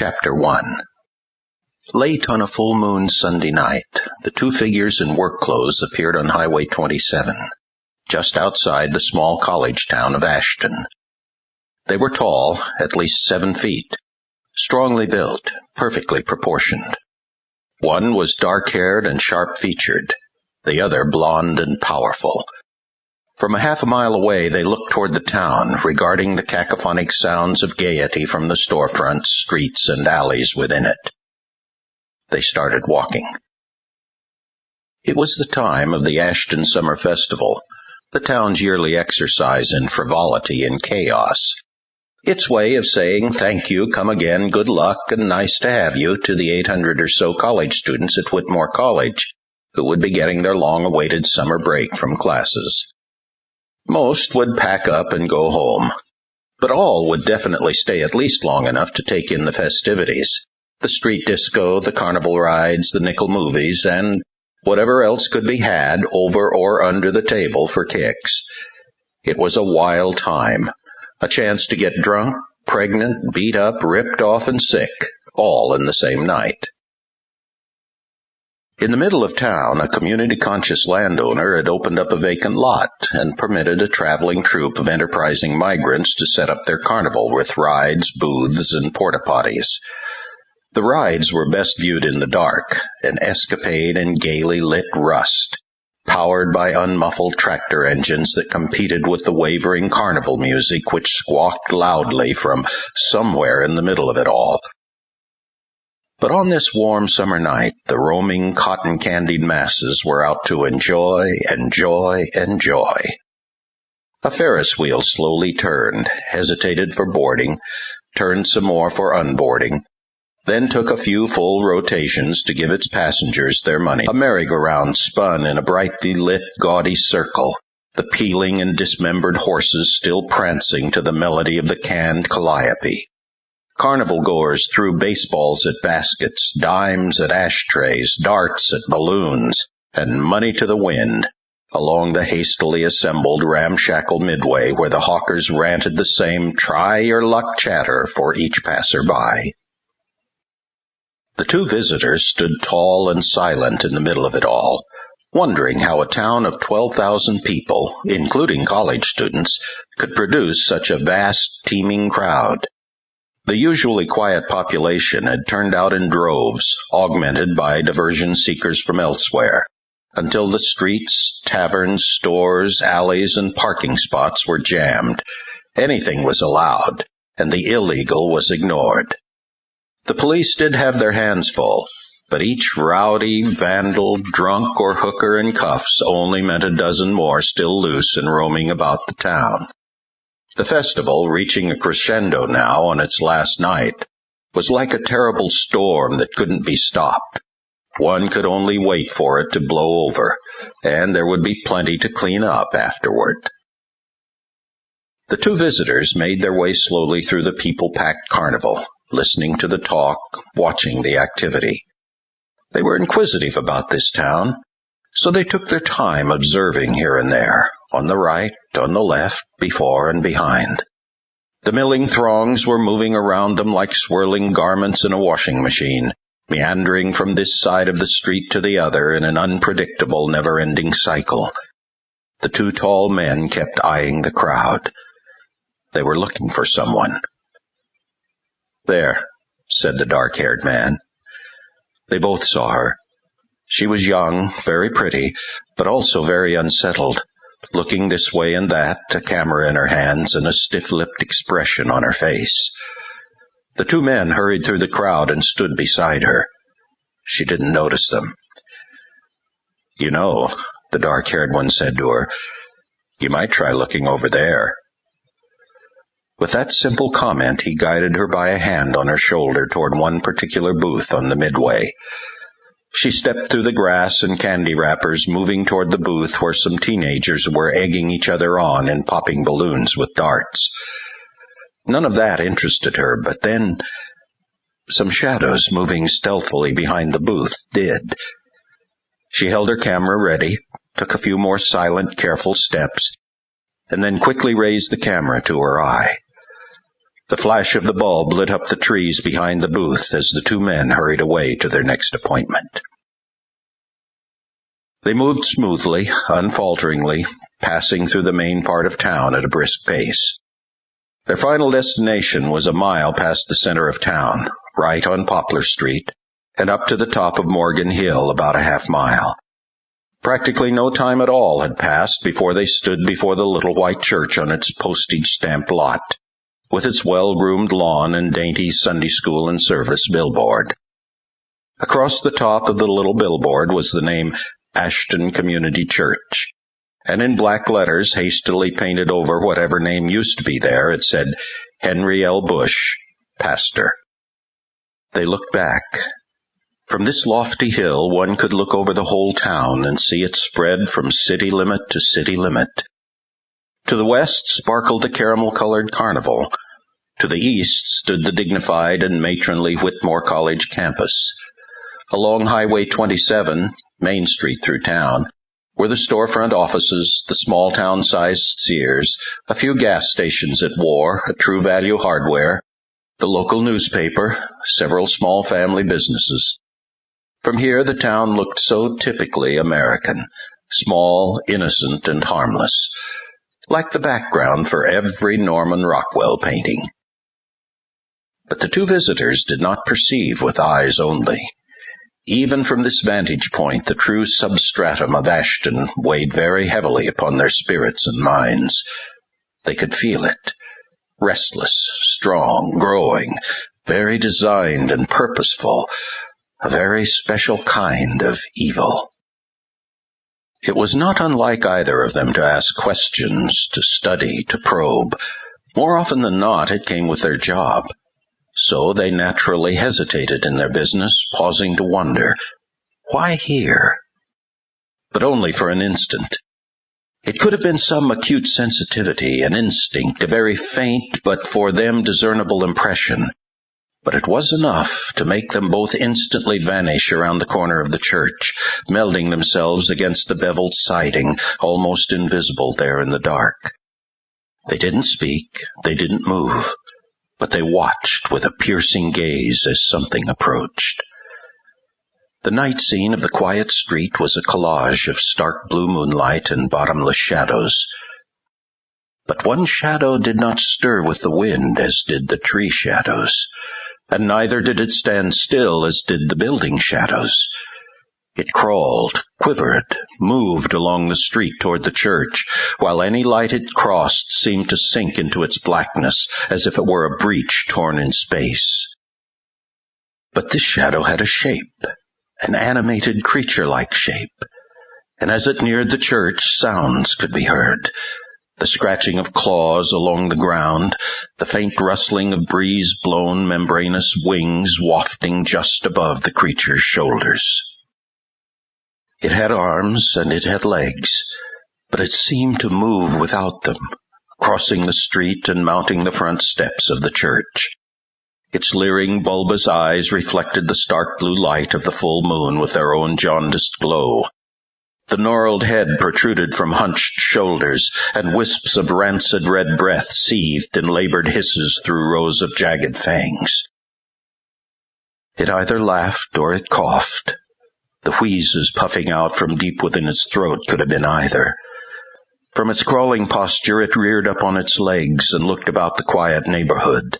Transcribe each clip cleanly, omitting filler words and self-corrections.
Chapter 1. Late on a full moon Sunday night, the two figures in work clothes appeared on Highway 27, just outside the small college town of Ashton. They were tall, at least 7 feet, strongly built, perfectly proportioned. One was dark-haired and sharp-featured, the other blond and powerful. From a half a mile away they looked toward the town, regarding the cacophonic sounds of gaiety from the storefronts, streets, and alleys within it. They started walking. It was the time of the Ashton Summer Festival, the town's yearly exercise in frivolity and chaos. Its way of saying thank you, come again, good luck, and nice to have you to the 800 or so college students at Whitmore College, who would be getting their long-awaited summer break from classes. Most would pack up and go home, but all would definitely stay at least long enough to take in the festivities, the street disco, the carnival rides, the nickel movies, and whatever else could be had over or under the table for kicks. It was a wild time, a chance to get drunk, pregnant, beat up, ripped off, and sick, all in the same night. In the middle of town, a community-conscious landowner had opened up a vacant lot and permitted a traveling troupe of enterprising migrants to set up their carnival with rides, booths, and porta-potties. The rides were best viewed in the dark, an escapade in gaily lit rust, powered by unmuffled tractor engines that competed with the wavering carnival music which squawked loudly from somewhere in the middle of it all. But on this warm summer night, the roaming, cotton-candied masses were out to enjoy. A Ferris wheel slowly turned, hesitated for boarding, turned some more for unboarding, then took a few full rotations to give its passengers their money. A merry-go-round spun in a brightly lit, gaudy circle, the peeling and dismembered horses still prancing to the melody of the canned calliope. Carnival-goers threw baseballs at baskets, dimes at ashtrays, darts at balloons, and money to the wind, along the hastily assembled ramshackle midway where the hawkers ranted the same try-your-luck chatter for each passer-by. The two visitors stood tall and silent in the middle of it all, wondering how a town of 12,000 people, including college students, could produce such a vast, teeming crowd. The usually quiet population had turned out in droves, augmented by diversion seekers from elsewhere, until the streets, taverns, stores, alleys, and parking spots were jammed. Anything was allowed, and the illegal was ignored. The police did have their hands full, but each rowdy, vandal, drunk, or hooker in cuffs only meant a dozen more still loose and roaming about the town. The festival, reaching a crescendo now on its last night, was like a terrible storm that couldn't be stopped. One could only wait for it to blow over, and there would be plenty to clean up afterward. The two visitors made their way slowly through the people-packed carnival, listening to the talk, watching the activity. They were inquisitive about this town, so they took their time observing here and there, on the right, on the left, before and behind. The milling throngs were moving around them like swirling garments in a washing machine, meandering from this side of the street to the other in an unpredictable, never-ending cycle. The two tall men kept eyeing the crowd. They were looking for someone. "There," said the dark-haired man. They both saw her. She was young, very pretty, but also very unsettled, looking this way and that, a camera in her hands and a stiff-lipped expression on her face. The two men hurried through the crowd and stood beside her. She didn't notice them. "You know," the dark-haired one said to her, "you might try looking over there." With that simple comment, he guided her by a hand on her shoulder toward one particular booth on the midway. She stepped through the grass and candy wrappers, moving toward the booth where some teenagers were egging each other on and popping balloons with darts. None of that interested her, but then some shadows moving stealthily behind the booth did. She held her camera ready, took a few more silent, careful steps, and then quickly raised the camera to her eye. The flash of the bulb lit up the trees behind the booth as the two men hurried away to their next appointment. They moved smoothly, unfalteringly, passing through the main part of town at a brisk pace. Their final destination was a mile past the center of town, right on Poplar Street, and up to the top of Morgan Hill about a half-mile. Practically no time at all had passed before they stood before the little white church on its postage-stamped lot, with its well-groomed lawn and dainty Sunday school and service billboard. Across the top of the little billboard was the name Ashton Community Church, and in black letters hastily painted over whatever name used to be there, it said, Henry L. Busch, Pastor. They looked back. From this lofty hill one could look over the whole town and see it spread from city limit to city limit. To the west sparkled the caramel-colored Carnival. To the east stood the dignified and matronly Whitmore College campus. Along Highway 27, Main Street through town, were the storefront offices, the small-town-sized Sears, a few gas stations at War, a True Value Hardware, the local newspaper, several small family businesses. From here the town looked so typically American, small, innocent, and harmless, like the background for every Norman Rockwell painting. But the two visitors did not perceive with eyes only. Even from this vantage point, the true substratum of Ashton weighed very heavily upon their spirits and minds. They could feel it. Restless, strong, growing, very designed and purposeful, a very special kind of evil. It was not unlike either of them to ask questions, to study, to probe. More often than not, it came with their job. So they naturally hesitated in their business, pausing to wonder, why here? But only for an instant. It could have been some acute sensitivity, an instinct, a very faint but for them discernible impression. But it was enough to make them both instantly vanish around the corner of the church, melding themselves against the beveled siding, almost invisible there in the dark. They didn't speak, they didn't move, but they watched with a piercing gaze as something approached. The night scene of the quiet street was a collage of stark blue moonlight and bottomless shadows. But one shadow did not stir with the wind as did the tree shadows, and neither did it stand still as did the building shadows. It crawled, quivered, moved along the street toward the church, while any light it crossed seemed to sink into its blackness, as if it were a breach torn in space. But this shadow had a shape, an animated creature-like shape, and as it neared the church, sounds could be heard. The scratching of claws along the ground, the faint rustling of breeze-blown membranous wings wafting just above the creature's shoulders. It had arms and it had legs, but it seemed to move without them, crossing the street and mounting the front steps of the church. Its leering, bulbous eyes reflected the stark blue light of the full moon with their own jaundiced glow. The gnarled head protruded from hunched shoulders, and wisps of rancid red breath seethed in labored hisses through rows of jagged fangs. It either laughed or it coughed. The wheezes puffing out from deep within its throat could have been either. From its crawling posture it reared up on its legs and looked about the quiet neighborhood,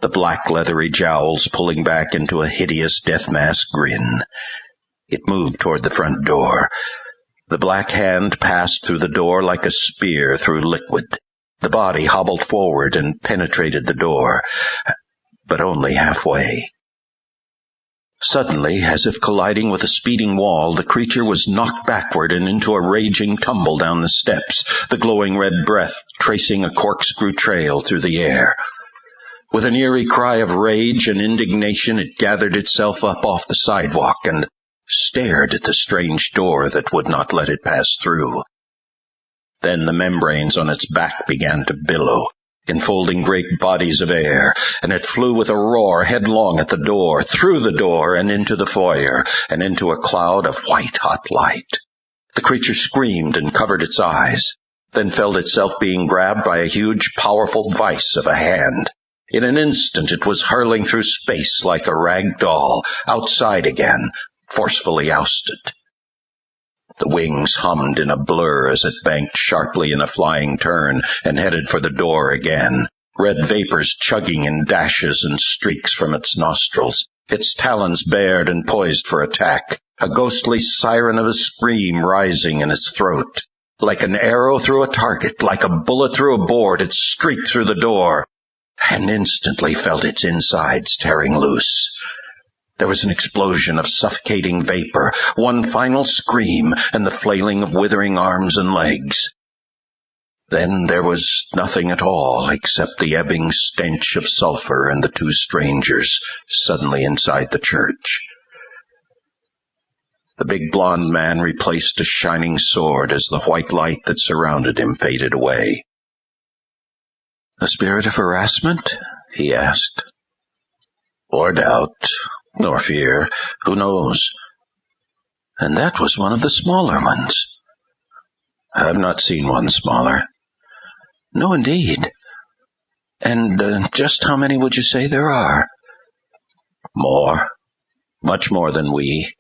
the black leathery jowls pulling back into a hideous death mask grin. It moved toward the front door. The black hand passed through the door like a spear through liquid. The body hobbled forward and penetrated the door, but only halfway. Suddenly, as if colliding with a speeding wall, the creature was knocked backward and into a raging tumble down the steps, the glowing red breath tracing a corkscrew trail through the air. With an eerie cry of rage and indignation, it gathered itself up off the sidewalk and stared at the strange door that would not let it pass through. Then the membranes on its back began to billow, enfolding great bodies of air, and it flew with a roar headlong at the door, through the door, and into the foyer, and into a cloud of white-hot light. The creature screamed and covered its eyes, then felt itself being grabbed by a huge, powerful vice of a hand. In an instant it was hurling through space like a rag doll, outside again, forcefully ousted. The wings hummed in a blur as it banked sharply in a flying turn and headed for the door again, red vapors chugging in dashes and streaks from its nostrils, its talons bared and poised for attack, a ghostly siren of a scream rising in its throat. Like an arrow through a target, like a bullet through a board, it streaked through the door, and instantly felt its insides tearing loose. There was an explosion of suffocating vapor, one final scream, and the flailing of withering arms and legs. Then there was nothing at all except the ebbing stench of sulfur and the two strangers suddenly inside the church. The big blond man replaced a shining sword as the white light that surrounded him faded away. "A spirit of harassment?" he asked. "Or doubt, nor fear, who knows? And that was one of the smaller ones." "I've not seen one smaller." "No, indeed. And just how many would you say there are?" "More, much more than we,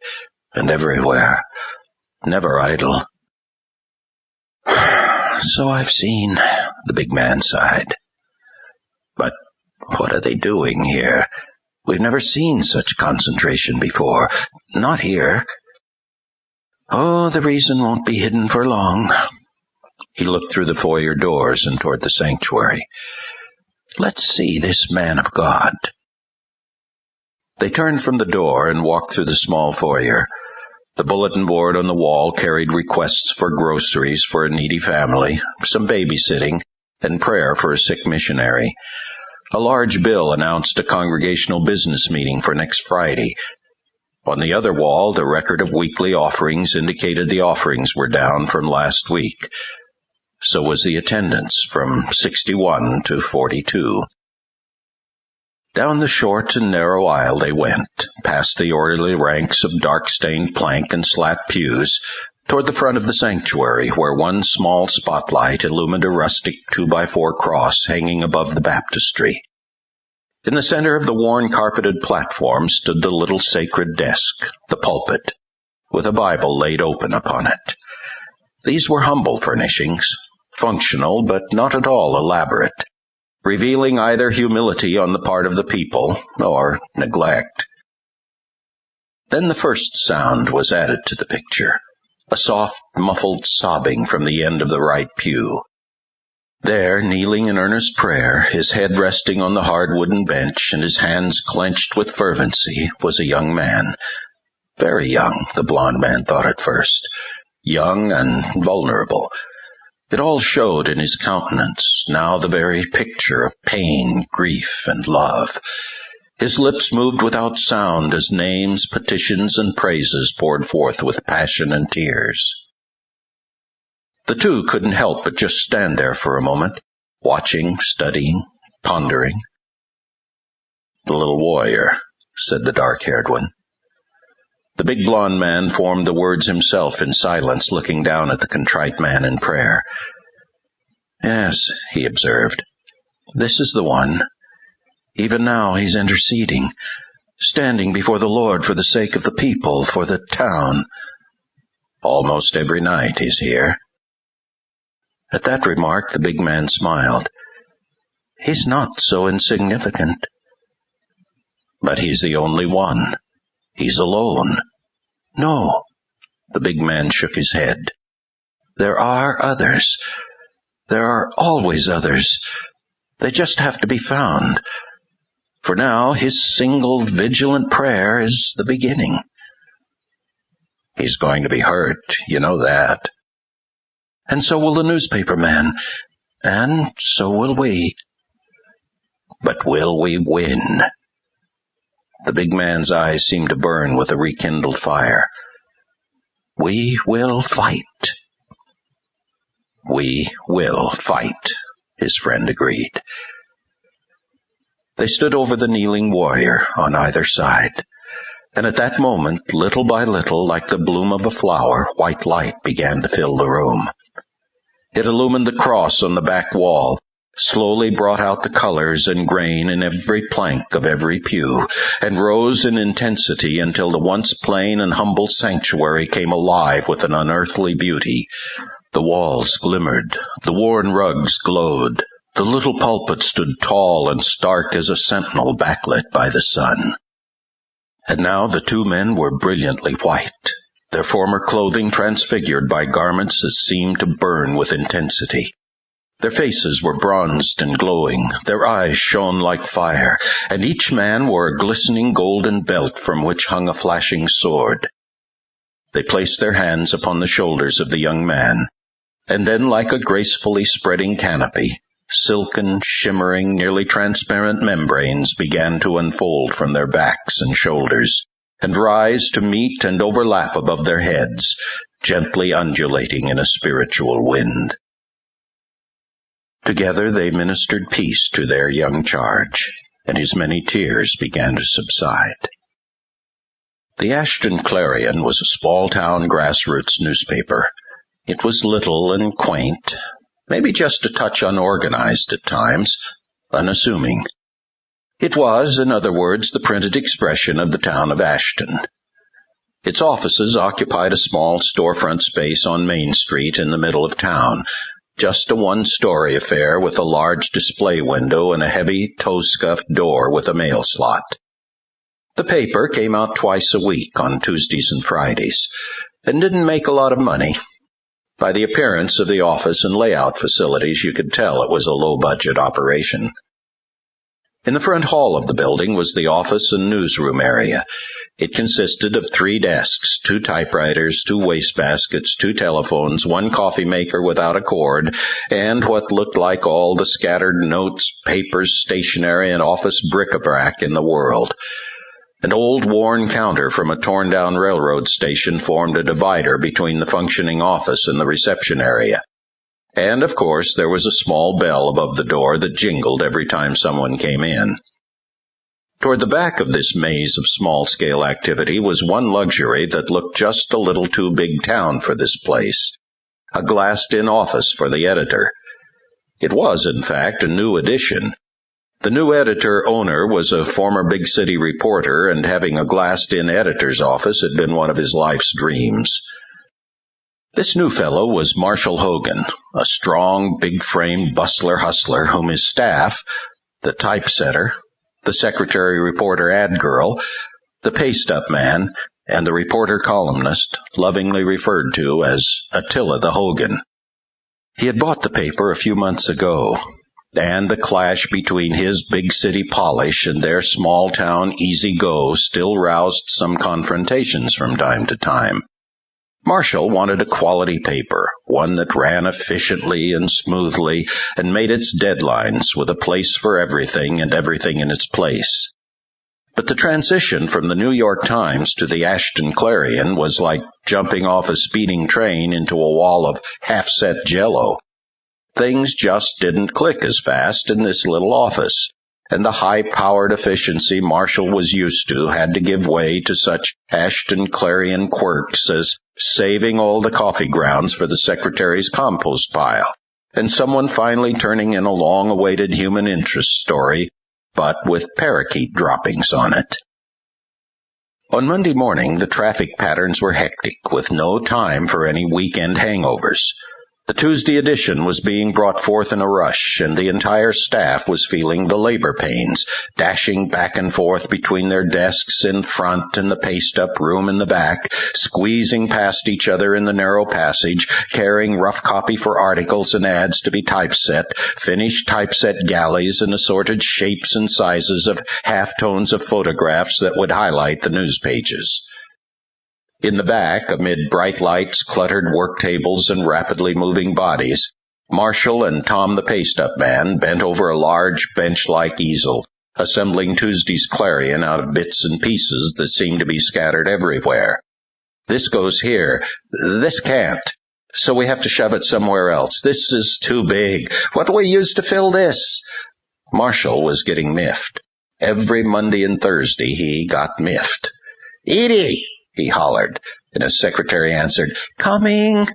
and everywhere, never idle." "So I've seen," the big man sighed. "But what are they doing here? We've never seen such concentration before. Not here." "Oh, the reason won't be hidden for long." He looked through the foyer doors and toward the sanctuary. "Let's see this man of God." They turned from the door and walked through the small foyer. The bulletin board on the wall carried requests for groceries for a needy family, some babysitting, and prayer for a sick missionary. A large bill announced a congregational business meeting for next Friday. On the other wall, the record of weekly offerings indicated the offerings were down from last week. So was the attendance, from 61 to 42. Down the short and narrow aisle they went, past the orderly ranks of dark-stained plank and slat pews, toward the front of the sanctuary, where one small spotlight illumined a rustic 2x4 cross hanging above the baptistry. In the center of the worn-carpeted platform stood the little sacred desk, the pulpit, with a Bible laid open upon it. These were humble furnishings, functional but not at all elaborate, revealing either humility on the part of the people or neglect. Then the first sound was added to the picture, a soft, muffled sobbing from the end of the right pew. There, kneeling in earnest prayer, his head resting on the hard wooden bench and his hands clenched with fervency, was a young man. Very young, the blond man thought at first. Young and vulnerable. It all showed in his countenance, now the very picture of pain, grief, and love. His lips moved without sound as names, petitions, and praises poured forth with passion and tears. The two couldn't help but just stand there for a moment, watching, studying, pondering. "The little warrior," said the dark-haired one. The big blond man formed the words himself in silence, looking down at the contrite man in prayer. "Yes," he observed, "this is the one. Even now he's interceding, standing before the Lord for the sake of the people, for the town. Almost every night he's here." At that remark, the big man smiled. "He's not so insignificant." "But he's the only one. He's alone." "No." The big man shook his head. "There are others. There are always others. They just have to be found. For now, his single vigilant prayer is the beginning." "He's going to be hurt, you know that." "And so will the newspaper man. And so will we." "But will we win?" The big man's eyes seemed to burn with a rekindled fire. "We will fight." "We will fight," his friend agreed. They stood over the kneeling warrior on either side, and at that moment, little by little, like the bloom of a flower, white light began to fill the room. It illumined the cross on the back wall, slowly brought out the colors and grain in every plank of every pew, and rose in intensity until the once plain and humble sanctuary came alive with an unearthly beauty. The walls glimmered, the worn rugs glowed, the little pulpit stood tall and stark as a sentinel backlit by the sun. And now the two men were brilliantly white, their former clothing transfigured by garments that seemed to burn with intensity. Their faces were bronzed and glowing, their eyes shone like fire, and each man wore a glistening golden belt from which hung a flashing sword. They placed their hands upon the shoulders of the young man, and then, like a gracefully spreading canopy, silken, shimmering, nearly transparent membranes began to unfold from their backs and shoulders, and rise to meet and overlap above their heads, gently undulating in a spiritual wind. Together they ministered peace to their young charge, and his many tears began to subside. The Ashton Clarion was a small-town grassroots newspaper. It was little and quaint, maybe just a touch unorganized at times, unassuming. It was, in other words, the printed expression of the town of Ashton. Its offices occupied a small storefront space on Main Street in the middle of town, just a one-story affair with a large display window and a heavy toe-scuffed door with a mail slot. The paper came out twice a week on Tuesdays and Fridays, and didn't make a lot of money. By the appearance of the office and layout facilities, you could tell it was a low-budget operation. In the front hall of the building was the office and newsroom area. It consisted of 3 desks, 2 typewriters, 2 wastebaskets, 2 telephones, 1 coffee maker without a cord, and what looked like all the scattered notes, papers, stationery, and office bric-a-brac in the world. An old worn counter from a torn-down railroad station formed a divider between the functioning office and the reception area. And, of course, there was a small bell above the door that jingled every time someone came in. Toward the back of this maze of small-scale activity was one luxury that looked just a little too big town for this place, a glassed-in office for the editor. It was, in fact, a new addition. The new editor-owner was a former big-city reporter, and having a glassed-in editor's office had been one of his life's dreams. This new fellow was Marshal Hogan, a strong, big-framed bustler-hustler whom his staff, the typesetter, the secretary-reporter ad girl, the paste-up man, and the reporter-columnist lovingly referred to as Attila the Hogan. He had bought the paper a few months ago, and the clash between his big-city polish and their small-town easy-go still roused some confrontations from time to time. Marshall wanted a quality paper, one that ran efficiently and smoothly and made its deadlines with a place for everything and everything in its place. But the transition from the New York Times to the Ashton Clarion was like jumping off a speeding train into a wall of half-set Jell-O. Things just didn't click as fast in this little office, and the high-powered efficiency Marshall was used to had to give way to such Ashton Clarion quirks as saving all the coffee grounds for the secretary's compost pile, and someone finally turning in a long-awaited human interest story, but with parakeet droppings on it. On Monday morning, the traffic patterns were hectic, with no time for any weekend hangovers. The Tuesday edition was being brought forth in a rush, and the entire staff was feeling the labor pains, dashing back and forth between their desks in front and the paste-up room in the back, squeezing past each other in the narrow passage, carrying rough copy for articles and ads to be typeset, finished typeset galleys in assorted shapes and sizes of half-tones of photographs that would highlight the news pages. In the back, amid bright lights, cluttered work tables, and rapidly moving bodies, Marshall and Tom the paste-up man bent over a large bench-like easel, assembling Tuesday's Clarion out of bits and pieces that seemed to be scattered everywhere. This goes here. This can't. So we have to shove it somewhere else. This is too big. What do we use to fill this? Marshall was getting miffed. Every Monday and Thursday he got miffed. "Edie!" he hollered, and his secretary answered, "Coming."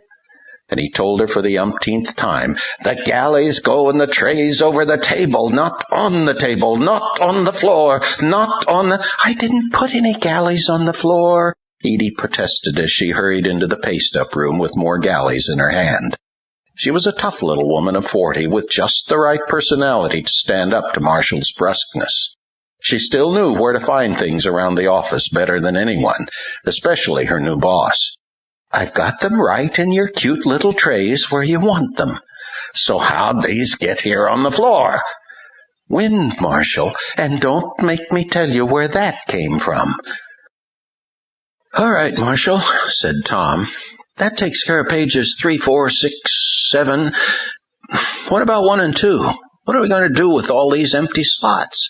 and he told her for the umpteenth time, "The galleys go in the trays over the table, not on the table, not on the floor, not on the—" "I didn't put any galleys on the floor," Edie protested as she hurried into the paste-up room with more galleys in her hand. She was a tough little woman of 40 with just the right personality to stand up to Marshall's brusqueness. She still knew where to find things around the office better than anyone, especially her new boss. "I've got them right in your cute little trays where you want them." "So how'd these get here on the floor?" "Wind, Marshall, and don't make me tell you where that came from." "All right, Marshall," said Tom. "That takes care of pages 3, 4, 6, 7. What about 1 and 2? What are we going to do with all these empty slots?"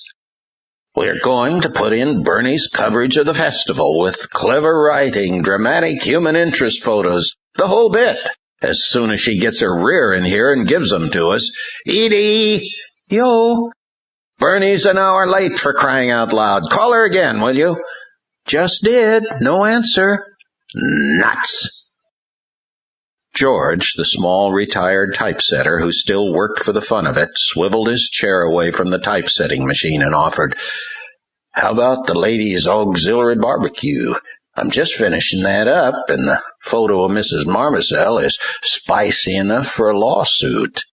"We're going to put in Bernie's coverage of the festival with clever writing, dramatic human interest photos, the whole bit, as soon as she gets her rear in here and gives them to us. Edie!" "Yo!" "Bernie's an hour late, for crying out loud. Call her again, will you?" "Just did. No answer." "Nuts!" George, the small retired typesetter who still worked for the fun of it, swiveled his chair away from the typesetting machine and offered, "How about the ladies' auxiliary barbecue? I'm just finishing that up, and the photo of Mrs. Marmozel is spicy enough for a lawsuit."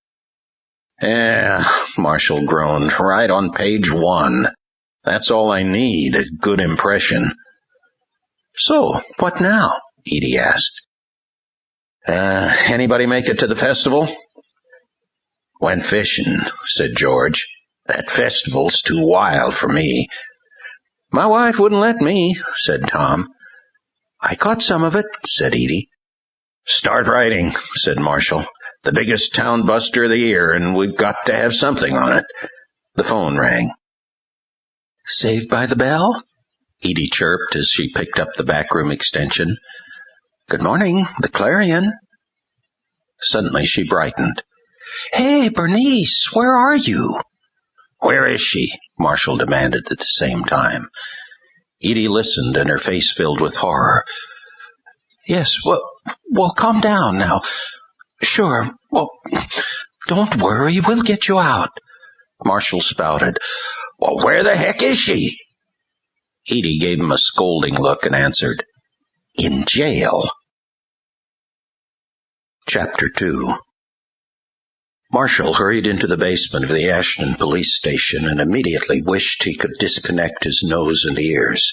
"Yeah," Marshall groaned, "right on page 1. That's all I need, a good impression." "So, what now?" Edie asked. Anybody make it to the festival?" "Went fishing," said George. "That festival's too wild for me." "My wife wouldn't let me," said Tom. "I caught some of it," said Edie. "Start writing," said Marshall. "The biggest town buster of the year, and we've got to have something on it." The phone rang. "Saved by the Bell?" Edie chirped as she picked up the backroom extension. "Good morning, the Clarion." Suddenly she brightened. "Hey, Bernice, where are you?" "Where is she?" Marshall demanded at the same time. Edie listened, and her face filled with horror. "Yes, well, calm down now. Sure, well, don't worry, we'll get you out." Marshall spouted, "Well, where the heck is she?" Edie gave him a scolding look and answered, "In jail." Chapter 2. Marshall hurried into the basement of the Ashton police station and immediately wished he could disconnect his nose and ears.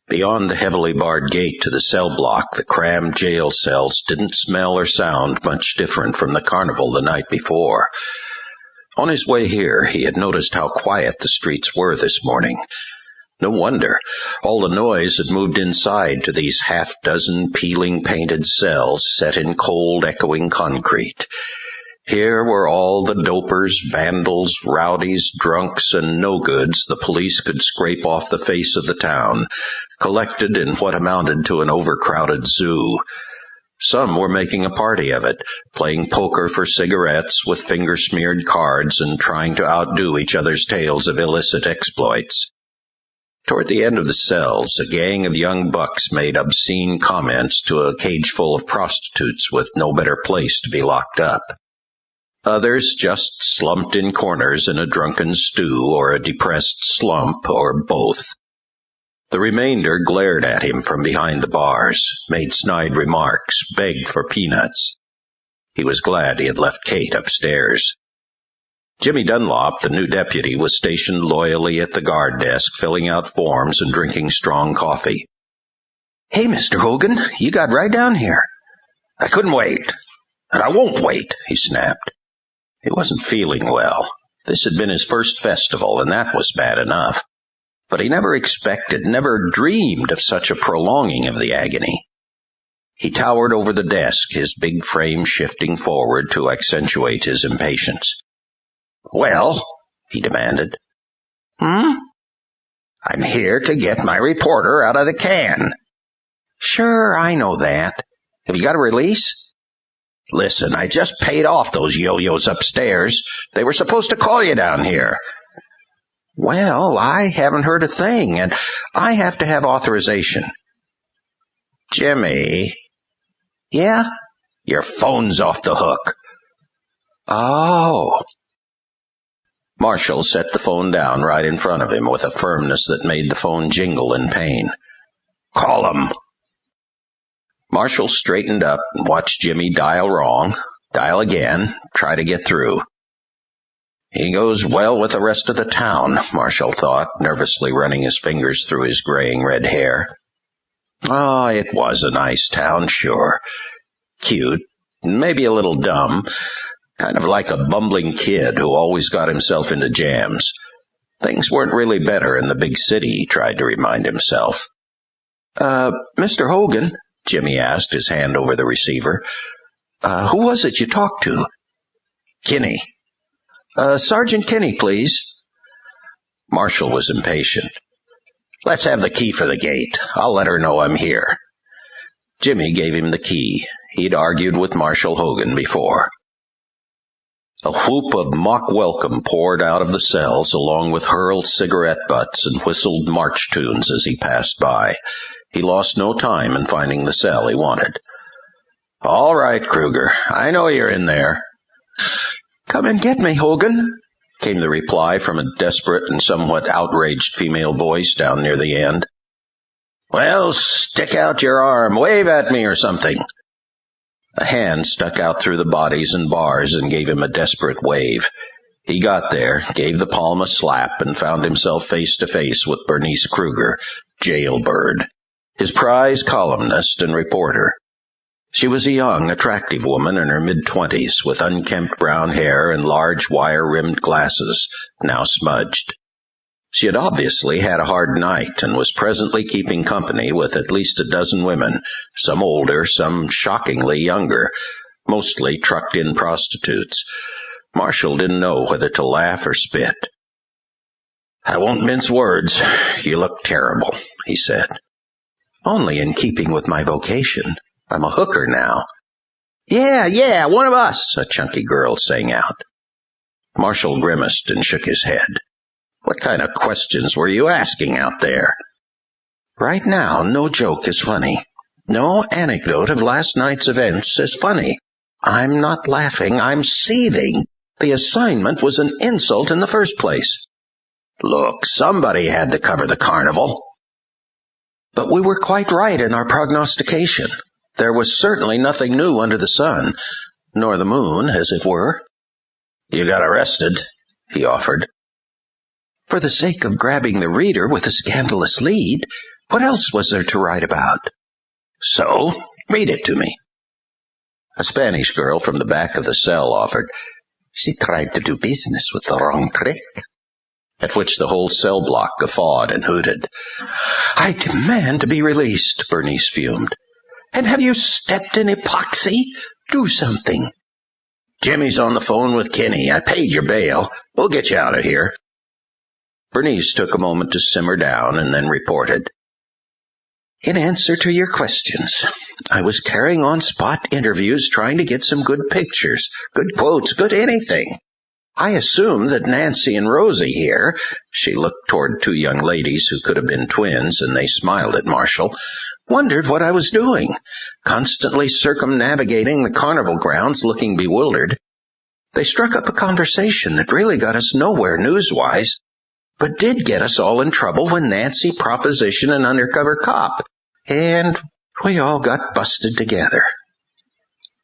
Beyond the heavily barred gate to the cell block, the crammed jail cells didn't smell or sound much different from the carnival the night before. On his way here, he had noticed how quiet the streets were this morning. No wonder. All the noise had moved inside to these half-dozen peeling painted cells set in cold, echoing concrete. Here were all the dopers, vandals, rowdies, drunks, and no-goods the police could scrape off the face of the town, collected in what amounted to an overcrowded zoo. Some were making a party of it, playing poker for cigarettes with finger-smeared cards and trying to outdo each other's tales of illicit exploits. Toward the end of the cells, a gang of young bucks made obscene comments to a cageful of prostitutes with no better place to be locked up. Others just slumped in corners in a drunken stew or a depressed slump, or both. The remainder glared at him from behind the bars, made snide remarks, begged for peanuts. He was glad he had left Kate upstairs. Jimmy Dunlop, the new deputy, was stationed loyally at the guard desk, filling out forms and drinking strong coffee. "Hey, Mr. Hogan, you got right down here." "I couldn't wait, and I won't wait," he snapped. He wasn't feeling well. This had been his first festival, and that was bad enough. But he never expected, never dreamed of such a prolonging of the agony. He towered over the desk, his big frame shifting forward to accentuate his impatience. "Well," he demanded. "I'm here to get my reporter out of the can." "Sure, I know that. Have you got a release?" "Listen, I just paid off those yo-yos upstairs. They were supposed to call you down here." "Well, I haven't heard a thing, and I have to have authorization." "Jimmy." "Yeah? Your phone's off the hook." "Oh." Marshall set the phone down right in front of him with a firmness that made the phone jingle in pain. "Call him." Marshall straightened up and watched Jimmy dial wrong, dial again, try to get through. He goes well with the rest of the town, Marshall thought, nervously running his fingers through his graying red hair. Oh, it was a nice town, sure. Cute, maybe a little dumb, kind of like a bumbling kid who always got himself into jams. Things weren't really better in the big city, he tried to remind himself. Mr. Hogan," Jimmy asked, his hand over the receiver, "who was it you talked to?" "Kinney." Sergeant Kinney, please." Marshall was impatient. "Let's have the key for the gate. I'll let her know I'm here." Jimmy gave him the key. He'd argued with Marshal Hogan before. A whoop of mock welcome poured out of the cells, along with hurled cigarette butts and whistled march tunes as he passed by. He lost no time in finding the cell he wanted. "All right, Kreuger. I know you're in there." "Come and get me, Hogan," came the reply from a desperate and somewhat outraged female voice down near the end. "Well, stick out your arm, wave at me or something." A hand stuck out through the bodies and bars and gave him a desperate wave. He got there, gave the palm a slap, and found himself face to face with Bernice Kreuger, jailbird, his prize columnist and reporter. She was a young, attractive woman in her mid-20s, with unkempt brown hair and large wire-rimmed glasses, now smudged. She had obviously had a hard night and was presently keeping company with at least a dozen women, some older, some shockingly younger, mostly trucked-in prostitutes. Marshall didn't know whether to laugh or spit. "I won't mince words. You look terrible," he said. "Only in keeping with my vocation. I'm a hooker now." Yeah, one of us," a chunky girl sang out. Marshall grimaced and shook his head. "What kind of questions were you asking out there?" "Right now, no joke is funny. No anecdote of last night's events is funny. I'm not laughing, I'm seething. The assignment was an insult in the first place." "Look, somebody had to cover the carnival." "But we were quite right in our prognostication. There was certainly nothing new under the sun, nor the moon, as it were." "You got arrested," he offered. "For the sake of grabbing the reader with a scandalous lead, what else was there to write about?" "So, read it to me." A Spanish girl from the back of the cell offered. "She tried to do business with the wrong trick." At which the whole cell block guffawed and hooted. "I demand to be released," Bernice fumed. "And have you stepped in epoxy? Do something." "Jimmy's on the phone with Kinney. I paid your bail. We'll get you out of here." Bernice took a moment to simmer down and then reported. "In answer to your questions, I was carrying on spot interviews trying to get some good pictures, good quotes, good anything. I assume that Nancy and Rosie here," she looked toward two young ladies who could have been twins, and they smiled at Marshall, "wondered what I was doing, constantly circumnavigating the carnival grounds looking bewildered. They struck up a conversation that really got us nowhere news-wise, but did get us all in trouble when Nancy propositioned an undercover cop, and we all got busted together."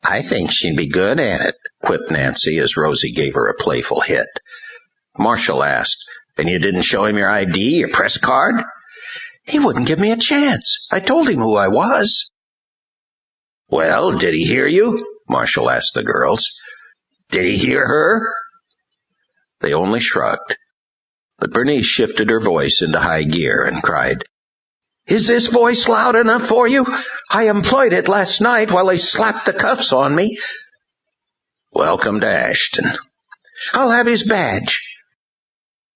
"I think she'd be good at it," quipped Nancy as Rosie gave her a playful hit. Marshall asked, "And you didn't show him your ID, your press card?" "He wouldn't give me a chance. I told him who I was." "Well, did he hear you?" Marshall asked the girls. "Did he hear her?" They only shrugged. But Bernice shifted her voice into high gear and cried, "Is this voice loud enough for you? I employed it last night while they slapped the cuffs on me." "Welcome to Ashton." "I'll have his badge."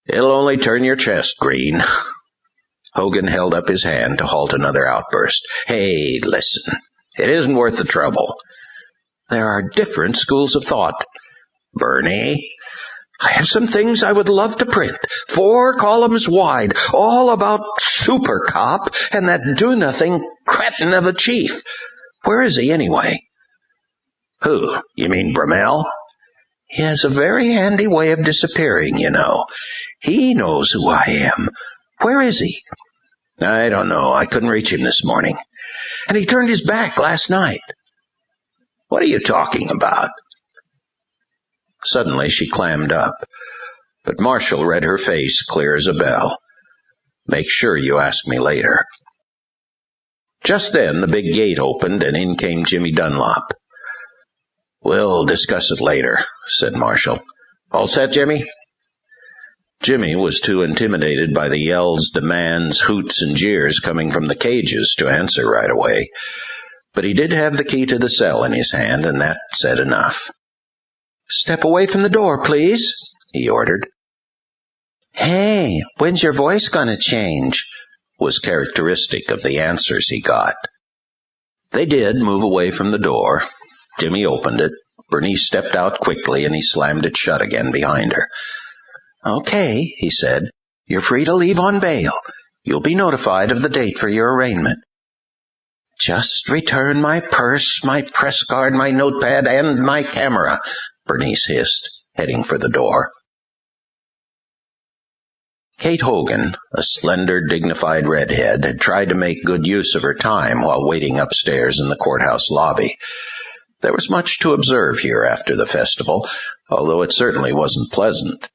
"It'll only turn your chest green." Hogan held up his hand to halt another outburst. "Hey, listen. It isn't worth the trouble. There are different schools of thought. Bernie, I have some things I would love to print, 4 columns wide, all about Super Cop and that do-nothing cretin of a chief. Where is he, anyway?" Who? You mean Bromell? He has a very handy way of disappearing, you know. He knows who I am. Where is he? I don't know. I couldn't reach him this morning. And he turned his back last night. What are you talking about? Suddenly she clammed up, but Marshall read her face clear as a bell. Make sure you ask me later. Just then the big gate opened and in came Jimmy Dunlop. We'll discuss it later, said Marshall. All set, Jimmy? Jimmy was too intimidated by the yells, demands, hoots, and jeers coming from the cages to answer right away. But he did have the key to the cell in his hand, and that said enough. Step away from the door, please, he ordered. Hey, when's your voice gonna change? Was characteristic of the answers he got. They did move away from the door. Jimmy opened it. Bernice stepped out quickly, and he slammed it shut again behind her. Okay, he said. You're free to leave on bail. You'll be notified of the date for your arraignment. Just return my purse, my press card, my notepad, and my camera, Bernice hissed, heading for the door. Kate Hogan, a slender, dignified redhead, had tried to make good use of her time while waiting upstairs in the courthouse lobby. There was much to observe here after the festival, although it certainly wasn't pleasant.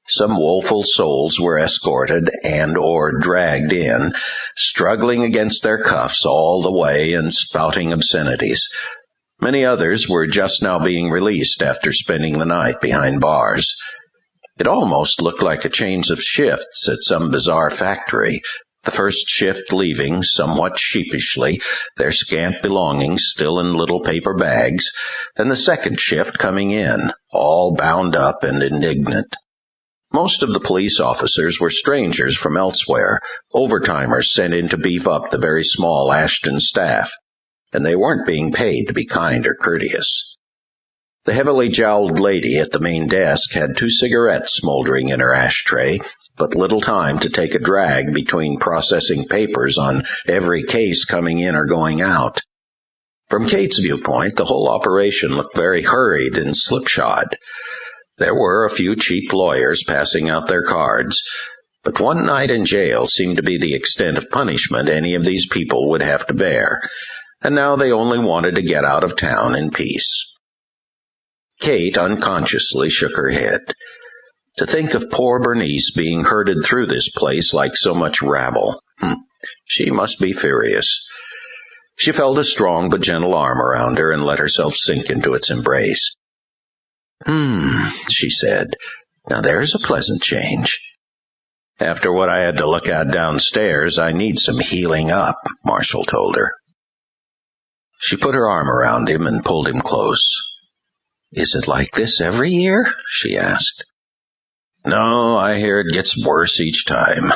Some woeful souls were escorted and/or dragged in, struggling against their cuffs all the way and spouting obscenities. Many others were just now being released after spending the night behind bars. It almost looked like a change of shifts at some bizarre factory, the first shift leaving somewhat sheepishly, their scant belongings still in little paper bags, and the second shift coming in, all bound up and indignant. Most of the police officers were strangers from elsewhere, overtimers sent in to beef up the very small Ashton staff, and they weren't being paid to be kind or courteous. The heavily jowled lady at the main desk had 2 cigarettes smoldering in her ashtray, but little time to take a drag between processing papers on every case coming in or going out. From Kate's viewpoint, the whole operation looked very hurried and slipshod. There were a few cheap lawyers passing out their cards, but one night in jail seemed to be the extent of punishment any of these people would have to bear, and now they only wanted to get out of town in peace. Kate unconsciously shook her head. To think of poor Bernice being herded through this place like so much rabble. She must be furious. She felt a strong but gentle arm around her and let herself sink into its embrace. She said. Now there's a pleasant change. After what I had to look at downstairs, I need some healing up, Marshall told her. She put her arm around him and pulled him close. Is it like this every year? She asked. No, I hear it gets worse each time.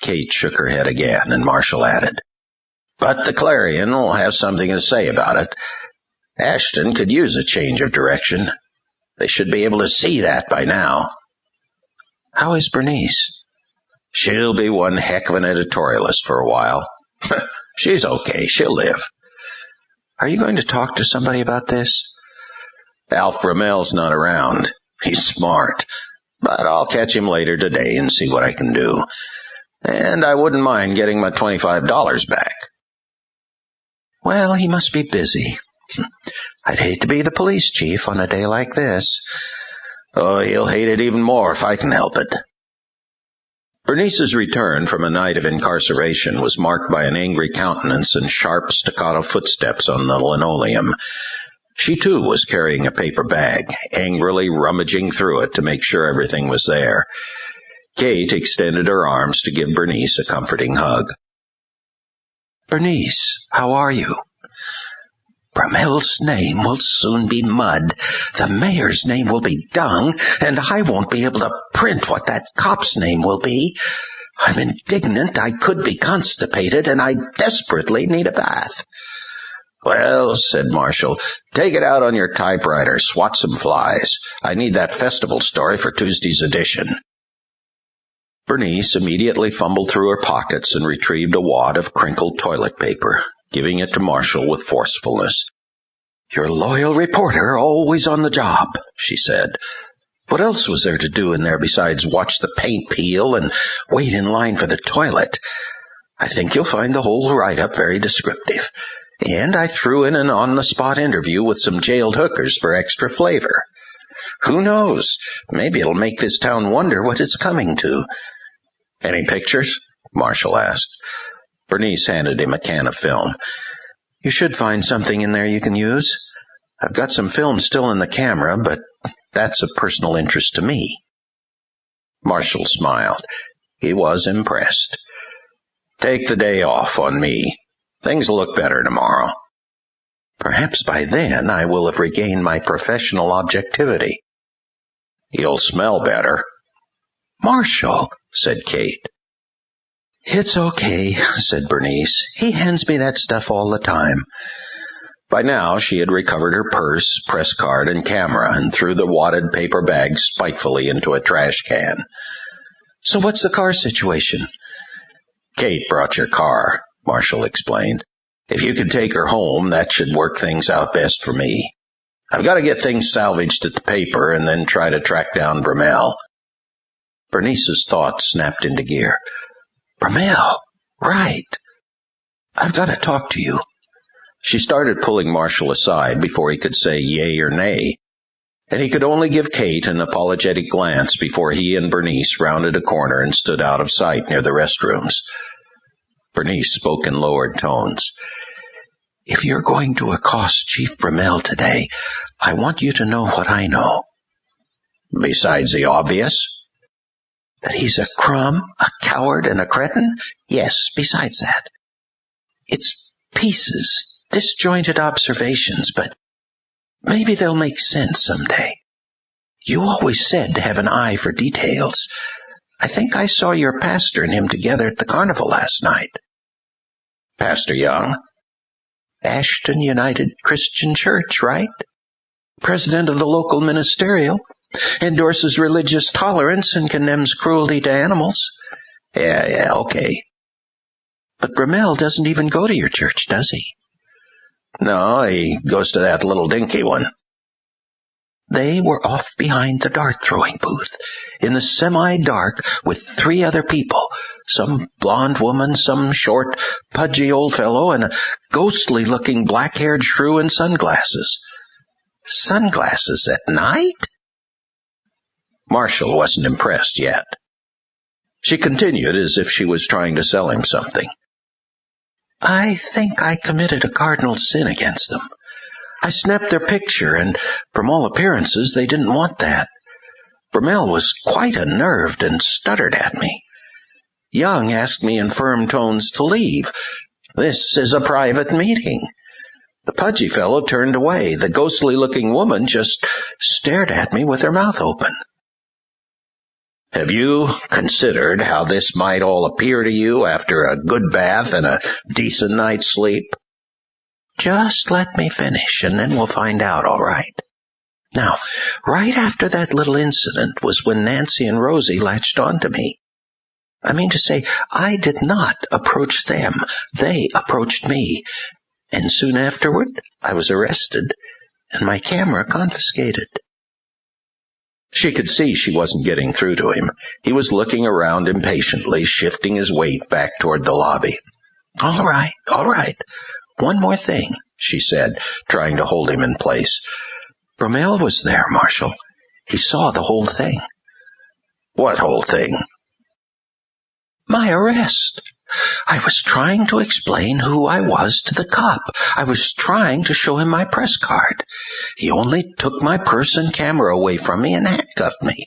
Kate shook her head again, and Marshall added. But the Clarion will have something to say about it. Ashton could use a change of direction. They should be able to see that by now. How is Bernice? She'll be one heck of an editorialist for a while. She's okay. She'll live. Are you going to talk to somebody about this? Alf Bromell's not around. He's smart. But I'll catch him later today and see what I can do. And I wouldn't mind getting my $25 back. Well, he must be busy. I'd hate to be the police chief on a day like this. Oh, he'll hate it even more if I can help it. Bernice's return from a night of incarceration was marked by an angry countenance and sharp staccato footsteps on the linoleum. She, too, was carrying a paper bag, angrily rummaging through it to make sure everything was there. Kate extended her arms to give Bernice a comforting hug. Bernice, how are you? Bromell's name will soon be mud. The mayor's name will be dung, and I won't be able to print what that cop's name will be. I'm indignant, I could be constipated, and I desperately need a bath. Well, said Marshall, take it out on your typewriter, swat some flies. I need that festival story for Tuesday's edition. Bernice immediately fumbled through her pockets and retrieved a wad of crinkled toilet paper, giving it to Marshall with forcefulness. "Your loyal reporter, always on the job," she said. "What else was there to do in there besides watch the paint peel and wait in line for the toilet? I think you'll find the whole write-up very descriptive. And I threw in an on-the-spot interview with some jailed hookers for extra flavor. Who knows? Maybe it'll make this town wonder what it's coming to." "Any pictures?" Marshall asked. Bernice handed him a can of film. "You should find something in there you can use. I've got some film still in the camera, but that's of personal interest to me." Marshall smiled. He was impressed. "Take the day off on me. Things will look better tomorrow. Perhaps by then I will have regained my professional objectivity." "You'll smell better." "Marshall," said Kate. "It's okay," said Bernice. "He hands me that stuff all the time." By now she had recovered her purse, press card, and camera, and threw the wadded paper bag spitefully into a trash can. "So what's the car situation?" "Kate brought your car," Marshall explained. "If you could take her home, that should work things out best for me. I've got to get things salvaged at the paper and then try to track down Brumell." Bernice's thoughts snapped into gear. "Brumell, right. I've got to talk to you." She started pulling Marshall aside before he could say yea or nay, and he could only give Kate an apologetic glance before he and Bernice rounded a corner and stood out of sight near the restrooms. Bernice spoke in lowered tones. "If you're going to accost Chief Brumell today, I want you to know what I know." "Besides the obvious?" "That he's a crumb, a coward, and a cretin? Yes, besides that. It's pieces, disjointed observations, but maybe they'll make sense someday. You always said to have an eye for details. I think I saw your pastor and him together at the carnival last night." "Pastor Young?" "Ashton United Christian Church, right? President of the local ministerial. Endorses religious tolerance and condemns cruelty to animals." Yeah, okay." "But Brumell doesn't even go to your church, does he?" "No, he goes to that little dinky one." They were off behind the dart-throwing booth, in the semi-dark, with 3 other people, some blonde woman, some short, pudgy old fellow, and a ghostly-looking black-haired shrew in sunglasses. Sunglasses at night? Marshall wasn't impressed yet. She continued as if she was trying to sell him something. "I think I committed a cardinal sin against them. I snapped their picture, and from all appearances they didn't want that. Brumell was quite unnerved and stuttered at me. Young asked me in firm tones to leave. This is a private meeting. The pudgy fellow turned away. The ghostly-looking woman just stared at me with her mouth open." "Have you considered how this might all appear to you after a good bath and a decent night's sleep?" "Just let me finish, and then we'll find out, all right? Now, right after that little incident was when Nancy and Rosie latched onto me. I mean to say, I did not approach them. They approached me. And soon afterward, I was arrested, and my camera confiscated." She could see she wasn't getting through to him. He was looking around impatiently, shifting his weight back toward the lobby. All right. One more thing," she said, trying to hold him in place. "Brumell was there, Marshall. He saw the whole thing." "What whole thing?" "My arrest. I was trying to explain who I was to the cop. I was trying to show him my press card. He only took my purse and camera away from me and handcuffed me.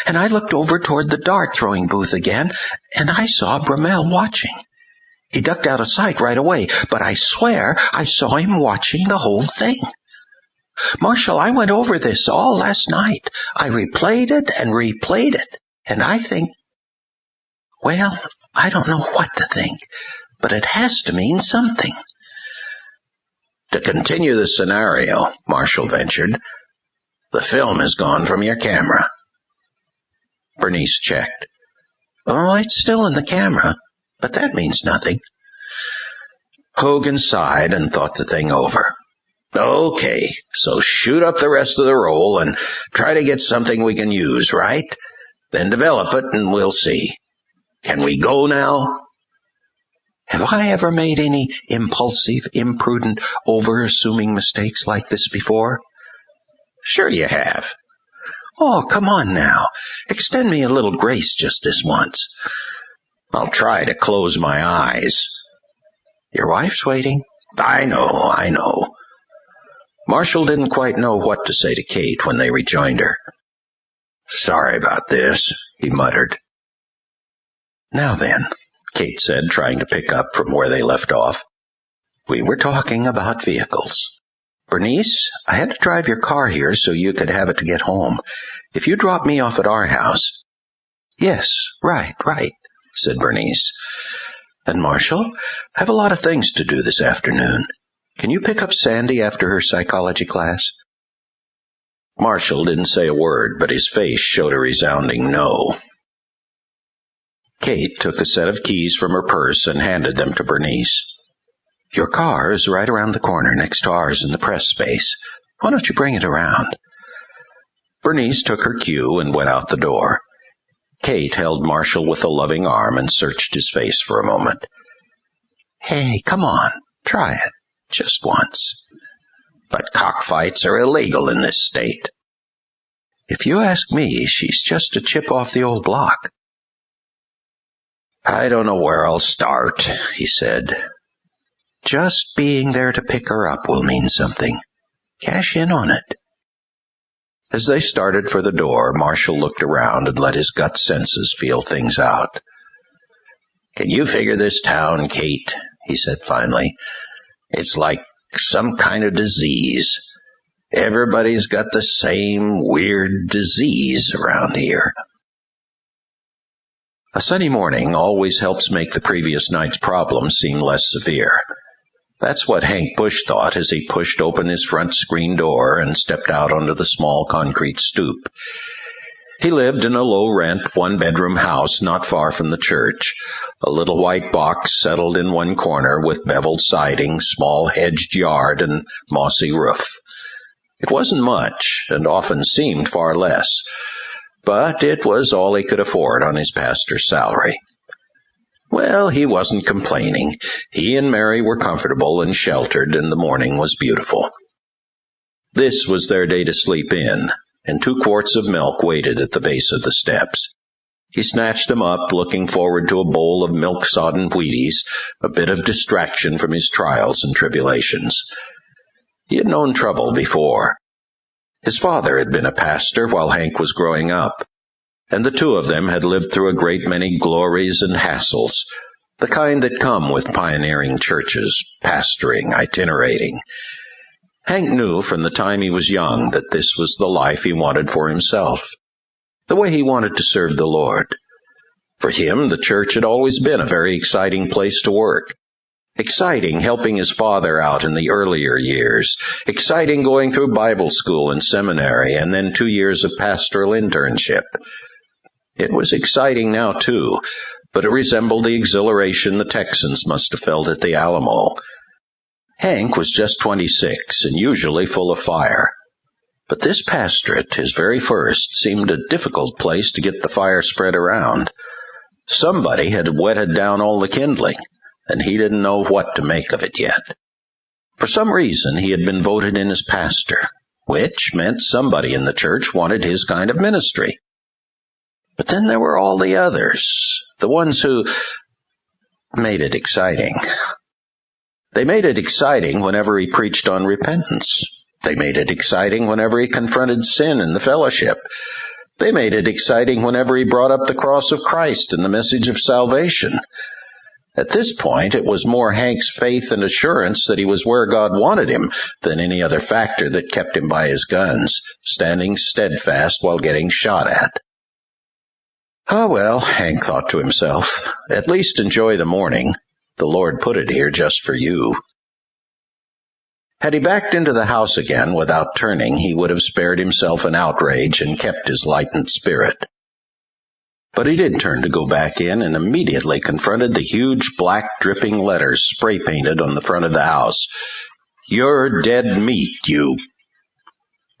And I looked over toward the dart-throwing booth again, and I saw Brumell watching. He ducked out of sight right away, but I swear I saw him watching the whole thing. Marshall, I went over this all last night. I replayed it and replayed it, and I think, well, I don't know what to think, but it has to mean something." "To continue the scenario," Marshall ventured, "the film is gone from your camera." Bernice checked. "Oh, it's still in the camera, but that means nothing." Hogan sighed and thought the thing over. Okay, so shoot up the rest of the roll and try to get something we can use, right? Then develop it and we'll see. Can we go now? Have I ever made any impulsive, imprudent, over-assuming mistakes like this before? Sure you have. Oh, come on now. Extend me a little grace just this once. I'll try to close my eyes. Your wife's waiting. I know. Marshall didn't quite know what to say to Kate when they rejoined her. Sorry about this, he muttered. Now then, Kate said, trying to pick up from where they left off. We were talking about vehicles. Bernice, I had to drive your car here so you could have it to get home. If you drop me off at our house. Yes, right, said Bernice. And Marshall, I have a lot of things to do this afternoon. Can you pick up Sandy after her psychology class? Marshall didn't say a word, but his face showed a resounding no. Kate took a set of keys from her purse and handed them to Bernice. Your car is right around the corner next to ours in the press space. Why don't you bring it around? Bernice took her cue and went out the door. Kate held Marshall with a loving arm and searched his face for a moment. Hey, come on, try it, just once. But cockfights are illegal in this state. If you ask me, she's just a chip off the old block. I don't know where I'll start, he said. Just being there to pick her up will mean something. Cash in on it. As they started for the door, Marshall looked around and let his gut senses feel things out. Can you figure this town, Kate? He said finally. It's like some kind of disease. Everybody's got the same weird disease around here. A sunny morning always helps make the previous night's problems seem less severe. That's what Hank Busch thought as he pushed open his front screen door and stepped out onto the small concrete stoop. He lived in a low-rent, one-bedroom house not far from the church, a little white box settled in one corner with beveled siding, small hedged yard, and mossy roof. It wasn't much, and often seemed far less, but it was all he could afford on his pastor's salary. Well, he wasn't complaining. He and Mary were comfortable and sheltered, and the morning was beautiful. This was their day to sleep in, and 2 quarts of milk waited at the base of the steps. He snatched them up, looking forward to a bowl of milk-sodden Wheaties, a bit of distraction from his trials and tribulations. He had known trouble before. His father had been a pastor while Hank was growing up, and the two of them had lived through a great many glories and hassles, the kind that come with pioneering churches, pastoring, itinerating. Hank knew from the time he was young that this was the life he wanted for himself, the way he wanted to serve the Lord. For him, the church had always been a very exciting place to work. Exciting helping his father out in the earlier years, exciting going through Bible school and seminary, and then 2 years of pastoral internship. It was exciting now, too, but it resembled the exhilaration the Texans must have felt at the Alamo. Hank was just 26 and usually full of fire. But this pastorate, his very first, seemed a difficult place to get the fire spread around. Somebody had wetted down all the kindling, and he didn't know what to make of it yet. For some reason, he had been voted in as pastor, which meant somebody in the church wanted his kind of ministry. But then there were all the others, the ones who made it exciting. They made it exciting whenever he preached on repentance. They made it exciting whenever he confronted sin in the fellowship. They made it exciting whenever he brought up the cross of Christ and the message of salvation. At this point, it was more Hank's faith and assurance that he was where God wanted him than any other factor that kept him by his guns, standing steadfast while getting shot at. Ah, well, Hank thought to himself, at least enjoy the morning. The Lord put it here just for you. Had he backed into the house again without turning, he would have spared himself an outrage and kept his lightened spirit. But he did turn to go back in and immediately confronted the huge black dripping letters spray-painted on the front of the house. You're dead meat, you.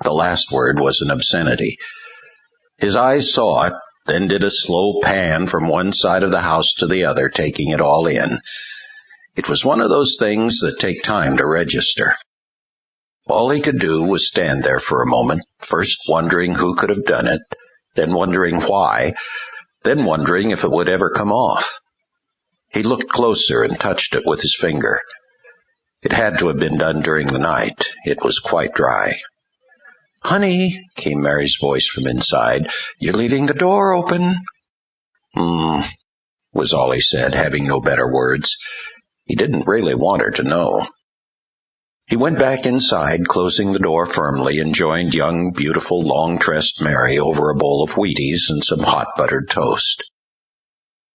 The last word was an obscenity. His eyes saw it, then did a slow pan from one side of the house to the other, taking it all in. It was one of those things that take time to register. All he could do was stand there for a moment, first wondering who could have done it, then wondering why, then wondering if it would ever come off. He looked closer and touched it with his finger. It had to have been done during the night. It was quite dry. "Honey," came Mary's voice from inside, "you're leaving the door open." Was all he said, having no better words. He didn't really want her to know. He went back inside, closing the door firmly, and joined young, beautiful, long-tressed Mary over a bowl of Wheaties and some hot buttered toast.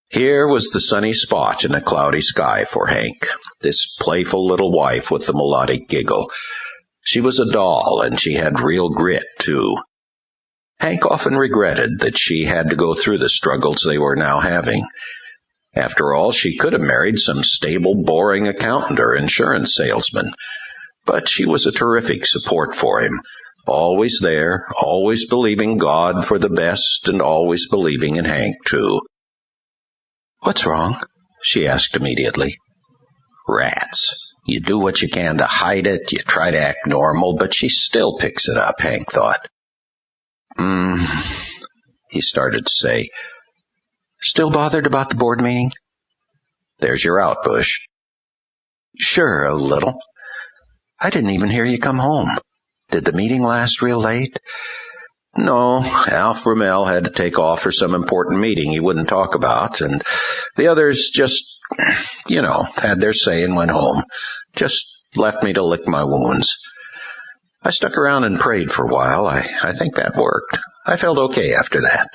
Here was the sunny spot in a cloudy sky for Hank, this playful little wife with the melodic giggle. She was a doll, and she had real grit, too. Hank often regretted that she had to go through the struggles they were now having. After all, she could have married some stable, boring accountant or insurance salesman. But she was a terrific support for him, always there, always believing God for the best, and always believing in Hank, too. "What's wrong?" she asked immediately. "Rats. You do what you can to hide it, you try to act normal, but she still picks it up," Hank thought. He started to say. "Still bothered about the board meeting?" "There's your out, Busch." "Sure, a little. I didn't even hear you come home. Did the meeting last real late?" "No, Alf Ramel had to take off for some important meeting he wouldn't talk about, and the others just, had their say and went home. Just left me to lick my wounds. I stuck around and prayed for a while. I think that worked. I felt okay after that."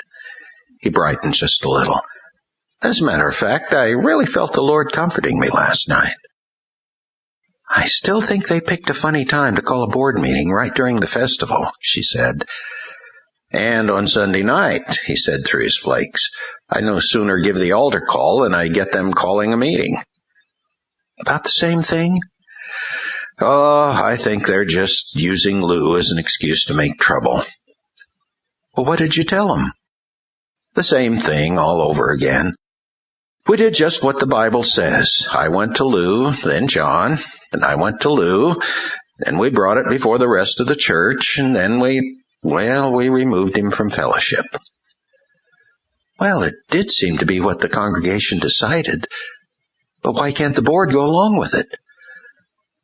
He brightened just a little. "As a matter of fact, I really felt the Lord comforting me last night." "I still think they picked a funny time to call a board meeting right during the festival," she said. "And on Sunday night," he said through his flakes. "I'd no sooner give the altar call than I get them calling a meeting." "About the same thing?" "Oh, I think they're just using Lou as an excuse to make trouble." "Well, what did you tell them?" "The same thing all over again. We did just what the Bible says. I went to Lou, then John, and I went to Lou, then we brought it before the rest of the church, and then we removed him from fellowship." "Well, it did seem to be what the congregation decided. But why can't the board go along with it?"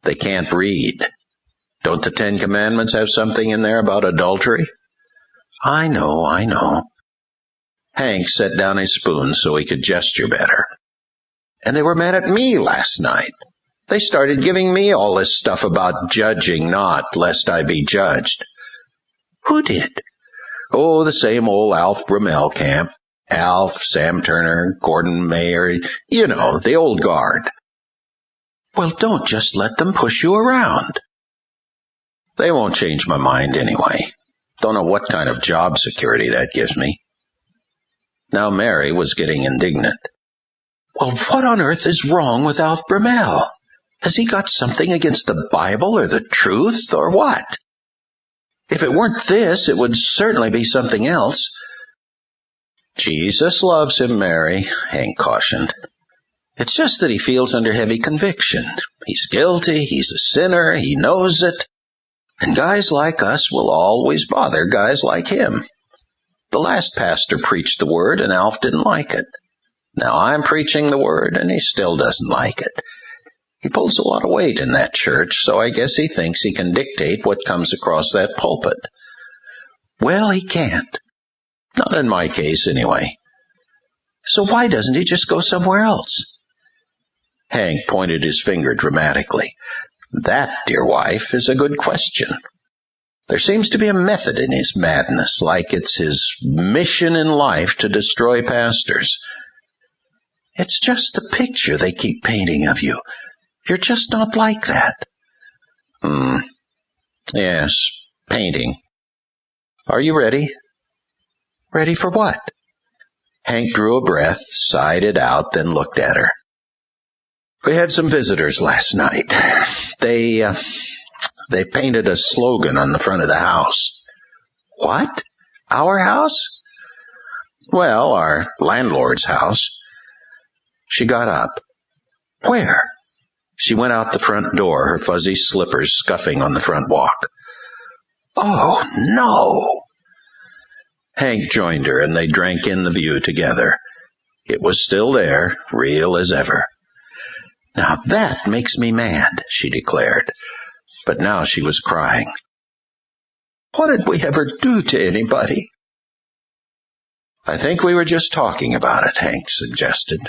"They can't read. Don't the 10 Commandments have something in there about adultery?" I know. Hank set down his spoon so he could gesture better. "And they were mad at me last night. They started giving me all this stuff about judging not, lest I be judged." "Who did?" "Oh, the same old Alf Ramel camp. Alf, Sam Turner, Gordon Mayer, the old guard." "Well, don't just let them push you around." "They won't change my mind anyway. Don't know what kind of job security that gives me." Now Mary was getting indignant. "Well, what on earth is wrong with Alf Ramel? Has he got something against the Bible or the truth or what? If it weren't this, it would certainly be something else." "Jesus loves him, Mary," Hank cautioned. "It's just that he feels under heavy conviction. He's guilty, he's a sinner, he knows it. And guys like us will always bother guys like him. The last pastor preached the word, and Alf didn't like it. Now I'm preaching the word, and he still doesn't like it. He pulls a lot of weight in that church, so I guess he thinks he can dictate what comes across that pulpit." "Well, he can't." "Not in my case, anyway." "So why doesn't he just go somewhere else?" Hank pointed his finger dramatically. "That, dear wife, is a good question. There seems to be a method in his madness, like it's his mission in life to destroy pastors." "It's just the picture they keep painting of you. You're just not like that." Yes, painting. Are you ready?" "Ready for what?" Hank drew a breath, sighed it out, then looked at her. We had some visitors last night. They painted a slogan on the front of the house. What? Our house? Well, our landlord's house. She got up. Where? She went out the front door, her fuzzy slippers scuffing on the front walk. Oh, no! Hank joined her, and they drank in the view together. It was still there, real as ever. Now that makes me mad, she declared. But now she was crying. What did we ever do to anybody? I think we were just talking about it, Hank suggested.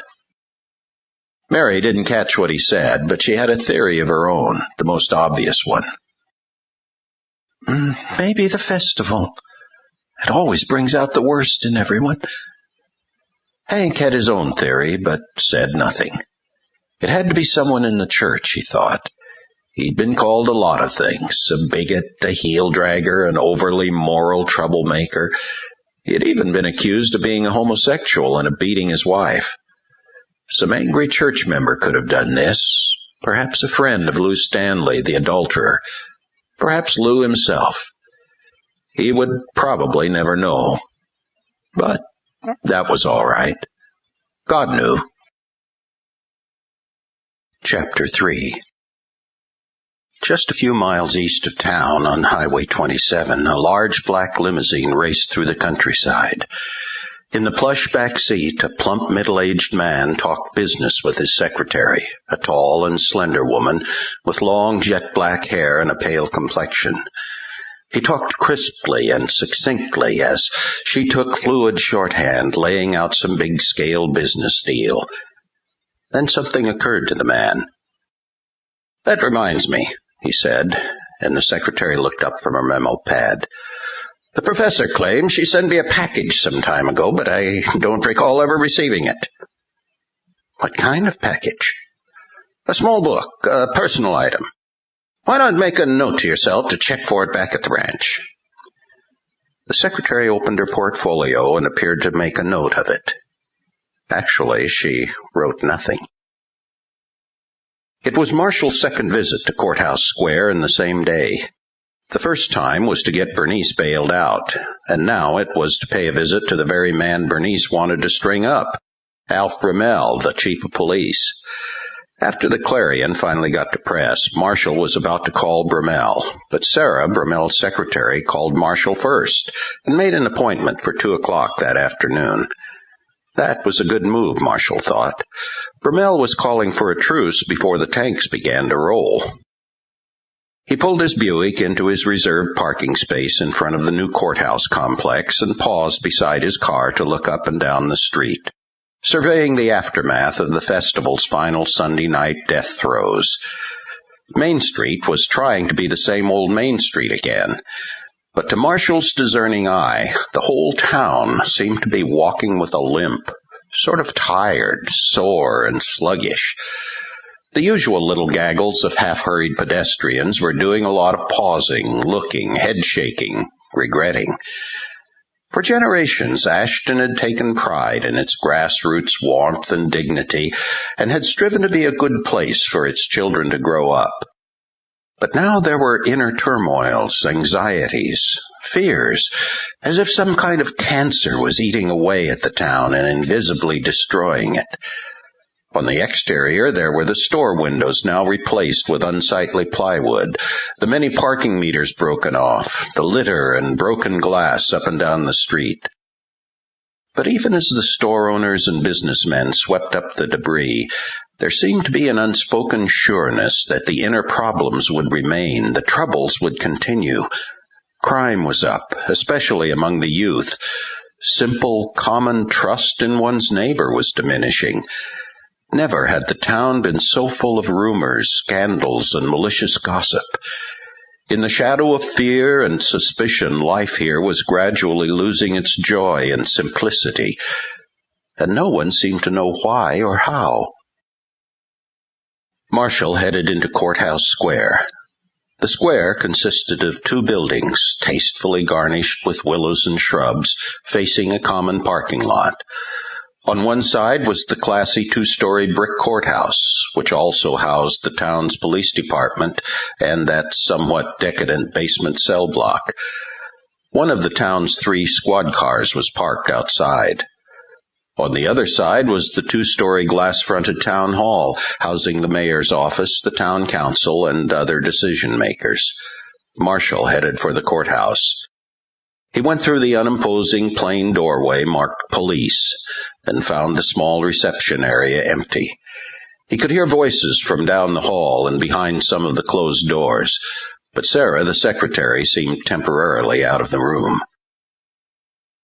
Mary didn't catch what he said, but she had a theory of her own, the most obvious one. Maybe the festival. It always brings out the worst in everyone. Hank had his own theory, but said nothing. It had to be someone in the church, he thought. He'd been called a lot of things, a bigot, a heel-dragger, an overly moral troublemaker. He had even been accused of being a homosexual and of beating his wife. Some angry church member could have done this, perhaps a friend of Lou Stanley, the adulterer, perhaps Lou himself. He would probably never know. But that was all right. God knew. Chapter 3. Just a few miles east of town on Highway 27, a large black limousine raced through the countryside. In the plush back seat, a plump middle-aged man talked business with his secretary, a tall and slender woman with long jet-black hair and a pale complexion. He talked crisply and succinctly as she took fluid shorthand, laying out some big-scale business deal. Then something occurred to the man. That reminds me, he said, and the secretary looked up from her memo pad. The professor claims she sent me a package some time ago, but I don't recall ever receiving it. What kind of package? A small book, a personal item. Why not make a note to yourself to check for it back at the ranch? The secretary opened her portfolio and appeared to make a note of it. Actually, she wrote nothing. It was Marshall's second visit to Courthouse Square in the same day. The first time was to get Bernice bailed out, and now it was to pay a visit to the very man Bernice wanted to string up, Alf Brumell, the chief of police. After the Clarion finally got to press, Marshall was about to call Brumell, but Sarah, Brumell's secretary, called Marshall first and made an appointment for 2 o'clock that afternoon. That was a good move, Marshall thought. Brumell was calling for a truce before the tanks began to roll. He pulled his Buick into his reserved parking space in front of the new courthouse complex and paused beside his car to look up and down the street, surveying the aftermath of the festival's final Sunday night death throes. Main Street was trying to be the same old Main Street again, but to Marshall's discerning eye, the whole town seemed to be walking with a limp, sort of tired, sore, and sluggish. The usual little gaggles of half-hurried pedestrians were doing a lot of pausing, looking, head-shaking, regretting. For generations, Ashton had taken pride in its grassroots warmth and dignity, and had striven to be a good place for its children to grow up. But now there were inner turmoils, anxieties, fears, as if some kind of cancer was eating away at the town and invisibly destroying it. On the exterior, there were the store windows now replaced with unsightly plywood, the many parking meters broken off, the litter and broken glass up and down the street. But even as the store owners and businessmen swept up the debris, there seemed to be an unspoken sureness that the inner problems would remain, the troubles would continue. Crime was up, especially among the youth. Simple, common trust in one's neighbor was diminishing. Never had the town been so full of rumors, scandals, and malicious gossip. In the shadow of fear and suspicion, life here was gradually losing its joy and simplicity, and no one seemed to know why or how. Marshall headed into Courthouse Square. The square consisted of 2 buildings, tastefully garnished with willows and shrubs, facing a common parking lot. On one side was the classy two-story brick courthouse, which also housed the town's police department and that somewhat decadent basement cell block. One of the town's 3 squad cars was parked outside. On the other side was the two-story glass-fronted town hall, housing the mayor's office, the town council, and other decision-makers. Marshall headed for the courthouse. He went through the unimposing plain doorway marked police and found the small reception area empty. He could hear voices from down the hall and behind some of the closed doors, but Sarah, the secretary, seemed temporarily out of the room.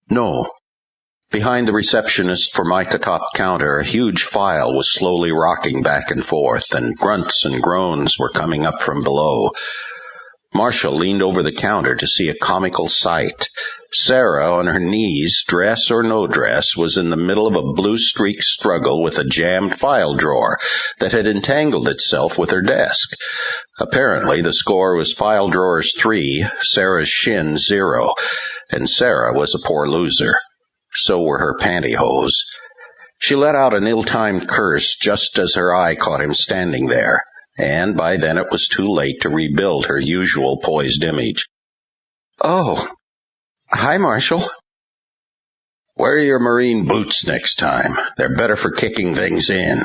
No. Behind the receptionist's formica-topped counter, a huge file was slowly rocking back and forth, and grunts and groans were coming up from below. Marshall leaned over the counter to see a comical sight. Sarah, on her knees, dress or no dress, was in the middle of a blue-streaked struggle with a jammed file drawer that had entangled itself with her desk. Apparently, the score was file drawers 3, Sarah's shin 0, and Sarah was a poor loser. So were her pantyhose. She let out an ill-timed curse just as her eye caught him standing there, and by then it was too late to rebuild her usual poised image. "Oh, hi, Marshall." "Wear your marine boots next time. They're better for kicking things in."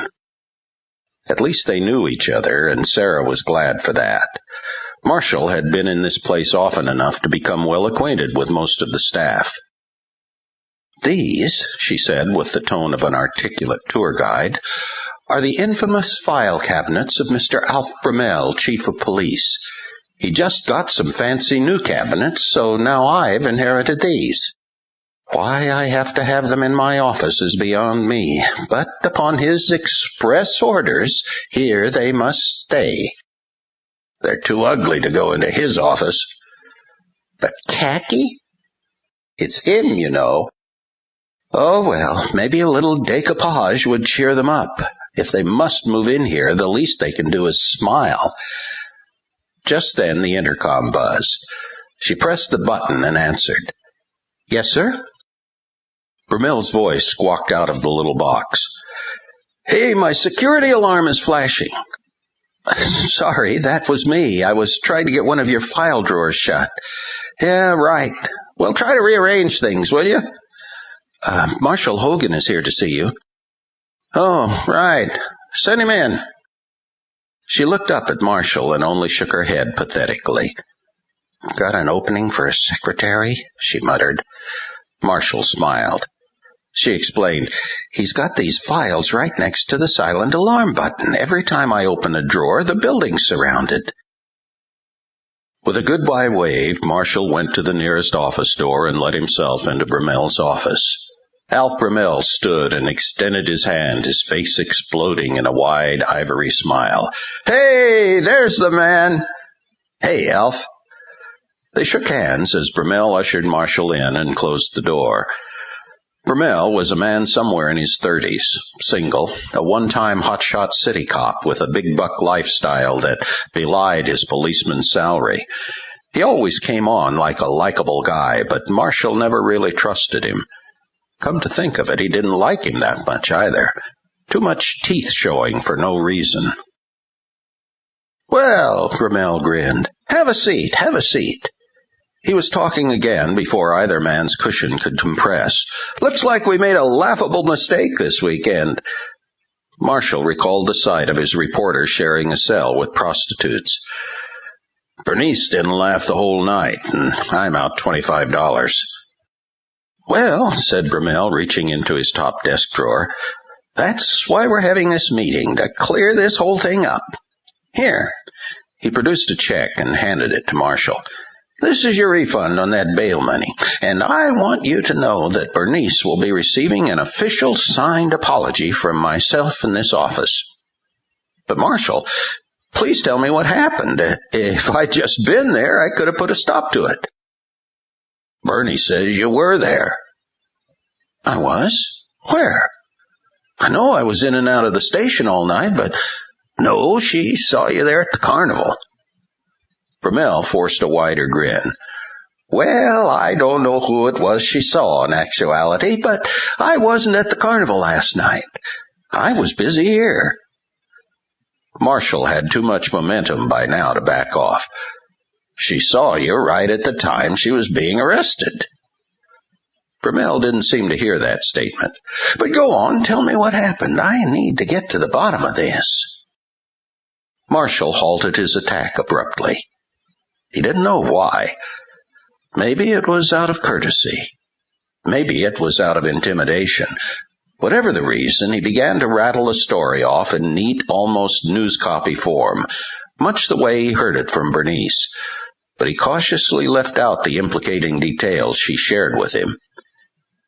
At least they knew each other, and Sarah was glad for that. Marshall had been in this place often enough to become well acquainted with most of the staff. "These," she said with the tone of an articulate tour guide, "are the infamous file cabinets of Mr. Alf Brumell, Chief of Police. He just got some fancy new cabinets, so now I've inherited these. Why I have to have them in my office is beyond me, but upon his express orders, here they must stay. They're too ugly to go into his office." "But khaki?" "It's him, you know." "Oh, well, maybe a little decoupage would cheer them up. If they must move in here, the least they can do is smile." Just then the intercom buzzed. She pressed the button and answered. "Yes, sir?" Brumell's voice squawked out of the little box. "Hey, my security alarm is flashing." "Sorry, that was me. I was trying to get one of your file drawers shut." "Yeah, right. Well, try to rearrange things, will you?" Marshal Hogan is here to see you." "Oh, right. Send him in." She looked up at Marshall and only shook her head pathetically. "Got an opening for a secretary?" she muttered. Marshall smiled. She explained, "He's got these files right next to the silent alarm button. Every time I open a drawer, the building's surrounded." With a goodbye wave, Marshall went to the nearest office door and let himself into Brumell's office. Alf Brumell stood and extended his hand, his face exploding in a wide ivory smile. "Hey, there's the man." "Hey, Alf." They shook hands as Brumell ushered Marshall in and closed the door. Brumell was a man somewhere in his 30s, single, a one-time hotshot city cop with a big-buck lifestyle that belied his policeman's salary. He always came on like a likable guy, but Marshall never really trusted him. Come to think of it, he didn't like him that much either. Too much teeth showing for no reason. "Well," Brumell grinned, have a seat, have a seat." He was talking again before either man's cushion could compress. "Looks like we made a laughable mistake this weekend." Marshall recalled the sight of his reporter sharing a cell with prostitutes. "Bernice didn't laugh the whole night, and I'm out $25. "Well," said Brumell, reaching into his top desk drawer, "that's why we're having this meeting, to clear this whole thing up. Here." He produced a check and handed it to Marshall. "This is your refund on that bail money, and I want you to know that Bernice will be receiving an official signed apology from myself in this office." "But Marshall, please tell me what happened. If I'd just been there, I could have put a stop to it." "Bernie says you were there." "I was? Where? I know I was in and out of the station all night, but no, she saw you there at the carnival." Brumell forced a wider grin. Well, I don't know who it was she saw in actuality, but I wasn't at the carnival last night. I was busy here. Marshall had too much momentum by now to back off. She saw you right at the time she was being arrested. Brumell didn't seem to hear that statement. But go on, tell me what happened. I need to get to the bottom of this. Marshall halted his attack abruptly. He didn't know why. Maybe it was out of courtesy. Maybe it was out of intimidation. Whatever the reason, he began to rattle a story off in neat, almost news copy form, much the way he heard it from Bernice. But he cautiously left out the implicating details she shared with him.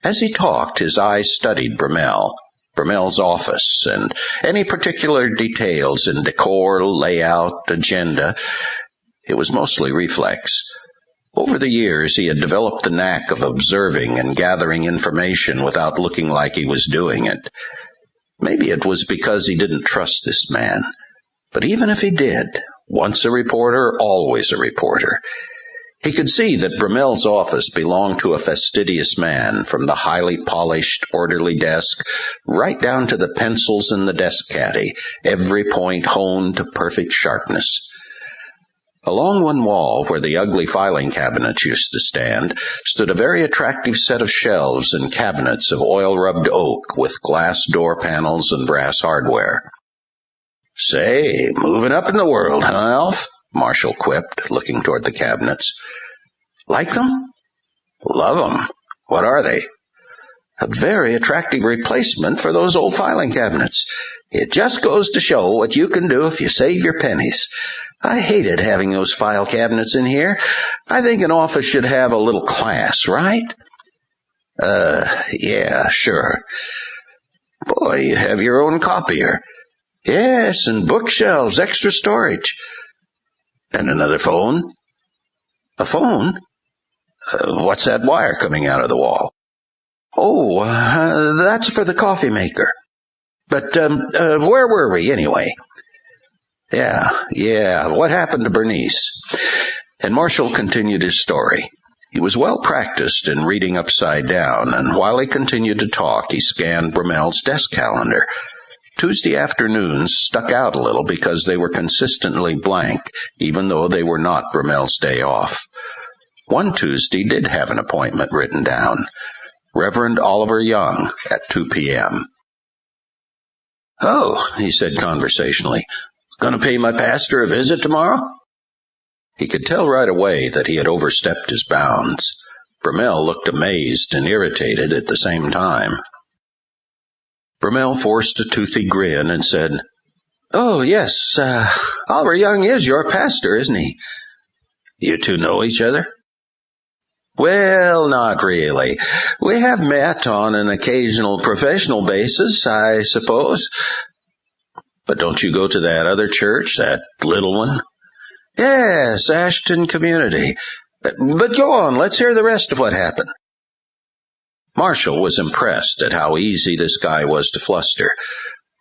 As he talked, his eyes studied Brumell's office, and any particular details in decor, layout, agenda. It was mostly reflex. Over the years, he had developed the knack of observing and gathering information without looking like he was doing it. Maybe it was because he didn't trust this man. But even if he did, once a reporter, always a reporter. He could see that Brumell's office belonged to a fastidious man, from the highly polished, orderly desk right down to the pencils in the desk caddy, every point honed to perfect sharpness. Along one wall, where the ugly filing cabinets used to stand, stood a very attractive set of shelves and cabinets of oil-rubbed oak with glass door panels and brass hardware. "Say, moving up in the world, huh, Alf?" Marshall quipped, looking toward the cabinets. "Like them?" "Love 'em. What are they?" "A very attractive replacement for those old filing cabinets. It just goes to show what you can do if you save your pennies. I hated having those file cabinets in here. I think an office should have a little class, right?" Yeah, sure." "Boy, you have your own copier." "Yes, and bookshelves, extra storage." "And another phone?" "A phone? What's that wire coming out of the wall?" "Oh, that's for the coffee maker. But where were we, anyway?" Yeah, what happened to Bernice?" And Marshall continued his story. He was well practiced in reading upside down, and while he continued to talk, he scanned Brumell's desk calendar. Tuesday afternoons stuck out a little because they were consistently blank, even though they were not Brumell's day off. One Tuesday did have an appointment written down. Reverend Oliver Young at 2 p.m. "Oh," he said conversationally, "gonna pay my pastor a visit tomorrow?" He could tell right away that he had overstepped his bounds. Brumell looked amazed and irritated at the same time. Brumell forced a toothy grin and said, "Oh, yes, Oliver Young is your pastor, isn't he?" "You two know each other?" "Well, not really. We have met on an occasional professional basis, I suppose." "But don't you go to that other church, that little one?" "Yes, Ashton Community. But go on, let's hear the rest of what happened." Marshall was impressed at how easy this guy was to fluster,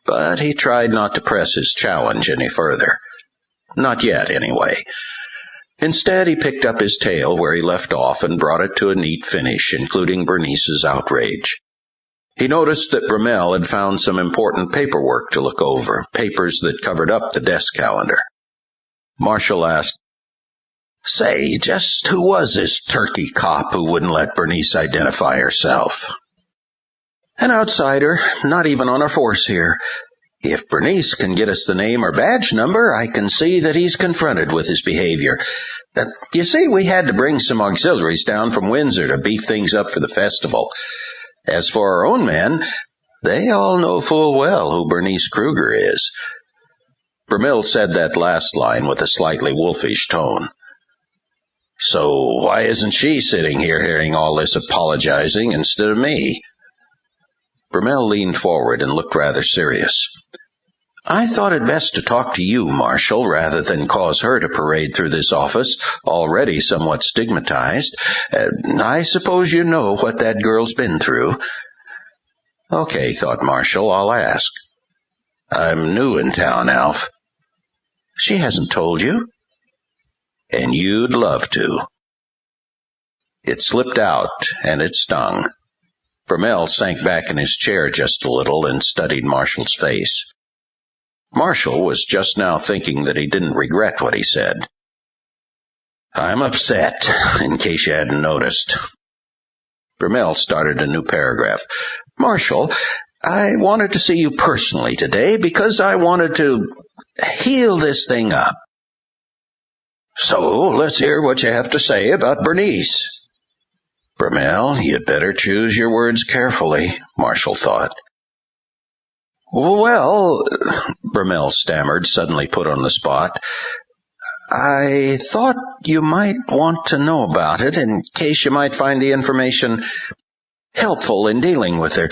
but he tried not to press his challenge any further. Not yet, anyway. Instead, he picked up his tale where he left off and brought it to a neat finish, including Bernice's outrage. He noticed that Brumell had found some important paperwork to look over, papers that covered up the desk calendar. Marshall asked, "Say, just who was this turkey cop who wouldn't let Bernice identify herself?" "An outsider, not even on our force here. If Bernice can get us the name or badge number, I can see that he's confronted with his behavior. You see, we had to bring some auxiliaries down from Windsor to beef things up for the festival. As for our own men, they all know full well who Bernice Kreuger is." Brumell said that last line with a slightly wolfish tone. "So why isn't she sitting here hearing all this apologizing instead of me?" Brumell leaned forward and looked rather serious. "I thought it best to talk to you, Marshall, rather than cause her to parade through this office, already somewhat stigmatized. I suppose you know what that girl's been through." "Okay," thought Marshall, "I'll ask." "I'm new in town, Alf." "She hasn't told you?" "And you'd love to." It slipped out, and it stung. Bromell sank back in his chair just a little and studied Marshall's face. Marshall was just now thinking that he didn't regret what he said. "I'm upset, in case you hadn't noticed." Bromell started a new paragraph. "Marshall, I wanted to see you personally today because I wanted to heal this thing up." "So, let's hear what you have to say about Bernice." "Bromell, you'd better choose your words carefully," Marshall thought. "Well," Bromell stammered, suddenly put on the spot, "I thought you might want to know about it in case you might find the information helpful in dealing with her.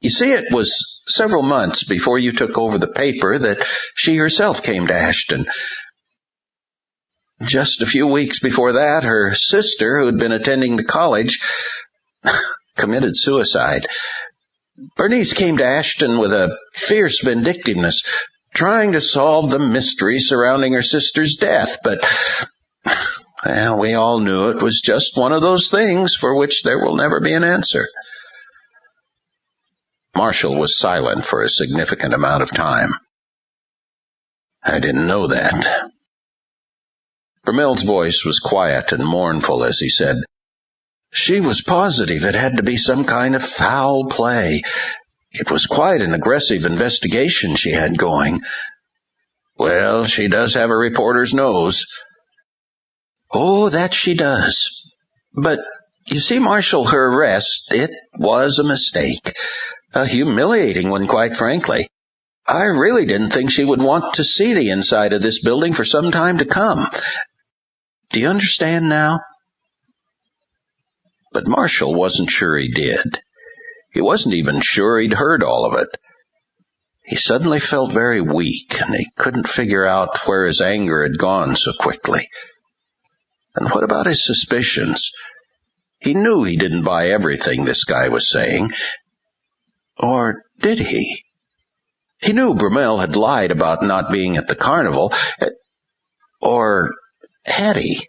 You see, it was several months before you took over the paper that she herself came to Ashton. Just a few weeks before that, her sister, who'd been attending the college, committed suicide. Bernice came to Ashton with a fierce vindictiveness, trying to solve the mystery surrounding her sister's death, but we all knew it was just one of those things for which there will never be an answer." Marshall was silent for a significant amount of time. "I didn't know that." Bromell's voice was quiet and mournful as he said, "She was positive it had to be some kind of foul play. It was quite an aggressive investigation she had going." "Well, she does have a reporter's nose." "Oh, that she does. But, you see, Marshall, her arrest, it was a mistake. A humiliating one, quite frankly. I really didn't think she would want to see the inside of this building for some time to come. Do you understand now?" But Marshall wasn't sure he did. He wasn't even sure he'd heard all of it. He suddenly felt very weak, and he couldn't figure out where his anger had gone so quickly. And what about his suspicions? He knew he didn't buy everything this guy was saying. Or did he? He knew Bromell had lied about not being at the carnival. Or had he?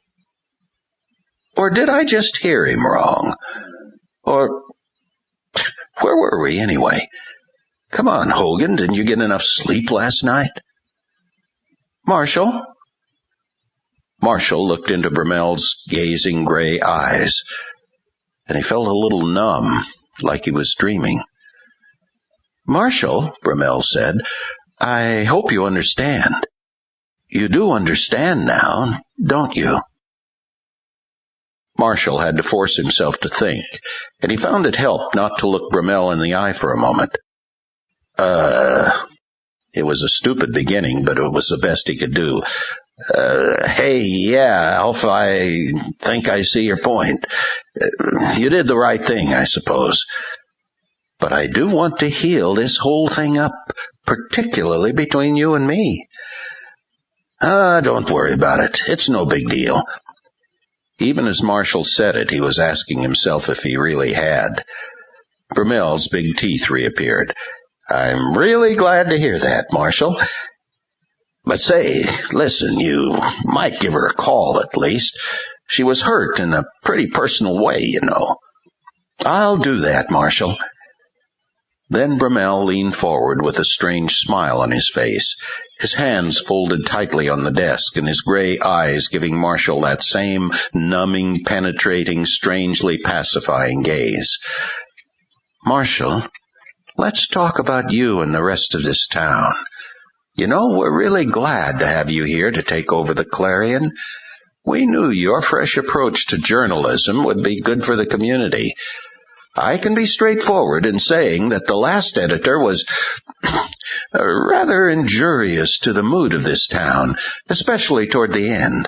Or did I just hear him wrong? Or where were we anyway? Come on, Hogan, didn't you get enough sleep last night? Marshall? Marshall looked into Bromell's gazing gray eyes, and he felt a little numb, like he was dreaming. "Marshall," Bromell said, "I hope you understand. You do understand now, don't you?" Marshall had to force himself to think, and he found it helped not to look Bromell in the eye for a moment. It was a stupid beginning, but it was the best he could do. Hey, yeah, Alf, I think I see your point. You did the right thing, I suppose. But I do want to heal this whole thing up, particularly between you and me." "Don't worry about it. It's no big deal." Even as Marshall said it, he was asking himself if he really had. Bromell's big teeth reappeared. "I'm really glad to hear that, Marshall. But say, listen, you might give her a call at least. She was hurt in a pretty personal way, you know." "I'll do that, Marshall." Then Bromell leaned forward with a strange smile on his face, his hands folded tightly on the desk, and his gray eyes giving Marshall that same numbing, penetrating, strangely pacifying gaze. "Marshall, let's talk about you and the rest of this town. You know, we're really glad to have you here to take over the Clarion. We knew your fresh approach to journalism would be good for the community. I can be straightforward in saying that the last editor was rather injurious to the mood of this town, especially toward the end."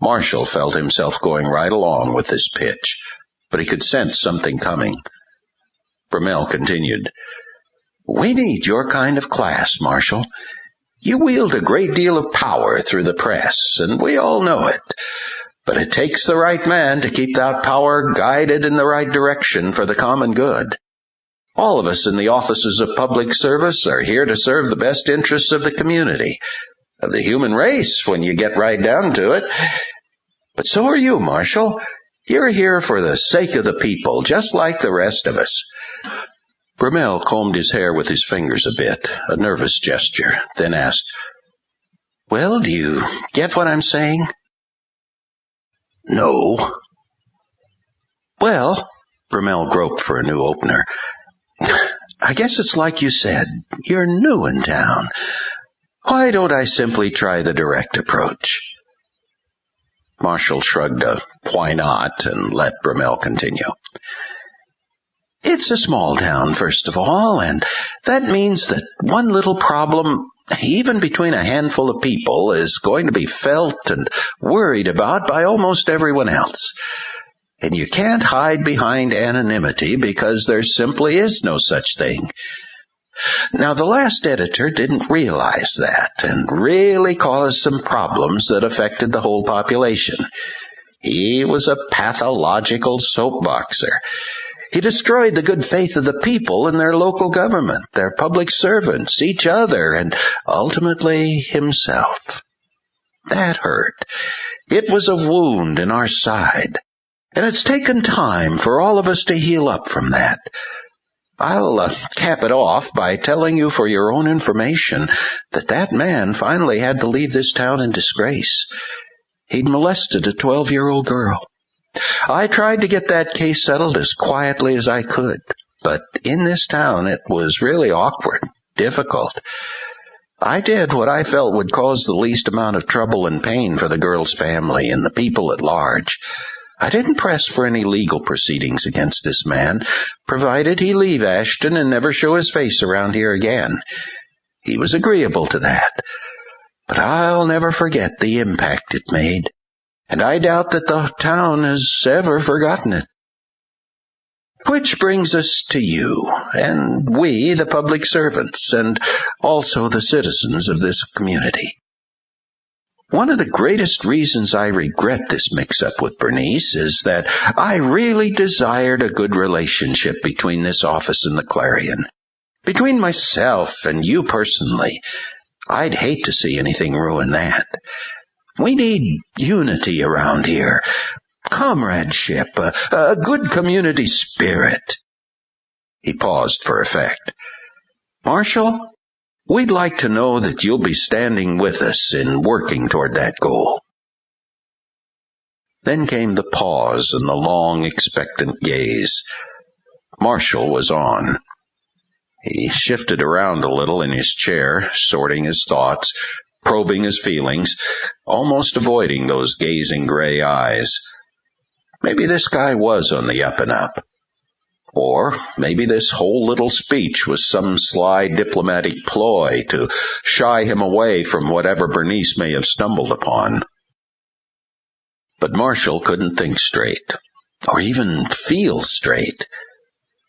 Marshall felt himself going right along with this pitch, but he could sense something coming. Bromell continued, "We need your kind of class, Marshall. You wield a great deal of power through the press, and we all know it. But it takes the right man to keep that power guided in the right direction for the common good. All of us in the offices of public service are here to serve the best interests of the community, of the human race when you get right down to it. But so are you, Marshall. You're here for the sake of the people, just like the rest of us." Brumel combed his hair with his fingers a bit, a nervous gesture, then asked, "Well, do you get what I'm saying?" "No." "Well," Brumel groped for a new opener, "I guess it's like you said. You're new in town. Why don't I simply try the direct approach?" Marshall shrugged a "why not" and let Brumel continue. "It's a small town, first of all, and that means that one little problem, even between a handful of people, is going to be felt and worried about by almost everyone else. And you can't hide behind anonymity because there simply is no such thing. Now, the last editor didn't realize that and really caused some problems that affected the whole population. He was a pathological soapboxer. He destroyed the good faith of the people in their local government, their public servants, each other, and ultimately himself. That hurt. It was a wound in our side, and it's taken time for all of us to heal up from that. I'll cap it off by telling you for your own information that man finally had to leave this town in disgrace. He'd molested a 12-year-old girl. I tried to get that case settled as quietly as I could, but in this town it was really awkward, difficult. I did what I felt would cause the least amount of trouble and pain for the girl's family and the people at large. I didn't press for any legal proceedings against this man, provided he leave Ashton and never show his face around here again. He was agreeable to that, but I'll never forget the impact it made, and I doubt that the town has ever forgotten it. Which brings us to you, and we, the public servants, and also the citizens of this community. One of the greatest reasons I regret this mix-up with Bernice is that I really desired a good relationship between this office and the Clarion. Between myself and you personally, I'd hate to see anything ruin that. We need unity around here, comradeship, a good community spirit. He paused for effect. Marshall, we'd like to know that you'll be standing with us in working toward that goal. Then came the pause and the long, expectant gaze. Marshall was on. He shifted around a little in his chair, sorting his thoughts, probing his feelings, almost avoiding those gazing gray eyes. Maybe this guy was on the up and up. Or maybe this whole little speech was some sly diplomatic ploy to shy him away from whatever Bernice may have stumbled upon. But Marshall couldn't think straight, or even feel straight.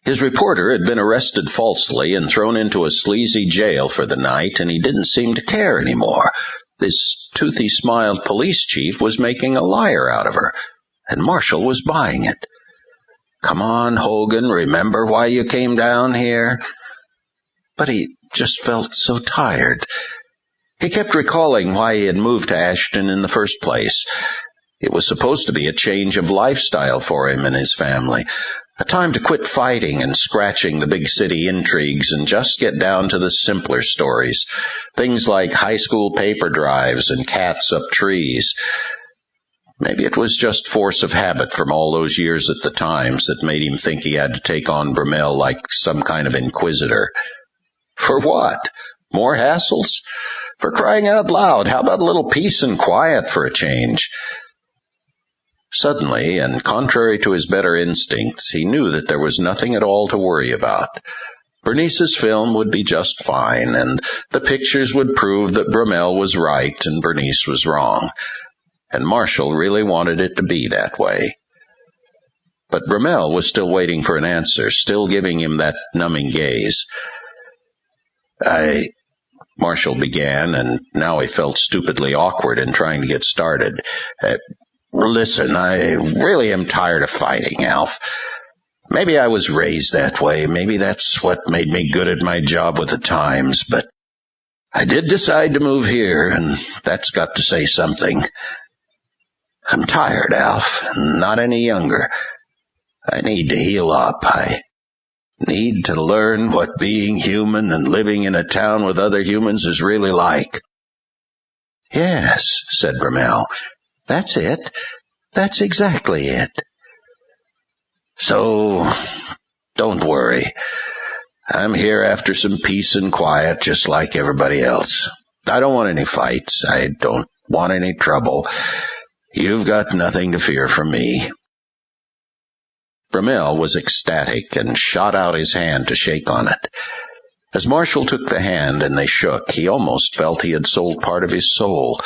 His reporter had been arrested falsely and thrown into a sleazy jail for the night, and he didn't seem to care anymore. This toothy-smiled police chief was making a liar out of her, and Marshall was buying it. "Come on, Hogan, remember why you came down here?" But he just felt so tired. He kept recalling why he had moved to Ashton in the first place. It was supposed to be a change of lifestyle for him and his family, a time to quit fighting and scratching the big city intrigues and just get down to the simpler stories, things like high school paper drives and cats up trees. Maybe it was just force of habit from all those years at the Times that made him think he had to take on Brumel like some kind of inquisitor. For what? More hassles? For crying out loud, how about a little peace and quiet for a change? Suddenly, and contrary to his better instincts, he knew that there was nothing at all to worry about. Bernice's film would be just fine, and the pictures would prove that Brumel was right and Bernice was wrong. And Marshall really wanted it to be that way. But Brumel was still waiting for an answer, still giving him that numbing gaze. Marshall began, and now he felt stupidly awkward in trying to get started. Listen, I really am tired of fighting, Alf. Maybe I was raised that way. Maybe that's what made me good at my job with the Times, but I did decide to move here, and that's got to say something. I'm tired, Alf, not any younger. I need to heal up. I need to learn what being human and living in a town with other humans is really like. Yes, said Bromell. That's it. That's exactly it. So, don't worry. I'm here after some peace and quiet, just like everybody else. I don't want any fights. I don't want any trouble. You've got nothing to fear from me. Bromell was ecstatic and shot out his hand to shake on it. As Marshall took the hand and they shook, he almost felt he had sold part of his soul.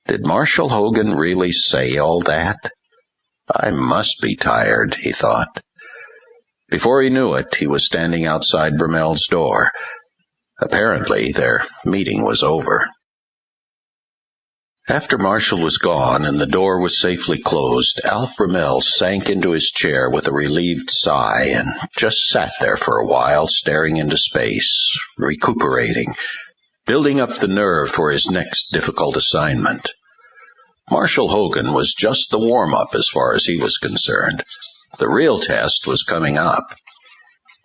Did Marshal Hogan really say all that? I must be tired, he thought. Before he knew it, he was standing outside Bromell's door. Apparently, their meeting was over. After Marshall was gone and the door was safely closed, Alf Bromell sank into his chair with a relieved sigh and just sat there for a while, staring into space, recuperating, building up the nerve for his next difficult assignment. Marshal Hogan was just the warm-up as far as he was concerned. The real test was coming up.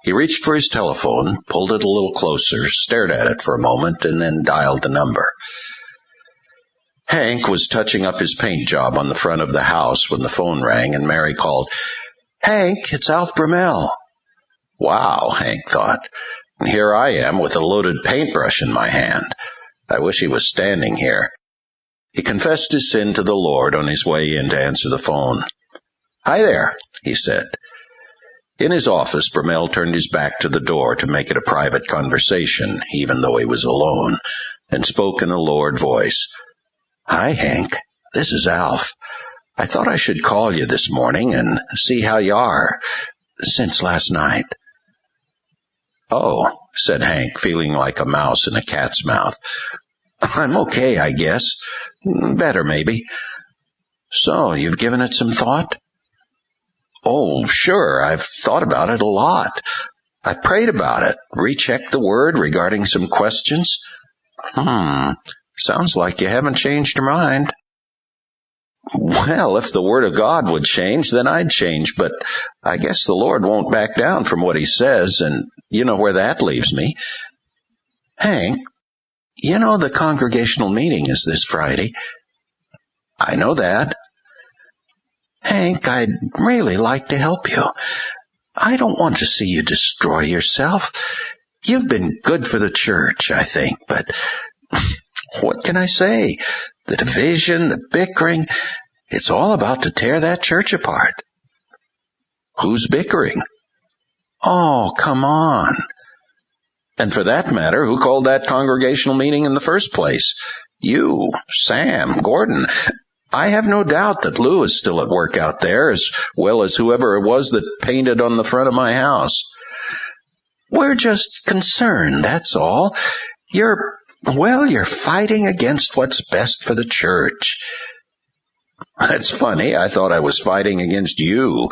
He reached for his telephone, pulled it a little closer, stared at it for a moment, and then dialed the number. Hank was touching up his paint job on the front of the house when the phone rang, and Mary called, "Hank, it's Alf Bromell." Wow, Hank thought. And here I am with a loaded paintbrush in my hand. I wish he was standing here. He confessed his sin to the Lord on his way in to answer the phone. "Hi there," he said. In his office, Bromell turned his back to the door to make it a private conversation, even though he was alone, and spoke in a lowered voice. "Hi, Hank. This is Alf. I thought I should call you this morning and see how you are since last night." "Oh," said Hank, feeling like a mouse in a cat's mouth. "I'm okay, I guess. Better, maybe. So, you've given it some thought?" "Oh, sure. I've thought about it a lot. I've prayed about it, rechecked the Word regarding some questions." Sounds like you haven't changed your mind." "Well, if the Word of God would change, then I'd change, but I guess the Lord won't back down from what he says, and you know where that leaves me." "Hank, you know the congregational meeting is this Friday." "I know that." "Hank, I'd really like to help you. I don't want to see you destroy yourself. You've been good for the church, I think, but what can I say? The division, the bickering, it's all about to tear that church apart." "Who's bickering?" "Oh, come on." "And for that matter, who called that congregational meeting in the first place? You, Sam, Gordon. I have no doubt that Lou is still at work out there, as well as whoever it was that painted on the front of my house." "We're just concerned, that's all. You're fighting against what's best for the church." "That's funny. I thought I was fighting against you.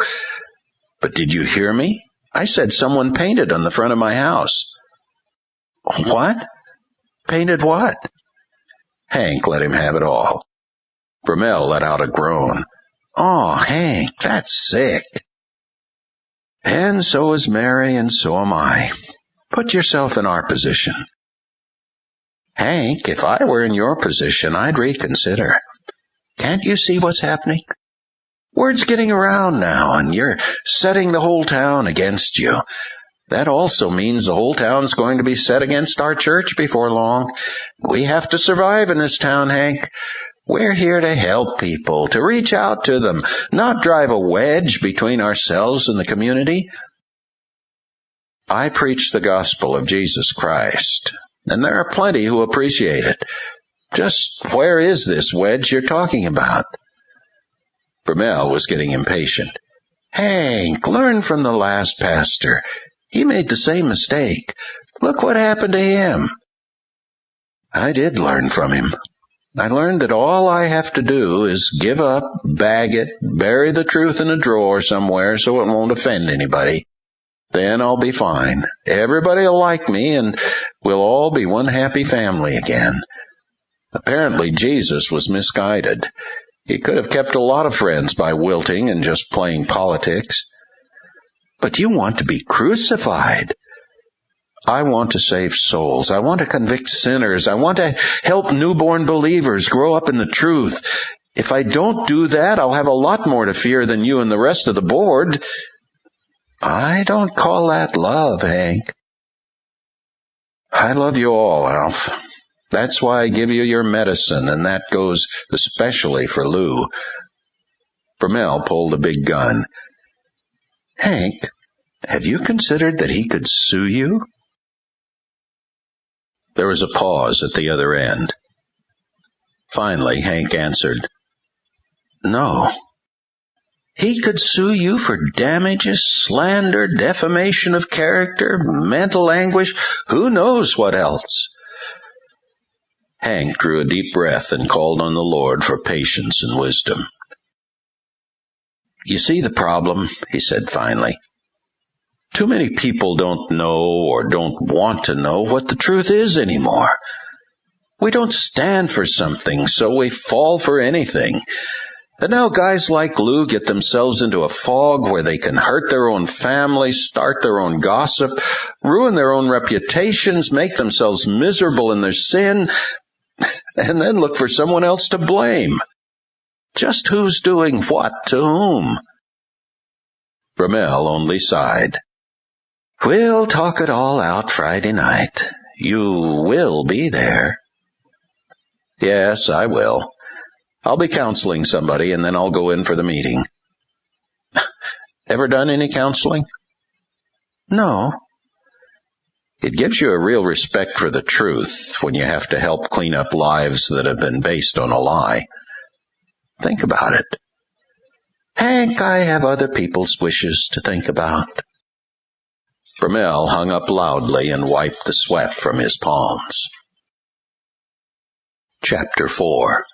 But did you hear me? I said someone painted on the front of my house." "What? Painted what?" Hank let him have it all. Bromell let out a groan. "Oh, Hank, that's sick." "And so is Mary, and so am I. Put yourself in our position." "Hank, if I were in your position, I'd reconsider. Can't you see what's happening? Word's getting around now, and you're setting the whole town against you. That also means the whole town's going to be set against our church before long. We have to survive in this town, Hank. We're here to help people, to reach out to them, not drive a wedge between ourselves and the community." "I preach the gospel of Jesus Christ, and there are plenty who appreciate it. Just where is this wedge you're talking about?" Bromell was getting impatient. "Hank, learn from the last pastor. He made the same mistake. Look what happened to him." "I did learn from him. I learned that all I have to do is give up, bag it, bury the truth in a drawer somewhere so it won't offend anybody. Then I'll be fine. Everybody will like me, and we'll all be one happy family again." Apparently Jesus was misguided. He could have kept a lot of friends by wilting and just playing politics. But you want to be crucified. I want to save souls. I want to convict sinners. I want to help newborn believers grow up in the truth. If I don't do that, I'll have a lot more to fear than you and the rest of the board. I don't call that love, Hank. I love you all, Alf. That's why I give you your medicine, and that goes especially for Lou. Bromell pulled a big gun. Hank, have you considered that he could sue you? There was a pause at the other end. Finally, Hank answered, No. He could sue you for damages, slander, defamation of character, mental anguish, who knows what else. Hank drew a deep breath and called on the Lord for patience and wisdom. You see the problem, he said finally. Too many people don't know or don't want to know what the truth is anymore. We don't stand for something, so we fall for anything. And now guys like Lou get themselves into a fog where they can hurt their own families, start their own gossip, ruin their own reputations, make themselves miserable in their sin, and then look for someone else to blame. Just who's doing what to whom? Bromell only sighed. We'll talk it all out Friday night. You will be there. Yes, I will. I'll be counseling somebody, and then I'll go in for the meeting. Ever done any counseling? No. It gives you a real respect for the truth when you have to help clean up lives that have been based on a lie. Think about it. Hank, I have other people's wishes to think about. Bromell hung up loudly and wiped the sweat from his palms. Chapter 4.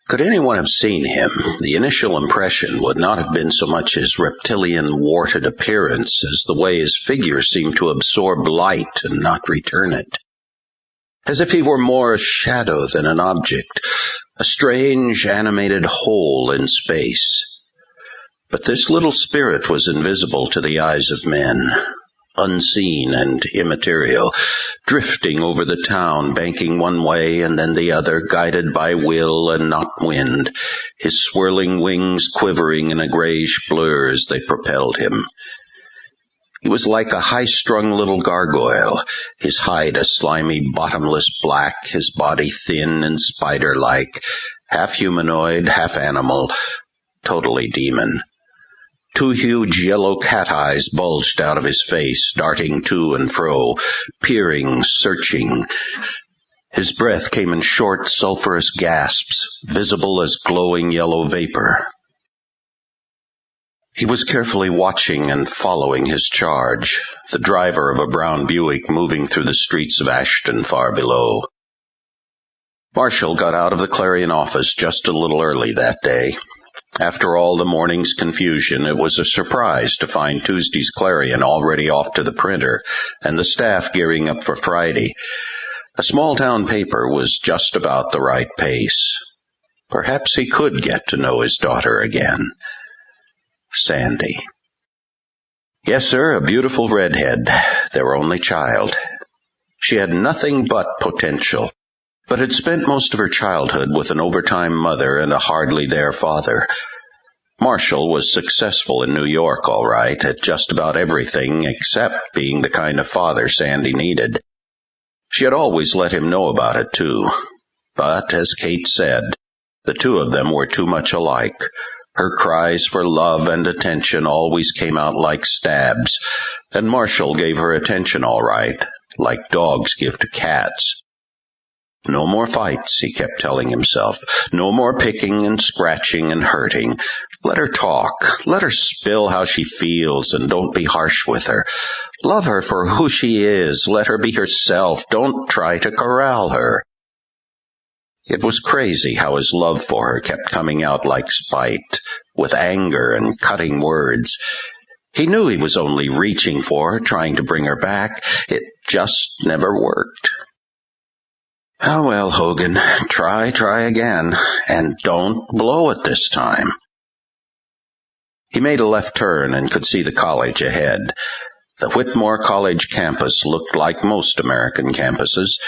Could anyone have seen him, the initial impression would not have been so much his reptilian, warted appearance as the way his figure seemed to absorb light and not return it. As if he were more a shadow than an object, a strange, animated hole in space. But this little spirit was invisible to the eyes of men, unseen and immaterial, drifting over the town, banking one way and then the other, guided by will and not wind, his swirling wings quivering in a grayish blur as they propelled him. He was like a high-strung little gargoyle, his hide a slimy, bottomless black, his body thin and spider-like, half humanoid, half animal, totally demon. Two huge yellow cat eyes bulged out of his face, darting to and fro, peering, searching. His breath came in short, sulphurous gasps, visible as glowing yellow vapor. He was carefully watching and following his charge, the driver of a brown Buick moving through the streets of Ashton far below. Marshall got out of the Clarion office just a little early that day. After all the morning's confusion, it was a surprise to find Tuesday's Clarion already off to the printer and the staff gearing up for Friday. A small-town paper was just about the right pace. Perhaps he could get to know his daughter again. Sandy. Yes, sir, a beautiful redhead, their only child. She had nothing but potential, but had spent most of her childhood with an overtime mother and a hardly there father. Marshall was successful in New York, all right, at just about everything except being the kind of father Sandy needed. She had always let him know about it, too. But, as Kate said, the two of them were too much alike. Her cries for love and attention always came out like stabs, and Marshall gave her attention all right, like dogs give to cats. No more fights, he kept telling himself. No more picking and scratching and hurting. Let her talk. Let her spill how she feels, and don't be harsh with her. Love her for who she is. Let her be herself. Don't try to corral her. It was crazy how his love for her kept coming out like spite, with anger and cutting words. He knew he was only reaching for her, trying to bring her back. It just never worked. Oh, well, Hogan, try again, and don't blow it this time. He made a left turn and could see the college ahead. The Whitmore College campus looked like most American campuses,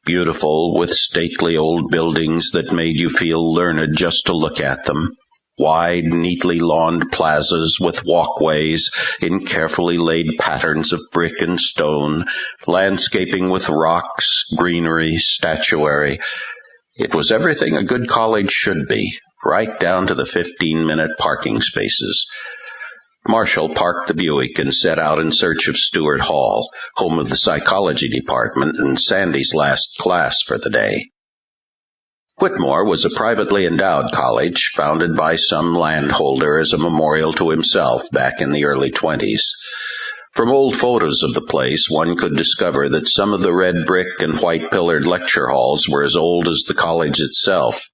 beautiful with stately old buildings that made you feel learned just to look at them. Wide, neatly lawned plazas with walkways in carefully laid patterns of brick and stone, landscaping with rocks, greenery, statuary. It was everything a good college should be, right down to the 15-minute parking spaces. Marshall parked the Buick and set out in search of Stewart Hall, home of the psychology department and Sandy's last class for the day. Whitmore was a privately endowed college, founded by some landholder as a memorial to himself back in the early 20s. From old photos of the place, one could discover that some of the red brick and white-pillared lecture halls were as old as the college itself,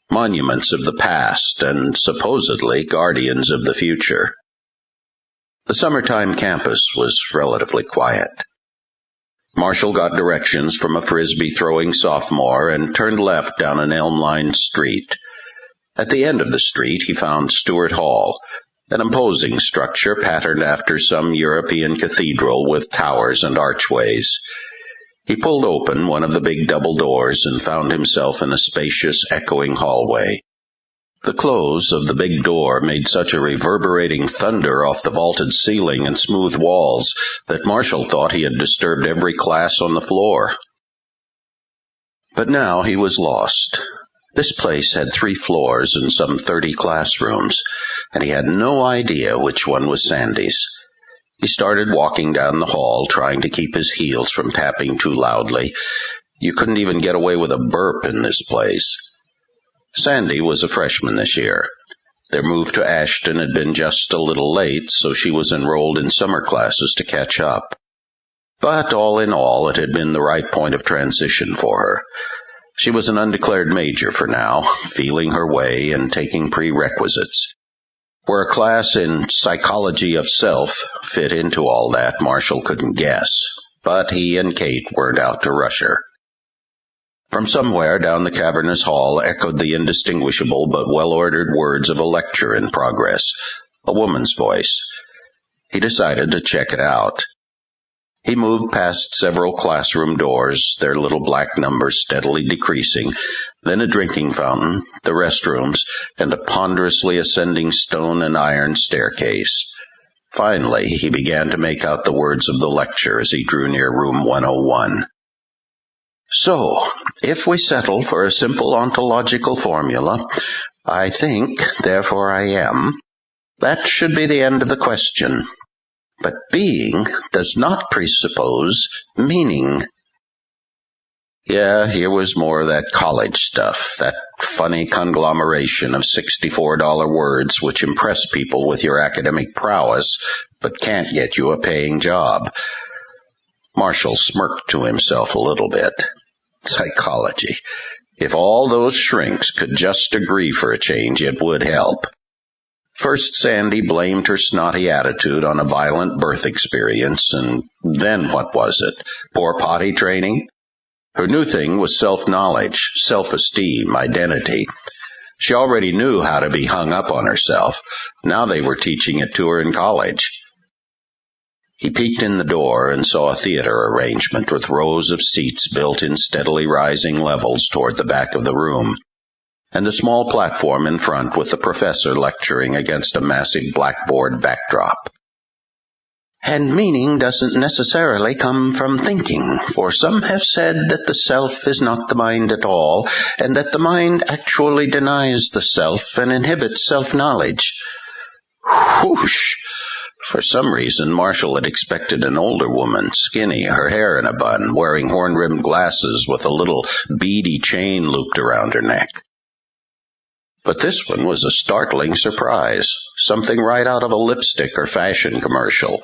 monuments of the past and supposedly guardians of the future. The summertime campus was relatively quiet. Marshall got directions from a frisbee-throwing sophomore and turned left down an elm-lined street. At the end of the street, he found Stewart Hall, an imposing structure patterned after some European cathedral with towers and archways. He pulled open one of the big double doors and found himself in a spacious, echoing hallway. The close of the big door made such a reverberating thunder off the vaulted ceiling and smooth walls that Marshall thought he had disturbed every class on the floor. But now he was lost. This place had 3 floors and some 30 classrooms, and he had no idea which one was Sandy's. He started walking down the hall, trying to keep his heels from tapping too loudly. You couldn't even get away with a burp in this place. Sandy was a freshman this year. Their move to Ashton had been just a little late, so she was enrolled in summer classes to catch up. But all in all, it had been the right point of transition for her. She was an undeclared major for now, feeling her way and taking prerequisites. Where a class in psychology of self fit into all that, Marshall couldn't guess, but he and Kate weren't out to rush her. From somewhere down the cavernous hall echoed the indistinguishable but well-ordered words of a lecture in progress, a woman's voice. He decided to check it out. He moved past several classroom doors, their little black numbers steadily decreasing, then a drinking fountain, the restrooms, and a ponderously ascending stone and iron staircase. Finally, he began to make out the words of the lecture as he drew near room 101. So, if we settle for a simple ontological formula, I think, therefore I am, that should be the end of the question. But being does not presuppose meaning. Yeah, here was more of that college stuff, that funny conglomeration of $64 words which impress people with your academic prowess, but can't get you a paying job. Marshall smirked to himself a little bit. Psychology. If all those shrinks could just agree for a change, it would help. First, Sandy blamed her snotty attitude on a violent birth experience, and then what was it? Poor potty training? Her new thing was self-knowledge, self-esteem, identity. She already knew how to be hung up on herself. Now they were teaching it to her in college. He peeked in the door and saw a theater arrangement with rows of seats built in steadily rising levels toward the back of the room, and a small platform in front with the professor lecturing against a massive blackboard backdrop. And meaning doesn't necessarily come from thinking, for some have said that the self is not the mind at all, and that the mind actually denies the self and inhibits self-knowledge. Whoosh! For some reason, Marshall had expected an older woman, skinny, her hair in a bun, wearing horn-rimmed glasses with a little beady chain looped around her neck. But this one was a startling surprise, something right out of a lipstick or fashion commercial.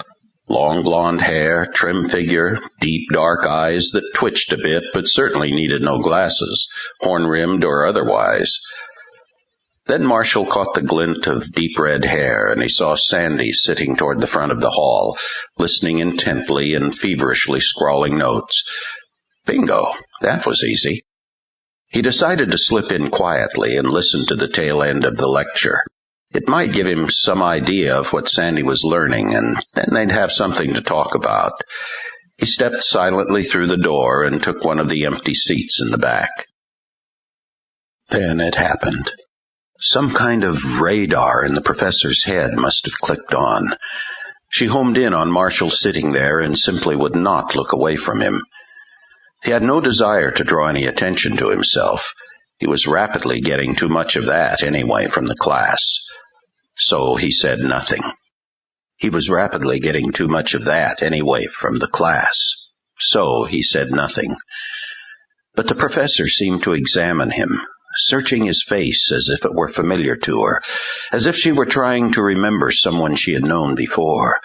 Long blonde hair, trim figure, deep dark eyes that twitched a bit but certainly needed no glasses, horn-rimmed or otherwise. Then Marshall caught the glint of deep red hair, and he saw Sandy sitting toward the front of the hall, listening intently and feverishly scrawling notes. Bingo. That was easy. He decided to slip in quietly and listen to the tail end of the lecture. It might give him some idea of what Sandy was learning, and then they'd have something to talk about. He stepped silently through the door and took one of the empty seats in the back. Then it happened. Some kind of radar in the professor's head must have clicked on. She homed in on Marshall sitting there and simply would not look away from him. He had no desire to draw any attention to himself. He was rapidly getting too much of that anyway from the class. So he said nothing. He was rapidly getting too much of that anyway from the class. So he said nothing. But the professor seemed to examine him, searching his face as if it were familiar to her, as if she were trying to remember someone she had known before.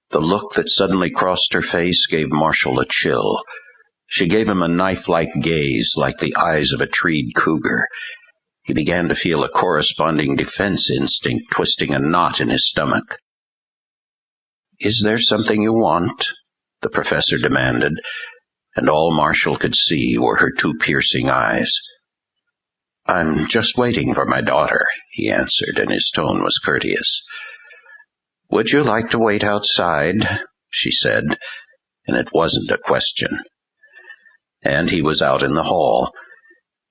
The look that suddenly crossed her face gave Marshall a chill. She gave him a knife-like gaze, like the eyes of a treed cougar. He began to feel a corresponding defense instinct twisting a knot in his stomach. "Is there something you want?" the professor demanded, and all Marshall could see were her two piercing eyes. "I'm just waiting for my daughter," he answered, and his tone was courteous. "Would you like to wait outside?" she said, and it wasn't a question. And he was out in the hall.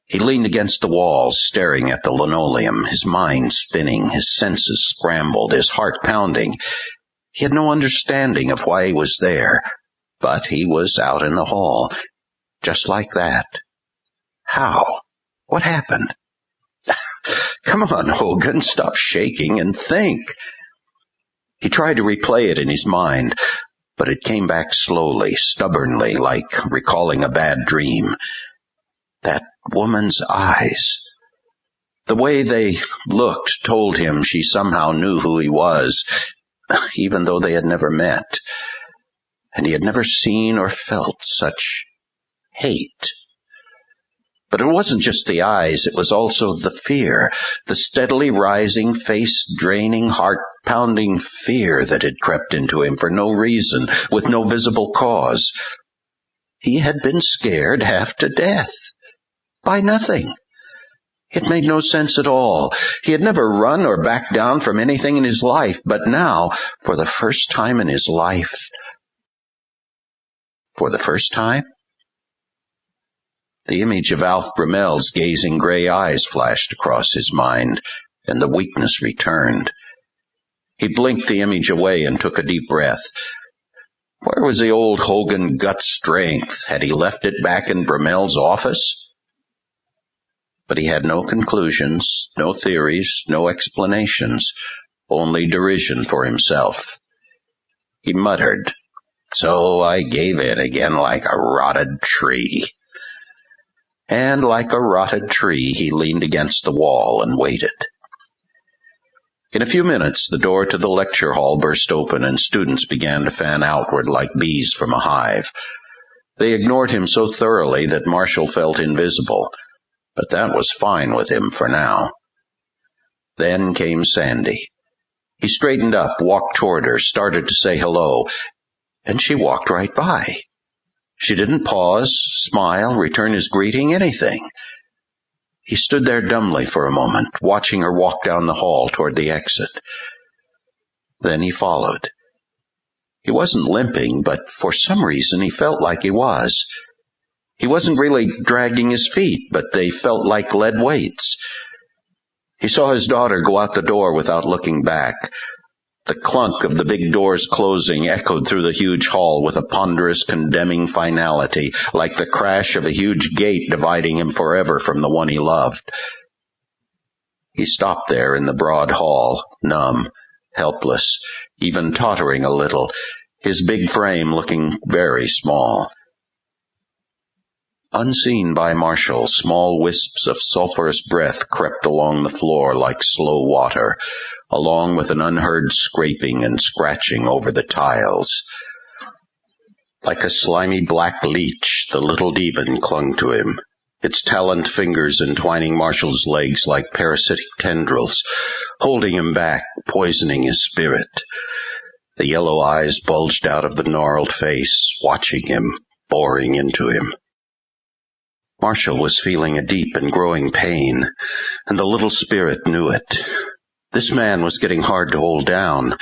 He leaned against the wall, staring at the linoleum, his mind spinning, his senses scrambled, his heart pounding. He had no understanding of why he was there, but he was out in the hall, just like that. How? What happened? Come on, Hogan, stop shaking and think. He tried to replay it in his mind, but it came back slowly, stubbornly, like recalling a bad dream. That woman's eyes. The way they looked told him she somehow knew who he was, even though they had never met. And he had never seen or felt such hate. But it wasn't just the eyes, it was also the fear, the steadily rising, face-draining, heart-pounding fear that had crept into him for no reason, with no visible cause. He had been scared half to death. By nothing. It made no sense at all. He had never run or backed down from anything in his life, but now, for the first time in his life... For the first time? The image of Alf Brammel's gazing gray eyes flashed across his mind, and the weakness returned. He blinked the image away and took a deep breath. Where was the old Hogan gut strength? Had he left it back in Brammel's office? But he had no conclusions, no theories, no explanations, only derision for himself. He muttered, "So I gave in again like a rotted tree." And like a rotted tree, he leaned against the wall and waited. In a few minutes, the door to the lecture hall burst open, and students began to fan outward like bees from a hive. They ignored him so thoroughly that Marshall felt invisible, but that was fine with him for now. Then came Sandy. He straightened up, walked toward her, started to say hello, and she walked right by. She didn't pause, smile, return his greeting, anything. He stood there dumbly for a moment, watching her walk down the hall toward the exit. Then he followed. He wasn't limping, but for some reason he felt like he was. He wasn't really dragging his feet, but they felt like lead weights. He saw his daughter go out the door without looking back. The clunk of the big doors closing echoed through the huge hall with a ponderous, condemning finality, like the crash of a huge gate dividing him forever from the one he loved. He stopped there in the broad hall, numb, helpless, even tottering a little, his big frame looking very small. Unseen by Marshall, small wisps of sulphurous breath crept along the floor like slow water, along with an unheard scraping and scratching over the tiles. Like a slimy black leech, the little demon clung to him, its taloned fingers entwining Marshall's legs like parasitic tendrils, holding him back, poisoning his spirit. The yellow eyes bulged out of the gnarled face, watching him, boring into him. Marshall was feeling a deep and growing pain, and the little spirit knew it. This man was getting hard to hold down.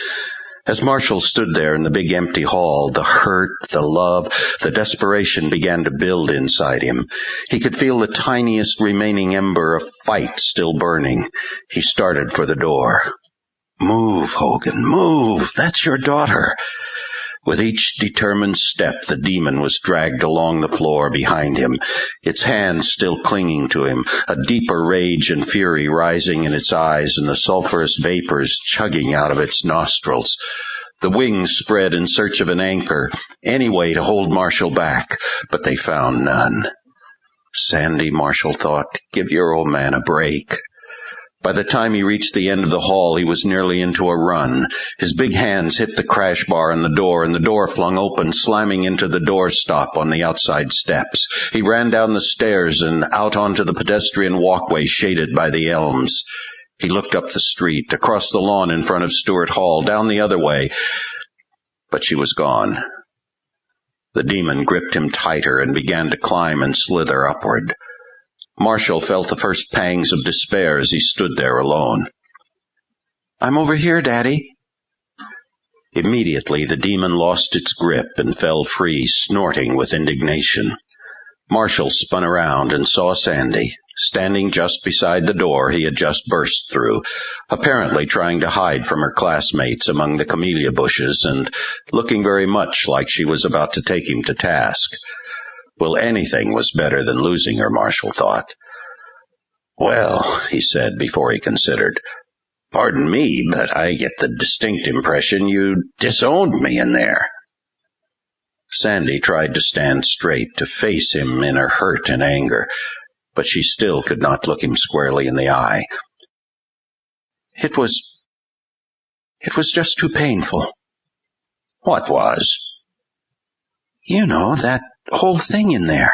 As Marshall stood there in the big empty hall, the hurt, the love, the desperation began to build inside him. He could feel the tiniest remaining ember of fight still burning. He started for the door. "Move, Hogan, move! That's your daughter!" With each determined step, the demon was dragged along the floor behind him, its hands still clinging to him, a deeper rage and fury rising in its eyes and the sulphurous vapors chugging out of its nostrils. The wings spread in search of an anchor, any way to hold Marshall back, but they found none. "Sandy," Marshall thought, "give your old man a break." By the time he reached the end of the hall, he was nearly into a run. His big hands hit the crash bar in the door flung open, slamming into the doorstop on the outside steps. He ran down the stairs and out onto the pedestrian walkway shaded by the elms. He looked up the street, across the lawn in front of Stewart Hall, down the other way, but she was gone. The demon gripped him tighter and began to climb and slither upward. Marshall felt the first pangs of despair as he stood there alone. "I'm over here, Daddy." Immediately, the demon lost its grip and fell free, snorting with indignation. Marshall spun around and saw Sandy, standing just beside the door he had just burst through, apparently trying to hide from her classmates among the camellia bushes and looking very much like she was about to take him to task. Well, anything was better than losing her, Marshall thought. "Well," he said before he considered, "pardon me, but I get the distinct impression you disowned me in there." Sandy tried to stand straight, to face him in her hurt and anger, but she still could not look him squarely in the eye. It was just too painful." "What was?" "You know, that whole thing in there."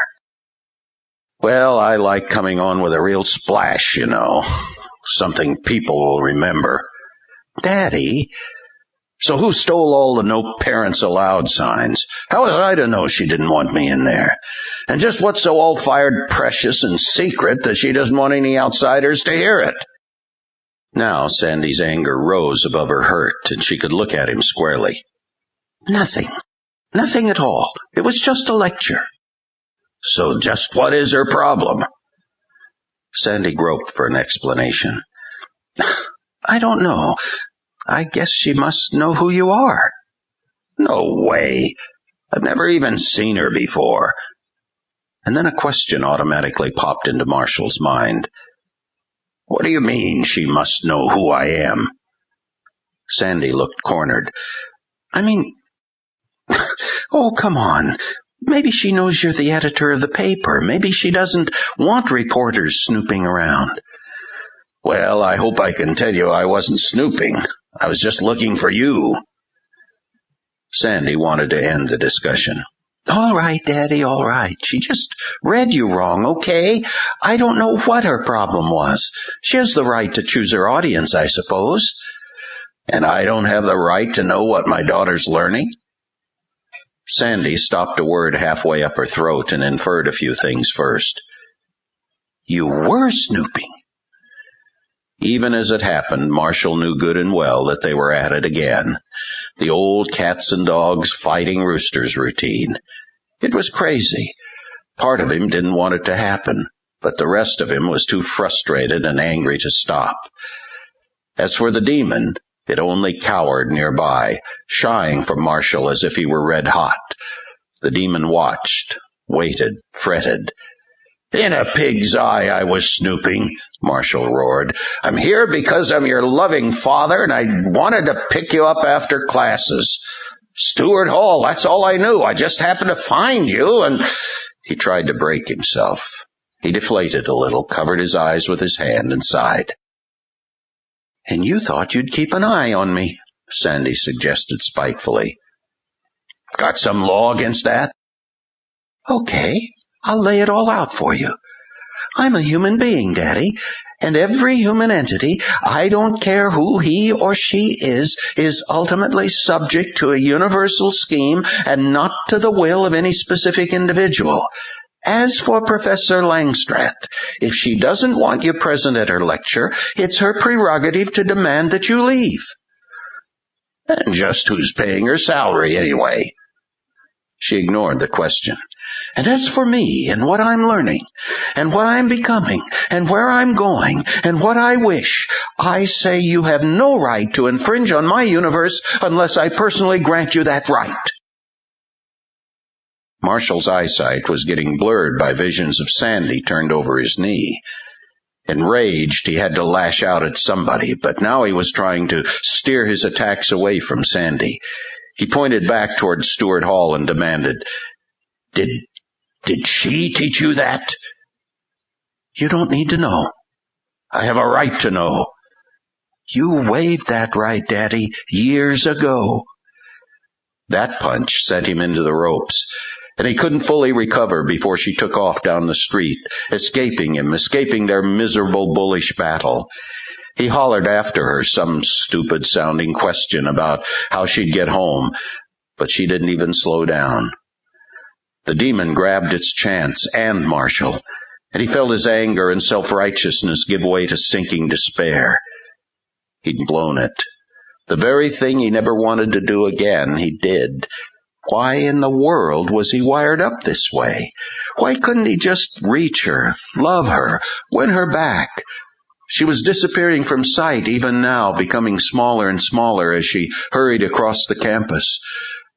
"Well, I like coming on with a real splash, you know. Something people will remember." "Daddy." "So who stole all the no parents allowed signs? How was I to know she didn't want me in there? And just what's so all-fired precious and secret that she doesn't want any outsiders to hear it?" Now Sandy's anger rose above her hurt, and she could look at him squarely. "Nothing. Nothing at all. It was just a lecture." "So just what is her problem?" Sandy groped for an explanation. "I don't know. I guess she must know who you are." "No way. I've never even seen her before." And then a question automatically popped into Marshall's mind. "What do you mean she must know who I am?" Sandy looked cornered. "I mean, oh, come on. Maybe she knows you're the editor of the paper. Maybe she doesn't want reporters snooping around." "Well, I hope I can tell you I wasn't snooping. I was just looking for you." Sandy wanted to end the discussion. "All right, Daddy, all right. She just read you wrong, okay? I don't know what her problem was. She has the right to choose her audience, I suppose." "And I don't have the right to know what my daughter's learning?" Sandy stopped a word halfway up her throat and inferred a few things first. "You were snooping." Even as it happened, Marshall knew good and well that they were at it again. The old cats and dogs fighting roosters routine. It was crazy. Part of him didn't want it to happen, but the rest of him was too frustrated and angry to stop. As for the demon, it only cowered nearby, shying from Marshall as if he were red hot. The demon watched, waited, fretted. "In a pig's eye I was snooping," Marshall roared. "I'm here because I'm your loving father, and I wanted to pick you up after classes. Stewart Hall, that's all I knew. I just happened to find you, and—" He tried to break himself. He deflated a little, covered his eyes with his hand, and sighed. "And you thought you'd keep an eye on me," Sandy suggested spitefully. "Got some law against that?" "Okay, I'll lay it all out for you. I'm a human being, Daddy, and every human entity, I don't care who he or she is ultimately subject to a universal scheme and not to the will of any specific individual. As for Professor Langstrath, if she doesn't want you present at her lecture, it's her prerogative to demand that you leave." "And just who's paying her salary, anyway?" She ignored the question. "And as for me and what I'm learning, and what I'm becoming, and where I'm going, and what I wish, I say you have no right to infringe on my universe unless I personally grant you that right." Marshall's eyesight was getting blurred by visions of Sandy turned over his knee. Enraged, he had to lash out at somebody, but now he was trying to steer his attacks away from Sandy. He pointed back toward Stewart Hall and demanded, Did she teach you that?" "You don't need to know." "I have a right to know." "You waived that right, Daddy, years ago." That punch sent him into the ropes, and he couldn't fully recover before she took off down the street, escaping their miserable bullish battle. He hollered after her some stupid-sounding question about how she'd get home, but she didn't even slow down. The demon grabbed its chance and Marshall, and he felt his anger and self-righteousness give way to sinking despair. He'd blown it. The very thing he never wanted to do again, he did. Why in the world was he wired up this way? Why couldn't he just reach her, love her, win her back? She was disappearing from sight even now, becoming smaller and smaller as she hurried across the campus,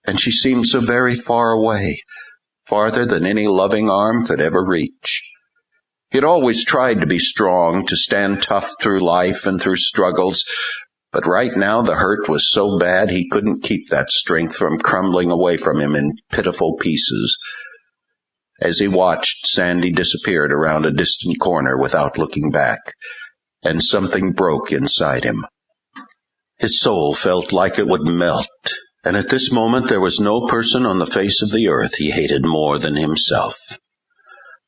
and she seemed so very far away, farther than any loving arm could ever reach. He'd always tried to be strong, to stand tough through life and through struggles, but right now the hurt was so bad he couldn't keep that strength from crumbling away from him in pitiful pieces. As he watched, Sandy disappeared around a distant corner without looking back, and something broke inside him. His soul felt like it would melt, and at this moment there was no person on the face of the earth he hated more than himself.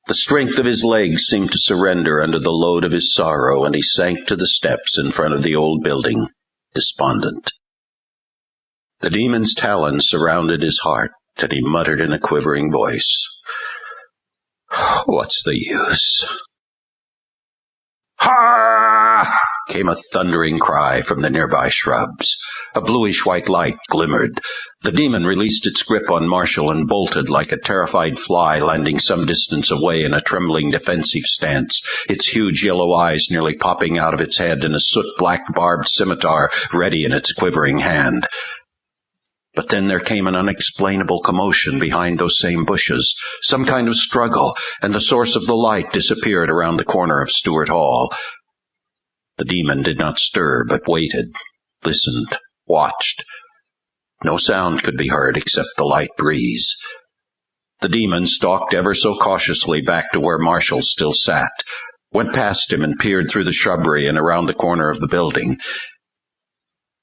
The strength of his legs seemed to surrender under the load of his sorrow, and he sank to the steps in front of the old building, despondent. The demon's talons surrounded his heart, and he muttered in a quivering voice, "What's the use?" "Ha!" came a thundering cry from the nearby shrubs. A bluish-white light glimmered. The demon released its grip on Marshall and bolted like a terrified fly, landing some distance away in a trembling defensive stance, its huge yellow eyes nearly popping out of its head and a soot-black barbed scimitar ready in its quivering hand. But then there came an unexplainable commotion behind those same bushes, some kind of struggle, and the source of the light disappeared around the corner of Stewart Hall. The demon did not stir, but waited, listened, watched. No sound could be heard except the light breeze. The demon stalked ever so cautiously back to where Marshall still sat, went past him and peered through the shrubbery and around the corner of the building.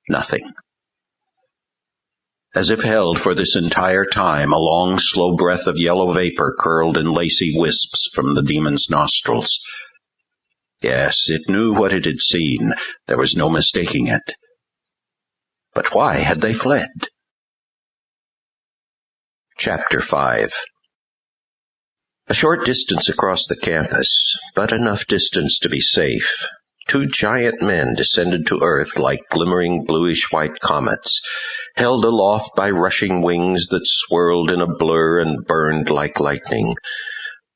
Nothing. As if held for this entire time, a long, slow breath of yellow vapor curled in lacy wisps from the demon's nostrils. Yes, it knew what it had seen. There was no mistaking it. But why had they fled? Chapter 5. A short distance across the campus, but enough distance to be safe, two giant men descended to earth like glimmering bluish-white comets, held aloft by rushing wings that swirled in a blur and burned like lightning.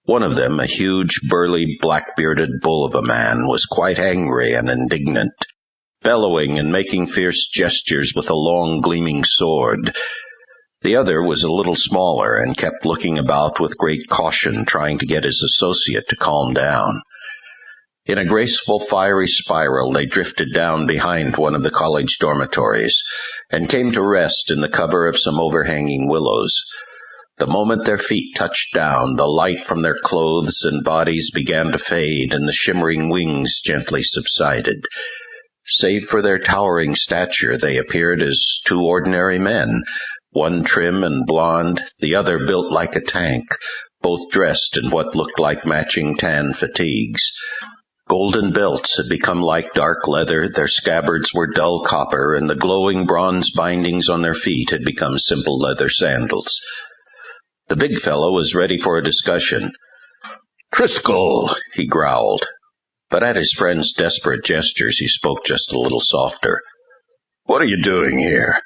One of them, a huge, burly, black-bearded bull of a man, was quite angry and indignant, bellowing and making fierce gestures with a long, gleaming sword. The other was a little smaller and kept looking about with great caution, trying to get his associate to calm down. In a graceful, fiery spiral, they drifted down behind one of the college dormitories and came to rest in the cover of some overhanging willows. The moment their feet touched down, the light from their clothes and bodies began to fade, and the shimmering wings gently subsided. Save for their towering stature, they appeared as two ordinary men, one trim and blond, the other built like a tank, both dressed in what looked like matching tan fatigues. Golden belts had become like dark leather, their scabbards were dull copper, and the glowing bronze bindings on their feet had become simple leather sandals. The big fellow was ready for a discussion. "Driscoll," he growled, but at his friend's desperate gestures he spoke just a little softer. "What are you doing here?"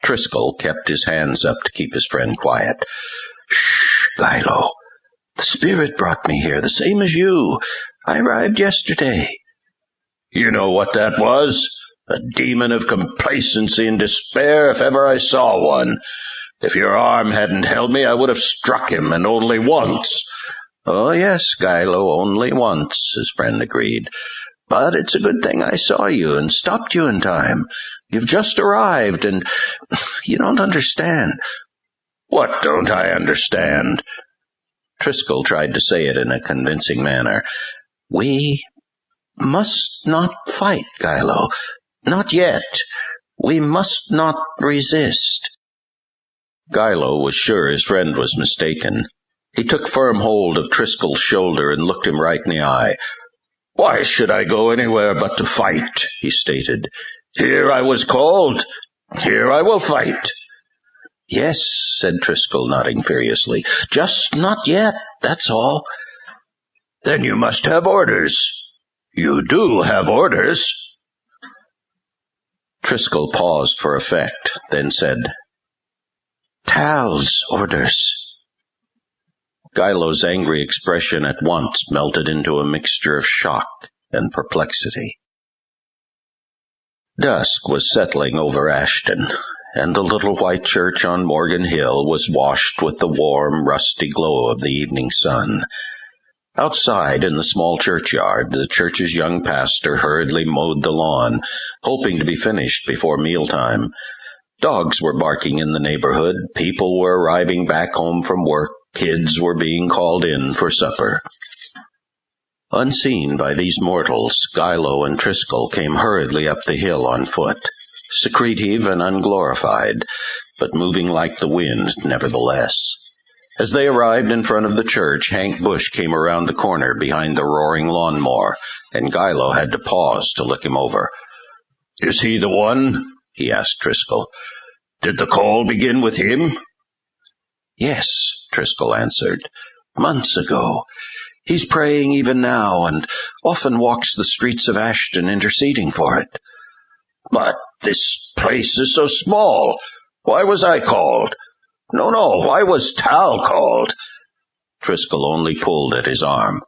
Driscoll kept his hands up to keep his friend quiet. "Shh, Gilo. The Spirit brought me here, the same as you. I arrived yesterday." "You know what that was? A demon of complacency and despair, if ever I saw one. If your arm hadn't held me, I would have struck him, and only once." "Oh, yes, Gilo, only once," his friend agreed. "But it's a good thing I saw you and stopped you in time. You've just arrived, and you don't understand." "What don't I understand?" Driscoll tried to say it in a convincing manner. "We must not fight, Gilo. Not yet. We must not resist." Gilo was sure his friend was mistaken. He took firm hold of Driscoll's shoulder and looked him right in the eye. "Why should I go anywhere but to fight?" he stated. "Here I was called. Here I will fight." "Yes," said Driscoll, nodding furiously. "Just not yet, that's all." "Then you must have orders. You do have orders." Driscoll paused for effect, then said, "Tal's orders." Gilo's angry expression at once melted into a mixture of shock and perplexity. Dusk was settling over Ashton, and the little white church on Morgan Hill was washed with the warm, rusty glow of the evening sun. Outside, in the small churchyard, the church's young pastor hurriedly mowed the lawn, hoping to be finished before mealtime. Dogs were barking in the neighborhood, people were arriving back home from work, kids were being called in for supper. Unseen by these mortals, Gilo and Driscoll came hurriedly up the hill on foot, secretive and unglorified, but moving like the wind nevertheless. As they arrived in front of the church, Hank Busch came around the corner behind the roaring lawnmower, and Gilo had to pause to look him over. "Is he the one?" he asked Driscoll. "Did the call begin with him?" "Yes," Driscoll answered. "Months ago. He's praying even now, and often walks the streets of Ashton interceding for it." "But this place is so small. Why was I called? No, why was Tal called?" Driscoll only pulled at his arm.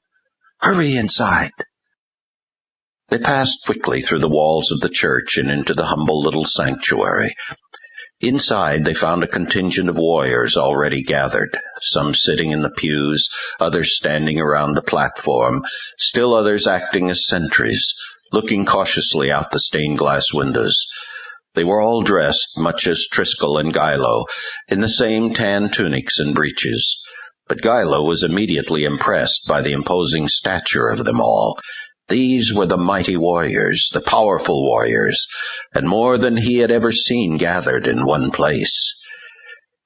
"Hurry inside." They passed quickly through the walls of the church and into the humble little sanctuary. Inside they found a contingent of warriors already gathered, some sitting in the pews, others standing around the platform, still others acting as sentries, looking cautiously out the stained-glass windows. They were all dressed, much as Driscoll and Gilo, in the same tan tunics and breeches, but Gilo was immediately impressed by the imposing stature of them all. These were the mighty warriors, the powerful warriors, and more than he had ever seen gathered in one place.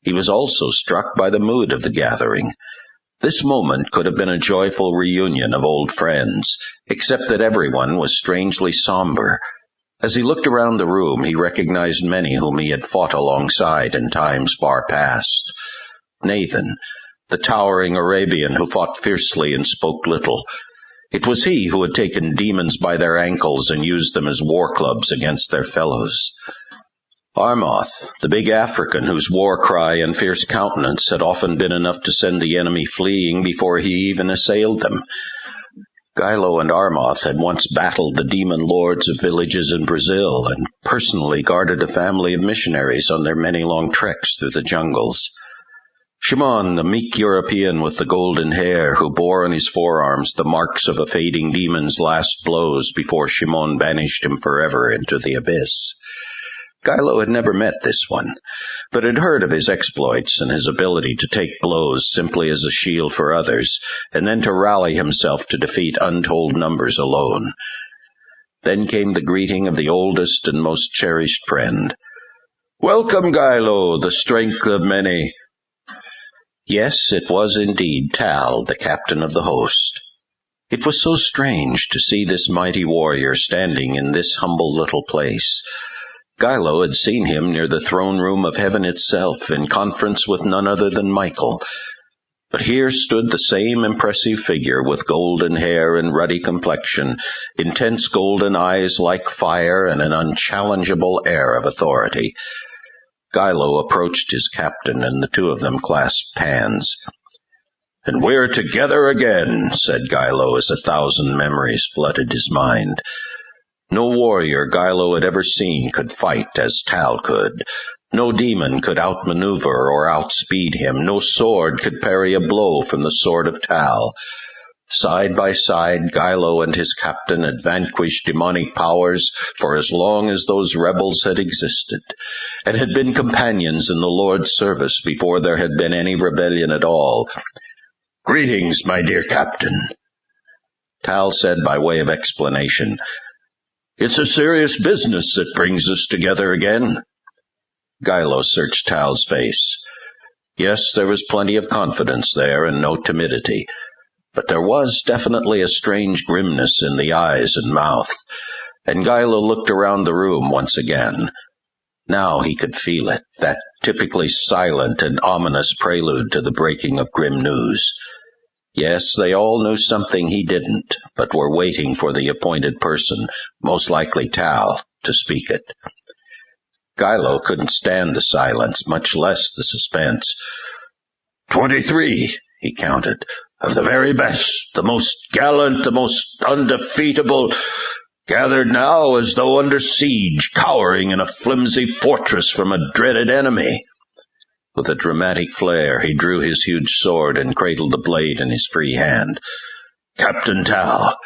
He was also struck by the mood of the gathering. This moment could have been a joyful reunion of old friends, except that everyone was strangely somber. As he looked around the room, he recognized many whom he had fought alongside in times far past. Nathan, the towering Arabian who fought fiercely and spoke little. It was he who had taken demons by their ankles and used them as war clubs against their fellows. Armoth, the big African whose war cry and fierce countenance had often been enough to send the enemy fleeing before he even assailed them. Gilo and Armoth had once battled the demon lords of villages in Brazil and personally guarded a family of missionaries on their many long treks through the jungles. Shimon, the meek European with the golden hair, who bore on his forearms the marks of a fading demon's last blows before Shimon banished him forever into the abyss. Gilo had never met this one, but had heard of his exploits and his ability to take blows simply as a shield for others, and then to rally himself to defeat untold numbers alone. Then came the greeting of the oldest and most cherished friend. "Welcome, Gilo, the strength of many." Yes, it was indeed Tal, the captain of the host. It was so strange to see this mighty warrior standing in this humble little place. Gilo had seen him near the throne room of heaven itself, in conference with none other than Michael. But here stood the same impressive figure with golden hair and ruddy complexion, intense golden eyes like fire, and an unchallengeable air of authority. Gilo approached his captain, and the two of them clasped hands. "And we're together again," said Gilo, as 1,000 memories flooded his mind. No warrior Gilo had ever seen could fight as Tal could. No demon could outmaneuver or outspeed him. No sword could parry a blow from the sword of Tal. Side by side, Gilo and his captain had vanquished demonic powers for as long as those rebels had existed, and had been companions in the Lord's service before there had been any rebellion at all. "Greetings, my dear captain," Tal said by way of explanation. "It's a serious business that brings us together again." Gilo searched Tal's face. Yes, there was plenty of confidence there, and no timidity. But there was definitely a strange grimness in the eyes and mouth, and Gilo looked around the room once again. Now he could feel it, that typically silent and ominous prelude to the breaking of grim news. Yes, they all knew something he didn't, but were waiting for the appointed person, most likely Tal, to speak it. Gilo couldn't stand the silence, much less the suspense. 23, he counted, of the very best, the most gallant, the most undefeatable, gathered now as though under siege, cowering in a flimsy fortress from a dreaded enemy. With a dramatic flair, he drew his huge sword and cradled the blade in his free hand. "Captain Tal,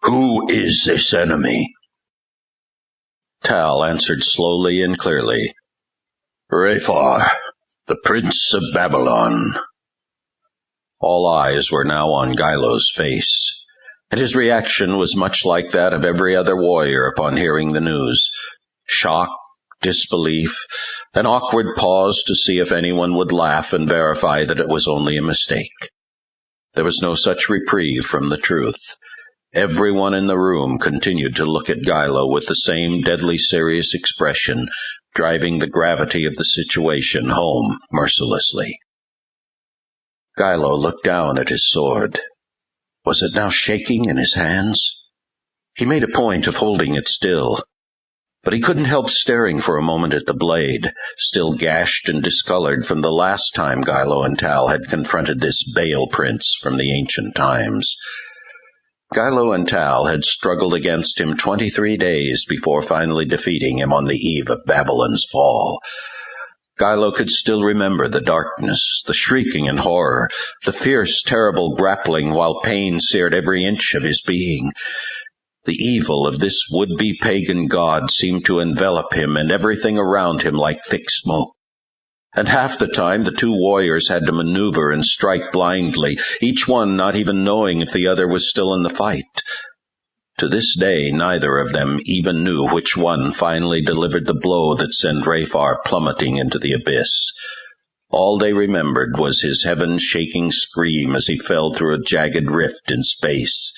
who is this enemy?" Tal answered slowly and clearly. "Raphar, the Prince of Babylon." All eyes were now on Gilo's face, and his reaction was much like that of every other warrior upon hearing the news. Shock, disbelief, an awkward pause to see if anyone would laugh and verify that it was only a mistake. There was no such reprieve from the truth. Everyone in the room continued to look at Gilo with the same deadly serious expression, driving the gravity of the situation home mercilessly. Gilo looked down at his sword. Was it now shaking in his hands? He made a point of holding it still, but he couldn't help staring for a moment at the blade, still gashed and discolored from the last time Gilo and Tal had confronted this Baal prince from the ancient times. Gilo and Tal had struggled against him 23 days before finally defeating him on the eve of Babylon's fall. Gilo could still remember the darkness, the shrieking and horror, the fierce, terrible grappling while pain seared every inch of his being. The evil of this would-be pagan god seemed to envelop him and everything around him like thick smoke. And half the time the two warriors had to maneuver and strike blindly, each one not even knowing if the other was still in the fight. To this day neither of them even knew which one finally delivered the blow that sent Raphar plummeting into the abyss. All they remembered was his heaven-shaking scream as he fell through a jagged rift in space,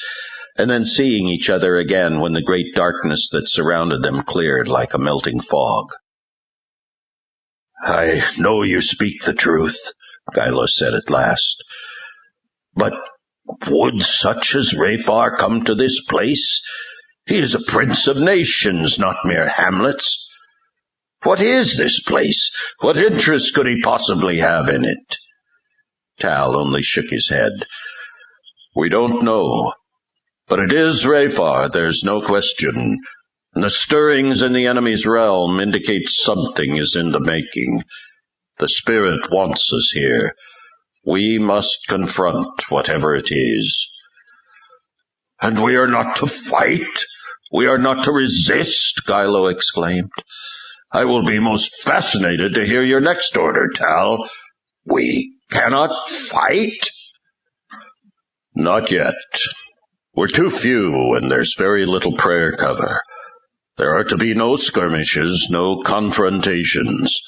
and then seeing each other again when the great darkness that surrounded them cleared like a melting fog. "I know you speak the truth," Gilo said at last. "But would such as Raphar come to this place? He is a prince of nations, not mere hamlets. What is this place? What interest could he possibly have in it?" Tal only shook his head. "We don't know. But it is Raphar, there's no question. And the stirrings in the enemy's realm indicate something is in the making. The spirit wants us here. We must confront whatever it is." "And we are not to fight? We are not to resist?" Gilo exclaimed. "I will be most fascinated to hear your next order, Tal. We cannot fight?" "Not yet. We're too few, and there's very little prayer cover. There are to be no skirmishes, no confrontations.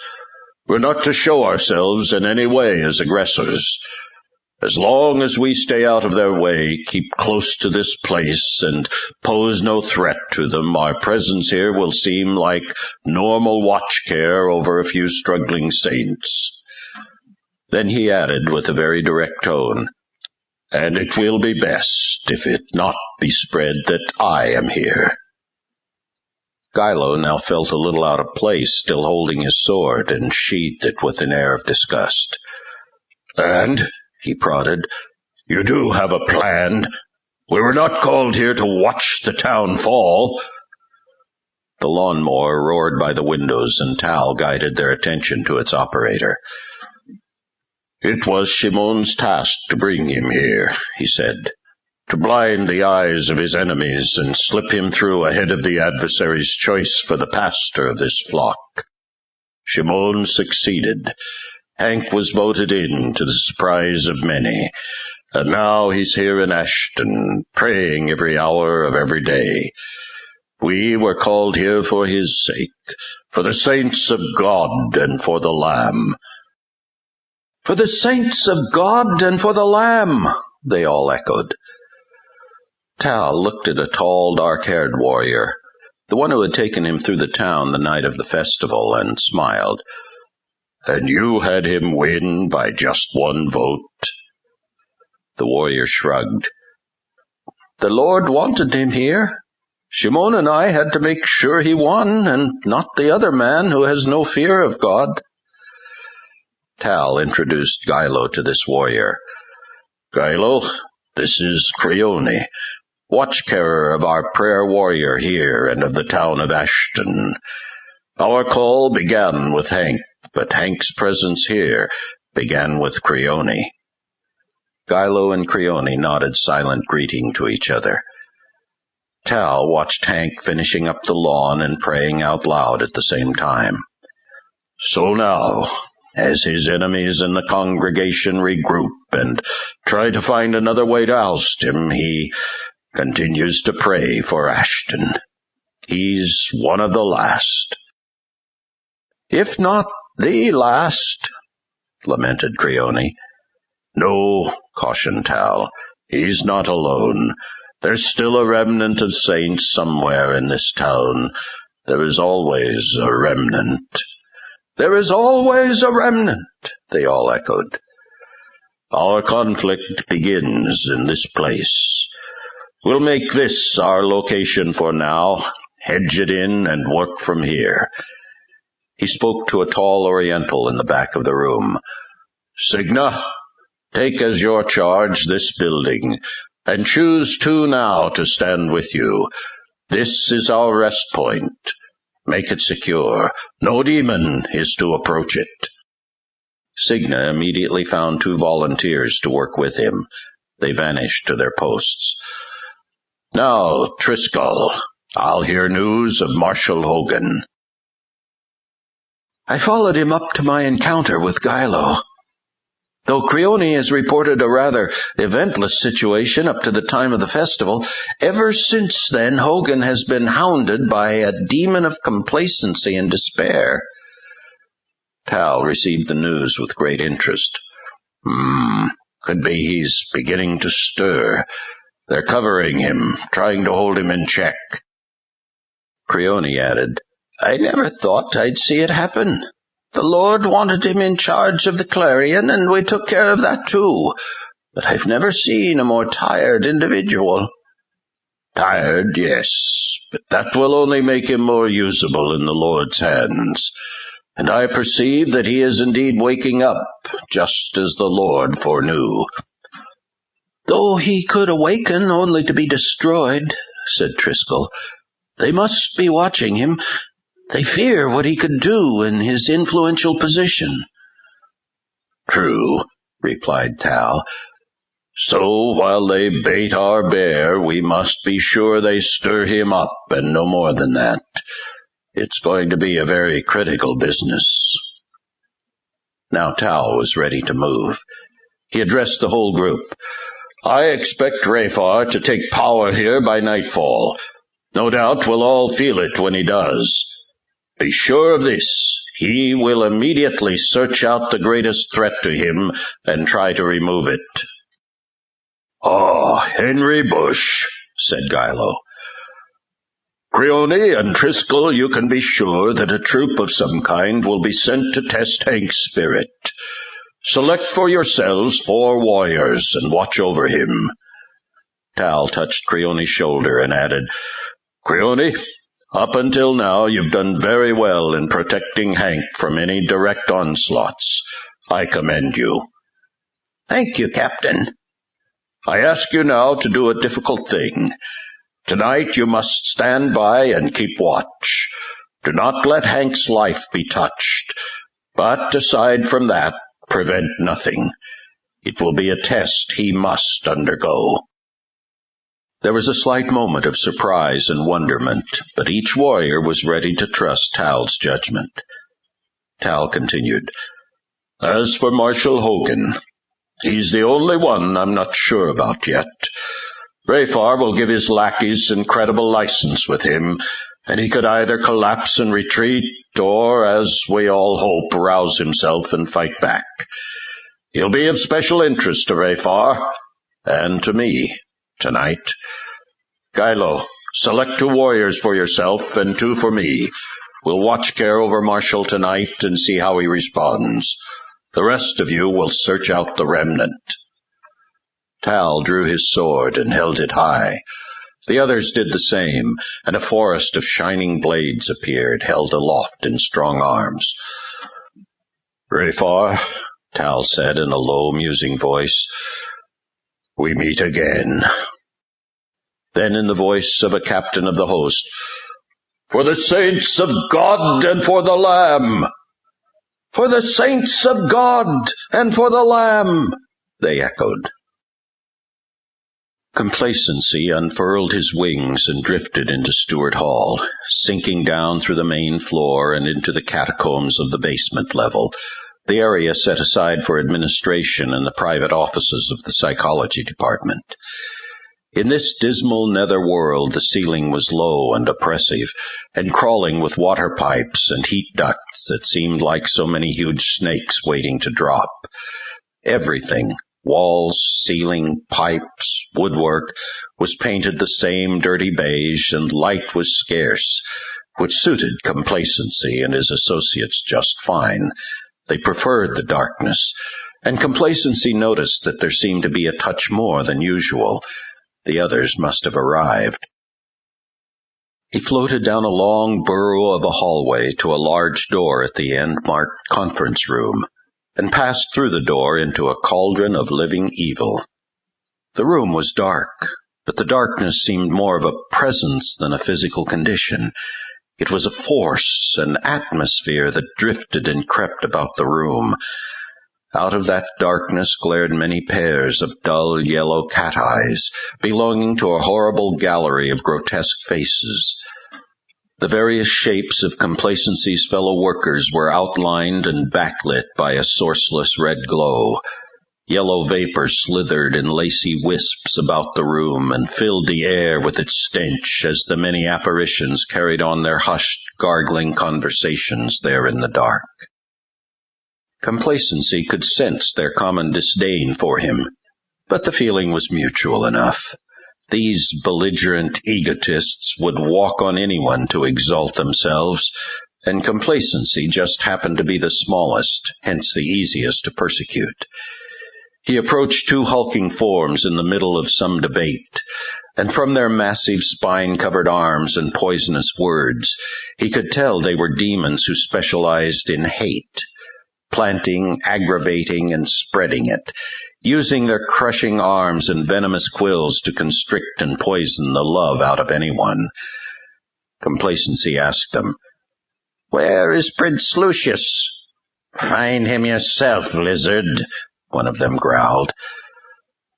We're not to show ourselves in any way as aggressors. As long as we stay out of their way, keep close to this place, and pose no threat to them, our presence here will seem like normal watch care over a few struggling saints. Then he added with a very direct tone, "And it will be best, if it not be spread, that I am here." Gilo now felt a little out of place, still holding his sword, and sheathed it with an air of disgust. "And," he prodded, "you do have a plan. We were not called here to watch the town fall." The lawnmower roared by the windows, and Tal guided their attention to its operator. "It was Shimon's task to bring him here," he said, "to blind the eyes of his enemies and slip him through ahead of the adversary's choice for the pastor of this flock. Shimon succeeded. Hank was voted in, to the surprise of many, and now he's here in Ashton, praying every hour of every day. We were called here for his sake, for the saints of God and for the Lamb." "For the saints of God and for the Lamb," they all echoed. Tal looked at a tall, dark-haired warrior, the one who had taken him through the town the night of the festival, and smiled. "And you had him win by just one vote?" The warrior shrugged. "The Lord wanted him here. Shimon and I had to make sure he won, and not the other man who has no fear of God." Tal introduced Gilo to this warrior. "Gilo, this is Creone, watch-carer of our prayer warrior here and of the town of Ashton. Our call began with Hank, but Hank's presence here began with Creone." Gilo and Creone nodded silent greeting to each other. Tal watched Hank finishing up the lawn and praying out loud at the same time. "So now, as his enemies in the congregation regroup and try to find another way to oust him, he continues to pray for Ashton. He's one of the last." "If not the last," lamented Creone. "No," cautioned Tal, "he's not alone. There's still a remnant of saints somewhere in this town. There is always a remnant." "There is always a remnant," they all echoed. "Our conflict begins in this place. We'll make this our location for now, hedge it in, and work from here." He spoke to a tall Oriental in the back of the room. "Signa, take as your charge this building, and choose 2 now to stand with you. This is our rest point. Make it secure. No demon is to approach it." Signa immediately found 2 volunteers to work with him. They vanished to their posts. "Now, Triskel, I'll hear news of Marshal Hogan." "I followed him up to my encounter with Gilo. Though Creone has reported a rather eventless situation up to the time of the festival, ever since then Hogan has been hounded by a demon of complacency and despair." Tal received the news with great interest. Could be he's beginning to stir. They're covering him, trying to hold him in check." Creone added, "I never thought I'd see it happen. The Lord wanted him in charge of the Clarion, and we took care of that too. But I've never seen a more tired individual." "Tired, yes, but that will only make him more usable in the Lord's hands. And I perceive that he is indeed waking up, just as the Lord foreknew." "Though he could awaken only to be destroyed," said Triskel, "they must be watching him. They fear what he could do in his influential position." "True," replied Tal. "So while they bait our bear, we must be sure they stir him up, and no more than that. It's going to be a very critical business." Now Tal was ready to move. He addressed the whole group. "I expect Rafar to take power here by nightfall. No doubt we'll all feel it when he does. Be sure of this, he will immediately search out the greatest threat to him and try to remove it." "Ah, Henry Busch," said Gilo. "Creone and Triskel, you can be sure that a troop of some kind will be sent to test Hank's spirit. Select for yourselves 4 warriors and watch over him." Tal touched Creone's shoulder and added, "Creone, up until now you've done very well in protecting Hank from any direct onslaughts. I commend you." "Thank you, Captain." "I ask you now to do a difficult thing. Tonight you must stand by and keep watch. Do not let Hank's life be touched. But aside from that, prevent nothing. It will be a test he must undergo." There was a slight moment of surprise and wonderment, but each warrior was ready to trust Tal's judgment. Tal continued, "As for Marshal Hogan, he's the only one I'm not sure about yet. Rayfar will give his lackeys incredible license with him, and he could either collapse and retreat, or, as we all hope, rouse himself and fight back. He'll be of special interest to Rayfar, and to me, tonight. Kylo, select 2 warriors for yourself and 2 for me. We'll watch care over Marshal tonight and see how he responds. The rest of you will search out the remnant." Tal drew his sword and held it high. The others did the same, and a forest of shining blades appeared, held aloft in strong arms. "Rayfar," Tal said in a low, musing voice, "we meet again." Then in the voice of a captain of the host, "For the saints of God and for the Lamb!" "For the saints of God and for the Lamb!" they echoed. Complacency unfurled his wings and drifted into Stewart Hall, sinking down through the main floor and into the catacombs of the basement level, the area set aside for administration and the private offices of the psychology department. In this dismal nether world the ceiling was low and oppressive, and crawling with water pipes and heat ducts that seemed like so many huge snakes waiting to drop. Everything, walls, ceiling, pipes, woodwork, was painted the same dirty beige, and light was scarce, which suited Complacency and his associates just fine. They preferred the darkness, and Complacency noticed that there seemed to be a touch more than usual. The others must have arrived. He floated down a long burrow of a hallway to a large door at the end marked Conference Room, and passed through the door into a cauldron of living evil. The room was dark, but the darkness seemed more of a presence than a physical condition. It was a force, an atmosphere that drifted and crept about the room. Out of that darkness glared many pairs of dull yellow cat eyes, belonging to a horrible gallery of grotesque faces. The various shapes of Complacency's fellow workers were outlined and backlit by a sourceless red glow. Yellow vapor slithered in lacy wisps about the room and filled the air with its stench as the many apparitions carried on their hushed, gargling conversations there in the dark. Complacency could sense their common disdain for him, but the feeling was mutual enough. These belligerent egotists would walk on anyone to exalt themselves, and Complacency just happened to be the smallest, hence the easiest to persecute. He approached 2 hulking forms in the middle of some debate, and from their massive spine-covered arms and poisonous words, he could tell they were demons who specialized in hate, planting, aggravating, and spreading it, using their crushing arms and venomous quills to constrict and poison the love out of anyone. Complacency asked them, "Where is Prince Lucius?" "Find him yourself, lizard," one of them growled.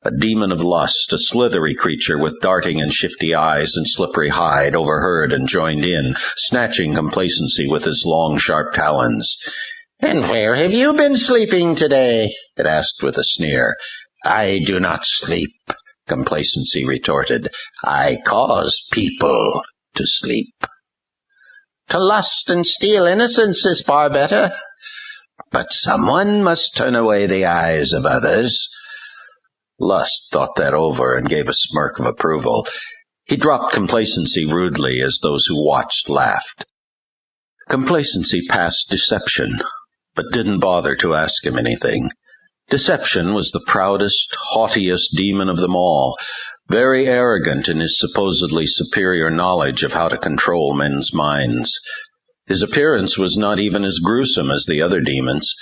A demon of lust, a slithery creature with darting and shifty eyes and slippery hide, overheard and joined in, snatching Complacency with his long, sharp talons. "And where have you been sleeping today?" it asked with a sneer. "I do not sleep," Complacency retorted. "I cause people to sleep." "To lust and steal innocence is far better." "But someone must turn away the eyes of others." Lust thought that over and gave a smirk of approval. He dropped Complacency rudely as those who watched laughed. Complacency passed deception, but didn't bother to ask him anything. Deception was the proudest, haughtiest demon of them all, very arrogant in his supposedly superior knowledge of how to control men's minds. His appearance was not even as gruesome as the other demons.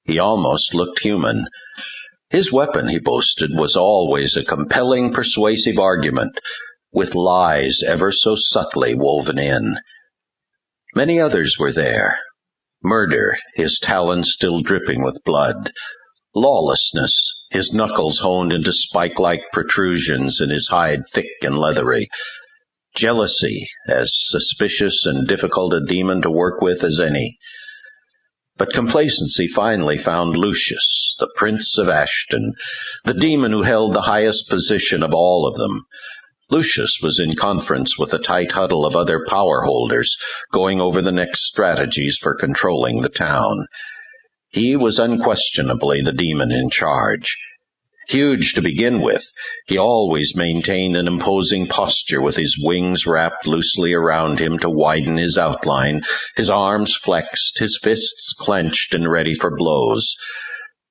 He almost looked human. His weapon, he boasted, was always a compelling, persuasive argument, with lies ever so subtly woven in. Many others were there. Murder, his talons still dripping with blood. Lawlessness, his knuckles honed into spike-like protrusions and his hide thick and leathery. Jealousy, as suspicious and difficult a demon to work with as any. But complacency finally found Lucius, the Prince of Ashton, the demon who held the highest position of all of them. Lucius was in conference with a tight huddle of other power holders, going over the next strategies for controlling the town. He was unquestionably the demon in charge. Huge to begin with, he always maintained an imposing posture with his wings wrapped loosely around him to widen his outline, his arms flexed, his fists clenched and ready for blows.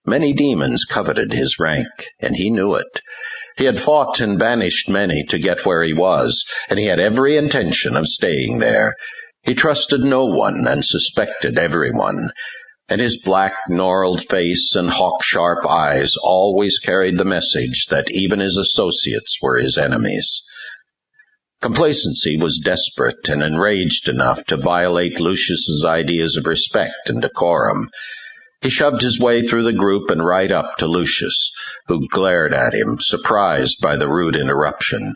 Many demons coveted his rank, and he knew it. He had fought and banished many to get where he was, and he had every intention of staying there. He trusted no one and suspected everyone, and his black, gnarled face and hawk-sharp eyes always carried the message that even his associates were his enemies. Complacency was desperate and enraged enough to violate Lucius's ideas of respect and decorum. He shoved his way through the group and right up to Lucius, who glared at him, surprised by the rude interruption.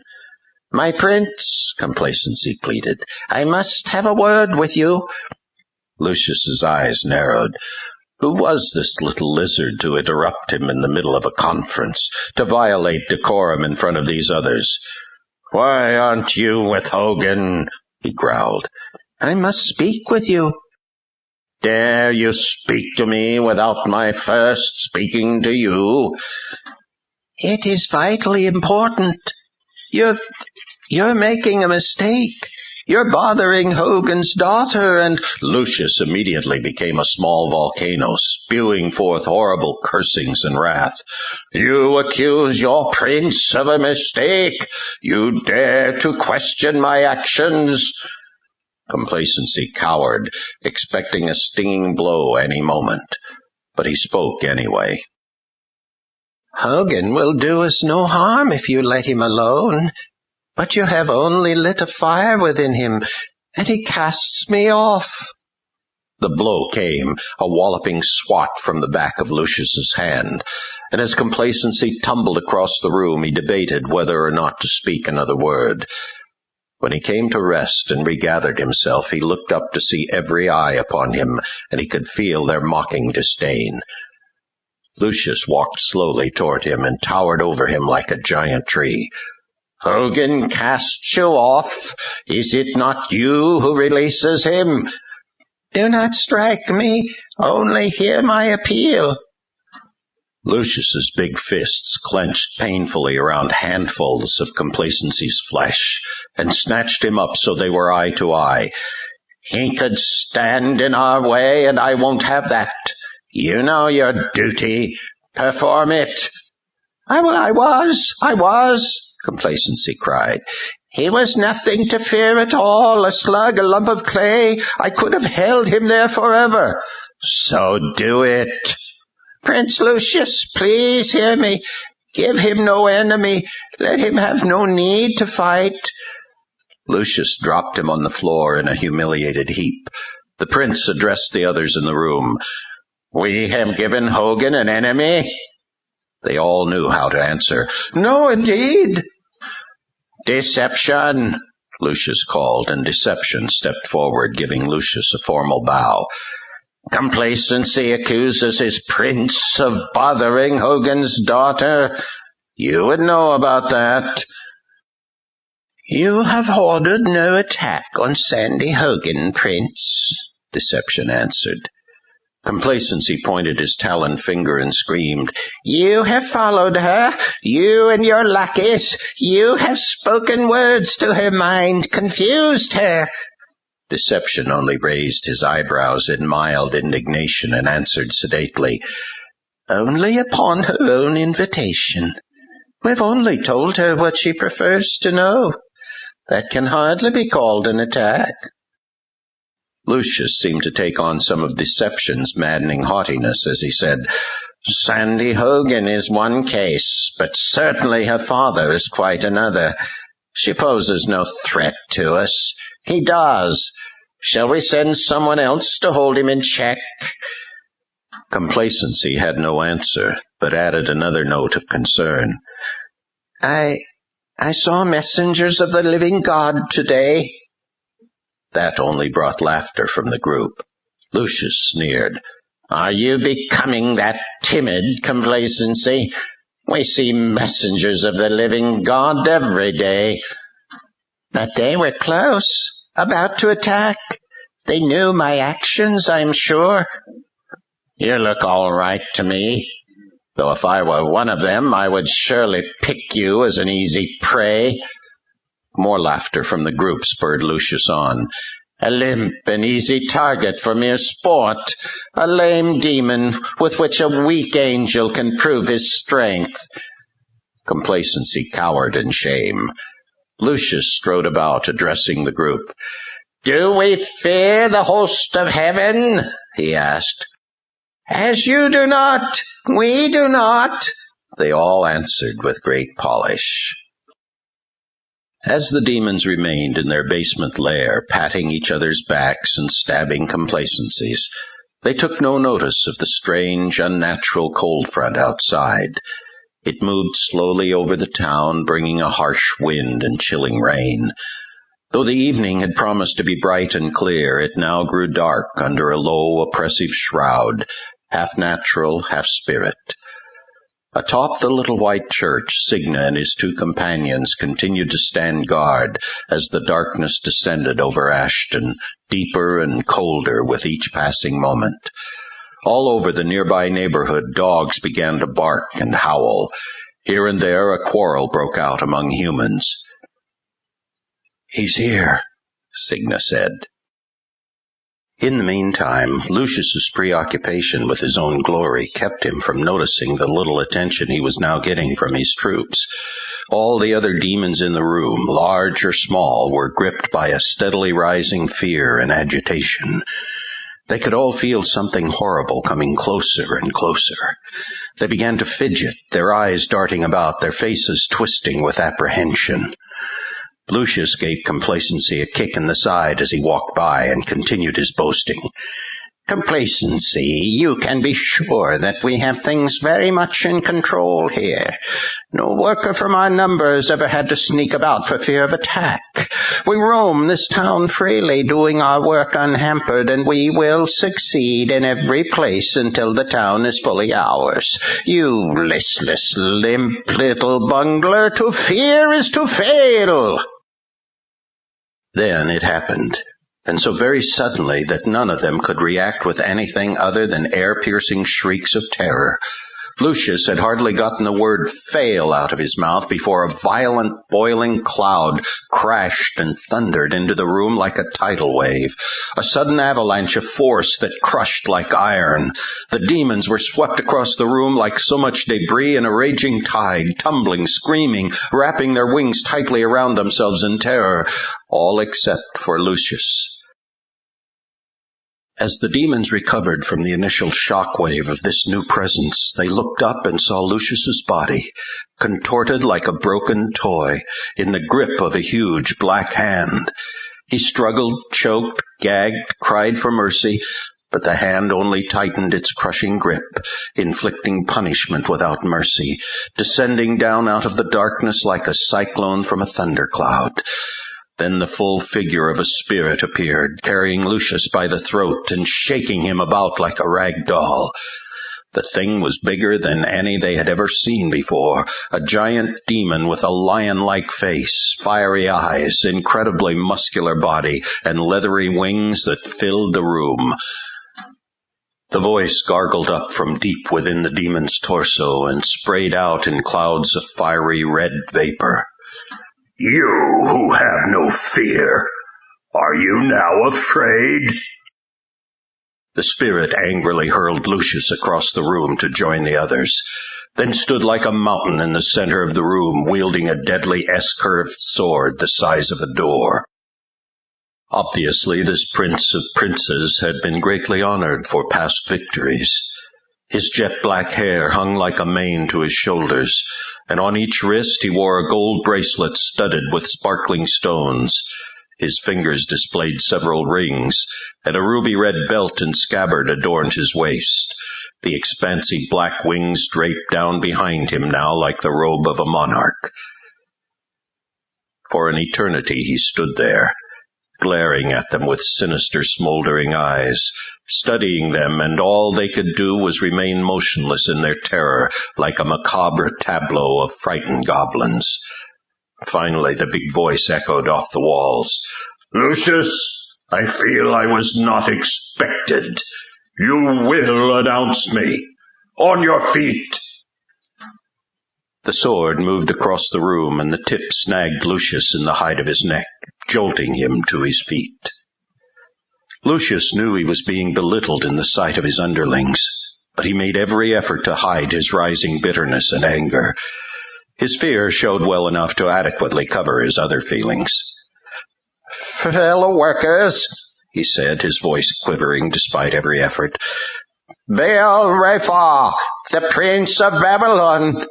"My prince," Complacency pleaded, "I must have a word with you." Lucius's eyes narrowed. Who was this little lizard to interrupt him in the middle of a conference, to violate decorum in front of these others? "Why aren't you with Hogan?" he growled. "I must speak with you." "Dare you speak to me without my first speaking to you?" "It is vitally important. You're making a mistake. You're bothering Hogan's daughter and—" Lucius immediately became a small volcano, spewing forth horrible cursings and wrath. "You accuse your prince of a mistake. You dare to question my actions." Complacency cowered, expecting a stinging blow any moment. But he spoke anyway. "Hogan will do us no harm if you let him alone. But you have only lit a fire within him, and he casts me off." The blow came, a walloping swat from the back of Lucius's hand, and as Complacency tumbled across the room, he debated whether or not to speak another word. When he came to rest and regathered himself, he looked up to see every eye upon him, and he could feel their mocking disdain. Lucius walked slowly toward him and towered over him like a giant tree. "Hogan casts you off. Is it not you who releases him?" "Do not strike me. Only hear my appeal." Lucius's big fists clenched painfully around handfuls of Complacency's flesh, and snatched him up so they were eye to eye. "He could stand in our way, and I won't have that. You know your duty. Perform it." I was, Complacency cried. "He was nothing to fear at all, a slug, a lump of clay. I could have held him there forever." "So do it." "Prince Lucius, please hear me. Give him no enemy. Let him have no need to fight." Lucius dropped him on the floor in a humiliated heap. The prince addressed the others in the room. "We have given Hogan an enemy?" They all knew how to answer. "No, indeed." "Deception," Lucius called, and Deception stepped forward, giving Lucius a formal bow. "Complacency accuses his prince of bothering Hogan's daughter. You would know about that." "You have ordered no attack on Sandy Hogan, Prince," Deception answered. Complacency pointed his taloned finger and screamed, "You have followed her, you and your lackeys. You have spoken words to her mind, confused her." Deception only raised his eyebrows in mild indignation and answered sedately, Only upon her own invitation. We've only told her what she prefers to know. That can hardly be called an attack." Lucius seemed to take on some of Deception's maddening haughtiness as he said, "Sandy Hogan is one case, but certainly her father is quite another. She poses no threat to us. He does. Shall we send someone else to hold him in check?" Complacency had no answer, but added another note of concern. I saw messengers of the living God today." That only brought laughter from the group. Lucius sneered. "Are you becoming that timid, Complacency? We see messengers of the living God every day." "But they were close, about to attack. They knew my actions, I'm sure." "You look all right to me, though if I were one of them, I would surely pick you as an easy prey." More laughter from the group spurred Lucius on. "A limp and easy target for mere sport, a lame demon with which a weak angel can prove his strength." Complacency cowered in shame. Lucius strode about, addressing the group. "Do we fear the host of heaven?" he asked. "As you do not, we do not," they all answered with great polish. As the demons remained in their basement lair, patting each other's backs and stabbing Complacencies, they took no notice of the strange, unnatural cold front outside. It moved slowly over the town, bringing a harsh wind and chilling rain. Though the evening had promised to be bright and clear, it now grew dark under a low, oppressive shroud, half natural, half spirit. Atop the little white church, Signa and his two companions continued to stand guard as the darkness descended over Ashton, deeper and colder with each passing moment. All over the nearby neighborhood, dogs began to bark and howl. Here and there a quarrel broke out among humans. "He's here," Signa said. In the meantime, Lucius's preoccupation with his own glory kept him from noticing the little attention he was now getting from his troops. All the other demons in the room, large or small, were gripped by a steadily rising fear and agitation. They could all feel something horrible coming closer and closer. They began to fidget, their eyes darting about, their faces twisting with apprehension. Lucius gave Complacency a kick in the side as he walked by and continued his boasting. "Complacency, you can be sure that we have things very much in control here. No worker from our numbers ever had to sneak about for fear of attack. We roam this town freely, doing our work unhampered, and we will succeed in every place until the town is fully ours. You listless, limp little bungler, to fear is to fail." Then it happened, and so very suddenly that none of them could react with anything other than air-piercing shrieks of terror. Lucius had hardly gotten the word "fail" out of his mouth before a violent, boiling cloud crashed and thundered into the room like a tidal wave, a sudden avalanche of force that crushed like iron. The demons were swept across the room like so much debris in a raging tide, tumbling, screaming, wrapping their wings tightly around themselves in terror, all except for Lucius. As the demons recovered from the initial shockwave of this new presence, they looked up and saw Lucius's body, contorted like a broken toy, in the grip of a huge black hand. He struggled, choked, gagged, cried for mercy, but the hand only tightened its crushing grip, inflicting punishment without mercy, descending down out of the darkness like a cyclone from a thundercloud. Then the full figure of a spirit appeared, carrying Lucius by the throat and shaking him about like a rag doll. The thing was bigger than any they had ever seen before, a giant demon with a lion-like face, fiery eyes, incredibly muscular body, and leathery wings that filled the room. The voice gargled up from deep within the demon's torso and sprayed out in clouds of fiery red vapor. "You who have no fear, are you now afraid?" The spirit angrily hurled Lucius across the room to join the others, then stood like a mountain in the center of the room, wielding a deadly S-curved sword the size of a door. Obviously, this prince of princes had been greatly honored for past victories. His jet-black hair hung like a mane to his shoulders, and on each wrist he wore a gold bracelet studded with sparkling stones. His fingers displayed several rings, and a ruby-red belt and scabbard adorned his waist. The expansive black wings draped down behind him now like the robe of a monarch. For an eternity he stood there, glaring at them with sinister, smoldering eyes, studying them, and all they could do was remain motionless in their terror, like a macabre tableau of frightened goblins. Finally, the big voice echoed off the walls. "Lucius, I feel I was not expected. You will announce me. On your feet." The sword moved across the room, and the tip snagged Lucius in the height of his neck, jolting him to his feet. Lucius knew he was being belittled in the sight of his underlings, but he made every effort to hide his rising bitterness and anger. His fear showed well enough to adequately cover his other feelings. "Fellow workers," he said, his voice quivering despite every effort, "Baal Rephah, the Prince of Babylon."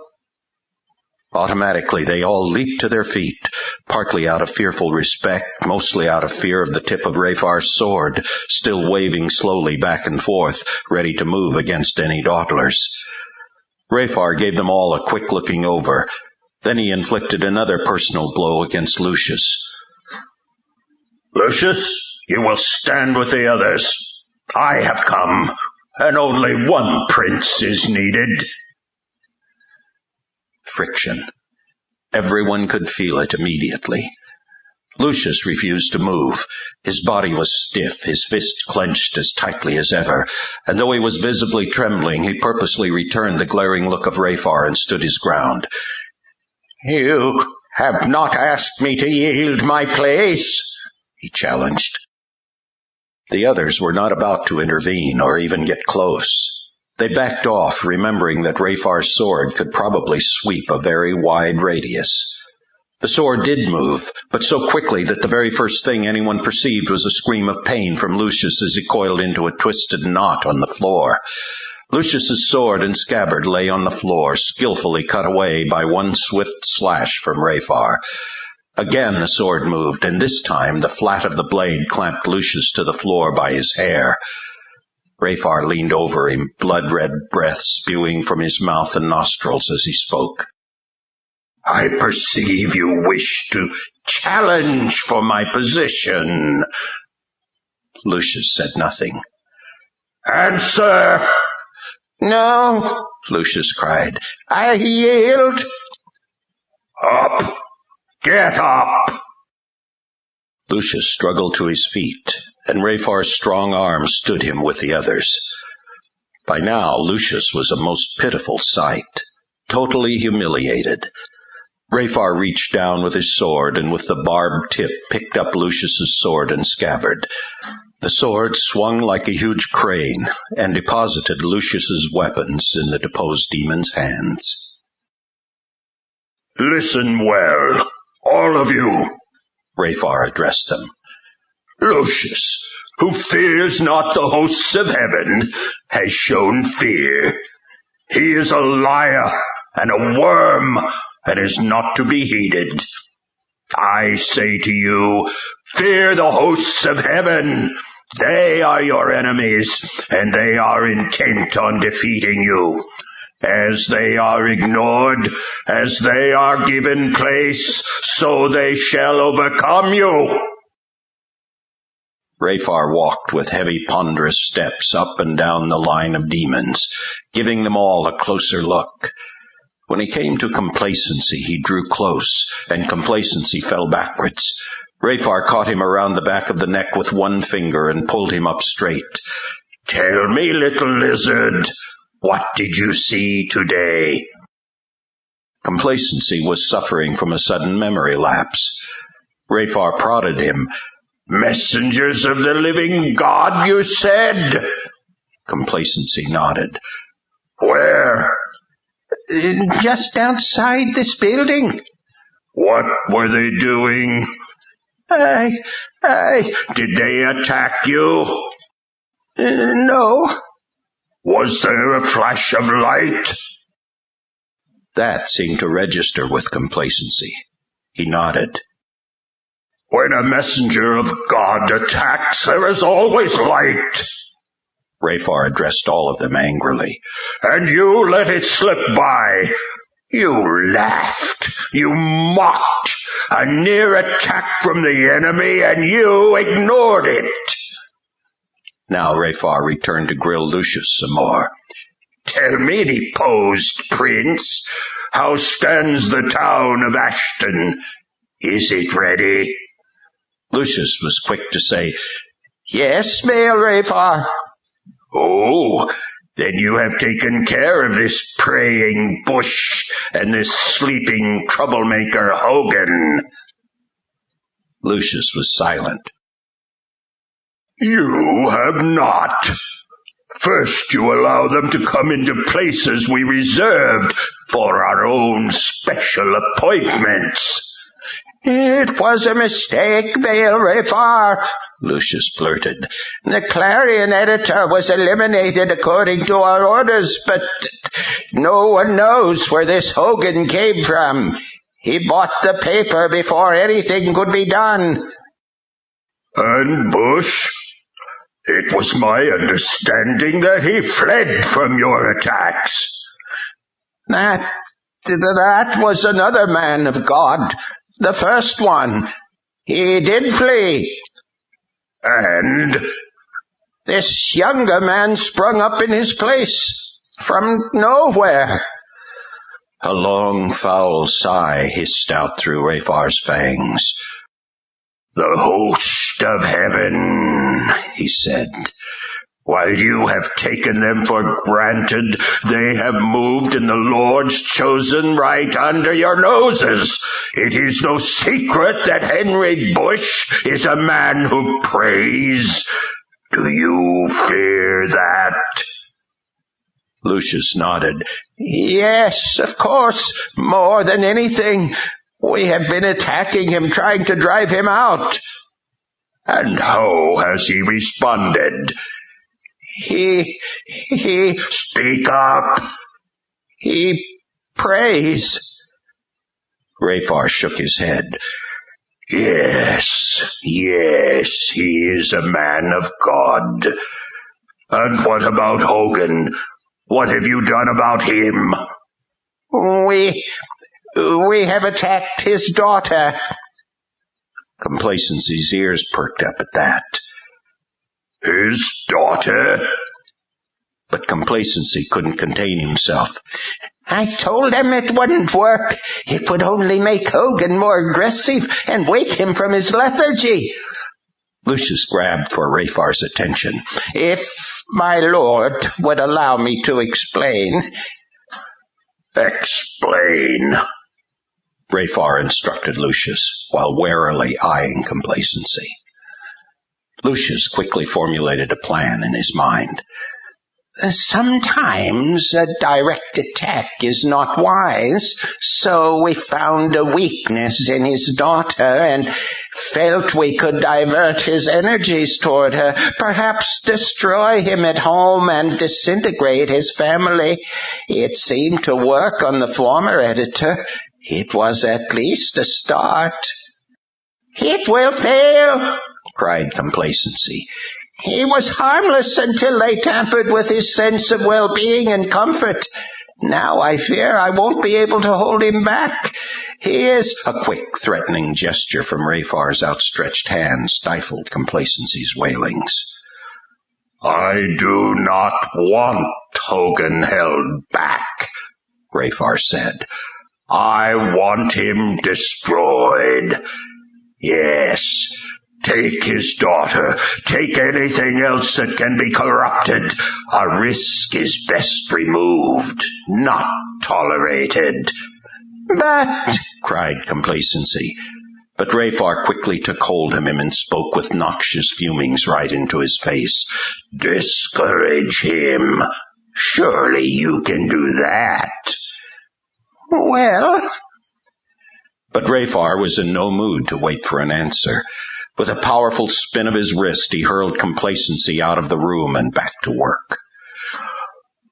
Automatically, they all leaped to their feet, partly out of fearful respect, mostly out of fear of the tip of Rephar's sword, still waving slowly back and forth, ready to move against any dawdlers. Rephar gave them all a quick looking over. Then he inflicted another personal blow against Lucius. "Lucius, you will stand with the others. I have come, and only one prince is needed." Friction. Everyone could feel it immediately. Lucius refused to move. His body was stiff, his fist clenched as tightly as ever, and though he was visibly trembling, he purposely returned the glaring look of Rephar and stood his ground. "You have not asked me to yield my place," he challenged. The others were not about to intervene or even get close. They backed off, remembering that Rephar's sword could probably sweep a very wide radius. The sword did move, but so quickly that the very first thing anyone perceived was a scream of pain from Lucius as he coiled into a twisted knot on the floor. Lucius's sword and scabbard lay on the floor, skillfully cut away by one swift slash from Rephar. Again the sword moved, and this time the flat of the blade clamped Lucius to the floor by his hair. Rephar leaned over him, blood-red breath spewing from his mouth and nostrils as he spoke. "I perceive you wish to challenge for my position." Lucius said nothing. "Answer!" "No," Lucius cried. "I yield." "Up! Get up!" Lucius struggled to his feet, and Rephar's strong arm stood him with the others. By now, Lucius was a most pitiful sight, totally humiliated. Rephar reached down with his sword, and with the barbed tip picked up Lucius's sword and scabbard. The sword swung like a huge crane, and deposited Lucius's weapons in the deposed demon's hands. "Listen well, all of you," Rephar addressed them. "Lucius, who fears not the hosts of heaven, has shown fear. He is a liar and a worm, and is not to be heeded. I say to you, fear the hosts of heaven. They are your enemies, and they are intent on defeating you. As they are ignored, as they are given place, so they shall overcome you." Rephar walked with heavy, ponderous steps up and down the line of demons, giving them all a closer look. When he came to complacency, he drew close, and complacency fell backwards. Rephar caught him around the back of the neck with one finger and pulled him up straight. "Tell me, little lizard, what did you see today?" Complacency was suffering from a sudden memory lapse. Rephar prodded him. "Messengers of the living God, you said? Complacency nodded. Where? Just outside this building. What were they doing? I... Did they attack you? No. Was there a flash of light? That seemed to register with Complacency. He nodded. When a messenger of God attacks, there is always light. Rayfar addressed all of them angrily. And you let it slip by. You laughed. You mocked. A near attack from the enemy, and you ignored it. Now Rayfar returned to grill Lucius some more. Tell me, deposed prince, how stands the town of Ashton? Is it ready? Lucius was quick to say, Yes, Mayor Rayfar. Oh, then you have taken care of this praying Busch and this sleeping troublemaker Hogan. Lucius was silent. You have not. First you allow them to come into places we reserved for our own special appointments. It was a mistake, Mayor Rayfar, Lucius blurted. The Clarion editor was eliminated according to our orders, but no one knows where this Hogan came from. He bought the paper before anything could be done. And Busch? It was my understanding that he fled from your attacks. That was another man of God. The first one. He did flee. And? This younger man sprung up in his place. From nowhere. A long, foul sigh hissed out through Rayfar's fangs. The host of heaven, he said. While you have taken them for granted, they have moved in the Lord's chosen right under your noses. It is no secret that Henry Busch is a man who prays. Do you fear that? Lucius nodded. Yes, of course, more than anything. We have been attacking him, trying to drive him out. And how has he responded? He... Speak up. He prays. Rayfar shook his head. Yes, he is a man of God. And what about Hogan? What have you done about him? We have attacked his daughter. Complacency's ears perked up at that. His daughter? But Complacency couldn't contain himself. I told him it wouldn't work. It would only make Hogan more aggressive and wake him from his lethargy. Lucius grabbed for Rayfar's attention. If my lord would allow me to explain. Explain, Rayfar instructed Lucius, while warily eyeing Complacency. Lucius quickly formulated a plan in his mind. Sometimes a direct attack is not wise, so we found a weakness in his daughter and felt we could divert his energies toward her, perhaps destroy him at home and disintegrate his family. It seemed to work on the former editor. It was at least a start. It will fail, cried Complacency. He was harmless until they tampered with his sense of well-being and comfort. Now I fear I won't be able to hold him back. He is... A quick, threatening gesture from Rayfar's outstretched hand stifled Complacency's wailings. I do not want Hogan held back, Rayfar said. I want him destroyed. Yes, take his daughter. Take anything else that can be corrupted. A risk is best removed, not tolerated. But, cried Complacency, But Rayfar quickly took hold of him and spoke with noxious fumings right into his face. Discourage him. Surely you can do that. Well... But Rayfar was in no mood to wait for an answer. With a powerful spin of his wrist, he hurled complacency out of the room and back to work.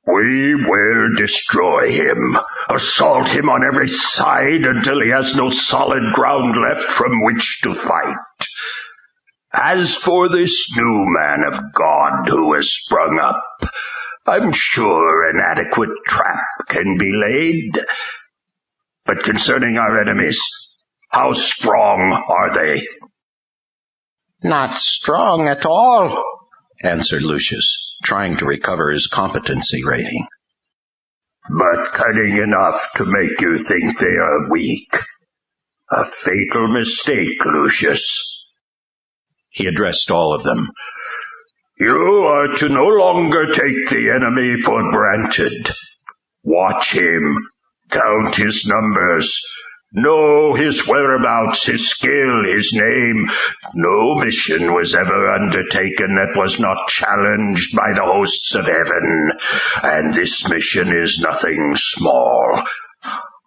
We will destroy him, assault him on every side until he has no solid ground left from which to fight. As for this new man of God who has sprung up, I'm sure an adequate trap can be laid. But concerning our enemies, how strong are they? Not strong at all, answered Lucius, trying to recover his competency rating. But cunning enough to make you think they are weak. A fatal mistake, Lucius. He addressed all of them. You are to no longer take the enemy for granted. Watch him. Count his numbers. Know his whereabouts, his skill, his name. No mission was ever undertaken that was not challenged by the hosts of heaven, and this mission is nothing small.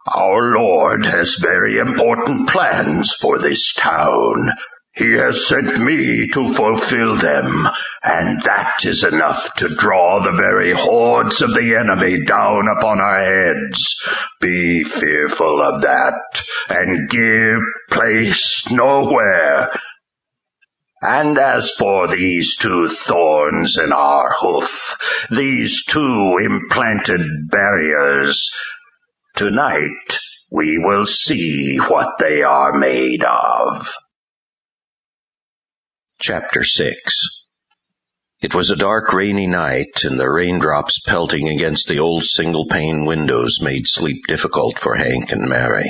Our Lord has very important plans for this town. He has sent me to fulfill them, and that is enough to draw the very hordes of the enemy down upon our heads. Be fearful of that, and give place nowhere. And as for these two thorns in our hoof, these two implanted barriers, tonight we will see what they are made of. Chapter 6. It was a dark, rainy night, and the raindrops pelting against the old single-pane windows made sleep difficult for Hank and Mary.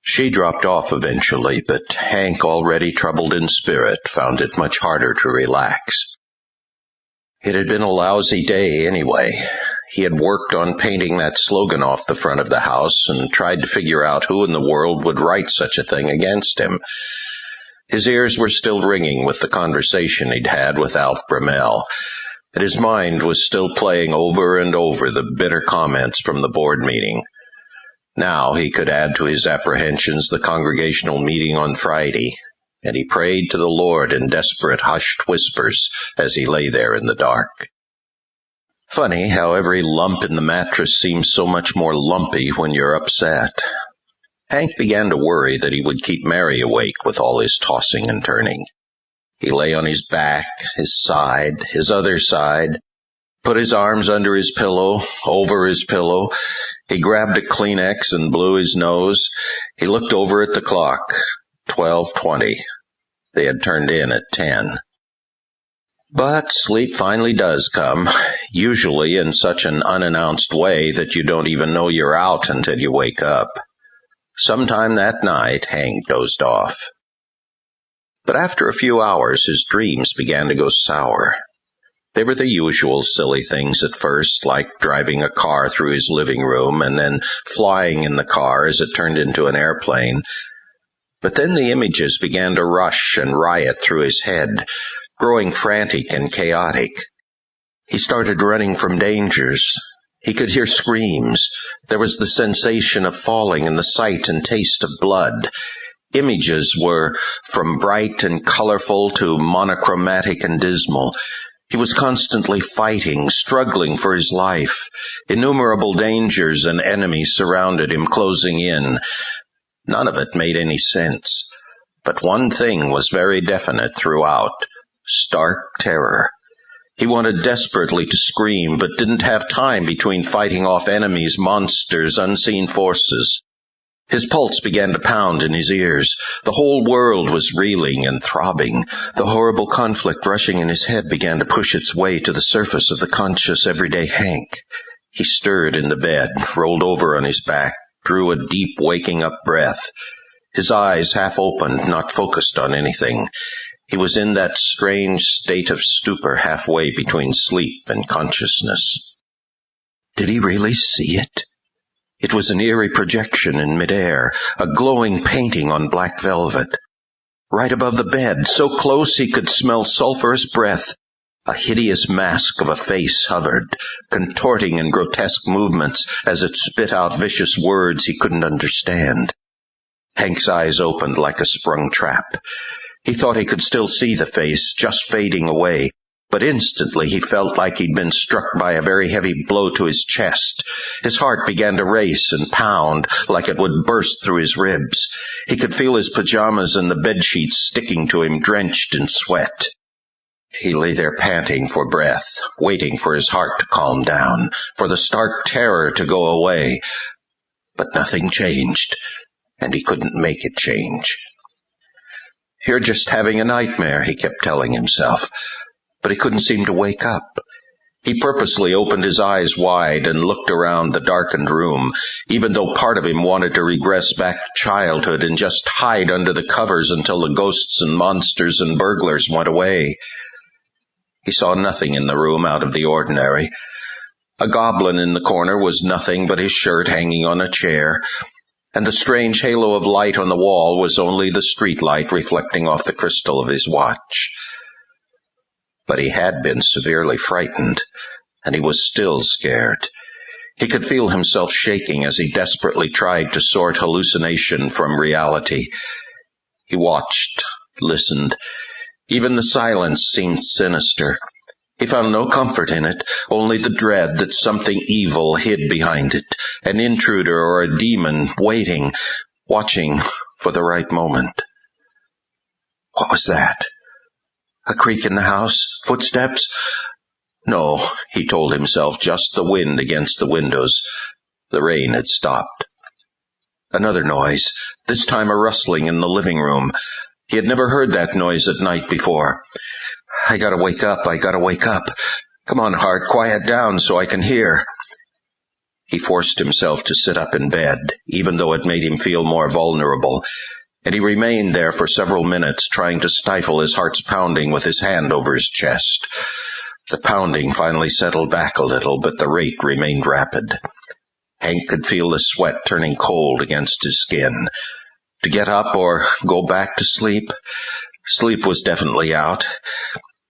She dropped off eventually, but Hank, already troubled in spirit, found it much harder to relax. It had been a lousy day anyway. He had worked on painting that slogan off the front of the house and tried to figure out who in the world would write such a thing against him. His ears were still ringing with the conversation he'd had with Alf Brumell, and his mind was still playing over and over the bitter comments from the board meeting. Now he could add to his apprehensions the congregational meeting on Friday, and he prayed to the Lord in desperate hushed whispers as he lay there in the dark. Funny how every lump in the mattress seems so much more lumpy when you're upset. Hank began to worry that he would keep Mary awake with all his tossing and turning. He lay on his back, his side, his other side, put his arms under his pillow, over his pillow. He grabbed a Kleenex and blew his nose. He looked over at the clock. 12:20. They had turned in at 10. But sleep finally does come, usually in such an unannounced way that you don't even know you're out until you wake up. Sometime that night, Hank dozed off. But after a few hours, his dreams began to go sour. They were the usual silly things at first, like driving a car through his living room and then flying in the car as it turned into an airplane. But then the images began to rush and riot through his head, growing frantic and chaotic. He started running from dangers. He could hear screams. There was the sensation of falling and the sight and taste of blood. Images were from bright and colorful to monochromatic and dismal. He was constantly fighting, struggling for his life. Innumerable dangers and enemies surrounded him, closing in. None of it made any sense. But one thing was very definite throughout: stark terror. He wanted desperately to scream, but didn't have time between fighting off enemies, monsters, unseen forces. His pulse began to pound in his ears. The whole world was reeling and throbbing. The horrible conflict rushing in his head began to push its way to the surface of the conscious, everyday Hank. He stirred in the bed, rolled over on his back, drew a deep, waking-up breath. His eyes half opened, not focused on anything. He was in that strange state of stupor halfway between sleep and consciousness. Did he really see it? It was an eerie projection in midair, a glowing painting on black velvet. Right above the bed, so close he could smell sulphurous breath, a hideous mask of a face hovered, contorting in grotesque movements as it spit out vicious words he couldn't understand. Hank's eyes opened like a sprung trap. He thought he could still see the face, just fading away, but instantly he felt like he'd been struck by a very heavy blow to his chest. His heart began to race and pound like it would burst through his ribs. He could feel his pajamas and the bedsheets sticking to him, drenched in sweat. He lay there panting for breath, waiting for his heart to calm down, for the stark terror to go away. But nothing changed, and he couldn't make it change. "You're just having a nightmare," he kept telling himself, but he couldn't seem to wake up. He purposely opened his eyes wide and looked around the darkened room, even though part of him wanted to regress back to childhood and just hide under the covers until the ghosts and monsters and burglars went away. He saw nothing in the room out of the ordinary. A goblin in the corner was nothing but his shirt hanging on a chair, and the strange halo of light on the wall was only the street light reflecting off the crystal of his watch. But he had been severely frightened, and he was still scared. He could feel himself shaking as he desperately tried to sort hallucination from reality. He watched, listened. Even the silence seemed sinister. He found no comfort in it, only the dread that something evil hid behind it, an intruder or a demon waiting, watching for the right moment. What was that? A creak in the house? Footsteps? No, he told himself, just the wind against the windows. The rain had stopped. Another noise, this time a rustling in the living room. He had never heard that noise at night before. I gotta wake up. Come on, Hart, quiet down so I can hear. He forced himself to sit up in bed, even though it made him feel more vulnerable, and he remained there for several minutes, trying to stifle his heart's pounding with his hand over his chest. The pounding finally settled back a little, but the rate remained rapid. Hank could feel the sweat turning cold against his skin. To get up or go back to sleep? Sleep was definitely out.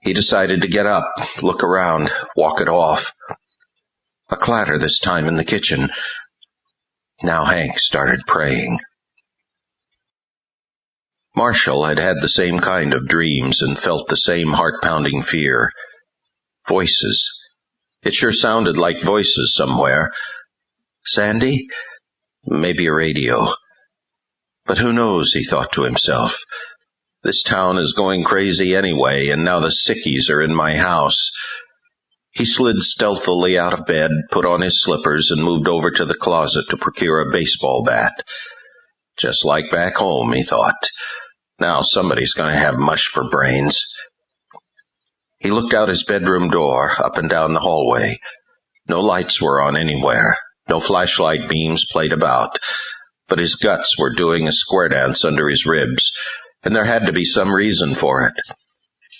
He decided to get up, look around, walk it off. A clatter this time in the kitchen. Now Hank started praying. Marshall had had the same kind of dreams and felt the same heart-pounding fear. Voices. It sure sounded like voices somewhere. Sandy? Maybe a radio. But who knows, he thought to himself. This town is going crazy anyway, and now the sickies are in my house. He slid stealthily out of bed, put on his slippers, and moved over to the closet to procure a baseball bat. Just like back home, he thought. Now somebody's going to have mush for brains. He looked out his bedroom door, up and down the hallway. No lights were on anywhere. No flashlight beams played about. But his guts were doing a square dance under his ribs, and there had to be some reason for it.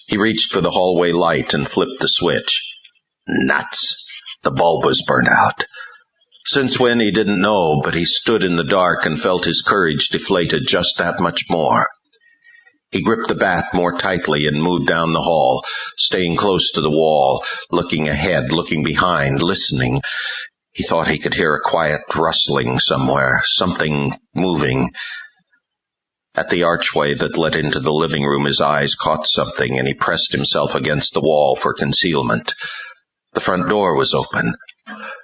He reached for the hallway light and flipped the switch. Nuts! The bulb was burnt out. Since when, he didn't know, but he stood in the dark and felt his courage deflated just that much more. He gripped the bat more tightly and moved down the hall, staying close to the wall, looking ahead, looking behind, listening. He thought he could hear a quiet rustling somewhere, something moving. At the archway that led into the living room, his eyes caught something, and he pressed himself against the wall for concealment. The front door was open.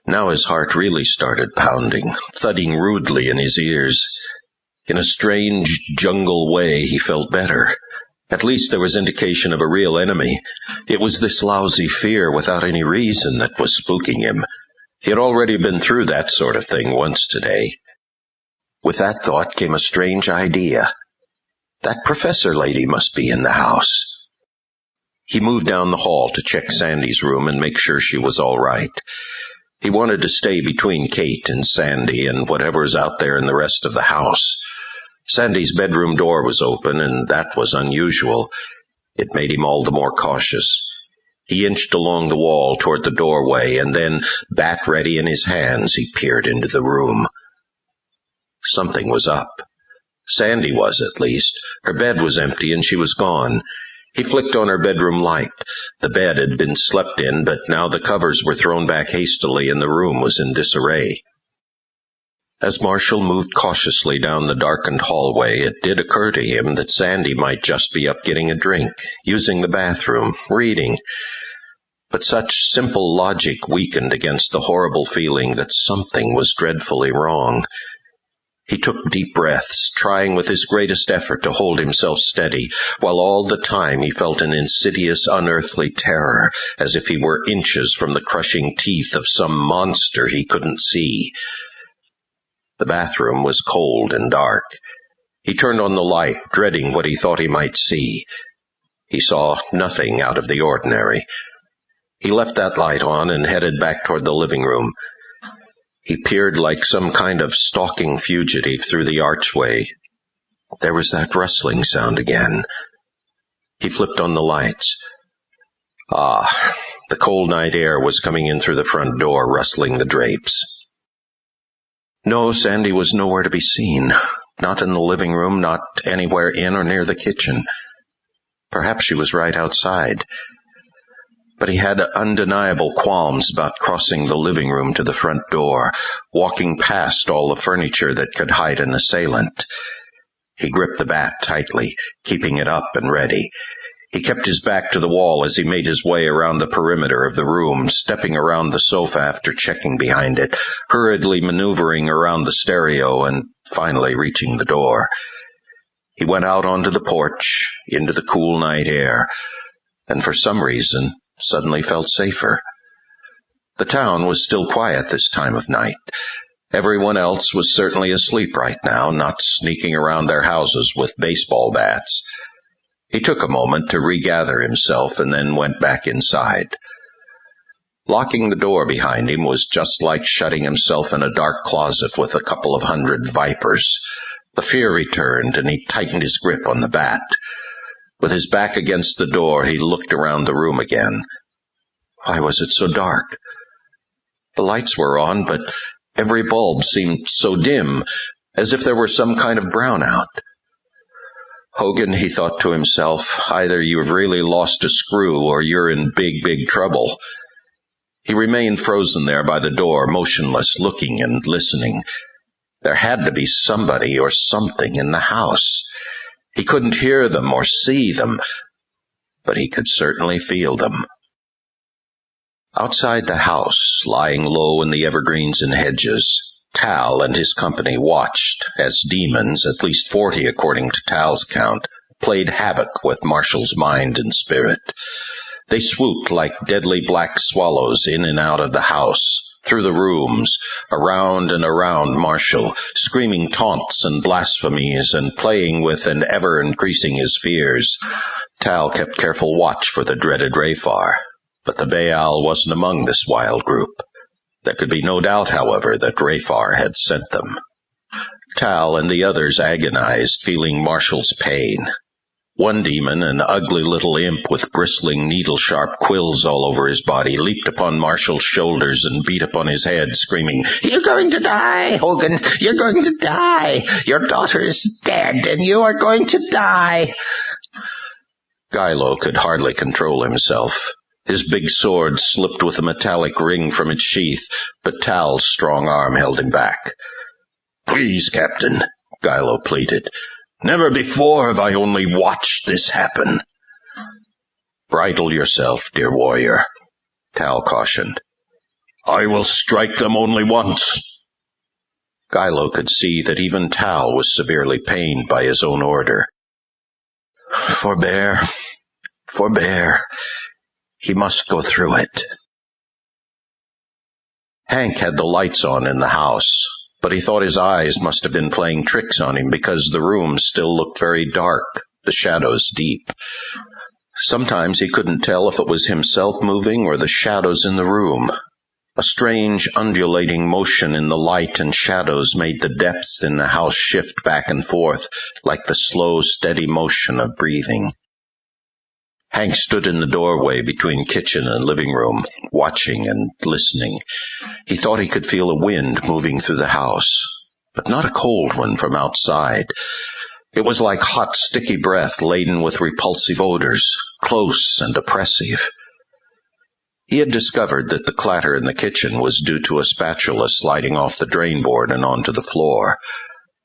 Now his heart really started pounding, thudding rudely in his ears. In a strange, jungle way, he felt better. At least there was indication of a real enemy. It was this lousy fear without any reason that was spooking him. He had already been through that sort of thing once today. With that thought came a strange idea. That professor lady must be in the house. He moved down the hall to check Sandy's room and make sure she was all right. He wanted to stay between Kate and Sandy and whatever's out there in the rest of the house. Sandy's bedroom door was open, and that was unusual. It made him all the more cautious. He inched along the wall toward the doorway, and then, bat ready in his hands, he peered into the room. Something was up. Sandy was, at least. Her bed was empty and she was gone. He flicked on her bedroom light. The bed had been slept in, but now the covers were thrown back hastily and the room was in disarray. As Marshall moved cautiously down the darkened hallway, it did occur to him that Sandy might just be up getting a drink, using the bathroom, reading. But such simple logic weakened against the horrible feeling that something was dreadfully wrong. He took deep breaths, trying with his greatest effort to hold himself steady, while all the time he felt an insidious, unearthly terror, as if he were inches from the crushing teeth of some monster he couldn't see. The bathroom was cold and dark. He turned on the light, dreading what he thought he might see. He saw nothing out of the ordinary. He left that light on and headed back toward the living room. He peered like some kind of stalking fugitive through the archway. There was that rustling sound again. He flipped on the lights. The cold night air was coming in through the front door, rustling the drapes. No, Sandy was nowhere to be seen. Not in the living room, not anywhere in or near the kitchen. Perhaps she was right outside. But he had undeniable qualms about crossing the living room to the front door, walking past all the furniture that could hide an assailant. He gripped the bat tightly, keeping it up and ready. He kept his back to the wall as he made his way around the perimeter of the room, stepping around the sofa after checking behind it, hurriedly maneuvering around the stereo, and finally reaching the door. He went out onto the porch, into the cool night air, and for some reason suddenly felt safer. The town was still quiet this time of night. Everyone else was certainly asleep right now, not sneaking around their houses with baseball bats. He took a moment to regather himself and then went back inside. Locking the door behind him was just like shutting himself in a dark closet with a couple of hundred vipers. The fear returned, and he tightened his grip on the bat. With his back against the door, he looked around the room again. Why was it so dark? The lights were on, but every bulb seemed so dim, as if there were some kind of brownout. Hogan, he thought to himself, either you've really lost a screw or you're in big, big trouble. He remained frozen there by the door, motionless, looking and listening. There had to be somebody or something in the house. He couldn't hear them or see them, but he could certainly feel them. Outside the house, lying low in the evergreens and hedges, Tal and his company watched as demons, at least 40 according to Tal's count, played havoc with Marshall's mind and spirit. They swooped like deadly black swallows in and out of the house, through the rooms, around and around Marshall, screaming taunts and blasphemies and playing with and ever increasing his fears. Tal kept careful watch for the dreaded Rayfar, but the Baal wasn't among this wild group. There could be no doubt, however, that Rayfar had sent them. Tal and the others agonized, feeling Marshall's pain. One demon, an ugly little imp with bristling needle-sharp quills all over his body, leaped upon Marshall's shoulders and beat upon his head, screaming, "You're going to die, Hogan! You're going to die! Your daughter is dead, and you are going to die!" Gilo could hardly control himself. His big sword slipped with a metallic ring from its sheath, but Tal's strong arm held him back. "Please, Captain," Gilo pleaded. "Never before have I only watched this happen." "Bridle yourself, dear warrior," Tal cautioned. "I will strike them only once." Gilo could see that even Tal was severely pained by his own order. Forbear. He must go through it. Hank had the lights on in the house, but he thought his eyes must have been playing tricks on him because the room still looked very dark, the shadows deep. Sometimes he couldn't tell if it was himself moving or the shadows in the room. A strange undulating motion in the light and shadows made the depths in the house shift back and forth like the slow, steady motion of breathing. Hank stood in the doorway between kitchen and living room, watching and listening. He thought he could feel a wind moving through the house. but not a cold one from outside. It was like hot, sticky breath laden with repulsive odors, close and oppressive. He had discovered that the clatter in the kitchen was due to a spatula sliding off the drain board and onto the floor.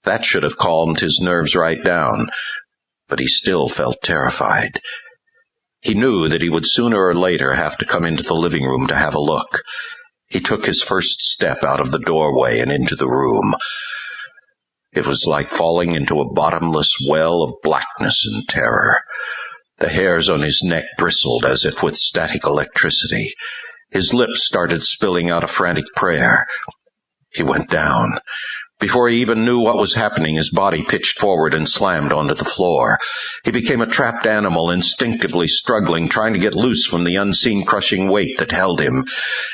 That should have calmed his nerves right down, but he still felt terrified. He knew that he would sooner or later have to come into the living room to have a look. He took his first step out of the doorway and into the room. It was like falling into a bottomless well of blackness and terror. The hairs on his neck bristled as if with static electricity. His lips started spilling out a frantic prayer. He went down. Before he even knew what was happening, his body pitched forward and slammed onto the floor. He became a trapped animal, instinctively struggling, trying to get loose from the unseen crushing weight that held him.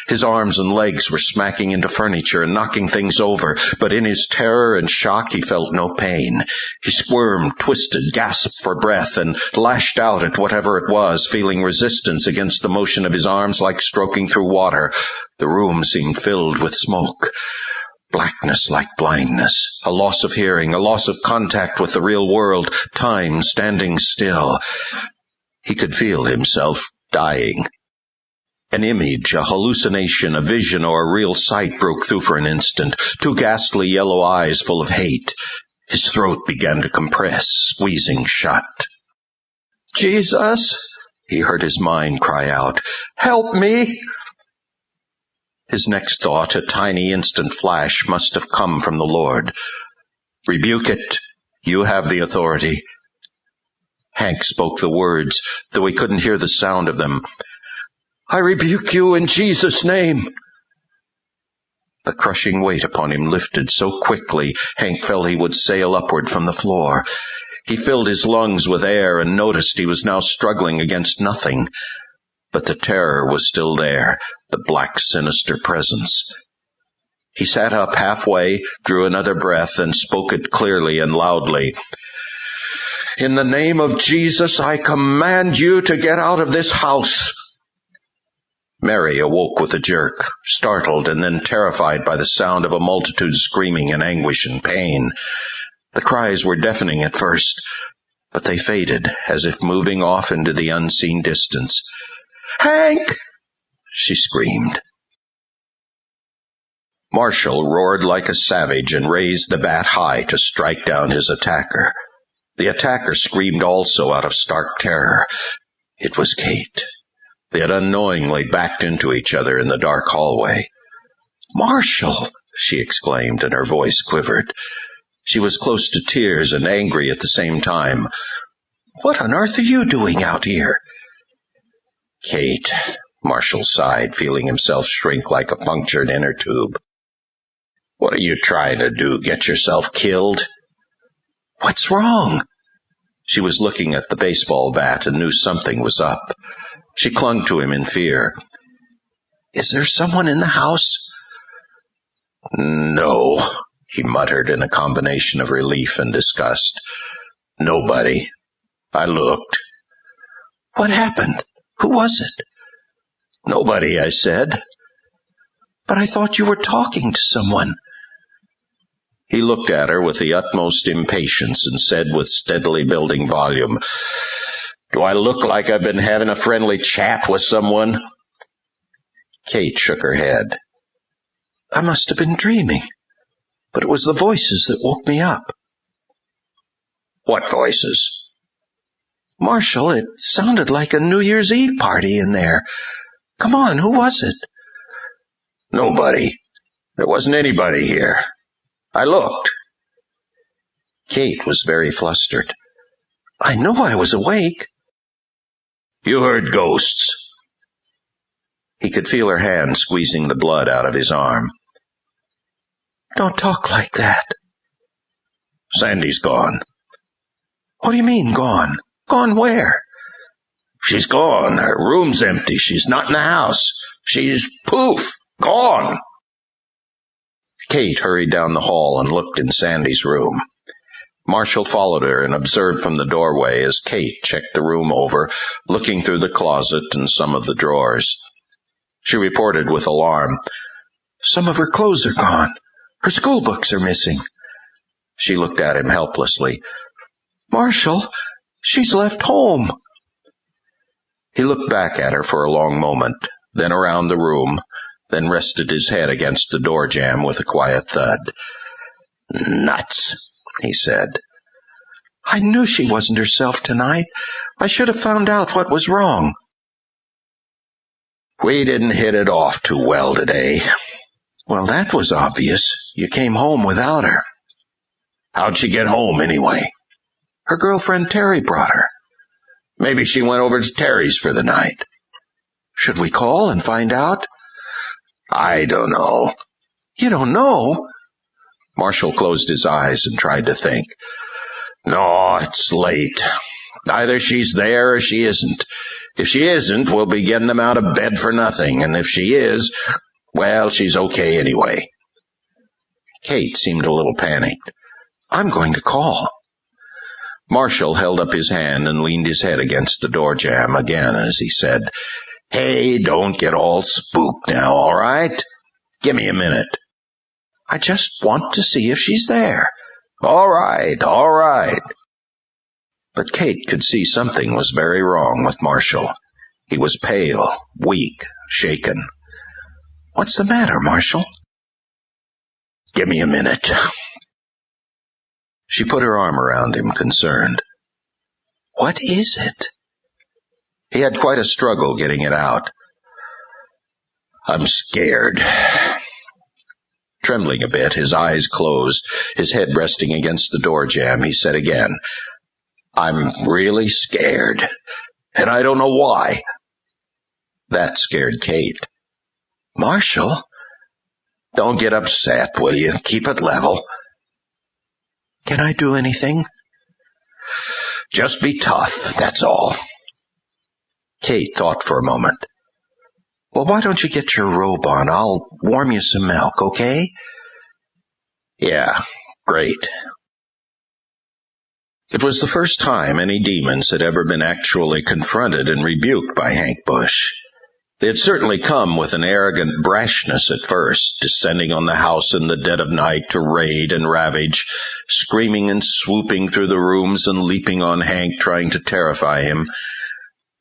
His arms and legs were smacking into furniture and knocking things over, but in his terror and shock he felt no pain. He squirmed, twisted, gasped for breath, and lashed out at whatever it was, feeling resistance against the motion of his arms like stroking through water. The room seemed filled with smoke. Blackness like blindness, a loss of hearing, a loss of contact with the real world, time standing still. He could feel himself dying. An image, a hallucination, a vision, or a real sight broke through for an instant, two ghastly yellow eyes full of hate. His throat began to compress, squeezing shut. "Jesus," he heard his mind cry out, "help me!" His next thought, a tiny instant flash, must have come from the Lord. "Rebuke it. You have the authority." Hank spoke the words, though he couldn't hear the sound of them. "I rebuke you in Jesus' name." The crushing weight upon him lifted so quickly, Hank felt he would sail upward from the floor. He filled his lungs with air and noticed he was now struggling against nothing. But the terror was still there, the black, sinister presence. He sat up halfway, drew another breath, and spoke it clearly and loudly. "In the name of Jesus, I command you to get out of this house." Mary awoke with a jerk, startled and then terrified by the sound of a multitude screaming in anguish and pain. The cries were deafening at first, but they faded, as if moving off into the unseen distance. "Hank!" she screamed. Marshall roared like a savage and raised the bat high to strike down his attacker. The attacker screamed also out of stark terror. It was Kate. They had unknowingly backed into each other in the dark hallway. "Marshall!" she exclaimed, and her voice quivered. She was close to tears and angry at the same time. "What on earth are you doing out here?" "Kate," Marshall sighed, feeling himself shrink like a punctured inner tube. "What are you trying to do, get yourself killed?" "What's wrong?" She was looking at the baseball bat and knew something was up. She clung to him in fear. "Is there someone in the house?" "No," he muttered in a combination of relief and disgust. "Nobody. I looked." "What happened? Who was it?" "Nobody, I said." "But I thought you were talking to someone." He looked at her with the utmost impatience and said with steadily building volume, "Do I look like I've been having a friendly chat with someone?" Kate shook her head. "I must have been dreaming, but it was the voices that woke me up." "What voices?" "Marshall, it sounded like a New Year's Eve party in there. Come on, who was it?" "Nobody. There wasn't anybody here. I looked." Kate was very flustered. "I know I was awake." "You heard ghosts." He could feel her hand squeezing the blood out of his arm. "Don't talk like that." "Sandy's gone." "What do you mean, gone? Gone where?" "She's gone. Her room's empty. She's not in the house. She's poof, gone." Kate hurried down the hall and looked in Sandy's room. Marshall followed her and observed from the doorway as Kate checked the room over, looking through the closet and some of the drawers. She reported with alarm, "Some of her clothes are gone. Her school books are missing. She looked at him helplessly. Marshal, she's left home. He looked back at her for a long moment, then around the room, then rested his head against the door jamb with a quiet thud. Nuts, he said. I knew she wasn't herself tonight. I should have found out what was wrong. We didn't hit it off too well today. Well, that was obvious. You came home without her. How'd she get home, anyway? Her girlfriend Terry brought her. Maybe she went over to Terry's for the night. Should we call and find out? I don't know. You don't know? Marshall closed his eyes and tried to think. No, it's late. Either she's there or she isn't. If she isn't, we'll be getting them out of bed for nothing, and if she is, well, she's okay anyway. Kate seemed a little panicked. I'm going to call. Marshall held up his hand and leaned his head against the door jamb again as he said, Hey, don't get all spooked now, all right? Give me a minute. I just want to see if she's there. All right. But Kate could see something was very wrong with Marshall. He was pale, weak, shaken. What's the matter, Marshall? Give me a minute. She put her arm around him, concerned. What is it? He had quite a struggle getting it out. I'm scared. Trembling a bit, his eyes closed, his head resting against the door jamb, he said again, I'm really scared, and I don't know why. That scared Kate. Marshall? Don't get upset, will you? Keep it level. Can I do anything? Just be tough, that's all. Kate thought for a moment. Well, why don't you get your robe on? I'll warm you some milk, okay? Yeah, great. It was the first time any demons had ever been actually confronted and rebuked by Hank Busch. They had certainly come with an arrogant brashness at first, descending on the house in the dead of night to raid and ravage, screaming and swooping through the rooms and leaping on Hank, trying to terrify him.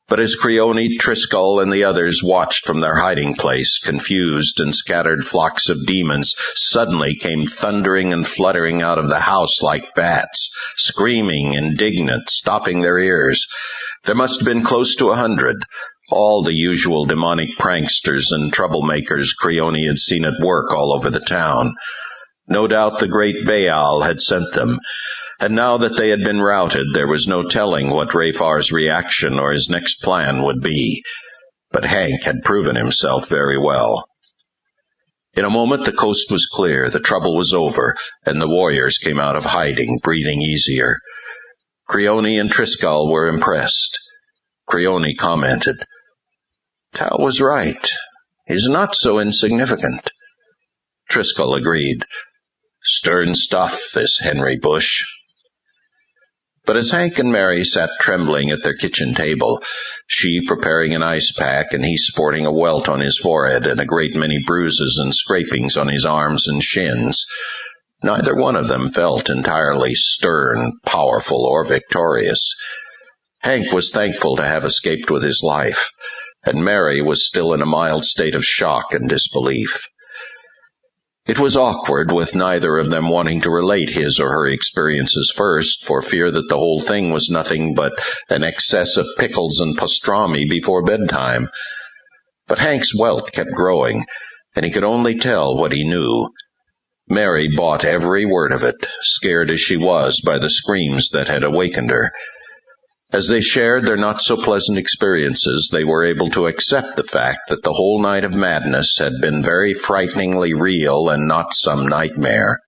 But as Creone, Triscull, and the others watched from their hiding place, confused and scattered flocks of demons suddenly came thundering and fluttering out of the house like bats, screaming, indignant, stopping their ears. There must have been close to 100, all the usual demonic pranksters and troublemakers Creone had seen at work all over the town. No doubt the great Baal had sent them, and now that they had been routed, there was no telling what Rafar's reaction or his next plan would be. But Hank had proven himself very well. In a moment the coast was clear, the trouble was over, and the warriors came out of hiding, breathing easier. Creone and Triscull were impressed. Creone commented, "Tal was right. He's not so insignificant." Triscull agreed. "Stern stuff, this Henry Busch." But as Hank and Mary sat trembling at their kitchen table, she preparing an ice pack and he sporting a welt on his forehead and a great many bruises and scrapings on his arms and shins, neither one of them felt entirely stern, powerful, or victorious. Hank was thankful to have escaped with his life, and Mary was still in a mild state of shock and disbelief. It was awkward, with neither of them wanting to relate his or her experiences first, for fear that the whole thing was nothing but an excess of pickles and pastrami before bedtime. But Hank's welt kept growing, and he could only tell what he knew. Mary bought every word of it, scared as she was by the screams that had awakened her. As they shared their not-so-pleasant experiences, they were able to accept the fact that the whole night of madness had been very frighteningly real and not some nightmare.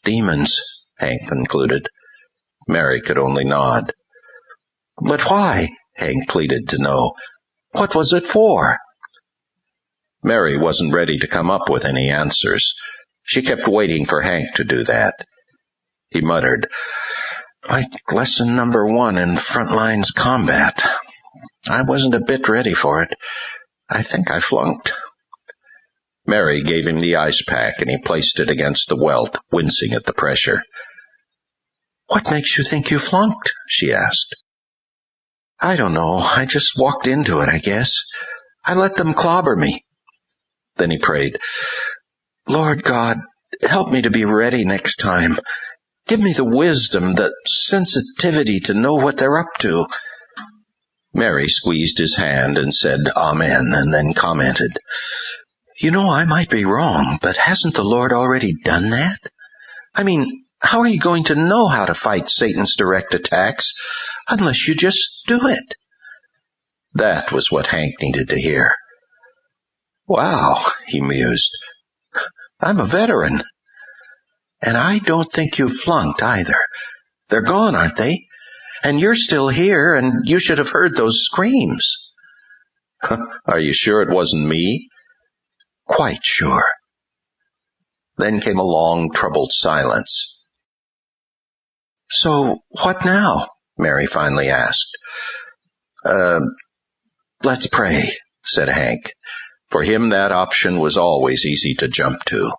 "Demons," Hank concluded. Mary could only nod. "But why?" Hank pleaded to know. "What was it for?" Mary wasn't ready to come up with any answers. She kept waiting for Hank to do that. He muttered, "Like lesson number 1 in Frontlines Combat. I wasn't a bit ready for it. I think I flunked." Mary gave him the ice pack, and he placed it against the welt, wincing at the pressure. "What makes you think you flunked?" she asked. "I don't know. I just walked into it, I guess. I let them clobber me." Then he prayed, "Lord God, help me to be ready next time. Give me the wisdom, the sensitivity to know what they're up to." Mary squeezed his hand and said amen, and then commented, "You know, I might be wrong, but hasn't the Lord already done that? I mean, how are you going to know how to fight Satan's direct attacks unless you just do it?" That was what Hank needed to hear. "Wow," he mused. "I'm a veteran. And I don't think you flunked either. They're gone, aren't they? And you're still here, and you should have heard those screams." "Are you sure it wasn't me?" "Quite sure." Then came a long, troubled silence. "So, what now?" Mary finally asked. Let's pray," said Hank. For him, that option was always easy to jump to.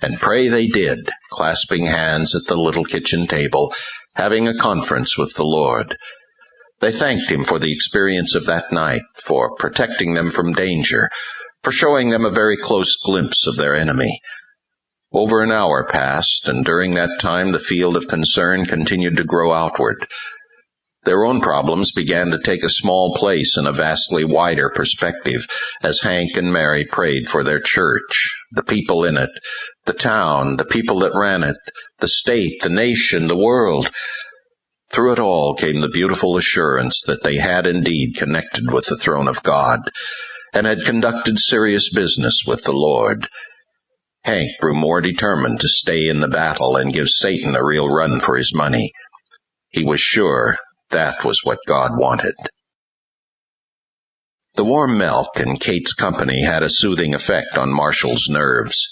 And pray they did, clasping hands at the little kitchen table, having a conference with the Lord. They thanked him for the experience of that night, for protecting them from danger, for showing them a very close glimpse of their enemy. Over an hour passed, and during that time the field of concern continued to grow outward. Their own problems began to take a small place in a vastly wider perspective as Hank and Mary prayed for their church, the people in it, the town, the people that ran it, the state, the nation, the world. Through it all came the beautiful assurance that they had indeed connected with the throne of God, and had conducted serious business with the Lord. Hank grew more determined to stay in the battle and give Satan a real run for his money. He was sure that was what God wanted. The warm milk and Kate's company had a soothing effect on Marshall's nerves.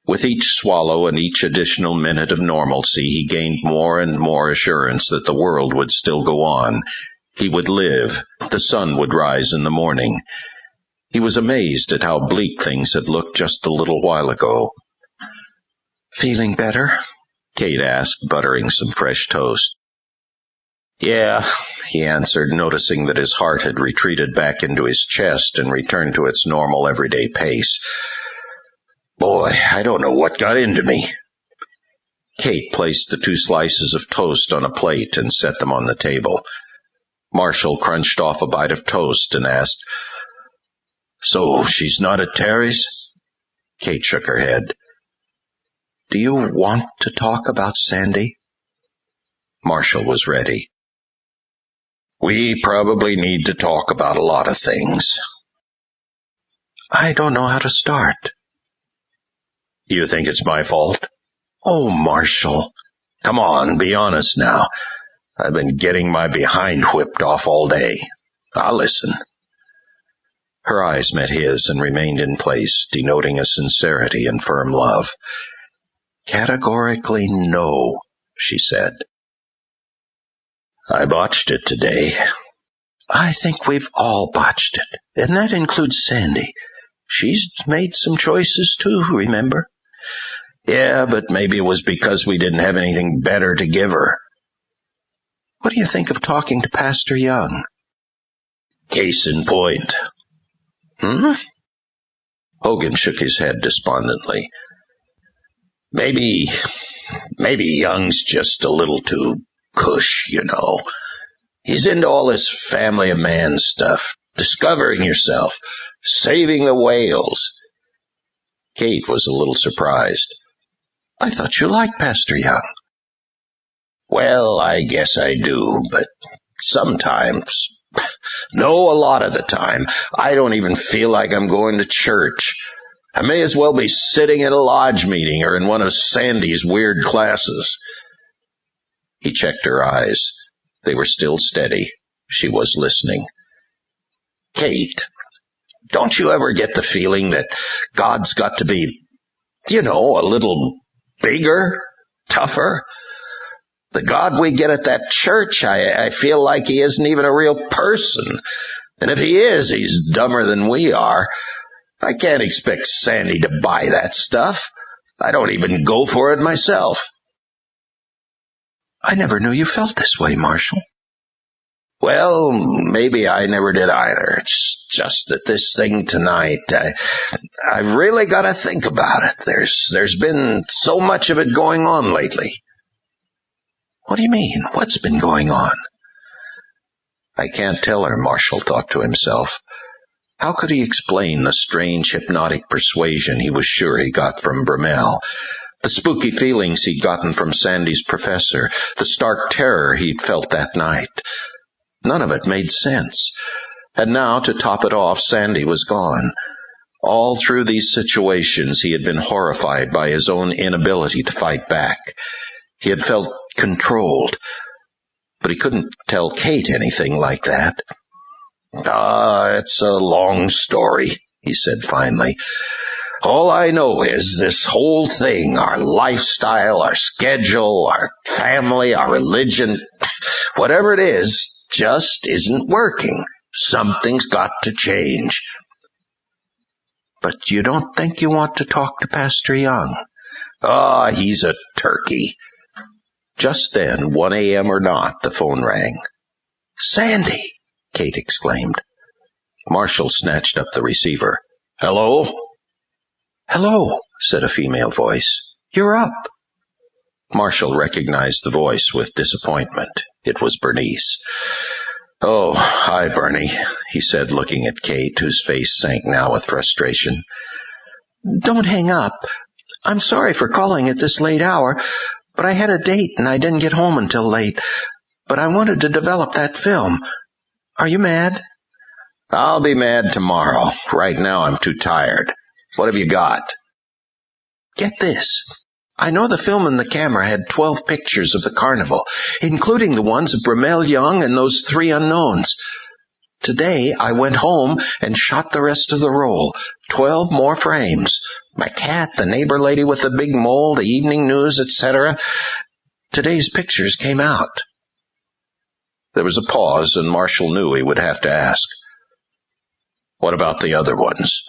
With each swallow and each additional minute of normalcy, he gained more and more assurance that the world would still go on. He would live. The sun would rise in the morning. He was amazed at how bleak things had looked just a little while ago. "Feeling better?" Kate asked, buttering some fresh toast. "Yeah," he answered, noticing that his heart had retreated back into his chest and returned to its normal everyday pace. "Boy, I don't know what got into me." Kate placed the 2 slices of toast on a plate and set them on the table. Marshall crunched off a bite of toast and asked, "So she's not at Terry's?" Kate shook her head. "Do you want to talk about Sandy?" Marshall was ready. "We probably need to talk about a lot of things." "I don't know how to start." "You think it's my fault?" "Oh, Marshall." "Come on, be honest now. I've been getting my behind whipped off all day. I'll listen." Her eyes met his and remained in place, denoting a sincerity and firm love. "Categorically no," she said. "I botched it today." "I think we've all botched it, and that includes Sandy. She's made some choices too, remember?" "Yeah, but maybe it was because we didn't have anything better to give her." "What do you think of talking to Pastor Young?" "Case in point." Hogan shook his head despondently. Maybe Young's just a little too cush, you know. He's into all this family of man stuff, discovering yourself, saving the whales." Kate was a little surprised. "I thought you liked Pastor Young." "Well, I guess I do, but sometimes, no, a lot of the time, I don't even feel like I'm going to church. I may as well be sitting at a lodge meeting or in one of Sandy's weird classes." He checked her eyes. They were still steady. She was listening. "Kate, don't you ever get the feeling that God's got to be, a little bigger, tougher? The God we get at that church, I feel like he isn't even a real person. And if he is, he's dumber than we are. I can't expect Sandy to buy that stuff. I don't even go for it myself." "I never knew you felt this way, Marshal." "Well, maybe I never did either. It's just that this thing tonight, I've really got to think about it. There's been so much of it going on lately." "What do you mean? What's been going on?" I can't tell her, Marshall thought to himself. How could he explain the strange hypnotic persuasion he was sure he got from Bromell, the spooky feelings he'd gotten from Sandy's professor, the stark terror he'd felt that night? None of it made sense. And now, to top it off, Sandy was gone. All through these situations he had been horrified by his own inability to fight back. He had felt controlled, but he couldn't tell Kate anything like that. "It's a long story," he said finally. "All I know is this whole thing, our lifestyle, our schedule, our family, our religion, whatever it is, just isn't working. Something's got to change." "But you don't think you want to talk to Pastor Young?" He's a turkey." Just then, 1 a.m. or not, the phone rang. "Sandy!" Kate exclaimed. Marshall snatched up the receiver. "Hello?" "Hello," said a female voice. "You're up." Marshall recognized the voice with disappointment. It was Bernice. "Oh, hi, Bernie," he said, looking at Kate, whose face sank now with frustration. "Don't hang up. I'm sorry for calling at this late hour, but I had a date and I didn't get home until late. But I wanted to develop that film. Are you mad?" "I'll be mad tomorrow. Right now I'm too tired. What have you got?" "Get this. I know the film and the camera had 12 pictures of the carnival, including the ones of Bromell Young and those 3 unknowns. Today I went home and shot the rest of the roll, 12 more frames. My cat, the neighbor lady with the big mole, the evening news, etc. Today's pictures came out." There was a pause, and Marshall knew he would have to ask, "What about the other ones?"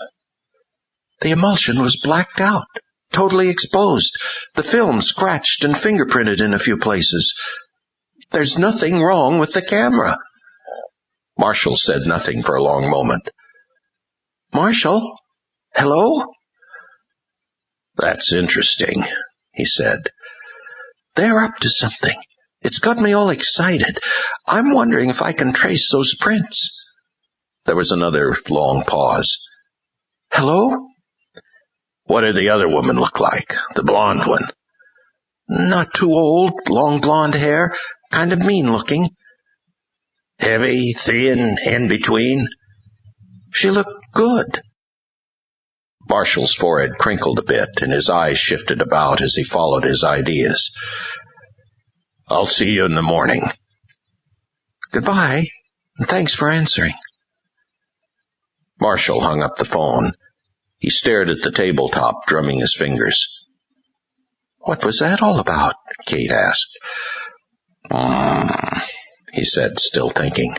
"The emulsion was blacked out, totally exposed. The film scratched and fingerprinted in a few places. There's nothing wrong with the camera." Marshall said nothing for a long moment. "Marshall? Hello?" "That's interesting," he said. "They're up to something. It's got me all excited. I'm wondering if I can trace those prints." There was another long pause. "Hello?" "What did the other woman look like, the blonde one?" "Not too old, long blonde hair, kind of mean-looking." "Heavy, thin, in between?" "She looked good." Marshall's forehead crinkled a bit, and his eyes shifted about as he followed his ideas. "I'll see you in the morning." "Goodbye, and thanks for answering." Marshall hung up the phone. He stared at the tabletop, drumming his fingers. "What was that all about?" Kate asked. He said, still thinking.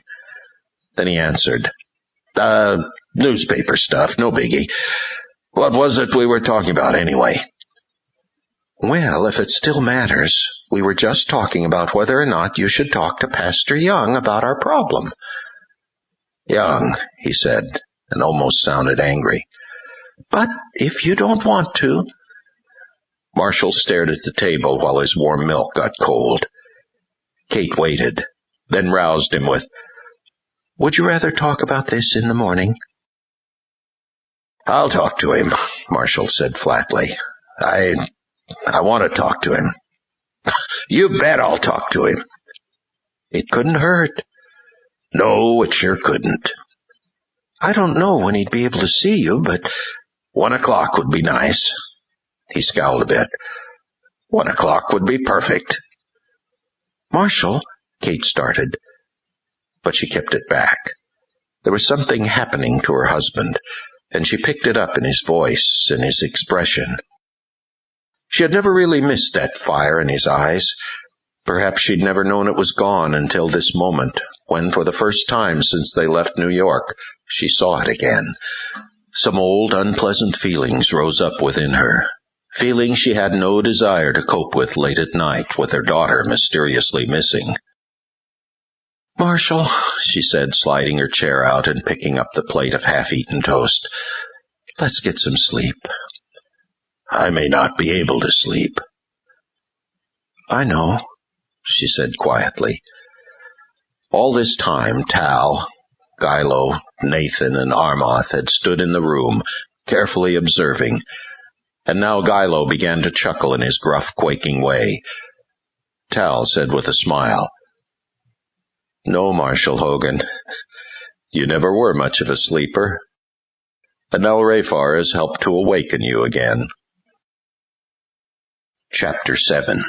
Then he answered, "Newspaper stuff, no biggie. What was it we were talking about anyway?" "Well, if it still matters, we were just talking about whether or not you should talk to Pastor Young about our problem." "Young," he said, and almost sounded angry. "But if you don't want to—" Marshall stared at the table while his warm milk got cold. Kate waited, then roused him with, "Would you rather talk about this in the morning?" "I'll talk to him," Marshall said flatly. I want to talk to him." "You bet I'll talk to him." "It couldn't hurt." "No, it sure couldn't." "I don't know when he'd be able to see you, but—" 1 o'clock would be nice." He scowled a bit. 1 o'clock would be perfect." "Marshall," Kate started, but she kept it back. There was something happening to her husband, and she picked it up in his voice, in his expression. She had never really missed that fire in his eyes. Perhaps she'd never known it was gone until this moment, when for the first time since they left New York, she saw it again. Some old, unpleasant feelings rose up within her, feelings she had no desire to cope with late at night, with her daughter mysteriously missing. "Marshall," she said, sliding her chair out and picking up the plate of half-eaten toast, "let's get some sleep." "I may not be able to sleep." "I know," she said quietly. All this time, Tal, Gilo, Nathan, and Armoth had stood in the room, carefully observing, and now Gilo began to chuckle in his gruff, quaking way. Tal said with a smile, "No, Marshal Hogan, you never were much of a sleeper. Anel Rayfar has helped to awaken you again." Chapter 7.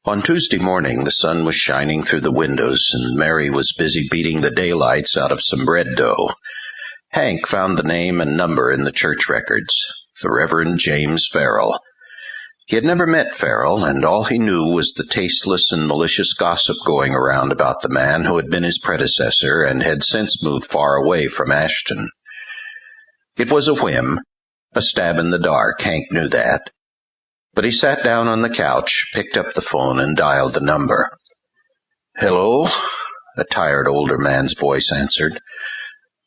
On Tuesday morning, the sun was shining through the windows, and Mary was busy beating the daylights out of some bread dough. Hank found the name and number in the church records, the Reverend James Farrell. He had never met Farrell, and all he knew was the tasteless and malicious gossip going around about the man who had been his predecessor and had since moved far away from Ashton. It was a whim, a stab in the dark, Hank knew that. But he sat down on the couch, picked up the phone, and dialed the number. "Hello?" a tired older man's voice answered.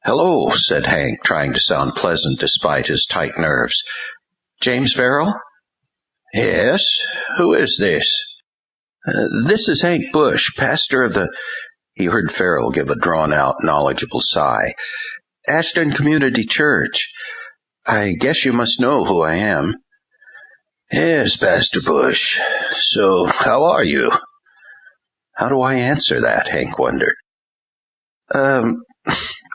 "Hello," said Hank, trying to sound pleasant despite his tight nerves. "James Farrell?" "Yes. Who is this?" This is Hank Busch, pastor of the—" He heard Farrell give a drawn-out, knowledgeable sigh. "Ashton Community Church. I guess you must know who I am." "Yes, Pastor Busch. So, how are you?" How do I answer that, Hank wondered.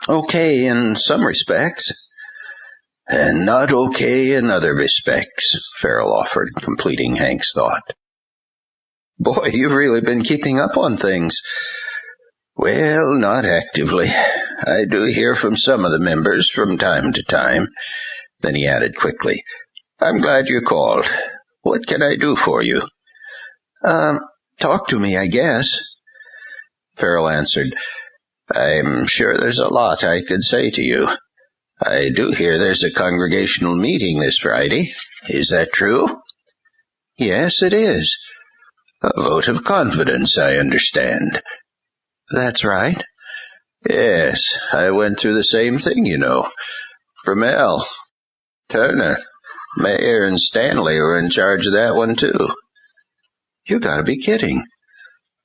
Okay in some respects." "And not okay in other respects," Farrell offered, completing Hank's thought. "Boy, you've really been keeping up on things." "Well, not actively. I do hear from some of the members from time to time." Then he added quickly, "I'm glad you called. What can I do for you?" Talk to me, I guess." Farrell answered, "I'm sure there's a lot I could say to you. I do hear there's a congregational meeting this Friday. Is that true?" "Yes, it is." "A vote of confidence, I understand." "That's right." "Yes, I went through the same thing, you know. Bromell, Turner, Mayer, and Stanley were in charge of that one, too." "You gotta be kidding."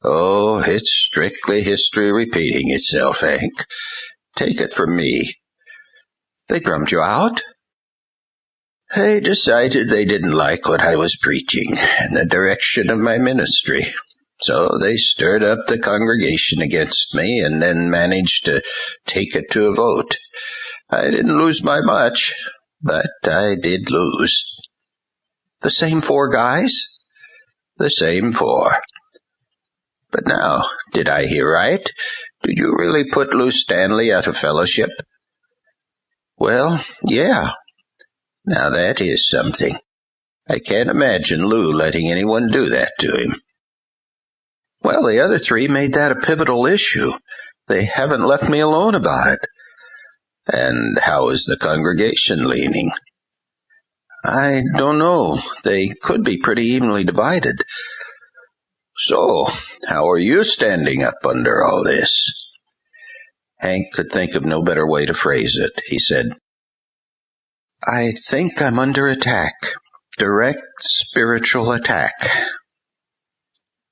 "Oh, it's strictly history repeating itself, Hank. Take it from me." "They drummed you out?" "They decided they didn't like what I was preaching and the direction of my ministry. So they stirred up the congregation against me and then managed to take it to a vote. I didn't lose by much, but I did lose." "The same 4 guys?" "The same 4. But now, did I hear right? Did you really put Lou Stanley out of fellowship?" "Well, yeah." "Now that is something. I can't imagine Lou letting anyone do that to him." "Well, the other 3 made that a pivotal issue. They haven't left me alone about it." "And how is the congregation leaning?" "I don't know. They could be pretty evenly divided." "So, how are you standing up under all this?" Hank could think of no better way to phrase it. He said, "I think I'm under attack. Direct spiritual attack."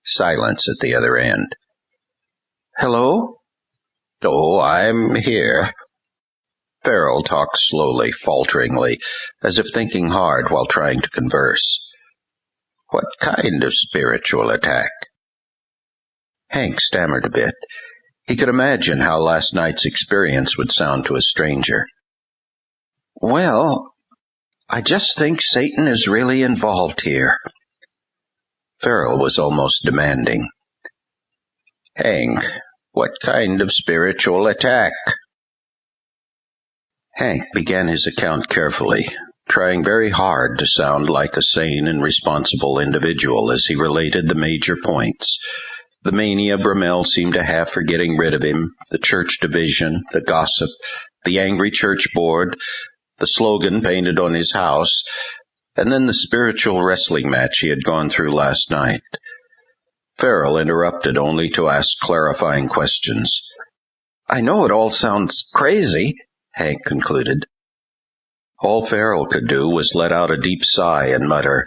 Silence at the other end. "Hello?" "Oh, I'm here." Farrell talked slowly, falteringly, as if thinking hard while trying to converse. "What kind of spiritual attack?" Hank stammered a bit. He could imagine how last night's experience would sound to a stranger. "Well, I just think Satan is really involved here." Farrell was almost demanding. "Hank, what kind of spiritual attack?" Hank began his account carefully, trying very hard to sound like a sane and responsible individual as he related the major points. The mania Bromell seemed to have for getting rid of him, the church division, the gossip, the angry church board, the slogan painted on his house, and then the spiritual wrestling match he had gone through last night. Farrell interrupted only to ask clarifying questions. I know it all sounds crazy, Hank concluded. All Farrell could do was let out a deep sigh and mutter,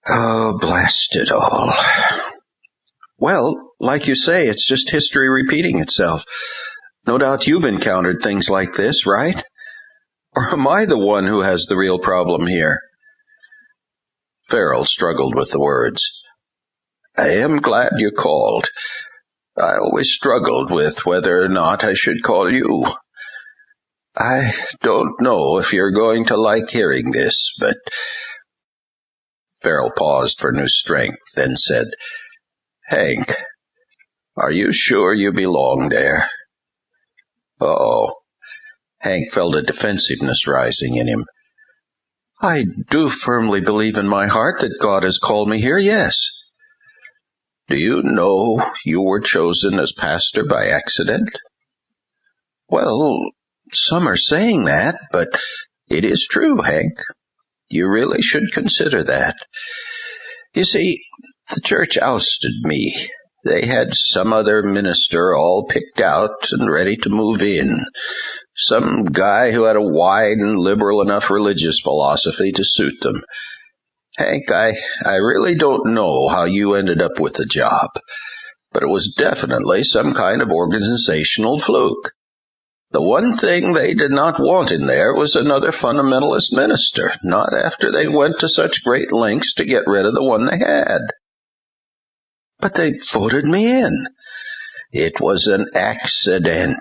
"Oh, blast it all." Well, like you say, it's just history repeating itself. No doubt you've encountered things like this, right? Or am I the one who has the real problem here? Farrell struggled with the words. I am glad you called. I always struggled with whether or not I should call you. I don't know if you're going to like hearing this, but... Farrell paused for new strength, then said, Hank, are you sure you belong there? Uh-oh. Hank felt a defensiveness rising in him. I do firmly believe in my heart that God has called me here, yes. Do you know you were chosen as pastor by accident? Well, some are saying that, but it is true, Hank. You really should consider that. You see, the church ousted me. They had some other minister all picked out and ready to move in. Some guy who had a wide and liberal enough religious philosophy to suit them. Hank, I really don't know how you ended up with the job, but it was definitely some kind of organizational fluke. The one thing they did not want in there was another fundamentalist minister, not after they went to such great lengths to get rid of the one they had. But they voted me in. It was an accident.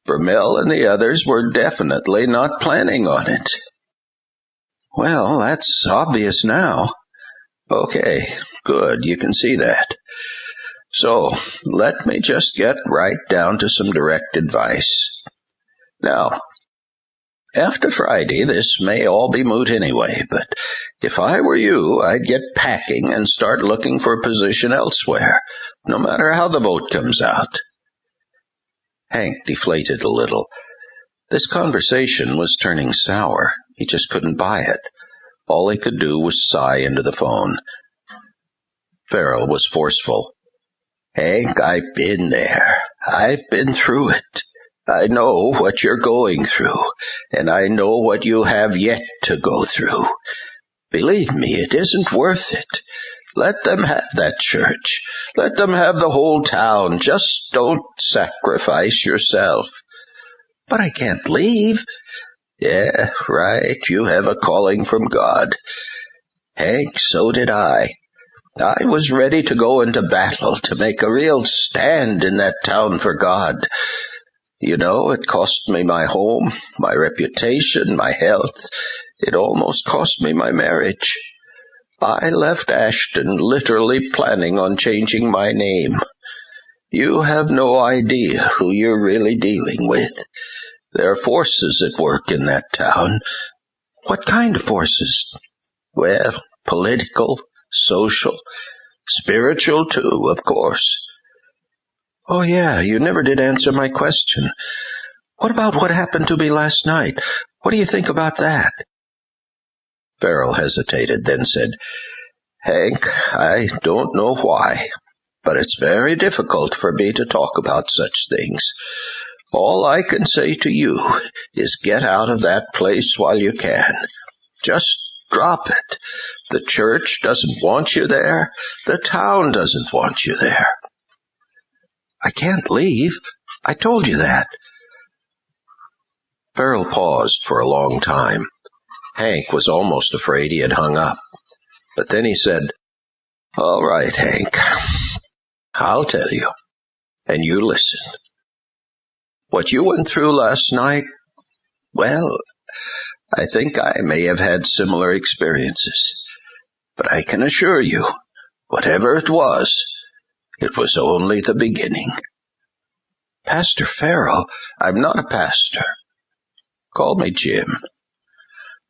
Vermel and the others were definitely not planning on it. Well, that's obvious now. Okay, good, you can see that. So, let me just get right down to some direct advice. Now, after Friday, this may all be moot anyway, but if I were you, I'd get packing and start looking for a position elsewhere, no matter how the vote comes out. Hank deflated a little. This conversation was turning sour. He just couldn't buy it. All he could do was sigh into the phone. Farrell was forceful. Hank, I've been there. I've been through it. I know what you're going through, and I know what you have yet to go through. Believe me, it isn't worth it. Let them have that church. Let them have the whole town. Just don't sacrifice yourself. But I can't leave. Yeah, right. You have a calling from God. Hank, so did I. I was ready to go into battle, to make a real stand in that town for God. You know, it cost me my home, my reputation, my health. It almost cost me my marriage. I left Ashton literally planning on changing my name. You have no idea who you're really dealing with. There are forces at work in that town. What kind of forces? Well, political, social, spiritual too, of course. Oh yeah, you never did answer my question. What about what happened to me last night? What do you think about that? Farrell hesitated, then said, Hank, I don't know why, but it's very difficult for me to talk about such things. All I can say to you is get out of that place while you can. Just drop it. The church doesn't want you there. The town doesn't want you there. I can't leave. I told you that. Farrell paused for a long time. Hank was almost afraid he had hung up. But then he said, All right, Hank. I'll tell you. And you listen. What you went through last night, well, I think I may have had similar experiences. But I can assure you, whatever it was only the beginning. Pastor Farrell? I'm not a pastor. Call me Jim.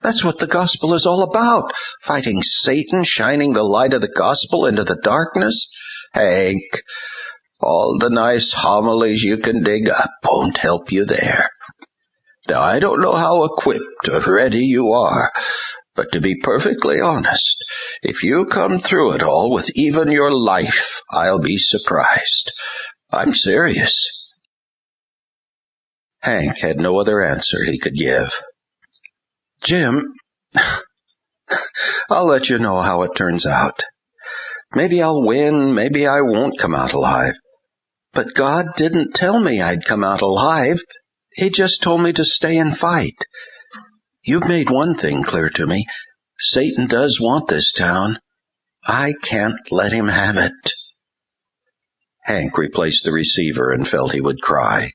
That's what the gospel is all about, fighting Satan, shining the light of the gospel into the darkness. Hank, all the nice homilies you can dig up won't help you there. Now, I don't know how equipped or ready you are, but to be perfectly honest, if you come through it all with even your life, I'll be surprised. I'm serious." Hank had no other answer he could give. "Jim, I'll let you know how it turns out. Maybe I'll win, maybe I won't come out alive. but God didn't tell me I'd come out alive. He just told me to stay and fight. You've made one thing clear to me. Satan does want this town. I can't let him have it." Hank replaced the receiver and felt he would cry.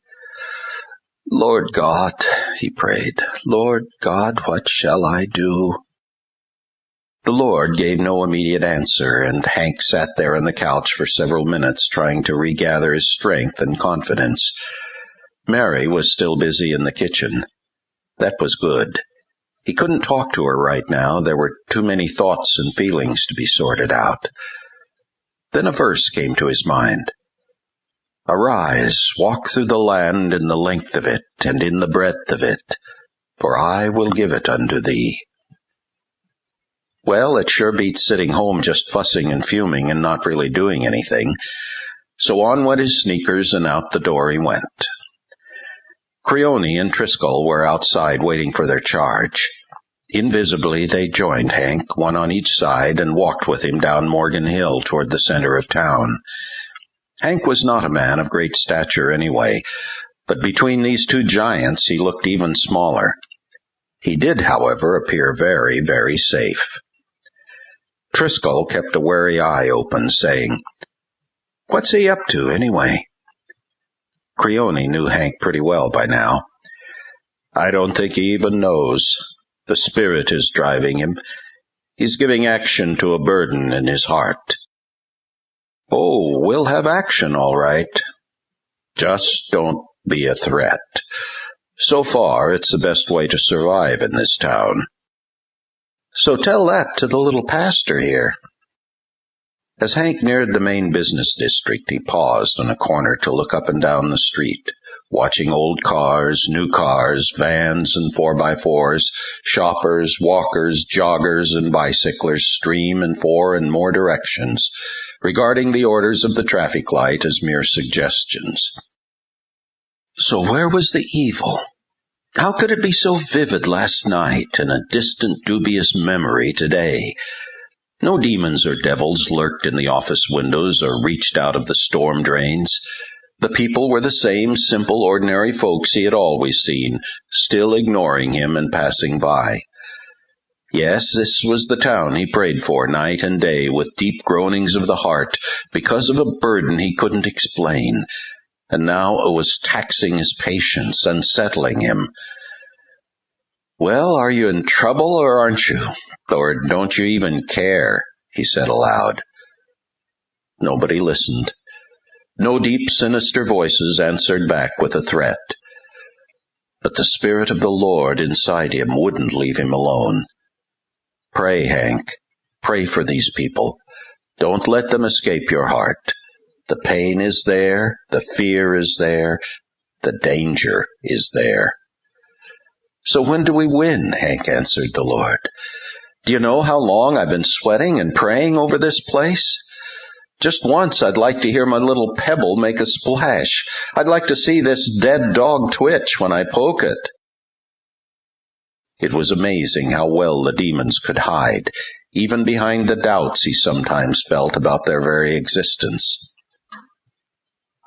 "Lord God," he prayed, "Lord God, what shall I do?" The Lord gave no immediate answer, and Hank sat there on the couch for several minutes trying to regather his strength and confidence. Mary was still busy in the kitchen. That was good. He couldn't talk to her right now. There were too many thoughts and feelings to be sorted out. Then a verse came to his mind. "Arise, walk through the land in the length of it, and in the breadth of it, for I will give it unto thee." Well, it sure beats sitting home just fussing and fuming and not really doing anything. So on went his sneakers, and out the door he went. Creone and Driscoll were outside waiting for their charge. Invisibly they joined Hank, one on each side, and walked with him down Morgan Hill toward the center of town. Hank was not a man of great stature anyway, but between these two giants he looked even smaller. He did, however, appear very, very safe. Driscoll kept a wary eye open, saying, "What's he up to, anyway?" Creone knew Hank pretty well by now. "I don't think he even knows. The Spirit is driving him. He's giving action to a burden in his heart." "Oh, we'll have action, all right. Just don't be a threat. So far, it's the best way to survive in this town." "So tell that to the little pastor here." As Hank neared the main business district, he paused on a corner to look up and down the street, watching old cars, new cars, vans and 4x4s, shoppers, walkers, joggers, and bicyclers stream in 4 and more directions, regarding the orders of the traffic light as mere suggestions. So where was the evil? How could it be so vivid last night and a distant, dubious memory today? No demons or devils lurked in the office windows or reached out of the storm drains. The people were the same simple, ordinary folks he had always seen, still ignoring him and passing by. Yes, this was the town he prayed for night and day with deep groanings of the heart because of a burden he couldn't explain, and now it was taxing his patience, unsettling him. "Well, are you in trouble or aren't you? Or don't you even care?" he said aloud. Nobody listened. No deep, sinister voices answered back with a threat. But the Spirit of the Lord inside him wouldn't leave him alone. "Pray, Hank. Pray for these people. Don't let them escape your heart. The pain is there, the fear is there, the danger is there." "So when do we win?" Hank answered the Lord. "Do you know how long I've been sweating and praying over this place? Just once I'd like to hear my little pebble make a splash. I'd like to see this dead dog twitch when I poke it." It was amazing how well the demons could hide, even behind the doubts he sometimes felt about their very existence.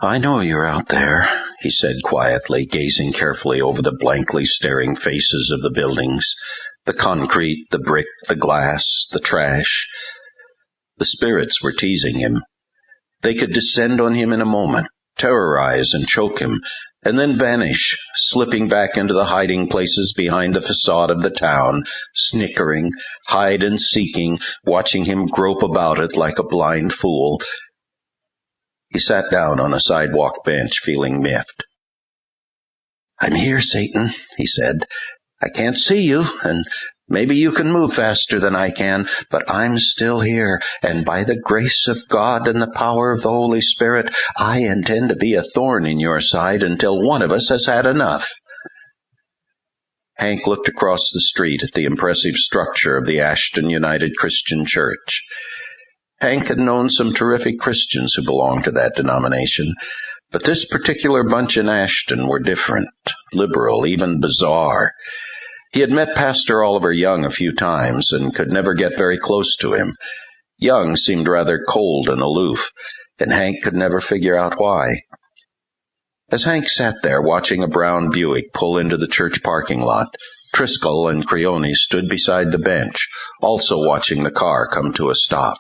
"I know you're out there," he said quietly, gazing carefully over the blankly staring faces of the buildings, the concrete, the brick, the glass, the trash. The spirits were teasing him. They could descend on him in a moment, terrorize and choke him, and then vanish, slipping back into the hiding places behind the facade of the town, snickering, hide and seeking, watching him grope about it like a blind fool. He sat down on a sidewalk bench, feeling miffed. "I'm here, Satan," he said. "I can't see you, and maybe you can move faster than I can, but I'm still here, and by the grace of God and the power of the Holy Spirit, I intend to be a thorn in your side until one of us has had enough." Hank looked across the street at the impressive structure of the Ashton United Christian Church. Hank had known some terrific Christians who belonged to that denomination, but this particular bunch in Ashton were different, liberal, even bizarre. He had met Pastor Oliver Young a few times and could never get very close to him. Young seemed rather cold and aloof, and Hank could never figure out why. As Hank sat there watching a brown Buick pull into the church parking lot, Driscoll and Creone stood beside the bench, also watching the car come to a stop.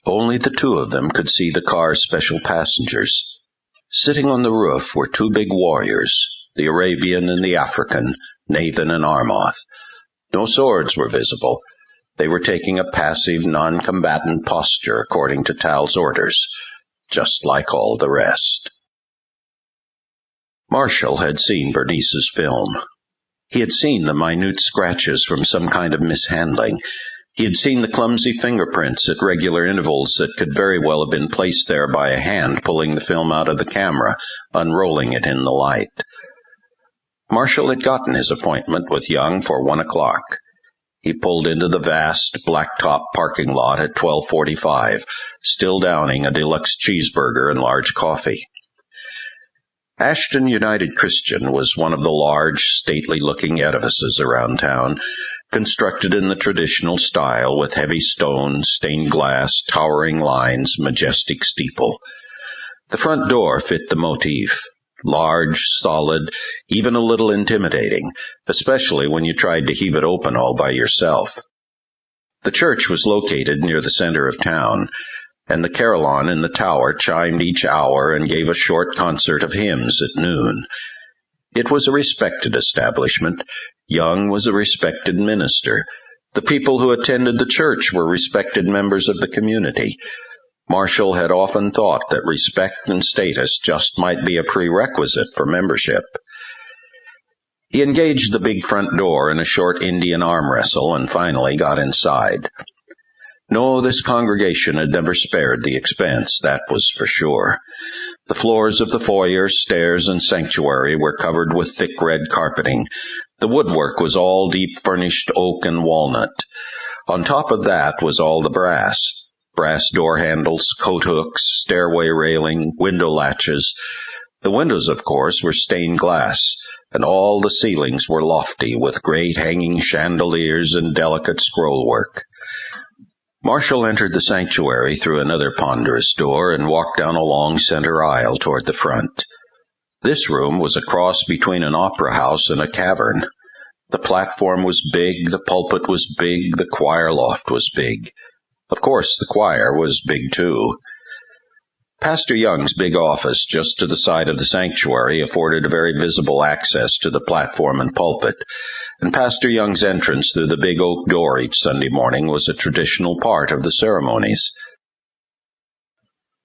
Only the two of them could see the car's special passengers. Sitting on the roof were two big warriors, the Arabian and the African, Nathan and Armoth. No swords were visible. They were taking a passive, non-combatant posture according to Tal's orders, just like all the rest. Marshall had seen Bernice's film. He had seen the minute scratches from some kind of mishandling. He had seen the clumsy fingerprints at regular intervals that could very well have been placed there by a hand pulling the film out of the camera, unrolling it in the light. Marshall had gotten his appointment with Young for 1 o'clock. He pulled into the vast, blacktop parking lot at 12:45, still downing a deluxe cheeseburger and large coffee. Ashton United Christian was one of the large, stately-looking edifices around town, constructed in the traditional style with heavy stone, stained glass, towering lines, majestic steeple. The front door fit the motif. Large, solid, even a little intimidating, especially when you tried to heave it open all by yourself. The church was located near the center of town, and the carillon in the tower chimed each hour and gave a short concert of hymns at noon. It was a respected establishment. Young was a respected minister. The people who attended the church were respected members of the community. Marshall had often thought that respect and status just might be a prerequisite for membership. He engaged the big front door in a short Indian arm wrestle and finally got inside. No, this congregation had never spared the expense, that was for sure. The floors of the foyer, stairs, and sanctuary were covered with thick red carpeting. The woodwork was all deep furnished oak and walnut. On top of that was all the brass door handles, coat hooks, stairway railing, window latches. The windows, of course, were stained glass, and all the ceilings were lofty with great hanging chandeliers and delicate scrollwork. Marshall entered the sanctuary through another ponderous door and walked down a long center aisle toward the front. This room was a cross between an opera house and a cavern. The platform was big, the pulpit was big, the choir loft was big. Of course, the choir was big, too. Pastor Young's big office just to the side of the sanctuary afforded a very visible access to the platform and pulpit, and Pastor Young's entrance through the big oak door each Sunday morning was a traditional part of the ceremonies.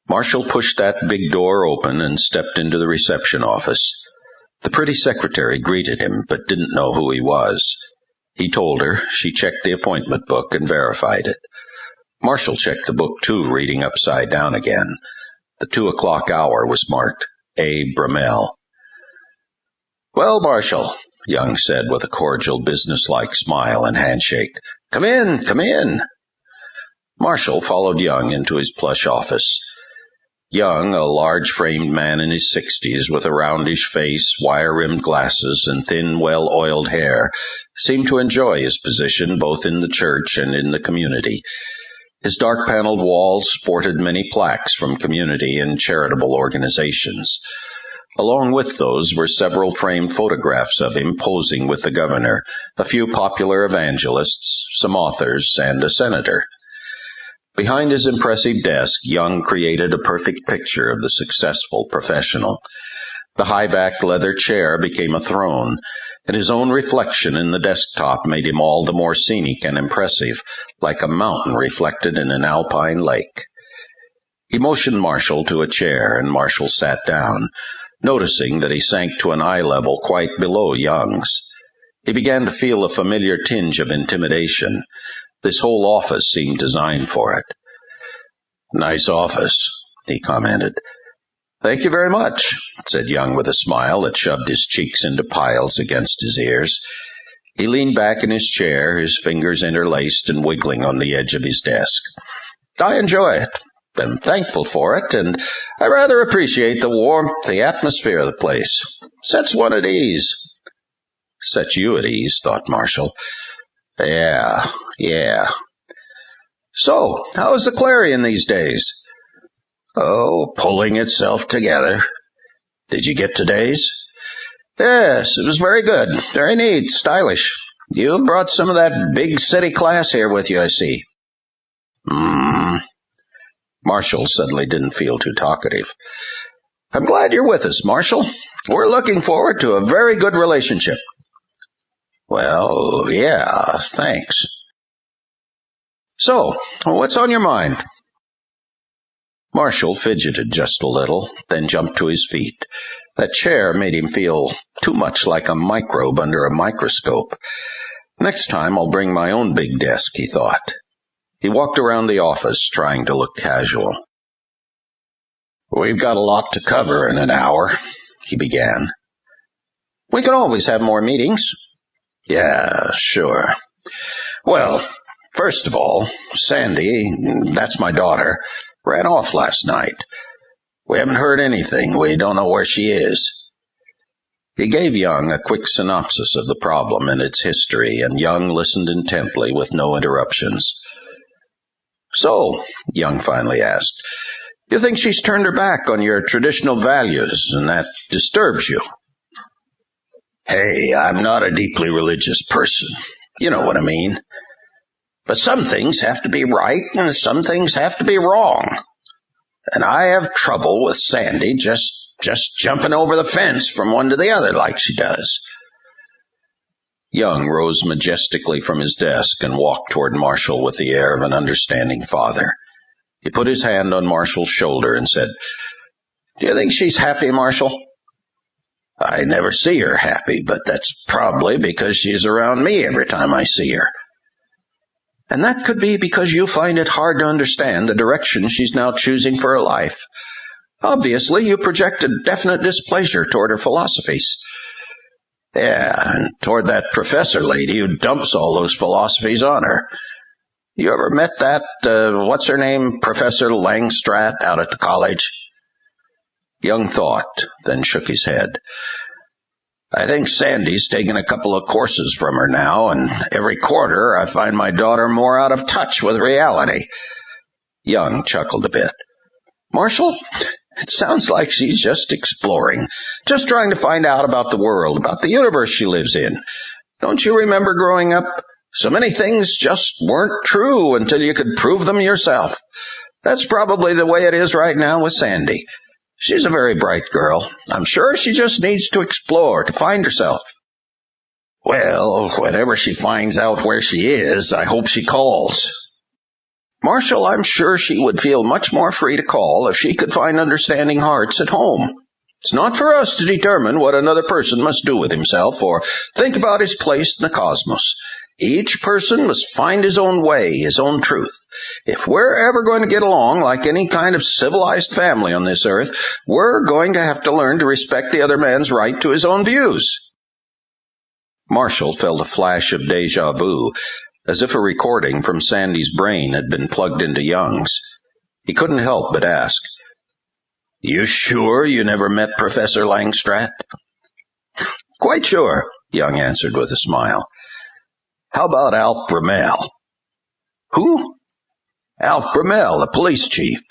Marshall pushed that big door open and stepped into the reception office. The pretty secretary greeted him, but didn't know who he was. He told her. She checked the appointment book and verified it. Marshall checked the book, too, reading upside down again. The 2 o'clock hour was marked A. Brummel. "Well, Marshall," Young said with a cordial, businesslike smile and handshake. Come in, come in." Marshall followed Young into his plush office. Young, a large-framed man in his 60s with a roundish face, wire-rimmed glasses, and thin, well-oiled hair, seemed to enjoy his position both in the church and in the community. His dark-paneled walls sported many plaques from community and charitable organizations. Along with those were several framed photographs of him posing with the governor, a few popular evangelists, some authors, and a senator. Behind his impressive desk, Young created a perfect picture of the successful professional. The high-backed leather chair became a throne, and his own reflection in the desktop made him all the more scenic and impressive, like a mountain reflected in an alpine lake. He motioned Marshall to a chair, and Marshall sat down, noticing that he sank to an eye level quite below Young's. He began to feel a familiar tinge of intimidation. This whole office seemed designed for it. "Nice office," he commented. "Thank you very much," said Young with a smile that shoved his cheeks into piles against his ears. He leaned back in his chair, his fingers interlaced and wiggling on the edge of his desk. "I enjoy it. I'm thankful for it, and I rather appreciate the warmth, the atmosphere of the place. Sets one at ease." "Sets you at ease," thought Marshall. Yeah. "So, how's the Clarion these days?" "Oh, pulling itself together." "Did you get today's?" "Yes, it was very good. Very neat, stylish. You brought some of that big city class here with you, I see." Marshall suddenly didn't feel too talkative. "I'm glad you're with us, Marshall. We're looking forward to a very good relationship." "Well, yeah, thanks." "So, what's on your mind?" Marshall fidgeted just a little, then jumped to his feet. That chair made him feel too much like a microbe under a microscope. "Next time I'll bring my own big desk," he thought. He walked around the office, trying to look casual. "We've got a lot to cover in an hour," he began. "We can always have more meetings." "Yeah, sure. Well, first of all, Sandy, that's my daughter, ran off last night. We haven't heard anything. We don't know where she is." He gave Young a quick synopsis of the problem and its history, and Young listened intently with no interruptions. "So," Young finally asked, "you think she's turned her back on your traditional values, and that disturbs you?" "Hey, I'm not a deeply religious person. You know what I mean. But some things have to be right, and some things have to be wrong. And I have trouble with Sandy just jumping over the fence from one to the other like she does." Young rose majestically from his desk and walked toward Marshall with the air of an understanding father. He put his hand on Marshall's shoulder and said, "Do you think she's happy, Marshall?" "I never see her happy, but that's probably because she's around me every time I see her." "And that could be because you find it hard to understand the direction she's now choosing for her life. Obviously, you project a definite displeasure toward her philosophies." "Yeah, and toward that professor lady who dumps all those philosophies on her. You ever met that, what's her name, Professor Langstratt out at the college?" Young thought, then shook his head. "I think Sandy's taken a couple of courses from her now, and every quarter I find my daughter more out of touch with reality." Young chuckled a bit. "Marshall, it sounds like she's just exploring, just trying to find out about the world, about the universe she lives in. Don't you remember growing up? So many things just weren't true until you could prove them yourself. That's probably the way it is right now with Sandy. She's a very bright girl. I'm sure she just needs to explore, to find herself." "Well, whenever she finds out where she is, I hope she calls." "Marshall, I'm sure she would feel much more free to call if she could find understanding hearts at home. It's not for us to determine what another person must do with himself or think about his place in the cosmos. Each person must find his own way, his own truth. If we're ever going to get along like any kind of civilized family on this earth, we're going to have to learn to respect the other man's right to his own views." Marshall felt a flash of déjà vu, as if a recording from Sandy's brain had been plugged into Young's. He couldn't help but ask, "You sure you never met Professor Langstratt?" "Quite sure," Young answered with a smile. "How about Alf Bromell?" "Who?" "Alf Bromell, the police chief."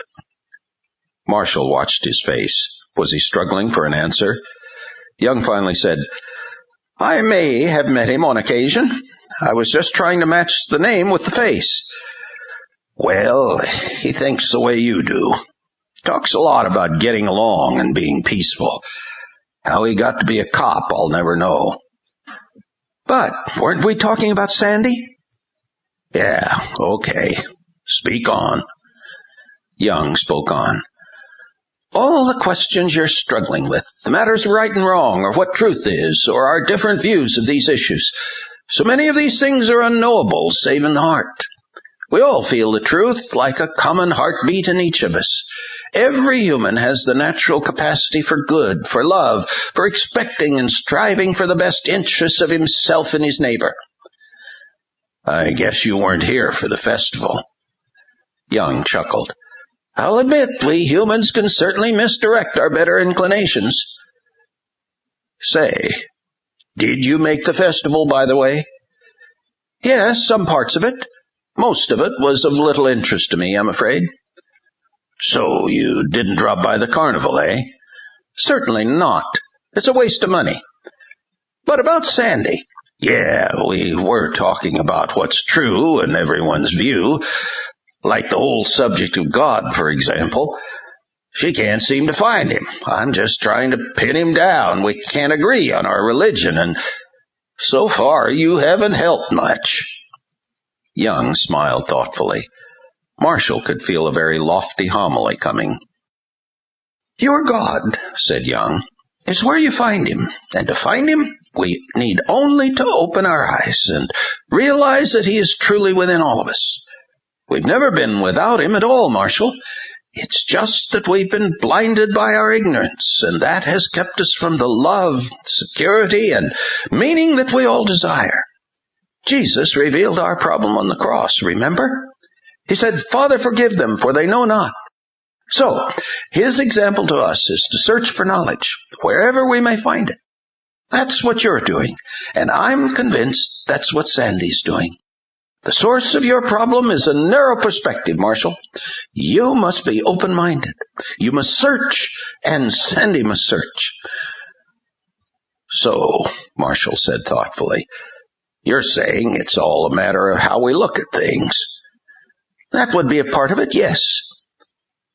Marshall watched his face. Was he struggling for an answer? Young finally said, "I may have met him on occasion. I was just trying to match the name with the face." "Well, he thinks the way you do. Talks a lot about getting along and being peaceful. How he got to be a cop, I'll never know." "But weren't we talking about Sandy?" "Yeah, okay. Speak on." Young spoke on. "All the questions you're struggling with, the matters of right and wrong, or what truth is, or our different views of these issues. So many of these things are unknowable, save in the heart. We all feel the truth like a common heartbeat in each of us. Every human has the natural capacity for good, for love, for expecting and striving for the best interests of himself and his neighbor. I guess you weren't here for the festival. Young chuckled. I'll admit, we humans can certainly misdirect our better inclinations. Say, did you make the festival, by the way? Yes, some parts of it. Most of it was of little interest to me, I'm afraid. So you didn't drop by the carnival, eh? Certainly not. It's a waste of money. But about Sandy. Yeah, we were talking about what's true in everyone's view, like the whole subject of God, for example. She can't seem to find him. I'm just trying to pin him down. We can't agree on our religion, and so far you haven't helped much. Young smiled thoughtfully. Marshall could feel a very lofty homily coming. Your God, said Young, is where you find him, and to find him, we need only to open our eyes and realize that he is truly within all of us. We've never been without him at all, Marshall. It's just that we've been blinded by our ignorance, and that has kept us from the love, security, and meaning that we all desire. Jesus revealed our problem on the cross, remember? He said, Father, forgive them, for they know not. So, his example to us is to search for knowledge, wherever we may find it. That's what you're doing, and I'm convinced that's what Sandy's doing. The source of your problem is a narrow perspective, Marshall. You must be open-minded. You must search, and Sandy must search. So, Marshall said thoughtfully, you're saying it's all a matter of how we look at things. That would be a part of it, yes.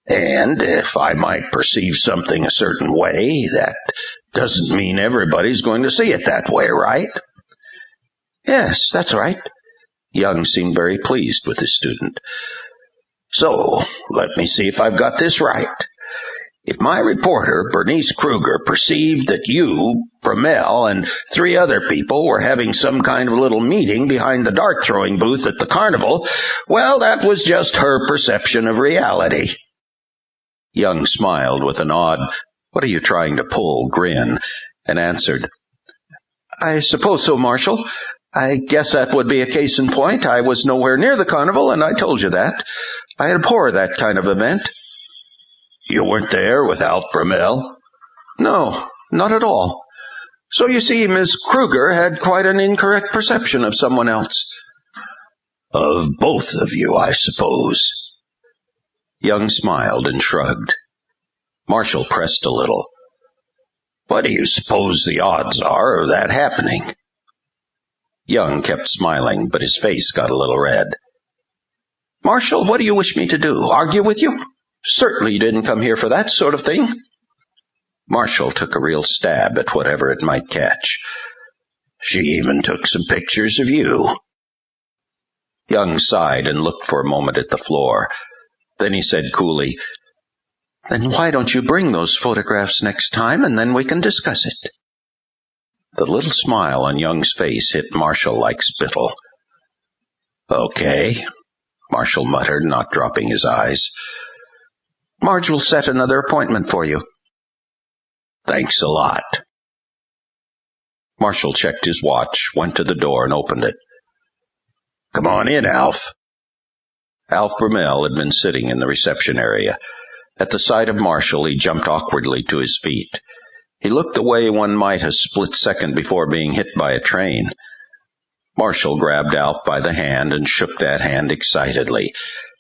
And if I might perceive something a certain way, that doesn't mean everybody's going to see it that way, right? Yes, that's right. Young seemed very pleased with his student. So, let me see if I've got this right. If my reporter, Bernice Kreuger, perceived that you, Bromell, and 3 other people were having some kind of little meeting behind the dart-throwing booth at the carnival, well, that was just her perception of reality. Young smiled with an odd, what are you trying to pull, grin, and answered, I suppose so, Marshall. I guess that would be a case in point. I was nowhere near the carnival, and I told you that. I abhor that kind of event. You weren't there without Bromell? No, not at all. So you see, Miss Kreuger had quite an incorrect perception of someone else. Of both of you, I suppose. Young smiled and shrugged. Marshall pressed a little. What do you suppose the odds are of that happening? Young kept smiling, but his face got a little red. Marshall, what do you wish me to do? Argue with you? Certainly you didn't come here for that sort of thing. Marshall took a real stab at whatever it might catch. She even took some pictures of you. Young sighed and looked for a moment at the floor. Then he said coolly, Then why don't you bring those photographs next time, and then we can discuss it? The little smile on Young's face hit Marshall like spittle. Okay, Marshall muttered, not dropping his eyes. Marge will set another appointment for you. Thanks a lot. Marshall checked his watch, went to the door, and opened it. Come on in, Alf. Alf Bromell had been sitting in the reception area. At the sight of Marshall, he jumped awkwardly to his feet. He looked the way one might a split second before being hit by a train. Marshall grabbed Alf by the hand and shook that hand excitedly.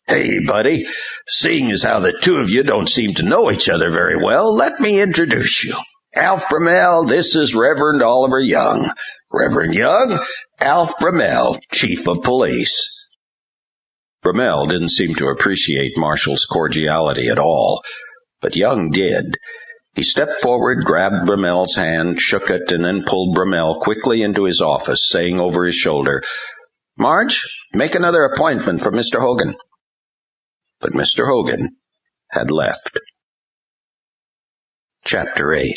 Hey, buddy, seeing as how the two of you don't seem to know each other very well, let me introduce you. Alf Bromell, this is Reverend Oliver Young. Reverend Young, Alf Bromell, Chief of Police. Bromell didn't seem to appreciate Marshall's cordiality at all, but Young did. He stepped forward, grabbed Bromell's hand, shook it, and then pulled Bromell quickly into his office, saying over his shoulder, Marge, make another appointment for Mr. Hogan. But Mr. Hogan had left. Chapter 8.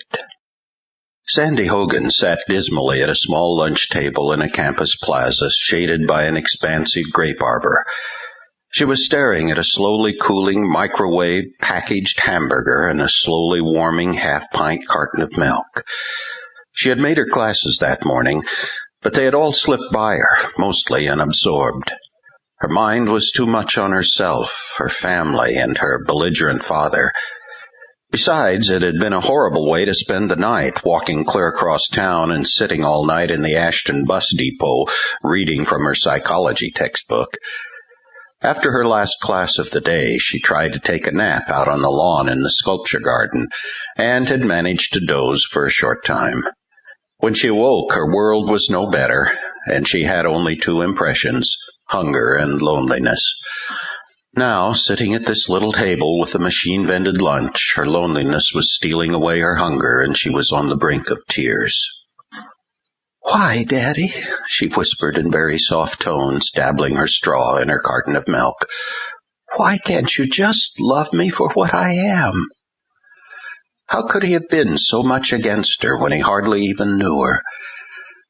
Sandy Hogan sat dismally at a small lunch table in a campus plaza shaded by an expansive grape arbor. She was staring at a slowly cooling microwave packaged hamburger and a slowly warming half-pint carton of milk. She had made her classes that morning, but they had all slipped by her, mostly unabsorbed. Her mind was too much on herself, her family, and her belligerent father. Besides, it had been a horrible way to spend the night, walking clear across town and sitting all night in the Ashton bus depot, reading from her psychology textbook. After her last class of the day, she tried to take a nap out on the lawn in the sculpture garden, and had managed to doze for a short time. When she awoke, her world was no better, and she had only two impressions, hunger and loneliness. Now, sitting at this little table with a machine-vended lunch, her loneliness was stealing away her hunger, and she was on the brink of tears. "Why, Daddy?" she whispered in very soft tones, dabbling her straw in her carton of milk. "Why can't you just love me for what I am?" How could he have been so much against her when he hardly even knew her?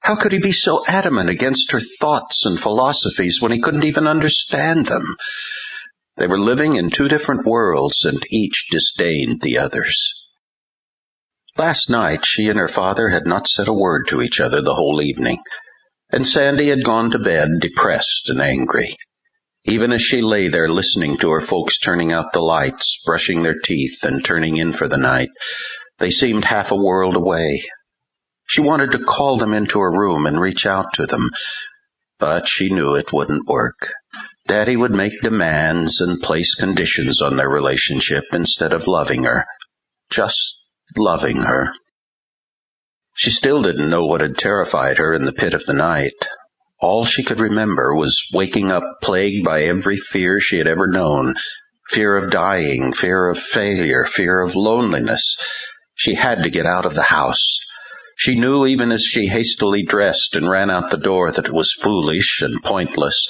How could he be so adamant against her thoughts and philosophies when he couldn't even understand them? They were living in two different worlds, and each disdained the others. Last night she and her father had not said a word to each other the whole evening, and Sandy had gone to bed depressed and angry. Even as she lay there listening to her folks turning out the lights, brushing their teeth, and turning in for the night, they seemed half a world away. She wanted to call them into her room and reach out to them, but she knew it wouldn't work. Daddy would make demands and place conditions on their relationship instead of loving her, just loving her. She still didn't know what had terrified her in the pit of the night. All she could remember was waking up plagued by every fear she had ever known, fear of dying, fear of failure, fear of loneliness. She had to get out of the house. She knew even as she hastily dressed and ran out the door that it was foolish and pointless,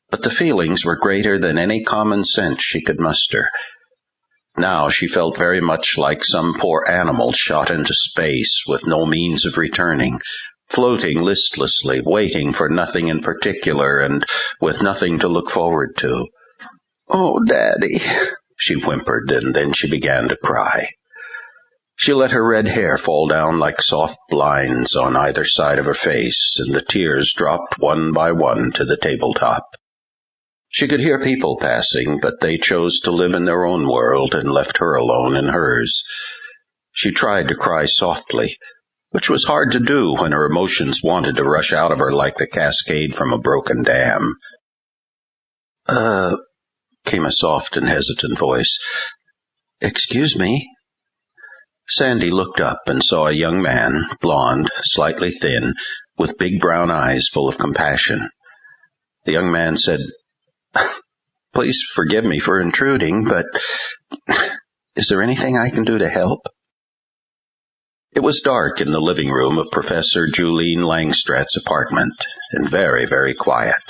but the feelings were greater than any common sense she could muster. Now she felt very much like some poor animal shot into space with no means of returning, floating listlessly, waiting for nothing in particular and with nothing to look forward to. "Oh, Daddy," she whimpered, and then she began to cry. She let her red hair fall down like soft blinds on either side of her face, and the tears dropped one by one to the tabletop. She could hear people passing, but they chose to live in their own world and left her alone in hers. She tried to cry softly, which was hard to do when her emotions wanted to rush out of her like the cascade from a broken dam. Came a soft and hesitant voice. "Excuse me?" Sandy looked up and saw a young man, blond, slightly thin, with big brown eyes full of compassion. The young man said, "Please forgive me for intruding, but is there anything I can do to help?" It was dark in the living room of Professor Julian Langstrat's apartment, and very, very quiet.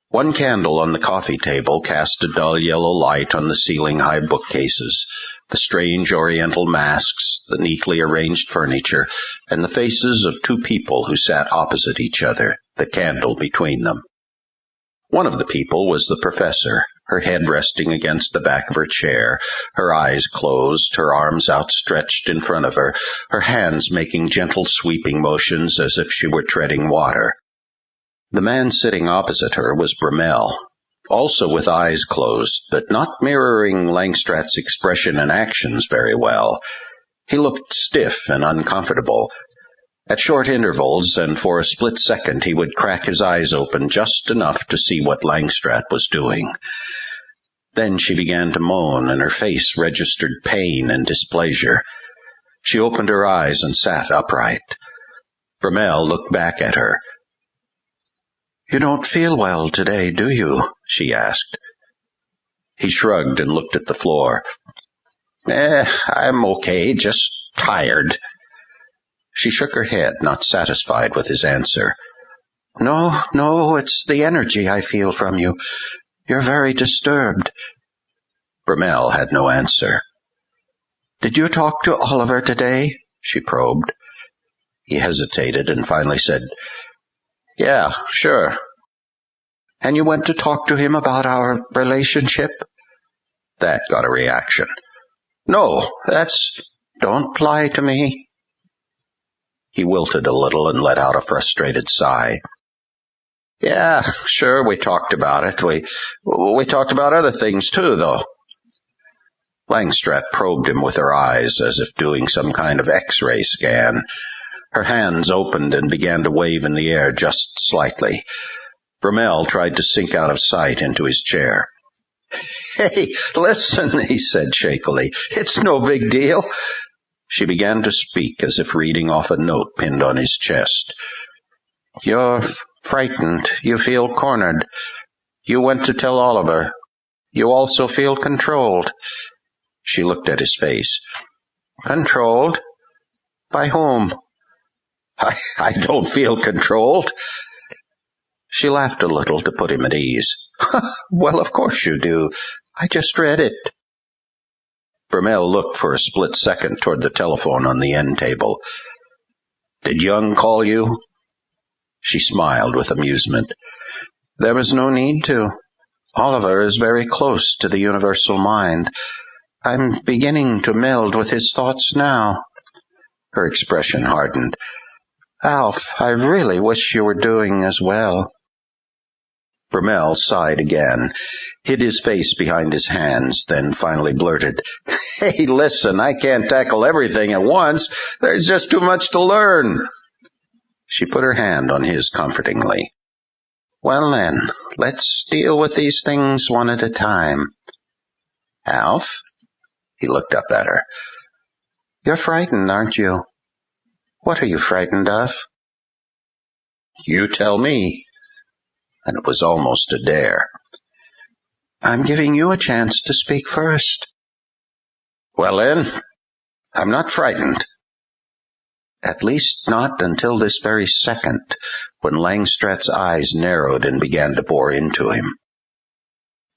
One candle on the coffee table cast a dull yellow light on the ceiling-high bookcases, the strange oriental masks, the neatly arranged furniture, and the faces of two people who sat opposite each other, the candle between them. One of the people was the professor, her head resting against the back of her chair, her eyes closed, her arms outstretched in front of her, her hands making gentle sweeping motions as if she were treading water. The man sitting opposite her was Brummel, also with eyes closed, but not mirroring Langstrat's expression and actions very well. He looked stiff and uncomfortable. At short intervals, and for a split second, he would crack his eyes open just enough to see what Langstrat was doing. Then she began to moan, and her face registered pain and displeasure. She opened her eyes and sat upright. Brummel looked back at her. "You don't feel well today, do you?" she asked. He shrugged and looked at the floor. I'm okay, just tired." She shook her head, not satisfied with his answer. No, it's the energy I feel from you. You're very disturbed." Brummel had no answer. "Did you talk to Oliver today?" she probed. He hesitated and finally said, "Yeah, sure." And you went to talk to him about our relationship? That got a reaction. No, don't lie to me. He wilted a little and let out a frustrated sigh. Yeah, sure, we talked about it. We talked about other things too, though. Langstrath probed him with her eyes as if doing some kind of X-ray scan. Her hands opened and began to wave in the air just slightly. Vermel tried to sink out of sight into his chair. Hey, listen, he said shakily. It's no big deal. She began to speak as if reading off a note pinned on his chest. You're frightened. You feel cornered. You went to tell Oliver. You also feel controlled. She looked at his face. Controlled? By whom? I don't feel controlled. She laughed a little to put him at ease. Well, of course you do. I just read it. Vermel looked for a split second toward the telephone on the end table. Did Young call you? She smiled with amusement. There was no need to. Oliver is very close to the universal mind. I'm beginning to meld with his thoughts now. Her expression hardened. Alf, I really wish you were doing as well. Vermel sighed again, hid his face behind his hands, then finally blurted, Hey, listen, I can't tackle everything at once. There's just too much to learn. She put her hand on his comfortingly. Well then, let's deal with these things one at a time. Alf? He looked up at her. You're frightened, aren't you? What are you frightened of? You tell me. And it was almost a dare. I'm giving you a chance to speak first. Well then, I'm not frightened. At least not until this very second, when Langstrath's eyes narrowed and began to bore into him.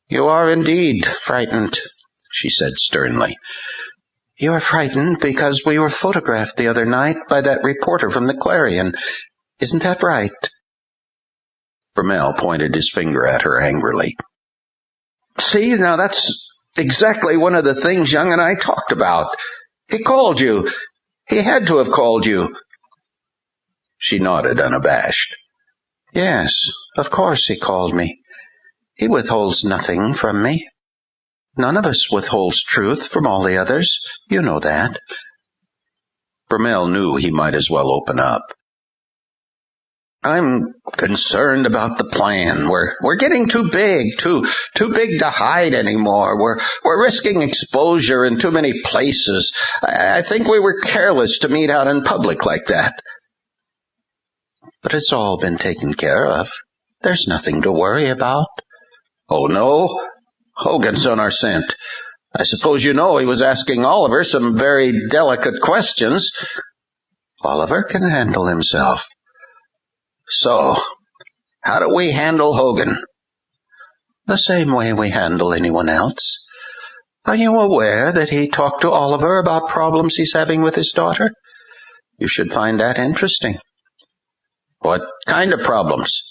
You are indeed frightened, she said sternly. You are frightened because we were photographed the other night by that reporter from the Clarion. Isn't that right? Vermel pointed his finger at her angrily. See, now that's exactly one of the things Young and I talked about. He called you. He had to have called you. She nodded, unabashed. Yes, of course he called me. He withholds nothing from me. None of us withholds truth from all the others. You know that. Vermel knew he might as well open up. I'm concerned about the plan. We're getting too big, too big to hide anymore. We're risking exposure in too many places. I think we were careless to meet out in public like that. But it's all been taken care of. There's nothing to worry about. Oh, no? Hogan's on our scent. I suppose you know he was asking Oliver some very delicate questions. Oliver can handle himself. So, how do we handle Hogan? The same way we handle anyone else. Are you aware that he talked to Oliver about problems he's having with his daughter? You should find that interesting. What kind of problems?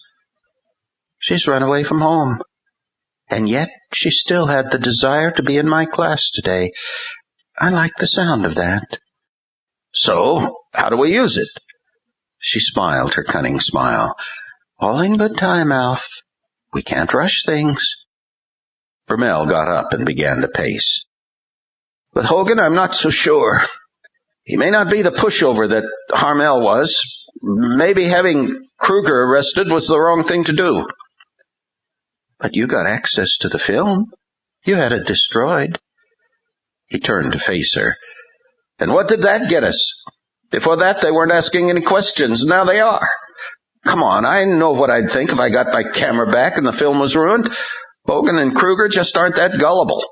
She's run away from home. And yet she still had the desire to be in my class today. I like the sound of that. So, how do we use it? She smiled her cunning smile. All in good time, Alf. We can't rush things. Vermel got up and began to pace. With Hogan, I'm not so sure. He may not be the pushover that Harmel was. Maybe having Kreuger arrested was the wrong thing to do. But you got access to the film. You had it destroyed. He turned to face her. And what did that get us? Before that, they weren't asking any questions. Now they are. Come on, I know what I'd think if I got my camera back and the film was ruined. Hogan and Kreuger just aren't that gullible.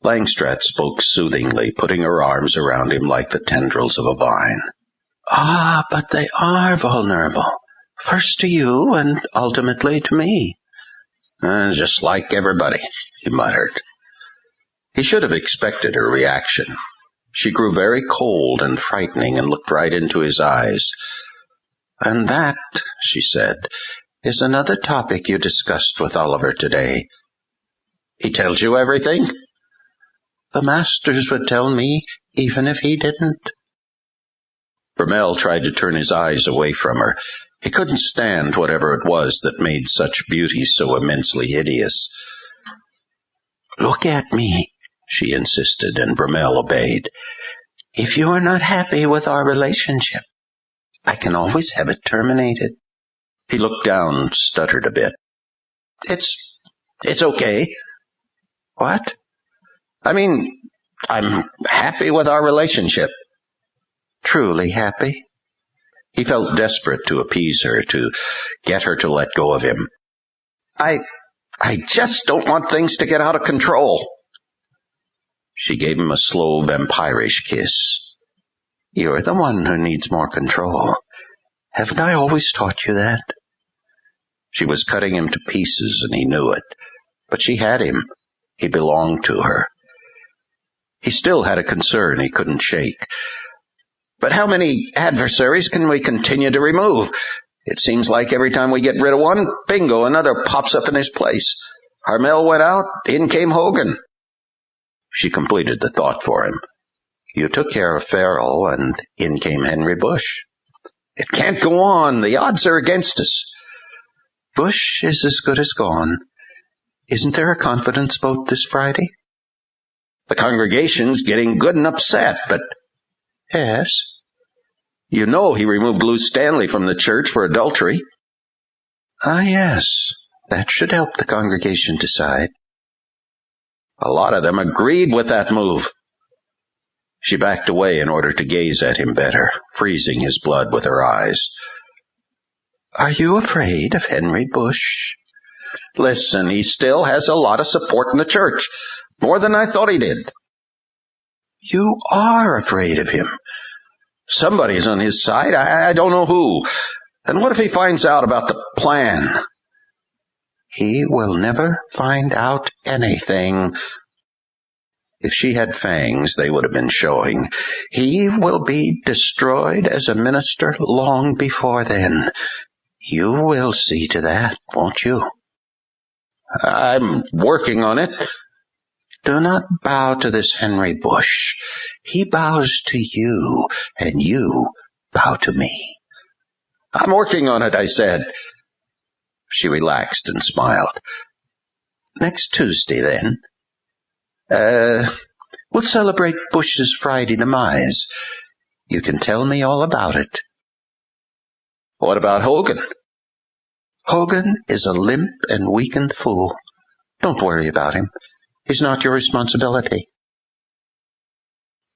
Langstrath spoke soothingly, putting her arms around him like the tendrils of a vine. Ah, but they are vulnerable. First to you and ultimately to me. Just like everybody, he muttered. He should have expected her reaction. She grew very cold and frightening and looked right into his eyes. And that, she said, is another topic you discussed with Oliver today. He tells you everything? The masters would tell me, even if he didn't. Bromell tried to turn his eyes away from her. He couldn't stand whatever it was that made such beauty so immensely hideous. Look at me, she insisted, and Bromell obeyed. If you are not happy with our relationship, I can always have it terminated. He looked down, stuttered a bit. It's okay. What? I mean, I'm happy with our relationship. Truly happy? He felt desperate to appease her, to get her to let go of him. I just don't want things to get out of control. She gave him a slow, vampirish kiss. You're the one who needs more control. Haven't I always taught you that? She was cutting him to pieces, and he knew it. But she had him. He belonged to her. He still had a concern he couldn't shake. But how many adversaries can we continue to remove? It seems like every time we get rid of one, bingo, another pops up in his place. Harmel went out, in came Hogan. She completed the thought for him. You took care of Farrell, and in came Henry Busch. It can't go on. The odds are against us. Busch is as good as gone. Isn't there a confidence vote this Friday? The congregation's getting good and upset, but... Yes? You know he removed Lou Stanley from the church for adultery. Ah, yes. That should help the congregation decide. A lot of them agreed with that move. She backed away in order to gaze at him better, freezing his blood with her eyes. Are you afraid of Henry Busch? Listen, he still has a lot of support in the church, more than I thought he did. You are afraid of him. Somebody's on his side. I don't know who. And what if he finds out about the plan? He will never find out anything. If she had fangs, they would have been showing. He will be destroyed as a minister long before then. You will see to that, won't you? I'm working on it. Do not bow to this Henry Busch. He bows to you, and you bow to me. I'm working on it, I said. She relaxed and smiled. Next Tuesday, then. We'll celebrate Busch's Friday demise. You can tell me all about it. What about Hogan? Hogan is a limp and weakened fool. Don't worry about him. He's not your responsibility.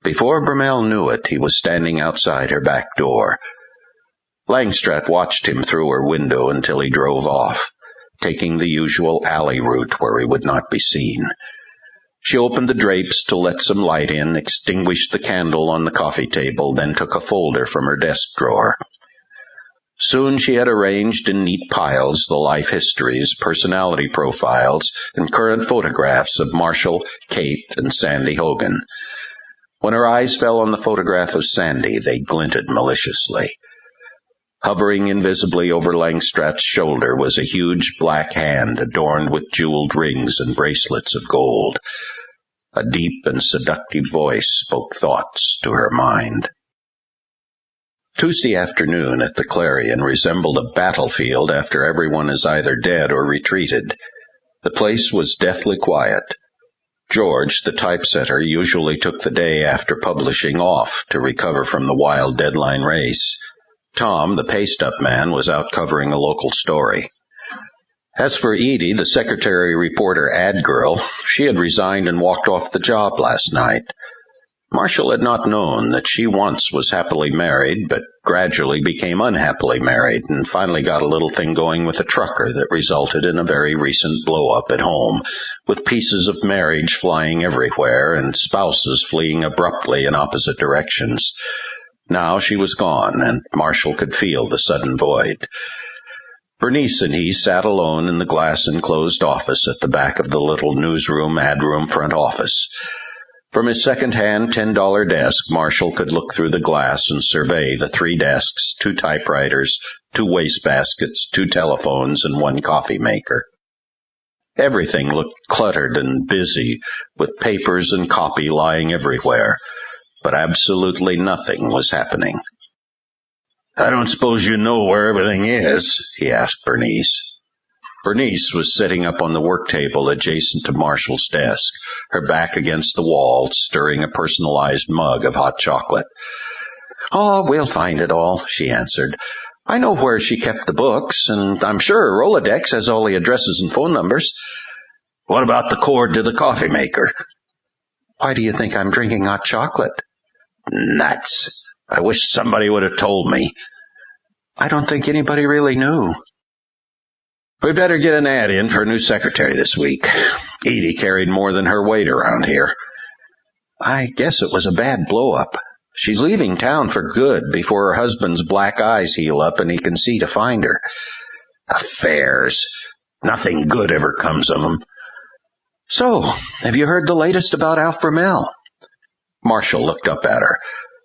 Before Bromell knew it, he was standing outside her back door. Langstratt watched him through her window until he drove off, taking the usual alley route where he would not be seen. She opened the drapes to let some light in, extinguished the candle on the coffee table, then took a folder from her desk drawer. Soon she had arranged in neat piles the life histories, personality profiles, and current photographs of Marshall, Kate, and Sandy Hogan. When her eyes fell on the photograph of Sandy, they glinted maliciously. Hovering invisibly over Langstratt's shoulder was a huge black hand adorned with jeweled rings and bracelets of gold. A deep and seductive voice spoke thoughts to her mind. Tuesday afternoon at the Clarion resembled a battlefield after everyone is either dead or retreated. The place was deathly quiet. George, the typesetter, usually took the day after publishing off to recover from the wild deadline race. Tom, the paste-up man, was out covering a local story. As for Edie, the secretary reporter ad girl, she had resigned and walked off the job last night. Marshall had not known that she once was happily married, but gradually became unhappily married, and finally got a little thing going with a trucker that resulted in a very recent blow-up at home, with pieces of marriage flying everywhere and spouses fleeing abruptly in opposite directions. Now she was gone, and Marshall could feel the sudden void. Bernice and he sat alone in the glass-enclosed office at the back of the little newsroom ad room front office. From his second-hand $10 desk, Marshall could look through the glass and survey the 3 desks, 2 typewriters, 2 wastebaskets, 2 telephones, and 1 coffee maker. Everything looked cluttered and busy, with papers and copy lying everywhere, but absolutely nothing was happening. "I don't suppose you know where everything is?" he asked Bernice. Bernice was sitting up on the work table adjacent to Marshall's desk, her back against the wall, stirring a personalized mug of hot chocolate. "Oh, we'll find it all," she answered. "I know where she kept the books, and I'm sure her Rolodex has all the addresses and phone numbers." "What about the cord to the coffee maker?" "Why do you think I'm drinking hot chocolate?" "Nuts. I wish somebody would have told me." "I don't think anybody really knew." "We'd better get an ad in for a new secretary this week. Edie carried more than her weight around here." "I guess it was a bad blow-up. She's leaving town for good before her husband's black eyes heal up and he can see to find her." "Affairs. Nothing good ever comes of them." "So, have you heard the latest about Alf Bromell?" Marshall looked up at her.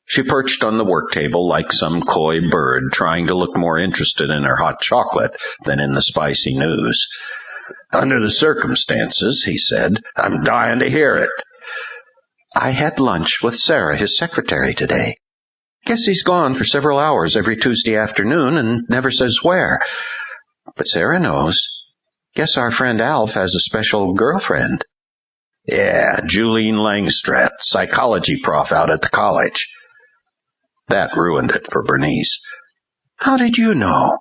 She perched on the work table like some coy bird, trying to look more interested in her hot chocolate than in the spicy news. "Under the circumstances," he said, "I'm dying to hear it." "I had lunch with Sarah, his secretary, today. Guess he's gone for several hours every Tuesday afternoon and never says where. But Sarah knows. Guess our friend Alf has a special girlfriend." "Yeah, Julene Langstratt, psychology prof out at the college." That ruined it for Bernice. "How did you know?"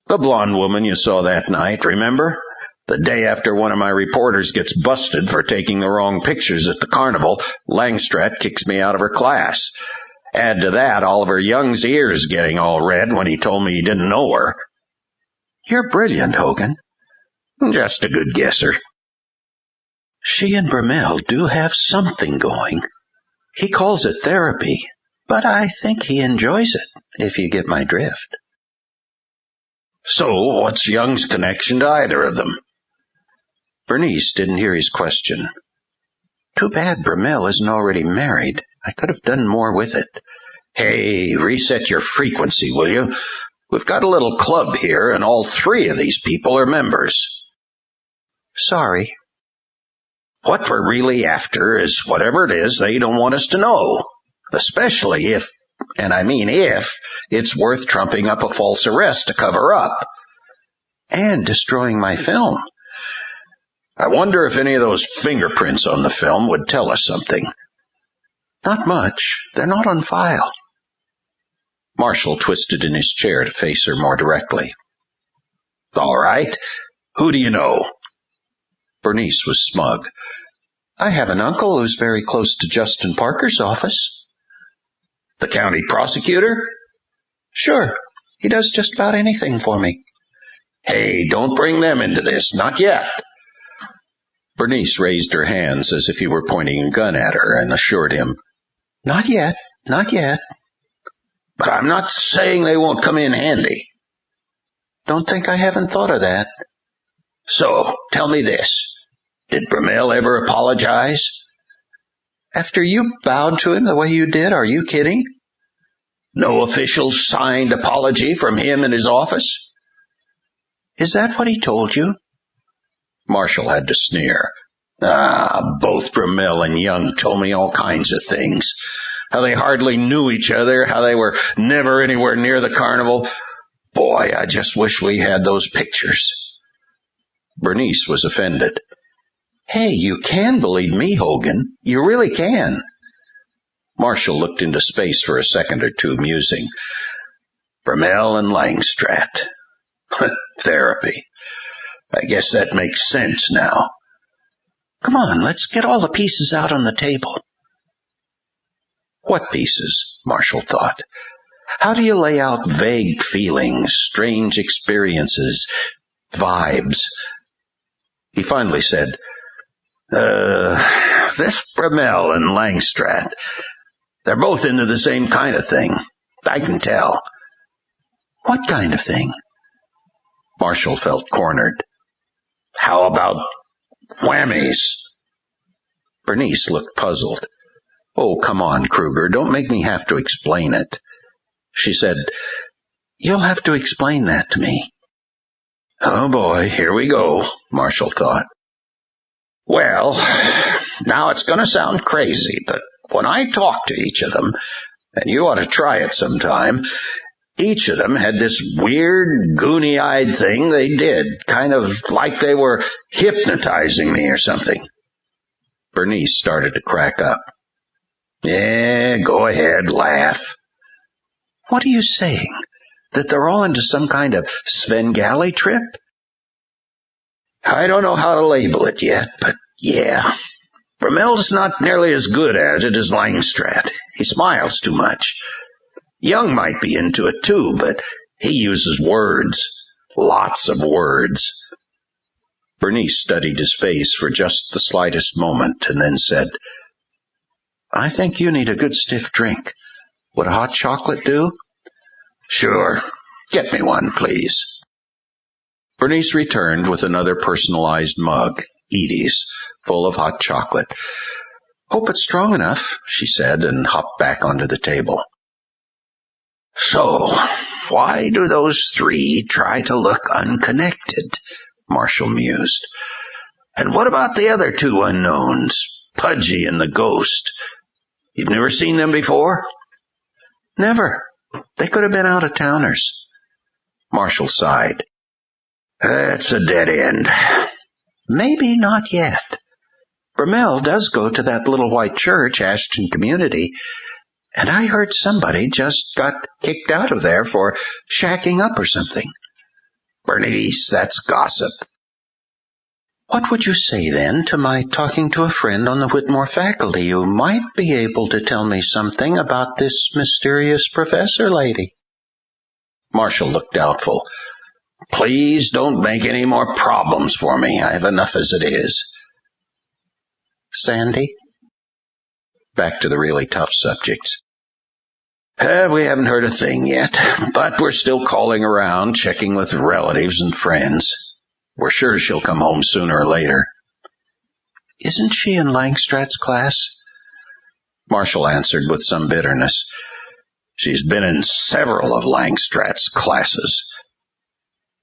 "The blonde woman you saw that night, remember? The day after one of my reporters gets busted for taking the wrong pictures at the carnival, Langstratt kicks me out of her class. Add to that Oliver Young's ears getting all red when he told me he didn't know her." "You're brilliant, Hogan." "Just a good guesser." "She and Bromell do have something going. He calls it therapy, but I think he enjoys it, if you get my drift." "So, what's Young's connection to either of them?" Bernice didn't hear his question. "Too bad Bromell isn't already married. I could have done more with it." "Hey, reset your frequency, will you? We've got a little club here, and all 3 of these people are members." "Sorry." "What we're really after is whatever it is they don't want us to know. Especially if, and I mean if, it's worth trumping up a false arrest to cover up." "And destroying my film." "I wonder if any of those fingerprints on the film would tell us something." "Not much. They're not on file." Marshall twisted in his chair to face her more directly. "All right. Who do you know?" Bernice was smug. "I have an uncle who's very close to Justin Parker's office." "The county prosecutor?" "Sure. He does just about anything for me." "Hey, don't bring them into this. Not yet." Bernice raised her hands as if he were pointing a gun at her and assured him, "Not yet, not yet." "But I'm not saying they won't come in handy." "Don't think I haven't thought of that." "So, tell me this. Did Bromell ever apologize?" "After you bowed to him the way you did, are you kidding?" "No official signed apology from him in his office?" "Is that what he told you?" Marshall had to sneer. Both Bromell and Young told me all kinds of things. How they hardly knew each other, how they were never anywhere near the carnival. Boy, I just wish we had those pictures." Bernice was offended. "Hey, you can believe me, Hogan. You really can." Marshall looked into space for a second or two, musing. Bromell and Langstratt. Therapy. I guess that makes sense now. "Come on, let's get all the pieces out on the table." What pieces? Marshall thought. How do you lay out vague feelings, strange experiences, vibes? He finally said, This Bromell and Langstratt, they're both into the same kind of thing. I can tell." "What kind of thing?" Marshall felt cornered. "How about whammies?" Bernice looked puzzled. "Oh, come on, Kreuger, don't make me have to explain it." She said, "You'll have to explain that to me." Oh boy, here we go, Marshall thought. Well, now it's going to sound crazy, but when I talked to each of them, and you ought to try it sometime, each of them had this weird, goony-eyed thing they did, kind of like they were hypnotizing me or something. Bernice started to crack up. Yeah, go ahead, laugh. What are you saying? That they're all into some kind of Svengali trip? I don't know how to label it yet, but yeah. Brummel's not nearly as good at it as Langstratt. He smiles too much. Young might be into it too, but he uses words. Lots of words. Bernice studied his face for just the slightest moment and then said, "I think you need a good stiff drink. Would a hot chocolate do?" "Sure. Get me one, please." Bernice returned with another personalized mug, Edie's, full of hot chocolate. "Hope it's strong enough," she said, and hopped back onto the table. So, why do those three try to look unconnected? Marshall mused. And what about the other two unknowns, Pudgy and the Ghost? You've never seen them before? "Never. They could have been out-of-towners." Marshall sighed. "That's a dead end." "Maybe not yet. Brummel does go to that little white church, Ashton Community, and I heard somebody just got kicked out of there for shacking up or something." "Bernice, that's gossip." "What would you say, then, to my talking to a friend on the Whitmore faculty who might be able to tell me something about this mysterious professor lady?" Marshall looked doubtful. "Please don't make any more problems for me. I have enough as it is." "Sandy?" Back to the really tough subjects. We haven't heard a thing yet, but we're still calling around, checking with relatives and friends. We're sure she'll come home sooner or later. "Isn't she in Langstratt's class?" Marshall answered with some bitterness. "She's been in several of Langstratt's classes."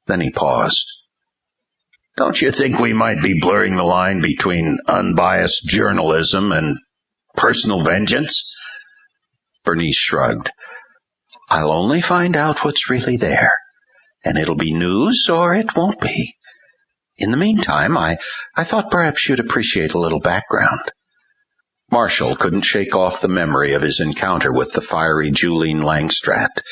Then he paused. "Don't you think we might be blurring the line between unbiased journalism and personal vengeance?" Bernice shrugged. "I'll only find out what's really there, and it'll be news or it won't be. In the meantime, I thought perhaps you'd appreciate a little background." Marshall couldn't shake off the memory of his encounter with the fiery Julian Langstratt,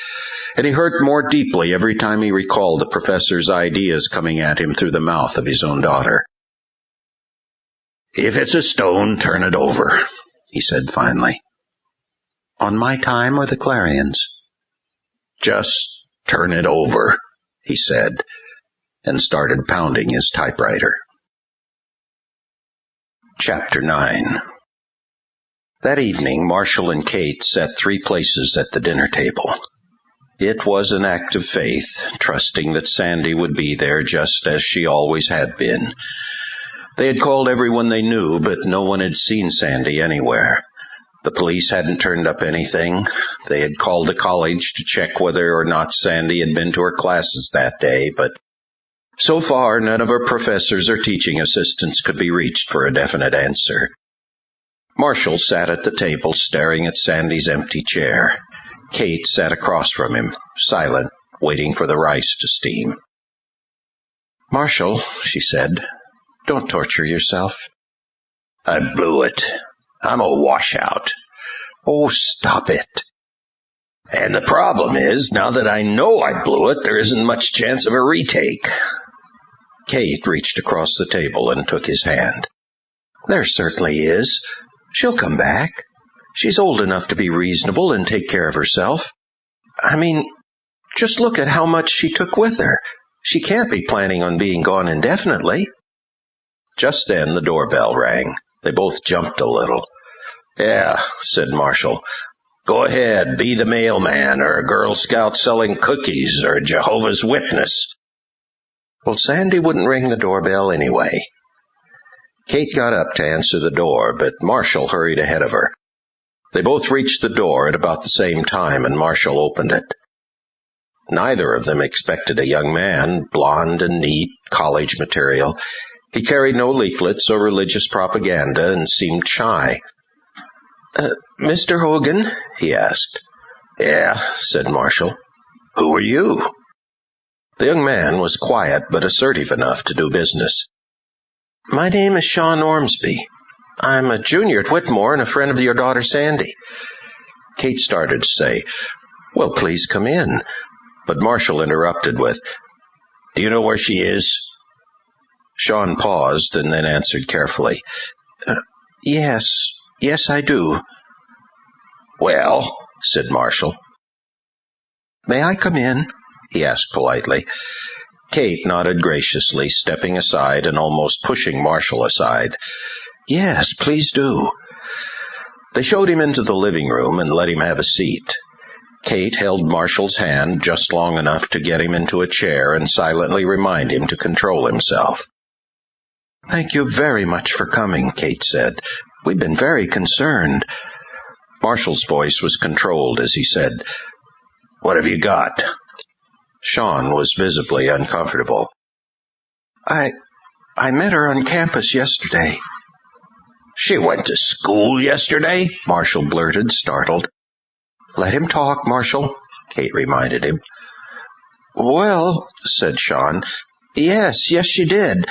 and he hurt more deeply every time he recalled the professor's ideas coming at him through the mouth of his own daughter. "If it's a stone, turn it over," he said finally. "On my time or the Clarion's?" "Just turn it over," he said, and started pounding his typewriter. Chapter 9. That evening, Marshall and Kate sat three places at the dinner table. It was an act of faith, trusting that Sandy would be there just as she always had been. They had called everyone they knew, but no one had seen Sandy anywhere. The police hadn't turned up anything. They had called the college to check whether or not Sandy had been to her classes that day, but so far none of her professors or teaching assistants could be reached for a definite answer. Marshall sat at the table staring at Sandy's empty chair. Kate sat across from him, silent, waiting for the rice to steam. "Marshall," she said, "don't torture yourself." "I blew it. I'm a washout." "Oh, stop it." "And the problem is, now that I know I blew it, there isn't much chance of a retake." Kate reached across the table and took his hand. "There certainly is. She'll come back. She's old enough to be reasonable and take care of herself. I mean, just look at how much she took with her. She can't be planning on being gone indefinitely." Just then the doorbell rang. They both jumped a little. "Yeah," said Marshall. "Go ahead, be the mailman or a Girl Scout selling cookies or a Jehovah's Witness." Well, Sandy wouldn't ring the doorbell anyway. Kate got up to answer the door, but Marshall hurried ahead of her. They both reached the door at about the same time, and Marshall opened it. Neither of them expected a young man, blond and neat, college material. He carried no leaflets or religious propaganda and seemed shy. Mr. Hogan? He asked. Yeah, said Marshall. Who are you? The young man was quiet but assertive enough to do business. My name is Sean Ormsby. I'm a junior at Whitmore and a friend of your daughter Sandy. Kate started to say, Well, please come in. But Marshall interrupted with, Do you know where she is? Sean paused and then answered carefully, Yes, I do. Well, said Marshall. May I come in? He asked politely. Kate nodded graciously, stepping aside and almost pushing Marshall aside. Yes, please do. They showed him into the living room and let him have a seat. Kate held Marshall's hand just long enough to get him into a chair and silently remind him to control himself. Thank you very much for coming, Kate said. We've been very concerned. Marshall's voice was controlled as he said, What have you got? Sean was visibly uncomfortable. I met her on campus yesterday. She went to school yesterday? Marshall blurted, startled. Let him talk, Marshall, Kate reminded him. Well, said Sean, yes, she did.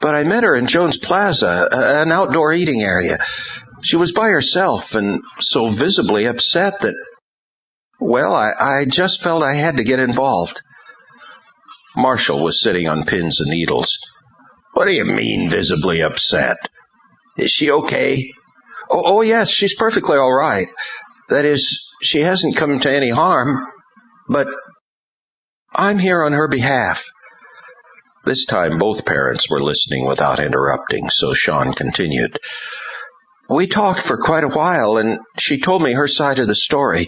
But I met her in Jones Plaza, an outdoor eating area. She was by herself and so visibly upset that, well, I just felt I had to get involved. Marshall was sitting on pins and needles. What do you mean, visibly upset? Is she okay? Oh, yes, she's perfectly all right. That is, she hasn't come to any harm, but I'm here on her behalf. This time both parents were listening without interrupting, so Sean continued. We talked for quite a while, and she told me her side of the story.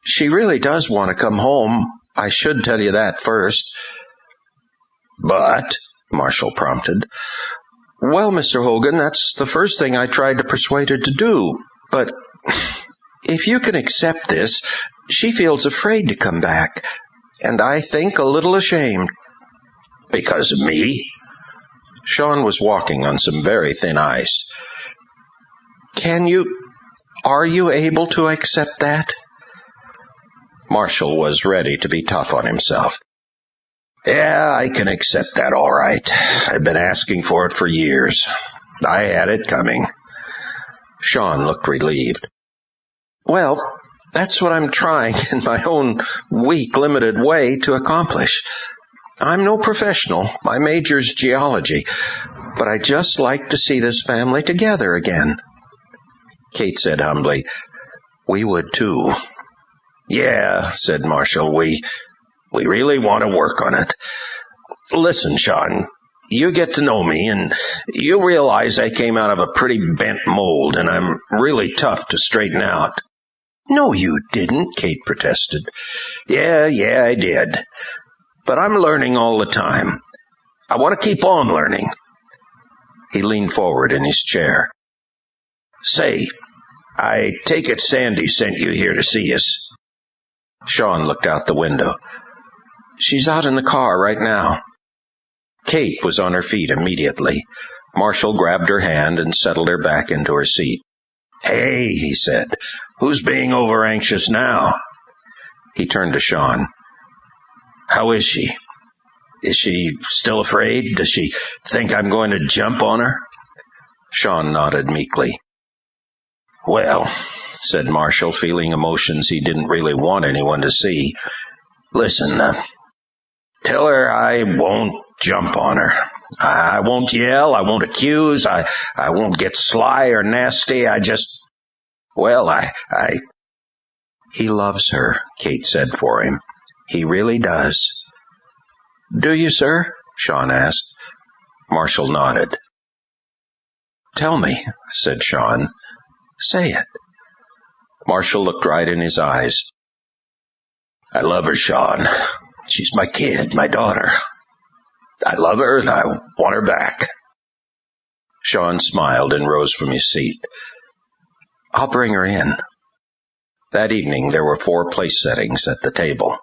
She really does want to come home. I should tell you that first. But, Marshall prompted. Well, Mr. Hogan, that's the first thing I tried to persuade her to do. But if you can accept this, she feels afraid to come back, and I think a little ashamed. Because of me? Sean was walking on some very thin ice. Are you able to accept that? Marshall was ready to be tough on himself. Yeah, I can accept that all right. I've been asking for it for years. I had it coming. Sean looked relieved. Well, that's what I'm trying in my own weak, limited way to accomplish. I'm no professional. My major's geology. But I just like to see this family together again. Kate said humbly, We would too. Yeah, said Marshall, we really want to work on it. Listen, Sean, you get to know me, and you realize I came out of a pretty bent mold, and I'm really tough to straighten out. No, you didn't, Kate protested. Yeah, I did. But I'm learning all the time. I want to keep on learning. He leaned forward in his chair. Say, I take it Sandy sent you here to see us. Sean looked out the window. She's out in the car right now. Kate was on her feet immediately. Marshall grabbed her hand and settled her back into her seat. Hey, he said, who's being over anxious now? He turned to Sean. How is she? Is she still afraid? Does she think I'm going to jump on her? Sean nodded meekly. Well, said Marshall, feeling emotions he didn't really want anyone to see. Listen, tell her I won't jump on her. I won't yell, I won't accuse, I won't get sly or nasty, He loves her, Kate said for him. He really does. Do you, sir? Sean asked. Marshall nodded. Tell me, said Sean. Say it. Marshall looked right in his eyes. I love her, Sean. She's my kid, my daughter. I love her and I want her back. Sean smiled and rose from his seat. "I'll bring her in." That evening there were 4 place settings at the table.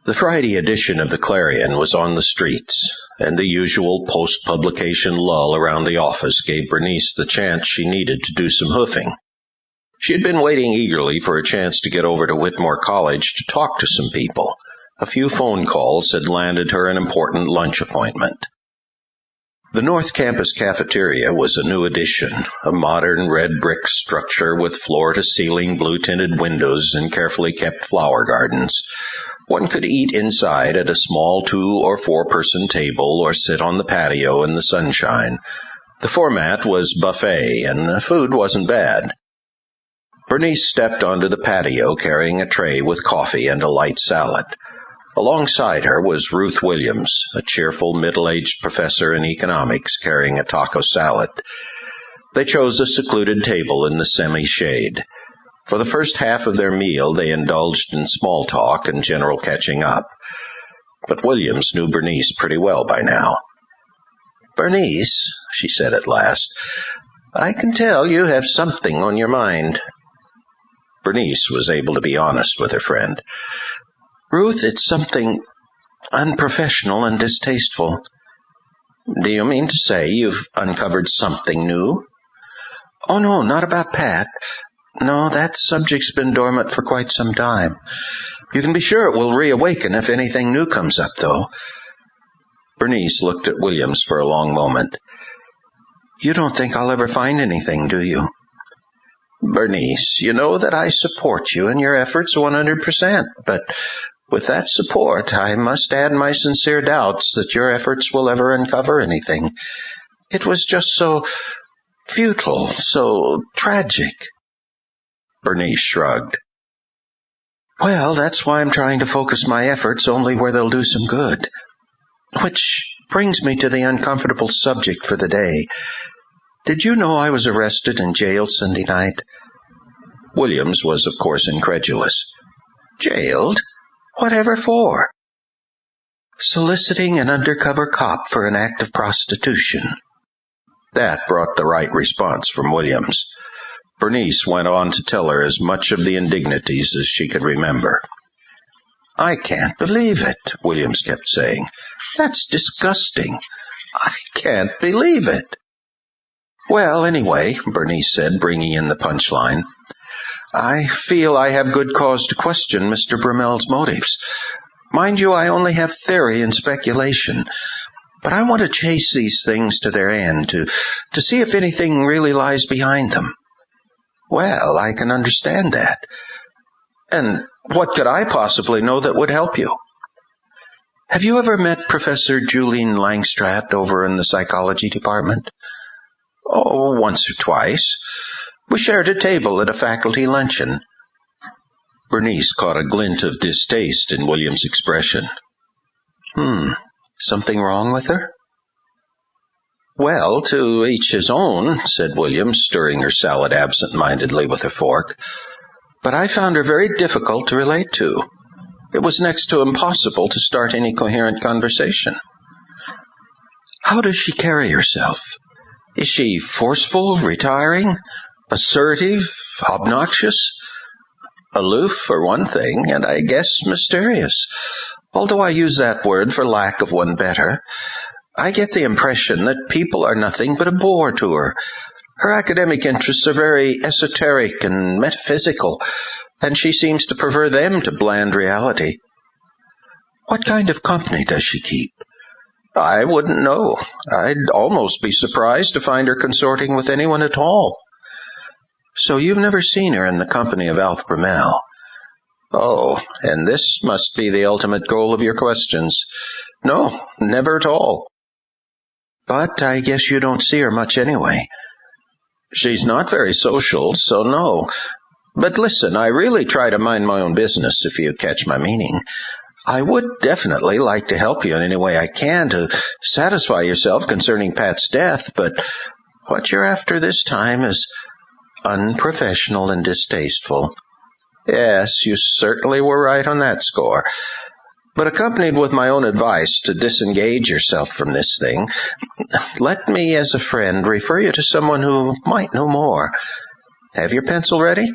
The Friday edition of the Clarion was on the streets, and the usual post-publication lull around the office gave Bernice the chance she needed to do some hoofing. She had been waiting eagerly for a chance to get over to Whitmore College to talk to some people. A few phone calls had landed her an important lunch appointment. The North Campus cafeteria was a new addition, a modern red brick structure with floor-to-ceiling blue-tinted windows and carefully kept flower gardens. One could eat inside at a small 2- or 4-person table or sit on the patio in the sunshine. The format was buffet, and the food wasn't bad. Bernice stepped onto the patio carrying a tray with coffee and a light salad. Alongside her was Ruth Williams, a cheerful middle-aged professor in economics carrying a taco salad. They chose a secluded table in the semi-shade. For the first half of their meal, they indulged in small talk and general catching up. But Williams knew Bernice pretty well by now. "Bernice," she said at last, "I can tell you have something on your mind." Bernice was able to be honest with her friend. "Ruth, it's something unprofessional and distasteful." "Do you mean to say you've uncovered something new?" "Oh, no, not about Pat. No, that subject's been dormant for quite some time. You can be sure it will reawaken if anything new comes up, though." Bernice looked at Williams for a long moment. "You don't think I'll ever find anything, do you?" "Bernice, you know that I support you in your efforts 100%, but with that support, I must add my sincere doubts that your efforts will ever uncover anything. It was just so futile, so tragic." Bernice shrugged. "Well, that's why I'm trying to focus my efforts only where they'll do some good. Which brings me to the uncomfortable subject for the day. Did you know I was arrested and jailed Sunday night?" Williams was, of course, incredulous. "Jailed? Whatever for?" "Soliciting an undercover cop for an act of prostitution." That brought the right response from Williams. Bernice went on to tell her as much of the indignities as she could remember. "I can't believe it," Williams kept saying. "That's disgusting. I can't believe it." "Well, anyway," Bernice said, bringing in the punchline, "I feel I have good cause to question Mr. Brummel's motives. Mind you, I only have theory and speculation, but I want to chase these things to their end, to see if anything really lies behind them." "Well, I can understand that. And what could I possibly know that would help you?" "Have you ever met Professor Julian Langstrath over in the psychology department?" "Oh, once or twice. We shared a table at a faculty luncheon." Bernice caught a glint of distaste in William's expression. Something wrong with her?" "Well, to each his own," said Williams, stirring her salad absent-mindedly with a fork. "But I found her very difficult to relate to. It was next to impossible to start any coherent conversation." "How does she carry herself? Is she forceful, retiring, assertive, obnoxious?" "Aloof, for one thing, and I guess mysterious, although I use that word for lack of one better. I get the impression that people are nothing but a bore to her. Her academic interests are very esoteric and metaphysical, and she seems to prefer them to bland reality." "What kind of company does she keep?" "I wouldn't know. I'd almost be surprised to find her consorting with anyone at all." "So you've never seen her in the company of Alf Brummel?" "Oh, and this must be the ultimate goal of your questions. No, never at all." "But I guess you don't see her much anyway." "She's not very social, so no. But listen, I really try to mind my own business, if you catch my meaning. I would definitely like to help you in any way I can to satisfy yourself concerning Pat's death, but what you're after this time is unprofessional and distasteful." "Yes, you certainly were right on that score. But accompanied with my own advice to disengage yourself from this thing, let me, as a friend, refer you to someone who might know more. Have your pencil ready?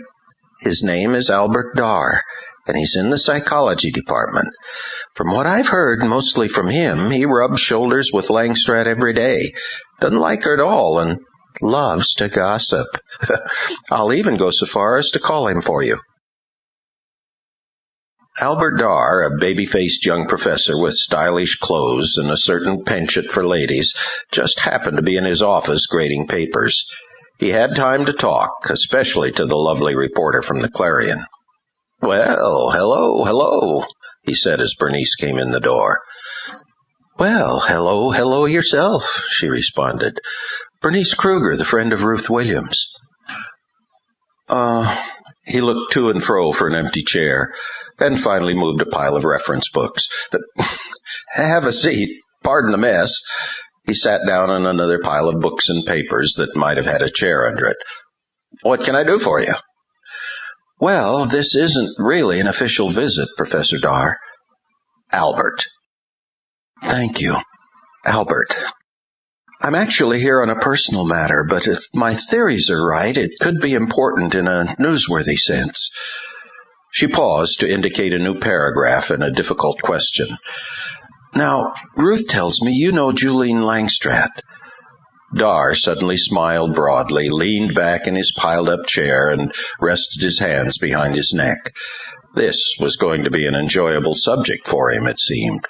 His name is Albert Darr, and he's in the psychology department. From what I've heard, mostly from him, he rubs shoulders with Langstratt every day, doesn't like her at all, and loves to gossip. I'll even go so far as to call him for you. Albert Darr, a baby-faced young professor with stylish clothes and a certain penchant for ladies, just happened to be in his office grading papers. He had time to talk, especially to the lovely reporter from the Clarion. "Well, hello, he said as Bernice came in the door. "Well, hello yourself," she responded. "Bernice Kreuger, the friend of Ruth Williams." He looked to and fro for an empty chair, then finally moved a pile of reference books. "Have a seat. Pardon the mess." He sat down on another pile of books and papers that might have had a chair under it. "What can I do for you?" "Well, this isn't really an official visit, Professor Darr." "Albert." "Thank you, Albert. I'm actually here on a personal matter, but if my theories are right, it could be important in a newsworthy sense." She paused to indicate a new paragraph and a difficult question. "Now, Ruth tells me you know Julian Langstratt." Darr suddenly smiled broadly, leaned back in his piled-up chair, and rested his hands behind his neck. This was going to be an enjoyable subject for him, it seemed.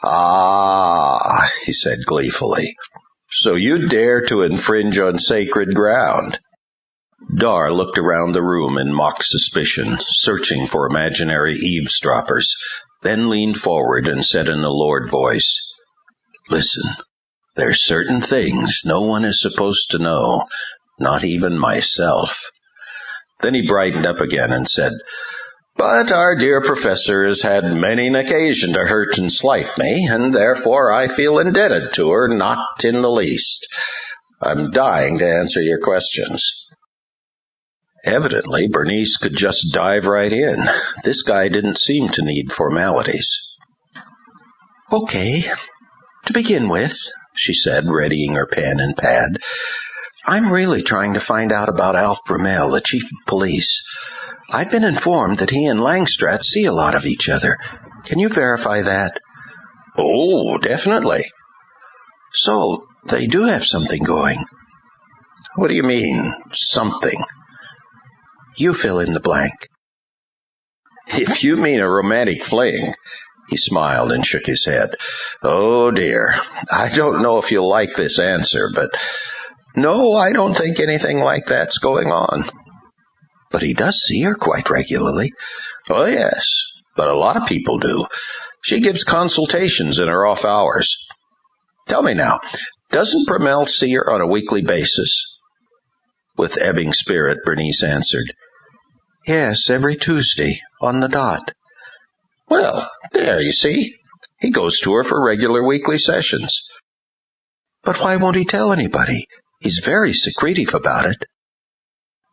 "Ah," he said gleefully, "so you dare to infringe on sacred ground." Darr looked around the room in mock suspicion, searching for imaginary eavesdroppers, then leaned forward and said in a lowered voice, "Listen, there's certain things no one is supposed to know, not even myself." Then he brightened up again and said, "But our dear professor has had many an occasion to hurt and slight me, and therefore I feel indebted to her not in the least. I'm dying to answer your questions." Evidently, Bernice could just dive right in. This guy didn't seem to need formalities. "Okay, to begin with," she said, readying her pen and pad, "I'm really trying to find out about Alf Brumell, the chief of police. I've been informed that he and Langstratt see a lot of each other. Can you verify that?" "Oh, definitely." "So, they do have something going." "What do you mean, something?" "You fill in the blank." "If you mean a romantic fling," he smiled and shook his head. "Oh, dear, I don't know if you'll like this answer, but no, I don't think anything like that's going on." "But he does see her quite regularly." "Oh, yes, but a lot of people do. She gives consultations in her off hours. Tell me now, doesn't Brumell see her on a weekly basis?" With ebbing spirit, Bernice answered, "Yes, every Tuesday, on the dot." "Well, there, you see. He goes to her for regular weekly sessions." "But why won't he tell anybody? He's very secretive about it."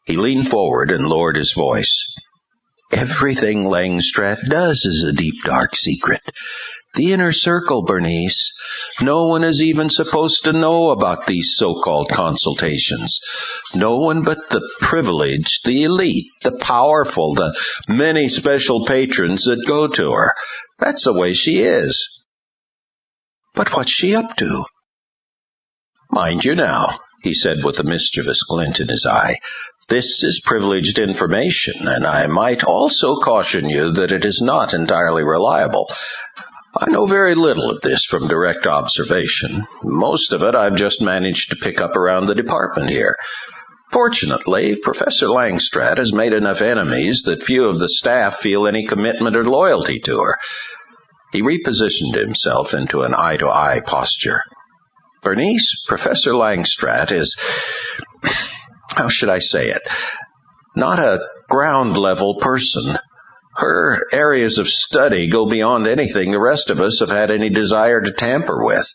He leaned forward and lowered his voice. "Everything Langstratt does is a deep, dark secret. The inner circle, Bernice. No one is even supposed to know about these so-called consultations. No one but the privileged, the elite, the powerful, the many special patrons that go to her. That's the way she is." "But what's she up to?" "Mind you now," he said with a mischievous glint in his eye, "this is privileged information, and I might also caution you that it is not entirely reliable. I know very little of this from direct observation. Most of it I've just managed to pick up around the department here. Fortunately, Professor Langstratt has made enough enemies that few of the staff feel any commitment or loyalty to her." He repositioned himself into an eye-to-eye posture. "Bernice, Professor Langstratt is, how should I say it, not a ground-level person. Her areas of study go beyond anything the rest of us have had any desire to tamper with.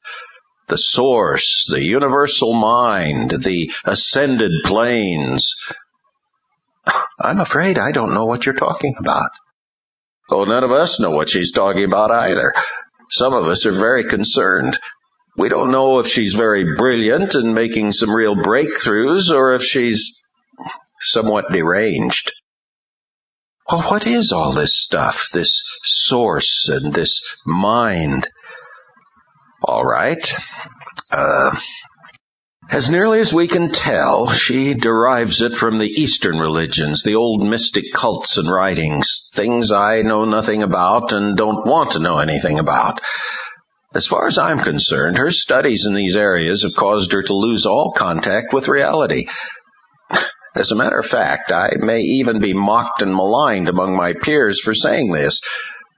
The source, the universal mind, the ascended planes." "I'm afraid I don't know what you're talking about." Oh, none of us know what she's talking about either. Some of us are very concerned. We don't know if she's very brilliant and making some real breakthroughs, or if she's somewhat deranged. Well, what is all this stuff, this source and this mind? All right. As nearly as we can tell, she derives it from the Eastern religions, the old mystic cults and writings, things I know nothing about and don't want to know anything about. As far as I'm concerned, her studies in these areas have caused her to lose all contact with reality. As a matter of fact, I may even be mocked and maligned among my peers for saying this,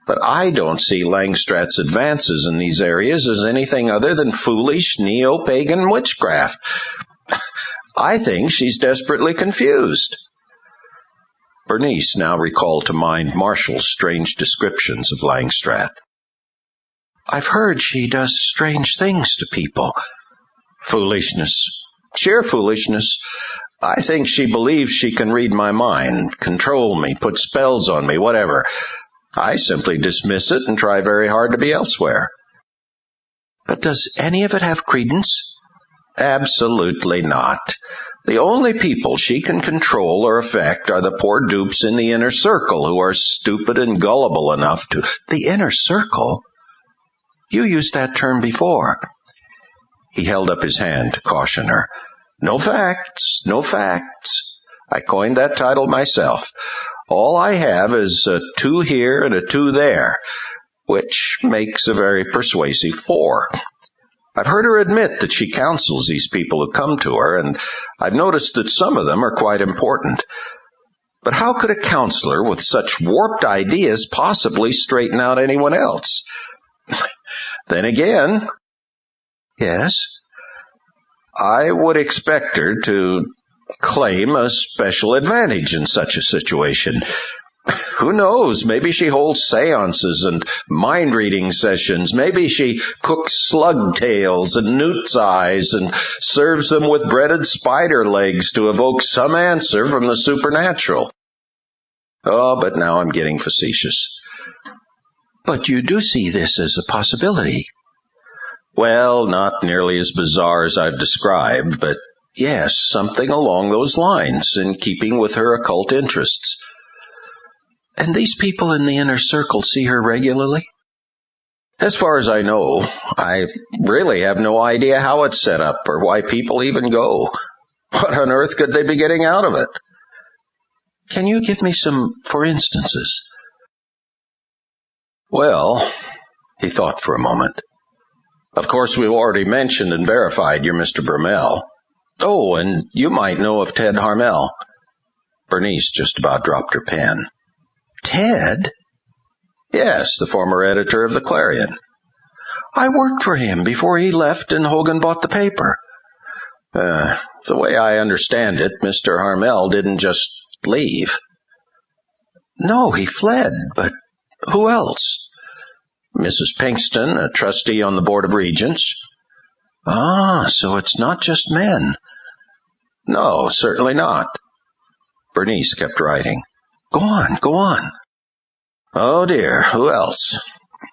but I don't see Langstrat's advances in these areas as anything other than foolish neo-pagan witchcraft. I think she's desperately confused. Bernice now recalled to mind Marshall's strange descriptions of Langstrat. I've heard she does strange things to people. Foolishness. Sheer foolishness. I think she believes she can read my mind, control me, put spells on me, whatever. I simply dismiss it and try very hard to be elsewhere. But does any of it have credence? Absolutely not. The only people she can control or affect are the poor dupes in the inner circle who are stupid and gullible enough to... The inner circle? You used that term before. He held up his hand to caution her. No facts, no facts. I coined that title myself. All I have is a 2 here and a 2 there, which makes a very persuasive 4. I've heard her admit that she counsels these people who come to her, and I've noticed that some of them are quite important. But how could a counselor with such warped ideas possibly straighten out anyone else? Then again, yes, I would expect her to claim a special advantage in such a situation. Who knows? Maybe she holds seances and mind-reading sessions. Maybe she cooks slug tails and newt's eyes and serves them with breaded spider legs to evoke some answer from the supernatural. Oh, but now I'm getting facetious. But you do see this as a possibility. Well, not nearly as bizarre as I've described, but yes, something along those lines, in keeping with her occult interests. And these people in the inner circle see her regularly? As far as I know, I really have no idea how it's set up or why people even go. What on earth could they be getting out of it? Can you give me some for instances? Well, he thought for a moment. Of course, we've already mentioned and verified you're Mr. Brummel. Oh, and you might know of Ted Harmel. Bernice just about dropped her pen. Ted? Yes, the former editor of the Clarion. I worked for him before he left and Hogan bought the paper. The way I understand it, Mr. Harmel didn't just leave. No, he fled, but who else? Mrs. Pinkston, a trustee on the Board of Regents. Ah, so it's not just men. No, certainly not. Bernice kept writing. Go on. Oh, dear, who else?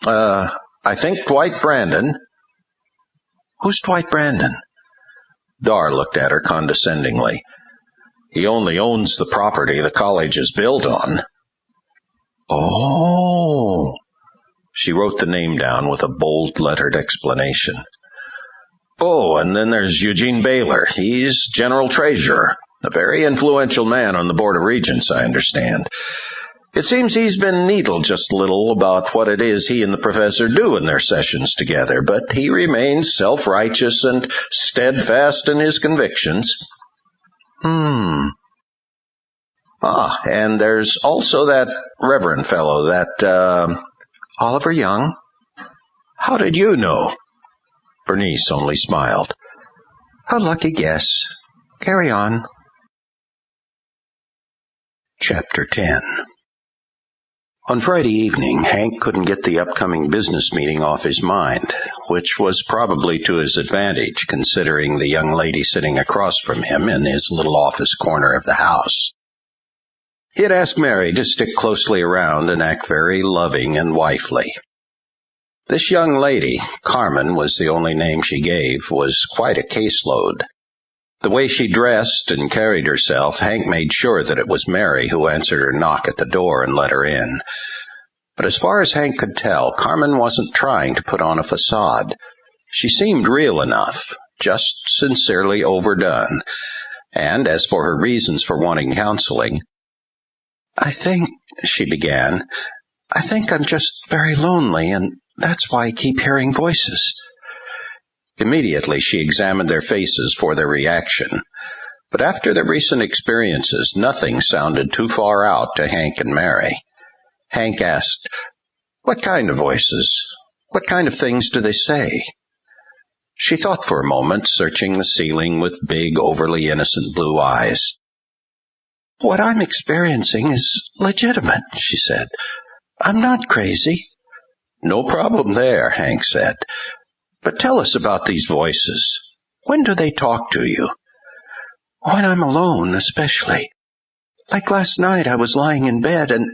I think Dwight Brandon. Who's Dwight Brandon? Dar looked at her condescendingly. He only owns the property the college is built on. Oh. She wrote the name down with a bold-lettered explanation. Oh, and then there's Eugene Baylor. He's general treasurer, a very influential man on the Board of Regents, I understand. It seems he's been needled just a little about what it is he and the professor do in their sessions together, but he remains self-righteous and steadfast in his convictions. Ah, and there's also that Reverend fellow, that, Oliver Young. How did you know? Bernice only smiled. A lucky guess. Carry on. Chapter 10. On Friday evening, Hank couldn't get the upcoming business meeting off his mind, which was probably to his advantage, considering the young lady sitting across from him in his little office corner of the house. He had asked Mary to stick closely around and act very loving and wifely. This young lady, Carmen was the only name she gave, was quite a caseload. The way she dressed and carried herself, Hank made sure that it was Mary who answered her knock at the door and let her in. But as far as Hank could tell, Carmen wasn't trying to put on a facade. She seemed real enough, just sincerely overdone. And as for her reasons for wanting counseling, "I think," she began, "I think I'm just very lonely, and that's why I keep hearing voices." Immediately she examined their faces for their reaction. But after their recent experiences, nothing sounded too far out to Hank and Mary. Hank asked, "What kind of voices? What kind of things do they say?" She thought for a moment, searching the ceiling with big, overly innocent blue eyes. "What I'm experiencing is legitimate," she said. "I'm not crazy." "No problem there," Hank said. "But tell us about these voices. When do they talk to you?" "When I'm alone, especially. Like last night, I was lying in bed and—"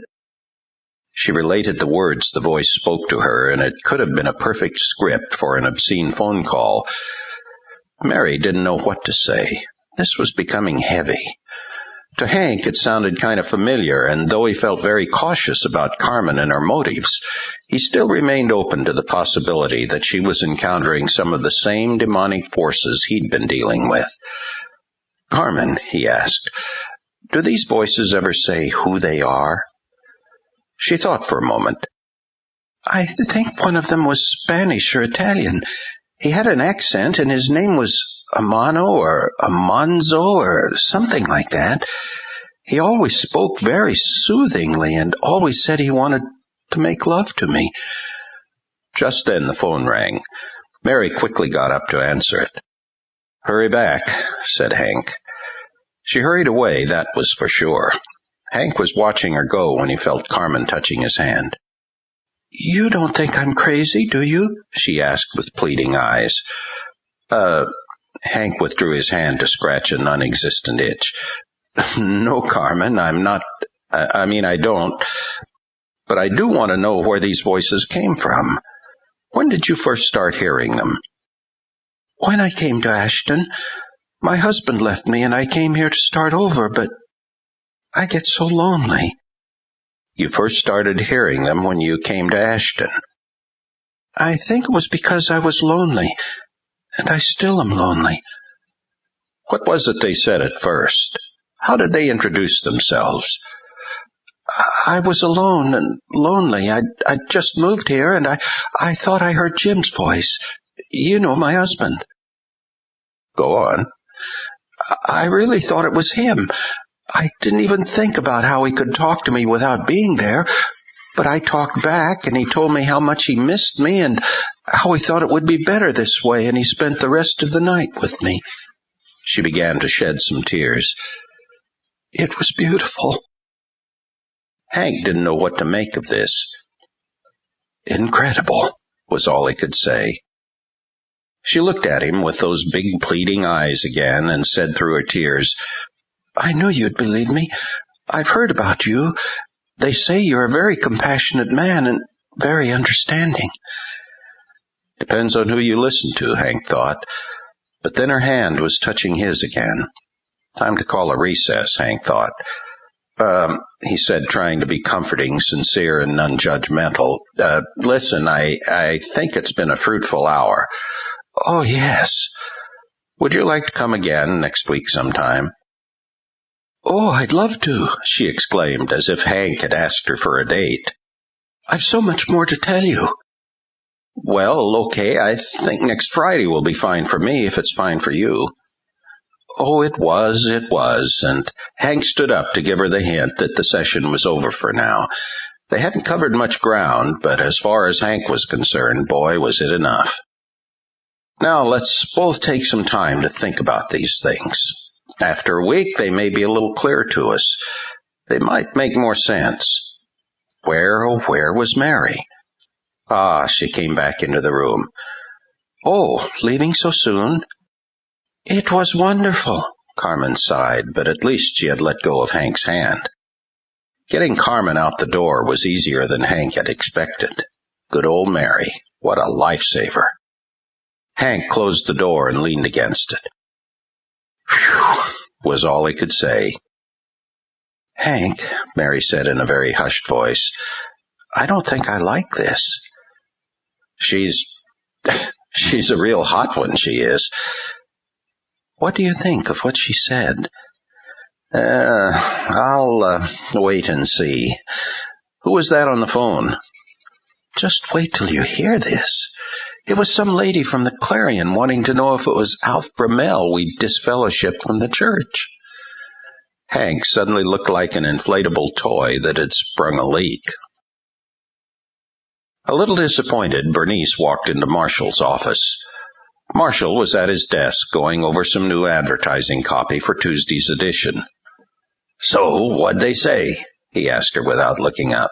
She related the words the voice spoke to her, and it could have been a perfect script for an obscene phone call. Mary didn't know what to say. This was becoming heavy. To Hank, it sounded kind of familiar, and though he felt very cautious about Carmen and her motives, he still remained open to the possibility that she was encountering some of the same demonic forces he'd been dealing with. "Carmen," he asked, "do these voices ever say who they are?" She thought for a moment. "I think one of them was Spanish or Italian. He had an accent, and his name was Amano or Amanzo or something like that. He always spoke very soothingly and always said he wanted to make love to me." Just then the phone rang. Mary quickly got up to answer it. "Hurry back," said Hank. She hurried away, that was for sure. Hank was watching her go when he felt Carmen touching his hand. "You don't think I'm crazy, do you?" she asked with pleading eyes. Hank withdrew his hand to scratch a non-existent itch. "No, Carmen, I'm not. I don't. But I do want to know where these voices came from. When did you first start hearing them?" "When I came to Ashton. My husband left me, and I came here to start over, but I get so lonely." "You first started hearing them when you came to Ashton?" "I think it was because I was lonely, and I still am lonely." "What was it they said at first? How did they introduce themselves?" "I was alone and lonely. I'd just moved here, and I thought I heard Jim's voice. You know, my husband." "Go on." "I really thought it was him. I didn't even think about how he could talk to me without being there, but I talked back, and he told me how much he missed me and how he thought it would be better this way, and he spent the rest of the night with me." She began to shed some tears. "It was beautiful." Hank didn't know what to make of this. "Incredible," was all he could say. She looked at him with those big pleading eyes again and said through her tears, "I knew you'd believe me. I've heard about you. They say you're a very compassionate man and very understanding." Depends on who you listen to, Hank thought. But then her hand was touching his again. Time to call a recess, Hank thought. He said, trying to be comforting, sincere, and non-judgmental. Listen, I think it's been a fruitful hour." "Oh, yes." "Would you like to come again next week sometime?" "Oh, I'd love to," she exclaimed, as if Hank had asked her for a date. "I've so much more to tell you." "Well, okay, I think next Friday will be fine for me, if it's fine for you." Oh, it was, and Hank stood up to give her the hint that the session was over for now. They hadn't covered much ground, but as far as Hank was concerned, boy, was it enough. "Now, let's both take some time to think about these things. After a week, they may be a little clearer to us. They might make more sense. Where, oh, where was Mary?" She came back into the room. "Oh, leaving so soon?" "It was wonderful," Carmen sighed, but at least she had let go of Hank's hand. Getting Carmen out the door was easier than Hank had expected. Good old Mary, what a lifesaver. Hank closed the door and leaned against it. "Phew," was all he could say. "Hank," Mary said in a very hushed voice, "I don't think I like this." She's a real hot one, she is." "What do you think of what she said?" I'll wait and see. Who was that on the phone?" "Just wait till you hear this. It was some lady from the Clarion wanting to know if it was Alf Bromell we disfellowshipped from the church." Hank suddenly looked like an inflatable toy that had sprung a leak. A little disappointed, Bernice walked into Marshall's office. Marshall was at his desk going over some new advertising copy for Tuesday's edition. "So, what'd they say?" he asked her without looking up.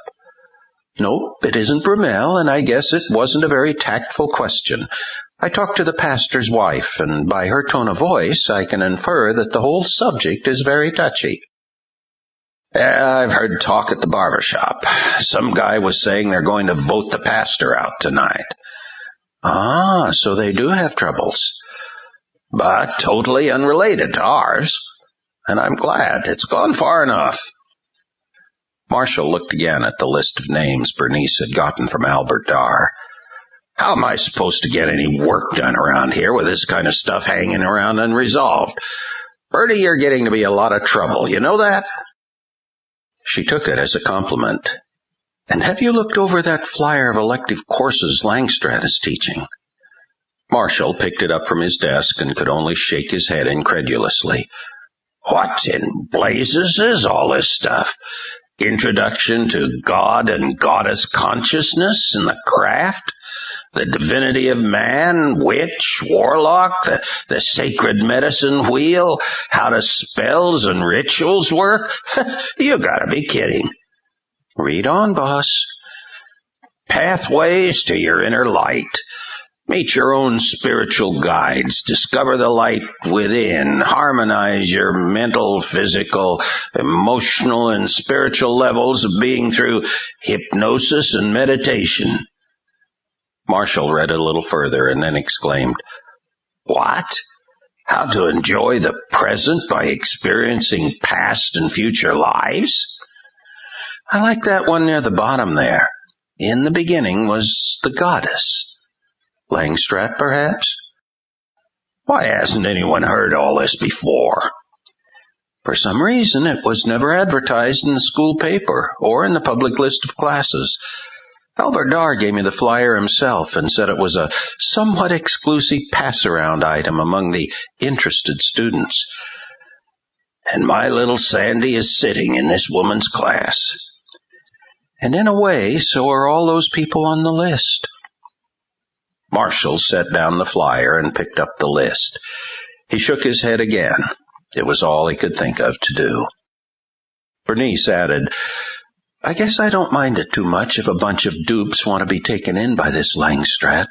"Nope, it isn't Bromell, and I guess it wasn't a very tactful question. I talked to the pastor's wife, and by her tone of voice, I can infer that the whole subject is very touchy." "I've heard talk at the barber shop. Some guy was saying they're going to vote the pastor out tonight." "Ah, so they do have troubles." "But totally unrelated to ours. And I'm glad. It's gone far enough." Marshall looked again at the list of names Bernice had gotten from Albert Darr. "How am I supposed to get any work done around here with this kind of stuff hanging around unresolved? Bertie, you're getting to be a lot of trouble. You know that?" She took it as a compliment. "And have you looked over that flyer of elective courses Langstratt is teaching?" Marshall picked it up from his desk and could only shake his head incredulously. "What in blazes is all this stuff? Introduction to God and Goddess consciousness and the craft? The divinity of man, witch, warlock, the sacred medicine wheel, how do spells and rituals work? You gotta be kidding." "Read on, boss." "Pathways to your inner light. Meet your own spiritual guides. Discover the light within. Harmonize your mental, physical, emotional, and spiritual levels of being through hypnosis and meditation." Marshall read a little further and then exclaimed, "What? How to enjoy the present by experiencing past and future lives?" "I like that one near the bottom there. In the beginning was the goddess. Langstratt, perhaps?" "Why hasn't anyone heard all this before?" "For some reason it was never advertised in the school paper or in the public list of classes. Albert Darr gave me the flyer himself and said it was a somewhat exclusive pass-around item among the interested students. And my little Sandy is sitting in this woman's class." "And in a way, so are all those people on the list." Marshall set down the flyer and picked up the list. He shook his head again. It was all he could think of to do. Bernice added, "I guess I don't mind it too much if a bunch of dupes want to be taken in by this Langstratt,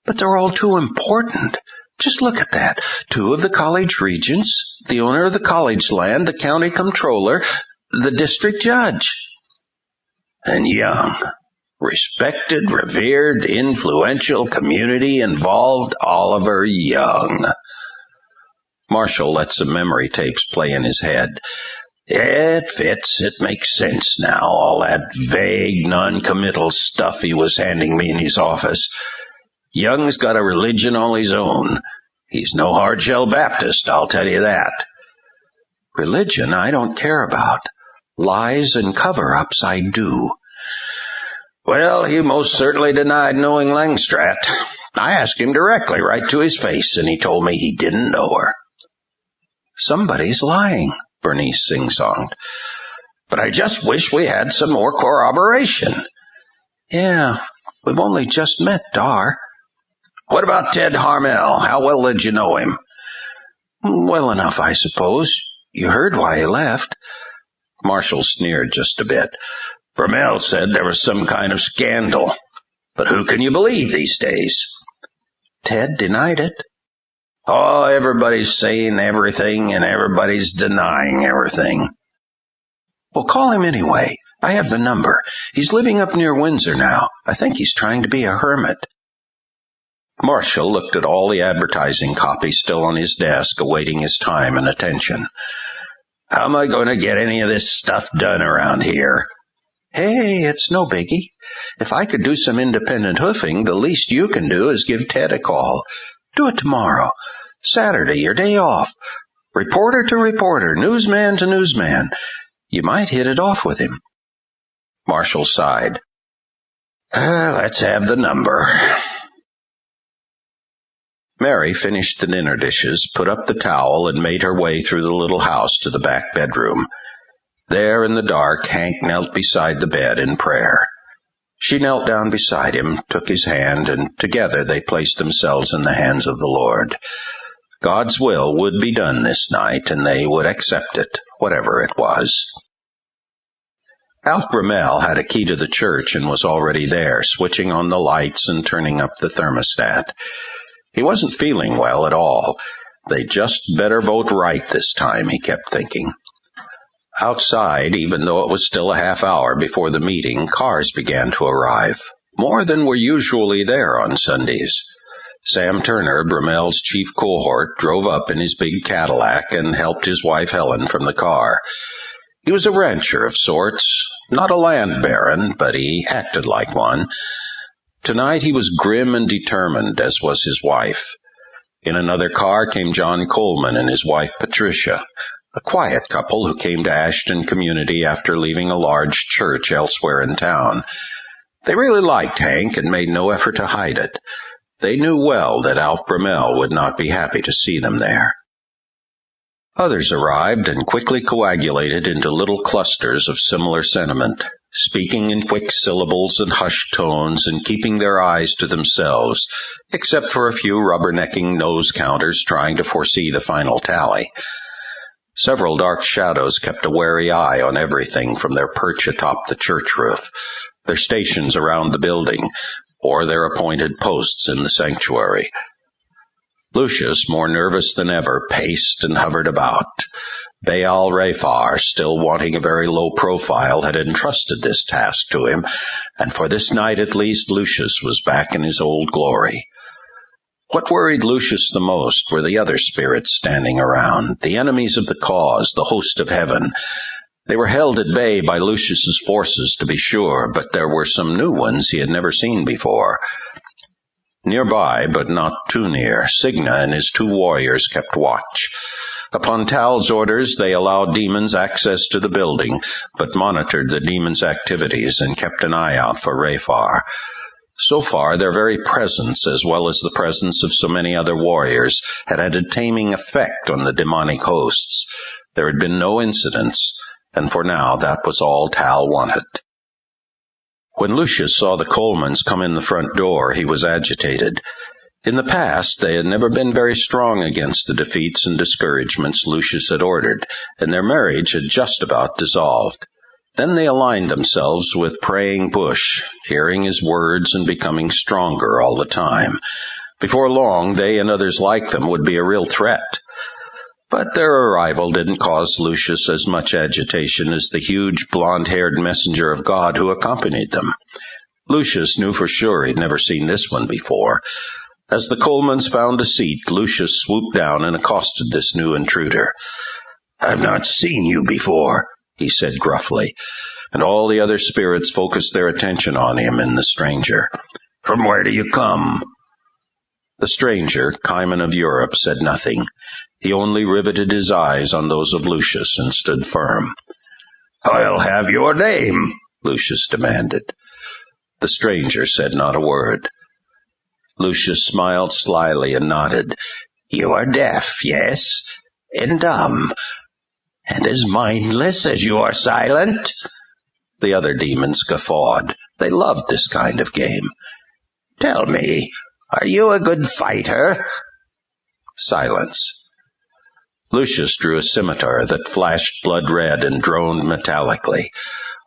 but they're all too important. Just look at that. 2 of the college regents, the owner of the college land, the county comptroller, the district judge." "And young. Respected, revered, influential, community-involved Oliver Young." Marshall let some memory tapes play in his head. "It fits. It makes sense now, all that vague, non-committal stuff he was handing me in his office. Young's got a religion all his own. He's no hard-shell Baptist, I'll tell you that." "Religion I don't care about. Lies and cover-ups I do." "Well, he most certainly denied knowing Langstratt. I asked him directly, right to his face, and he told me he didn't know her." "Somebody's lying," Bernice sing-songed. "But I just wish we had some more corroboration." "Yeah, we've only just met Darr." "What about Ted Harmel? How well did you know him?" "Well enough, I suppose. You heard why he left." Marshall sneered just a bit. "Bromell said there was some kind of scandal. But who can you believe these days?" "Ted denied it." "Oh, everybody's saying everything and everybody's denying everything." "Well, call him anyway. I have the number. He's living up near Windsor now. I think he's trying to be a hermit." Marshall looked at all the advertising copy still on his desk, awaiting his time and attention. "How am I going to get any of this stuff done around here?" "Hey, it's no biggie. If I could do some independent hoofing, the least you can do is give Ted a call. Do it tomorrow. Saturday, your day off. Reporter to reporter, newsman to newsman. You might hit it off with him." Marshall sighed. Let's have the number." Mary finished the dinner dishes, put up the towel, and made her way through the little house to the back bedroom. There in the dark, Hank knelt beside the bed in prayer. She knelt down beside him, took his hand, and together they placed themselves in the hands of the Lord. God's will would be done this night, and they would accept it, whatever it was. Alf Brumell had a key to the church and was already there, switching on the lights and turning up the thermostat. He wasn't feeling well at all. They just better vote right this time, he kept thinking. Outside, even though it was still a half hour before the meeting, cars began to arrive, more than were usually there on Sundays. Sam Turner, Brumell's chief cohort, drove up in his big Cadillac and helped his wife Helen from the car. He was a rancher of sorts, not a land baron, but he acted like one. Tonight he was grim and determined, as was his wife. In another car came John Coleman and his wife Patricia, a quiet couple who came to Ashton community after leaving a large church elsewhere in town. They really liked Hank and made no effort to hide it. They knew well that Alf Brumell would not be happy to see them there. Others arrived and quickly coagulated into little clusters of similar sentiment, speaking in quick syllables and hushed tones and keeping their eyes to themselves, except for a few rubbernecking nose counters trying to foresee the final tally. Several dark shadows kept a wary eye on everything from their perch atop the church roof, their stations around the building, or their appointed posts in the sanctuary. Lucius, more nervous than ever, paced and hovered about. Baal Raphar, still wanting a very low profile, had entrusted this task to him, and for this night at least Lucius was back in his old glory. What worried Lucius the most were the other spirits standing around, the enemies of the cause, the host of heaven. They were held at bay by Lucius's forces, to be sure, but there were some new ones he had never seen before. Nearby, but not too near, Signa and his 2 warriors kept watch. Upon Tal's orders, they allowed demons access to the building, but monitored the demons' activities and kept an eye out for Raphar. So far, their very presence, as well as the presence of so many other warriors, had had a taming effect on the demonic hosts. There had been no incidents, and for now that was all Tal wanted. When Lucius saw the Colemans come in the front door, he was agitated. In the past, they had never been very strong against the defeats and discouragements Lucius had ordered, and their marriage had just about dissolved. Then they aligned themselves with praying Busch, hearing his words and becoming stronger all the time. Before long, they and others like them would be a real threat. But their arrival didn't cause Lucius as much agitation as the huge blonde-haired messenger of God who accompanied them. Lucius knew for sure he'd never seen this one before. As the Colemans found a seat, Lucius swooped down and accosted this new intruder. "I've not seen you before," he said gruffly, and all the other spirits focused their attention on him and the stranger. "From where do you come?" The stranger, Cayman of Europe, said nothing. He only riveted his eyes on those of Lucius and stood firm. "I'll have your name," Lucius demanded. The stranger said not a word. Lucius smiled slyly and nodded. "You are deaf, yes, and dumb, and as mindless as you are silent." The other demons guffawed. They loved this kind of game. "Tell me, are you a good fighter?" Silence. Lucius drew a scimitar that flashed blood red and droned metallically.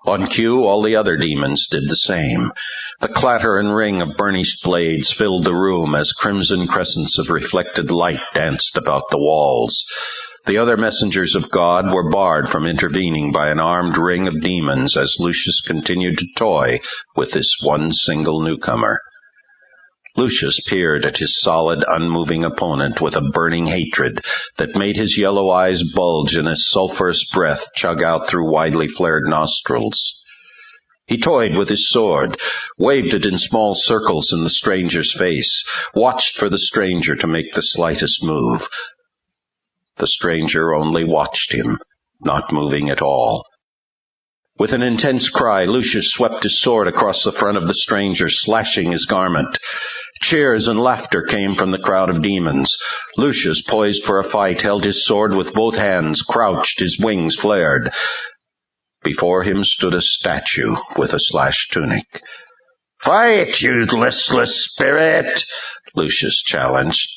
On cue, all the other demons did the same. The clatter and ring of burnished blades filled the room as crimson crescents of reflected light danced about the walls. The other messengers of God were barred from intervening by an armed ring of demons as Lucius continued to toy with this one single newcomer. Lucius peered at his solid, unmoving opponent with a burning hatred that made his yellow eyes bulge and his sulphurous breath chug out through widely flared nostrils. He toyed with his sword, waved it in small circles in the stranger's face, watched for the stranger to make the slightest move. The stranger only watched him, not moving at all. With an intense cry, Lucius swept his sword across the front of the stranger, slashing his garment. Cheers and laughter came from the crowd of demons. Lucius, poised for a fight, held his sword with both hands, crouched, his wings flared. Before him stood a statue with a slashed tunic. "Fight, you listless spirit!" Lucius challenged.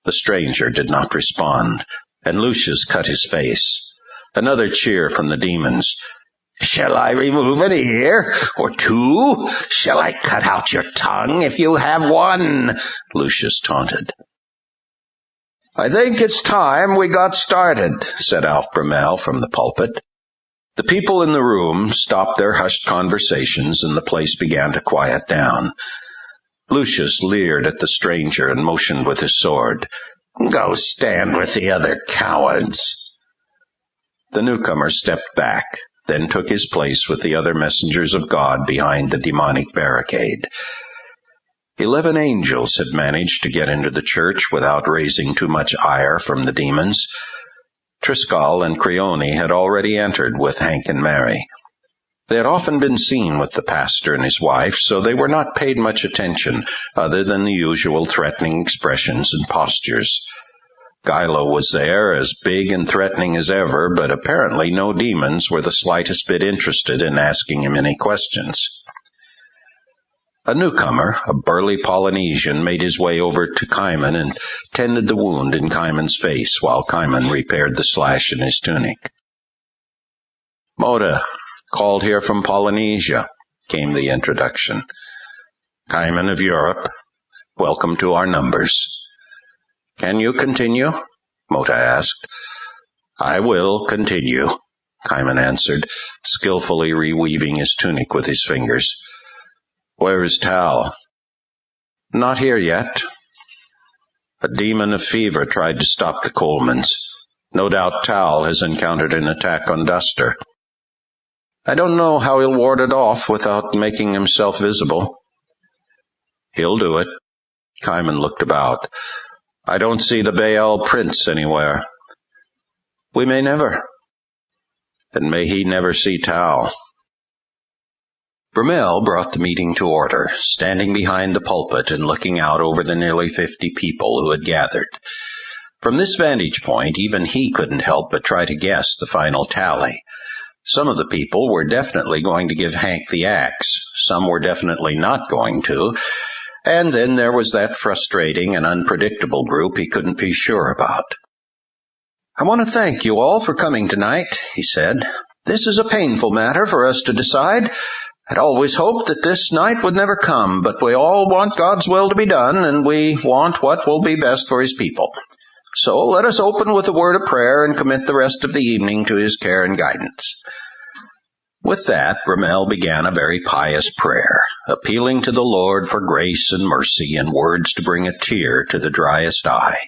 The stranger did not respond, and Lucius cut his face. Another cheer from the demons. "Shall I remove an ear or two? Shall I cut out your tongue if you have one?" Lucius taunted. "I think it's time we got started," said Alf Brummel from the pulpit. The people in the room stopped their hushed conversations, and the place began to quiet down. Lucius leered at the stranger and motioned with his sword. "Go stand with the other cowards." The newcomer stepped back, then took his place with the other messengers of God behind the demonic barricade. 11 angels had managed to get into the church without raising too much ire from the demons. Triscal and Creone had already entered with Hank and Mary. They had often been seen with the pastor and his wife, so they were not paid much attention, other than the usual threatening expressions and postures. Gilo was there, as big and threatening as ever, but apparently no demons were the slightest bit interested in asking him any questions. A newcomer, a burly Polynesian, made his way over to Caiman and tended the wound in Caiman's face while Caiman repaired the slash in his tunic. "Mota, called here from Polynesia," came the introduction. "Caiman of Europe, welcome to our numbers." "Can you continue?" Mota asked. "I will continue," Caiman answered, skillfully reweaving his tunic with his fingers. "Where is Tal?" "Not here yet." "A demon of fever tried to stop the Colemans. No doubt Tal has encountered an attack on Duster. I don't know how he'll ward it off without making himself visible." "He'll do it." Caiman looked about. "I don't see the Baal prince anywhere." "We may never." "And may he never see Tal." Brummel brought the meeting to order, standing behind the pulpit and looking out over the nearly 50 people who had gathered. From this vantage point, even he couldn't help but try to guess the final tally. Some of the people were definitely going to give Hank the axe, some were definitely not going to, and then there was that frustrating and unpredictable group he couldn't be sure about. "I want to thank you all for coming tonight," he said. "This is a painful matter for us to decide. I'd always hoped that this night would never come, but we all want God's will to be done, and we want what will be best for his people. So let us open with a word of prayer and commit the rest of the evening to his care and guidance." With that, Brummel began a very pious prayer, appealing to the Lord for grace and mercy and words to bring a tear to the driest eye.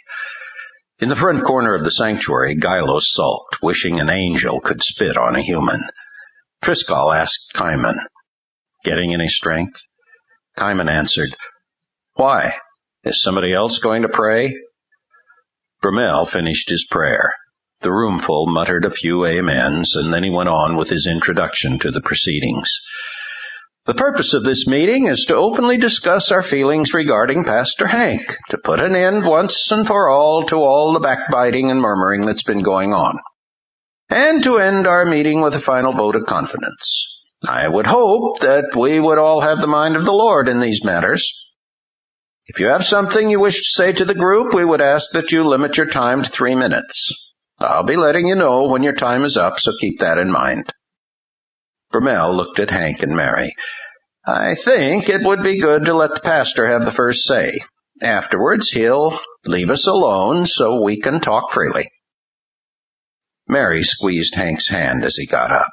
In the front corner of the sanctuary, Gilo sulked, wishing an angel could spit on a human. Triscal asked Caiman, "Getting any strength?" Caiman answered, "Why? Is somebody else going to pray?" Brummel finished his prayer. The roomful muttered a few amens, and then he went on with his introduction to the proceedings. "The purpose of this meeting is to openly discuss our feelings regarding Pastor Hank, to put an end once and for all to all the backbiting and murmuring that's been going on, and to end our meeting with a final vote of confidence. I would hope that we would all have the mind of the Lord in these matters. If you have something you wish to say to the group, we would ask that you limit your time to 3 minutes. I'll be letting you know when your time is up, so keep that in mind." Brummel looked at Hank and Mary. "I think it would be good to let the pastor have the first say. Afterwards, he'll leave us alone so we can talk freely." Mary squeezed Hank's hand as he got up.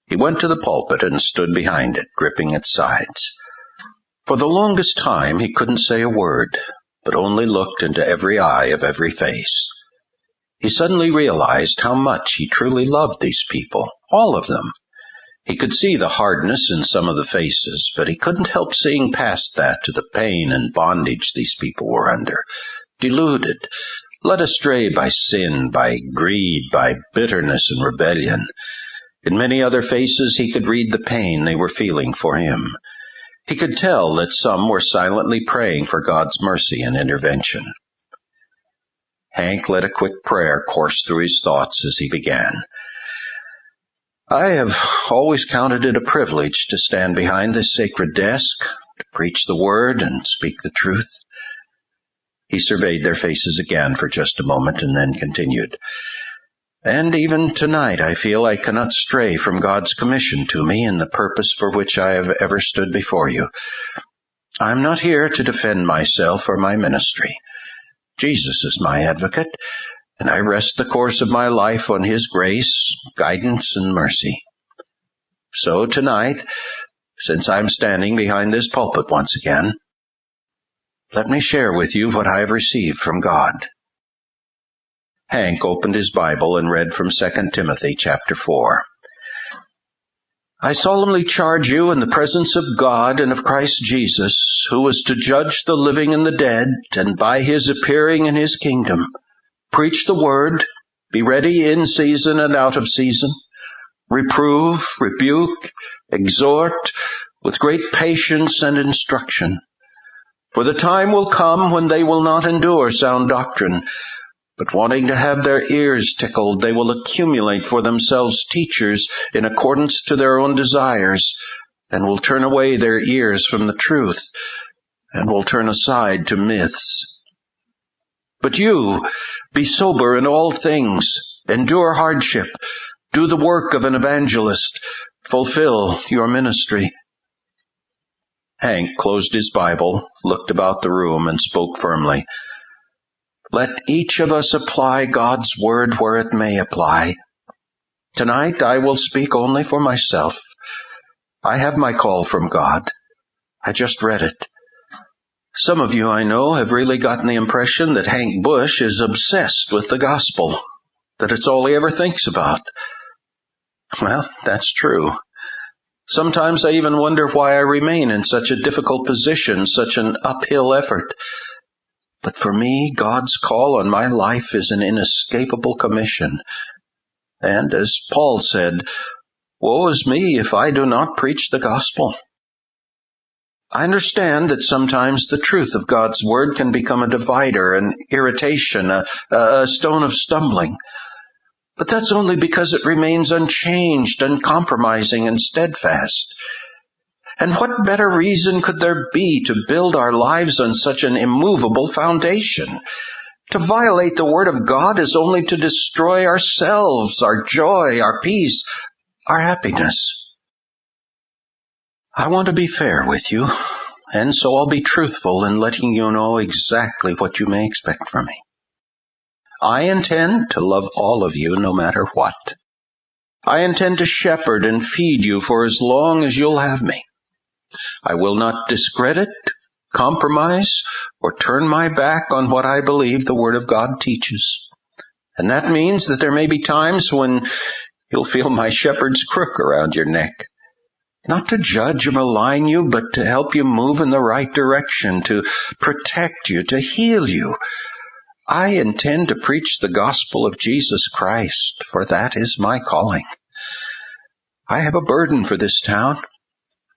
He went to the pulpit and stood behind it, gripping its sides. For the longest time he couldn't say a word, but only looked into every eye of every face. He suddenly realized how much he truly loved these people, all of them. He could see the hardness in some of the faces, but he couldn't help seeing past that to the pain and bondage these people were under, deluded, led astray by sin, by greed, by bitterness and rebellion. In many other faces he could read the pain they were feeling for him. He could tell that some were silently praying for God's mercy and intervention. Hank let a quick prayer course through his thoughts as he began. I have always counted it a privilege to stand behind this sacred desk, to preach the word and speak the truth. He surveyed their faces again for just a moment and then continued. And even tonight I feel I cannot stray from God's commission to me and the purpose for which I have ever stood before you. I am not here to defend myself or my ministry. Jesus is my advocate, and I rest the course of my life on His grace, guidance, and mercy. So tonight, since I'm standing behind this pulpit once again, let me share with you what I have received from God. Hank opened his Bible and read from 2 Timothy chapter 4. I solemnly charge you in the presence of God and of Christ Jesus, who is to judge the living and the dead, and by His appearing in His kingdom, preach the word, be ready in season and out of season, reprove, rebuke, exhort, with great patience and instruction. For the time will come when they will not endure sound doctrine, but wanting to have their ears tickled, they will accumulate for themselves teachers in accordance to their own desires, and will turn away their ears from the truth, and will turn aside to myths. But you, be sober in all things, endure hardship, do the work of an evangelist, fulfill your ministry. Hank closed his Bible, looked about the room, and spoke firmly. Let each of us apply God's word where it may apply. Tonight I will speak only for myself. I have my call from God. I just read it. Some of you, I know, have really gotten the impression that Hank Busch is obsessed with the gospel, that it's all he ever thinks about. Well, that's true. Sometimes I even wonder why I remain in such a difficult position, such an uphill effort. But for me, God's call on my life is an inescapable commission. And as Paul said, woe is me if I do not preach the gospel. I understand that sometimes the truth of God's word can become a divider, an irritation, a stone of stumbling. But that's only because it remains unchanged, uncompromising, and steadfast. And what better reason could there be to build our lives on such an immovable foundation? To violate the word of God is only to destroy ourselves, our joy, our peace, our happiness. I want to be fair with you, and so I'll be truthful in letting you know exactly what you may expect from me. I intend to love all of you no matter what. I intend to shepherd and feed you for as long as you'll have me. I will not discredit, compromise, or turn my back on what I believe the Word of God teaches. And that means that there may be times when you'll feel my shepherd's crook around your neck. Not to judge or malign you, but to help you move in the right direction, to protect you, to heal you. I intend to preach the gospel of Jesus Christ, for that is my calling. I have a burden for this town.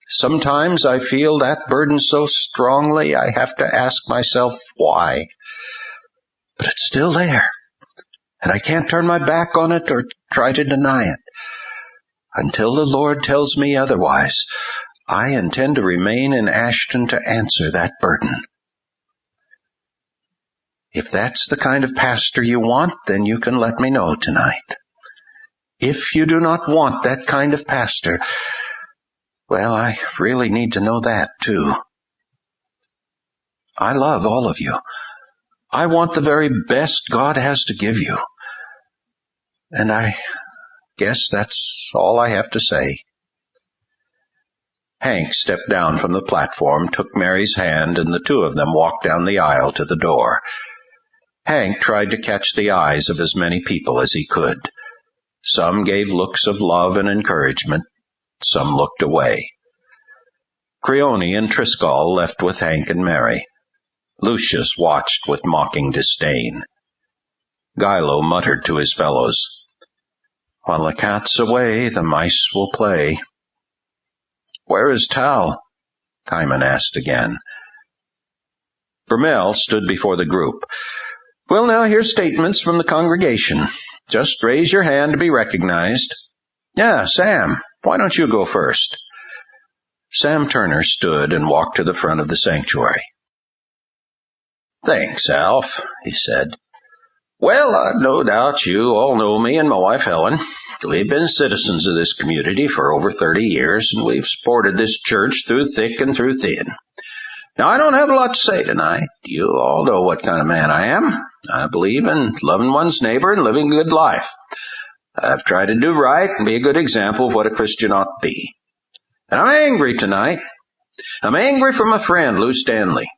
Sometimes I feel that burden so strongly I have to ask myself why. But it's still there, and I can't turn my back on it or try to deny it. Until the Lord tells me otherwise, I intend to remain in Ashton to answer that burden. If that's the kind of pastor you want, then you can let me know tonight. If you do not want that kind of pastor, well, I really need to know that too. I love all of you. I want the very best God has to give you. And I guess that's all I have to say. Hank stepped down from the platform, took Mary's hand, and the two of them walked down the aisle to the door. Hank tried to catch the eyes of as many people as he could. Some gave looks of love and encouragement. Some looked away. Creone and Triscall left with Hank and Mary. Lucius watched with mocking disdain. Gilo muttered to his fellows, "While the cat's away, the mice will play." "Where is Tal?" Kaiman asked again. Brummel stood before the group. "We'll now hear statements from the congregation. Just raise your hand to be recognized. Yeah, Sam, why don't you go first?" Sam Turner stood and walked to the front of the sanctuary. "Thanks, Alf," he said. "Well, I've no doubt you all know me and my wife Helen. We've been citizens of this community for over 30 years, and we've supported this church through thick and through thin. Now, I don't have a lot to say tonight. You all know what kind of man I am. I believe in loving one's neighbor and living a good life. I've tried to do right and be a good example of what a Christian ought to be. And I'm angry tonight. I'm angry for my friend, Lou Stanley.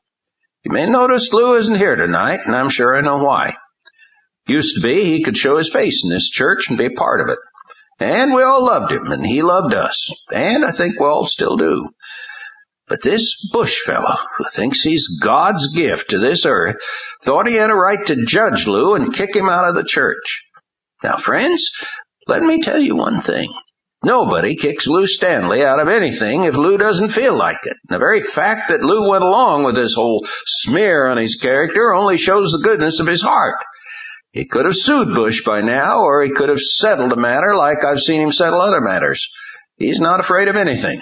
You may notice Lou isn't here tonight, and I'm sure I know why. Used to be he could show his face in this church and be a part of it. And we all loved him, and he loved us. And I think we all still do. But this Busch fellow, who thinks he's God's gift to this earth, thought he had a right to judge Lou and kick him out of the church. Now, friends, let me tell you one thing. Nobody kicks Lou Stanley out of anything if Lou doesn't feel like it. And the very fact that Lou went along with this whole smear on his character only shows the goodness of his heart. He could have sued Busch by now, or he could have settled the matter like I've seen him settle other matters. He's not afraid of anything.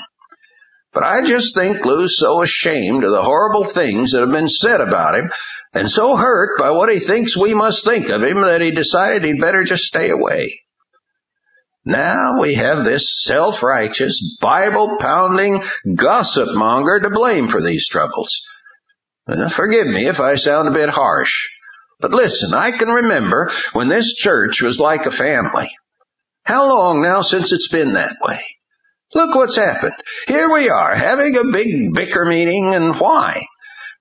But I just think Lou's so ashamed of the horrible things that have been said about him, and so hurt by what he thinks we must think of him, that he decided he'd better just stay away. Now we have this self-righteous, Bible-pounding gossip-monger to blame for these troubles. Forgive me if I sound a bit harsh. But listen, I can remember when this church was like a family. How long now since it's been that way? Look what's happened. Here we are, having a big bicker meeting, and why?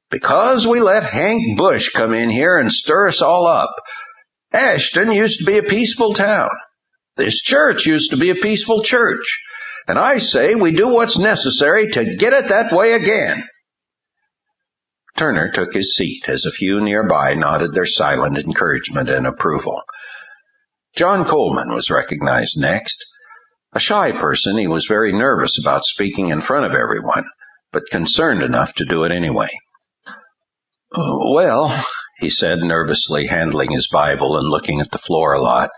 Because we let Hank Busch come in here and stir us all up. Ashton used to be a peaceful town. This church used to be a peaceful church. And I say we do what's necessary to get it that way again. Turner took his seat as a few nearby nodded their silent encouragement and approval. John Coleman was recognized next. A shy person, he was very nervous about speaking in front of everyone, but concerned enough to do it anyway. "Well," he said, nervously handling his Bible and looking at the floor a lot,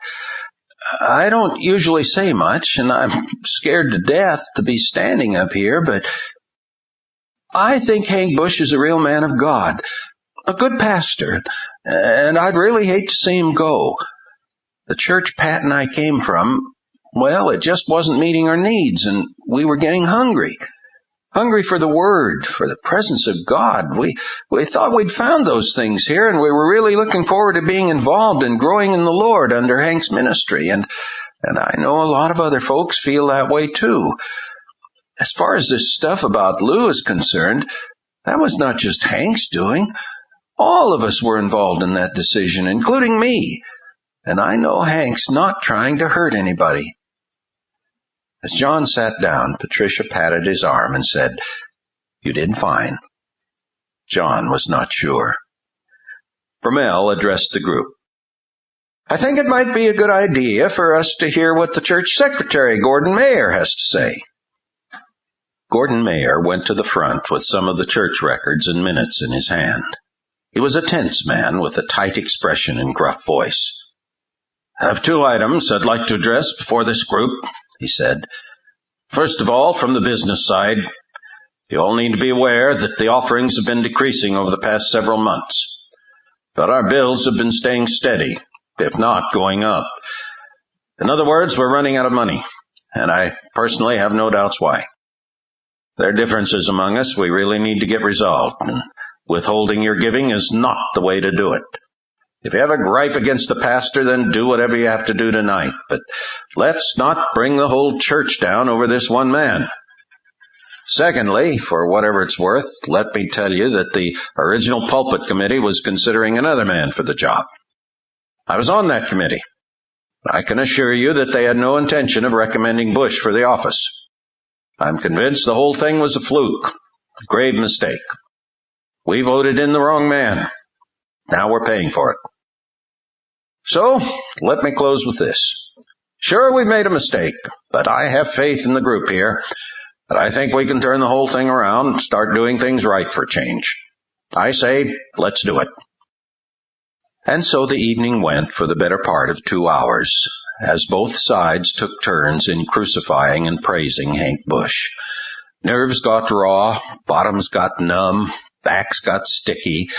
"I don't usually say much, and I'm scared to death to be standing up here, but I think Hank Busch is a real man of God, a good pastor, and I'd really hate to see him go. The church Pat and I came from, well, it just wasn't meeting our needs, and we were getting hungry. Hungry for the Word, for the presence of God. We thought we'd found those things here, and we were really looking forward to being involved and growing in the Lord under Hank's ministry, and I know a lot of other folks feel that way too. As far as this stuff about Lou is concerned, that was not just Hank's doing. All of us were involved in that decision, including me. And I know Hank's not trying to hurt anybody." As John sat down, Patricia patted his arm and said, "You did fine." John was not sure. Brummel addressed the group. "I think it might be a good idea for us to hear what the church secretary, Gordon Mayer, has to say." Gordon Mayer went to the front with some of the church records and minutes in his hand. He was a tense man with a tight expression and gruff voice. "I have 2 items I'd like to address before this group," he said. "First of all, from the business side, you all need to be aware that the offerings have been decreasing over the past several months. But our bills have been staying steady, if not going up. In other words, we're running out of money, and I personally have no doubts why. There are differences among us we really need to get resolved, and withholding your giving is not the way to do it. If you have a gripe against the pastor, then do whatever you have to do tonight. But let's not bring the whole church down over this one man. Secondly, for whatever it's worth, let me tell you that the original pulpit committee was considering another man for the job. I was on that committee. I can assure you that they had no intention of recommending Busch for the office. I'm convinced the whole thing was a fluke, a grave mistake. We voted in the wrong man. Now we're paying for it. So, let me close with this. Sure, we made a mistake, but I have faith in the group here. But I think we can turn the whole thing around and start doing things right for change. I say, let's do it. And so the evening went for the better part of 2 hours, as both sides took turns in crucifying and praising Hank Busch. Nerves got raw, bottoms got numb, backs got sticky,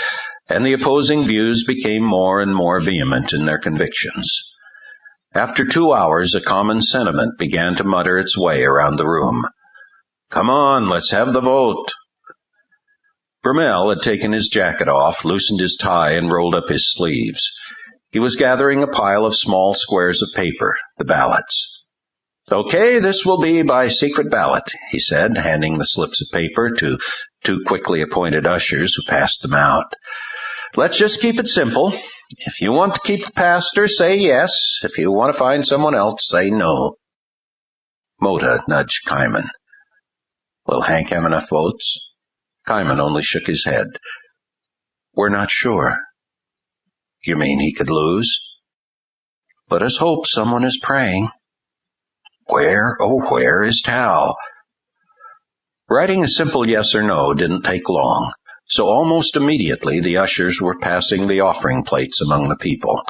and the opposing views became more and more vehement in their convictions. After 2 hours, a common sentiment began to mutter its way around the room. Come on, let's have the vote. Brumell had taken his jacket off, loosened his tie, and rolled up his sleeves. He was gathering a pile of small squares of paper, the ballots. Okay, this will be by secret ballot, he said, handing the slips of paper to 2 quickly appointed ushers who passed them out. Let's just keep it simple. If you want to keep the pastor, say yes. If you want to find someone else, say no. Mota nudged Kaiman. Will Hank have enough votes? Kaiman only shook his head. We're not sure. You mean he could lose? Let us hope someone is praying. Where, oh, where is Tal? Writing a simple yes or no didn't take long, so almost immediately the ushers were passing the offering plates among the people.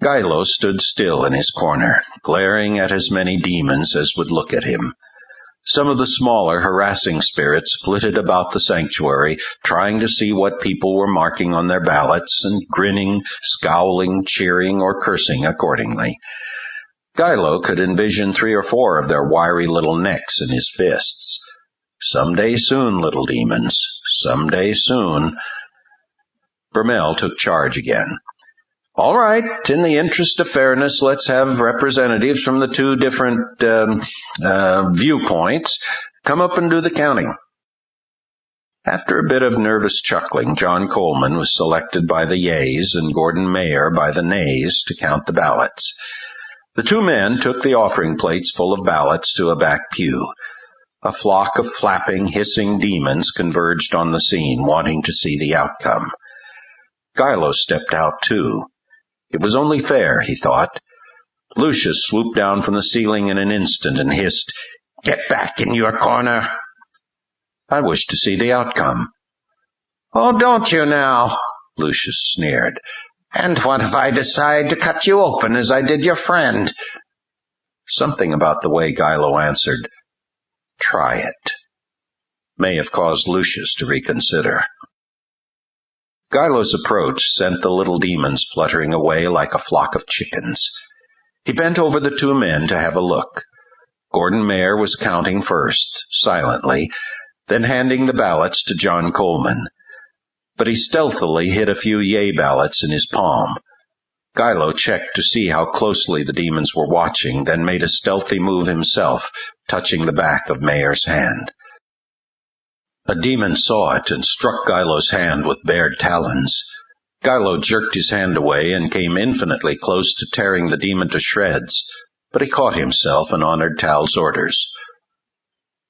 Gilo stood still in his corner, glaring at as many demons as would look at him. Some of the smaller, harassing spirits flitted about the sanctuary, trying to see what people were marking on their ballots, and grinning, scowling, cheering, or cursing accordingly. Gilo could envision 3 or 4 of their wiry little necks in his fists. Someday soon, little demons. Someday soon. Brumell took charge again. All right, in the interest of fairness, let's have representatives from the 2 different viewpoints come up and do the counting. After a bit of nervous chuckling, John Coleman was selected by the yeas and Gordon Mayer by the nays to count the ballots. The 2 men took the offering plates full of ballots to a back pew. A flock of flapping, hissing demons converged on the scene, wanting to see the outcome. Gilo stepped out, too. It was only fair, he thought. Lucius swooped down from the ceiling in an instant and hissed, Get back in your corner. I wish to see the outcome. Oh, don't you now, Lucius sneered. And what if I decide to cut you open as I did your friend? Something about the way Gilo answered, Try it, may have caused Lucius to reconsider. Gilo's approach sent the little demons fluttering away like a flock of chickens. He bent over the 2 men to have a look. Gordon Mayer was counting first, silently, then handing the ballots to John Coleman. But he stealthily hid a few yea ballots in his palm. Gilo checked to see how closely the demons were watching, then made a stealthy move himself, touching the back of Mayer's hand. A demon saw it and struck Gilo's hand with bared talons. Gilo jerked his hand away and came infinitely close to tearing the demon to shreds, but he caught himself and honored Tal's orders.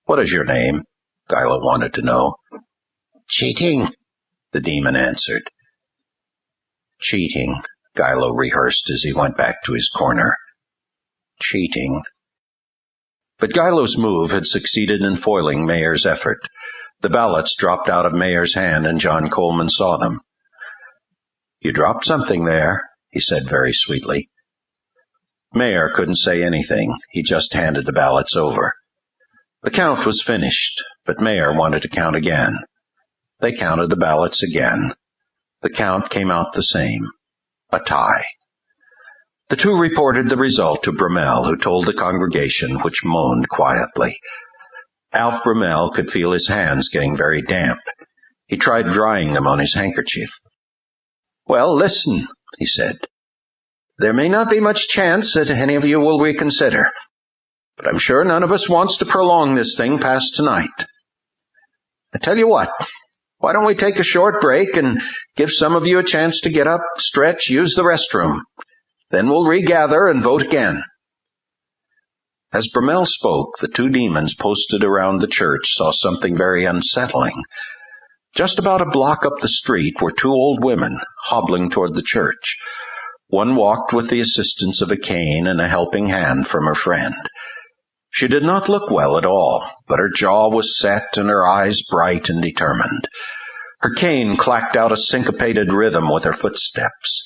What is your name? Gilo wanted to know. Cheating, the demon answered. Cheating, Gilo rehearsed as he went back to his corner. Cheating. But Gilo's move had succeeded in foiling Mayer's effort. The ballots dropped out of Mayer's hand, and John Coleman saw them. You dropped something there, he said very sweetly. Mayer couldn't say anything. He just handed the ballots over. The count was finished, but Mayer wanted to count again. They counted the ballots again. The count came out the same, a tie. The 2 reported the result to Brumell, who told the congregation, which moaned quietly. Alf Brumell could feel his hands getting very damp. He tried drying them on his handkerchief. "Well, listen," he said. "There may not be much chance that any of you will reconsider, but I'm sure none of us wants to prolong this thing past tonight. I tell you what, why don't we take a short break and give some of you a chance to get up, stretch, use the restroom. Then we'll regather and vote again." As Bromell spoke, the two demons posted around the church saw something very unsettling. Just about a block up the street were two old women, hobbling toward the church. One walked with the assistance of a cane and a helping hand from her friend. She did not look well at all, but her jaw was set and her eyes bright and determined. Her cane clacked out a syncopated rhythm with her footsteps.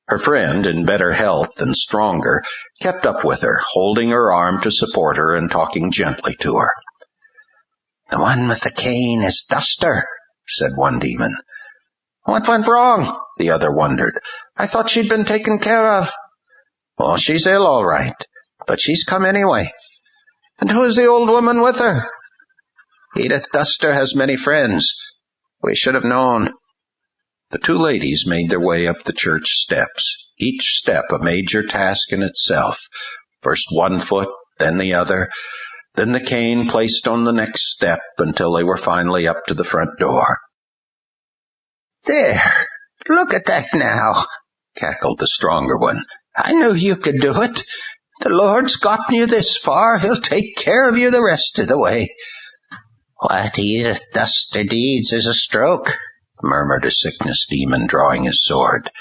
Her friend, in better health and stronger, kept up with her, holding her arm to support her and talking gently to her. "The one with the cane is Duster," said one demon. "What went wrong?" the other wondered. "I thought she'd been taken care of." "Oh, she's ill, all right, but she's come anyway." "And who is the old woman with her?" "Edith Duster has many friends. We should have known." The two ladies made their way up the church steps, each step a major task in itself. First one foot, then the other, then the cane placed on the next step until they were finally up to the front door. "There, look at that now," cackled the stronger one. "I knew you could do it. The Lord's gotten you this far, He'll take care of you the rest of the way." "What Edith Duster needs is a stroke," murmured a sickness demon, drawing his sword.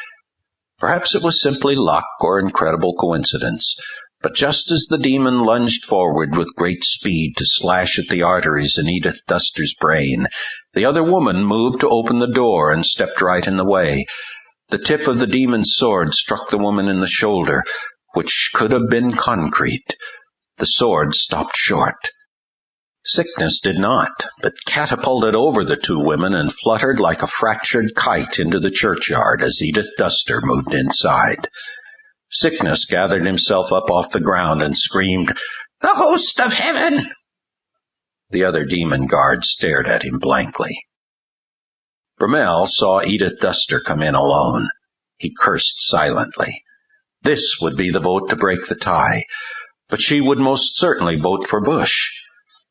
Perhaps it was simply luck or incredible coincidence, but just as the demon lunged forward with great speed to slash at the arteries in Edith Duster's brain, the other woman moved to open the door and stepped right in the way. The tip of the demon's sword struck the woman in the shoulder, which could have been concrete. The sword stopped short. Sickness did not, but catapulted over the two women and fluttered like a fractured kite into the churchyard as Edith Duster moved inside. Sickness gathered himself up off the ground and screamed, "The host of heaven!" The other demon guards stared at him blankly. Bromell saw Edith Duster come in alone. He cursed silently. This would be the vote to break the tie, but she would most certainly vote for Busch.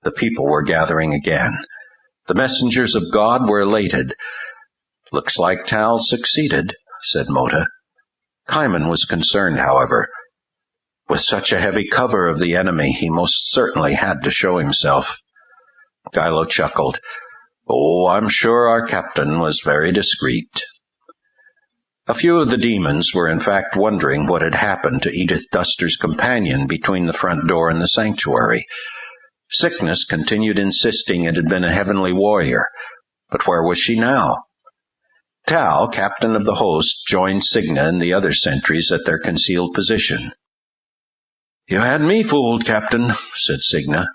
The people were gathering again. The messengers of God were elated. "Looks like Tal succeeded," said Mota. Kaiman was concerned, however. With such a heavy cover of the enemy, he most certainly had to show himself. Gilo chuckled. "Oh, I'm sure our captain was very discreet." A few of the demons were in fact wondering what had happened to Edith Duster's companion between the front door and the sanctuary. Sickness continued insisting it had been a heavenly warrior, but where was she now? Tal, captain of the host, joined Signa and the other sentries at their concealed position. "You had me fooled, Captain," said Signa.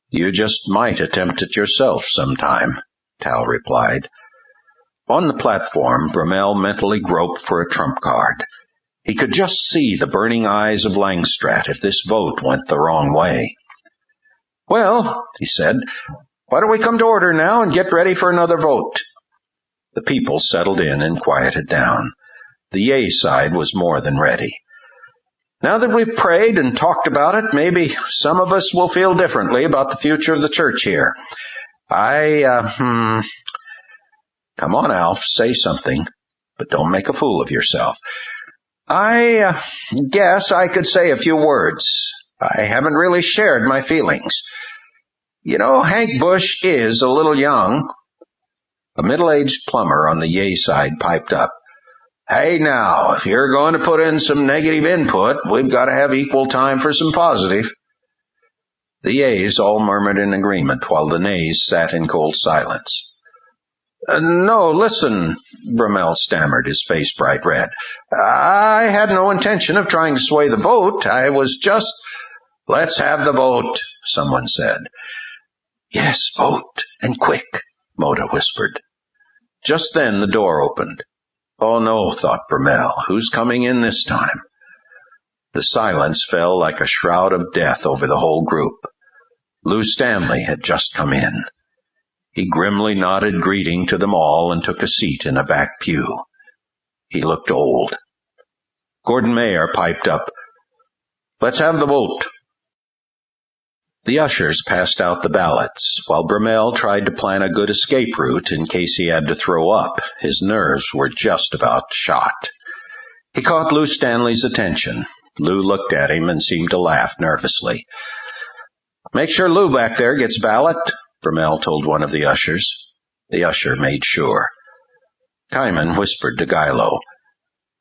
"You just might attempt it yourself sometime," Tal replied. On the platform, Bromell mentally groped for a trump card. He could just see the burning eyes of Langstrath if this vote went the wrong way. "Well," he said, "why don't we come to order now and get ready for another vote?" The people settled in and quieted down. The yea side was more than ready. "Now that we've prayed and talked about it, maybe some of us will feel differently about the future of the church here. Come on, Alf, say something, but don't make a fool of yourself. I guess I could say a few words. I haven't really shared my feelings. You know, Hank Busch is a little young." A middle-aged plumber on the yea side piped up. "Hey now, if you're going to put in some negative input, we've got to have equal time for some positive." The yeas all murmured in agreement, while the nays sat in cold silence. "No, listen," Bromell stammered, his face bright red. "I had no intention of trying to sway the vote. I was just—" "Let's have the vote," someone said. "Yes, vote, and quick," Mota whispered. Just then the door opened. "Oh no," thought Bromell, "who's coming in this time?" The silence fell like a shroud of death over the whole group. Lou Stanley had just come in. He grimly nodded greeting to them all and took a seat in a back pew. He looked old. Gordon Mayer piped up, "Let's have the vote." The ushers passed out the ballots, while Bromell tried to plan a good escape route in case he had to throw up. His nerves were just about shot. He caught Lou Stanley's attention. Lou looked at him and seemed to laugh nervously. "Make sure Lou back there gets a ballot," Bromell told one of the ushers. The usher made sure. Kaiman whispered to Gilo,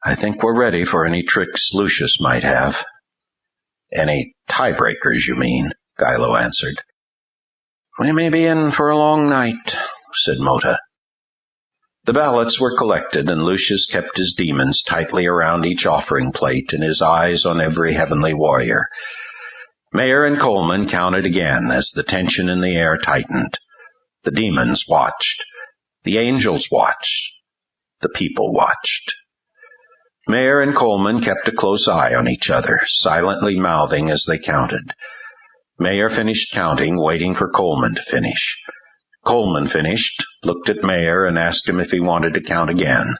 "I think we're ready for any tricks Lucius might have." "Any tiebreakers, you mean?" Gilo answered. "We may be in for a long night," said Mota. The ballots were collected, and Lucius kept his demons tightly around each offering plate and his eyes on every heavenly warrior. Mayer and Coleman counted again as the tension in the air tightened. The demons watched. The angels watched. The people watched. Mayer and Coleman kept a close eye on each other, silently mouthing as they counted. Mayer finished counting, waiting for Coleman to finish. Coleman finished, looked at Mayer, and asked him if he wanted to count again.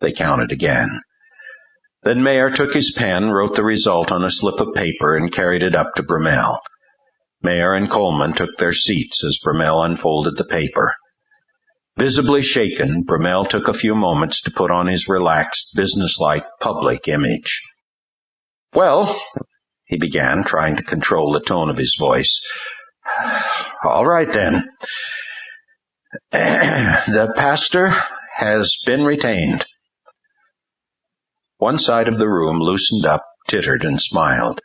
They counted again. Then Mayer took his pen, wrote the result on a slip of paper, and carried it up to Bromell. Mayer and Coleman took their seats as Bromell unfolded the paper. Visibly shaken, Bromell took a few moments to put on his relaxed, businesslike public image. "Well," he began, trying to control the tone of his voice, "all right then. The pastor has been retained." One side of the room loosened up, tittered, and smiled.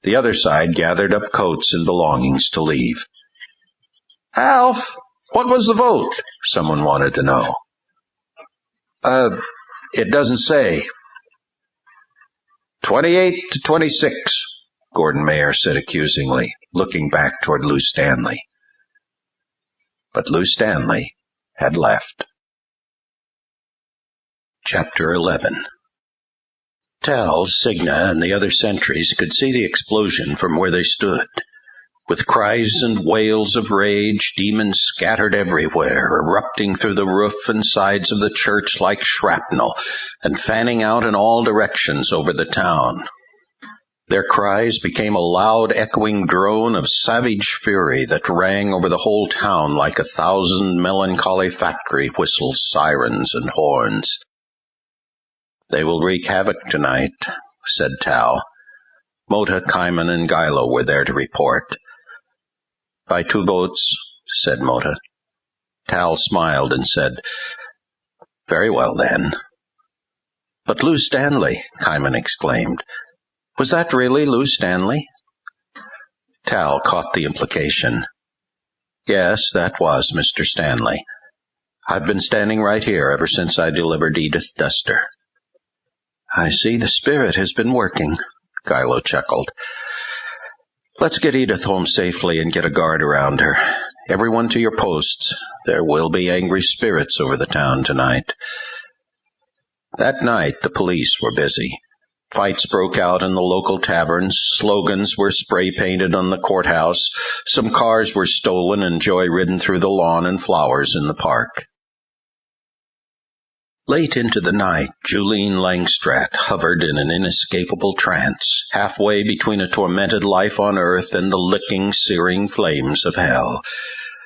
The other side gathered up coats and belongings to leave. "Alf, what was the vote?" someone wanted to know. It doesn't say." 28-26, Gordon Mayer said accusingly, looking back toward Lou Stanley. But Lou Stanley had left. Chapter 11. Tal, Cigna, and the other sentries could see the explosion from where they stood. With cries and wails of rage, demons scattered everywhere, erupting through the roof and sides of the church like shrapnel, and fanning out in all directions over the town. Their cries became a loud, echoing drone of savage fury that rang over the whole town like 1,000 melancholy factory whistles, sirens, and horns. "They will wreak havoc tonight," said Tal. Mota, Kaiman, and Gilo were there to report. "By 2 votes, said Mota. Tal smiled and said, "Very well, then." "But Lou Stanley," Kaiman exclaimed. "Was that really Lou Stanley?" Tal caught the implication. "Yes, that was Mr. Stanley. I've been standing right here ever since I delivered Edith Duster." "I see the spirit has been working," Gilo chuckled. "Let's get Edith home safely and get a guard around her. Everyone to your posts. There will be angry spirits over the town tonight." That night the police were busy. Fights broke out in the local taverns. Slogans were spray-painted on the courthouse. Some cars were stolen and joy-ridden through the lawn and flowers in the park. Late into the night, Julene Langstratt hovered in an inescapable trance, halfway between a tormented life on earth and the licking, searing flames of hell.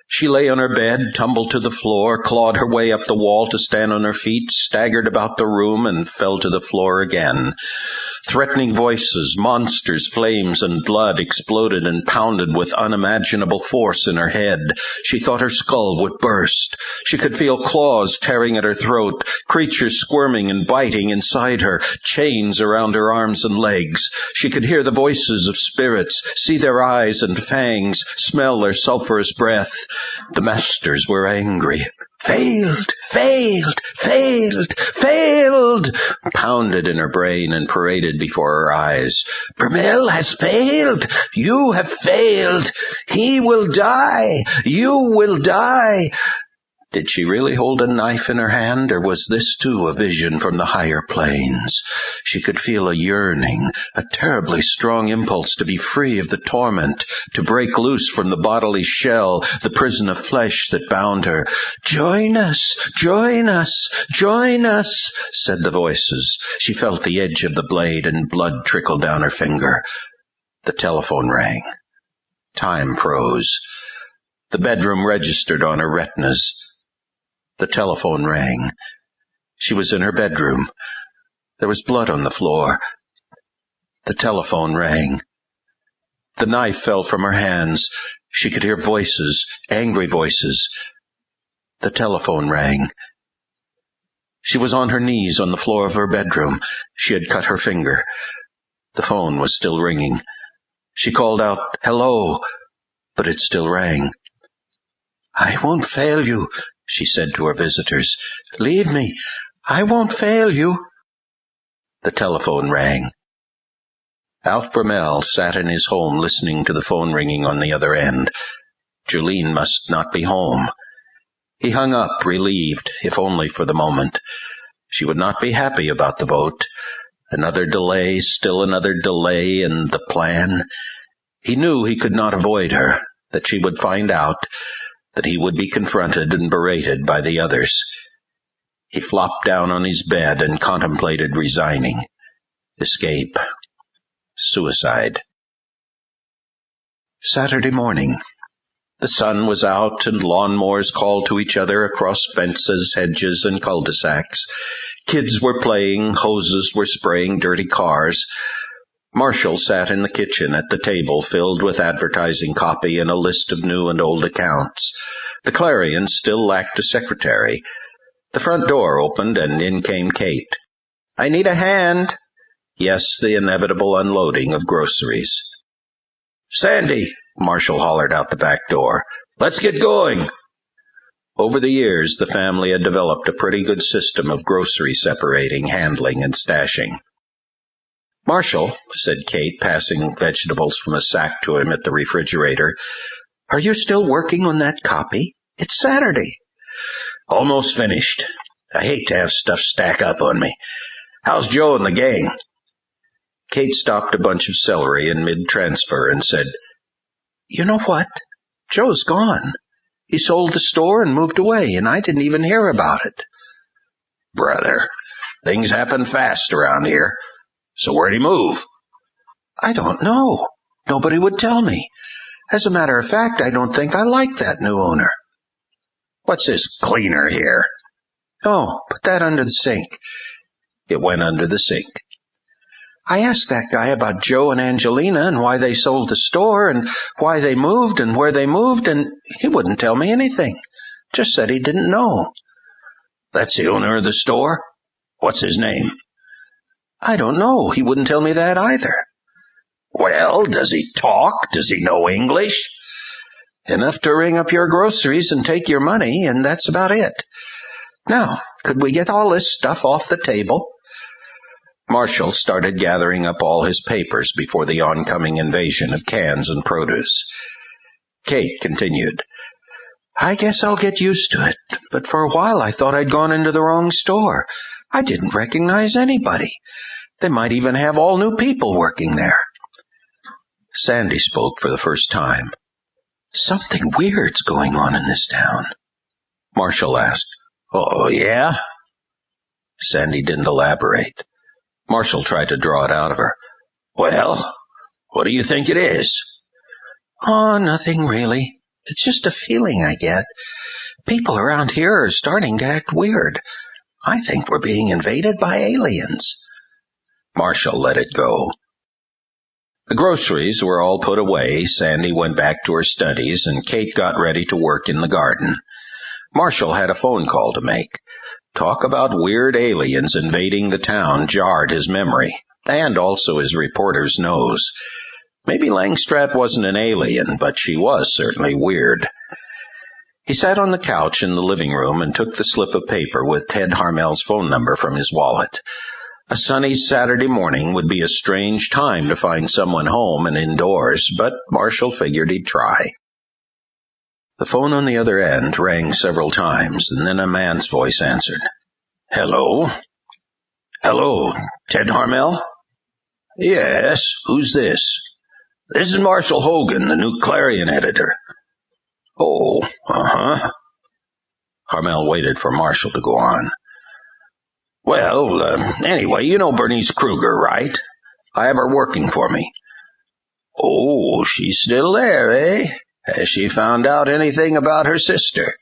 She lay on her bed, tumbled to the floor, clawed her way up the wall to stand on her feet, staggered about the room, and fell to the floor again. Threatening voices, monsters, flames, and blood exploded and pounded with unimaginable force in her head. She thought her skull would burst. She could feel claws tearing at her throat, creatures squirming and biting inside her, chains around her arms and legs. She could hear the voices of spirits, see their eyes and fangs, smell their sulphurous breath. The masters were angry. "Failed! Failed! Failed! Failed!" pounded in her brain and paraded before her eyes. "Bromell has failed! You have failed! He will die! You will die!" Did she really hold a knife in her hand, or was this too a vision from the higher planes? She could feel a yearning, a terribly strong impulse to be free of the torment, to break loose from the bodily shell, the prison of flesh that bound her. "Join us! Join us! Join us!" said the voices. She felt the edge of the blade, and blood trickled down her finger. The telephone rang. Time froze. The bedroom registered on her retinas. The telephone rang. She was in her bedroom. There was blood on the floor. The telephone rang. The knife fell from her hands. She could hear voices, angry voices. The telephone rang. She was on her knees on the floor of her bedroom. She had cut her finger. The phone was still ringing. She called out, "Hello," but it still rang. "I won't fail you," she said to her visitors. "Leave me. I won't fail you." The telephone rang. Alf Bromell sat in his home listening to the phone ringing on the other end. Julene must not be home. He hung up, relieved, if only for the moment. She would not be happy about the vote. Another delay, still another delay in the plan. He knew he could not avoid her, that she would find out, that he would be confronted and berated by the others. He flopped down on his bed and contemplated resigning. Escape. Suicide. Saturday morning. The sun was out, and lawnmowers called to each other across fences, hedges, and cul-de-sacs. Kids were playing, hoses were spraying dirty cars. Marshall sat in the kitchen at the table filled with advertising copy and a list of new and old accounts. The Clarion still lacked a secretary. The front door opened, and in came Kate. "I need a hand." Yes, the inevitable unloading of groceries. "Sandy," Marshall hollered out the back door, "let's get going." Over the years, the family had developed a pretty good system of grocery separating, handling, and stashing. "Marshall," said Kate, passing vegetables from a sack to him at the refrigerator, "are you still working on that copy? It's Saturday." "Almost finished. I hate to have stuff stack up on me. How's Joe and the gang?" Kate stopped a bunch of celery in mid-transfer and said, "You know what? Joe's gone. He sold the store and moved away, and I didn't even hear about it." "Brother, things happen fast around here. So where'd he move?" "I don't know. Nobody would tell me. As a matter of fact, I don't think I like that new owner." "What's this cleaner here?" "Oh, put that under the sink." It went under the sink. "I asked that guy about Joe and Angelina and why they sold the store and why they moved and where they moved, and he wouldn't tell me anything. Just said he didn't know." "That's the owner of the store? What's his name?" "I don't know. He wouldn't tell me that either." "Well, does he talk? Does he know English?" "Enough to ring up your groceries and take your money, and that's about it. Now, could we get all this stuff off the table?" Marshall started gathering up all his papers before the oncoming invasion of cans and produce. Kate continued, "I guess I'll get used to it, but for a while I thought I'd gone into the wrong store. I didn't recognize anybody. They might even have all new people working there." Sandy spoke for the first time. "Something weird's going on in this town." Marshall asked, "Oh, yeah?" Sandy didn't elaborate. Marshall tried to draw it out of her. "Well, what do you think it is?" "Oh, nothing really. It's just a feeling I get. People around here are starting to act weird. I think we're being invaded by aliens." Marshall let it go. The groceries were all put away. Sandy went back to her studies, and Kate got ready to work in the garden. Marshall had a phone call to make. Talk about weird aliens invading the town jarred his memory, and also his reporter's nose. Maybe Langstrath wasn't an alien, but she was certainly weird. He sat on the couch in the living room and took the slip of paper with Ted Harmel's phone number from his wallet. A sunny Saturday morning would be a strange time to find someone home and indoors, but Marshall figured he'd try. The phone on the other end rang several times, and then a man's voice answered. Hello? Hello, Ted Harmel? Yes, who's this? This is Marshal Hogan, the new Clarion editor. Oh, uh-huh. Harmel waited for Marshal to go on. Well, anyway, you know Bernice Kreuger, right? I have her working for me. Oh, she's still there, eh? Has she found out anything about her sister?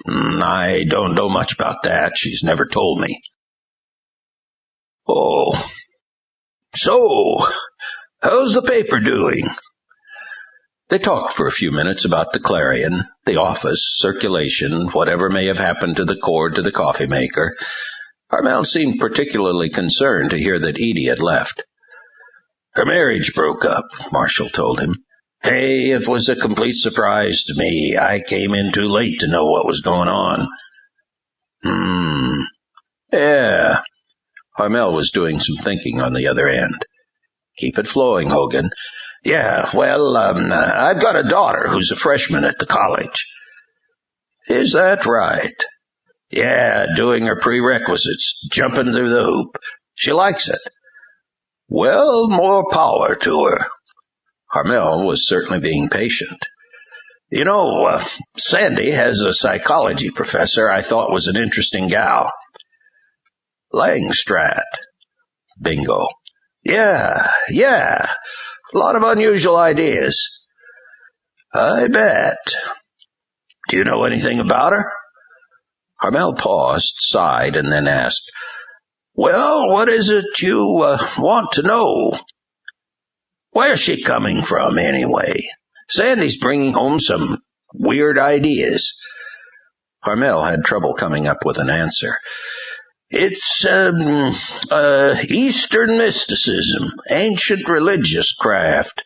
I don't know much about that. She's never told me. Oh. So, how's the paper doing? They talked for a few minutes about the Clarion, the office, circulation, whatever may have happened to the cord to the coffee maker. Harmel seemed particularly concerned to hear that Edie had left. Her marriage broke up, Marshall told him. Hey, it was a complete surprise to me. I came in too late to know what was going on. Yeah. Harmel was doing some thinking on the other end. Keep it flowing, Hogan. Yeah, well, I've got a daughter who's a freshman at the college. Is that right? Yeah, doing her prerequisites, jumping through the hoop. She likes it. Well, more power to her. Harmel was certainly being patient. You know, Sandy has a psychology professor I thought was an interesting gal. Langstrat. Bingo. Yeah. A lot of unusual ideas. I bet. Do you know anything about her? Harmel paused, sighed, and then asked, Well, what is it you want to know? Where's she coming from, anyway? Sandy's bringing home some weird ideas. Harmel had trouble coming up with an answer. It's Eastern mysticism, ancient religious craft.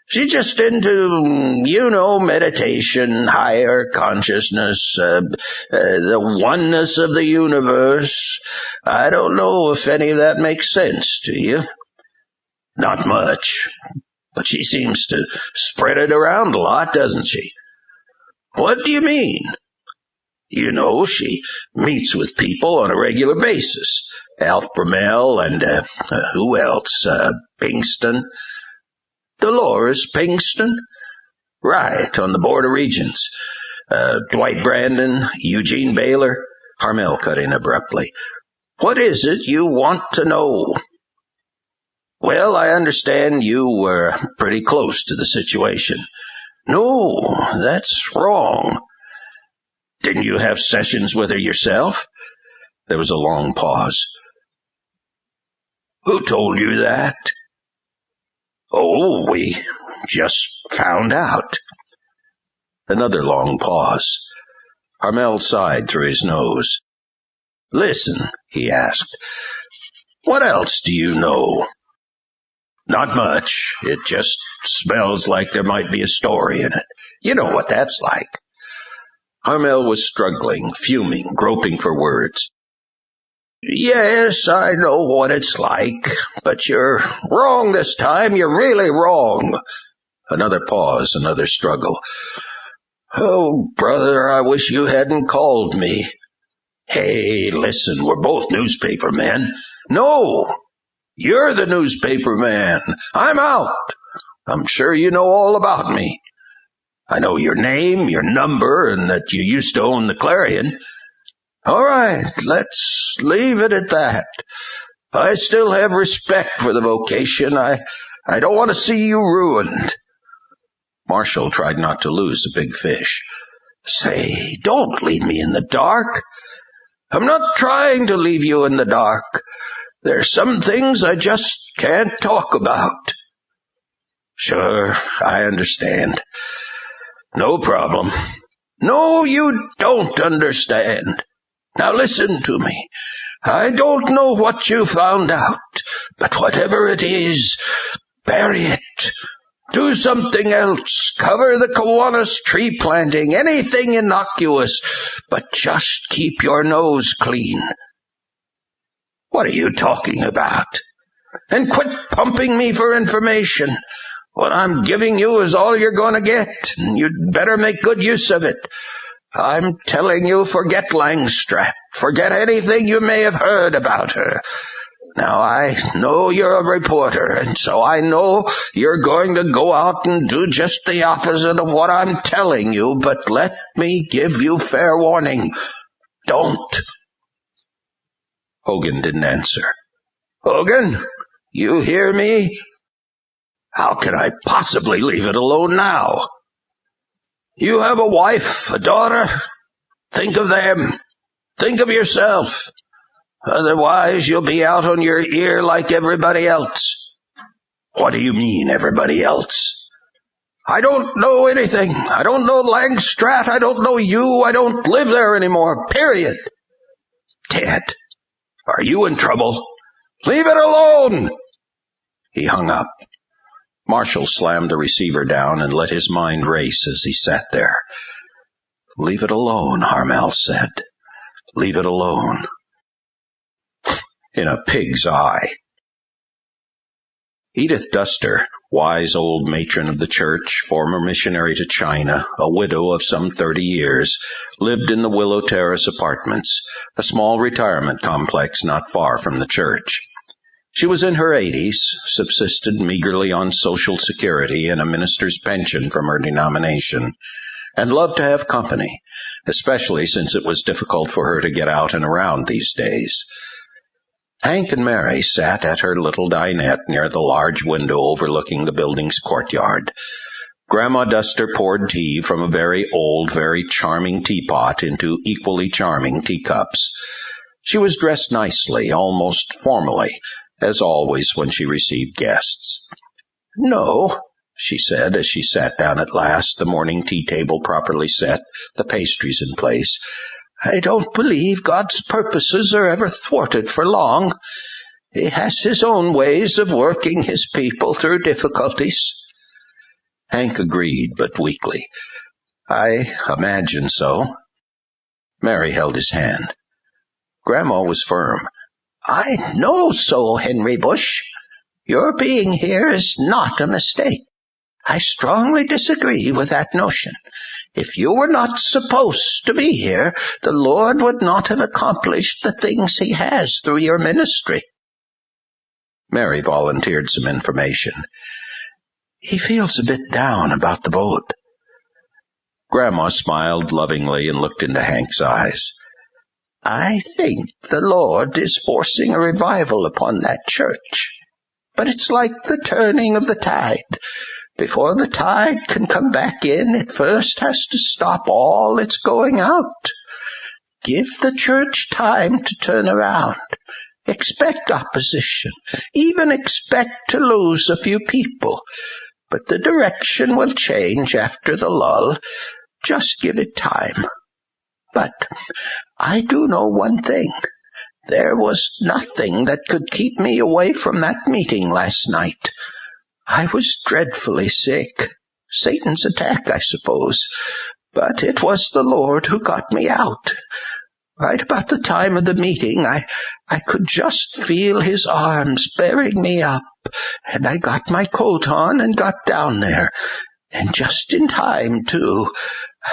She's just into, meditation, higher consciousness, the oneness of the universe. I don't know if any of that makes sense to you. Not much, but she seems to spread it around a lot, doesn't she? What do you mean? You know, she meets with people on a regular basis. Alf Bromell and, who else? Pinkston? Dolores Pinkston? Right, on the Board of Regents. Dwight Brandon, Eugene Baylor. Harmel cut in abruptly. What is it you want to know? Well, I understand you were pretty close to the situation. No, that's wrong. Didn't you have sessions with her yourself? There was a long pause. Who told you that? Oh, we just found out. Another long pause. Harmel sighed through his nose. Listen, he asked. What else do you know? Not much. It just smells like there might be a story in it. You know what that's like. Harmel was struggling, fuming, groping for words. Yes, I know what it's like, but you're wrong this time. You're really wrong. Another pause, another struggle. Oh, brother, I wish you hadn't called me. Hey, listen, we're both newspaper men. No, you're the newspaper man. I'm out. I'm sure you know all about me. I know your name, your number, and that you used to own the Clarion. All right, let's leave it at that. I still have respect for the vocation. I don't want to see you ruined. Marshall tried not to lose the big fish. Say, don't leave me in the dark. I'm not trying to leave you in the dark. There's some things I just can't talk about. Sure, I understand. No problem. No, you don't understand. Now listen to me. I don't know what you found out, but whatever it is, bury it. Do something else. Cover the Kiwanis tree planting, anything innocuous, but just keep your nose clean. What are you talking about? And quit pumping me for information. What I'm giving you is all you're going to get, and you'd better make good use of it. I'm telling you, forget Langstrap. Forget anything you may have heard about her. Now, I know you're a reporter, and so I know you're going to go out and do just the opposite of what I'm telling you, but let me give you fair warning. Don't. Hogan didn't answer. Hogan, you hear me? How can I possibly leave it alone now? You have a wife, a daughter. Think of them. Think of yourself. Otherwise, you'll be out on your ear like everybody else. What do you mean, everybody else? I don't know anything. I don't know Langstrat. I don't know you. I don't live there anymore, period. Ted, are you in trouble? Leave it alone. He hung up. Marshall slammed the receiver down and let his mind race as he sat there. Leave it alone, Harmel said. Leave it alone. In a pig's eye. Edith Duster, wise old matron of the church, former missionary to China, a widow of some 30 years, lived in the Willow Terrace Apartments, a small retirement complex not far from the church. She was in her 80s, subsisted meagerly on Social Security and a minister's pension from her denomination, and loved to have company, especially since it was difficult for her to get out and around these days. Hank and Mary sat at her little dinette near the large window overlooking the building's courtyard. Grandma Duster poured tea from a very old, very charming teapot into equally charming teacups. She was dressed nicely, almost formally, as always when she received guests. "No," she said as she sat down at last, the morning tea table properly set, the pastries in place. "I don't believe God's purposes are ever thwarted for long. He has his own ways of working his people through difficulties." Hank agreed, but weakly. "I imagine so." Mary held his hand. Grandma was firm. "I know so, Henry Busch. Your being here is not a mistake. I strongly disagree with that notion. If you were not supposed to be here, the Lord would not have accomplished the things he has through your ministry." Mary volunteered some information. "He feels a bit down about the vote." Grandma smiled lovingly and looked into Hank's eyes. "I think the Lord is forcing a revival upon that church. But it's like the turning of the tide. Before the tide can come back in, it first has to stop all its going out. Give the church time to turn around. Expect opposition. Even expect to lose a few people. But the direction will change after the lull. Just give it time. But I do know one thing. There was nothing that could keep me away from that meeting last night. I was dreadfully sick. Satan's attack, I suppose. But it was the Lord who got me out. Right about the time of the meeting, I could just feel his arms bearing me up, and I got my coat on and got down there. And just in time, too.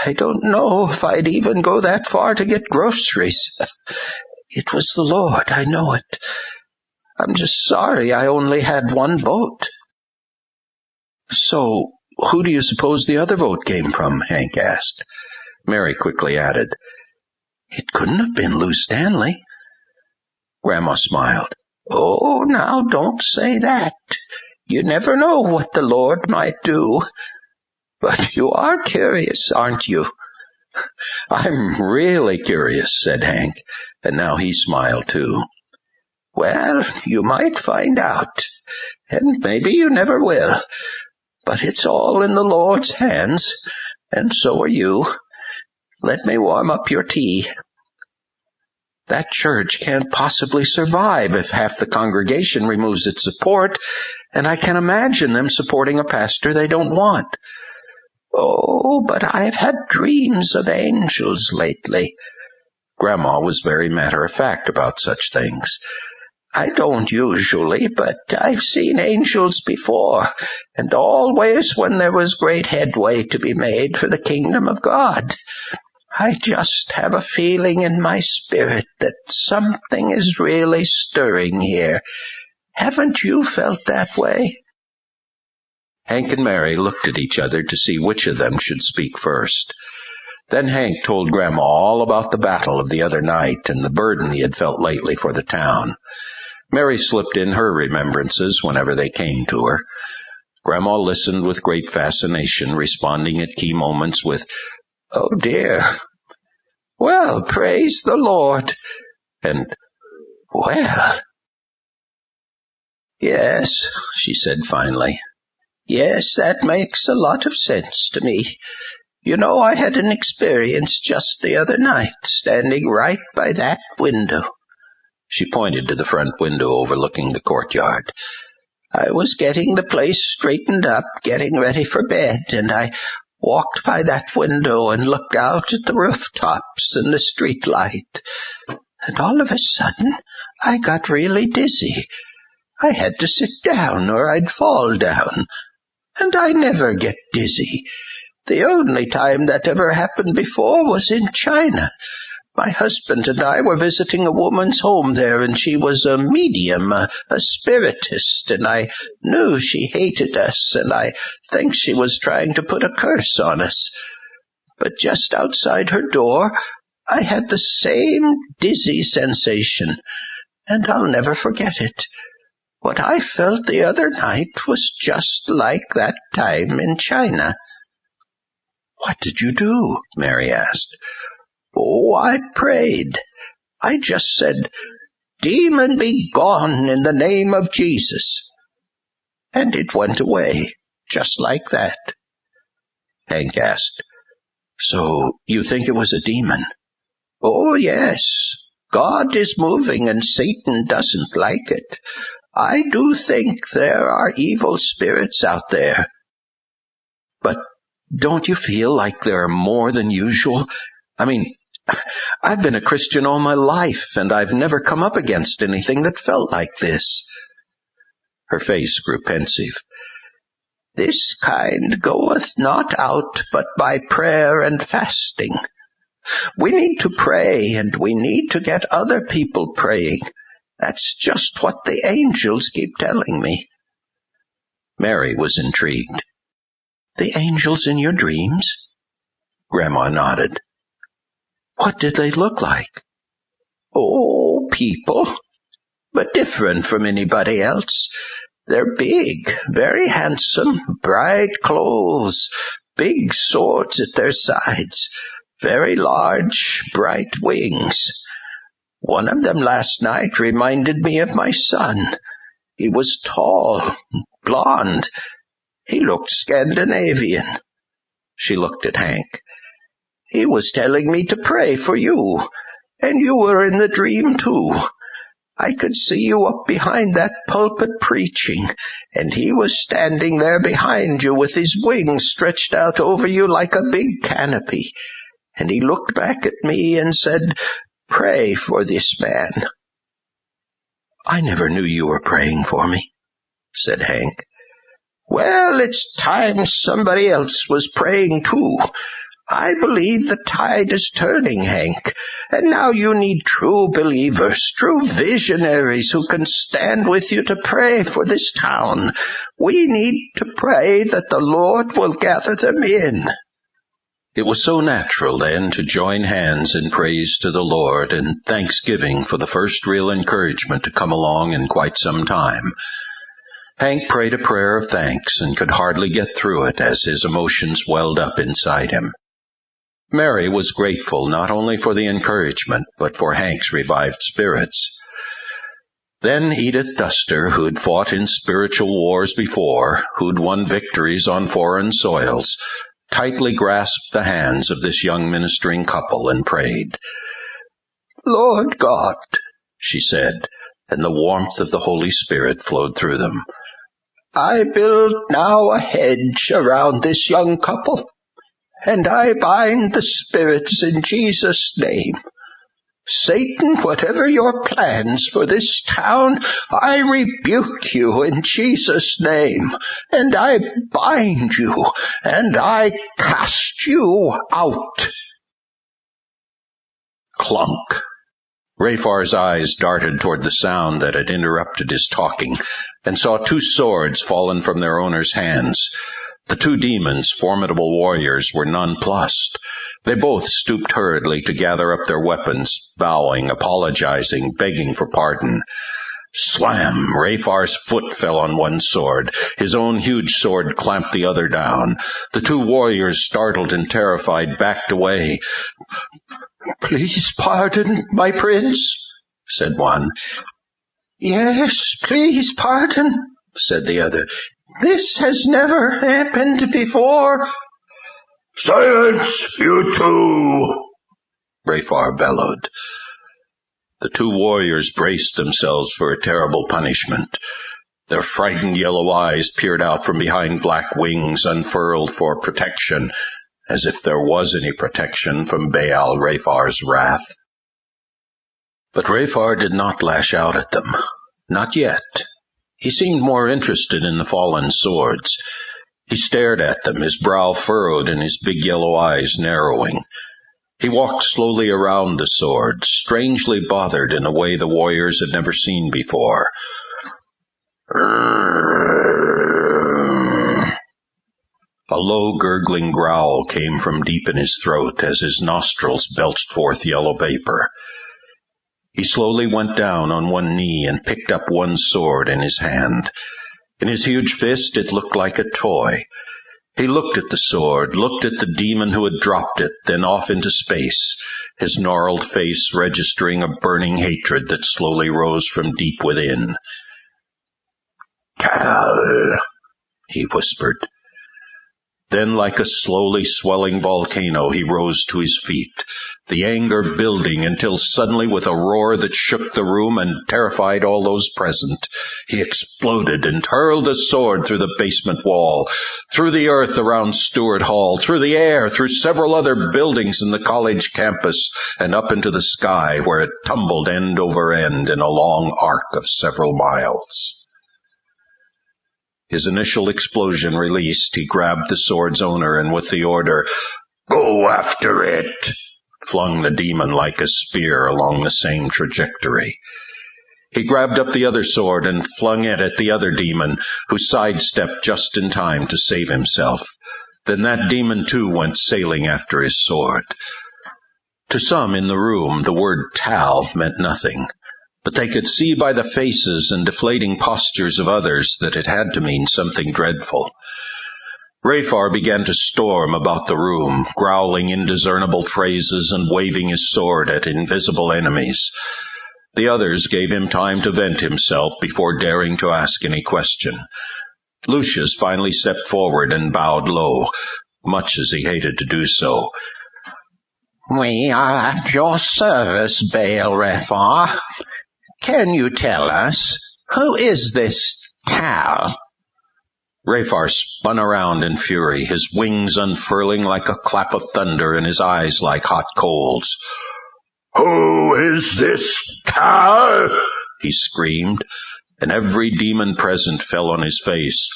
I don't know if I'd even go that far to get groceries. It was the Lord, I know it. I'm just sorry I only had one vote." "So, who do you suppose the other vote came from?" Hank asked. Mary quickly added, "It couldn't have been Lou Stanley." Grandma smiled. "Oh, now don't say that. You never know what the Lord might do. But you are curious, aren't you?" "I'm really curious," said Hank, and now he smiled too. "Well, you might find out, and maybe you never will. But it's all in the Lord's hands, and so are you. Let me warm up your tea." "That church can't possibly survive if half the congregation removes its support, and I can imagine them supporting a pastor they don't want." "Oh, but I've had dreams of angels lately." Grandma was very matter-of-fact about such things. I don't usually, but I've seen angels before, and always when there was great headway to be made for the kingdom of God. I just have a feeling in my spirit that something is really stirring here. Haven't you felt that way?" Hank and Mary looked at each other to see which of them should speak first. Then Hank told Grandma all about the battle of the other night and the burden he had felt lately for the town. Mary slipped in her remembrances whenever they came to her. Grandma listened with great fascination, responding at key moments with, "Oh, dear. Well, praise the Lord." And, "Well." "Yes," she said finally. "Yes, that makes a lot of sense to me. You know, I had an experience just the other night, standing right by that window." She pointed to the front window overlooking the courtyard. "I was getting the place straightened up, getting ready for bed, and I walked by that window and looked out at the rooftops and the street light. And all of a sudden, I got really dizzy. I had to sit down or I'd fall down. And I never get dizzy. The only time that ever happened before was in China. My husband and I were visiting a woman's home there, and she was a medium, a spiritist, and I knew she hated us, and I think she was trying to put a curse on us. But just outside her door, I had the same dizzy sensation, and I'll never forget it. What I felt the other night was just like that time in China." "What did you do?" Mary asked. "Oh, I prayed. I just said, 'Demon, be gone in the name of Jesus.' And it went away, just like that." Hank asked, "So you think it was a demon?" "Oh, yes. God is moving and Satan doesn't like it. I do think there are evil spirits out there." "But don't you feel like there are more than usual? I mean, I've been a Christian all my life, and I've never come up against anything that felt like this." Her face grew pensive. "This kind goeth not out but by prayer and fasting. We need to pray, and we need to get other people praying. That's just what the angels keep telling me." Mary was intrigued. "The angels in your dreams?" Grandma nodded. "What did they look like?" "Oh, people, but different from anybody else. They're big, very handsome, bright clothes, big swords at their sides, very large, bright wings. One of them last night reminded me of my son. He was tall, blond. He looked Scandinavian." She looked at Hank. "He was telling me to pray for you, and you were in the dream too. I could see you up behind that pulpit preaching, and he was standing there behind you with his wings stretched out over you like a big canopy. And he looked back at me and said, 'Pray for this man.'" "I never knew you were praying for me," said Hank. "Well, it's time somebody else was praying too. I believe the tide is turning, Hank, and now you need true believers, true visionaries who can stand with you to pray for this town. We need to pray that the Lord will gather them in." It was so natural then to join hands in praise to the Lord and thanksgiving for the first real encouragement to come along in quite some time. Hank prayed a prayer of thanks and could hardly get through it as his emotions welled up inside him. Mary was grateful not only for the encouragement, but for Hank's revived spirits. Then Edith Duster, who'd fought in spiritual wars before, who'd won victories on foreign soils, tightly grasped the hands of this young ministering couple and prayed. "Lord God," she said, and the warmth of the Holy Spirit flowed through them, "I build now a hedge around this young couple, and I bind the spirits in Jesus' name. Satan, whatever your plans for this town, I rebuke you in Jesus' name, and I bind you, and I cast you out." Clunk. Rayfar's eyes darted toward the sound that had interrupted his talking, and saw 2 swords fallen from their owners' hands. The 2 demons, formidable warriors, were nonplussed. They both stooped hurriedly to gather up their weapons, bowing, apologizing, begging for pardon. Slam! Rayfar's foot fell on one sword. His own huge sword clamped the other down. The 2 warriors, startled and terrified, backed away. "Please pardon, my prince," said one. "Yes, please pardon," said the other. "This has never happened before." "Silence, you 2! Rayfar bellowed. The 2 warriors braced themselves for a terrible punishment. Their frightened yellow eyes peered out from behind black wings unfurled for protection, as if there was any protection from Baal Rayfar's wrath. But Rayfar did not lash out at them. Not yet. He seemed more interested in the fallen swords. He stared at them, his brow furrowed and his big yellow eyes narrowing. He walked slowly around the swords, strangely bothered in a way the warriors had never seen before. A low, gurgling growl came from deep in his throat as his nostrils belched forth yellow vapor. He slowly went down on one knee and picked up one sword in his hand. In his huge fist it looked like a toy. He looked at the sword, looked at the demon who had dropped it, then off into space, his gnarled face registering a burning hatred that slowly rose from deep within. "Cal," he whispered. Then, like a slowly swelling volcano, he rose to his feet, the anger building until suddenly, with a roar that shook the room and terrified all those present, he exploded and hurled a sword through the basement wall, through the earth around Stewart Hall, through the air, through several other buildings in the college campus, and up into the sky, where it tumbled end over end in a long arc of several miles. His initial explosion released, he grabbed the sword's owner and with the order, "Go after it," flung the demon like a spear along the same trajectory. He grabbed up the other sword and flung it at the other demon, who sidestepped just in time to save himself. Then that demon too went sailing after his sword. To some in the room, the word "Tal" meant nothing. But they could see by the faces and deflating postures of others that it had to mean something dreadful. Rayfar began to storm about the room, growling indiscernible phrases and waving his sword at invisible enemies. The others gave him time to vent himself before daring to ask any question. Lucius finally stepped forward and bowed low, much as he hated to do so. "We are at your service, Baal Rayfar. Can you tell us, who is this Tal?" Rayfar spun around in fury, his wings unfurling like a clap of thunder and his eyes like hot coals. "Who is this Tal?" he screamed, and every demon present fell on his face.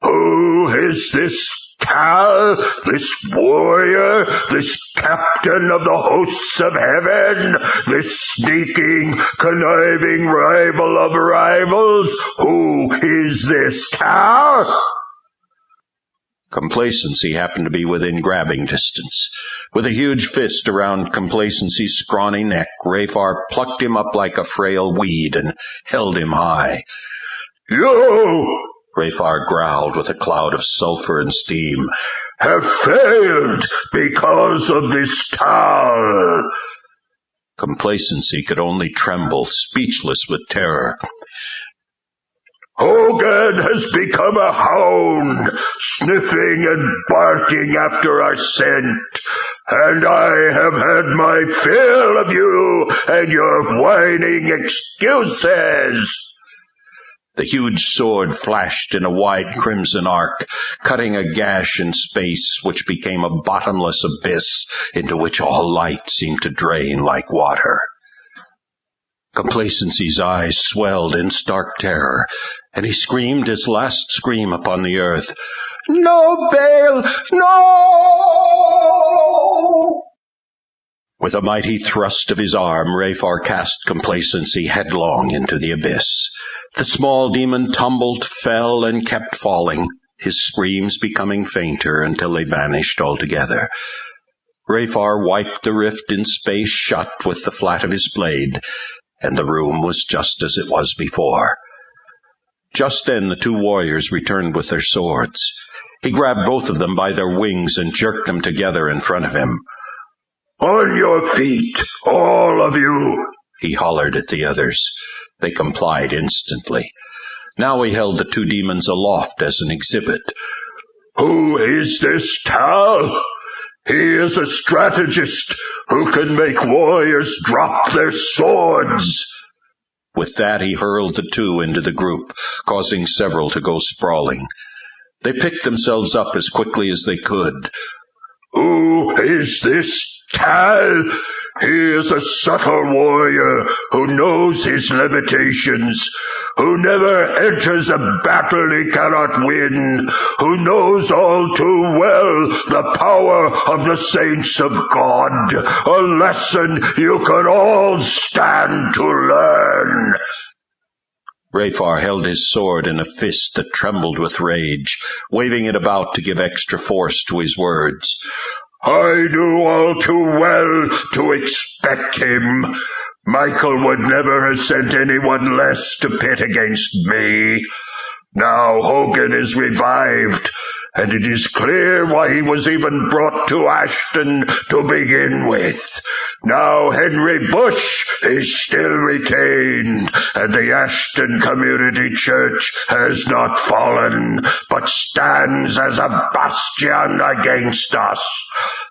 "Who is this Tal, this warrior, this captain of the hosts of heaven, this sneaking, conniving rival of rivals? Who is this Tal?" Complacency happened to be within grabbing distance. With a huge fist around Complacency's scrawny neck, Rayfar plucked him up like a frail weed and held him high. "You," Rayfar growled with a cloud of sulfur and steam, "have failed because of this Tal." Complacency could only tremble, speechless with terror. "Hogan has become a hound, sniffing and barking after our scent, and I have had my fill of you and your whining excuses." The huge sword flashed in a wide crimson arc, cutting a gash in space which became a bottomless abyss into which all light seemed to drain like water. Complacency's eyes swelled in stark terror, and he screamed his last scream upon the earth. "No, Baal! No!" With a mighty thrust of his arm, Raphar cast Complacency headlong into the abyss. The small demon tumbled, fell, and kept falling, his screams becoming fainter until they vanished altogether. Raphar wiped the rift in space shut with the flat of his blade, and the room was just as it was before. Just then the two warriors returned with their swords. He grabbed both of them by their wings and jerked them together in front of him. "On your feet, all of you!" he hollered at the others. They complied instantly. Now he held the two demons aloft as an exhibit. "Who is this Tal? He is a strategist who can make warriors drop their swords." With that he hurled the two into the group, causing several to go sprawling. They picked themselves up as quickly as they could. "Who is this Tal? He is a subtle warrior who knows his limitations, who never enters a battle he cannot win, who knows all too well the power of the saints of God, a lesson you can all stand to learn." Raphar held his sword in a fist that trembled with rage, waving it about to give extra force to his words. "I knew all too well to expect him. Michael would never have sent anyone less to pit against me. Now Hogan is revived, and it is clear why he was even brought to Ashton to begin with. Now Henry Busch is still retained, and the Ashton Community Church has not fallen, but stands as a bastion against us.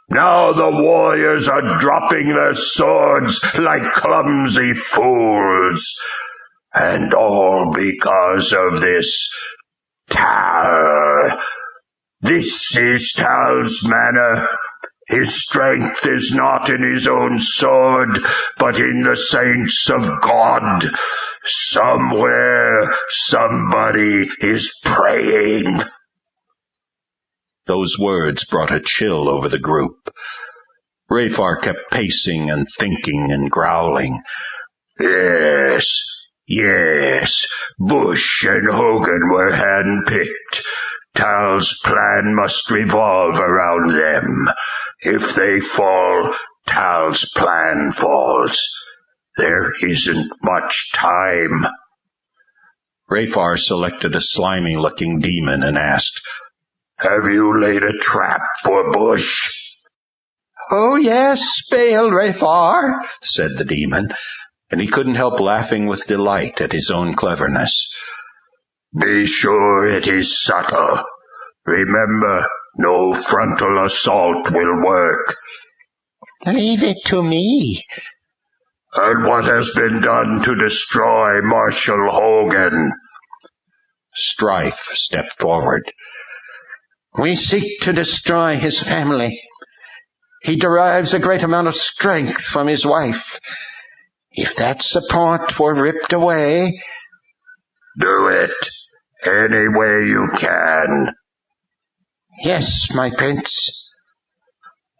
Now the warriors are dropping their swords like clumsy fools, and all because of this Tal. This is Tal's manner. His strength is not in his own sword, but in the saints of God. Somewhere, somebody is praying." Those words brought a chill over the group. Raphar kept pacing and thinking and growling. Yes, Busch and Hogan were handpicked. Tal's plan must revolve around them. If they fall, Tal's plan falls. There isn't much time. Raphar selected a slimy-looking demon and asked, "Have you laid a trap for Busch?" "Oh, yes, Baal Raphar," said the demon, and he couldn't help laughing with delight at his own cleverness. "Be sure it is subtle. Remember, no frontal assault will work." "Leave it to me." "And what has been done to destroy Marshal Hogan?" Strife stepped forward. "We seek to destroy his family. He derives a great amount of strength from his wife. If that support were ripped away—" "Do it any way you can." "Yes, my prince."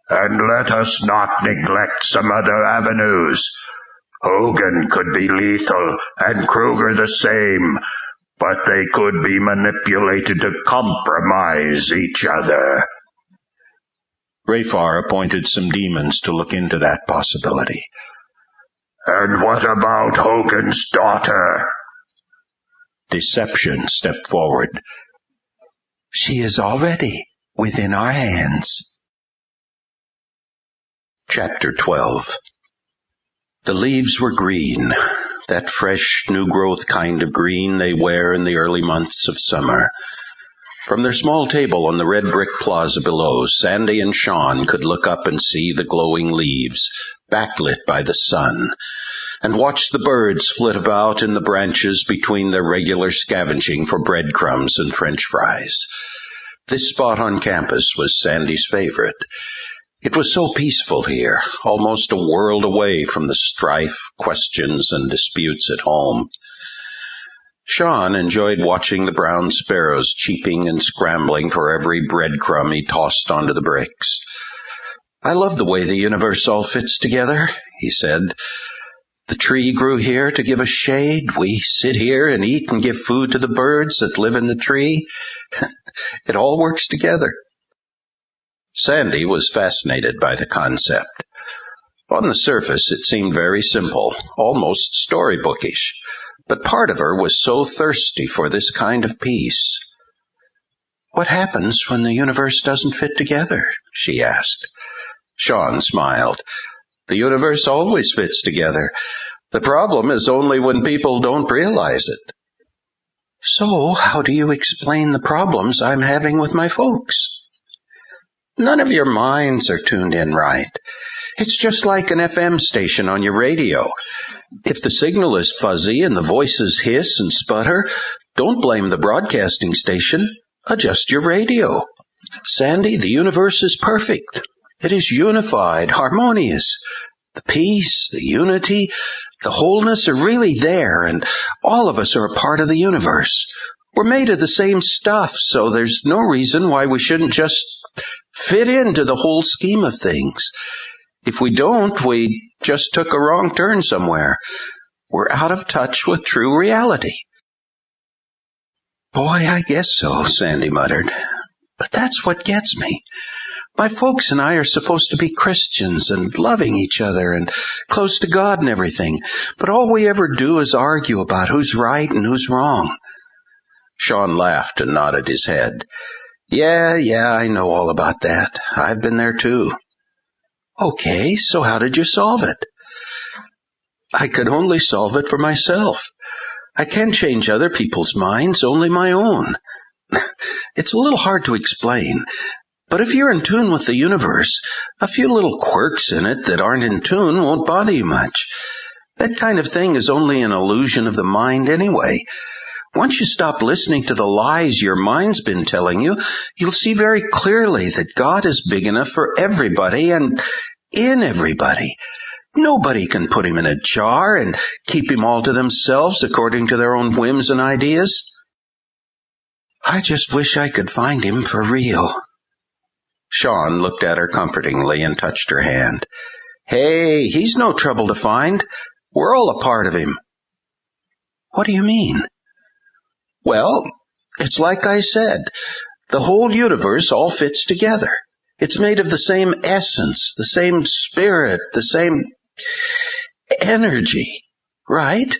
"And let us not neglect some other avenues. Hogan could be lethal, and Kreuger the same, but they could be manipulated to compromise each other." Raphar appointed some demons to look into that possibility. "And what about Hogan's daughter?" Deception stepped forward. "She is already within our hands." Chapter 12. The leaves were green, that fresh, new-growth kind of green they wear in the early months of summer. From their small table on the red brick plaza below, Sandy and Sean could look up and see the glowing leaves, backlit by the sun, and watch the birds flit about in the branches between their regular scavenging for breadcrumbs and French fries. This spot on campus was Sandy's favorite. It was so peaceful here, almost a world away from the strife, questions, and disputes at home. Sean enjoyed watching the brown sparrows cheeping and scrambling for every breadcrumb he tossed onto the bricks. "I love the way the universe all fits together," he said. "The tree grew here to give us shade. We sit here and eat and give food to the birds that live in the tree. It all works together." Sandy was fascinated by the concept. On the surface, it seemed very simple, almost storybookish, but part of her was so thirsty for this kind of peace. "What happens when the universe doesn't fit together?" she asked. Sean smiled. "The universe always fits together. The problem is only when people don't realize it." "So how do you explain the problems I'm having with my folks?" "None of your minds are tuned in right. It's just like an FM station on your radio. If the signal is fuzzy and the voices hiss and sputter, don't blame the broadcasting station. Adjust your radio. Sandy, the universe is perfect. It is unified, harmonious. The peace, the unity, the wholeness are really there, and all of us are a part of the universe. We're made of the same stuff, so there's no reason why we shouldn't just fit into the whole scheme of things. If we don't, we just took a wrong turn somewhere. We're out of touch with true reality." "Boy, I guess so," Sandy muttered. "But that's what gets me. My folks and I are supposed to be Christians and loving each other and close to God and everything, but all we ever do is argue about who's right and who's wrong." Sean laughed and nodded his head. Yeah, I know all about that. I've been there too." "Okay, so how did you solve it?" "I could only solve it for myself. I can't change other people's minds, only my own. It's a little hard to explain, but if you're in tune with the universe, a few little quirks in it that aren't in tune won't bother you much. That kind of thing is only an illusion of the mind anyway. Once you stop listening to the lies your mind's been telling you, you'll see very clearly that God is big enough for everybody and in everybody. Nobody can put him in a jar and keep him all to themselves according to their own whims and ideas." "I just wish I could find him for real." Sean looked at her comfortingly and touched her hand. "Hey, he's no trouble to find. We're all a part of him." "What do you mean?" "Well, it's like I said. The whole universe all fits together. It's made of the same essence, the same spirit, the same energy, right?"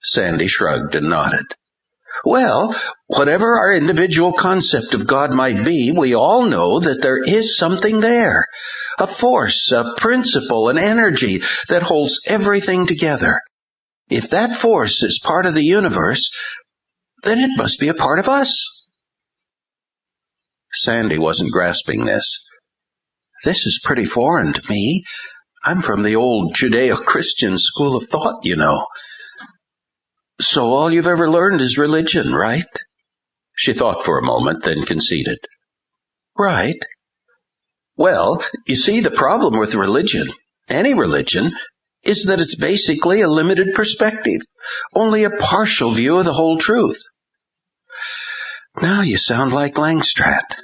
Sandy shrugged and nodded. "Well, whatever our individual concept of God might be, we all know that there is something there, a force, a principle, an energy that holds everything together. If that force is part of the universe, then it must be a part of us." Sandy wasn't grasping this. "This is pretty foreign to me. I'm from the old Judeo-Christian school of thought, you know." "So all you've ever learned is religion, right?" She thought for a moment, then conceded. "Right." "Well, you see, the problem with religion, any religion, is that it's basically a limited perspective, only a partial view of the whole truth." "Now you sound like Langstrat."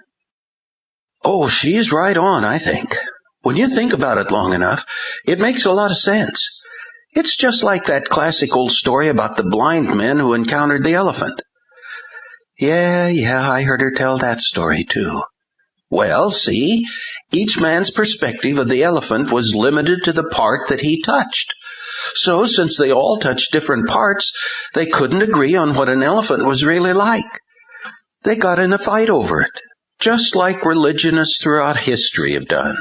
"Oh, she's right on, I think. When you think about it long enough, it makes a lot of sense. It's just like that classic old story about the blind men who encountered the elephant." Yeah, I heard her tell that story too." "Well, see, each man's perspective of the elephant was limited to the part that he touched. So, since they all touched different parts, they couldn't agree on what an elephant was really like. They got in a fight over it, just like religionists throughout history have done.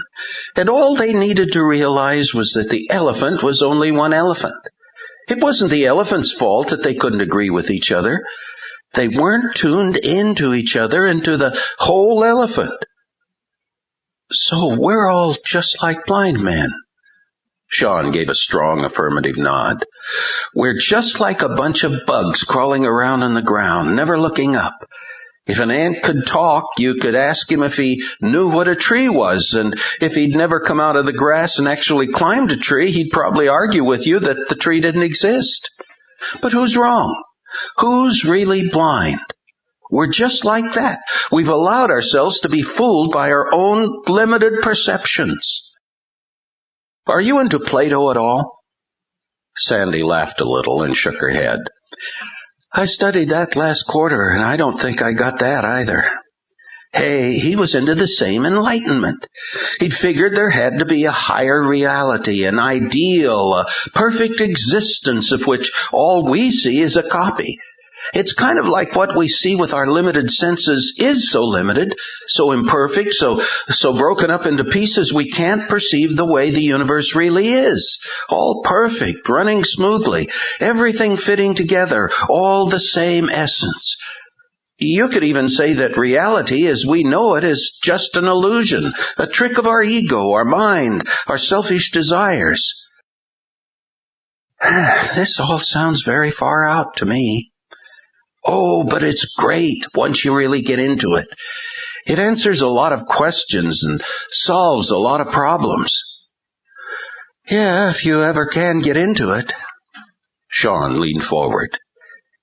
And all they needed to realize was that the elephant was only one elephant. It wasn't the elephant's fault that they couldn't agree with each other. They weren't tuned into each other, into the whole elephant. So we're all just like blind men." Sean gave a strong affirmative nod. "We're just like a bunch of bugs crawling around on the ground, never looking up. If an ant could talk, you could ask him if he knew what a tree was, and if he'd never come out of the grass and actually climbed a tree, he'd probably argue with you that the tree didn't exist. But who's wrong? Who's really blind? We're just like that. We've allowed ourselves to be fooled by our own limited perceptions. Are you into Plato at all? Sandy laughed a little and shook her head. I studied that last quarter, and I don't think I got that either. Hey, he was into the same enlightenment. He'd figured there had to be a higher reality, an ideal, a perfect existence of which all we see is a copy. It's kind of like what we see with our limited senses is so limited, so imperfect, so broken up into pieces we can't perceive the way the universe really is. All perfect, running smoothly, everything fitting together, all the same essence. You could even say that reality as we know it is just an illusion, a trick of our ego, our mind, our selfish desires. This all sounds very far out to me. Oh, but it's great once you really get into it. It answers a lot of questions and solves a lot of problems. Yeah, if you ever can get into it. Sean leaned forward.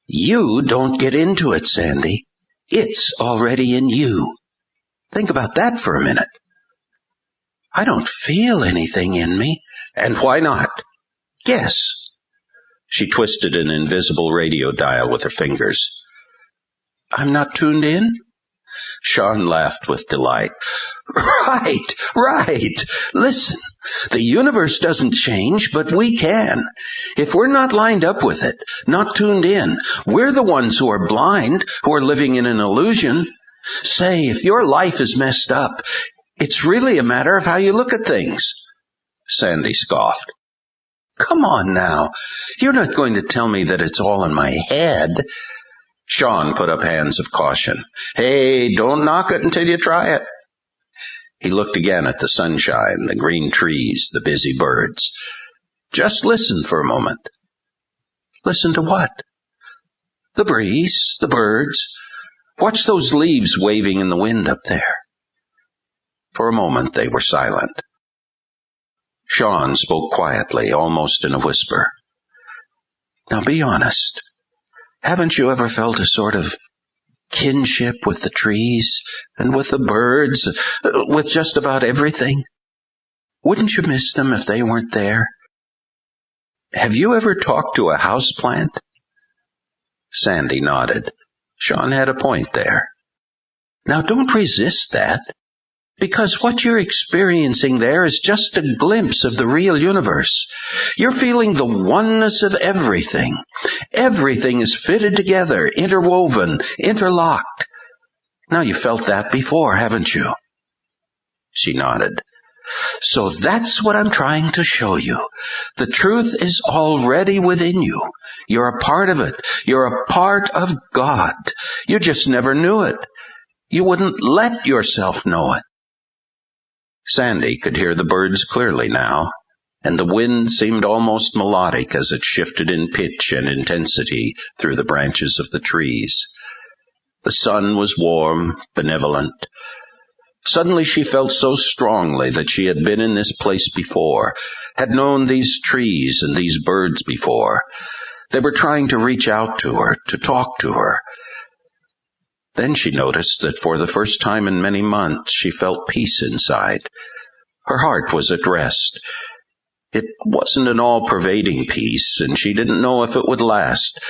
You don't get into it, Sandy. It's already in you. Think about that for a minute. I don't feel anything in me. And why not? Guess. She twisted an invisible radio dial with her fingers. I'm not tuned in? Sean laughed with delight. Right. Listen, the universe doesn't change, but we can. If we're not lined up with it, not tuned in, we're the ones who are blind, who are living in an illusion. Say, if your life is messed up, it's really a matter of how you look at things. Sandy scoffed. Come on now. You're not going to tell me that it's all in my head. Sean put up hands of caution. Hey, don't knock it until you try it. He looked again at the sunshine, the green trees, the busy birds. Just listen for a moment. Listen to what? The breeze, the birds. Watch those leaves waving in the wind up there. For a moment they were silent. Sean spoke quietly, almost in a whisper. Now be honest. Haven't you ever felt a sort of kinship with the trees and with the birds, with just about everything? Wouldn't you miss them if they weren't there? Have you ever talked to a houseplant? Sandy nodded. Sean had a point there. Now don't resist that. Because what you're experiencing there is just a glimpse of the real universe. You're feeling the oneness of everything. Everything is fitted together, interwoven, interlocked. Now you've felt that before, haven't you? She nodded. So that's what I'm trying to show you. The truth is already within you. You're a part of it. You're a part of God. You just never knew it. You wouldn't let yourself know it. Sandy could hear the birds clearly now, and the wind seemed almost melodic as it shifted in pitch and intensity through the branches of the trees. The sun was warm, benevolent. Suddenly she felt so strongly that she had been in this place before, had known these trees and these birds before. They were trying to reach out to her, to talk to her. Then she noticed that for the first time in many months she felt peace inside. Her heart was at rest. It wasn't an all-pervading peace, and she didn't know if it would last,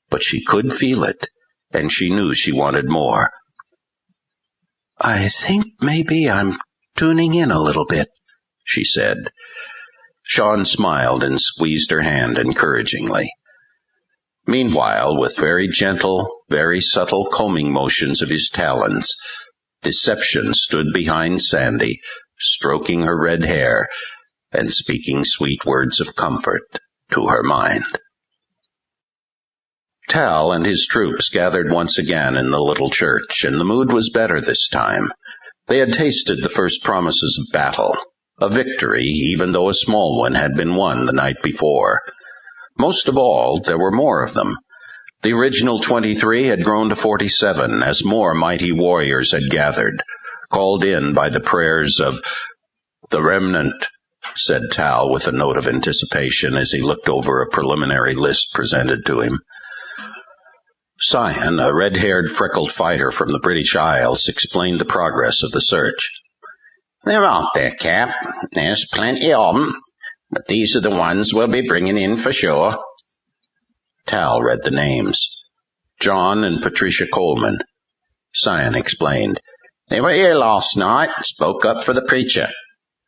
but she could feel it, and she knew she wanted more. I think maybe I'm tuning in a little bit, she said. Sean smiled and squeezed her hand encouragingly. Meanwhile, with very gentle, very subtle combing motions of his talons, Deception stood behind Sandy, stroking her red hair and speaking sweet words of comfort to her mind. Tal and his troops gathered once again in the little church, and the mood was better this time. They had tasted the first promises of battle, a victory, even though a small one had been won the night before. Most of all, there were more of them. The original 23 had grown to 47 as more mighty warriors had gathered, called in by the prayers of the remnant, said Tal with a note of anticipation as he looked over a preliminary list presented to him. Sion, a red-haired, freckled fighter from the British Isles, explained the progress of the search. They're out there, Cap. There's plenty of 'em, but these are the ones we'll be bringing in for sure. Tal read the names. John and Patricia Coleman. Sion explained. They were here last night, spoke up for the preacher.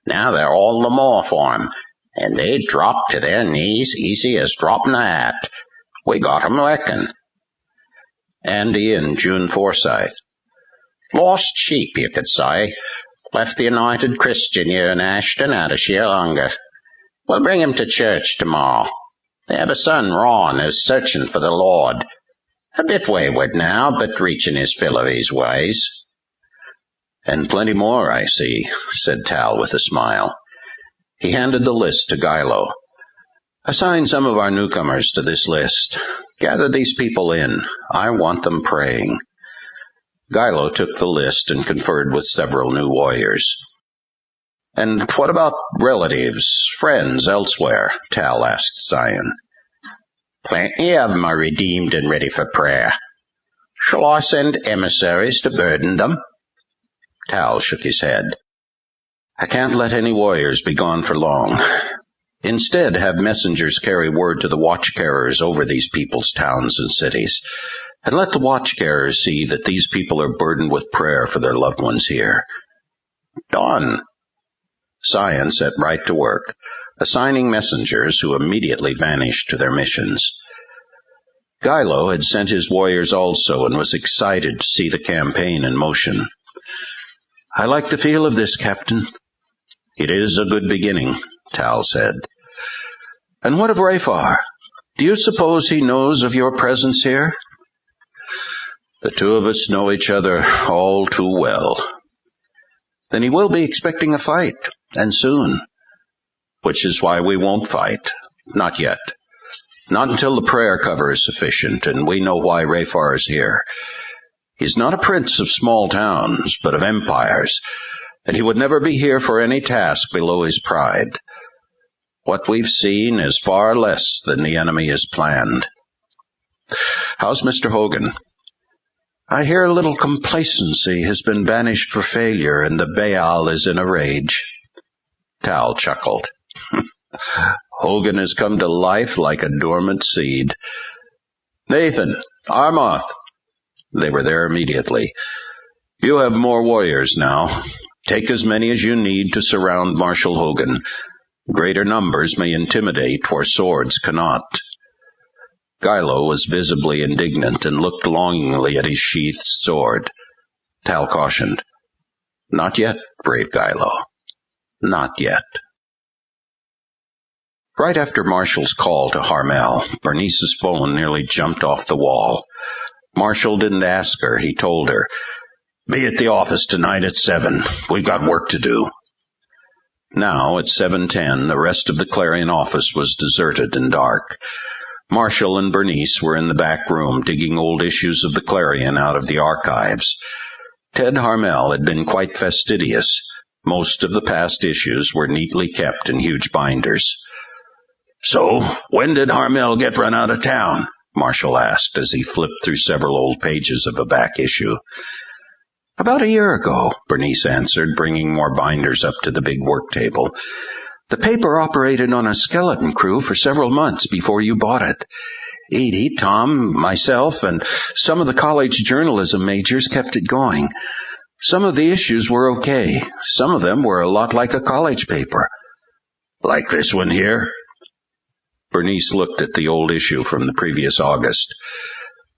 Now they're all the more for 'em, and they dropped to their knees easy as dropping a hat. We got 'em working. Andy and June Forsyth. Lost sheep, you could say. Left the United Christian here in Ashton out of sheer hunger. We'll bring him to church tomorrow. They have a son, Ron, who's searching for the Lord. A bit wayward now, but reaching his fill of his ways. And plenty more, I see, said Tal with a smile. He handed the list to Gilo. Assign some of our newcomers to this list. Gather these people in. I want them praying. Gilo took the list and conferred with several new warriors. And what about relatives, friends elsewhere? Tal asked Sion. Plenty of 'em are redeemed and ready for prayer. Shall I send emissaries to burden them? Tal shook his head. I can't let any warriors be gone for long. Instead, have messengers carry word to the watch-carers over these people's towns and cities, and let the watch-carers see that these people are burdened with prayer for their loved ones here. Done. Sion set right to work, assigning messengers who immediately vanished to their missions. Gilo had sent his warriors also and was excited to see the campaign in motion. I like the feel of this, Captain. It is a good beginning, Tal said. And what of Rafar? Do you suppose he knows of your presence here? The two of us know each other all too well. Then he will be expecting a fight, and soon. Which is why we won't fight. Not yet. Not until the prayer cover is sufficient, and we know why Rafar is here. He's not a prince of small towns, but of empires, and he would never be here for any task below his pride. What we've seen is far less than the enemy has planned. How's Mr. Hogan? I hear a little complacency has been banished for failure, and the Baal is in a rage. Tal chuckled. Hogan has come to life like a dormant seed. Nathan, Armoth. They were there immediately. You have more warriors now. Take as many as you need to surround Marshal Hogan. Greater numbers may intimidate where swords cannot. Gilo was visibly indignant and looked longingly at his sheathed sword. Tal cautioned. Not yet, brave Gilo. Not yet. Right after Marshall's call to Harmel, Bernice's phone nearly jumped off the wall. Marshall didn't ask her, he told her. Be at the office tonight at 7. We've got work to do. Now, at 7:10, the rest of the Clarion office was deserted and dark. Marshall and Bernice were in the back room digging old issues of the Clarion out of the archives. Ted Harmel had been quite fastidious. Most of the past issues were neatly kept in huge binders. So, when did Harmel get run out of town? Marshall asked as he flipped through several old pages of a back issue. About a year ago, Bernice answered, bringing more binders up to the big work table. The paper operated on a skeleton crew for several months before you bought it. Edie, Tom, myself, and some of the college journalism majors kept it going. Some of the issues were okay. Some of them were a lot like a college paper. Like this one here? Bernice looked at the old issue from the previous August.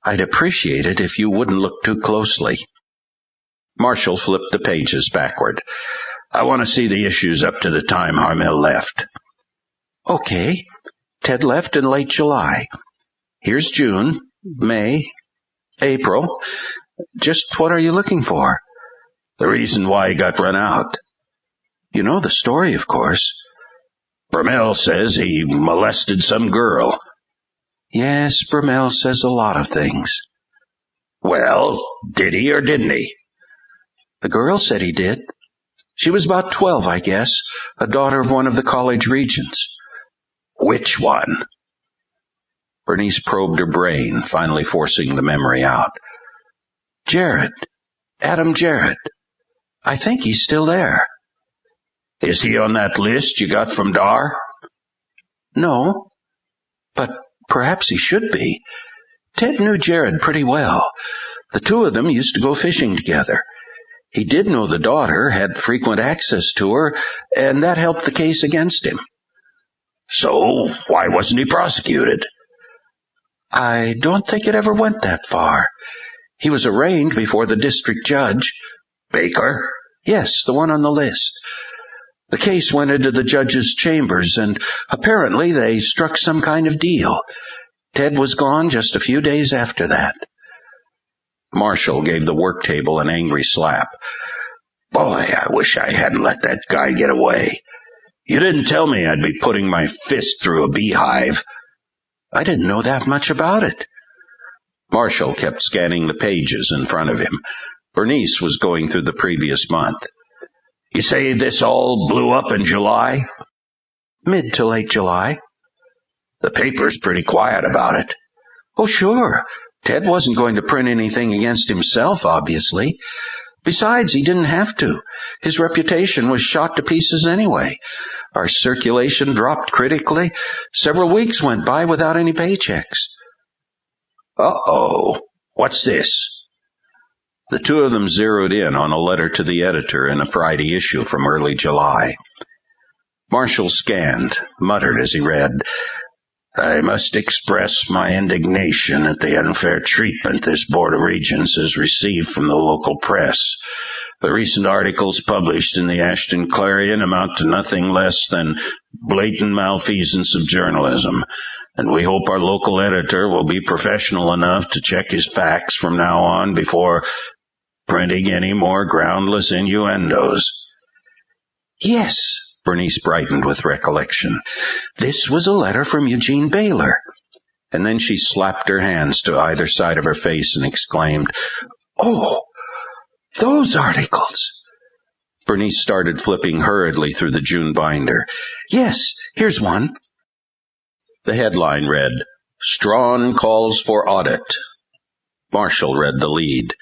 I'd appreciate it if you wouldn't look too closely. Marshall flipped the pages backward. I want to see the issues up to the time Harmel left. Okay. Ted left in late July. Here's June, May, April. Just what are you looking for? The reason why he got run out. You know the story, of course. Vermel says he molested some girl. Yes, Brummel says a lot of things. Well, did he or didn't he? The girl said he did. She was about 12, I guess, a daughter of one of the college regents. Which one? Bernice probed her brain, finally forcing the memory out. Jared. Adam Jared. I think he's still there. Is he on that list you got from Dar? No, but perhaps he should be. Ted knew Jared pretty well. The two of them used to go fishing together. He did know the daughter, had frequent access to her, and that helped the case against him. So, why wasn't he prosecuted? I don't think it ever went that far. He was arraigned before the district judge. Baker? Yes, the one on the list. The case went into the judge's chambers, and apparently they struck some kind of deal. Ted was gone just a few days after that. Marshall gave the work table an angry slap. Boy, I wish I hadn't let that guy get away. You didn't tell me I'd be putting my fist through a beehive. I didn't know that much about it. Marshall kept scanning the pages in front of him. Bernice was going through the previous month. You say this all blew up in July? Mid to late July. The paper's pretty quiet about it. Oh, sure. Ted wasn't going to print anything against himself, obviously. Besides, he didn't have to. His reputation was shot to pieces anyway. Our circulation dropped critically. Several weeks went by without any paychecks. Uh-oh. What's this? The two of them zeroed in on a letter to the editor in a Friday issue from early July. Marshall scanned, muttered as he read, I must express my indignation at the unfair treatment this Board of Regents has received from the local press. The recent articles published in the Ashton Clarion amount to nothing less than blatant malfeasance of journalism, and we hope our local editor will be professional enough to check his facts from now on before printing any more groundless innuendos. Yes, Bernice brightened with recollection. This was a letter from Eugene Baylor. And then she slapped her hands to either side of her face and exclaimed, Oh, those articles. Bernice started flipping hurriedly through the June binder. Yes, here's one. The headline read, Strawn calls for audit. Marshall read the lead.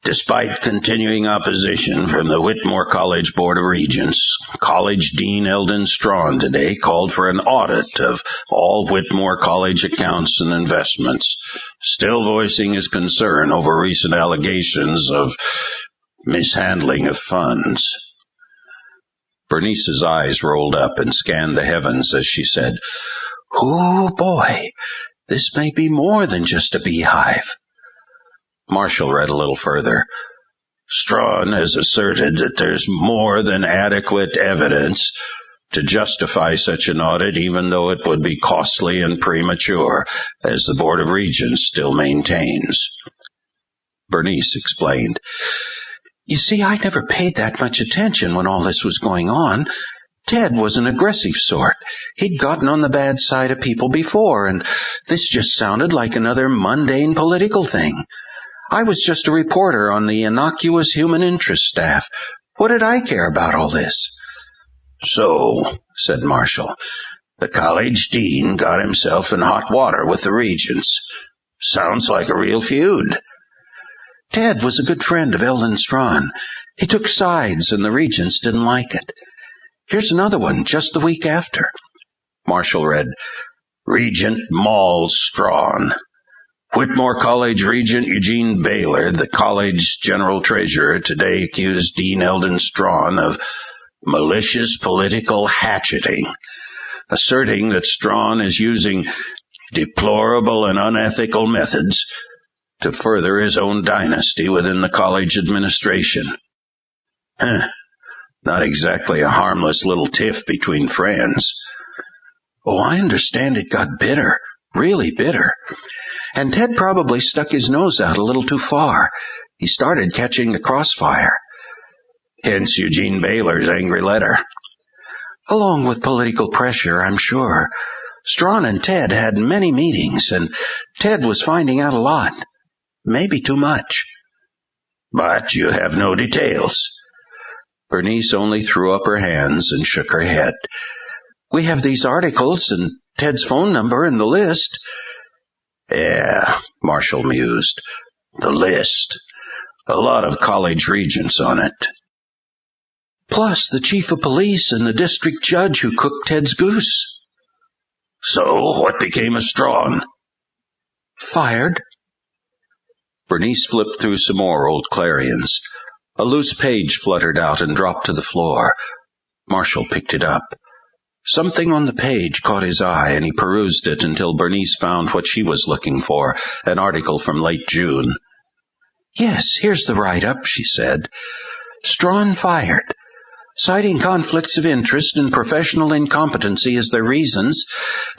Despite continuing opposition from the Whitmore College Board of Regents, College Dean Eldon Strawn today called for an audit of all Whitmore College accounts and investments, still voicing his concern over recent allegations of mishandling of funds. Bernice's eyes rolled up and scanned the heavens as she said, Oh, boy, this may be more than just a beehive. Marshall read a little further. Strawn has asserted that there's more than adequate evidence to justify such an audit, even though it would be costly and premature, as the Board of Regents still maintains. Bernice explained. You see, I never paid that much attention when all this was going on. Ted was an aggressive sort. He'd gotten on the bad side of people before, and this just sounded like another mundane political thing. I was just a reporter on the innocuous human interest staff. What did I care about all this? So, said Marshall, the college dean got himself in hot water with the regents. Sounds like a real feud. Ted was a good friend of Eldon Strawn. He took sides, and the regents didn't like it. Here's another one, just the week after. Marshall read, Regent mauls Strawn. Whitmore College Regent Eugene Baylor, the college general treasurer, today accused Dean Eldon Strawn of malicious political hatcheting, asserting that Strawn is using deplorable and unethical methods to further his own dynasty within the college administration. Not exactly a harmless little tiff between friends. Oh, I understand it got bitter, really bitter. And Ted probably stuck his nose out a little too far. He started catching the crossfire. Hence Eugene Baylor's angry letter. Along with political pressure, I'm sure. Strawn and Ted had many meetings, and Ted was finding out a lot. Maybe too much. But you have no details. Bernice only threw up her hands and shook her head. We have these articles and Ted's phone number in the list. Yeah, Marshall mused. The list. A lot of college regents on it. Plus the chief of police and the district judge who cooked Ted's goose. So, what became of Strawn? Fired. Bernice flipped through some more old Clarions. A loose page fluttered out and dropped to the floor. Marshall picked it up. Something on the page caught his eye, and he perused it until Bernice found what she was looking for, an article from late June. Yes, here's the write-up, she said. Strawn fired. Citing conflicts of interest and professional incompetency as their reasons,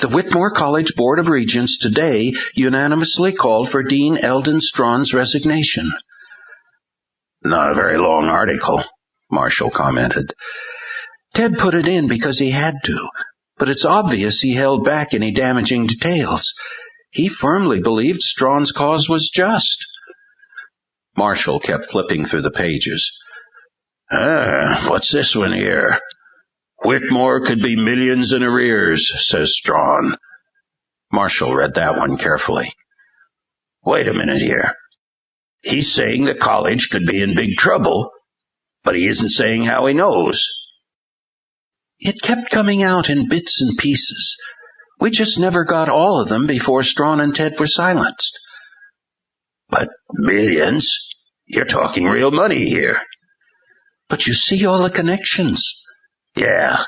the Whitmore College Board of Regents today unanimously called for Dean Eldon Strawn's resignation. Not a very long article, Marshall commented. Ted put it in because he had to, but it's obvious he held back any damaging details. He firmly believed Strawn's cause was just. Marshall kept flipping through the pages. What's this one here? Whitmore could be millions in arrears, says Strawn. Marshall read that one carefully. Wait a minute here. He's saying the college could be in big trouble, but he isn't saying how he knows. It kept coming out in bits and pieces. We just never got all of them before Strawn and Ted were silenced. But millions? You're talking real money here. But you see all the connections. Yeah,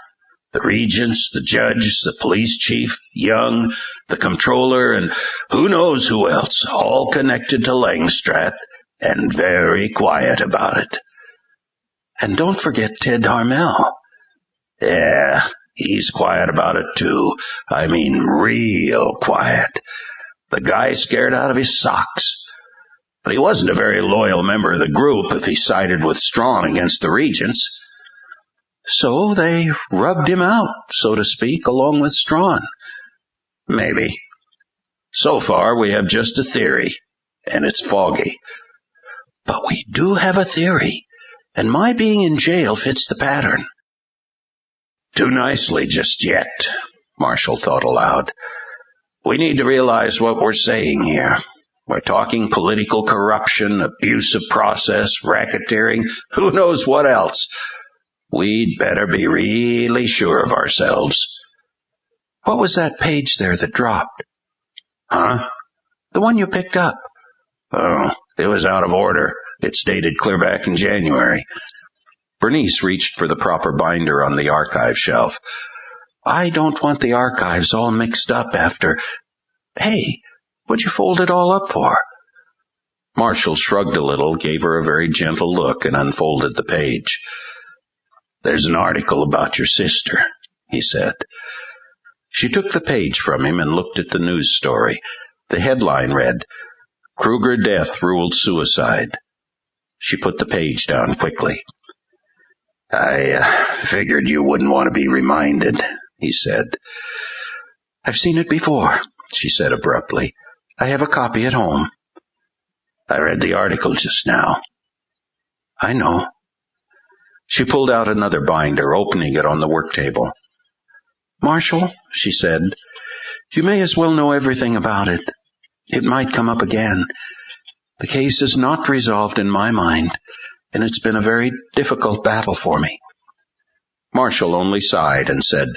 the regents, the judge, the police chief, Young, the comptroller, and who knows who else, all connected to Langstrath, and very quiet about it. And don't forget Ted Harmel. Yeah, he's quiet about it too. I mean, real quiet. The guy's scared out of his socks. But he wasn't a very loyal member of the group if he sided with Strawn against the regents. So they rubbed him out, so to speak, along with Strawn. Maybe. So far, we have just a theory, and it's foggy. But we do have a theory, and my being in jail fits the pattern. Too nicely just yet, Marshall thought aloud. We need to realize what we're saying here. We're talking political corruption, abuse of process, racketeering, who knows what else. We'd better be really sure of ourselves. What was that page there that dropped? Huh? The one you picked up. Oh, it was out of order. It's dated clear back in January. Bernice reached for the proper binder on the archive shelf. I don't want the archives all mixed up after... Hey, what'd you fold it all up for? Marshall shrugged a little, gave her a very gentle look, and unfolded the page. There's an article about your sister, he said. She took the page from him and looked at the news story. The headline read, Kreuger death ruled suicide. She put the page down quickly. I figured you wouldn't want to be reminded, he said. I've seen it before, she said abruptly. I have a copy at home. I read the article just now. I know. She pulled out another binder, opening it on the work table. Marshall, she said, you may as well know everything about it. It might come up again. The case is not resolved in my mind, and it's been a very difficult battle for me. Marshall only sighed and said,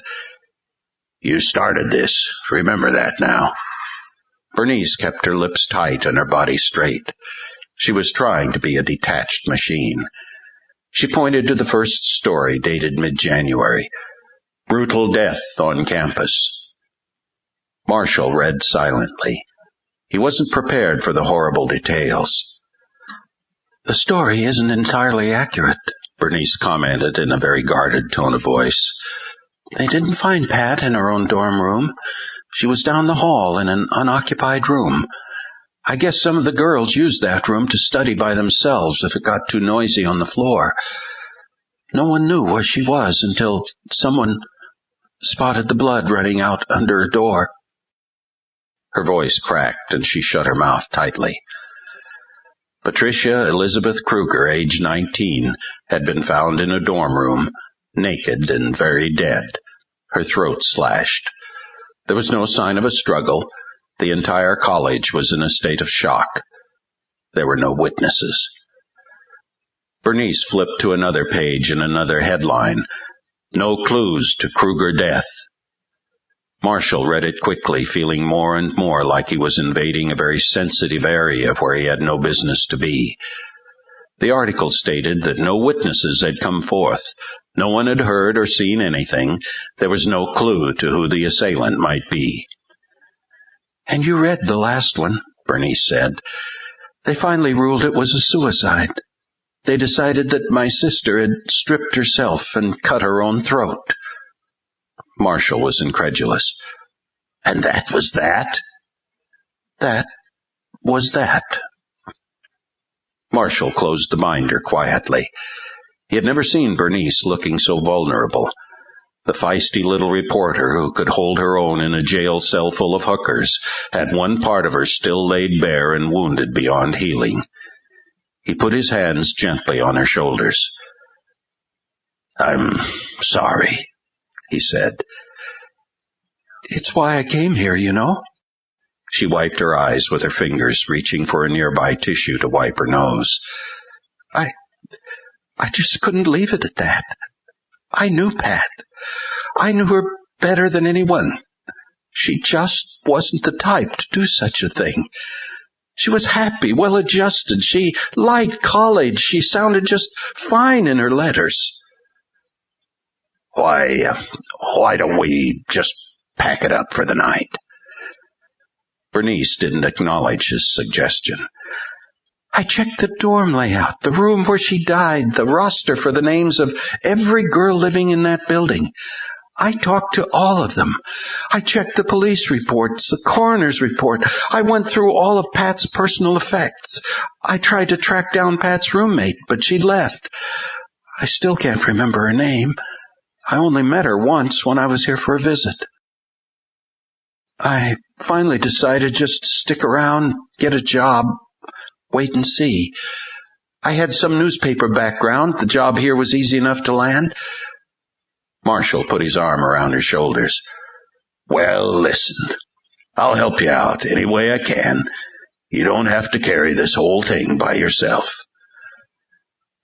You started this. Remember that now. Bernice kept her lips tight and her body straight. She was trying to be a detached machine. She pointed to the first story, dated mid-January. Brutal death on campus. Marshall read silently. He wasn't prepared for the horrible details. The story isn't entirely accurate, Bernice commented in a very guarded tone of voice. They didn't find Pat in her own dorm room. She was down the hall in an unoccupied room. I guess some of the girls used that room to study by themselves if it got too noisy on the floor. No one knew where she was until someone spotted the blood running out under her door." Her voice cracked, and she shut her mouth tightly. Patricia Elizabeth Kreuger, age 19, had been found in a dorm room, naked and very dead, her throat slashed. There was no sign of a struggle. The entire college was in a state of shock. There were no witnesses. Bernice flipped to another page and another headline. "No clues to Kreuger death." Marshall read it quickly, feeling more and more like he was invading a very sensitive area where he had no business to be. The article stated that no witnesses had come forth. No one had heard or seen anything. There was no clue to who the assailant might be. "And you read the last one," Bernice said. "They finally ruled it was a suicide. They decided that my sister had stripped herself and cut her own throat." Marshall was incredulous. "And that was that?" "That was that." Marshall closed the binder quietly. He had never seen Bernice looking so vulnerable. The feisty little reporter who could hold her own in a jail cell full of hookers had one part of her still laid bare and wounded beyond healing. He put his hands gently on her shoulders. "I'm sorry," he said. "It's why I came here, you know." She wiped her eyes with her fingers, reaching for a nearby tissue to wipe her nose. I just couldn't leave it at that. I knew Pat. I knew her better than anyone. She just wasn't the type to do such a thing. She was happy, well-adjusted. She liked college. She sounded just fine in her letters. Why don't we just pack it up for the night?" Bernice didn't acknowledge his suggestion. "I checked the dorm layout, the room where she died, the roster for the names of every girl living in that building. I talked to all of them. I checked the police reports, the coroner's report. I went through all of Pat's personal effects. I tried to track down Pat's roommate, but she'd left. I still can't remember her name. I only met her once when I was here for a visit. I finally decided just to stick around, get a job, wait and see. I had some newspaper background. The job here was easy enough to land." Marshall put his arm around her shoulders. "Well, listen, I'll help you out any way I can. You don't have to carry this whole thing by yourself."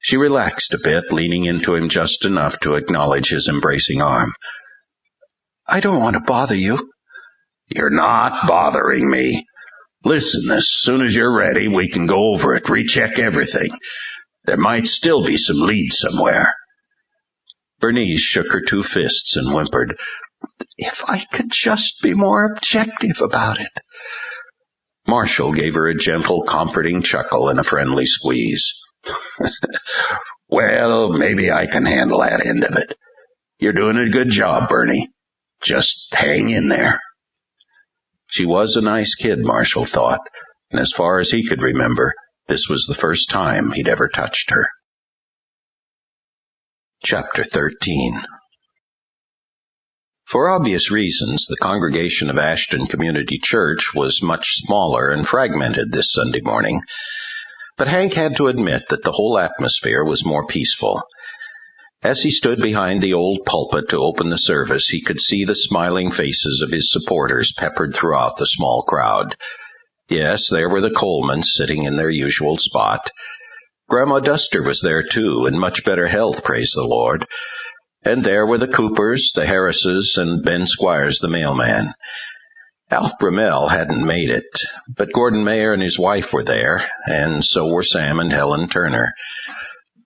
She relaxed a bit, leaning into him just enough to acknowledge his embracing arm. "I don't want to bother you." "You're not bothering me. Listen, as soon as you're ready, we can go over it, recheck everything. There might still be some leads somewhere." Bernice shook her two fists and whimpered, "If I could just be more objective about it." Marshall gave her a gentle, comforting chuckle and a friendly squeeze. "Well, maybe I can handle that end of it. You're doing a good job, Bernie. Just hang in there." She was a nice kid, Marshall thought, and as far as he could remember, this was the first time he'd ever touched her. Chapter 13. For obvious reasons, the congregation of Ashton Community Church was much smaller and fragmented this Sunday morning, but Hank had to admit that the whole atmosphere was more peaceful. As he stood behind the old pulpit to open the service, he could see the smiling faces of his supporters peppered throughout the small crowd. Yes, there were the Colemans sitting in their usual spot. Grandma Duster was there, too, in much better health, praise the Lord. And there were the Coopers, the Harrises, and Ben Squires, the mailman. Alf Brummel hadn't made it, but Gordon Mayer and his wife were there, and so were Sam and Helen Turner.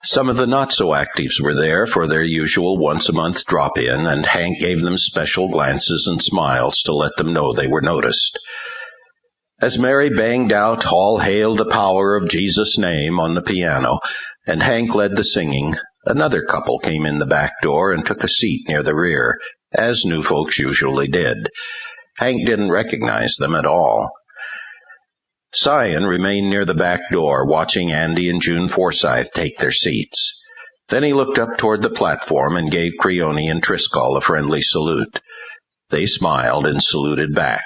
Some of the not-so-actives were there for their usual once-a-month drop-in, and Hank gave them special glances and smiles to let them know they were noticed. As Mary banged out "All Hail the Power of Jesus' Name" on the piano, and Hank led the singing, another couple came in the back door and took a seat near the rear, as new folks usually did. Hank didn't recognize them at all. Sion remained near the back door, watching Andy and June Forsythe take their seats. Then he looked up toward the platform and gave Creone and Triscall a friendly salute. They smiled and saluted back.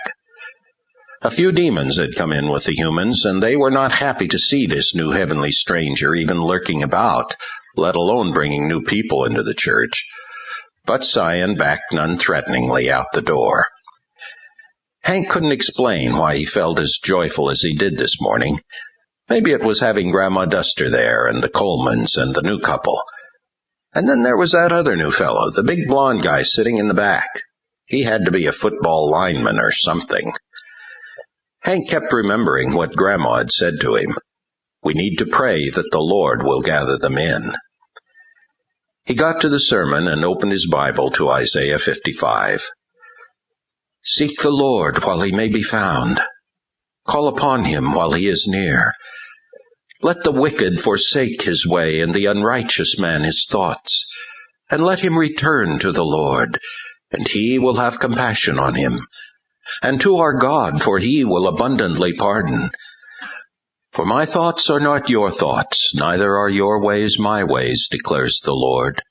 A few demons had come in with the humans, and they were not happy to see this new heavenly stranger even lurking about, let alone bringing new people into the church. But Sion backed none threateningly out the door. Hank couldn't explain why he felt as joyful as he did this morning. Maybe it was having Grandma Duster there, and the Colemans, and the new couple. And then there was that other new fellow, the big blond guy sitting in the back. He had to be a football lineman or something. Hank kept remembering what Grandma had said to him. We need to pray that the Lord will gather them in. He got to the sermon and opened his Bible to Isaiah 55. Seek the Lord while he may be found. Call upon him while he is near. Let the wicked forsake his way, and the unrighteous man his thoughts. And let him return to the Lord, and he will have compassion on him. And to our God, for he will abundantly pardon. For my thoughts are not your thoughts, neither are your ways my ways, declares the Lord.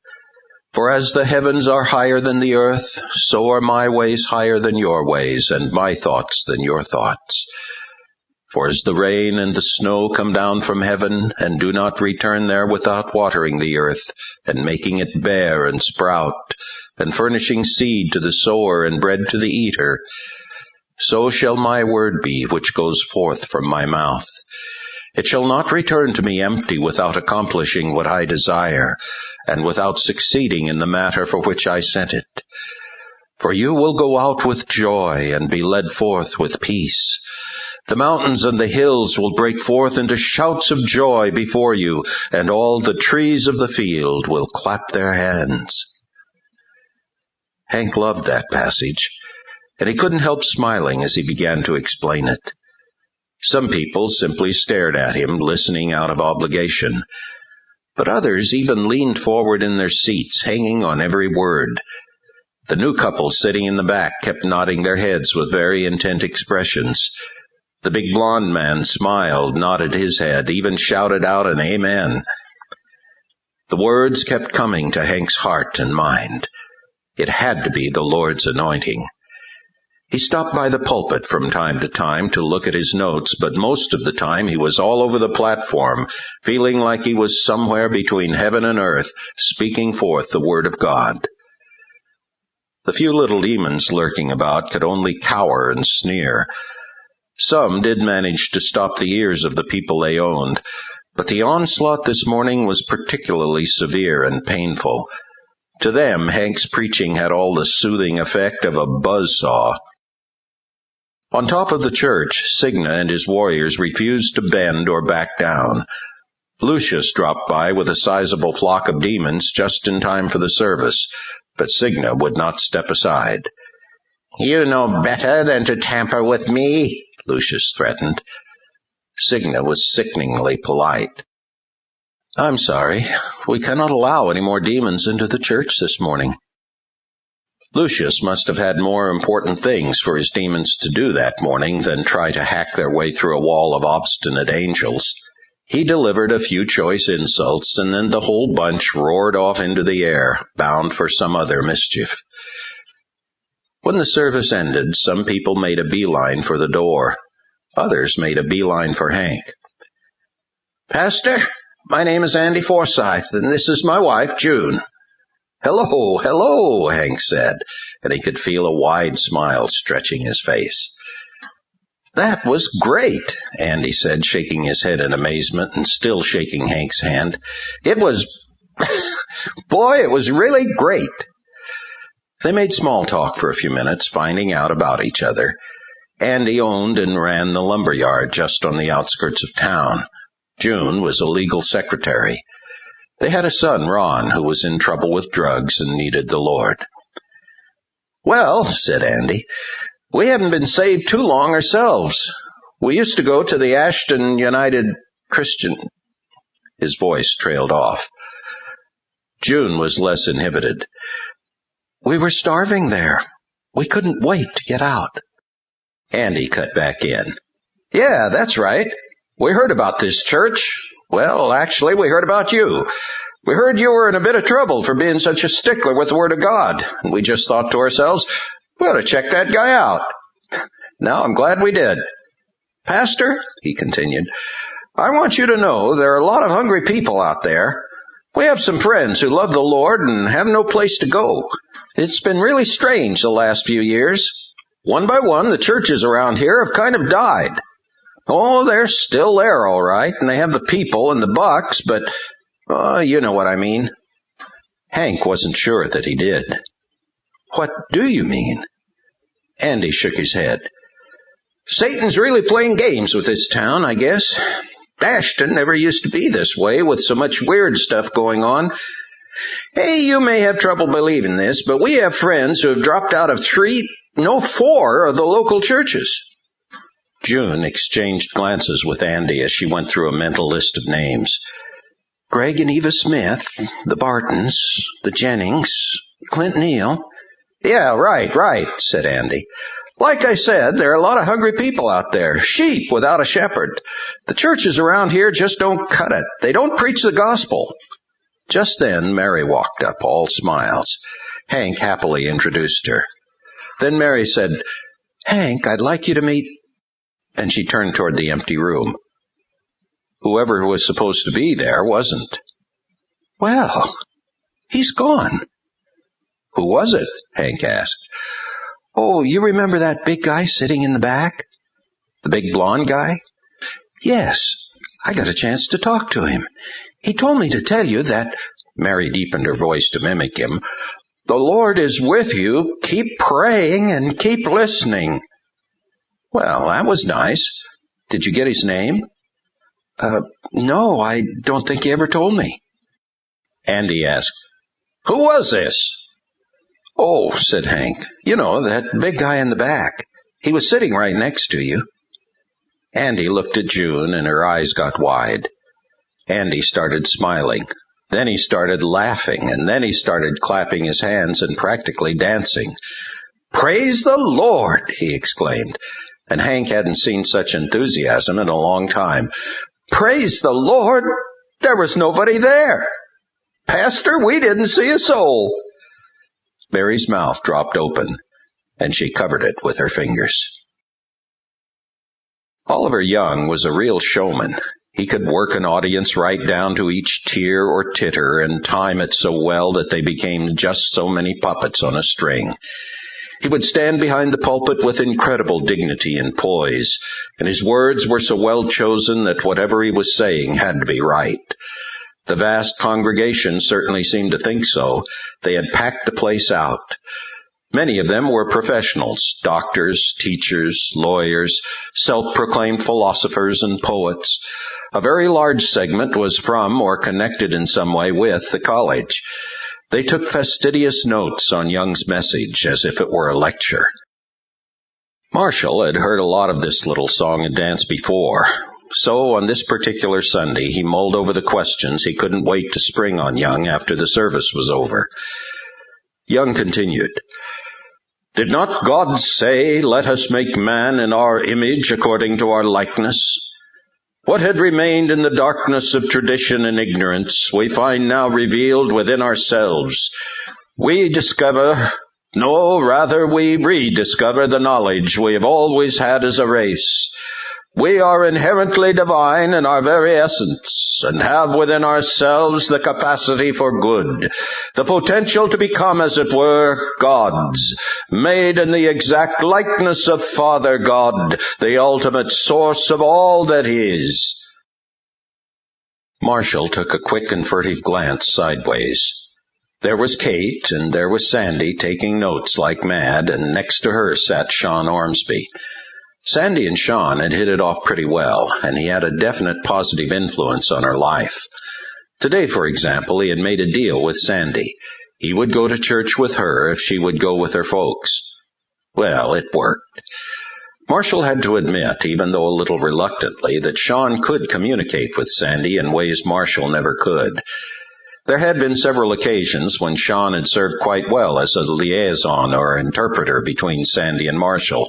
For as the heavens are higher than the earth, so are my ways higher than your ways, and my thoughts than your thoughts. For as the rain and the snow come down from heaven, and do not return there without watering the earth, and making it bear and sprout, and furnishing seed to the sower and bread to the eater, so shall my word be which goes forth from my mouth. It shall not return to me empty without accomplishing what I desire, and without succeeding in the matter for which I sent it. For you will go out with joy, and be led forth with peace. The mountains and the hills will break forth into shouts of joy before you, and all the trees of the field will clap their hands. Hank loved that passage, and he couldn't help smiling as he began to explain it. Some people simply stared at him, listening out of obligation, but others even leaned forward in their seats, hanging on every word. The new couple sitting in the back kept nodding their heads with very intent expressions. The big blond man smiled, nodded his head, even shouted out an amen. The words kept coming to Hank's heart and mind. It had to be the Lord's anointing. He stopped by the pulpit from time to time to look at his notes, but most of the time he was all over the platform, feeling like he was somewhere between heaven and earth, speaking forth the word of God. The few little demons lurking about could only cower and sneer. Some did manage to stop the ears of the people they owned, but the onslaught this morning was particularly severe and painful. To them, Hank's preaching had all the soothing effect of a buzzsaw. On top of the church, Signa and his warriors refused to bend or back down. Lucius dropped by with a sizable flock of demons just in time for the service, but Signa would not step aside. You know better than to tamper with me, Lucius threatened. Signa was sickeningly polite. I'm sorry, we cannot allow any more demons into the church this morning. Lucius must have had more important things for his demons to do that morning than try to hack their way through a wall of obstinate angels. He delivered a few choice insults, and then the whole bunch roared off into the air, bound for some other mischief. When the service ended, some people made a beeline for the door. Others made a beeline for Hank. Pastor, my name is Andy Forsythe, and this is my wife, June. Hello, hello, Hank said, and he could feel a wide smile stretching his face. That was great, Andy said, shaking his head in amazement and still shaking Hank's hand. It was really great. They made small talk for a few minutes, finding out about each other. Andy owned and ran the lumber yard just on the outskirts of town. June was a legal secretary. They had a son, Ron, who was in trouble with drugs and needed the Lord. Well, said Andy, we haven't been saved too long ourselves. We used to go to the Ashton United Christian. His voice trailed off. June was less inhibited. We were starving there. We couldn't wait to get out. Andy cut back in. Yeah, that's right. We heard about this church. Well, actually, we heard about you. We heard you were in a bit of trouble for being such a stickler with the Word of God, and we just thought to ourselves, we ought to check that guy out. Now I'm glad we did. Pastor, he continued, I want you to know there are a lot of hungry people out there. We have some friends who love the Lord and have no place to go. It's been really strange the last few years. One by one, the churches around here have kind of died. Oh, they're still there, all right, and they have the people and the bucks, but, you know what I mean. Hank wasn't sure that he did. What do you mean? Andy shook his head. Satan's really playing games with this town, I guess. Ashton never used to be this way with so much weird stuff going on. Hey, you may have trouble believing this, but we have friends who have dropped out of 4 of the local churches. June exchanged glances with Andy as she went through a mental list of names. Greg and Eva Smith, the Bartons, the Jennings, Clint Neal. Yeah, right, said Andy. Like I said, there are a lot of hungry people out there, sheep without a shepherd. The churches around here just don't cut it. They don't preach the gospel. Just then, Mary walked up, all smiles. Hank happily introduced her. Then Mary said, Hank, I'd like you to meet... And she turned toward the empty room. Whoever was supposed to be there wasn't. Well, he's gone. Who was it? Hank asked. Oh, you remember that big guy sitting in the back? The big blonde guy? Yes, I got a chance to talk to him. He told me to tell you that, Mary deepened her voice to mimic him, the Lord is with you. Keep praying and keep listening. Well, that was nice. Did you get his name? No, I don't think he ever told me. Andy asked, Who was this? Oh, said Hank, you know, that big guy in the back. He was sitting right next to you. Andy looked at June, and her eyes got wide. Andy started smiling. Then he started laughing, and then he started clapping his hands and practically dancing. Praise the Lord, he exclaimed, and Hank hadn't seen such enthusiasm in a long time. Praise the Lord, there was nobody there. Pastor, we didn't see a soul. Mary's mouth dropped open, and she covered it with her fingers. Oliver Young was a real showman. He could work an audience right down to each tear or titter and time it so well that they became just so many puppets on a string. He would stand behind the pulpit with incredible dignity and poise, and his words were so well chosen that whatever he was saying had to be right. The vast congregation certainly seemed to think so. They had packed the place out. Many of them were professionals, doctors, teachers, lawyers, self-proclaimed philosophers and poets. A very large segment was from or connected in some way with the college. They took fastidious notes on Young's message as if it were a lecture. Marshall had heard a lot of this little song and dance before. So on this particular Sunday, he mulled over the questions he couldn't wait to spring on Young after the service was over. Young continued, Did not God say, Let us make man in our image according to our likeness? What had remained in the darkness of tradition and ignorance, we find now revealed within ourselves. We rediscover the knowledge we have always had as a race. We are inherently divine in our very essence, and have within ourselves the capacity for good, the potential to become, as it were, gods, made in the exact likeness of Father God, the ultimate source of all that is. Marshall took a quick and furtive glance sideways. There was Kate, and there was Sandy taking notes like mad, and next to her sat Sean Ormsby. Sandy and Sean had hit it off pretty well, and he had a definite positive influence on her life. Today, for example, he had made a deal with Sandy. He would go to church with her if she would go with her folks. Well, it worked. Marshall had to admit, even though a little reluctantly, that Sean could communicate with Sandy in ways Marshall never could. There had been several occasions when Sean had served quite well as a liaison or interpreter between Sandy and Marshall,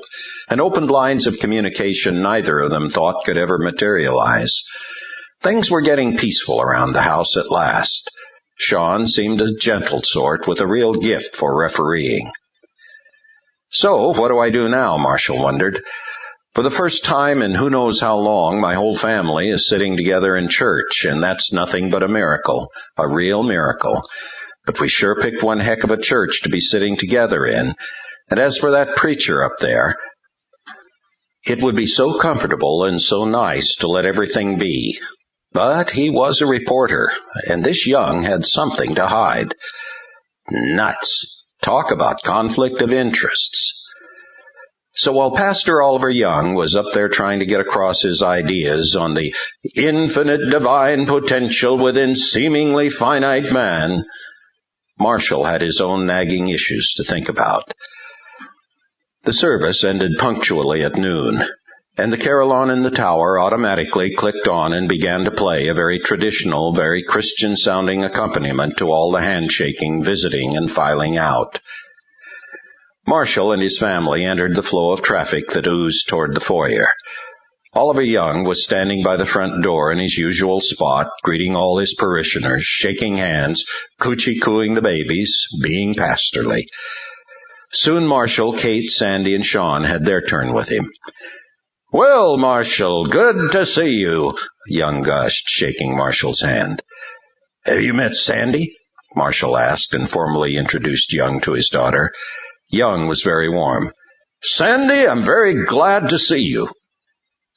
and opened lines of communication neither of them thought could ever materialize. Things were getting peaceful around the house at last. Sean seemed a gentle sort with a real gift for refereeing. So, what do I do now? Marshall wondered. For the first time in who knows how long, my whole family is sitting together in church, and that's nothing but a miracle, a real miracle. But we sure picked one heck of a church to be sitting together in. And as for that preacher up there, it would be so comfortable and so nice to let everything be. But he was a reporter, and this Young had something to hide. Nuts. Talk about conflict of interests. So while Pastor Oliver Young was up there trying to get across his ideas on the infinite divine potential within seemingly finite man, Marshall had his own nagging issues to think about. The service ended punctually at noon, and the carillon in the tower automatically clicked on and began to play a very traditional, very Christian-sounding accompaniment to all the handshaking, visiting, and filing out. Marshall and his family entered the flow of traffic that oozed toward the foyer. Oliver Young was standing by the front door in his usual spot, greeting all his parishioners, shaking hands, coochie-cooing the babies, being pastorly. Soon Marshall, Kate, Sandy, and Sean had their turn with him. "Well, Marshall, good to see you," Young gushed, shaking Marshall's hand. "Have you met Sandy?" Marshall asked, and formally introduced Young to his daughter. Young was very warm. "Sandy, I'm very glad to see you."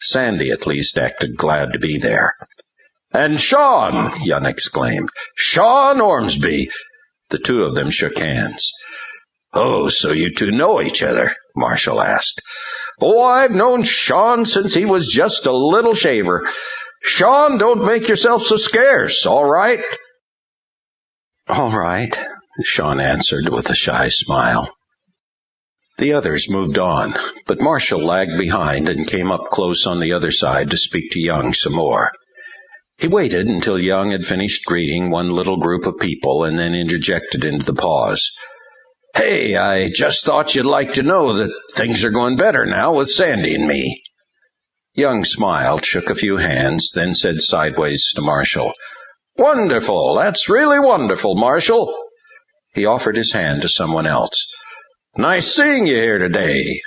Sandy, at least, acted glad to be there. "And Sean!" Young exclaimed. "Sean Ormsby!" The two of them shook hands. "Oh, so you two know each other?" Marshall asked. "Oh, I've known Sean since he was just a little shaver. Sean, don't make yourself so scarce, all right?" "All right," Sean answered with a shy smile. The others moved on, but Marshall lagged behind and came up close on the other side to speak to Young some more. He waited until Young had finished greeting one little group of people and then interjected into the pause. "Hey, I just thought you'd like to know that things are going better now with Sandy and me." Young smiled, shook a few hands, then said sideways to Marshall, "Wonderful! That's really wonderful, Marshall." He offered his hand to someone else. "Nice seeing you here today."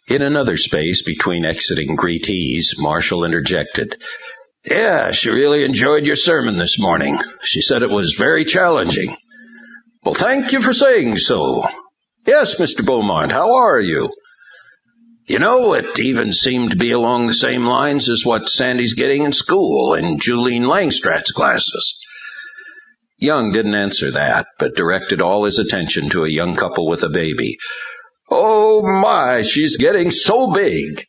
In another space between exiting greetees, Marshall interjected, "Yeah, she really enjoyed your sermon this morning. She said it was very challenging." "Well, thank you for saying so. Yes, Mr. Beaumont, how are you?" "You know, it even seemed to be along the same lines as what Sandy's getting in school in Julene Langstrat's classes." Young didn't answer that, but directed all his attention to a young couple with a baby. "Oh, my, she's getting so big."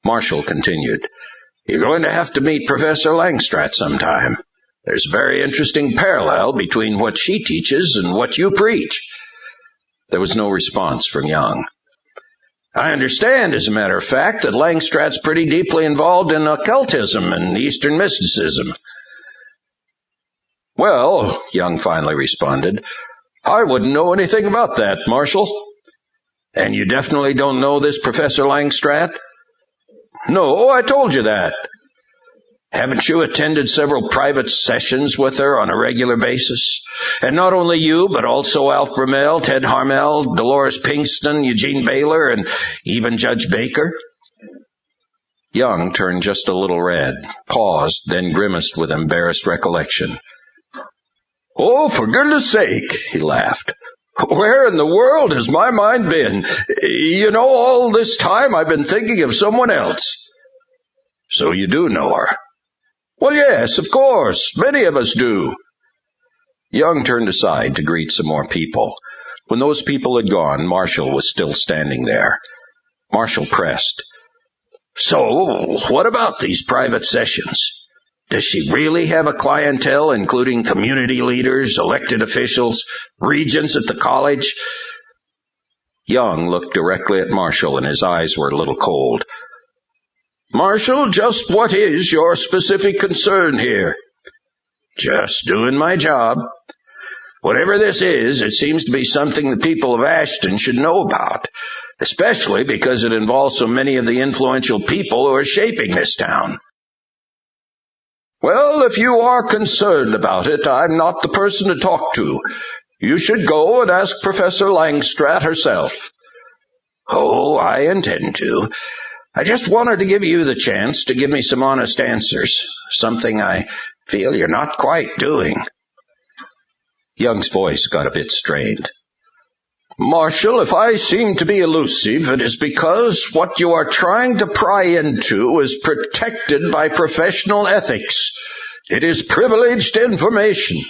Marshall continued, "You're going to have to meet Professor Langstrat sometime. There's a very interesting parallel between what she teaches and what you preach." There was no response from Young. "I understand, as a matter of fact, that Langstrat's pretty deeply involved in occultism and Eastern mysticism." "Well," Young finally responded, "I wouldn't know anything about that, Marshall." "And you definitely don't know this Professor Langstrat?" "No, I told you that." "Haven't you attended several private sessions with her on a regular basis? And not only you, but also Alf Bromell, Ted Harmel, Dolores Pinkston, Eugene Baylor, and even Judge Baker?" Young turned just a little red, paused, then grimaced with embarrassed recollection. "Oh, for goodness sake," he laughed. "Where in the world has my mind been? You know, all this time I've been thinking of someone else." "So you do know her?" "Well, yes, of course. Many of us do." Young turned aside to greet some more people. When those people had gone, Marshall was still standing there. Marshall pressed, "So, what about these private sessions? Does she really have a clientele, including community leaders, elected officials, regents at the college?" Young looked directly at Marshall, and his eyes were a little cold. "Marshall, just what is your specific concern here?" "Just doing my job. Whatever this is, it seems to be something the people of Ashton should know about, especially because it involves so many of the influential people who are shaping this town." Well, if you are concerned about it, I'm not the person to talk to. You should go and ask Professor Langstratt herself. Oh, I intend to. I just wanted to give you the chance to give me some honest answers, something I feel you're not quite doing. Young's voice got a bit strained. Marshal, if I seem to be elusive, it is because what you are trying to pry into is protected by professional ethics. It is privileged information.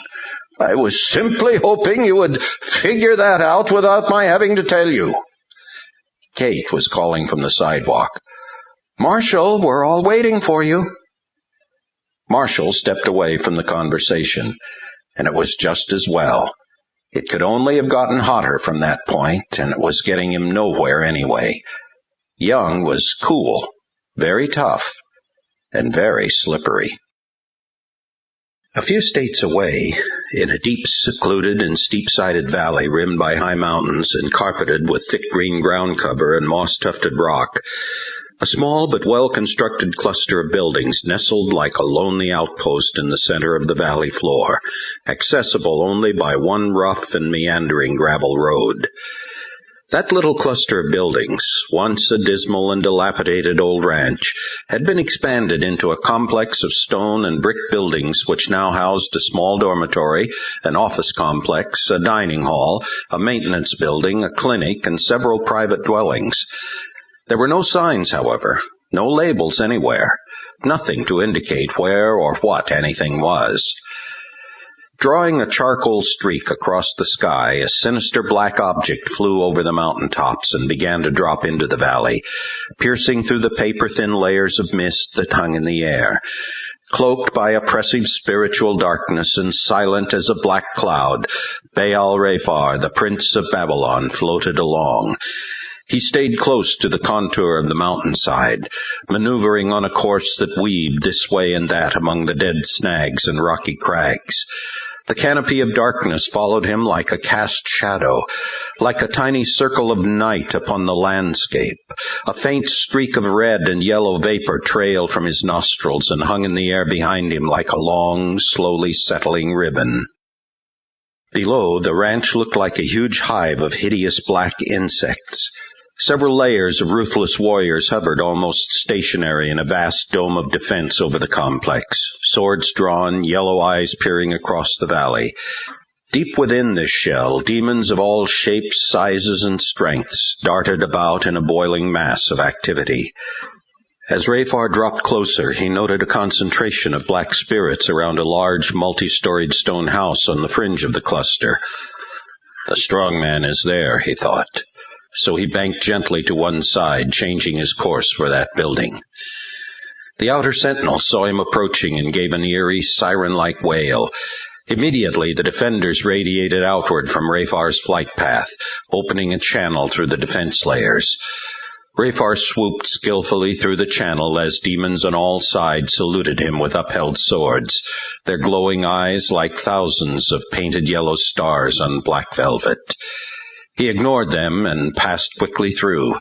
I was simply hoping you would figure that out without my having to tell you. Kate was calling from the sidewalk. Marshal, we're all waiting for you. Marshal stepped away from the conversation, and it was just as well. It could only have gotten hotter from that point, and it was getting him nowhere anyway. Young was cool, very tough, and very slippery. A few states away, in a deep, secluded and steep-sided valley rimmed by high mountains and carpeted with thick green ground cover and moss-tufted rock, a small but well-constructed cluster of buildings nestled like a lonely outpost in the center of the valley floor, accessible only by one rough and meandering gravel road. That little cluster of buildings, once a dismal and dilapidated old ranch, had been expanded into a complex of stone and brick buildings which now housed a small dormitory, an office complex, a dining hall, a maintenance building, a clinic, and several private dwellings. There were no signs, however, no labels anywhere, nothing to indicate where or what anything was. Drawing a charcoal streak across the sky, a sinister black object flew over the mountain tops and began to drop into the valley, piercing through the paper-thin layers of mist that hung in the air. Cloaked by oppressive spiritual darkness and silent as a black cloud, Baal-Rephar, the prince of Babylon, floated along. He stayed close to the contour of the mountainside, maneuvering on a course that weaved this way and that among the dead snags and rocky crags. The canopy of darkness followed him like a cast shadow, like a tiny circle of night upon the landscape. A faint streak of red and yellow vapor trailed from his nostrils and hung in the air behind him like a long, slowly settling ribbon. Below, the ranch looked like a huge hive of hideous black insects. Several layers of ruthless warriors hovered almost stationary in a vast dome of defense over the complex, swords drawn, yellow eyes peering across the valley. Deep within this shell, demons of all shapes, sizes, and strengths darted about in a boiling mass of activity. As Rephar dropped closer, he noted a concentration of black spirits around a large, multi-storied stone house on the fringe of the cluster. The strong man is there, he thought. So he banked gently to one side, changing his course for that building. The outer sentinel saw him approaching and gave an eerie, siren-like wail. Immediately, the defenders radiated outward from Rephar's flight path, opening a channel through the defense layers. Rephar swooped skillfully through the channel as demons on all sides saluted him with upheld swords, their glowing eyes like thousands of painted yellow stars on black velvet. He ignored them and passed quickly through.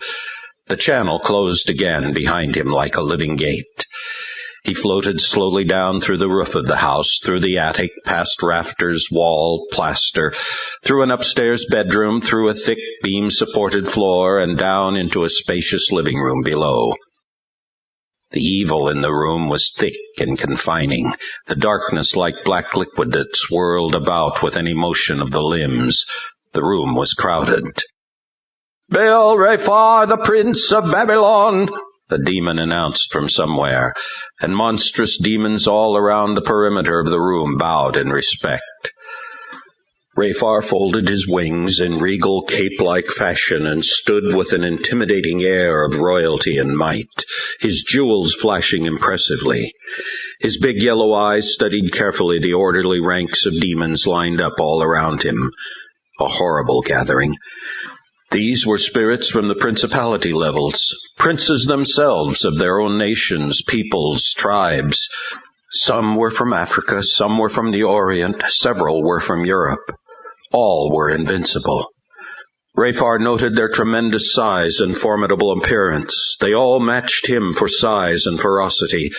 The channel closed again behind him like a living gate. He floated slowly down through the roof of the house, through the attic, past rafters, wall, plaster, through an upstairs bedroom, through a thick beam-supported floor, and down into a spacious living room below. The evil in the room was thick and confining, the darkness like black liquid that swirled about with any motion of the limbs. The room was crowded. Baal-Rephar, the prince of Babylon, the demon announced from somewhere, and monstrous demons all around the perimeter of the room bowed in respect. Rephar folded his wings in regal cape-like fashion and stood with an intimidating air of royalty and might, his jewels flashing impressively. His big yellow eyes studied carefully the orderly ranks of demons lined up all around him. A horrible gathering. These were spirits from the principality levels, princes themselves of their own nations, peoples, tribes. Some were from Africa, some were from the Orient, several were from Europe. All were invincible. Rephar noted their tremendous size and formidable appearance. They all matched him for size and ferocity,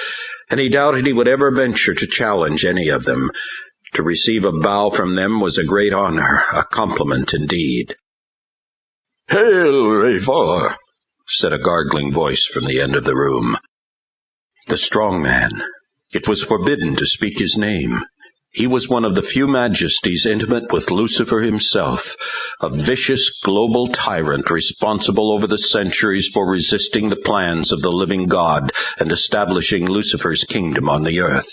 and he doubted he would ever venture to challenge any of them. To receive a bow from them was a great honor, a compliment indeed. "Hail, Rayfar," said a gargling voice from the end of the room. The strong man. It was forbidden to speak his name. He was one of the few majesties intimate with Lucifer himself, a vicious global tyrant responsible over the centuries for resisting the plans of the living God and establishing Lucifer's kingdom on the earth.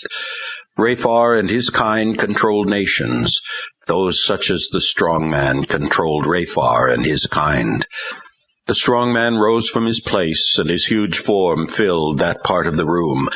Rayfar and his kind controlled nations. Those such as the strong man controlled Rayfar and his kind. The strong man rose from his place, and his huge form filled that part of the room.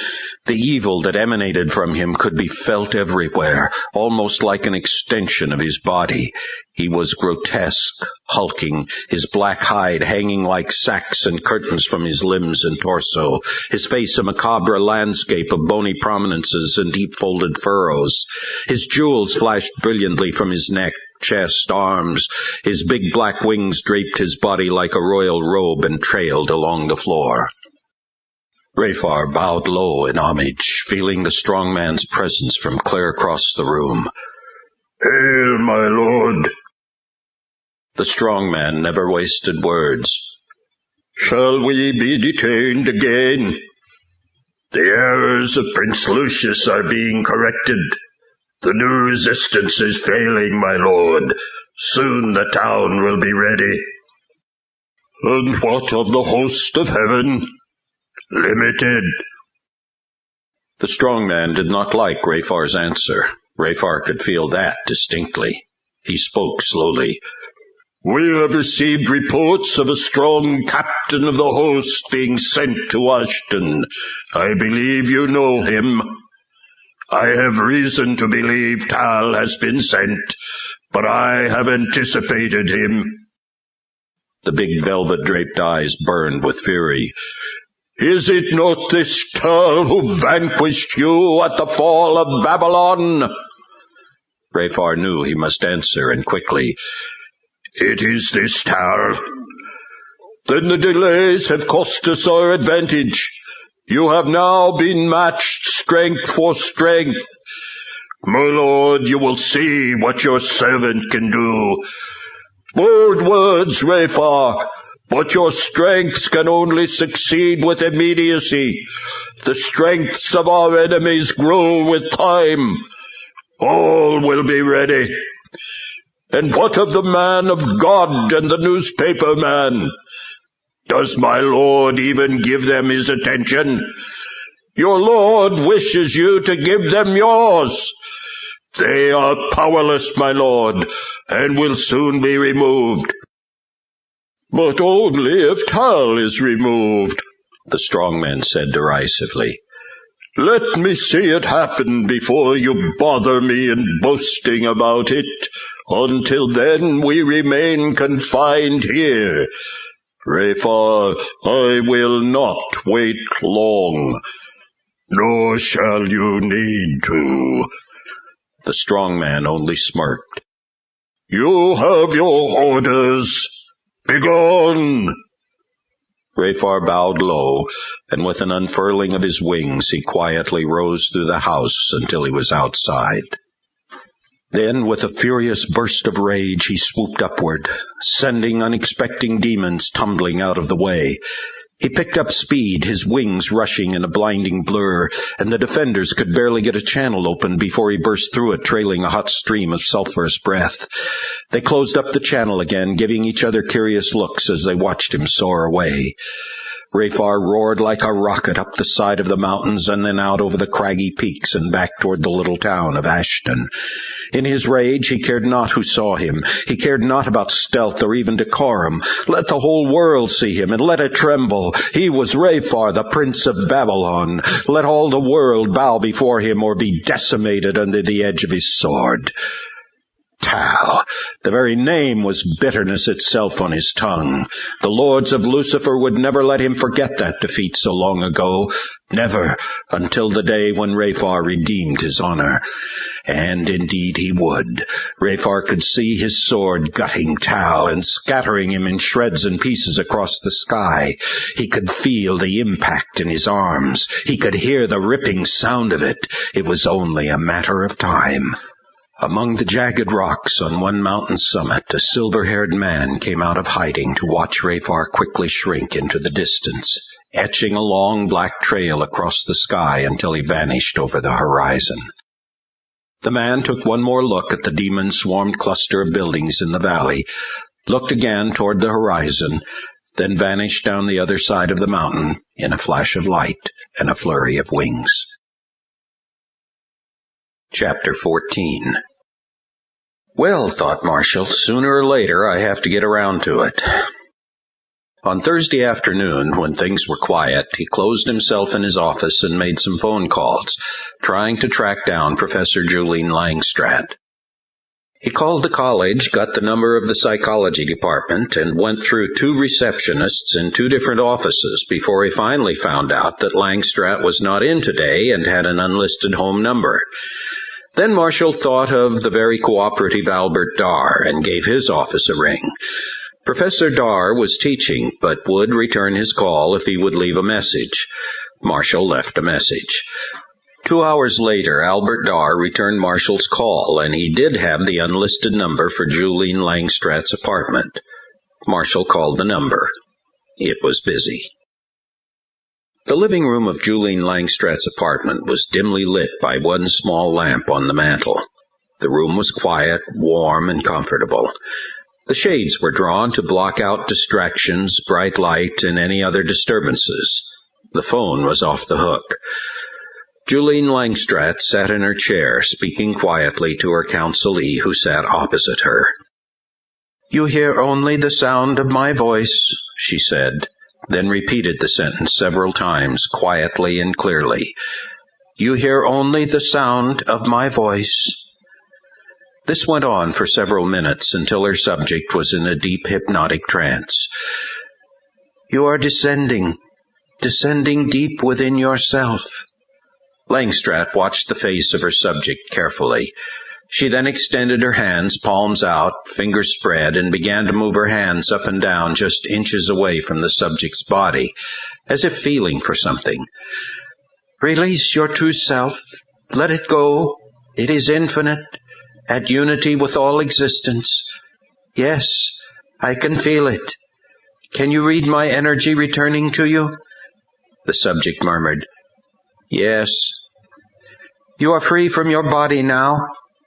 The evil that emanated from him could be felt everywhere, almost like an extension of his body. He was grotesque, hulking, his black hide hanging like sacks and curtains from his limbs and torso, his face a macabre landscape of bony prominences and deep-folded furrows. His jewels flashed brilliantly from his neck, chest, arms. His big black wings draped his body like a royal robe and trailed along the floor. Rayfar bowed low in homage, feeling the strong man's presence from clear across the room. "Hail, my lord." The strong man never wasted words. "Shall we be detained again? The errors of Prince Lucius are being corrected. The new resistance is failing, my lord. Soon the town will be ready." "And what of the host of heaven?" "Limited." The strong man did not like Rayfar's answer. Rayfar could feel that distinctly. He spoke slowly. "We have received reports of a strong captain of the host being sent to Ashton. I believe you know him. I have reason to believe Tal has been sent, but I have anticipated him." The big velvet-draped eyes burned with fury. "Is it not this Tal who vanquished you at the fall of Babylon?" Rayfar knew he must answer, and quickly. "It is this Tal." "Then the delays have cost us our advantage. You have now been matched strength for strength. My lord, you will see what your servant can do. Bold words, Rayfar, but your strengths can only succeed with immediacy. The strengths of our enemies grow with time. All will be ready. And what of the man of God and the newspaper man? Does my lord even give them his attention? Your lord wishes you to give them yours. They are powerless, my lord, and will soon be removed." "But only if Tal is removed," the strong man said derisively. "Let me see it happen before you bother me in boasting about it. Until then we remain confined here. Rayfar, I will not wait long." "Nor shall you need to." The strong man only smirked. "You have your orders. Begone!" Rayfar bowed low, and with an unfurling of his wings he quietly rose through the house until he was outside. Then, with a furious burst of rage, he swooped upward, sending unexpected demons tumbling out of the way. He picked up speed, his wings rushing in a blinding blur, and the defenders could barely get a channel open before he burst through it, trailing a hot stream of sulphurous breath. They closed up the channel again, giving each other curious looks as they watched him soar away. Rayfar roared like a rocket up the side of the mountains and then out over the craggy peaks and back toward the little town of Ashton. In his rage he cared not who saw him. He cared not about stealth or even decorum. Let the whole world see him, and let it tremble. He was Rayfar, the prince of Babylon. Let all the world bow before him or be decimated under the edge of his sword. Tal. The very name was bitterness itself on his tongue. The lords of Lucifer would never let him forget that defeat so long ago. Never, until the day when Raphar redeemed his honor. And indeed he would. Raphar could see his sword gutting Tal and scattering him in shreds and pieces across the sky. He could feel the impact in his arms. He could hear the ripping sound of it. It was only a matter of time. Among the jagged rocks on one mountain summit, a silver-haired man came out of hiding to watch Raphar quickly shrink into the distance, etching a long black trail across the sky until he vanished over the horizon. The man took one more look at the demon-swarmed cluster of buildings in the valley, looked again toward the horizon, then vanished down the other side of the mountain in a flash of light and a flurry of wings. Chapter 14. Well, thought Marshall, sooner or later I have to get around to it. On Thursday afternoon, when things were quiet, he closed himself in his office and made some phone calls, trying to track down Professor Julian Langstratt. He called the college, got the number of the psychology department, and went through 2 receptionists in 2 different offices before he finally found out that Langstratt was not in today and had an unlisted home number. Then Marshall thought of the very cooperative Albert Darr and gave his office a ring. Professor Darr was teaching, but would return his call if he would leave a message. Marshall left a message. 2 hours later, Albert Darr returned Marshall's call, and he did have the unlisted number for Julian Langstratt's apartment. Marshall called the number. It was busy. The living room of Julian Langstratt's apartment was dimly lit by one small lamp on the mantel. The room was quiet, warm, and comfortable. The shades were drawn to block out distractions, bright light, and any other disturbances. The phone was off the hook. Julian Langstratt sat in her chair, speaking quietly to her counselee, who sat opposite her. "You hear only the sound of my voice," she said, then repeated the sentence several times, quietly and clearly. "You hear only the sound of my voice." This went on for several minutes until her subject was in a deep hypnotic trance. "You are descending deep within yourself." Langstratt watched the face of her subject carefully. She then extended her hands, palms out, fingers spread, and began to move her hands up and down just inches away from the subject's body, as if feeling for something. "Release your true self. Let it go. It is infinite, at unity with all existence. Yes, I can feel it. Can you read my energy returning to you?" The subject murmured, "Yes." "You are free from your body now.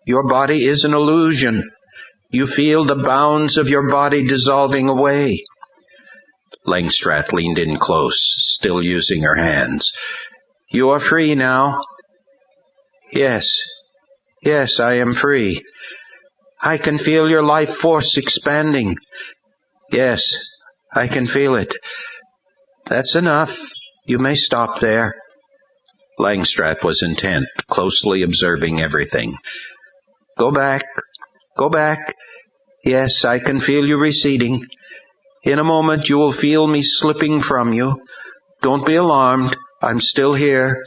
Your body is an illusion. You feel the bounds of your body dissolving away." Langstratt leaned in close, still using her hands. "You are free now." Yes, I am free. I can feel your life force expanding. Yes, I can feel it. That's enough. You may stop there." Langstratt was intent, closely observing everything. Go back. Yes, I can feel you receding. In a moment you will feel me slipping from you. Don't be alarmed. I'm still here."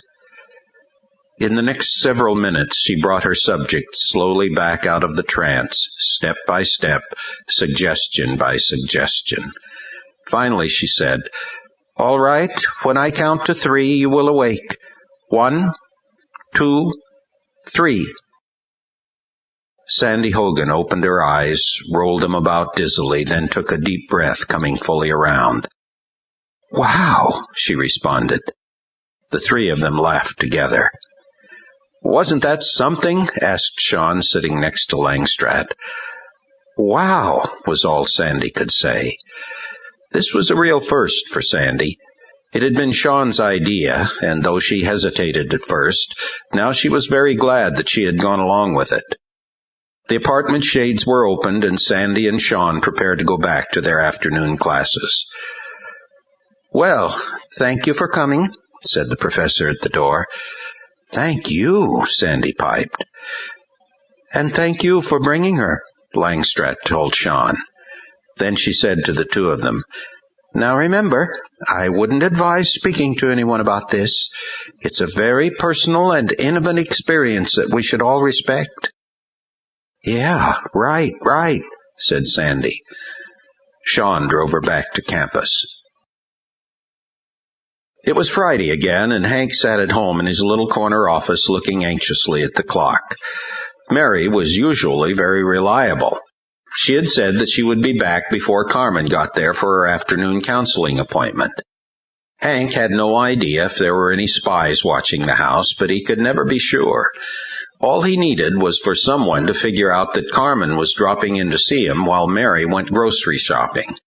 In the next several minutes she brought her subject slowly back out of the trance, step by step, suggestion by suggestion. Finally she said, "All right, when I count to 3 you will awake. 1, 2, 3. Sandy Hogan opened her eyes, rolled them about dizzily, then took a deep breath, coming fully around. "Wow," she responded. The 3 of them laughed together. "Wasn't that something?" asked Sean, sitting next to Langstratt. "Wow," was all Sandy could say. This was a real first for Sandy. It had been Sean's idea, and though she hesitated at first, now she was very glad that she had gone along with it. The apartment shades were opened, and Sandy and Sean prepared to go back to their afternoon classes. "Well, thank you for coming," said the professor at the door. "Thank you," Sandy piped. "And thank you for bringing her," Langstrath told Sean. Then she said to the two of them, "Now remember, I wouldn't advise speaking to anyone about this. It's a very personal and intimate experience that we should all respect." "Yeah, right," said Sandy. Sean drove her back to campus. It was Friday again, and Hank sat at home in his little corner office looking anxiously at the clock. Mary was usually very reliable. She had said that she would be back before Carmen got there for her afternoon counseling appointment. Hank had no idea if there were any spies watching the house, but he could never be sure. All he needed was for someone to figure out that Carmen was dropping in to see him while Mary went grocery shopping.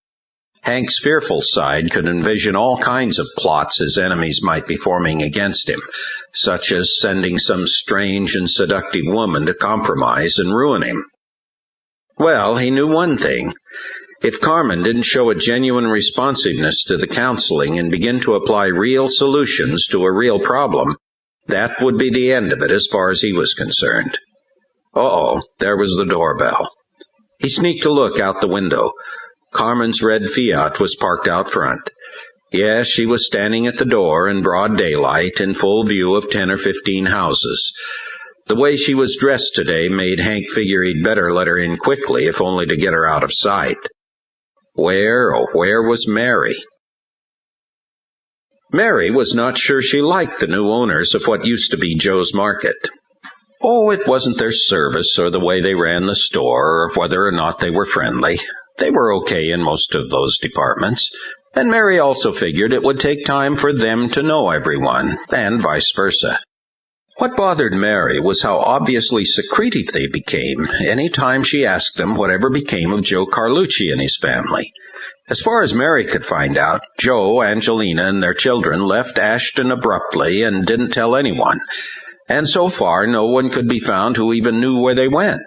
Hank's fearful side could envision all kinds of plots his enemies might be forming against him, such as sending some strange and seductive woman to compromise and ruin him. Well, he knew one thing. If Carmen didn't show a genuine responsiveness to the counseling and begin to apply real solutions to a real problem, that would be the end of it as far as he was concerned. There was the doorbell. He sneaked a look out the window. Carmen's red Fiat was parked out front. Yes, she was standing at the door in broad daylight, in full view of 10 or 15 houses. The way she was dressed today made Hank figure he'd better let her in quickly, if only to get her out of sight. Where was Mary? Mary was not sure she liked the new owners of what used to be Joe's Market. It wasn't their service or the way they ran the store or whether or not they were friendly. They were okay in most of those departments, and Mary also figured it would take time for them to know everyone, and vice versa. What bothered Mary was how obviously secretive they became any time she asked them whatever became of Joe Carlucci and his family. As far as Mary could find out, Joe, Angelina, and their children left Ashton abruptly and didn't tell anyone, and so far no one could be found who even knew where they went.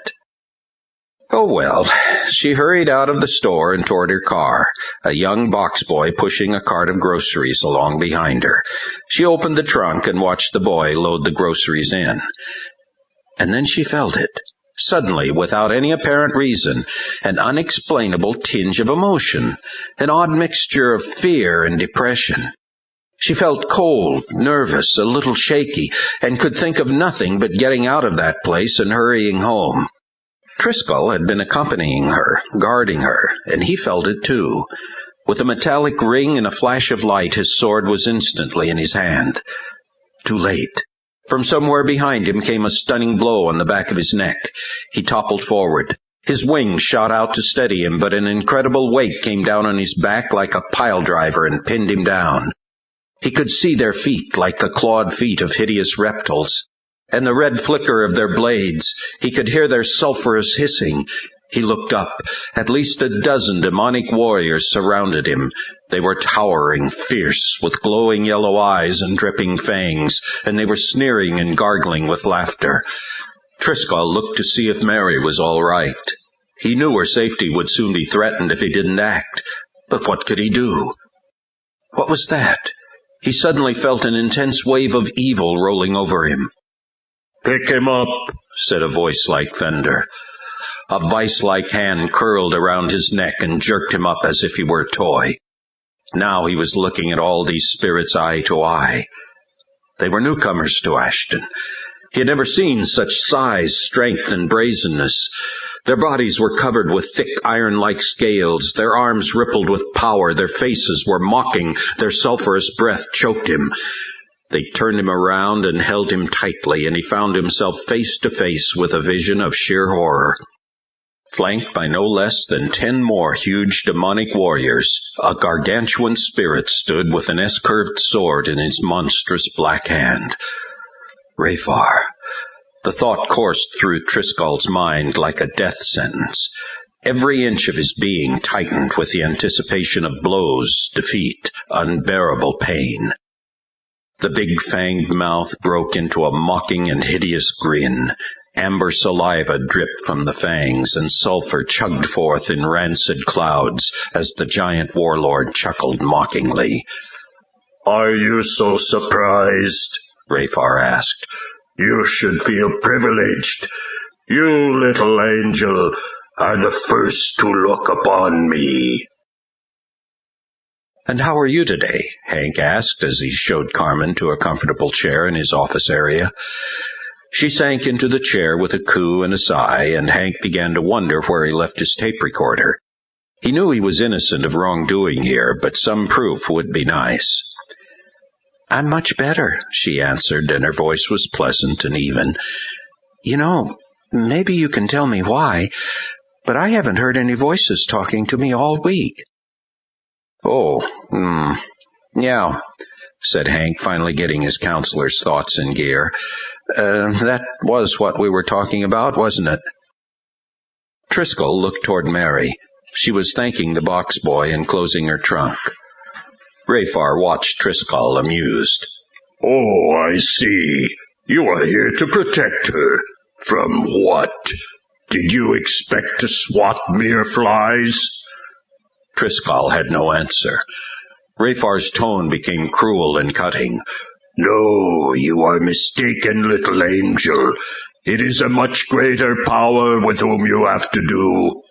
She hurried out of the store and toward her car, a young box boy pushing a cart of groceries along behind her. She opened the trunk and watched the boy load the groceries in. And then she felt it. Suddenly, without any apparent reason, an unexplainable tinge of emotion, an odd mixture of fear and depression. She felt cold, nervous, a little shaky, and could think of nothing but getting out of that place and hurrying home. Driscoll had been accompanying her, guarding her, and he felt it too. With a metallic ring and a flash of light, his sword was instantly in his hand. Too late. From somewhere behind him came a stunning blow on the back of his neck. He toppled forward. His wings shot out to steady him, but an incredible weight came down on his back like a pile driver and pinned him down. He could see their feet like the clawed feet of hideous reptiles, and the red flicker of their blades. He could hear their sulphurous hissing. He looked up. At least a dozen demonic warriors surrounded him. They were towering, fierce, with glowing yellow eyes and dripping fangs, and they were sneering and gargling with laughter. Driscoll looked to see if Mary was all right. He knew her safety would soon be threatened if he didn't act. But what could he do? What was that? He suddenly felt an intense wave of evil rolling over him. "Pick him up," said a voice like thunder. A vice-like hand curled around his neck and jerked him up as if he were a toy. Now he was looking at all these spirits eye to eye. They were newcomers to Ashton. He had never seen such size, strength, and brazenness. Their bodies were covered with thick iron-like scales. Their arms rippled with power. Their faces were mocking. Their sulphurous breath choked him. They turned him around and held him tightly, and he found himself face to face with a vision of sheer horror. Flanked by no less than 10 more huge demonic warriors, a gargantuan spirit stood with an S-curved sword in his monstrous black hand. Rayfar. The thought coursed through Driscoll's mind like a death sentence. Every inch of his being tightened with the anticipation of blows, defeat, unbearable pain. The big-fanged mouth broke into a mocking and hideous grin. Amber saliva dripped from the fangs, and sulphur chugged forth in rancid clouds as the giant warlord chuckled mockingly. "Are you so surprised?" Rayfar asked. "You should feel privileged. You, little angel, are the first to look upon me." "And how are you today?" Hank asked as he showed Carmen to a comfortable chair in his office area. She sank into the chair with a coo and a sigh, and Hank began to wonder where he left his tape recorder. He knew he was innocent of wrongdoing here, but some proof would be nice. "I'm much better," she answered, and her voice was pleasant and even. "You know, maybe you can tell me why, but I haven't heard any voices talking to me all week." "Oh, yeah," said Hank, finally getting his counselor's thoughts in gear. That was what we were talking about, wasn't it?" Driscoll looked toward Mary. She was thanking the box boy and closing her trunk. Rayfar watched Driscoll, amused. "Oh, I see. You are here to protect her. From what? Did you expect to swat mere flies?" Driscoll had no answer. Rayfar's tone became cruel and cutting. "No, you are mistaken, little angel. It is a much greater power with whom you have to do."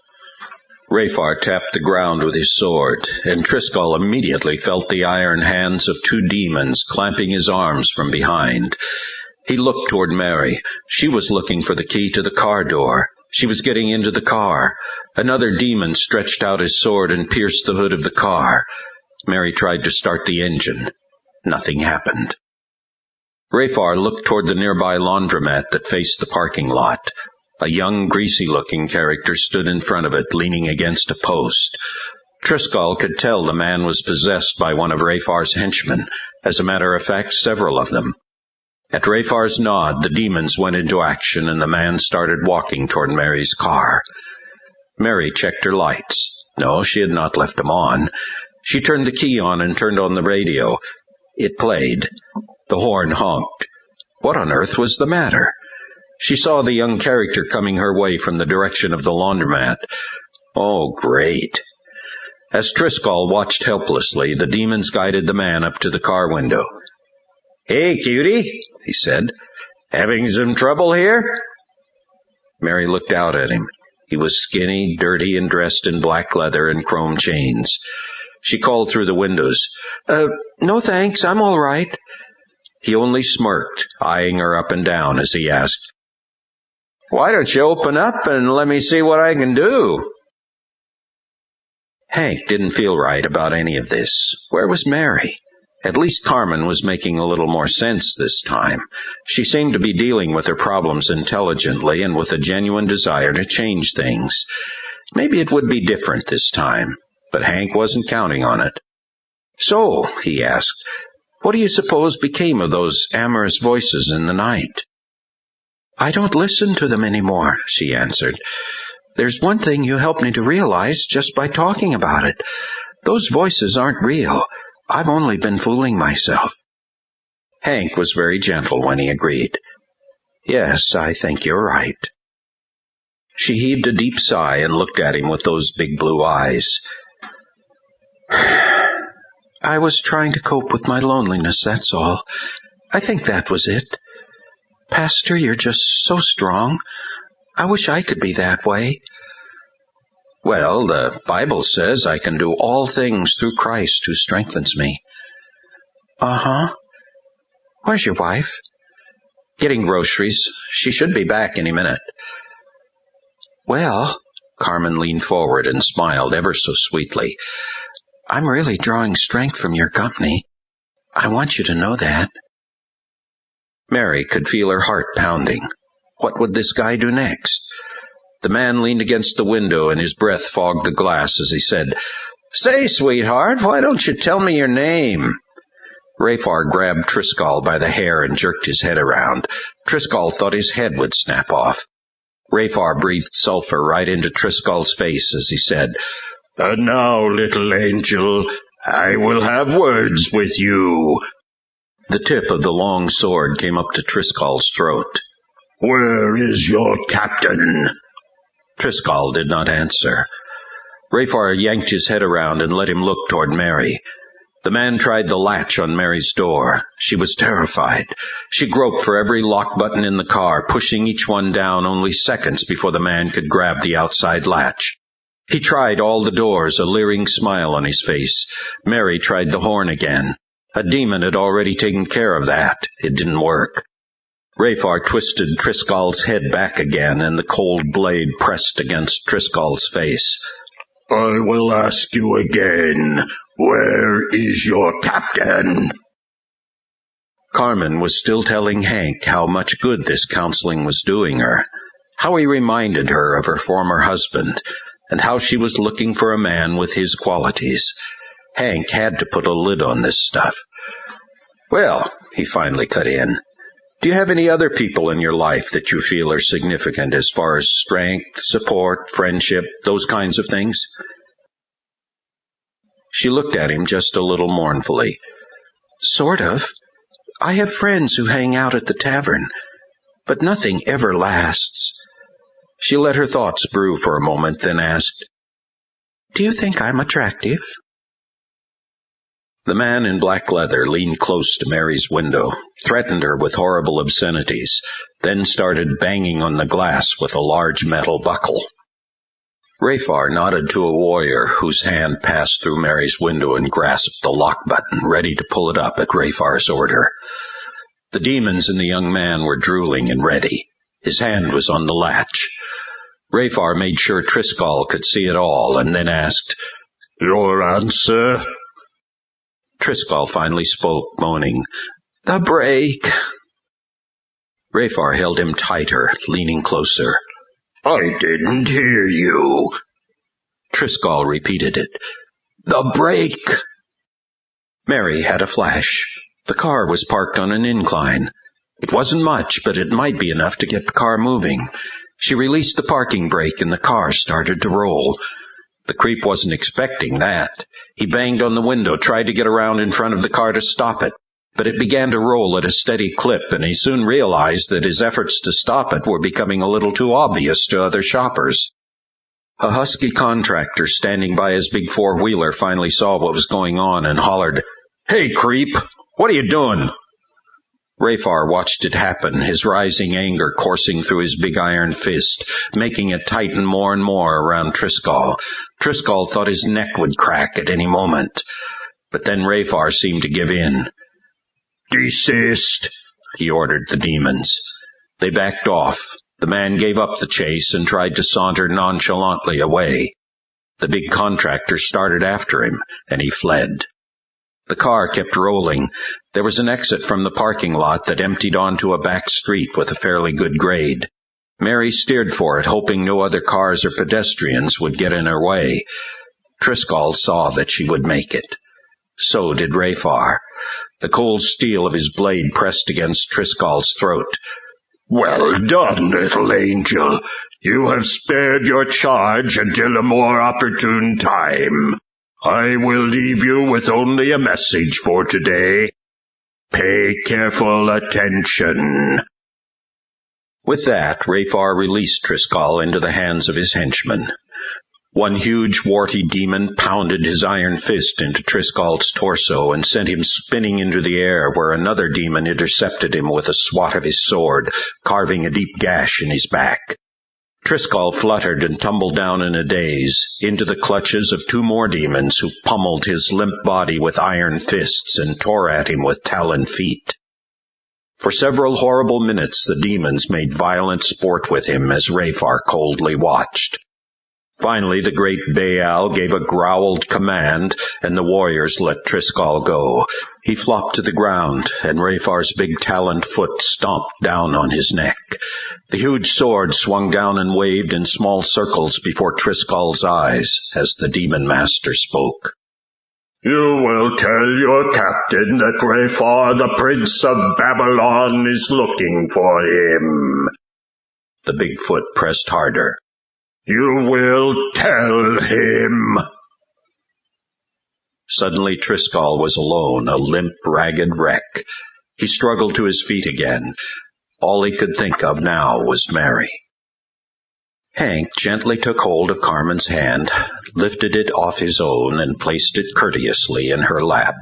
Rayfar tapped the ground with his sword, and Driscoll immediately felt the iron hands of two demons clamping his arms from behind. He looked toward Mary. She was looking for the key to the car door. She was getting into the car. Another demon stretched out his sword and pierced the hood of the car. Mary tried to start the engine. Nothing happened. Rayfar looked toward the nearby laundromat that faced the parking lot. A young, greasy-looking character stood in front of it, leaning against a post. Driscoll could tell the man was possessed by one of Rayfar's henchmen. As a matter of fact, several of them. At Rayfar's nod, the demons went into action, and the man started walking toward Mary's car. Mary checked her lights. No, she had not left them on. She turned the key on and turned on the radio. It played. The horn honked. What on earth was the matter? She saw the young character coming her way from the direction of the laundromat. Oh, great. As Driscoll watched helplessly, the demons guided the man up to the car window. "Hey, cutie," he said. "Having some trouble here?" Mary looked out at him. He was skinny, dirty, and dressed in black leather and chrome chains. She called through the windows. No thanks, I'm all right." He only smirked, eyeing her up and down as he asked, "Why don't you open up and let me see what I can do?" Hank didn't feel right about any of this. Where was Mary? At least Carmen was making a little more sense this time. She seemed to be dealing with her problems intelligently and with a genuine desire to change things. Maybe it would be different this time, but Hank wasn't counting on it. "So," he asked, "what do you suppose became of those amorous voices in the night?" "I don't listen to them anymore," she answered. "There's one thing you helped me to realize just by talking about it. Those voices aren't real. I've only been fooling myself." Hank was very gentle when he agreed. "Yes, I think you're right." She heaved a deep sigh and looked at him with those big blue eyes. "I was trying to cope with my loneliness, that's all. I think that was it. Pastor, you're just so strong. I wish I could be that way." "Well, the Bible says I can do all things through Christ who strengthens me." "Uh-huh. Where's your wife?" "Getting groceries. She should be back any minute." "Well," Carmen leaned forward and smiled ever so sweetly, "I'm really drawing strength from your company. I want you to know that." Mary could feel her heart pounding. What would this guy do next? The man leaned against the window, and his breath fogged the glass as he said, "Say, sweetheart, why don't you tell me your name?" Rayfar grabbed Driscoll by the hair and jerked his head around. Driscoll thought his head would snap off. Rayfar breathed sulfur right into Driscoll's face as he said, "And now, little angel, I will have words with you." The tip of the long sword came up to Driscoll's throat. "Where is your captain?" Driscoll did not answer. Rayfar yanked his head around and let him look toward Mary. The man tried the latch on Mary's door. She was terrified. She groped for every lock button in the car, pushing each one down only seconds before the man could grab the outside latch. He tried all the doors, a leering smile on his face. Mary tried the horn again. A demon had already taken care of that. It didn't work. Rayfar twisted Triscal's head back again, and the cold blade pressed against Triscal's face. I will ask you again, where is your captain? Carmen was still telling Hank how much good this counseling was doing her, how he reminded her of her former husband, and how she was looking for a man with his qualities. Hank had to put a lid on this stuff. Well, he finally cut in, do you have any other people in your life that you feel are significant as far as strength, support, friendship, those kinds of things? She looked at him just a little mournfully. Sort of. I have friends who hang out at the tavern, but nothing ever lasts. She let her thoughts brew for a moment, then asked, Do you think I'm attractive? The man in black leather leaned close to Mary's window, threatened her with horrible obscenities, then started banging on the glass with a large metal buckle. Rayfar nodded to a warrior whose hand passed through Mary's window and grasped the lock button, ready to pull it up at Rayfar's order. The demons in the young man were drooling and ready. His hand was on the latch. Rayfar made sure Triscal could see it all, and then asked, Your answer? Triscal finally spoke, moaning, The brake. Rayfar held him tighter, leaning closer. I didn't hear you. Triscal repeated it. The brake. Mary had a flash. The car was parked on an incline. It wasn't much, but it might be enough to get the car moving. She released the parking brake and the car started to roll. The creep wasn't expecting that. He banged on the window, tried to get around in front of the car to stop it, but it began to roll at a steady clip, and he soon realized that his efforts to stop it were becoming a little too obvious to other shoppers. A husky contractor standing by his big four-wheeler finally saw what was going on and hollered, Hey, creep! What are you doing? Rayfar watched it happen, his rising anger coursing through his big iron fist, making it tighten more and more around Triscal. Triscal thought his neck would crack at any moment. But then Rayfar seemed to give in. Desist, he ordered the demons. They backed off. The man gave up the chase and tried to saunter nonchalantly away. The big contractor started after him, and he fled. The car kept rolling. There was an exit from the parking lot that emptied onto a back street with a fairly good grade. Mary steered for it, hoping no other cars or pedestrians would get in her way. Triscal saw that she would make it. So did Rayfar. The cold steel of his blade pressed against Triscal's throat. Well done, little angel. You have spared your charge until a more opportune time. I will leave you with only a message for today. Pay careful attention. With that, Rayfar released Triscal into the hands of his henchmen. One huge, warty demon pounded his iron fist into Triscal's torso and sent him spinning into the air, where another demon intercepted him with a swat of his sword, carving a deep gash in his back. Triscal fluttered and tumbled down in a daze, into the clutches of two more demons who pummeled his limp body with iron fists and tore at him with taloned feet. For several horrible minutes the demons made violent sport with him as Rayfar coldly watched. Finally the great Baal gave a growled command, and the warriors let Triscal go. He flopped to the ground, and Rayfar's big taloned foot stomped down on his neck. The huge sword swung down and waved in small circles before Triscal's eyes as the demon master spoke. You will tell your captain that Rayfar, the prince of Babylon, is looking for him. The big foot pressed harder. You will tell him. Suddenly Triscal was alone, a limp, ragged wreck. He struggled to his feet again. All he could think of now was Mary. Hank gently took hold of Carmen's hand, lifted it off his own, and placed it courteously in her lap.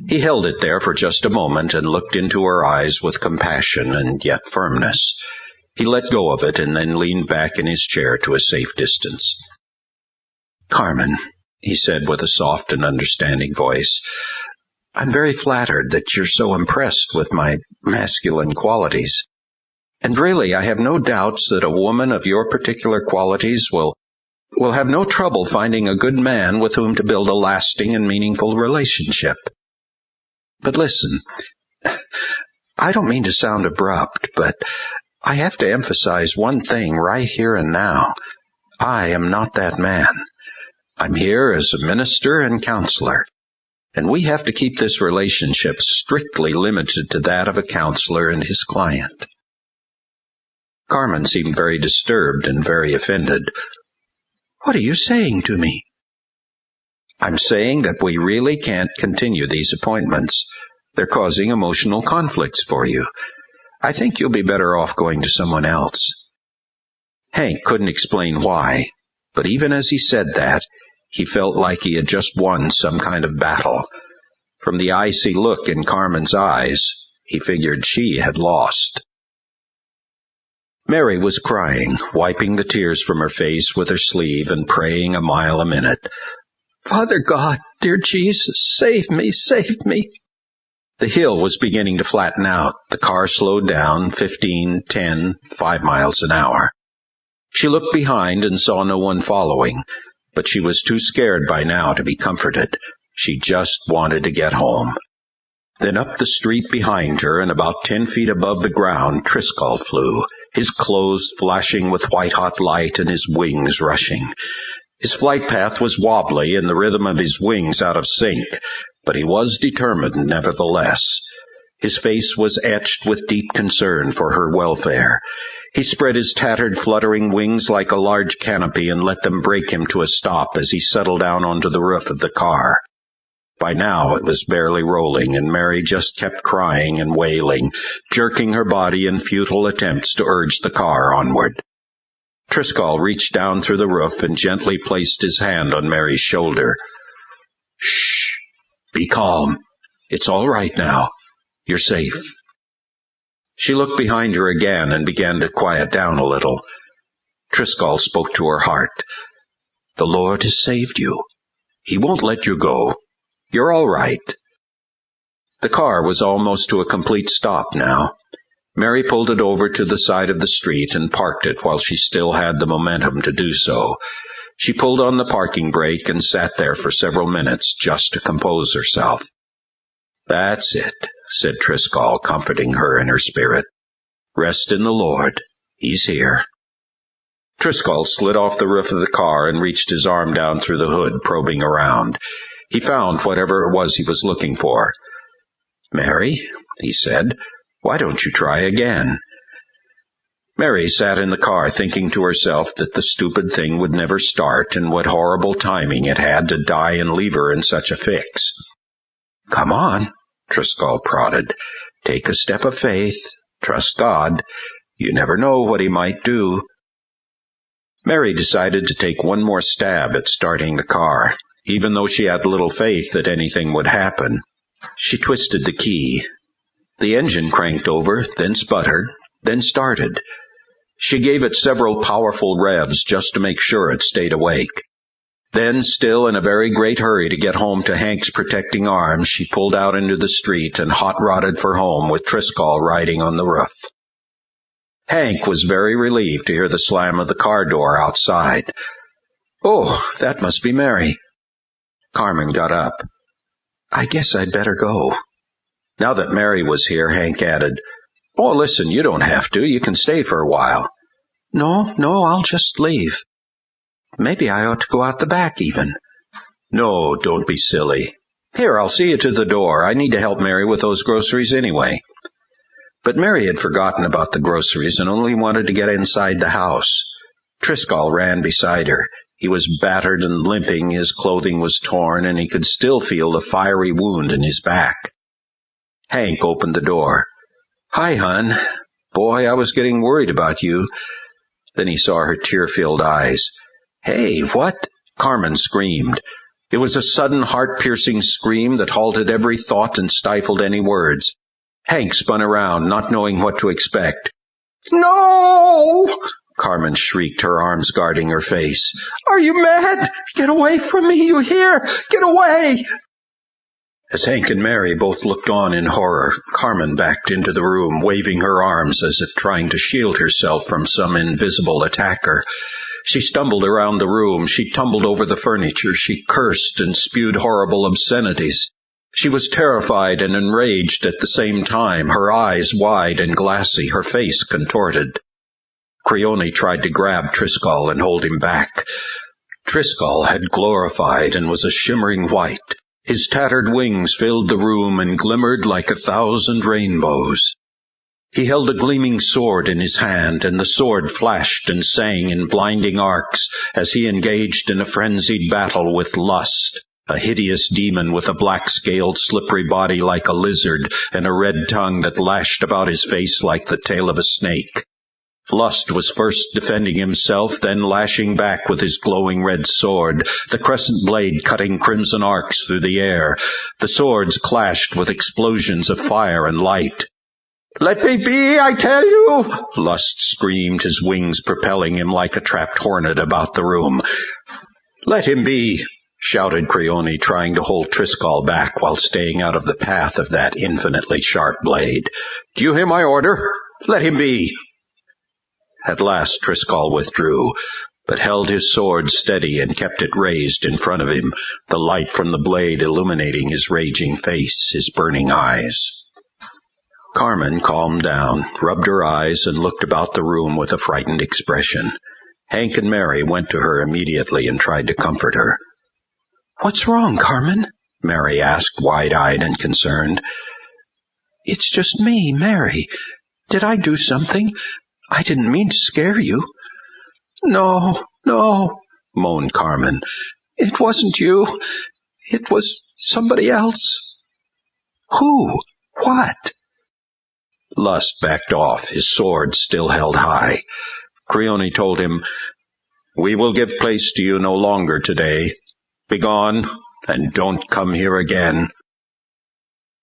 He held it there for just a moment and looked into her eyes with compassion and yet firmness. He let go of it and then leaned back in his chair to a safe distance. "Carmen," he said with a soft and understanding voice, "I'm very flattered that you're so impressed with my masculine qualities. And really, I have no doubts that a woman of your particular qualities will have no trouble finding a good man with whom to build a lasting and meaningful relationship. But listen, I don't mean to sound abrupt, but I have to emphasize one thing right here and now. I am not that man. I'm here as a minister and counselor, and we have to keep this relationship strictly limited to that of a counselor and his client." Carmen seemed very disturbed and very offended. "What are you saying to me?" "I'm saying that we really can't continue these appointments. They're causing emotional conflicts for you. I think you'll be better off going to someone else." Hank couldn't explain why, but even as he said that, he felt like he had just won some kind of battle. From the icy look in Carmen's eyes, he figured she had lost. Mary was crying, wiping the tears from her face with her sleeve and praying a mile a minute. "Father God, dear Jesus, save me, save me." The hill was beginning to flatten out. The car slowed down, 15, 10, 5 miles an hour. She looked behind and saw no one following, but she was too scared by now to be comforted. She just wanted to get home. Then up the street behind her, and about 10 feet above the ground, Triscall flew, his clothes flashing with white-hot light and his wings rushing. His flight path was wobbly and the rhythm of his wings out of sync, but he was determined nevertheless. His face was etched with deep concern for her welfare. He spread his tattered, fluttering wings like a large canopy and let them break him to a stop as he settled down onto the roof of the car. By now it was barely rolling, and Mary just kept crying and wailing, jerking her body in futile attempts to urge the car onward. Triscall reached down through the roof and gently placed his hand on Mary's shoulder. "Shh! Be calm. It's all right now. You're safe." She looked behind her again and began to quiet down a little. Triscall spoke to her heart. "The Lord has saved you. He won't let you go. You're all right." The car was almost to a complete stop now. Mary pulled it over to the side of the street and parked it while she still had the momentum to do so. She pulled on the parking brake and sat there for several minutes just to compose herself. "That's it," said Triscall, comforting her in her spirit. "Rest in the Lord. He's here." Triscall slid off the roof of the car and reached his arm down through the hood, probing around. He found whatever it was he was looking for. "Mary," he said, "why don't you try again?" Mary sat in the car thinking to herself that the stupid thing would never start and what horrible timing it had to die and leave her in such a fix. "Come on," Triscall prodded. "Take a step of faith. Trust God. You never know what he might do." Mary decided to take one more stab at starting the car, even though she had little faith that anything would happen. She twisted the key. The engine cranked over, then sputtered, then started. She gave it several powerful revs just to make sure it stayed awake. Then, still in a very great hurry to get home to Hank's protecting arms, she pulled out into the street and hot-rodded for home with Triscall riding on the roof. Hank was very relieved to hear the slam of the car door outside. "Oh, that must be Mary." Carmen got up. "I guess I'd better go." Now that Mary was here, Hank added, "Oh, listen, you don't have to. You can stay for a while." No, I'll just leave. Maybe I ought to go out the back even." "No, don't be silly. Here, I'll see you to the door. I need to help Mary with those groceries anyway." But Mary had forgotten about the groceries and only wanted to get inside the house. Triscall ran beside her. He was battered and limping, his clothing was torn, and he could still feel the fiery wound in his back. Hank opened the door. "Hi, hon. Boy, I was getting worried about you." Then he saw her tear-filled eyes. "Hey, what?" Carmen screamed. It was a sudden, heart-piercing scream that halted every thought and stifled any words. Hank spun around, not knowing what to expect. "No!" Carmen shrieked, her arms guarding her face. "Are you mad? Get away from me, you hear? Get away!" As Hank and Mary both looked on in horror, Carmen backed into the room, waving her arms as if trying to shield herself from some invisible attacker. She stumbled around the room. She tumbled over the furniture. She cursed and spewed horrible obscenities. She was terrified and enraged at the same time, her eyes wide and glassy, her face contorted. Creone tried to grab Triscal and hold him back. Triscal had glorified and was a shimmering white. His tattered wings filled the room and glimmered like 1,000 rainbows. He held a gleaming sword in his hand, and the sword flashed and sang in blinding arcs as he engaged in a frenzied battle with Lust, a hideous demon with a black-scaled, slippery body like a lizard and a red tongue that lashed about his face like the tail of a snake. Lust was first defending himself, then lashing back with his glowing red sword, the crescent blade cutting crimson arcs through the air. The swords clashed with explosions of fire and light. "Let me be, I tell you!" Lust screamed, his wings propelling him like a trapped hornet about the room. "Let him be," shouted Creone, trying to hold Triscal back while staying out of the path of that infinitely sharp blade. "Do you hear my order? Let him be." At last Triscal withdrew, but held his sword steady and kept it raised in front of him, the light from the blade illuminating his raging face, his burning eyes. Carmen calmed down, rubbed her eyes, and looked about the room with a frightened expression. Hank and Mary went to her immediately and tried to comfort her. "What's wrong, Carmen?" Mary asked, wide-eyed and concerned. "It's just me, Mary. Did I do something? I didn't mean to scare you." No, moaned Carmen. "It wasn't you. It was somebody else." "Who? What?" Lust backed off, his sword still held high. Creone told him, "We will give place to you no longer today. Begone, and don't come here again."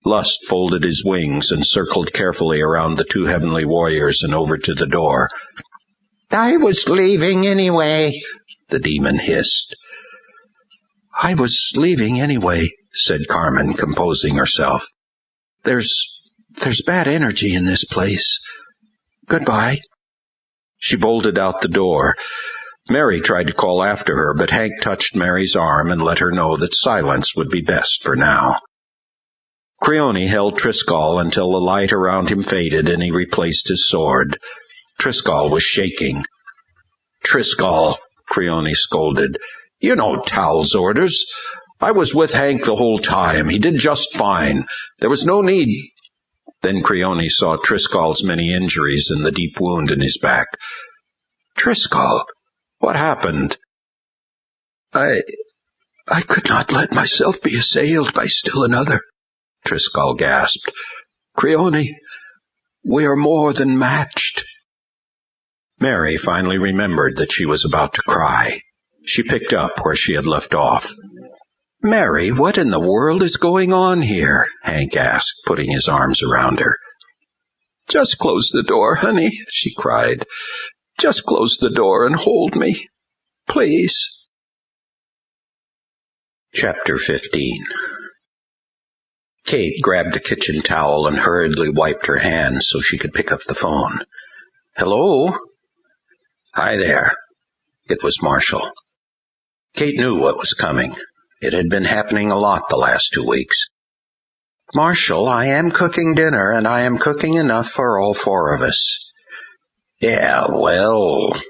Lust folded his wings and circled carefully around the two heavenly warriors and over to the door. "I was leaving anyway," the demon hissed. "I was leaving anyway," said Carmen, composing herself. There's bad energy in this place. Goodbye." She bolted out the door. Mary tried to call after her, but Hank touched Mary's arm and let her know that silence would be best for now. Creone held Triscal until the light around him faded and he replaced his sword. Triscal was shaking. "Triscal," Creone scolded, "you know Tal's orders. I was with Hank the whole time. He did just fine. There was no need." Then Creone saw Triscal's many injuries and the deep wound in his back. "Triscal, what happened?" I could not let myself be assailed by still another," Triscal gasped. "Creone, we are more than matched." Mary finally remembered that she was about to cry. She picked up where she had left off. "Mary, what in the world is going on here?" Hank asked, putting his arms around her. "Just close the door, honey," she cried. "Just close the door and hold me, please." Chapter 15. Kate grabbed a kitchen towel and hurriedly wiped her hands so she could pick up the phone. "Hello?" "Hi there." It was Marshall. Kate knew what was coming. It had been happening a lot the last 2 weeks. "Marshall, I am cooking dinner, and I am cooking enough for all 4 of us." "Yeah, well..."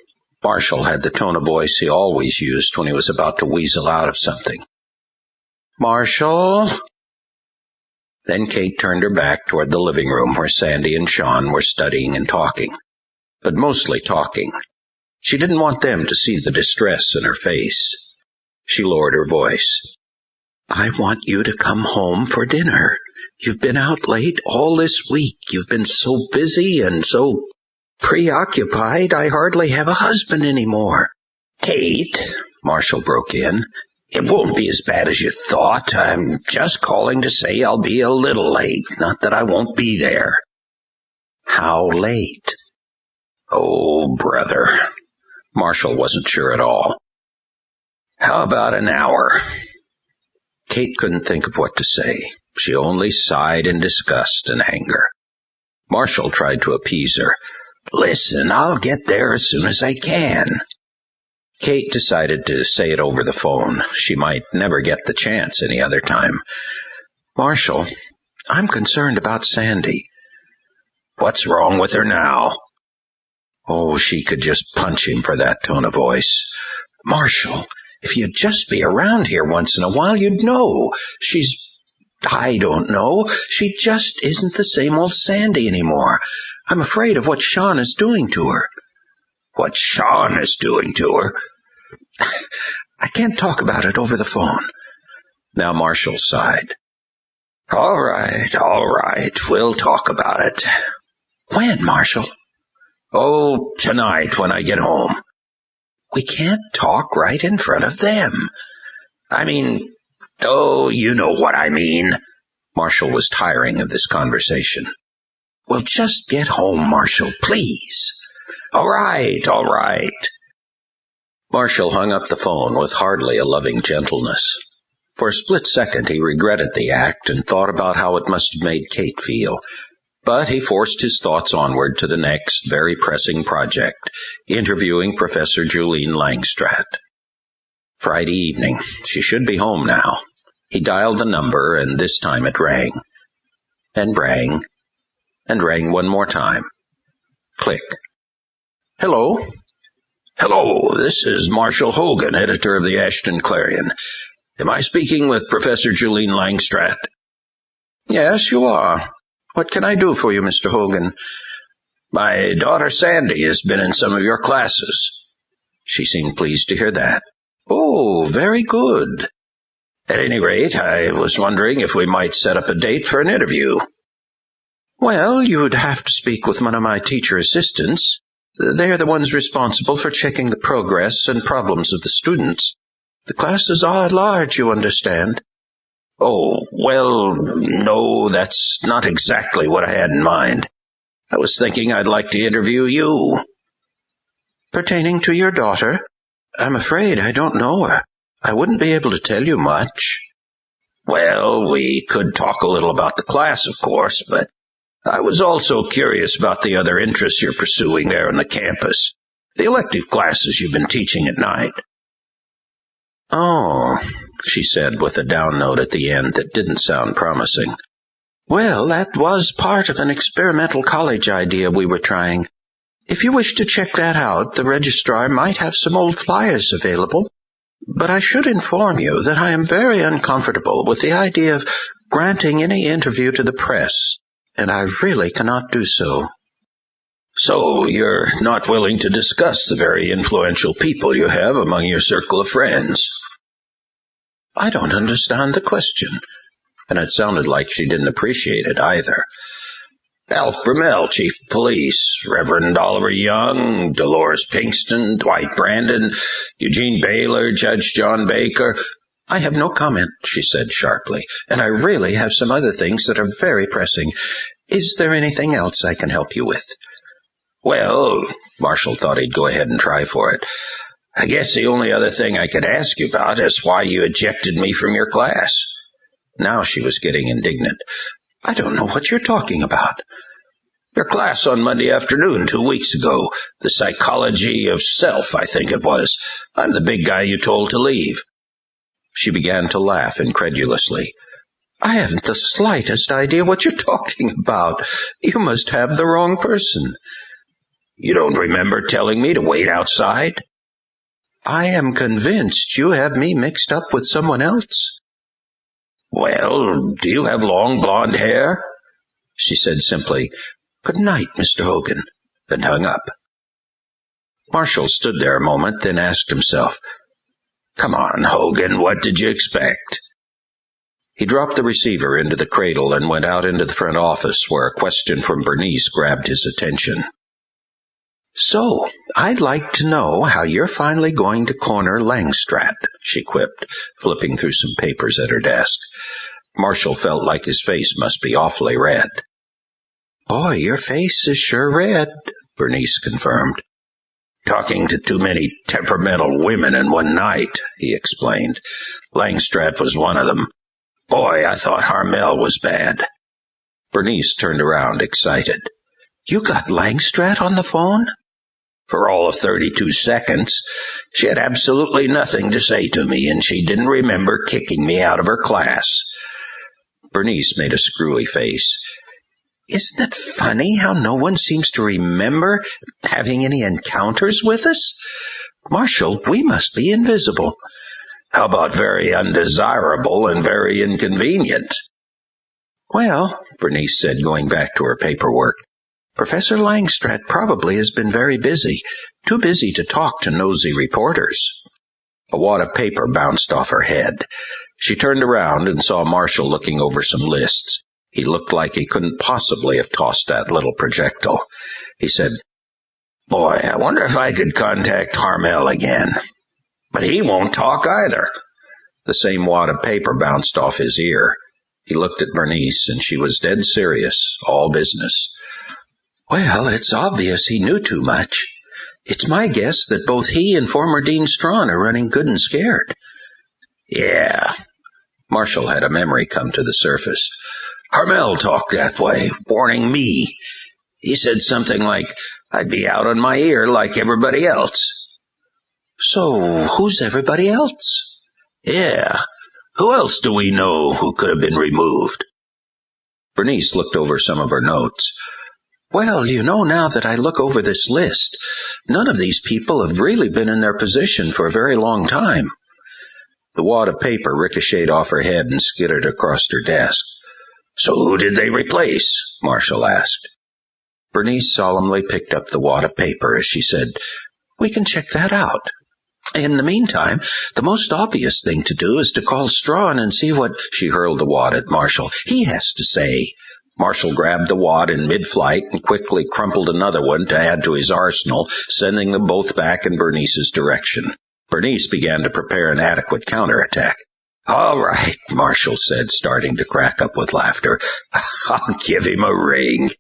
Marshall had the tone of voice he always used when he was about to weasel out of something. "Marshall?" Then Kate turned her back toward the living room where Sandy and Sean were studying and talking, but mostly talking. She didn't want them to see the distress in her face. She lowered her voice. "I want you to come home for dinner. You've been out late all this week. You've been so busy and so preoccupied I hardly have a husband anymore." "Kate," Marshall broke in, "it won't be as bad as you thought. I'm just calling to say I'll be a little late, not that I won't be there." "How late?" "Oh, brother." Marshall wasn't sure at all. "How about an hour?" Kate couldn't think of what to say. She only sighed in disgust and anger. Marshall tried to appease her. "Listen, I'll get there as soon as I can." Kate decided to say it over the phone. She might never get the chance any other time. "Marshall, I'm concerned about Sandy." "What's wrong with her now?" Oh, she could just punch him for that tone of voice. "Marshall, if you'd just be around here once in a while, you'd know. I don't know. She just isn't the same old Sandy anymore. I'm afraid of what Sean is doing to her." "What Sean is doing to her?" "I can't talk about it over the phone." Now Marshall sighed. All right, we'll talk about it." "When, Marshall?" "Oh, tonight when I get home." "We can't talk right in front of them." Oh, you know what I mean." Marshall was tiring of this conversation. "Well, just get home, Marshall, please." All right. Marshall hung up the phone with hardly a loving gentleness. For a split second he regretted the act and thought about how it must have made Kate feel. But he forced his thoughts onward to the next very pressing project, interviewing Professor Julene Langstratt. Friday evening. She should be home now. He dialed the number, and this time it rang. And rang. And rang one more time. Click. "Hello?" "Hello, this is Marshall Hogan, editor of the Ashton Clarion. Am I speaking with Professor Julene Langstratt?" "Yes, you are. What can I do for you, Mr. Hogan?" "My daughter Sandy has been in some of your classes." She seemed pleased to hear that. "Oh, very good." "At any rate, I was wondering if we might set up a date for an interview." "Well, you'd have to speak with one of my teacher assistants. They're the ones responsible for checking the progress and problems of the students. The classes are large, you understand." "Oh, well, no, that's not exactly what I had in mind. I was thinking I'd like to interview you." "Pertaining to your daughter? I'm afraid I don't know her. I wouldn't be able to tell you much." "Well, we could talk a little about the class, of course, but I was also curious about the other interests you're pursuing there on the campus, the elective classes you've been teaching at night." "Oh," she said with a down note at the end that didn't sound promising. "Well, that was part of an experimental college idea we were trying. If you wish to check that out, the registrar might have some old flyers available. But I should inform you that I am very uncomfortable with the idea of granting any interview to the press, and I really cannot do so." "So you're not willing to discuss the very influential people you have among your circle of friends?" "I don't understand the question." And it sounded like she didn't appreciate it either. "Alf Brumell, Chief of Police, Reverend Oliver Young, Dolores Pinkston, Dwight Brandon, Eugene Baylor, Judge John Baker." "I have no comment," she said sharply, "and I really have some other things that are very pressing. Is there anything else I can help you with?" "Well," Marshall thought he'd go ahead and try for it, "I guess the only other thing I could ask you about is why you ejected me from your class." Now she was getting indignant. "I don't know what you're talking about." "Your class on Monday afternoon 2 weeks ago. The psychology of self, I think it was. I'm the big guy you told to leave." She began to laugh incredulously. "I haven't the slightest idea what you're talking about. You must have the wrong person." "You don't remember telling me to wait outside?" "I am convinced you have me mixed up with someone else." "Well, do you have long blonde hair?" She said simply, "Good night, Mr. Hogan," and hung up. Marshall stood there a moment, then asked himself, "Come on, Hogan, what did you expect?" He dropped the receiver into the cradle and went out into the front office, where a question from Bernice grabbed his attention. "So, I'd like to know how you're finally going to corner Langstratt," she quipped, flipping through some papers at her desk. Marshall felt like his face must be awfully red. "Boy, your face is sure red," Bernice confirmed. "Talking to too many temperamental women in one night," he explained. "Langstratt was one of them. Boy, I thought Harmel was bad." Bernice turned around, excited. "You got Langstratt on the phone?" For all of 32 seconds. She had absolutely nothing to say to me, and she didn't remember kicking me out of her class. Bernice made a screwy face. "Isn't it funny how no one seems to remember having any encounters with us? Marshall, we must be invisible." "How about very undesirable and very inconvenient?" "Well," Bernice said, going back to her paperwork, "Professor Langstratt probably has been very busy, too busy to talk to nosy reporters." A wad of paper bounced off her head. She turned around and saw Marshall looking over some lists. He looked like he couldn't possibly have tossed that little projectile. He said, "Boy, I wonder if I could contact Harmel again. But he won't talk either." The same wad of paper bounced off his ear. He looked at Bernice, and she was dead serious, all business. "Well, it's obvious he knew too much. It's my guess that both he and former Dean Strawn are running good and scared." "Yeah." Marshall had a memory come to the surface. "Harmel talked that way, warning me. He said something like, I'd be out on my ear like everybody else." "So, who's everybody else?" "Yeah. Who else do we know who could have been removed?" Bernice looked over some of her notes. "Well, now that I look over this list, none of these people have really been in their position for a very long time." The wad of paper ricocheted off her head and skittered across her desk. "So who did they replace?" Marshall asked. Bernice solemnly picked up the wad of paper as she said, "We can check that out. In the meantime, the most obvious thing to do is to call Strawn and see what—" She hurled the wad at Marshall. "He has to say." Marshall grabbed the wad in mid-flight and quickly crumpled another one to add to his arsenal, sending them both back in Bernice's direction. Bernice began to prepare an adequate counterattack. "All right," Marshall said, starting to crack up with laughter. "I'll give him a ring."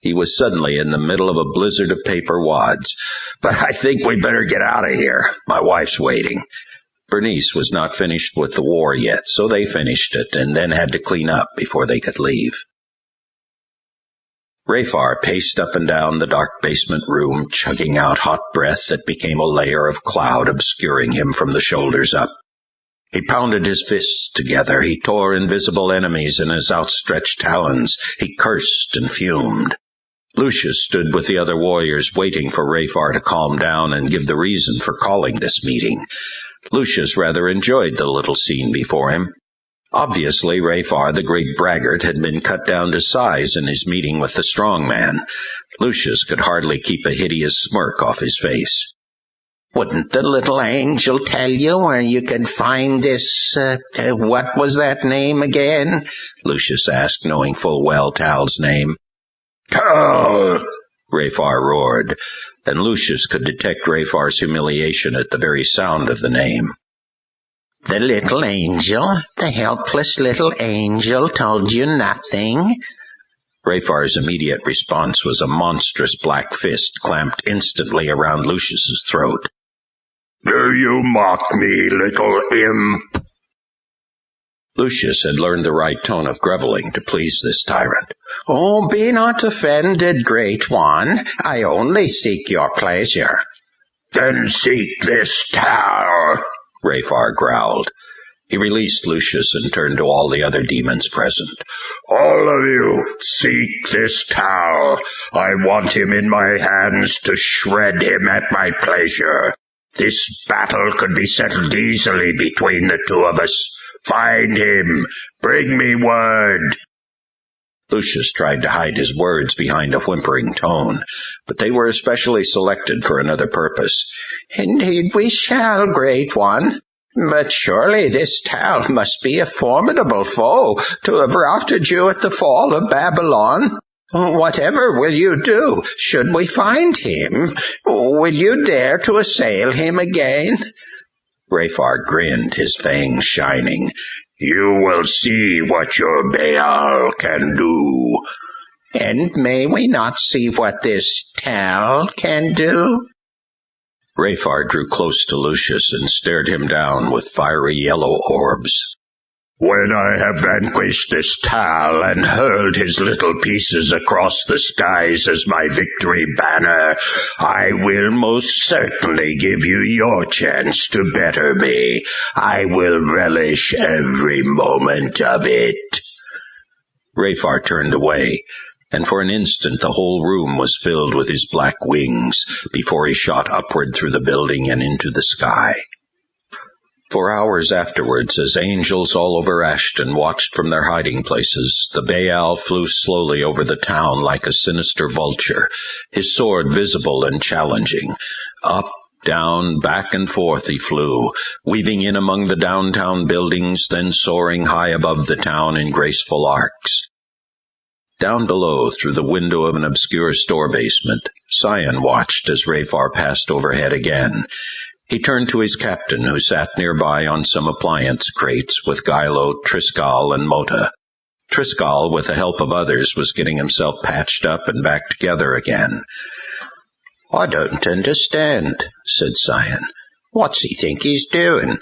He was suddenly in the middle of a blizzard of paper wads. "But I think we better get out of here. My wife's waiting." Bernice was not finished with the war yet, so they finished it and then had to clean up before they could leave. Rayfar paced up and down the dark basement room, chugging out hot breath that became a layer of cloud obscuring him from the shoulders up. He pounded his fists together. He tore invisible enemies in his outstretched talons. He cursed and fumed. Lucius stood with the other warriors, waiting for Rayfar to calm down and give the reason for calling this meeting. Lucius rather enjoyed the little scene before him. Obviously, Rayfar, the great braggart, had been cut down to size in his meeting with the strong man. Lucius could hardly keep a hideous smirk off his face. "Wouldn't the little angel tell you where you could find this, what was that name again?" Lucius asked, knowing full well Tal's name. "Tal!" Rayfar roared, and Lucius could detect Rayfar's humiliation at the very sound of the name. "The little angel, the helpless little angel told you nothing?" Rayfar's immediate response was a monstrous black fist clamped instantly around Lucius's throat. "Do you mock me, little imp?" Lucius had learned the right tone of groveling to please this tyrant. "Oh, be not offended, great one. I only seek your pleasure." "Then seek this Tal," Rayfar growled. He released Lucius and turned to all the other demons present. "All of you, seek this Tal. I want him in my hands to shred him at my pleasure. This battle could be settled easily between the two of us. Find him. Bring me word." Lucius tried to hide his words behind a whimpering tone, but they were especially selected for another purpose. "Indeed we shall, great one. But surely this Tal must be a formidable foe to have routed you at the fall of Babylon." Whatever will you do, should we find him? Will you dare to assail him again? Raphar grinned, his fangs shining. You will see what your Baal can do. And may we not see what this Tal can do? Raphar drew close to Lucius and stared him down with fiery yellow orbs. When I have vanquished this Tal and hurled his little pieces across the skies as my victory banner, I will most certainly give you your chance to better me. I will relish every moment of it. Raphar turned away, and for an instant the whole room was filled with his black wings before he shot upward through the building and into the sky. For hours afterwards, as angels all over Ashton watched from their hiding places, the Baal flew slowly over the town like a sinister vulture, his sword visible and challenging. Up, down, back and forth he flew, weaving in among the downtown buildings, then soaring high above the town in graceful arcs. Down below, through the window of an obscure store basement, Sion watched as Raphar passed overhead again. He turned to his captain, who sat nearby on some appliance crates with Gilo, Triscal, and Mota. Triscal, with the help of others, was getting himself patched up and back together again. I don't understand, said Sion. What's he think he's doing?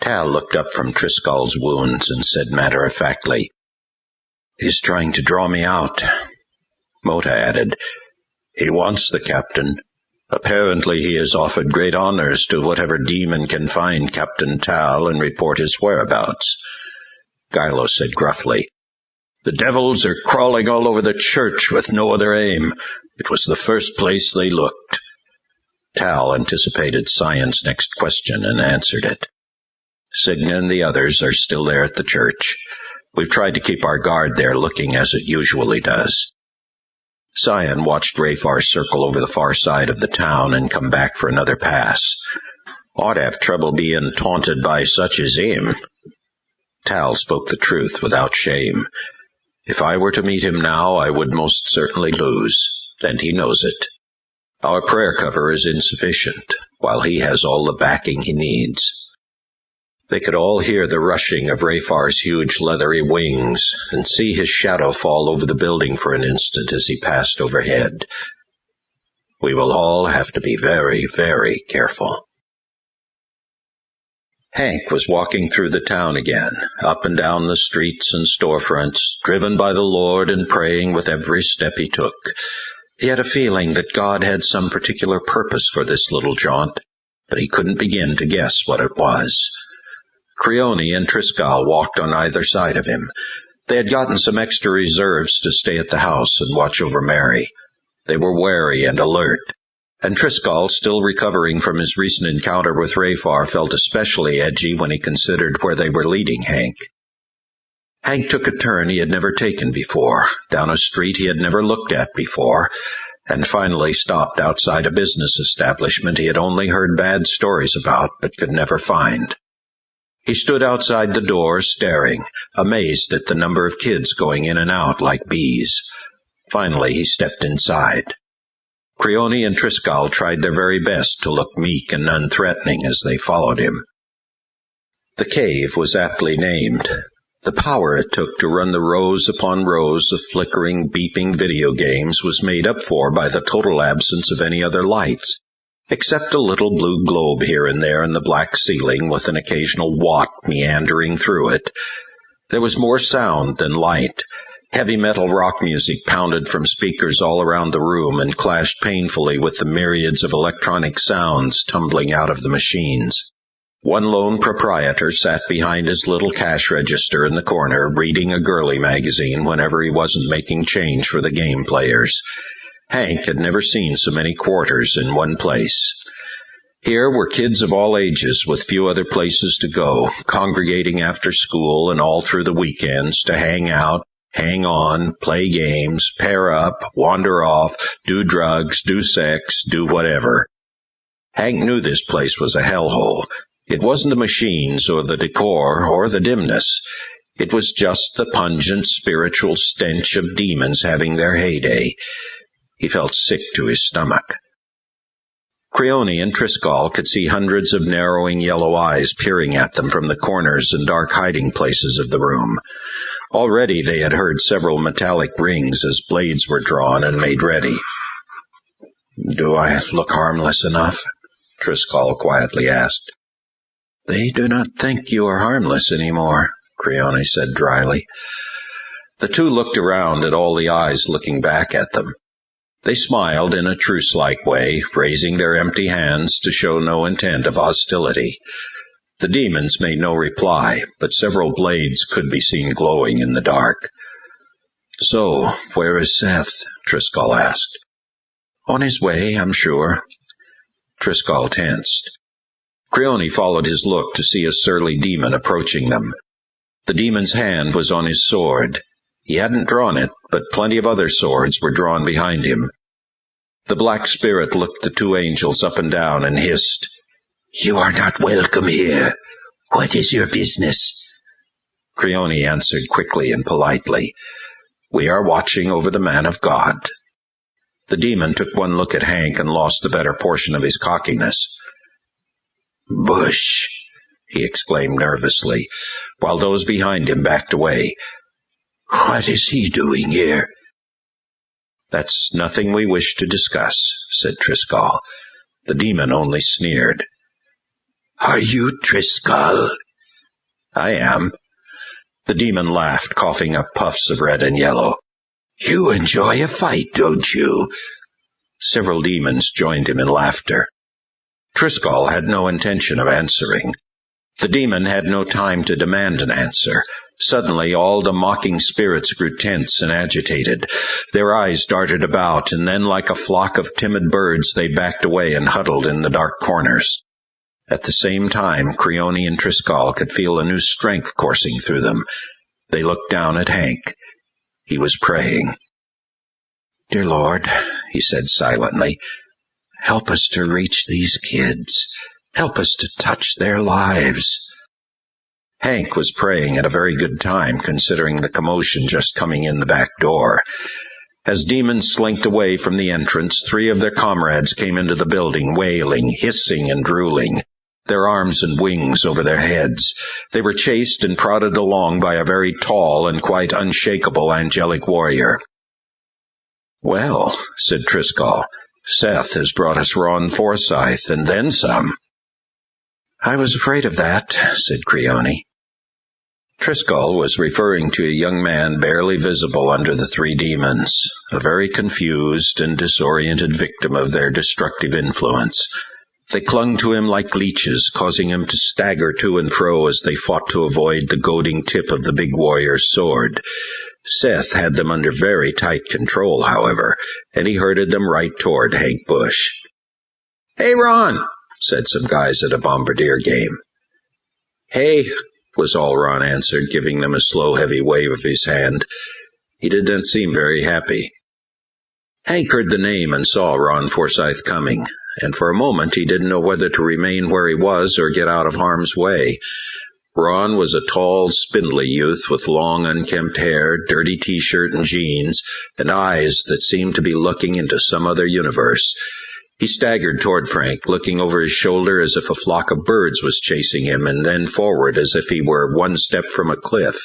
Tal looked up from Triscal's wounds and said matter-of-factly, He's trying to draw me out. Mota added, He wants the captain. Apparently he has offered great honors to whatever demon can find Captain Tal and report his whereabouts. Gilo said gruffly, The devils are crawling all over the church with no other aim. It was the first place they looked. Tal anticipated Sion's next question and answered it. Signa and the others are still there at the church. We've tried to keep our guard there looking as it usually does. Sion watched Raphar circle over the far side of the town and come back for another pass. I'd have trouble being taunted by such as him. Tal spoke the truth without shame. If I were to meet him now, I would most certainly lose, and he knows it. Our prayer cover is insufficient, while he has all the backing he needs. They could all hear the rushing of Raphar's huge leathery wings, and see his shadow fall over the building for an instant as he passed overhead. We will all have to be very, very careful. Hank was walking through the town again, up and down the streets and storefronts, driven by the Lord and praying with every step he took. He had a feeling that God had some particular purpose for this little jaunt, but he couldn't begin to guess what it was. Creone and Triscal walked on either side of him. They had gotten some extra reserves to stay at the house and watch over Mary. They were wary and alert, and Triscal, still recovering from his recent encounter with Raphar, felt especially edgy when he considered where they were leading Hank. Hank took a turn he had never taken before, down a street he had never looked at before, and finally stopped outside a business establishment he had only heard bad stories about but could never find. He stood outside the door, staring, amazed at the number of kids going in and out like bees. Finally, he stepped inside. Creone and Triscal tried their very best to look meek and unthreatening as they followed him. The cave was aptly named. The power it took to run the rows upon rows of flickering, beeping video games was made up for by the total absence of any other lights, except a little blue globe here and there in the black ceiling with an occasional watt meandering through it. There was more sound than light. Heavy metal rock music pounded from speakers all around the room and clashed painfully with the myriads of electronic sounds tumbling out of the machines. One lone proprietor sat behind his little cash register in the corner, reading a girly magazine whenever he wasn't making change for the game players. Hank had never seen so many quarters in one place. Here were kids of all ages with few other places to go, congregating after school and all through the weekends to hang out, hang on, play games, pair up, wander off, do drugs, do sex, do whatever. Hank knew this place was a hellhole. It wasn't the machines or the decor or the dimness. It was just the pungent spiritual stench of demons having their heyday. He felt sick to his stomach. Creone and Triscall could see hundreds of narrowing yellow eyes peering at them from the corners and dark hiding places of the room. Already they had heard several metallic rings as blades were drawn and made ready. "Do I look harmless enough?" Triscall quietly asked. "They do not think you are harmless anymore," Creone said dryly. The two looked around at all the eyes looking back at them. They smiled in a truce-like way, raising their empty hands to show no intent of hostility. The demons made no reply, but several blades could be seen glowing in the dark. "So, where is Seth?" Triscall asked. "On his way, I'm sure." Triscall tensed. Creone followed his look to see a surly demon approaching them. The demon's hand was on his sword. He hadn't drawn it, but plenty of other swords were drawn behind him. The black spirit looked the two angels up and down and hissed, "You are not welcome here. What is your business?" Creone answered quickly and politely, "We are watching over the man of God." The demon took one look at Hank and lost the better portion of his cockiness. "Busch," he exclaimed nervously, while those behind him backed away. "What is he doing here?" "That's nothing we wish to discuss," said Triscall. The demon only sneered. "Are you Triscall?" "I am." The demon laughed, coughing up puffs of red and yellow. "You enjoy a fight, don't you?" Several demons joined him in laughter. Triscall had no intention of answering. The demon had no time to demand an answer. Suddenly all the mocking spirits grew tense and agitated. Their eyes darted about, and then like a flock of timid birds they backed away and huddled in the dark corners. At the same time, Creone and Triscall could feel a new strength coursing through them. They looked down at Hank. He was praying. "Dear Lord," he said silently, "help us to reach these kids. Help us to touch their lives." Hank was praying at a very good time, considering the commotion just coming in the back door. As demons slinked away from the entrance, 3 of their comrades came into the building, wailing, hissing, and drooling, their arms and wings over their heads. They were chased and prodded along by a very tall and quite unshakable angelic warrior. "Well," said Triscall, "Seth has brought us Ron Forsythe, and then some." "I was afraid of that," said Creone. Triscall was referring to a young man barely visible under the 3 demons, a very confused and disoriented victim of their destructive influence. They clung to him like leeches, causing him to stagger to and fro as they fought to avoid the goading tip of the big warrior's sword. Seth had them under very tight control, however, and he herded them right toward Hank Busch. "Hey, Ron," said some guys at a bombardier game. "Hey," was all Ron answered, giving them a slow, heavy wave of his hand. He did not seem very happy. Hank heard the name and saw Ron Forsythe coming, and for a moment he didn't know whether to remain where he was or get out of harm's way. Ron was a tall, spindly youth with long, unkempt hair, dirty T-shirt and jeans, and eyes that seemed to be looking into some other universe. He staggered toward Frank, looking over his shoulder as if a flock of birds was chasing him, and then forward as if he were one step from a cliff.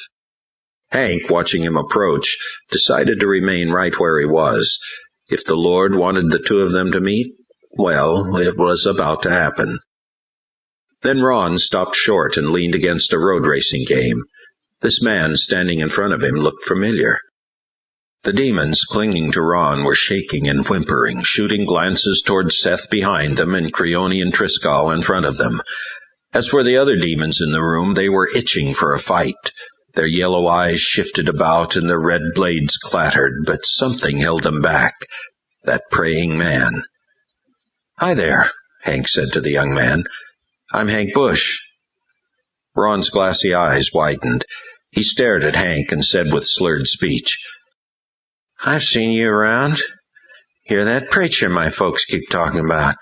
Hank, watching him approach, decided to remain right where he was. If the Lord wanted the 2 of them to meet, well, it was about to happen. Then Ron stopped short and leaned against a road racing game. This man standing in front of him looked familiar. The demons clinging to Ron were shaking and whimpering, shooting glances toward Seth behind them and Creone and Triscall in front of them. As for the other demons in the room, they were itching for a fight. Their yellow eyes shifted about and their red blades clattered, but something held them back. That praying man. "Hi there," Hank said to the young man. "I'm Hank Busch." Ron's glassy eyes widened. He stared at Hank and said with slurred speech, "I've seen you around. You're that preacher my folks keep talking about."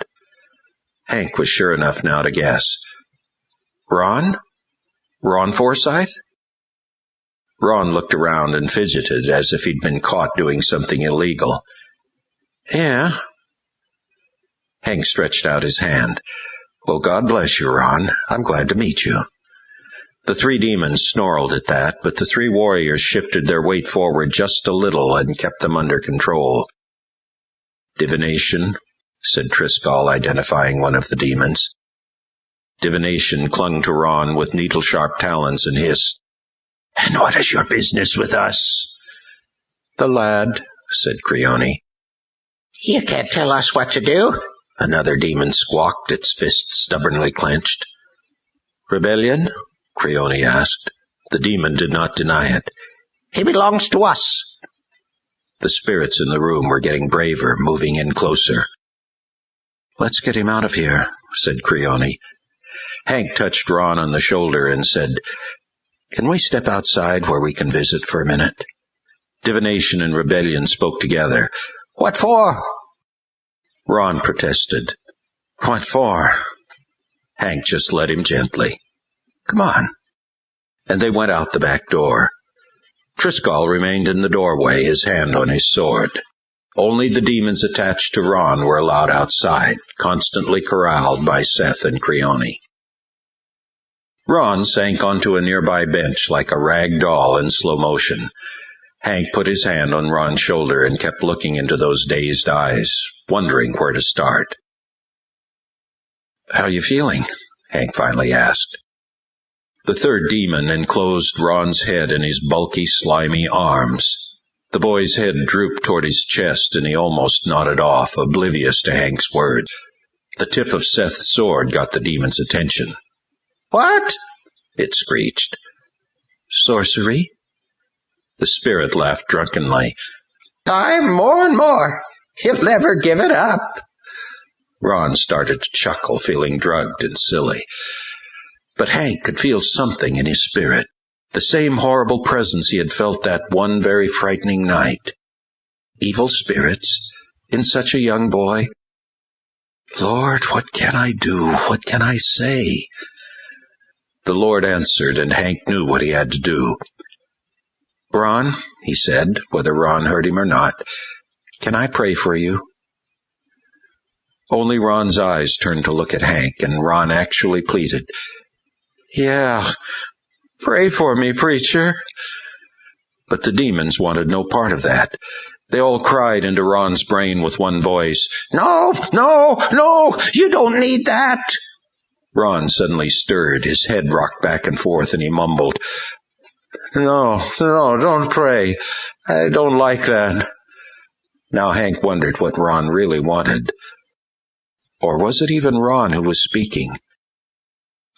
Hank was sure enough now to guess. "Ron? Ron Forsythe?" Ron looked around and fidgeted as if he'd been caught doing something illegal. Yeah. Hank stretched out his hand. Well, God bless you, Ron. I'm glad to meet you. The three demons snarled at that, but the three warriors shifted their weight forward just a little and kept them under control. Divination, said Triscall, identifying one of the demons. Divination clung to Ron with needle-sharp talons and hissed, "And what is your business with us?" "The lad," said Creone. "You can't tell us what to do," another demon squawked, its fist stubbornly clenched. "Rebellion?" Creone asked. The demon did not deny it. "He belongs to us." The spirits in the room were getting braver, moving in closer. "Let's get him out of here," said Creone. Hank touched Ron on the shoulder and said, "Can we step outside where we can visit for a minute?" Divination and Rebellion spoke together. "What for?" Ron protested. "What for?" Hank just led him gently. "Come on." And they went out the back door. Triscall remained in the doorway, his hand on his sword. Only the demons attached to Ron were allowed outside, constantly corralled by Seth and Creone. Ron sank onto a nearby bench like a rag doll in slow motion. Hank put his hand on Ron's shoulder and kept looking into those dazed eyes, wondering where to start. "How are you feeling?" Hank finally asked. The third demon enclosed Ron's head in his bulky, slimy arms. The boy's head drooped toward his chest, and he almost nodded off, oblivious to Hank's words. The tip of Seth's sword got the demon's attention. "What?" it screeched. "Sorcery?" The spirit laughed drunkenly. "Time more and more. He'll never give it up." Ron started to chuckle, feeling drugged and silly. But Hank could feel something in his spirit, the same horrible presence he had felt that one very frightening night. Evil spirits in such a young boy? "Lord, what can I do? What can I say?" The Lord answered, and Hank knew what he had to do. "Ron," he said, whether Ron heard him or not, "can I pray for you?" Only Ron's eyes turned to look at Hank, and Ron actually pleaded, "Yeah, pray for me, preacher." But the demons wanted no part of that. They all cried into Ron's brain with one voice, "No, no, no, you don't need that." Ron suddenly stirred, his head rocked back and forth, and he mumbled, No, don't pray. I don't like that." Now Hank wondered what Ron really wanted. Or was it even Ron who was speaking?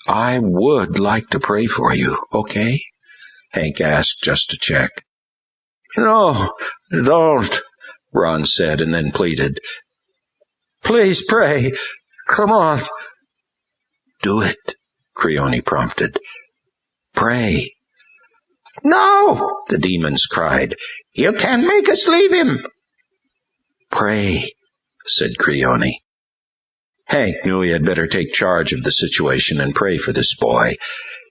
"I would like to pray for you, okay?" Hank asked just to check. "No, don't," Ron said, and then pleaded. "Please pray. Come on." "Do it," Creone prompted. "Pray." "No," the demons cried. "You can't make us leave him." "Pray," said Creone. Hank knew he had better take charge of the situation and pray for this boy.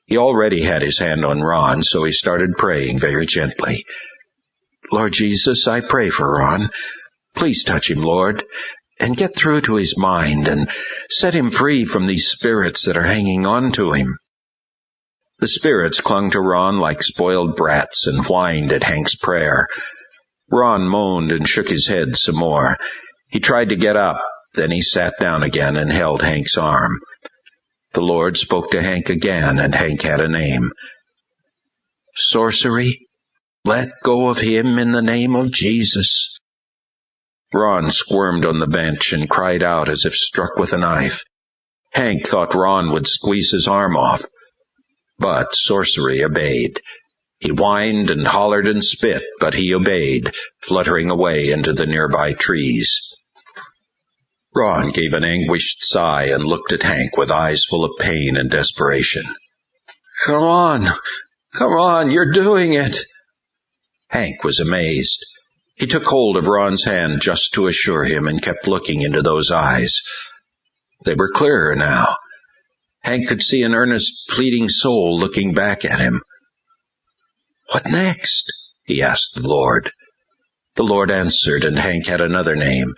He already had his hand on Ron, so he started praying very gently. "Lord Jesus, I pray for Ron. Please touch him, Lord, and get through to his mind and set him free from these spirits that are hanging on to him." The spirits clung to Ron like spoiled brats and whined at Hank's prayer. Ron moaned and shook his head some more. He tried to get up, then he sat down again and held Hank's arm. The Lord spoke to Hank again, and Hank had a name. "Sorcery, let go of him in the name of Jesus." Ron squirmed on the bench and cried out as if struck with a knife. Hank thought Ron would squeeze his arm off. But sorcery obeyed. He whined and hollered and spit, but he obeyed, fluttering away into the nearby trees. Ron gave an anguished sigh and looked at Hank with eyes full of pain and desperation. Come on, you're doing it." Hank was amazed. He took hold of Ron's hand just to assure him and kept looking into those eyes. They were clearer now. Hank could see an earnest, pleading soul looking back at him. "What next?" he asked the Lord. The Lord answered, and Hank had another name.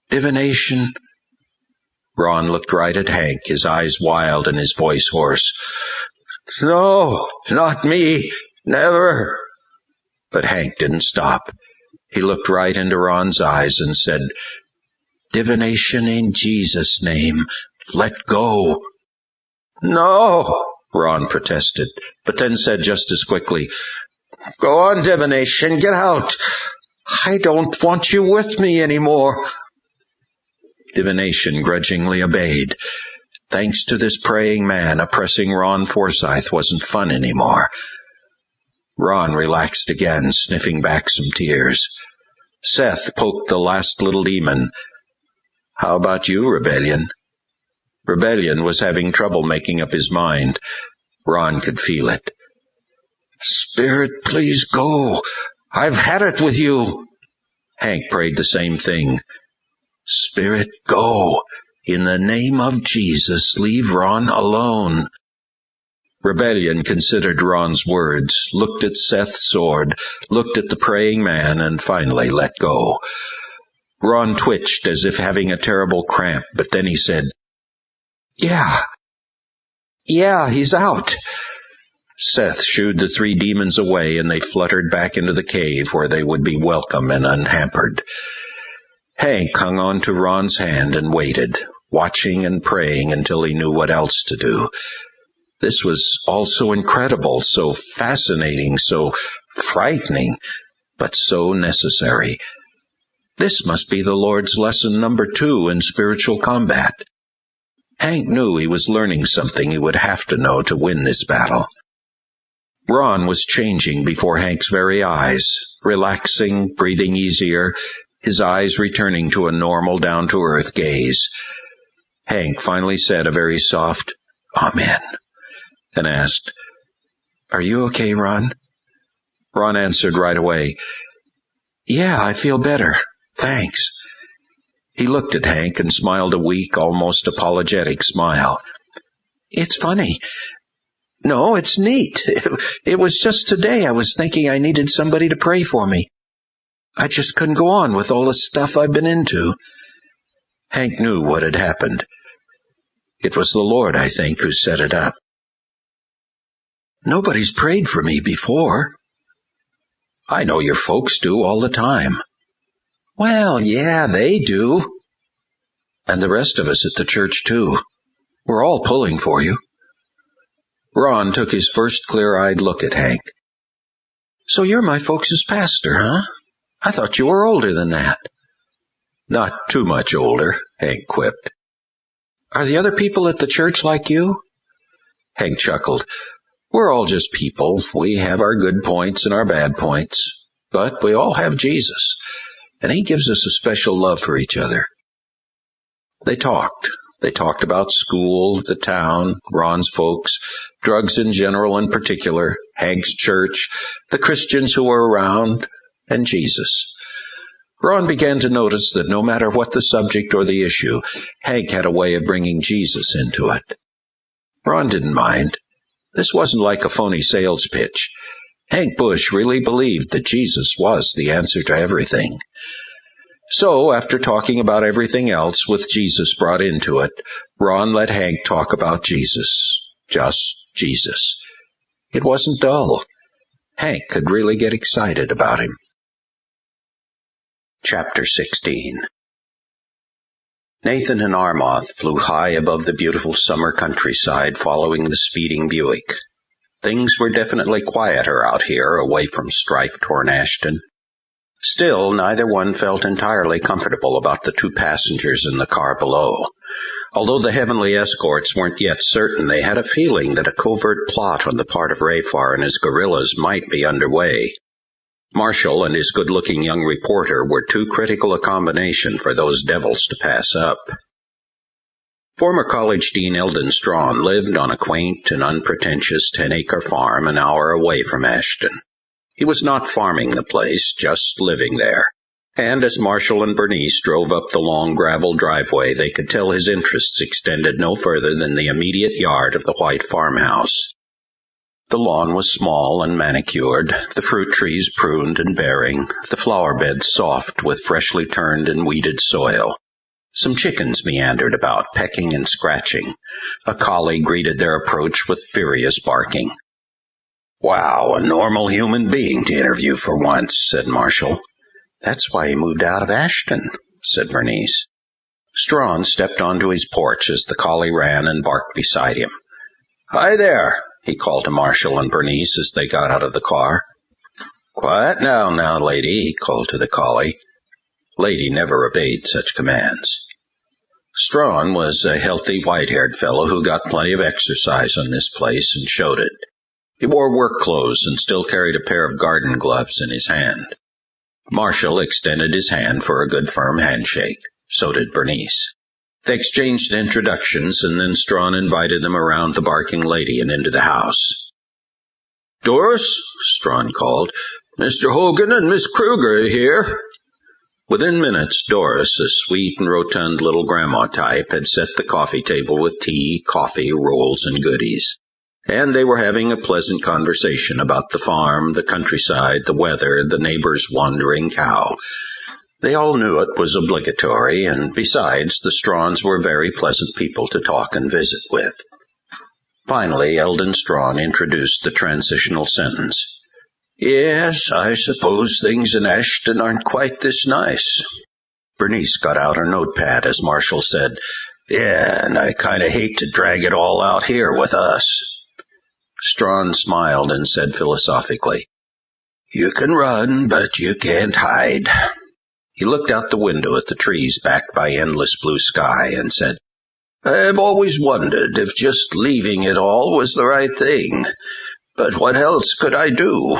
"Divination." Ron looked right at Hank, his eyes wild and his voice hoarse. "No, not me. Never." But Hank didn't stop. He looked right into Ron's eyes and said, "Divination in Jesus' name. Let go." "No," Ron protested, but then said just as quickly, "Go on, divination, get out. I don't want you with me anymore." Divination grudgingly obeyed. Thanks to this praying man, oppressing Ron Forsythe wasn't fun anymore. Ron relaxed again, sniffing back some tears. Seth poked the last little demon. "How about you, Rebellion?" Rebellion was having trouble making up his mind. Ron could feel it. "Spirit, please go. I've had it with you." Hank prayed the same thing. "Spirit, go. In the name of Jesus, leave Ron alone." Rebellion considered Ron's words, looked at Seth's sword, looked at the praying man, and finally let go. Ron twitched as if having a terrible cramp, but then he said, Yeah, he's out." Seth shooed the 3 demons away, and they fluttered back into the cave where they would be welcome and unhampered. Hank hung on to Ron's hand and waited, watching and praying until he knew what else to do. This was all so incredible, so fascinating, so frightening, but so necessary. This must be the Lord's lesson number 2 in spiritual combat. Hank knew he was learning something he would have to know to win this battle. Ron was changing before Hank's very eyes, relaxing, breathing easier, his eyes returning to a normal, down-to-earth gaze. Hank finally said a very soft, "Amen," and asked, "Are you okay, Ron?" Ron answered right away, "Yeah, I feel better. Thanks." He looked at Hank and smiled a weak, almost apologetic smile. "It's funny. No, it's neat. It was just today I was thinking I needed somebody to pray for me. I just couldn't go on with all the stuff I've been into." Hank knew what had happened. It was the Lord, I think, who set it up. "Nobody's prayed for me before." "I know your folks do all the time." "Well, yeah, they do. And the rest of us at the church, too. We're all pulling for you." Ron took his first clear-eyed look at Hank. "So you're my folks' pastor, huh? I thought you were older than that." "Not too much older," Hank quipped. "Are the other people at the church like you?" Hank chuckled. "We're all just people. We have our good points and our bad points. But we all have Jesus, and he gives us a special love for each other." They talked. They talked about school, the town, Ron's folks, drugs in general and particular, Hank's church, the Christians who were around, and Jesus. Ron began to notice that no matter what the subject or the issue, Hank had a way of bringing Jesus into it. Ron didn't mind. This wasn't like a phony sales pitch. Hank Busch really believed that Jesus was the answer to everything. So, after talking about everything else with Jesus brought into it, Ron let Hank talk about Jesus. Just Jesus. It wasn't dull. Hank could really get excited about him. Chapter 16. Nathan and Armoth flew high above the beautiful summer countryside following the speeding Buick. Things were definitely quieter out here, away from strife-torn Ashton. Still, neither one felt entirely comfortable about the 2 passengers in the car below. Although the heavenly escorts weren't yet certain, they had a feeling that a covert plot on the part of Rayfar and his guerrillas might be underway. Marshall and his good-looking young reporter were too critical a combination for those devils to pass up. Former college dean Eldon Strawn lived on a quaint and unpretentious 10-acre farm an hour away from Ashton. He was not farming the place, just living there. And as Marshall and Bernice drove up the long gravel driveway, they could tell his interests extended no further than the immediate yard of the white farmhouse. The lawn was small and manicured, the fruit trees pruned and bearing, the flower beds soft with freshly turned and weeded soil. Some chickens meandered about, pecking and scratching. A collie greeted their approach with furious barking. "Wow, a normal human being to interview for once," said Marshall. "That's why he moved out of Ashton," said Bernice. Strawn stepped onto his porch as the collie ran and barked beside him. "Hi there," he called to Marshall and Bernice as they got out of the car. "Quiet now, lady," he called to the collie. Lady never obeyed such commands. Strawn was a healthy, white-haired fellow who got plenty of exercise on this place and showed it. He wore work clothes and still carried a pair of garden gloves in his hand. Marshall extended his hand for a good firm handshake. So did Bernice. They exchanged introductions, and then Strawn invited them around the barking lady and into the house. "Doris," Strawn called, "Mr. Hogan and Miss Kreuger are here." Within minutes, Doris, a sweet and rotund little grandma type, had set the coffee table with tea, coffee, rolls, and goodies. And they were having a pleasant conversation about the farm, the countryside, the weather, the neighbor's wandering cow. They all knew it was obligatory, and besides, the Strawns were very pleasant people to talk and visit with. Finally, Eldon Strawn introduced the transitional sentence. "Yes, I suppose things in Ashton aren't quite this nice." Bernice got out her notepad as Marshall said, "Yeah, and I kind of hate to drag it all out here with us." Strawn smiled and said philosophically, "You can run, but you can't hide." He looked out the window at the trees backed by endless blue sky and said, "I've always wondered if just leaving it all was the right thing. But what else could I do?"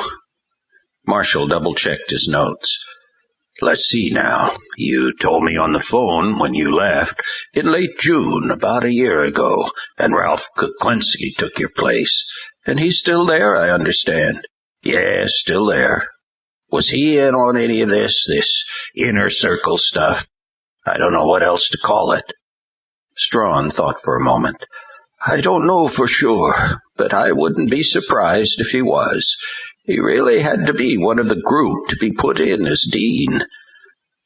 Marshall double-checked his notes. "Let's see now. You told me on the phone when you left in late June, about a year ago, and Ralph Kuklinski took your place. And he's still there, I understand." "Yes, still there." "Was he in on any of this inner circle stuff? I don't know what else to call it." Strawn thought for a moment. "I don't know for sure, but I wouldn't be surprised if he was. He really had to be one of the group to be put in as dean."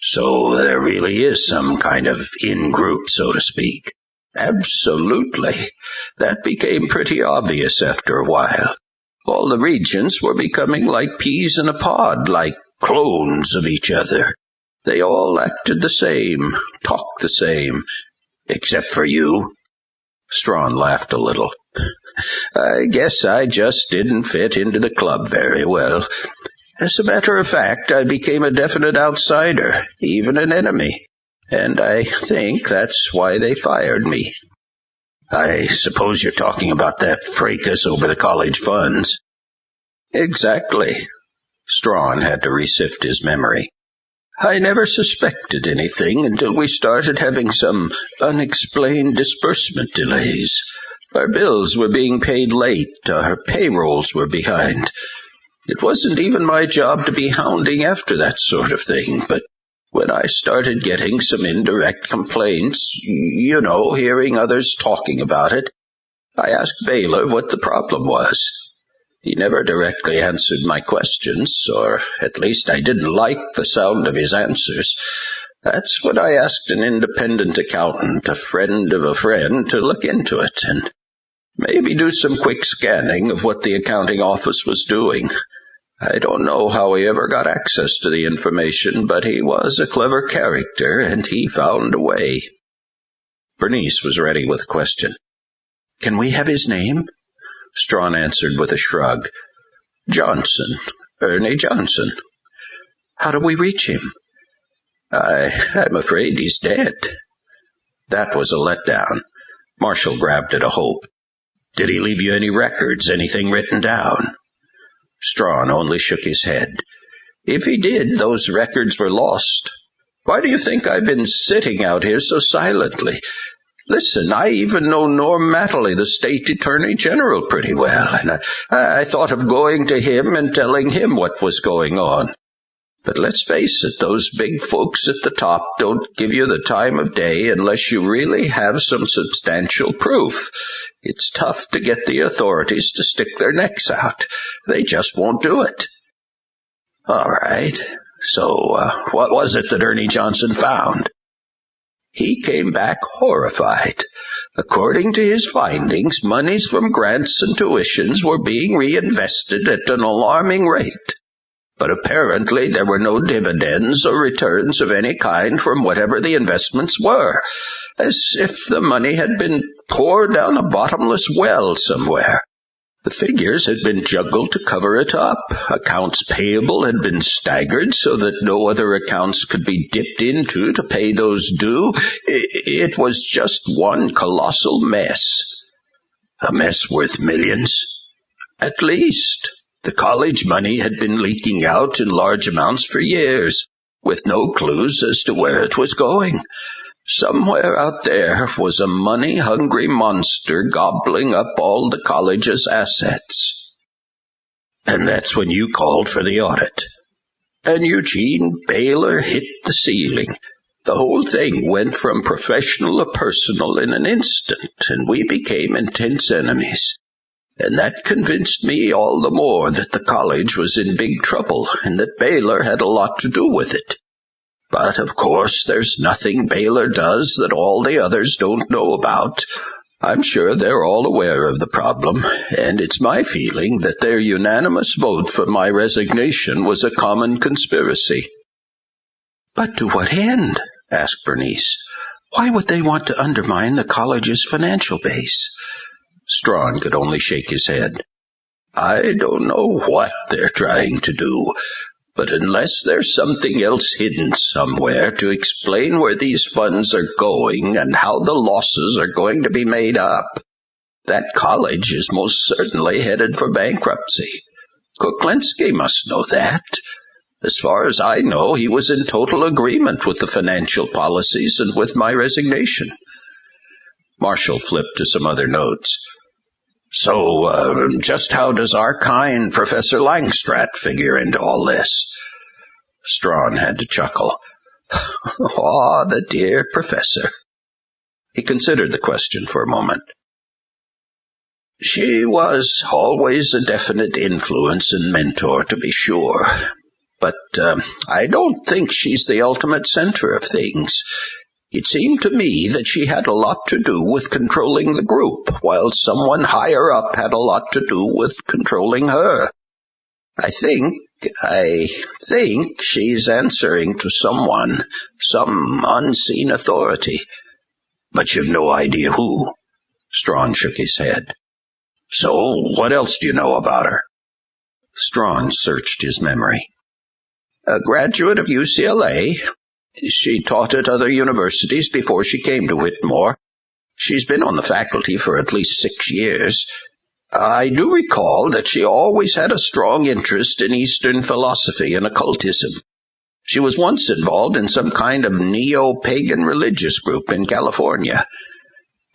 "So there really is some kind of in-group, so to speak." "Absolutely. That became pretty obvious after a while. All the regents were becoming like peas in a pod, like clones of each other. They all acted the same, talked the same, except for you." Strawn laughed a little. "I guess I just didn't fit into the club very well. As a matter of fact, I became a definite outsider, even an enemy, and I think that's why they fired me." "I suppose you're talking about that fracas over the college funds." "Exactly." Strawn had to resift his memory. "I never suspected anything until we started having some unexplained disbursement delays. Our bills were being paid late, our payrolls were behind. It wasn't even my job to be hounding after that sort of thing, but when I started getting some indirect complaints, hearing others talking about it, I asked Baylor what the problem was. He never directly answered my questions, or at least I didn't like the sound of his answers. That's when I asked an independent accountant, a friend of a friend, to look into it and maybe do some quick scanning of what the accounting office was doing. I don't know how he ever got access to the information, but he was a clever character, and he found a way." Bernice was ready with a question. "Can we have his name?" Strawn answered with a shrug. "Johnson. Ernie Johnson." "How do we reach him?" I'm afraid he's dead." That was a letdown. Marshall grabbed at a hope. "Did he leave you any records, anything written down?" Strawn only shook his head. "If he did, those records were lost. Why do you think I've been sitting out here so silently? Listen, I even know Norm Matterly, the state attorney general, pretty well, and I thought of going to him and telling him what was going on." But let's face it, those big folks at the top don't give you the time of day unless you really have some substantial proof. It's tough to get the authorities to stick their necks out. They just won't do it. All right. So, what was it that Ernie Johnson found? He came back horrified. According to his findings, monies from grants and tuitions were being reinvested at an alarming rate. But apparently there were no dividends or returns of any kind from whatever the investments were, as if the money had been poured down a bottomless well somewhere. The figures had been juggled to cover it up. Accounts payable had been staggered so that no other accounts could be dipped into to pay those due. It was just one colossal mess. A mess worth millions? At least. The college money had been leaking out in large amounts for years, with no clues as to where it was going. Somewhere out there was a money-hungry monster gobbling up all the college's assets. And that's when you called for the audit. And Eugene Baylor hit the ceiling. The whole thing went from professional to personal in an instant, and we became intense enemies. And that convinced me all the more that the college was in big trouble, and that Baylor had a lot to do with it. But, of course, there's nothing Baylor does that all the others don't know about. I'm sure they're all aware of the problem, and it's my feeling that their unanimous vote for my resignation was a common conspiracy. But to what end? Asked Bernice. Why would they want to undermine the college's financial base? Strawn could only shake his head. I don't know what they're trying to do. But unless there's something else hidden somewhere to explain where these funds are going and how the losses are going to be made up, that college is most certainly headed for bankruptcy. Kuklinski must know that. As far as I know, he was in total agreement with the financial policies and with my resignation. Marshall flipped to some other notes. So, just how does our kind Professor Langstratt figure into all this? Strawn had to chuckle. Aw, the dear professor. He considered the question for a moment. She was always a definite influence and mentor, to be sure. But I don't think she's the ultimate center of things. It seemed to me that she had a lot to do with controlling the group, while someone higher up had a lot to do with controlling her. I think she's answering to someone, some unseen authority. But you've no idea who. Strawn shook his head. So, what else do you know about her? Strawn searched his memory. A graduate of UCLA. She taught at other universities before she came to Whitmore. She's been on the faculty for at least 6 years. I do recall that she always had a strong interest in Eastern philosophy and occultism. She was once involved in some kind of neo-pagan religious group in California.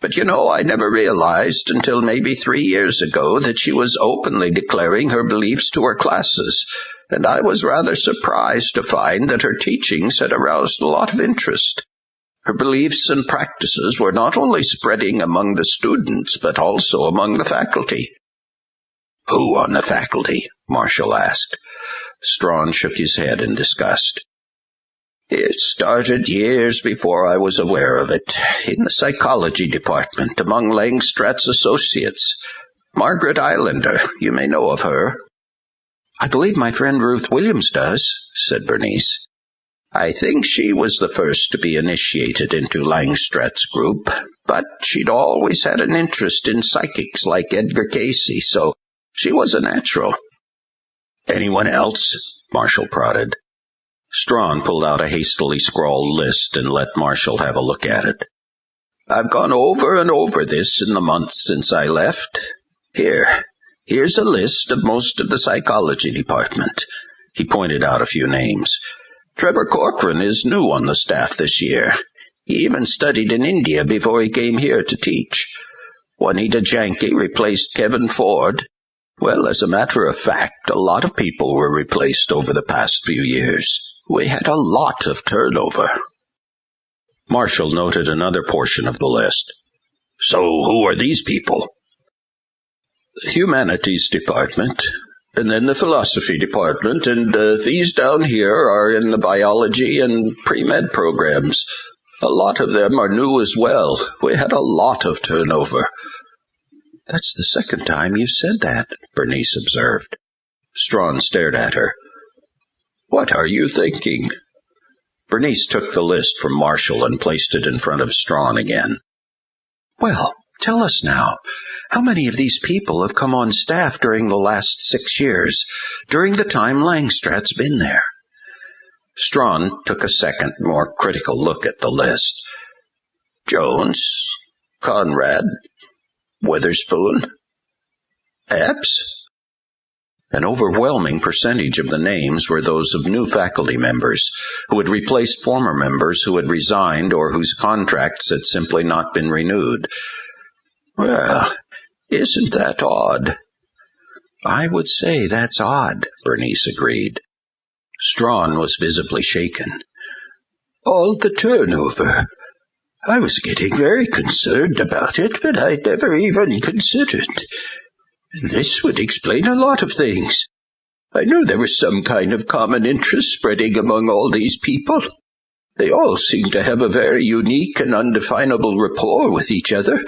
But I never realized until maybe 3 years ago that she was openly declaring her beliefs to her classes, and I was rather surprised to find that her teachings had aroused a lot of interest. Her beliefs and practices were not only spreading among the students, but also among the faculty. Who on the faculty? Marshall asked. Strawn shook his head in disgust. It started years before I was aware of it, in the psychology department, among Langstratt's associates. Margaret Islander, you may know of her. I believe my friend Ruth Williams does, said Bernice. I think she was the first to be initiated into Langstratt's group, but she'd always had an interest in psychics like Edgar Casey, so she was a natural. Anyone else? Marshall prodded. Strawn pulled out a hastily scrawled list and let Marshall have a look at it. I've gone over and over this in the months since I left. Here's a list of most of the psychology department. He pointed out a few names. Trevor Corcoran is new on the staff this year. He even studied in India before he came here to teach. Juanita Janke replaced Kevin Ford. Well, as a matter of fact, a lot of people were replaced over the past few years. We had a lot of turnover. Marshall noted another portion of the list. So who are these people? The humanities department, and then the philosophy department, and these down here are in the biology and pre-med programs. A lot of them are new as well. We had a lot of turnover. That's the second time you said that, Bernice observed. Strawn stared at her. What are you thinking? Bernice took the list from Marshall and placed it in front of Strawn again. Well, tell us now, how many of these people have come on staff during the last 6 years, during the time Langstrad's been there? Strawn took a second, more critical look at the list. Jones, Conrad, Witherspoon, Epps. An overwhelming percentage of the names were those of new faculty members, who had replaced former members who had resigned or whose contracts had simply not been renewed. Well, isn't that odd? I would say that's odd, Bernice agreed. Strawn was visibly shaken. All the turnover. I was getting very concerned about it, but I'd never even considered. This would explain a lot of things. I knew there was some kind of common interest spreading among all these people. They all seemed to have a very unique and undefinable rapport with each other.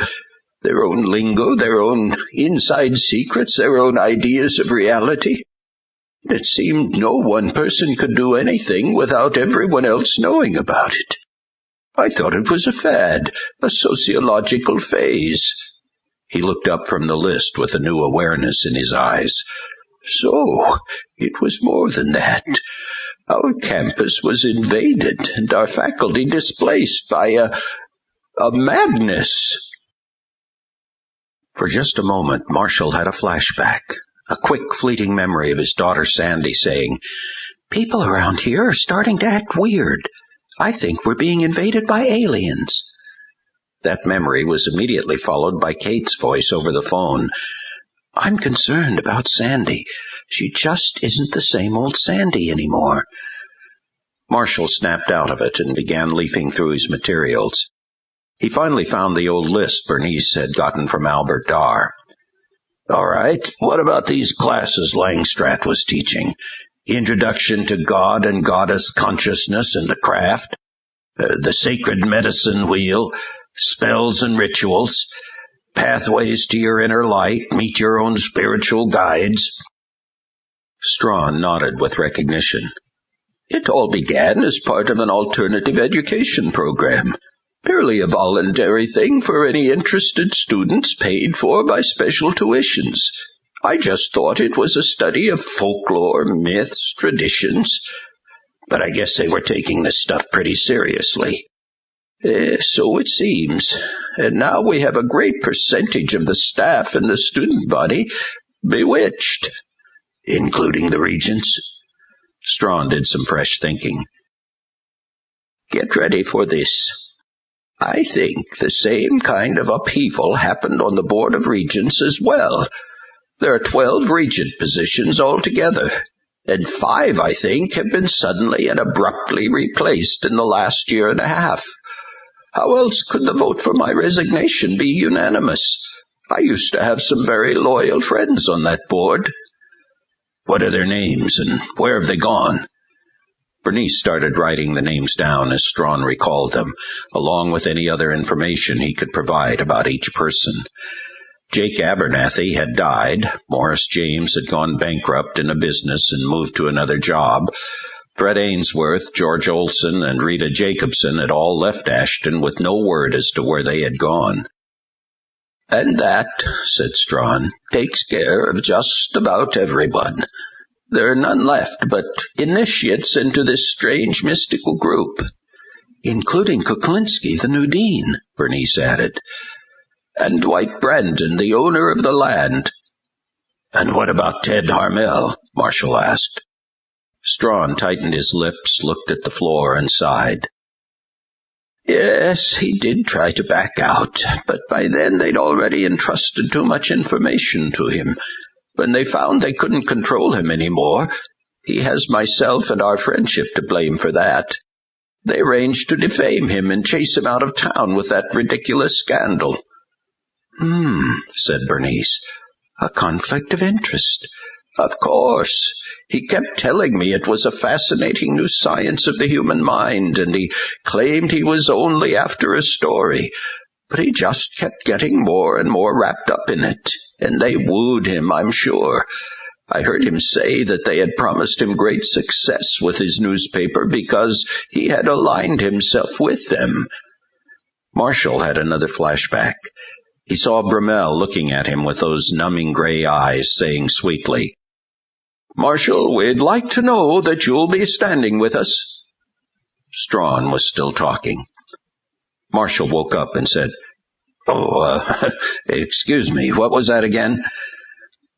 Their own lingo, their own inside secrets, their own ideas of reality. It seemed no one person could do anything without everyone else knowing about it. I thought it was a fad, a sociological phase. He looked up from the list with a new awareness in his eyes. So, it was more than that. Our campus was invaded and our faculty displaced by a madness. For just a moment, Marshall had a flashback, a quick, fleeting memory of his daughter Sandy saying, "People around here are starting to act weird. I think we're being invaded by aliens." That memory was immediately followed by Kate's voice over the phone. "I'm concerned about Sandy. She just isn't the same old Sandy anymore." Marshall snapped out of it and began leafing through his materials. He finally found the old list Bernice had gotten from Albert Darr. All right, what about these classes Langstrad was teaching? Introduction to God and Goddess Consciousness and the Craft, the Sacred Medicine Wheel, Spells and Rituals, Pathways to Your Inner Light, Meet Your Own Spiritual Guides. Strawn nodded with recognition. It all began as part of an alternative education program, purely a voluntary thing for any interested students paid for by special tuitions. I just thought it was a study of folklore, myths, traditions. But I guess they were taking this stuff pretty seriously. So it seems. And now we have a great percentage of the staff and the student body bewitched, including the regents. Strawn did some fresh thinking. Get ready for this. I think the same kind of upheaval happened on the Board of Regents as well. There are 12 regent positions altogether, and 5, I think, have been suddenly and abruptly replaced in the last year and a half. How else could the vote for my resignation be unanimous? I used to have some very loyal friends on that board. What are their names, and where have they gone? Bernice started writing the names down as Strawn recalled them, along with any other information he could provide about each person. Jake Abernathy had died, Morris James had gone bankrupt in a business and moved to another job, Fred Ainsworth, George Olson, and Rita Jacobson had all left Ashton with no word as to where they had gone. "And that," said Strawn, "takes care of just about everyone. There are none left but initiates into this strange mystical group." "Including Kuklinski, the new dean," Bernice added. "And Dwight Brandon, the owner of the land." "And what about Ted Harmel?" Marshall asked. Strawn tightened his lips, looked at the floor, and sighed. "Yes, he did try to back out, but by then they'd already entrusted too much information to him. When they found they couldn't control him anymore, he has myself and our friendship to blame for that. They arranged to defame him and chase him out of town with that ridiculous scandal." Said Bernice. "A conflict of interest." "Of course. He kept telling me it was a fascinating new science of the human mind, and he claimed he was only after a story. But he just kept getting more and more wrapped up in it, and they wooed him, I'm sure. I heard him say that they had promised him great success with his newspaper because he had aligned himself with them." Marshall had another flashback. He saw Brummel looking at him with those numbing gray eyes, saying sweetly, "Marshall, we'd like to know that you'll be standing with us." Strawn was still talking. Marshall woke up and said, Excuse me, what was that again?"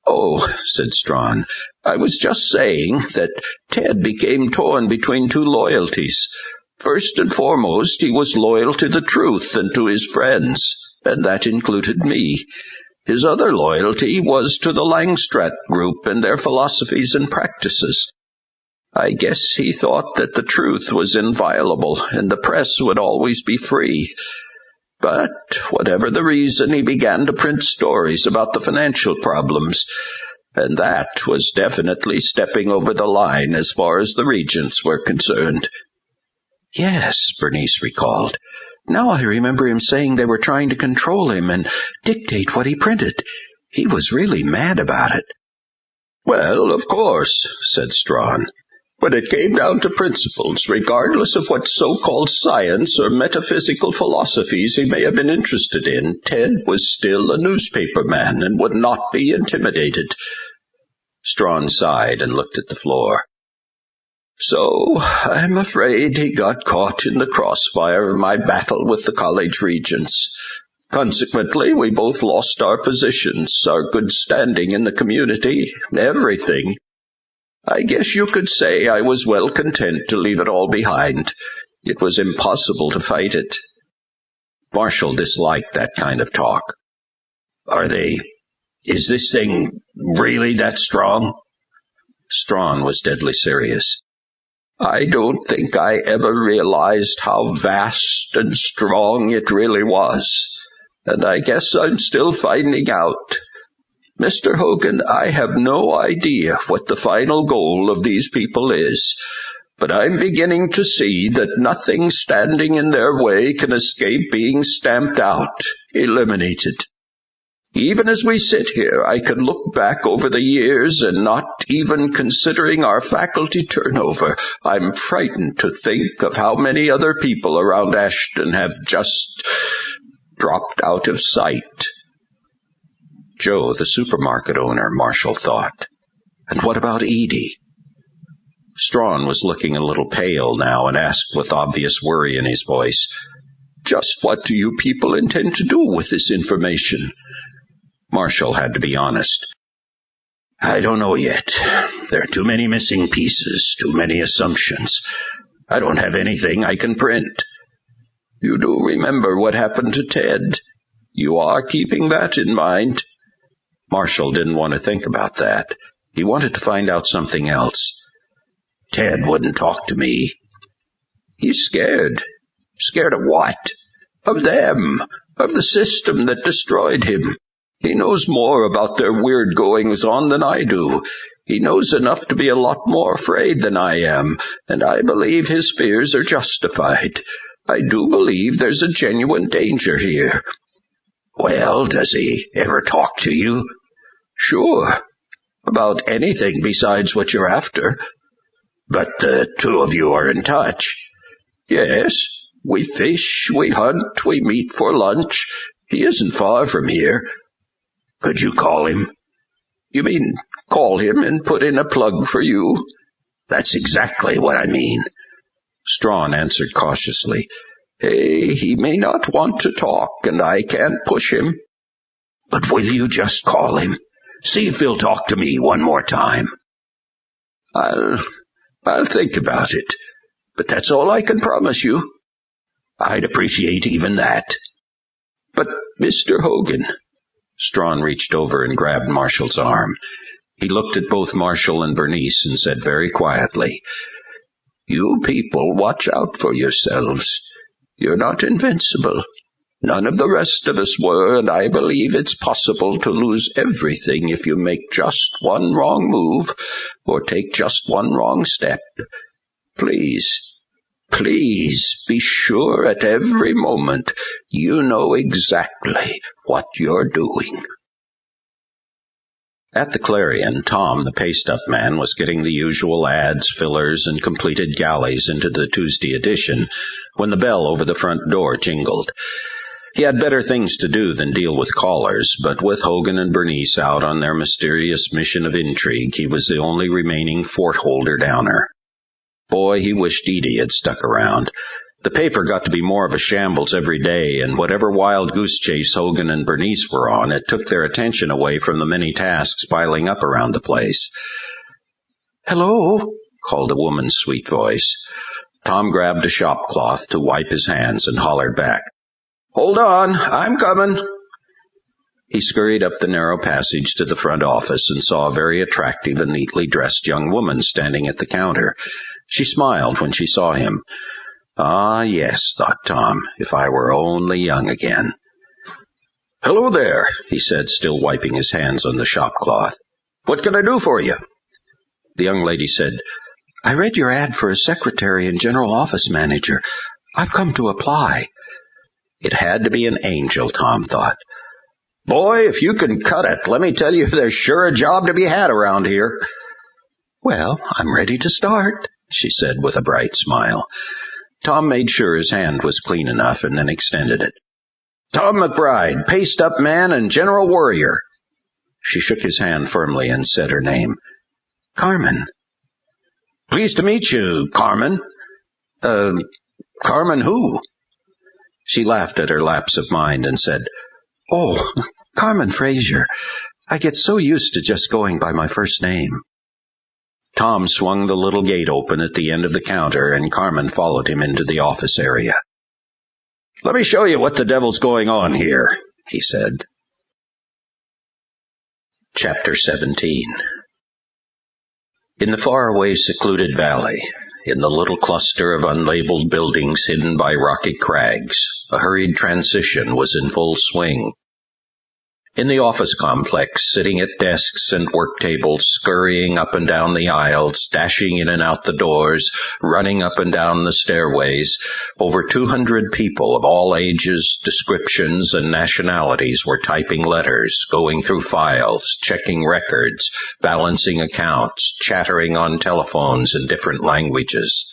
"Oh," said Strawn, "I was just saying that Ted became torn between two loyalties. First and foremost, he was loyal to the truth and to his friends, and that included me. His other loyalty was to the Langstrath group and their philosophies and practices. I guess he thought that the truth was inviolable and the press would always be free. But whatever the reason, he began to print stories about the financial problems, and that was definitely stepping over the line as far as the regents were concerned." "Yes," Bernice recalled. "Now I remember him saying they were trying to control him and dictate what he printed. He was really mad about it." "Well, of course," said Strawn. "When it came down to principles, regardless of what so-called science or metaphysical philosophies he may have been interested in, Ted was still a newspaper man and would not be intimidated." Strawn sighed and looked at the floor. "So I'm afraid he got caught in the crossfire of my battle with the college regents. Consequently, we both lost our positions, our good standing in the community, everything. I guess you could say I was well content to leave it all behind. It was impossible to fight it." Marshall disliked that kind of talk. Is this thing really that strong?" Strawn was deadly serious. "I don't think I ever realized how vast and strong it really was, and I guess I'm still finding out. Mr. Hogan, I have no idea what the final goal of these people is, but I'm beginning to see that nothing standing in their way can escape being stamped out, eliminated. Even as we sit here, I could look back over the years, and not even considering our faculty turnover, I'm frightened to think of how many other people around Ashton have just dropped out of sight." Joe, the supermarket owner, Marshall thought. And what about Edie? Strawn was looking a little pale now and asked with obvious worry in his voice, "Just what do you people intend to do with this information?" Marshall had to be honest. "I don't know yet. There are too many missing pieces, too many assumptions. I don't have anything I can print." "You do remember what happened to Ted? You are keeping that in mind?" Marshall didn't want to think about that. He wanted to find out something else. "Ted wouldn't talk to me." "He's scared." "Scared of what?" "Of them, of the system that destroyed him. He knows more about their weird goings-on than I do. He knows enough to be a lot more afraid than I am, and I believe his fears are justified. I do believe there's a genuine danger here." "Well, does he ever talk to you?" "Sure. About anything besides what you're after." "But the two of you are in touch?" "Yes. We fish, we hunt, we meet for lunch. He isn't far from here." "Could you call him?" "You mean call him and put in a plug for you?" "That's exactly what I mean." Strawn answered cautiously. "Hey, he may not want to talk, and I can't push him." "But will you just call him? See if he'll talk to me one more time." I'll think about it, but that's all I can promise you." "I'd appreciate even that." "But, Mr. Hogan," Strawn reached over and grabbed Marshall's arm. He looked at both Marshall and Bernice and said very quietly, "You people watch out for yourselves. You're not invincible. None of the rest of us were, and I believe it's possible to lose everything if you make just one wrong move or take just one wrong step. Please, please be sure at every moment you know exactly what you're doing." At the Clarion, Tom, the paste-up man, was getting the usual ads, fillers, and completed galleys into the Tuesday edition when the bell over the front door jingled. He had better things to do than deal with callers, but with Hogan and Bernice out on their mysterious mission of intrigue, he was the only remaining fort-holder downer. Boy, he wished Edie had stuck around. The paper got to be more of a shambles every day, and whatever wild goose chase Hogan and Bernice were on, it took their attention away from the many tasks piling up around the place. "Hello," called a woman's sweet voice. Tom grabbed a shop cloth to wipe his hands and hollered back, "Hold on, I'm coming." He scurried up the narrow passage to the front office and saw a very attractive and neatly dressed young woman standing at the counter. She smiled when she saw him. "Ah, yes," thought Tom, "if I were only young again." "Hello there," he said, still wiping his hands on the shop cloth. "What can I do for you?" The young lady said, "I read your ad for a secretary and general office manager. I've come to apply." It had to be an angel, Tom thought. "Boy, if you can cut it, let me tell you, there's sure a job to be had around here." "Well, I'm ready to start," she said with a bright smile. Tom made sure his hand was clean enough and then extended it. "Tom McBride, paste-up man and general worrier." She shook his hand firmly and said her name. "Carmen." "Pleased to meet you, Carmen." Carmen who?" She laughed at her lapse of mind and said, "Oh, Carmen Frazier. I get so used to just going by my first name." Tom swung the little gate open at the end of the counter, and Carmen followed him into the office area. "Let me show you what the devil's going on here," he said. Chapter 17. In the faraway secluded valley, in the little cluster of unlabeled buildings hidden by rocky crags, a hurried transition was in full swing. In the office complex, sitting at desks and work tables, scurrying up and down the aisles, dashing in and out the doors, running up and down the stairways, over 200 people of all ages, descriptions, and nationalities were typing letters, going through files, checking records, balancing accounts, chattering on telephones in different languages.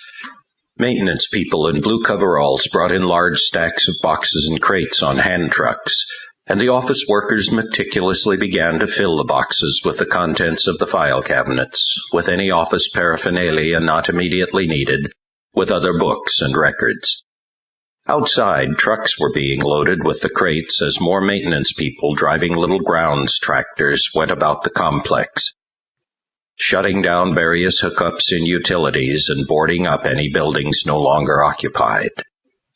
Maintenance people in blue coveralls brought in large stacks of boxes and crates on hand trucks, and the office workers meticulously began to fill the boxes with the contents of the file cabinets, with any office paraphernalia not immediately needed, with other books and records. Outside, trucks were being loaded with the crates as more maintenance people driving little grounds tractors went about the complex, shutting down various hookups in utilities and boarding up any buildings no longer occupied.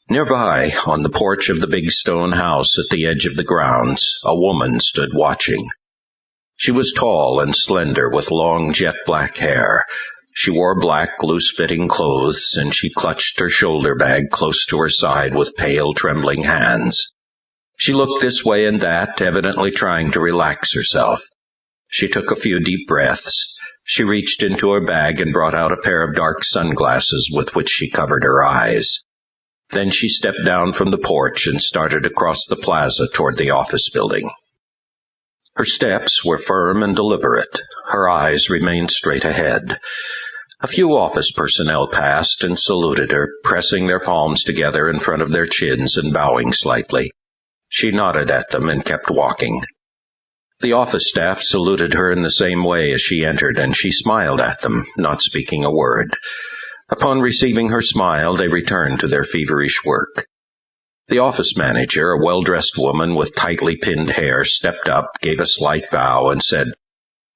Nearby, on the porch of the big stone house at the edge of the grounds, a woman stood watching. She was tall and slender with long jet-black hair. She wore black, loose-fitting clothes, and she clutched her shoulder bag close to her side with pale, trembling hands. She looked this way and that, evidently trying to relax herself. She took a few deep breaths. She reached into her bag and brought out a pair of dark sunglasses with which she covered her eyes. Then she stepped down from the porch and started across the plaza toward the office building. Her steps were firm and deliberate. Her eyes remained straight ahead. A few office personnel passed and saluted her, pressing their palms together in front of their chins and bowing slightly. She nodded at them and kept walking. The office staff saluted her in the same way as she entered, and she smiled at them, not speaking a word. Upon receiving her smile, they returned to their feverish work. The office manager, a well-dressed woman with tightly pinned hair, stepped up, gave a slight bow, and said,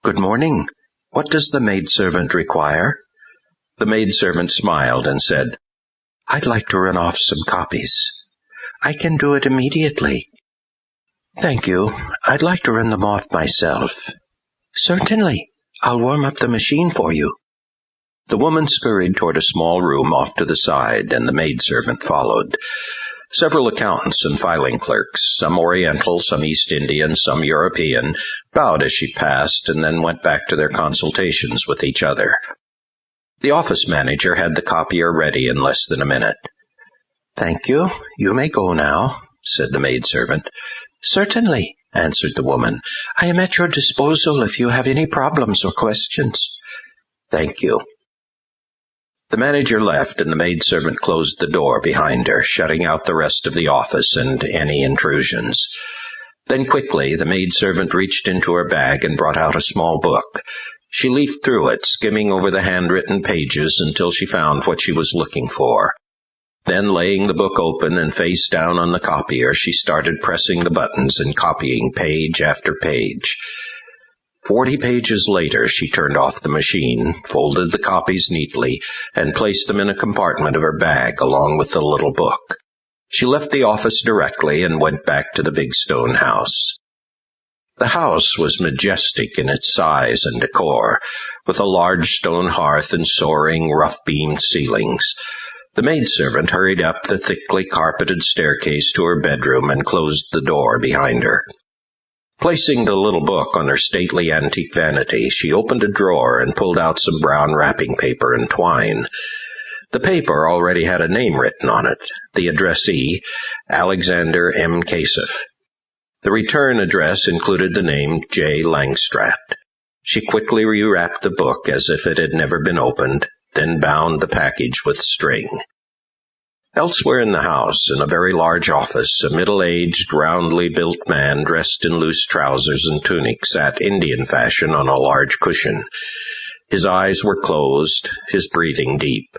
"Good morning. What does the maidservant require?" The maidservant smiled and said, "I'd like to run off some copies." "I can do it immediately." Thank you. I'd like to run them off myself. Certainly. I'll warm up the machine for you. The woman scurried toward a small room off to the side, and the maidservant followed. Several accountants and filing clerks, some Oriental, some East Indian, some European, bowed as she passed and then went back to their consultations with each other. The office manager had the copier ready in less than a minute. Thank you. You may go now, said the maidservant. Certainly, answered the woman. I am at your disposal if you have any problems or questions. Thank you. The manager left, and the maidservant closed the door behind her, shutting out the rest of the office and any intrusions. Then quickly the maidservant reached into her bag and brought out a small book. She leafed through it, skimming over the handwritten pages until she found what she was looking for. Then, laying the book open and face down on the copier, she started pressing the buttons and copying page after page. 40 pages later, she turned off the machine, folded the copies neatly, and placed them in a compartment of her bag along with the little book. She left the office directly and went back to the big stone house. The house was majestic in its size and decor, with a large stone hearth and soaring, rough-beamed ceilings. The maidservant hurried up the thickly carpeted staircase to her bedroom and closed the door behind her. Placing the little book on her stately antique vanity, she opened a drawer and pulled out some brown wrapping paper and twine. The paper already had a name written on it, the addressee, Alexander M. Kasef. The return address included the name J. Langstratt. She quickly rewrapped the book as if it had never been opened, then bound the package with string. Elsewhere in the house, in a very large office, a middle-aged, roundly built man dressed in loose trousers and tunic sat Indian fashion on a large cushion. His eyes were closed, his breathing deep.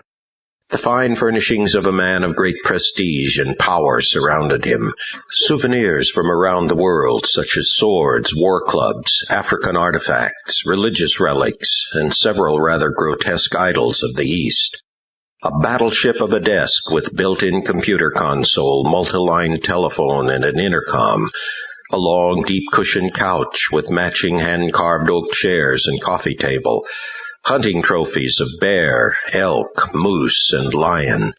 The fine furnishings of a man of great prestige and power surrounded him. Souvenirs from around the world, such as swords, war clubs, African artifacts, religious relics, and several rather grotesque idols of the East. A battleship of a desk with built-in computer console, multi-line telephone, and an intercom. A long, deep-cushioned couch with matching hand-carved oak chairs and coffee table. Hunting trophies of bear, elk, moose, and lion.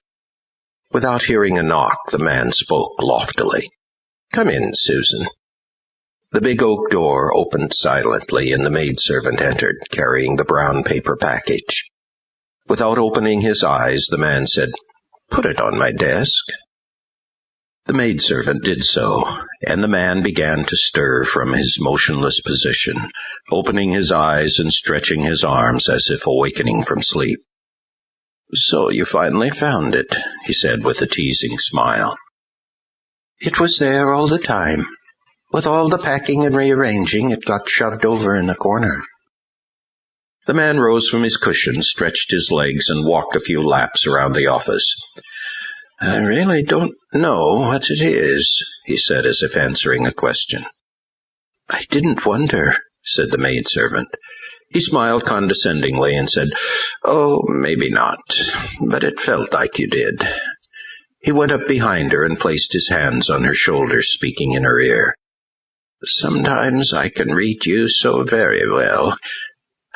Without hearing a knock, the man spoke loftily. "Come in, Susan." The big oak door opened silently, and the maidservant entered, carrying the brown paper package. Without opening his eyes, the man said, "Put it on my desk." The maidservant did so, and the man began to stir from his motionless position, opening his eyes and stretching his arms as if awakening from sleep. "So you finally found it," he said with a teasing smile. "It was there all the time. With all the packing and rearranging, it got shoved over in a corner." The man rose from his cushion, stretched his legs, and walked a few laps around the office. "I really don't know what it is," he said as if answering a question. "I didn't wonder," said the maidservant. He smiled condescendingly and said, "Oh, maybe not, but it felt like you did." He went up behind her and placed his hands on her shoulders, speaking in her ear. "Sometimes I can read you so very well,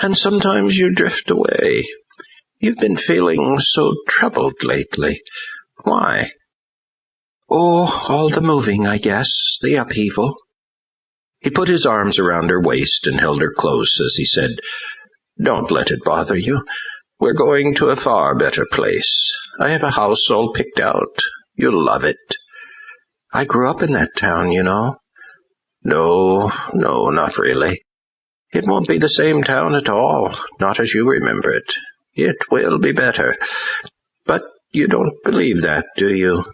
and sometimes you drift away. You've been feeling so troubled lately. Why?" "Oh, all the moving, I guess, the upheaval." He put his arms around her waist and held her close as he said, "Don't let it bother you. We're going to a far better place. I have a house all picked out. You'll love it." "I grew up in that town, you know." No, not really. It won't be the same town at all, not as you remember it. It will be better. But you don't believe that, do you?"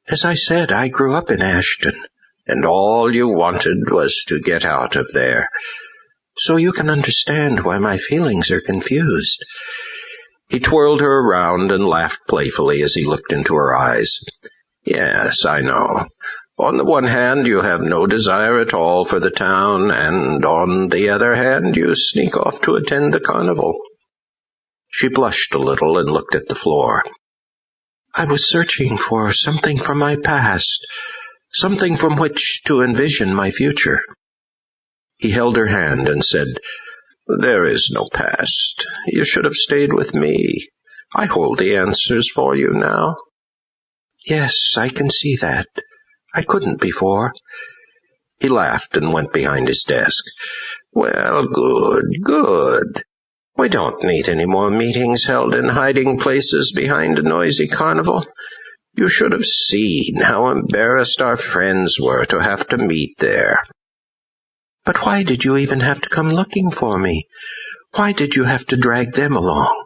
"As I said, I grew up in Ashton." "And all you wanted was to get out of there." "So you can understand why my feelings are confused." He twirled her around and laughed playfully as he looked into her eyes. "Yes, I know. On the one hand, you have no desire at all for the town, and on the other hand, you sneak off to attend the carnival." She blushed a little and looked at the floor. "I was searching for something from my past, something from which to envision my future. He held her hand and said, "There is no past. You should have stayed with me. I hold the answers for you now." "Yes, I can see that. I couldn't before." He laughed and went behind his desk. "Well, good. We don't need any more meetings held in hiding places behind a noisy carnival. You should have seen how embarrassed our friends were to have to meet there." "But why did you even have to come looking for me? Why did you have to drag them along?"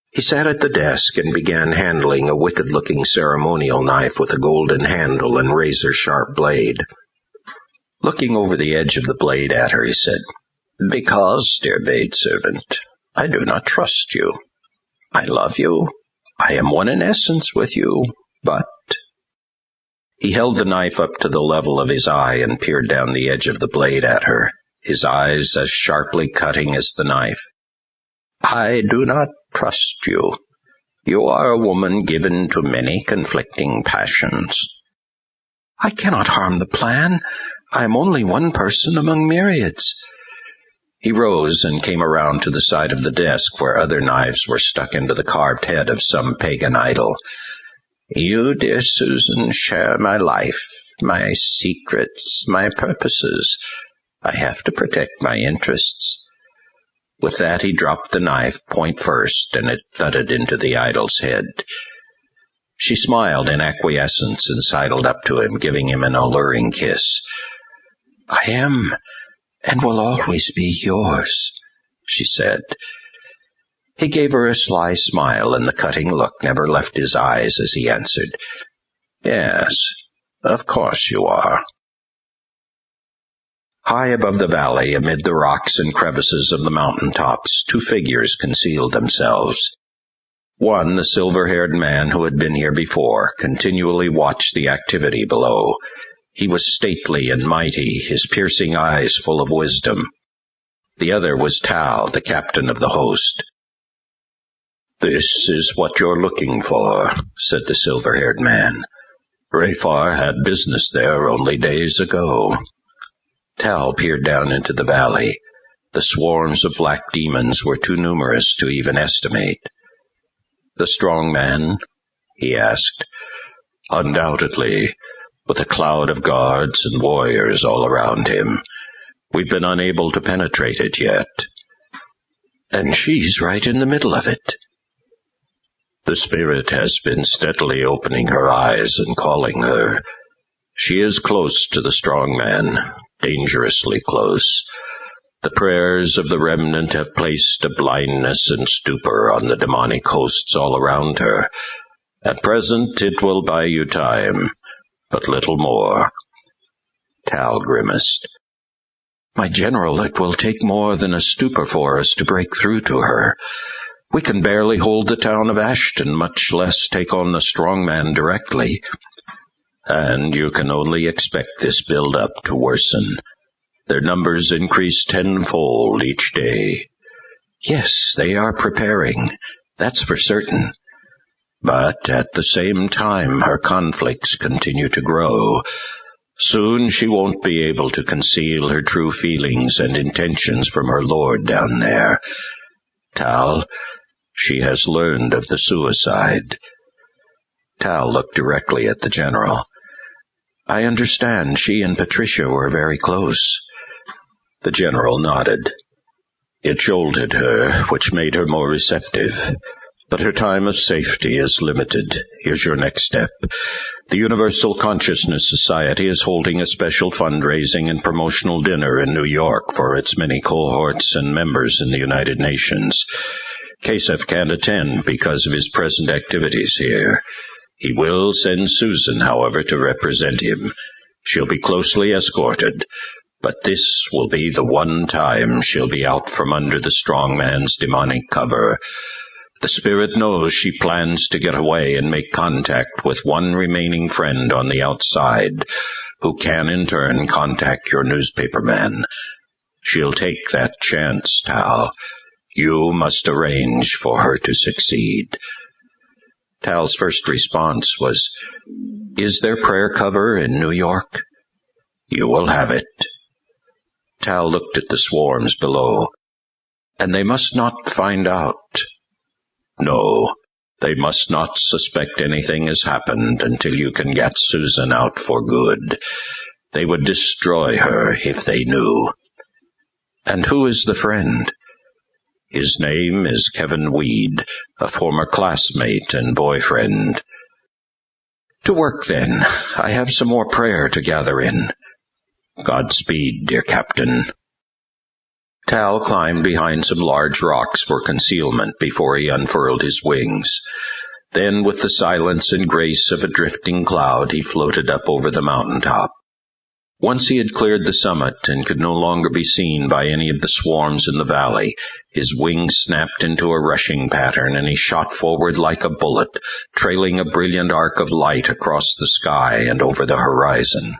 He sat at the desk and began handling a wicked-looking ceremonial knife with a golden handle and razor-sharp blade. Looking over the edge of the blade at her, he said, "Because, dear maidservant, I do not trust you. I love you. I am one in essence with you, but—" He held the knife up to the level of his eye and peered down the edge of the blade at her, his eyes as sharply cutting as the knife. "I do not trust you. You are a woman given to many conflicting passions." "I cannot harm the plan. I am only one person among myriads." He rose and came around to the side of the desk where other knives were stuck into the carved head of some pagan idol. "You, dear Susan, share my life, my secrets, my purposes. I have to protect my interests." With that he dropped the knife, point first, and it thudded into the idol's head. She smiled in acquiescence and sidled up to him, giving him an alluring kiss. "I am, and will always be yours," she said. He gave her a sly smile, and the cutting look never left his eyes as he answered, "Yes, of course you are." High above the valley, amid the rocks and crevices of the mountain tops, two figures concealed themselves. One, the silver-haired man who had been here before, continually watched the activity below. He was stately and mighty, his piercing eyes full of wisdom. The other was Tal, the captain of the host. "This is what you're looking for," said the silver-haired man. "Rayfar had business there only days ago." Tal peered down into the valley. The swarms of black demons were too numerous to even estimate. "The strong man?" he asked. "Undoubtedly, with a cloud of guards and warriors all around him. We've been unable to penetrate it yet." "And she's right in the middle of it." "The spirit has been steadily opening her eyes and calling her. She is close to the strong man, dangerously close. The prayers of the remnant have placed a blindness and stupor on the demonic hosts all around her. At present it will buy you time, but little more." Tal grimaced. "My general, it will take more than a stupor for us to break through to her. We can barely hold the town of Ashton, much less take on the strong man directly. And you can only expect this build-up to worsen. Their numbers increase tenfold each day." "Yes, they are preparing. That's for certain." "But at the same time, her conflicts continue to grow. Soon she won't be able to conceal her true feelings and intentions from her lord down there. Tal, she has learned of the suicide." Tal looked directly at the general. "I understand she and Patricia were very close." The general nodded. "It jolted her, which made her more receptive. But her time of safety is limited. Here's your next step. The Universal Consciousness Society is holding a special fundraising and promotional dinner in New York for its many cohorts and members in the United Nations. Kasef can't attend because of his present activities here. He will send Susan, however, to represent him. She'll be closely escorted, but this will be the one time she'll be out from under the strong man's demonic cover. The spirit knows she plans to get away and make contact with one remaining friend on the outside, who can in turn contact your newspaperman. She'll take that chance, Tal. You must arrange for her to succeed." Tal's first response was, "Is there prayer cover in New York?" "You will have it." Tal looked at the swarms below. "And they must not find out." "No, they must not suspect anything has happened until you can get Susan out for good. They would destroy her if they knew." "And who is the friend?" "His name is Kevin Weed, a former classmate and boyfriend." "To work, then. I have some more prayer to gather in." "Godspeed, dear Captain." Tal climbed behind some large rocks for concealment before he unfurled his wings. Then, with the silence and grace of a drifting cloud, he floated up over the mountaintop. Once he had cleared the summit and could no longer be seen by any of the swarms in the valley, his wings snapped into a rushing pattern, and he shot forward like a bullet, trailing a brilliant arc of light across the sky and over the horizon.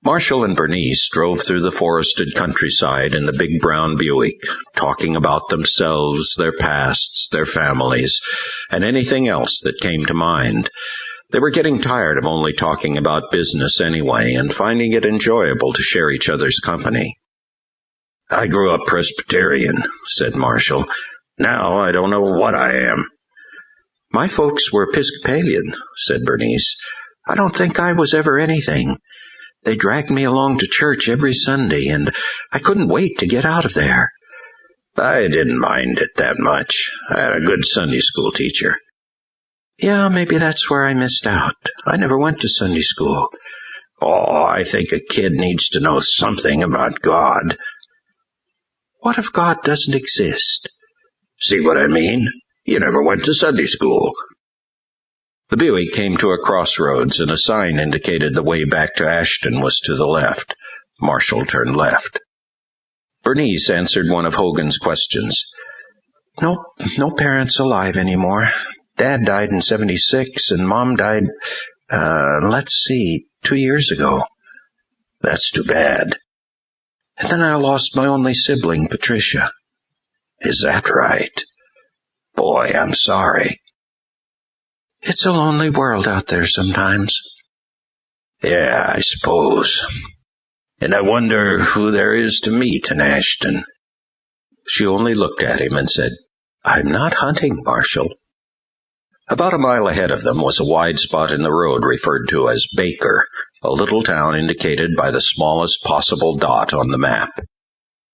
Marshall and Bernice drove through the forested countryside in the big brown Buick, talking about themselves, their pasts, their families, and anything else that came to mind. They were getting tired of only talking about business anyway, and finding it enjoyable to share each other's company. "I grew up Presbyterian," said Marshall. "Now I don't know what I am." "My folks were Episcopalian," said Bernice. "I don't think I was ever anything. They dragged me along to church every Sunday, and I couldn't wait to get out of there." "I didn't mind it that much. I had a good Sunday school teacher." "Yeah, maybe that's where I missed out. I never went to Sunday school." "Oh, I think a kid needs to know something about God." "What if God doesn't exist?" "See what I mean? You never went to Sunday school." The Buick came to a crossroads, and a sign indicated the way back to Ashton was to the left. Marshall turned left. Bernice answered one of Hogan's questions. No parents alive anymore. Dad died in 76, and Mom died, 2 years ago. "That's too bad." And then I lost my only sibling, Patricia. "Is that right? Boy, I'm sorry." It's a lonely world out there sometimes. "Yeah, I suppose. And I wonder who there is to meet in Ashton." She only looked at him and said, "I'm not hunting, Marshall." About a mile ahead of them was a wide spot in the road referred to as Baker, a little town indicated by the smallest possible dot on the map.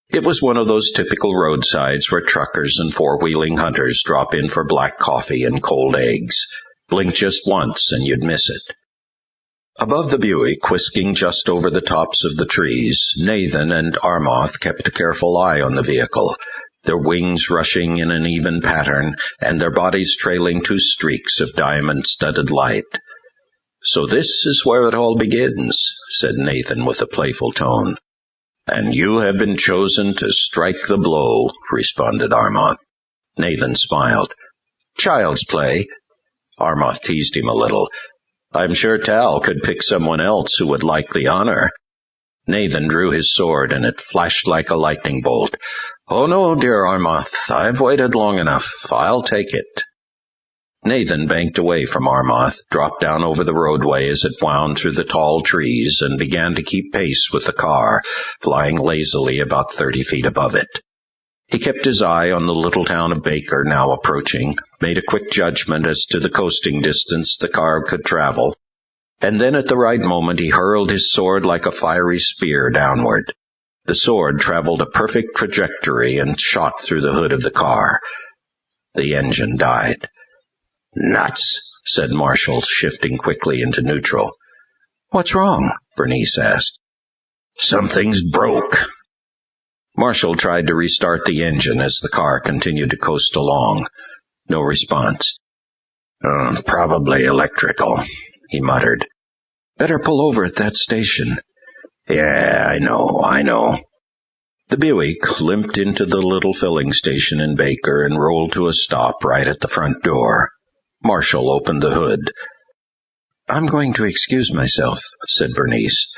It was one of those typical roadsides where truckers and four-wheeling hunters drop in for black coffee and cold eggs. Blink just once and you'd miss it. Above the Buick, whisking just over the tops of the trees, Nathan and Armoth kept a careful eye on the vehicle, their wings rushing in an even pattern, and their bodies trailing 2 streaks of diamond-studded light. "So this is where it all begins," said Nathan with a playful tone. "And you have been chosen to strike the blow," responded Armoth. Nathan smiled. "Child's play." Armoth teased him a little. "I'm sure Tal could pick someone else who would like the honor." Nathan drew his sword, and it flashed like a lightning bolt. "Oh, no, dear Armoth, I've waited long enough. I'll take it." Nathan banked away from Armoth, dropped down over the roadway as it wound through the tall trees, and began to keep pace with the car, flying lazily about 30 feet above it. He kept his eye on the little town of Baker now approaching, made a quick judgment as to the coasting distance the car could travel, and then at the right moment he hurled his sword like a fiery spear downward. The sword traveled a perfect trajectory and shot through the hood of the car. The engine died. "Nuts," said Marshall, shifting quickly into neutral. "What's wrong?" Bernice asked. "Something's broke." Marshall tried to restart the engine as the car continued to coast along. No response. "Probably electrical," he muttered. "Better pull over at that station." "Yeah, I know. The Buick limped into the little filling station in Baker and rolled to a stop right at the front door. Marshall opened the hood. "I'm going to excuse myself," said Bernice.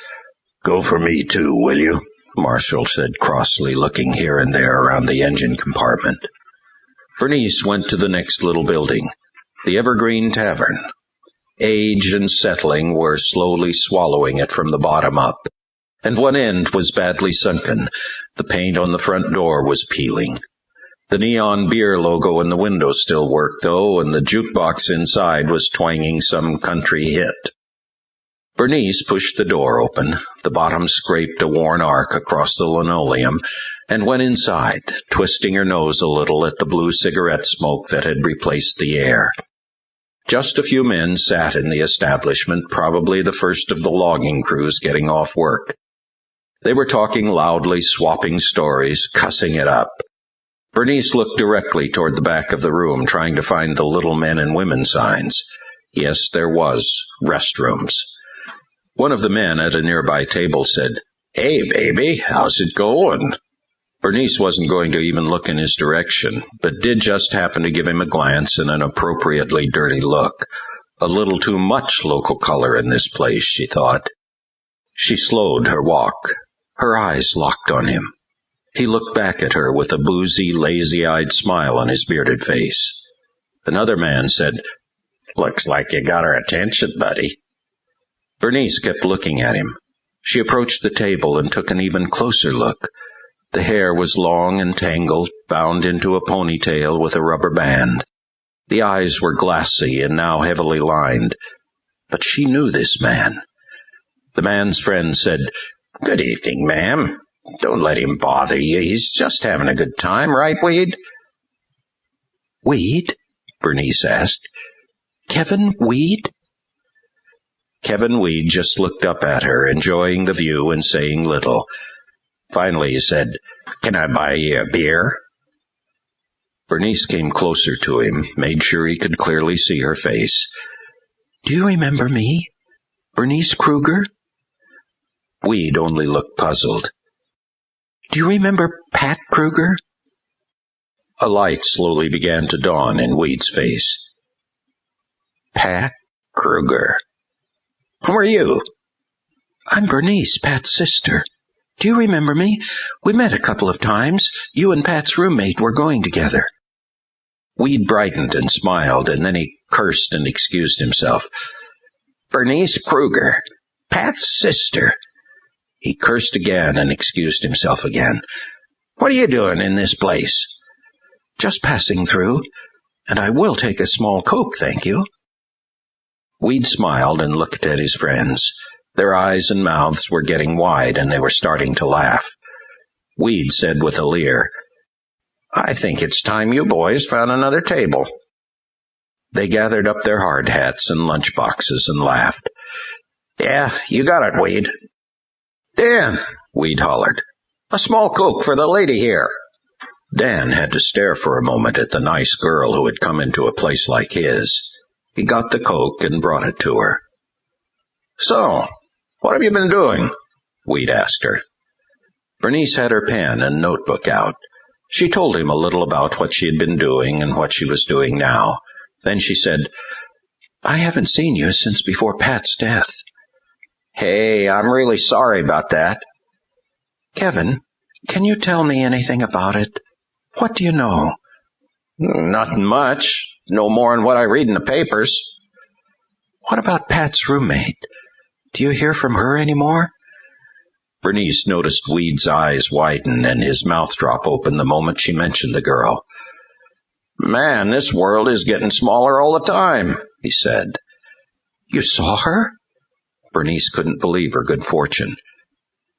"Go for me too, will you?" Marshall said crossly, looking here and there around the engine compartment. Bernice went to the next little building, the Evergreen Tavern. Age and settling were slowly swallowing it from the bottom up, and one end was badly sunken. The paint on the front door was peeling. The neon beer logo in the window still worked, though, and the jukebox inside was twanging some country hit. Bernice pushed the door open. The bottom scraped a worn arc across the linoleum, and went inside, twisting her nose a little at the blue cigarette smoke that had replaced the air. Just a few men sat in the establishment, probably the first of the logging crews getting off work. They were talking loudly, swapping stories, cussing it up. Bernice looked directly toward the back of the room, trying to find the little men and women signs. Yes, there was restrooms. One of the men at a nearby table said, "Hey, baby, how's it going?" Bernice wasn't going to even look in his direction, but did just happen to give him a glance and an appropriately dirty look. A little too much local color in this place, she thought. She slowed her walk. Her eyes locked on him. He looked back at her with a boozy, lazy-eyed smile on his bearded face. Another man said, "Looks like you got her attention, buddy." Bernice kept looking at him. She approached the table and took an even closer look. The hair was long and tangled, bound into a ponytail with a rubber band. The eyes were glassy and now heavily lined. But she knew this man. The man's friend said, "Good evening, ma'am. Don't let him bother you. He's just having a good time, right, Weed?" "Weed?" Bernice asked. "Kevin Weed?" Kevin Weed just looked up at her, enjoying the view and saying little. Finally he said, "Can I buy you a beer?" Bernice came closer to him, made sure he could clearly see her face. "Do you remember me? Bernice Kreuger?" Weed only looked puzzled. "Do you remember Pat Kreuger?" A light slowly began to dawn in Weed's face. "Pat Kreuger. Who are you?" "I'm Bernice, Pat's sister. Do you remember me? We met a couple of times. You and Pat's roommate were going together." Weed brightened and smiled, and then he cursed and excused himself. "Bernice Kreuger, Pat's sister." He cursed again and excused himself again. "What are you doing in this place?" "Just passing through, and I will take a small Coke, thank you." Weed smiled and looked at his friends. Their eyes and mouths were getting wide, and they were starting to laugh. Weed said with a leer, "I think it's time you boys found another table." They gathered up their hard hats and lunch boxes and laughed. "Yeah, you got it, Weed." "Dan," Weed hollered, "a small Coke for the lady here." Dan had to stare for a moment at the nice girl who had come into a place like his. He got the Coke and brought it to her. "So, what have you been doing?" Weed asked her. Bernice had her pen and notebook out. She told him a little about what she had been doing and what she was doing now. Then she said, "I haven't seen you since before Pat's death." "Hey, I'm really sorry about that." "Kevin, can you tell me anything about it? What do you know?" "Nothing much. No more than what I read in the papers." "What about Pat's roommate? Do you hear from her anymore?" Bernice noticed Weed's eyes widen and his mouth drop open the moment she mentioned the girl. "Man, this world is getting smaller all the time," he said. "You saw her?" Bernice couldn't believe her good fortune.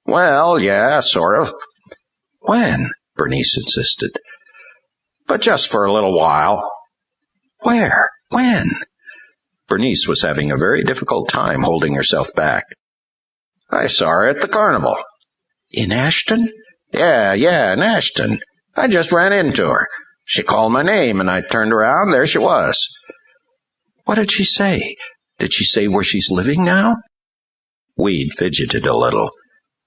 "Well, yeah, sort of." "When?" Bernice insisted. "But just for a little while." "Where? When?" Bernice was having a very difficult time holding herself back. "I saw her at the carnival." "In Ashton?" Yeah, in Ashton. I just ran into her. She called my name, and I turned around. There she was." "What did she say? Did she say where she's living now?" Weed fidgeted a little.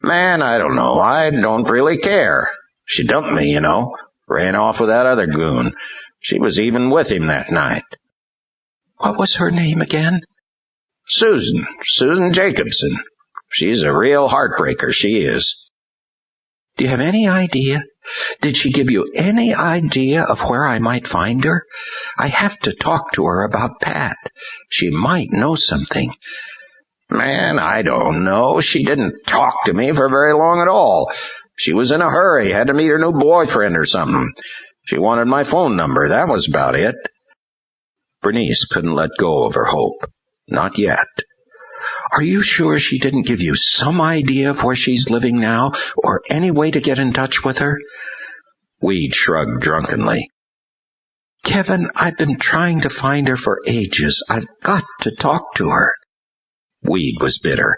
"Man, I don't know. I don't really care. She dumped me, you know. Ran off with that other goon. She was even with him that night." "What was her name again?" Susan Jacobson. She's a real heartbreaker, she is." "Do you have any idea Did she give you any idea of where I might find her? I have to talk to her about Pat. She might know something. Man, I don't know. She didn't talk to me for very long at all. She was in a hurry, had to meet her new boyfriend or something. She wanted my phone number. That was about it. Bernice couldn't let go of her hope. Not yet. Are you sure she didn't give you some idea of where she's living now, or any way to get in touch with her? Weed shrugged drunkenly. Kevin, I've been trying to find her for ages. I've got to talk to her. Weed was bitter.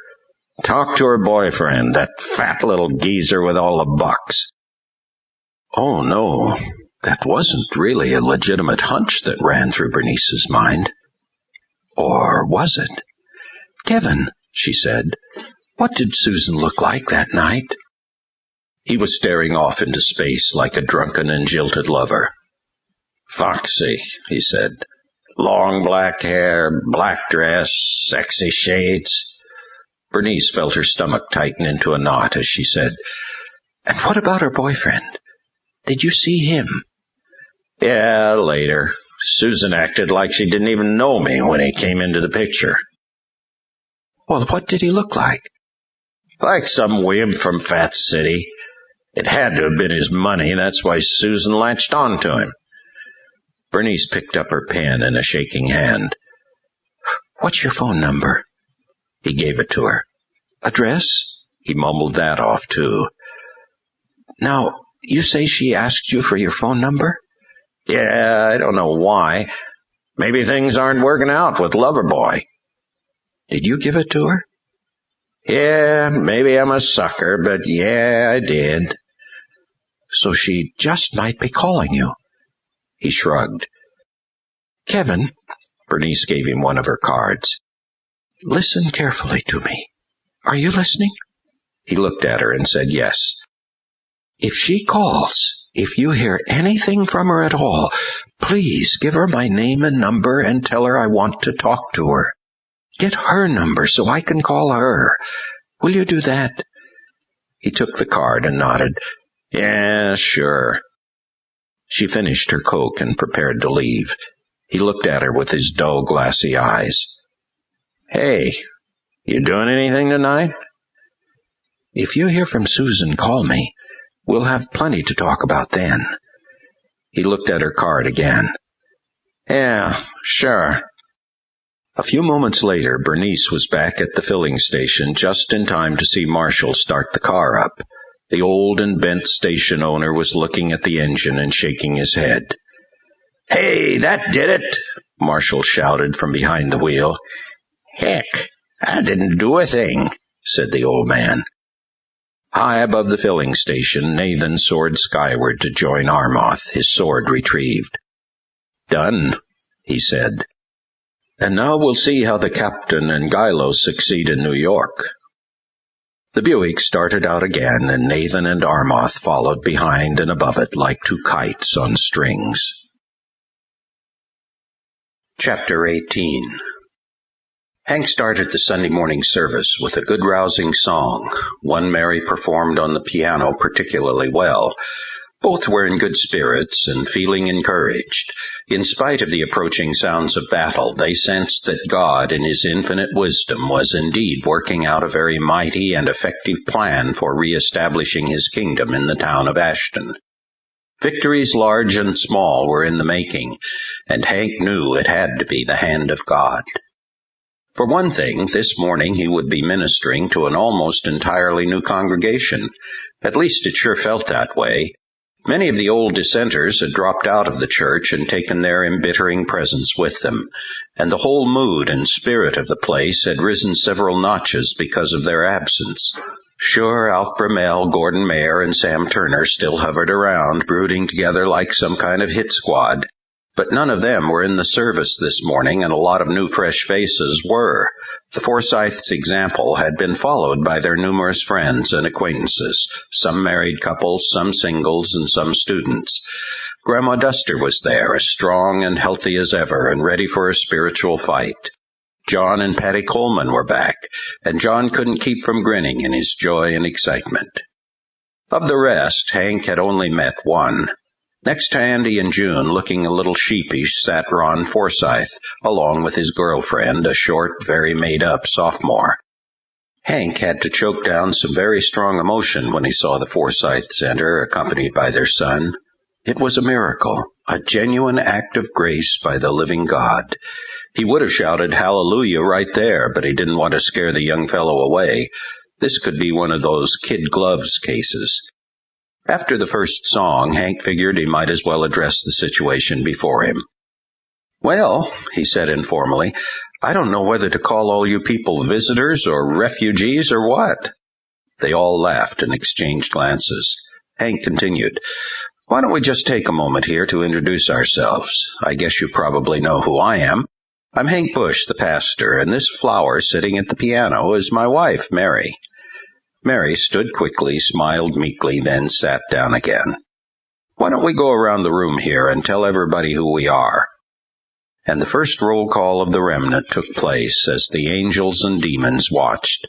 Talk to her boyfriend, that fat little geezer with all the bucks. Oh, no. That wasn't really a legitimate hunch that ran through Bernice's mind. Or was it? Kevin, she said, what did Susan look like that night? He was staring off into space like a drunken and jilted lover. Foxy, he said. Long black hair, black dress, sexy shades. Bernice felt her stomach tighten into a knot as she said, And what about her boyfriend? Did you see him? Yeah, later. Susan acted like she didn't even know me when he came into the picture. Well, what did he look like? Like some wimp from Fat City. It had to have been his money, that's why Susan latched on to him. Bernice picked up her pen in a shaking hand. What's your phone number? He gave it to her. Address? He mumbled that off, too. Now, you say she asked you for your phone number? Yeah, I don't know why. Maybe things aren't working out with Loverboy. Did you give it to her? Yeah, maybe I'm a sucker, but yeah, I did. So she just might be calling you. He shrugged. Kevin, Bernice gave him one of her cards. Listen carefully to me. Are you listening? He looked at her and said yes. If she calls, if you hear anything from her at all, please give her my name and number and tell her I want to talk to her. Get her number so I can call her. Will you do that? He took the card and nodded. Yeah, sure. She finished her Coke and prepared to leave. He looked at her with his dull, glassy eyes. Hey, you doing anything tonight? If you hear from Susan, call me. We'll have plenty to talk about then. He looked at her card again. Yeah, sure. A few moments later, Bernice was back at the filling station just in time to see Marshall start the car up. The old and bent station owner was looking at the engine and shaking his head. Hey, that did it, Marshall shouted from behind the wheel. Heck, I didn't do a thing, said the old man. High above the filling station, Nathan soared skyward to join Armoth, his sword retrieved. Done, he said. And now we'll see how the captain and Gilo succeed in New York. The Buick started out again, and Nathan and Armoth followed behind and above it like two kites on strings. Chapter 18. Hank started the Sunday morning service with a good rousing song. One Mary performed on the piano particularly well. Both were in good spirits and feeling encouraged. In spite of the approaching sounds of battle, they sensed that God, in his infinite wisdom, was indeed working out a very mighty and effective plan for re-establishing his kingdom in the town of Ashton. Victories large and small were in the making, and Hank knew it had to be the hand of God. For one thing, this morning he would be ministering to an almost entirely new congregation. At least it sure felt that way. Many of the old dissenters had dropped out of the church and taken their embittering presence with them, and the whole mood and spirit of the place had risen several notches because of their absence. Sure, Alf Brumell, Gordon Mayer, and Sam Turner still hovered around, brooding together like some kind of hit squad. But none of them were in the service this morning, and a lot of new fresh faces were. The Forsyths' example had been followed by their numerous friends and acquaintances, some married couples, some singles, and some students. Grandma Duster was there, as strong and healthy as ever, and ready for a spiritual fight. John and Patty Coleman were back, and John couldn't keep from grinning in his joy and excitement. Of the rest, Hank had only met one. Next to Andy and June, looking a little sheepish, sat Ron Forsythe, along with his girlfriend, a short, very made-up sophomore. Hank had to choke down some very strong emotion when he saw the Forsythes enter, accompanied by their son. It was a miracle, a genuine act of grace by the living God. He would have shouted hallelujah right there, but he didn't want to scare the young fellow away. This could be one of those kid gloves cases. After the first song, Hank figured he might as well address the situation before him. "Well," he said informally, "I don't know whether to call all you people visitors or refugees or what." They all laughed and exchanged glances. Hank continued, "Why don't we just take a moment here to introduce ourselves? I guess you probably know who I am. I'm Hank Busch, the pastor, and this flower sitting at the piano is my wife, Mary." Mary stood quickly, smiled meekly, then sat down again. "Why don't we go around the room here and tell everybody who we are?" And the first roll call of the remnant took place as the angels and demons watched.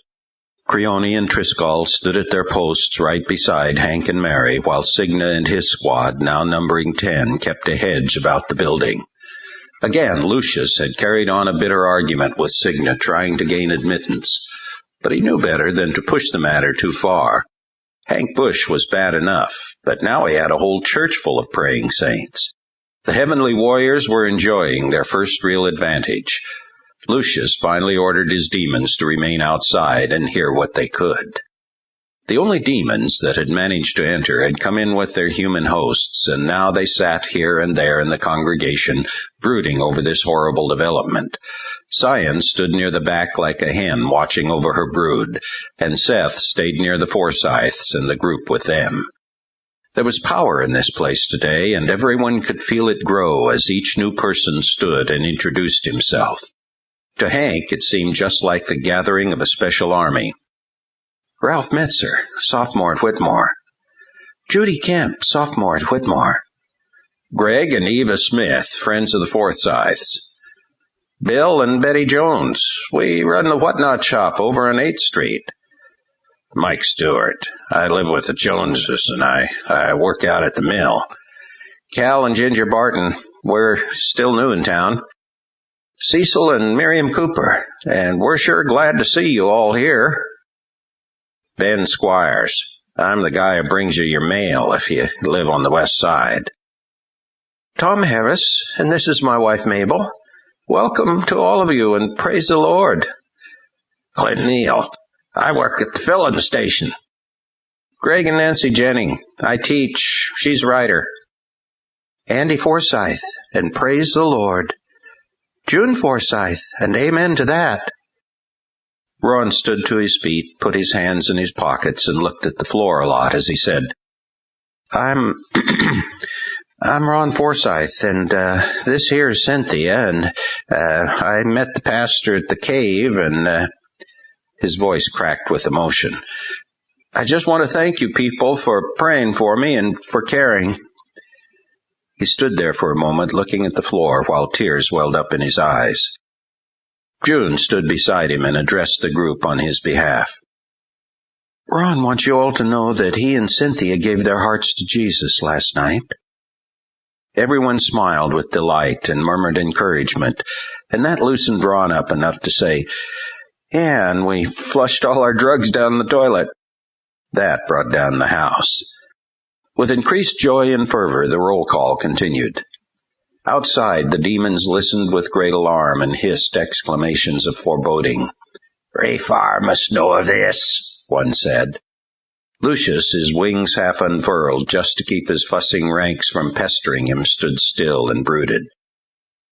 Creone and Triscall stood at their posts right beside Hank and Mary, while Cigna and his squad, now numbering 10, kept a hedge about the building. Again, Lucius had carried on a bitter argument with Cigna, trying to gain admittance. But he knew better than to push the matter too far. Hank Busch was bad enough, but now he had a whole church full of praying saints. The heavenly warriors were enjoying their first real advantage. Lucius finally ordered his demons to remain outside and hear what they could. The only demons that had managed to enter had come in with their human hosts, and now they sat here and there in the congregation, brooding over this horrible development. Sion stood near the back like a hen watching over her brood, and Seth stayed near the Forsythes and the group with them. There was power in this place today, and everyone could feel it grow as each new person stood and introduced himself. To Hank, it seemed just like the gathering of a special army. "Ralph Metzer, sophomore at Whitmore." "Judy Kemp, sophomore at Whitmore." "Greg and Eva Smith, friends of the Forsythes." "Bill and Betty Jones. We run the Whatnot shop over on 8th Street. "Mike Stewart. I live with the Joneses, and I work out at the mill." "Cal and Ginger Barton. We're still new in town." "Cecil and Miriam Cooper, and we're sure glad to see you all here." "Ben Squires. I'm the guy who brings you your mail if you live on the west side." "Tom Harris, and this is my wife Mabel. Welcome to all of you, and praise the Lord." "Clint Neal. I work at the filling station." "Greg and Nancy Jennings. I teach. She's writer." "Andy Forsythe, and praise the Lord." "June Forsythe, and amen to that." Ron stood to his feet, put his hands in his pockets, and looked at the floor a lot as he said, I'm Ron Forsythe, and this here's Cynthia, and I met the pastor at the cave, and his voice cracked with emotion. "I just want to thank you people for praying for me and for caring." He stood there for a moment, looking at the floor, while tears welled up in his eyes. June stood beside him and addressed the group on his behalf. "Ron wants you all to know that he and Cynthia gave their hearts to Jesus last night." Everyone smiled with delight and murmured encouragement, and that loosened Ron up enough to say, "Yeah, and we flushed all our drugs down the toilet." That brought down the house. With increased joy and fervor, the roll call continued. Outside, the demons listened with great alarm and hissed exclamations of foreboding. "Rayfar must know of this," one said. Lucius, his wings half unfurled, just to keep his fussing ranks from pestering him, stood still and brooded.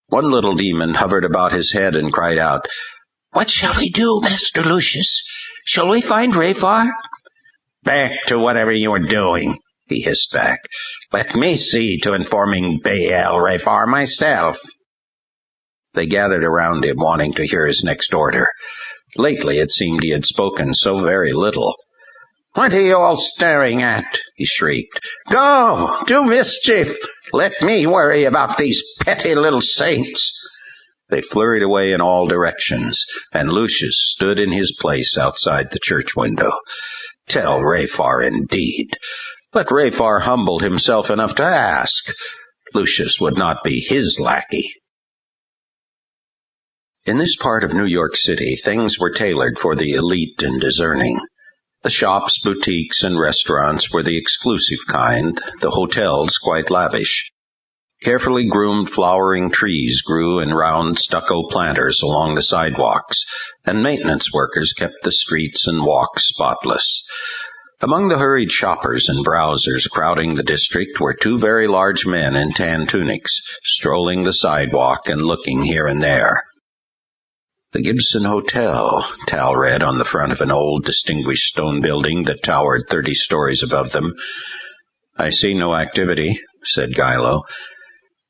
One little demon hovered about his head and cried out, "What shall we do, Master Lucius? Shall we find Rayfar?" "Back to whatever you were doing," he hissed back. "Let me see to informing Baal Rayfar myself." They gathered around him, wanting to hear his next order. Lately it seemed he had spoken so very little. "What are you all staring at?" he shrieked. "Go, do mischief. Let me worry about these petty little saints." They flurried away in all directions, and Lucius stood in his place outside the church window. Tell Rayfar indeed. But Rayfar humbled himself enough to ask. Lucius would not be his lackey. In this part of New York City, things were tailored for the elite and discerning. The shops, boutiques, and restaurants were the exclusive kind, the hotels quite lavish. Carefully groomed flowering trees grew in round stucco planters along the sidewalks, and maintenance workers kept the streets and walks spotless. Among the hurried shoppers and browsers crowding the district were two very large men in tan tunics, strolling the sidewalk and looking here and there. "The Gibson Hotel," Tal read on the front of an old, distinguished stone building that towered 30 stories above them. "I see no activity," said Gilo.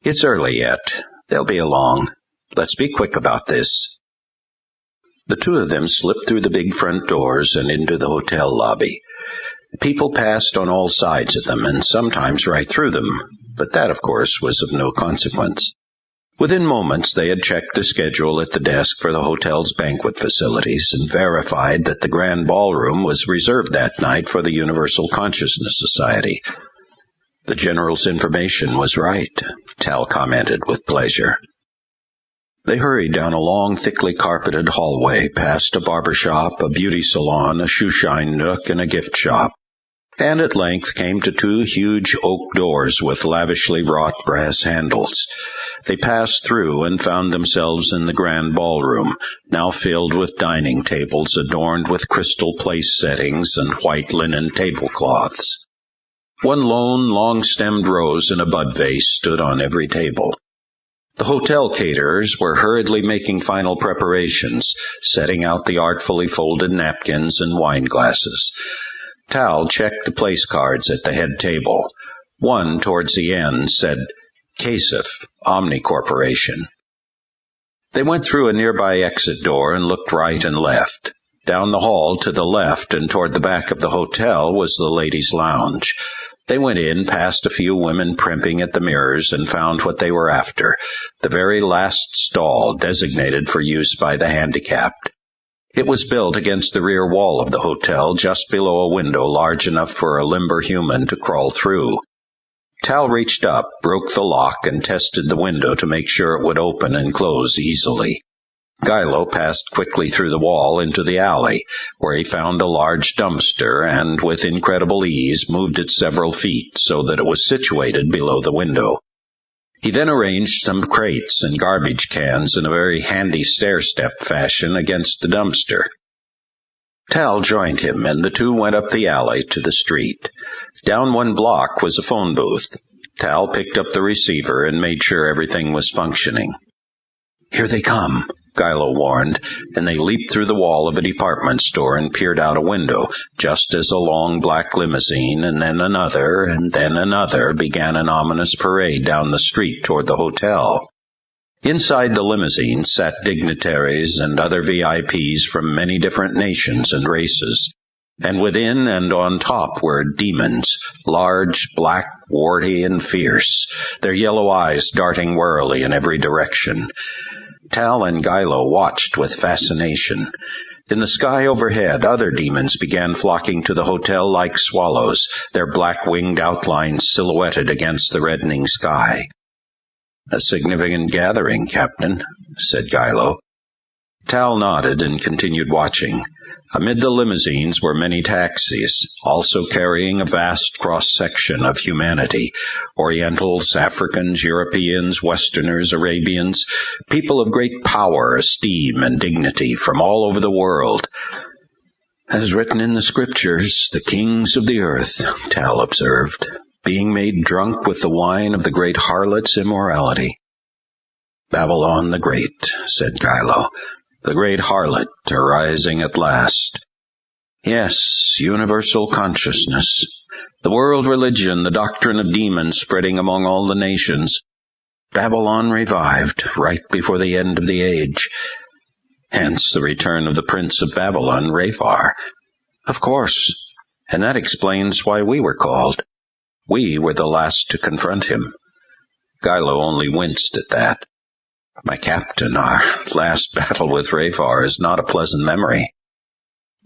"It's early yet. They'll be along. Let's be quick about this." The two of them slipped through the big front doors and into the hotel lobby. People passed on all sides of them, and sometimes right through them, but that, of course, was of no consequence. Within moments they had checked the schedule at the desk for the hotel's banquet facilities and verified that the grand ballroom was reserved that night for the Universal Consciousness Society. The General's information was right, Tal commented with pleasure. They hurried down a long, thickly carpeted hallway, past a barber shop, a beauty salon, a shoeshine nook, and a gift shop, and at length came to two huge oak doors with lavishly wrought brass handles. They passed through and found themselves in the grand ballroom, now filled with dining tables adorned with crystal place settings and white linen tablecloths. One lone, long-stemmed rose in a bud vase stood on every table. The hotel caterers were hurriedly making final preparations, setting out the artfully folded napkins and wine glasses. Tal checked the place cards at the head table. One, towards the end, said, "Casef, Omni Corporation." They went through a nearby exit door and looked right and left. Down the hall to the left and toward the back of the hotel was the ladies' lounge. They went in, past a few women primping at the mirrors, and found what they were after, the very last stall designated for use by the handicapped. It was built against the rear wall of the hotel, just below a window large enough for a limber human to crawl through. Tal reached up, broke the lock, and tested the window to make sure it would open and close easily. Gilo passed quickly through the wall into the alley, where he found a large dumpster and, with incredible ease, moved it several feet so that it was situated below the window. He then arranged some crates and garbage cans in a very handy stair-step fashion against the dumpster. Tal joined him, and the two went up the alley to the street. Down one block was a phone booth. Tal picked up the receiver and made sure everything was functioning. "Here they come," Gilo warned, and they leaped through the wall of a department store and peered out a window, just as a long black limousine, and then another, began an ominous parade down the street toward the hotel. Inside the limousine sat dignitaries and other VIPs from many different nations and races, and within and on top were demons, large, black, warty, and fierce, their yellow eyes darting warily in every direction. Tal and Gilo watched with fascination. In the sky overhead, other demons began flocking to the hotel like swallows, their black-winged outlines silhouetted against the reddening sky. "A significant gathering, Captain," said Gilo. Tal nodded and continued watching. Amid the limousines were many taxis, also carrying a vast cross-section of humanity, Orientals, Africans, Europeans, Westerners, Arabians, people of great power, esteem, and dignity from all over the world. "As written in the Scriptures, the kings of the earth," Tal observed, "being made drunk with the wine of the great harlot's immorality." "Babylon the Great," said Gilo. "The great harlot arising at last." "Yes, universal consciousness. The world religion, the doctrine of demons spreading among all the nations. Babylon revived, right before the end of the age. Hence the return of the Prince of Babylon, Rayfar. Of course, and that explains why we were called. We were the last to confront him." Gilo only winced at that. "My captain, our last battle with Rayfar is not a pleasant memory."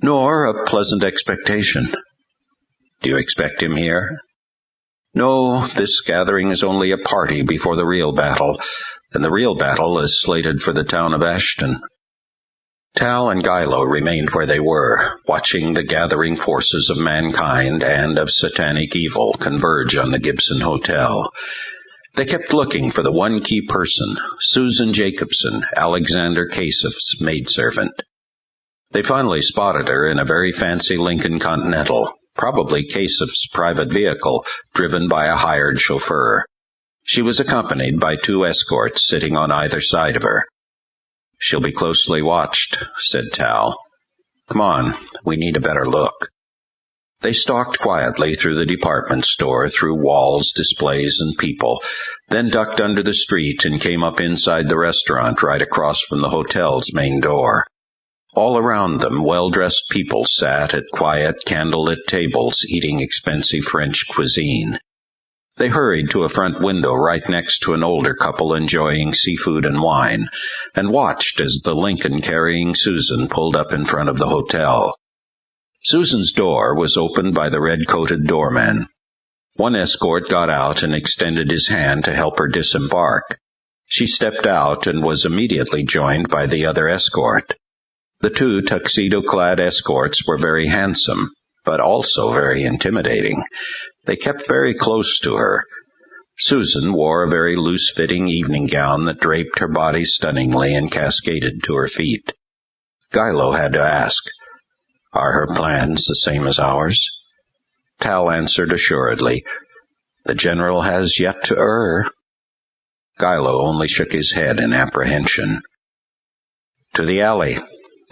nor a pleasant expectation. Do you expect him here? No, this gathering is only a party before the real battle, and the real battle is slated for the town of Ashton. Tal and Gilo remained where they were, watching the gathering forces of mankind and of satanic evil converge on the Gibson Hotel. They kept looking for the one key person, Susan Jacobson, Alexander Kaseff's maidservant. They finally spotted her in a very fancy Lincoln Continental, probably Kaseff's private vehicle, driven by a hired chauffeur. She was accompanied by 2 escorts sitting on either side of her. "She'll be closely watched," said Tal. "Come on, we need a better look." They stalked quietly through the department store, through walls, displays, and people, then ducked under the street and came up inside the restaurant right across from the hotel's main door. All around them, well-dressed people sat at quiet, candlelit tables eating expensive French cuisine. They hurried to a front window right next to an older couple enjoying seafood and wine, and watched as the Lincoln carrying Susan pulled up in front of the hotel. Susan's door was opened by the red-coated doorman. One escort got out and extended his hand to help her disembark. She stepped out and was immediately joined by the other escort. The 2 tuxedo-clad escorts were very handsome, but also very intimidating. They kept very close to her. Susan wore a very loose-fitting evening gown that draped her body stunningly and cascaded to her feet. Gilo had to ask, "Are her plans the same as ours?" Tal answered assuredly, "The general has yet to err." Gilo only shook his head in apprehension. "To the alley,"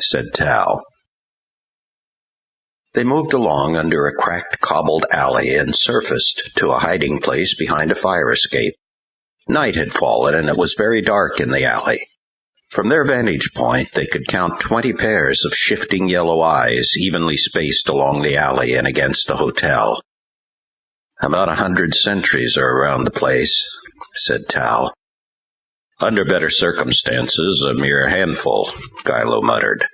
said Tal. They moved along under a cracked cobbled alley and surfaced to a hiding place behind a fire escape. Night had fallen, and it was very dark in the alley. From their vantage point, they could count 20 pairs of shifting yellow eyes evenly spaced along the alley and against the hotel. "About 100 sentries are around the place," said Tal. "Under better circumstances, a mere handful," Gilo muttered.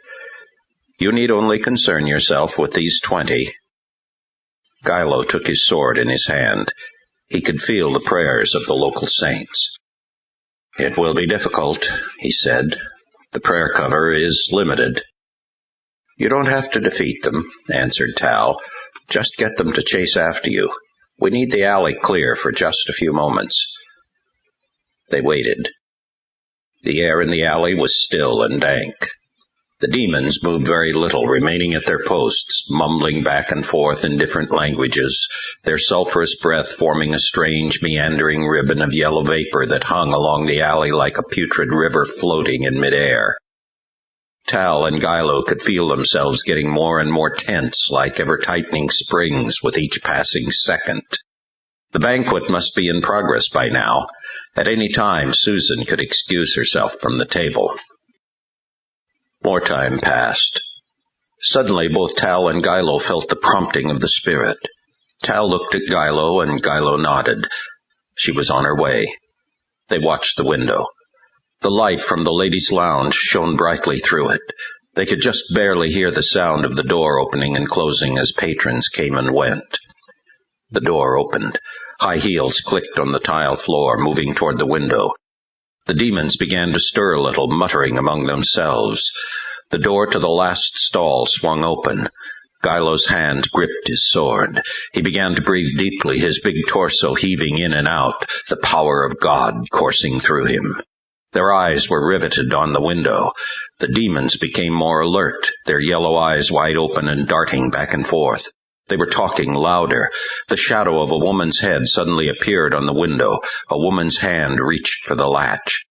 "You need only concern yourself with these 20. Gilo took his sword in his hand. He could feel the prayers of the local saints. "It will be difficult," he said. "The prayer cover is limited." "You don't have to defeat them," answered Tal. "Just get them to chase after you. We need the alley clear for just a few moments." They waited. The air in the alley was still and dank. The demons moved very little, remaining at their posts, mumbling back and forth in different languages, their sulphurous breath forming a strange, meandering ribbon of yellow vapor that hung along the alley like a putrid river floating in midair. Tal and Gilo could feel themselves getting more and more tense, like ever-tightening springs with each passing second. The banquet must be in progress by now. At any time, Susan could excuse herself from the table. More time passed. Suddenly, both Tal and Gilo felt the prompting of the Spirit. Tal looked at Gilo, and Gilo nodded. She was on her way. They watched the window. The light from the ladies' lounge shone brightly through it. They could just barely hear the sound of the door opening and closing as patrons came and went. The door opened. High heels clicked on the tile floor, moving toward the window. The demons began to stir a little, muttering among themselves. The door to the last stall swung open. Gilo's hand gripped his sword. He began to breathe deeply, his big torso heaving in and out, the power of God coursing through him. Their eyes were riveted on the window. The demons became more alert, their yellow eyes wide open and darting back and forth. They were talking louder. The shadow of a woman's head suddenly appeared on the window. A woman's hand reached for the latch.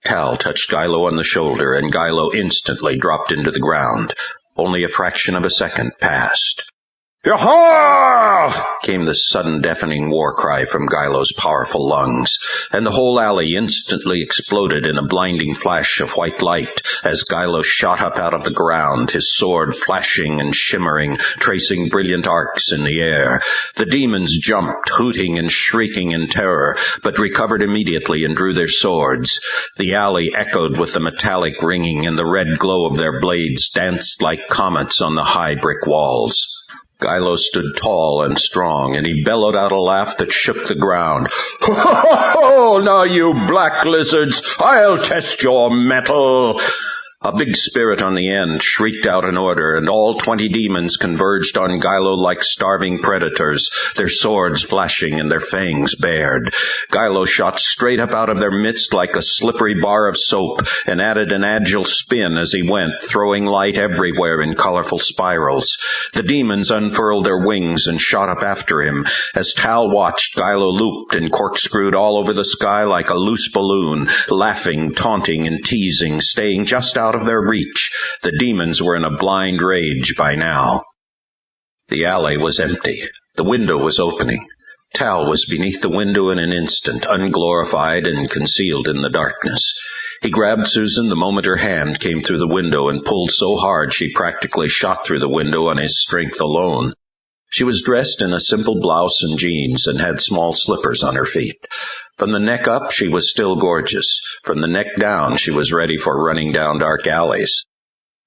Tal touched Gilo on the shoulder, and Gilo instantly dropped into the ground. Only a fraction of a second passed. Yah-haw! Came the sudden deafening war cry from Gailo's powerful lungs, and the whole alley instantly exploded in a blinding flash of white light as Gailo shot up out of the ground, his sword flashing and shimmering, tracing brilliant arcs in the air. The demons jumped, hooting and shrieking in terror, but recovered immediately and drew their swords. The alley echoed with the metallic ringing, and the red glow of their blades danced like comets on the high brick walls. Gailo stood tall and strong, and he bellowed out a laugh that shook the ground. Ho, ho, ho, ho! Now, you black lizards, I'll test your mettle. A big spirit on the end shrieked out an order, and all 20 demons converged on Gailo like starving predators, their swords flashing and their fangs bared. Gailo shot straight up out of their midst like a slippery bar of soap, and added an agile spin as he went, throwing light everywhere in colorful spirals. The demons unfurled their wings and shot up after him. As Tal watched, Gailo looped and corkscrewed all over the sky like a loose balloon, laughing, taunting, and teasing, staying just out of their reach. The demons were in a blind rage by now. The alley was empty. The window was opening. Tal was beneath the window in an instant, unglorified and concealed in the darkness. He grabbed Susan the moment her hand came through the window and pulled so hard she practically shot through the window on his strength alone. She was dressed in a simple blouse and jeans and had small slippers on her feet. From the neck up, she was still gorgeous. From the neck down, she was ready for running down dark alleys.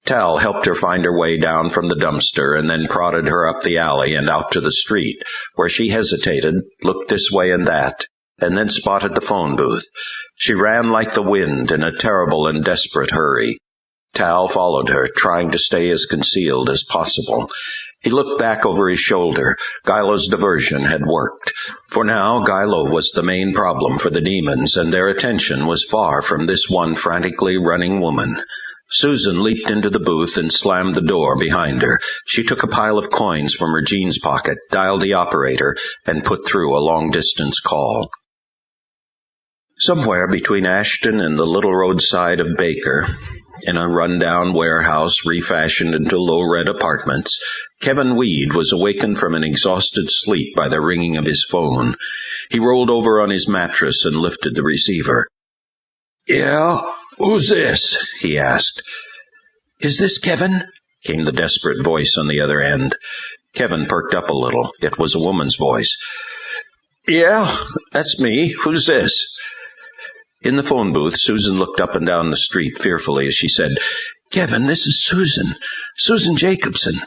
Tal helped her find her way down from the dumpster and then prodded her up the alley and out to the street, where she hesitated, looked this way and that, and then spotted the phone booth. She ran like the wind in a terrible and desperate hurry. Tal followed her, trying to stay as concealed as possible. He looked back over his shoulder. Gailo's diversion had worked. For now, Gailo was the main problem for the demons, and their attention was far from this one frantically running woman. Susan leaped into the booth and slammed the door behind her. She took a pile of coins from her jeans pocket, dialed the operator, and put through a long-distance call. Somewhere between Ashton and the little roadside of Baker, in a run-down warehouse refashioned into low-rent apartments, Kevin Weed was awakened from an exhausted sleep by the ringing of his phone. He rolled over on his mattress and lifted the receiver. Yeah, who's this? He asked. Is this Kevin? Came the desperate voice on the other end. Kevin perked up a little. It was a woman's voice. Yeah, that's me. Who's this? In the phone booth, Susan looked up and down the street fearfully as she said, Kevin, this is Susan. Susan Jacobson.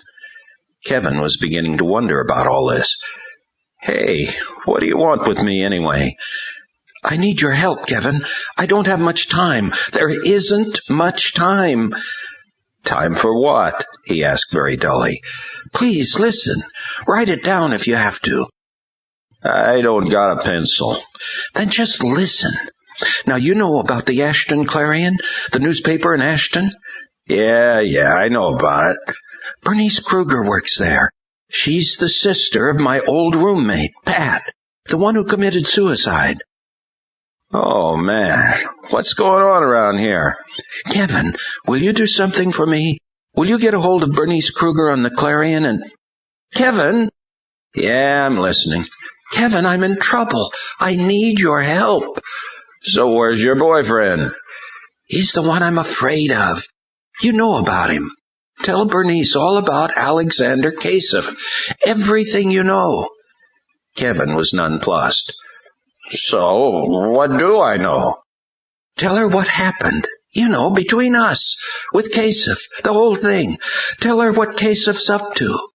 Kevin was beginning to wonder about all this. Hey, what do you want with me anyway? I need your help, Kevin. I don't have much time. There isn't much time. Time for what? He asked very dully. Please, listen. Write it down if you have to. I don't got a pencil. Then just listen. Now, you know about the Ashton Clarion, the newspaper in Ashton? Yeah, I know about it. Bernice Kreuger works there. She's the sister of my old roommate, Pat, the one who committed suicide. Oh, man, what's going on around here? Kevin, will you do something for me? Will you get a hold of Bernice Kreuger on the Clarion and... Kevin? Yeah, I'm listening. Kevin, I'm in trouble. I need your help. So where's your boyfriend? He's the one I'm afraid of. You know about him. Tell Bernice all about Alexander Kasef. Everything you know. Kevin was nonplussed. So, what do I know? Tell her what happened. You know, between us, with Kasef, the whole thing. Tell her what Kasef's up to.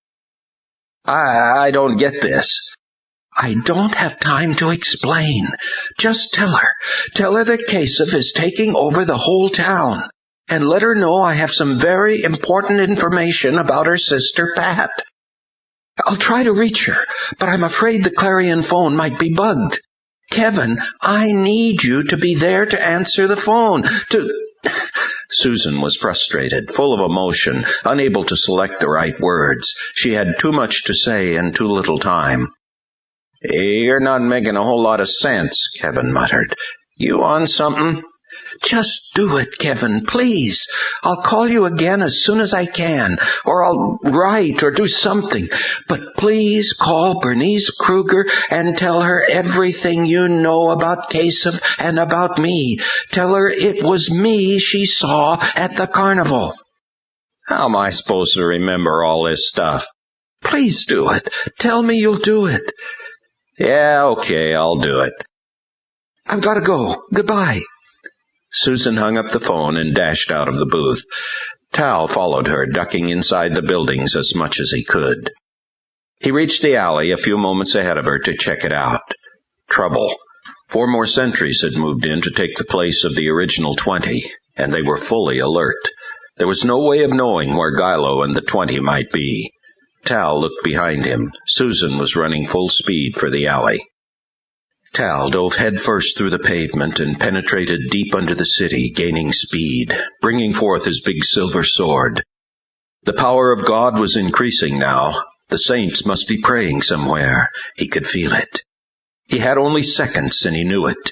I don't get this. I don't have time to explain. Just tell her. Tell her that Kasef is taking over the whole town. And let her know I have some very important information about her sister, Pat. I'll try to reach her, but I'm afraid the Clarion phone might be bugged. Kevin, I need you to be there to answer the phone, Susan was frustrated, full of emotion, unable to select the right words. She had too much to say and too little time. You're not making a whole lot of sense, Kevin muttered. You on something? Just do it, Kevin, please. I'll call you again as soon as I can, or I'll write or do something. But please call Bernice Kreuger and tell her everything you know about Kasov and about me. Tell her it was me she saw at the carnival." "How am I supposed to remember all this stuff?" "Please do it. Tell me you'll do it." "Yeah, okay, I'll do it." "I've got to go. Goodbye." Susan hung up the phone and dashed out of the booth. Tal followed her, ducking inside the buildings as much as he could. He reached the alley a few moments ahead of her to check it out. Trouble. 4 more sentries had moved in to take the place of the original 20, and they were fully alert. There was no way of knowing where Gilo and the 20 might be. Tal looked behind him. Susan was running full speed for the alley. Tal dove headfirst through the pavement and penetrated deep under the city, gaining speed, bringing forth his big silver sword. The power of God was increasing now. The saints must be praying somewhere. He could feel it. He had only seconds, and he knew it.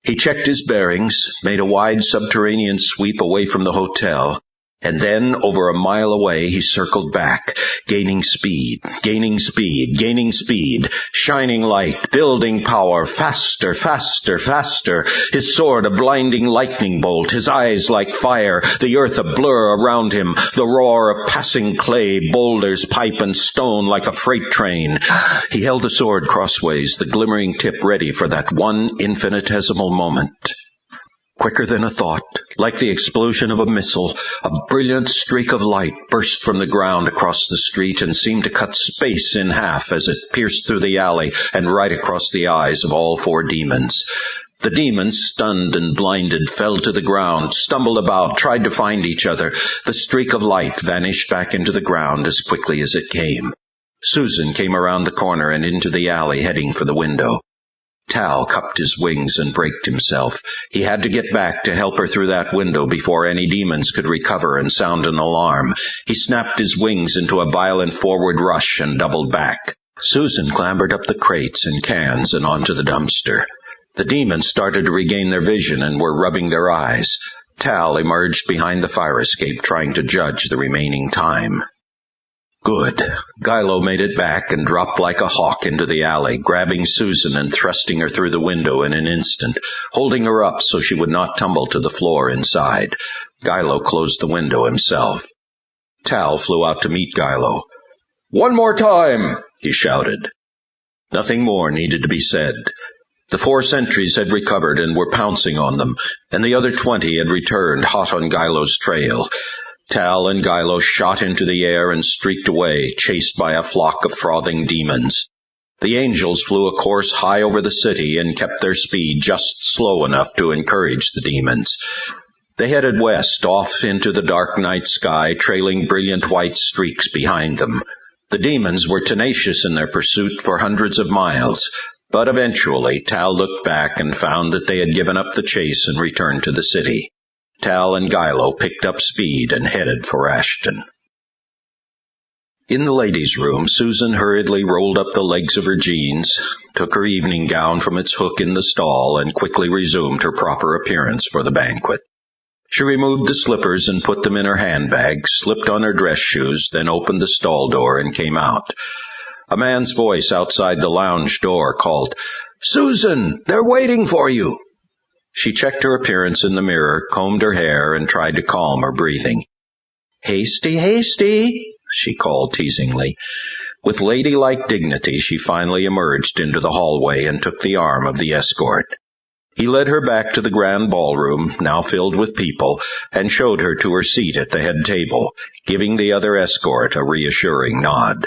He checked his bearings, made a wide subterranean sweep away from the hotel, and then, over a mile away, he circled back, gaining speed, gaining speed, gaining speed, shining light, building power, faster, faster, faster, his sword a blinding lightning bolt, his eyes like fire, the earth a blur around him, the roar of passing clay, boulders, pipe, and stone like a freight train. He held the sword crossways, the glimmering tip ready for that one infinitesimal moment. Quicker than a thought, like the explosion of a missile, a brilliant streak of light burst from the ground across the street and seemed to cut space in half as it pierced through the alley and right across the eyes of all 4 demons. The demons, stunned and blinded, fell to the ground, stumbled about, tried to find each other. The streak of light vanished back into the ground as quickly as it came. Susan came around the corner and into the alley, heading for the window. Tal cupped his wings and braked himself. He had to get back to help her through that window before any demons could recover and sound an alarm. He snapped his wings into a violent forward rush and doubled back. Susan clambered up the crates and cans and onto the dumpster. The demons started to regain their vision and were rubbing their eyes. Tal emerged behind the fire escape, trying to judge the remaining time. Good. Gilo made it back and dropped like a hawk into the alley, grabbing Susan and thrusting her through the window in an instant, holding her up so she would not tumble to the floor inside. Gilo closed the window himself. Tal flew out to meet Gilo. "One more time!" he shouted. Nothing more needed to be said. The 4 sentries had recovered and were pouncing on them, and the other 20 had returned, hot on Gilo's trail. Tal and Gilo shot into the air and streaked away, chased by a flock of frothing demons. The angels flew a course high over the city and kept their speed just slow enough to encourage the demons. They headed west, off into the dark night sky, trailing brilliant white streaks behind them. The demons were tenacious in their pursuit for hundreds of miles, but eventually Tal looked back and found that they had given up the chase and returned to the city. Tal and Gilo picked up speed and headed for Ashton. In the ladies' room, Susan hurriedly rolled up the legs of her jeans, took her evening gown from its hook in the stall, and quickly resumed her proper appearance for the banquet. She removed the slippers and put them in her handbag, slipped on her dress shoes, then opened the stall door and came out. A man's voice outside the lounge door called, "Susan, they're waiting for you." She checked her appearance in the mirror, combed her hair, and tried to calm her breathing. "Hasty, hasty," she called teasingly. With ladylike dignity, she finally emerged into the hallway and took the arm of the escort. He led her back to the grand ballroom, now filled with people, and showed her to her seat at the head table, giving the other escort a reassuring nod.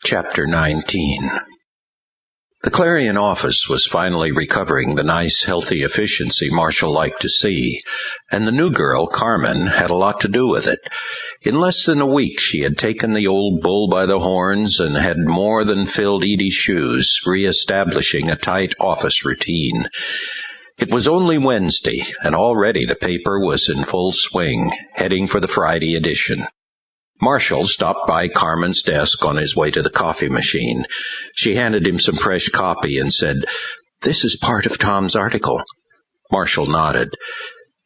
Chapter 19. The Clarion office was finally recovering the nice, healthy efficiency Marshall liked to see, and the new girl, Carmen, had a lot to do with it. In less than a week she had taken the old bull by the horns and had more than filled Edie's shoes, re-establishing a tight office routine. It was only Wednesday, and already the paper was in full swing, heading for the Friday edition. Marshall stopped by Carmen's desk on his way to the coffee machine. She handed him some fresh copy and said, "This is part of Tom's article." Marshall nodded.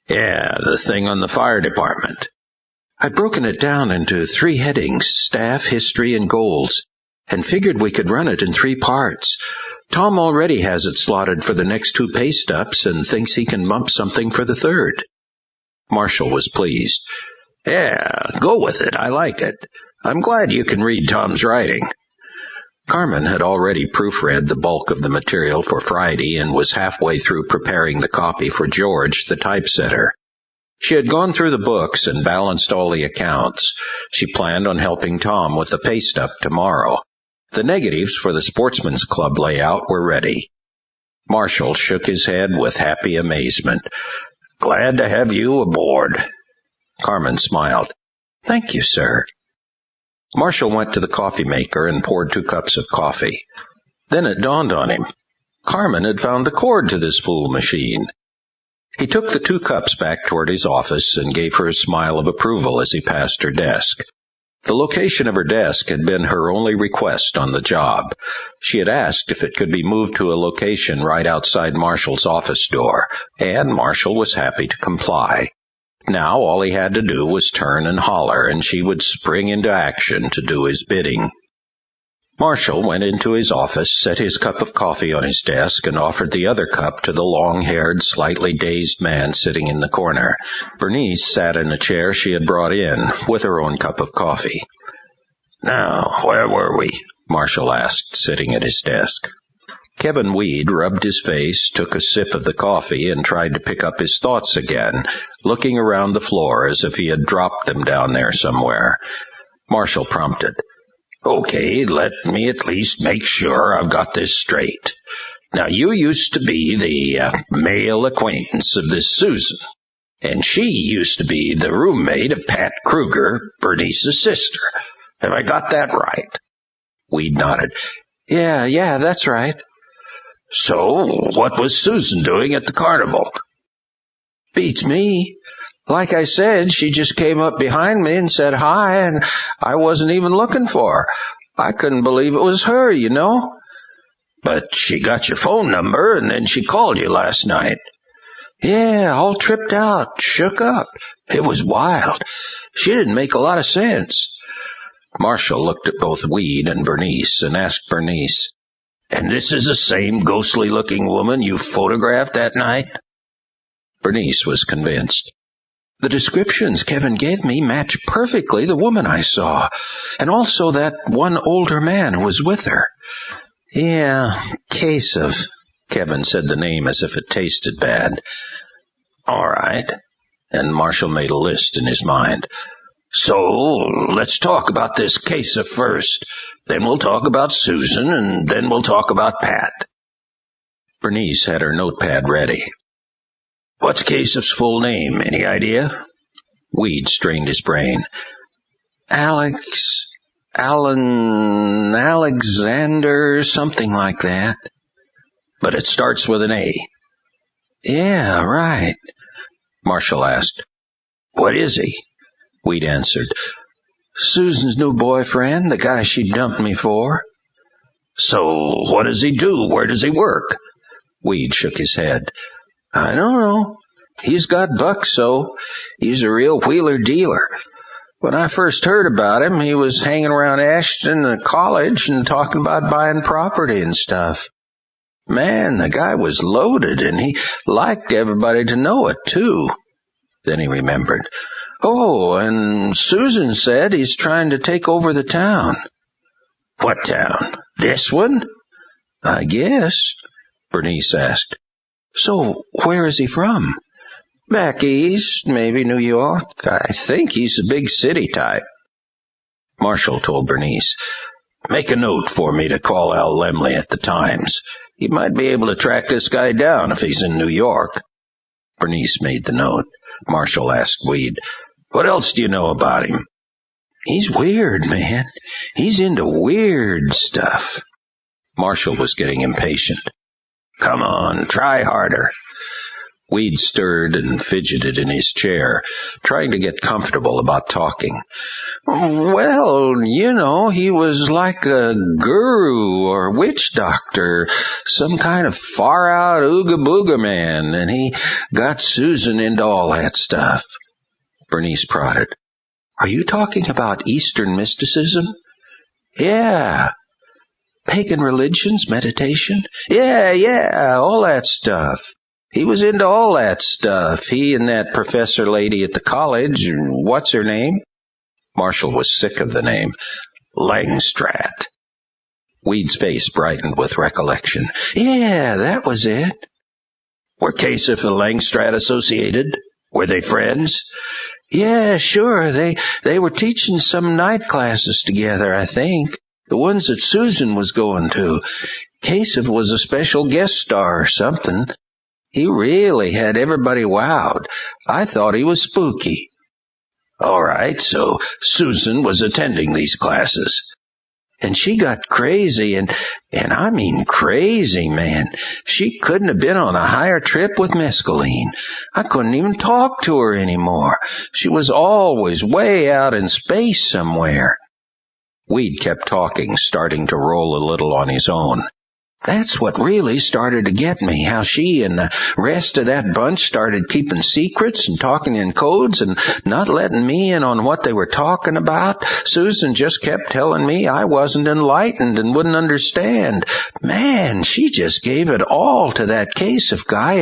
Yeah, the thing on the fire department. I'd broken it down into 3 headings, staff, history, and goals, and figured we could run it in 3 parts. Tom already has it slotted for the next 2 pay stubs and thinks he can bump something for the 3rd. Marshall was pleased. Yeah, go with it. I like it. I'm glad you can read Tom's writing. Carmen had already proofread the bulk of the material for Friday and was halfway through preparing the copy for George, the typesetter. She had gone through the books and balanced all the accounts. She planned on helping Tom with the pay stub tomorrow. The negatives for the Sportsman's Club layout were ready. Marshall shook his head with happy amazement. Glad to have you aboard. Carmen smiled. Thank you, sir. Marshall went to the coffee maker and poured 2 cups of coffee. Then it dawned on him. Carmen had found the cord to this fool machine. He took the 2 cups back toward his office and gave her a smile of approval as he passed her desk. The location of her desk had been her only request on the job. She had asked if it could be moved to a location right outside Marshall's office door, and Marshall was happy to comply. Now all he had to do was turn and holler, and she would spring into action to do his bidding. Marshall went into his office, set his cup of coffee on his desk, and offered the other cup to the long-haired, slightly dazed man sitting in the corner. Bernice sat in a chair she had brought in, with her own cup of coffee. Now, where were we? Marshall asked, sitting at his desk. Kevin Weed rubbed his face, took a sip of the coffee, and tried to pick up his thoughts again, looking around the floor as if he had dropped them down there somewhere. Marshall prompted. Okay, let me at least make sure I've got this straight. Now, you used to be the male acquaintance of this Susan, and she used to be the roommate of Pat Kreuger, Bernice's sister. Have I got that right? Weed nodded. Yeah, that's right. So, what was Susan doing at the carnival? Beats me. Like I said, she just came up behind me and said hi, and I wasn't even looking for her. I couldn't believe it was her, you know. But she got your phone number, and then she called you last night. Yeah, all tripped out, shook up. It was wild. She didn't make a lot of sense. Marshall looked at both Weed and Bernice and asked Bernice, And this is the same ghostly-looking woman you photographed that night? Bernice was convinced. The descriptions Kevin gave me match perfectly the woman I saw, and also that one older man who was with her. Yeah, case of... Kevin said the name as if it tasted bad. All right. And Marshall made a list in his mind. So, let's talk about this case of first. Then we'll talk about Susan, and then we'll talk about Pat. Bernice had her notepad ready. What's Case's full name? Any idea? Weed strained his brain. Alexander, something like that. But it starts with an A. Yeah, right. Marshall asked. What is he? Weed answered. Susan's new boyfriend, the guy she dumped me for. So what does he do? Where does he work? Weed shook his head. I don't know. He's got bucks, so he's a real wheeler-dealer. When I first heard about him, he was hanging around Ashton and college and talking about buying property and stuff. Man, the guy was loaded, and he liked everybody to know it, too. Then he remembered. Oh, and Susan said he's trying to take over the town. What town? This one? I guess, Bernice asked. So, where is he from? Back east, maybe New York. I think he's a big city type. Marshall told Bernice, Make a note for me to call Al Lemley at the Times. He might be able to track this guy down if he's in New York. Bernice made the note. Marshall asked Weed, What else do you know about him? He's weird, man. He's into weird stuff. Marshall was getting impatient. Come on, try harder. Weed stirred and fidgeted in his chair, trying to get comfortable about talking. Well, he was like a guru or witch doctor, some kind of far-out ooga-booga man, and he got Susan into all that stuff. Bernice prodded. Are you talking about Eastern mysticism? Yeah. Pagan religions, meditation? Yeah, all that stuff. He was into all that stuff. He and that professor lady at the college, what's her name? Marshall was sick of the name. Langstrat. Weed's face brightened with recollection. Yeah, that was it. Were Kasich and Langstrat associated? Were they friends? Yeah, sure. They were teaching some night classes together, I think. The ones that Susan was going to. Kasich was a special guest star or something. He really had everybody wowed. I thought he was spooky. All right, so Susan was attending these classes. And she got crazy, and I mean crazy, man. She couldn't have been on a higher trip with mescaline. I couldn't even talk to her anymore. She was always way out in space somewhere. Weed kept talking, starting to roll a little on his own. That's what really started to get me, how she and the rest of that bunch started keeping secrets and talking in codes and not letting me in on what they were talking about. Susan just kept telling me I wasn't enlightened and wouldn't understand. Man, she just gave it all to that Kasich guy,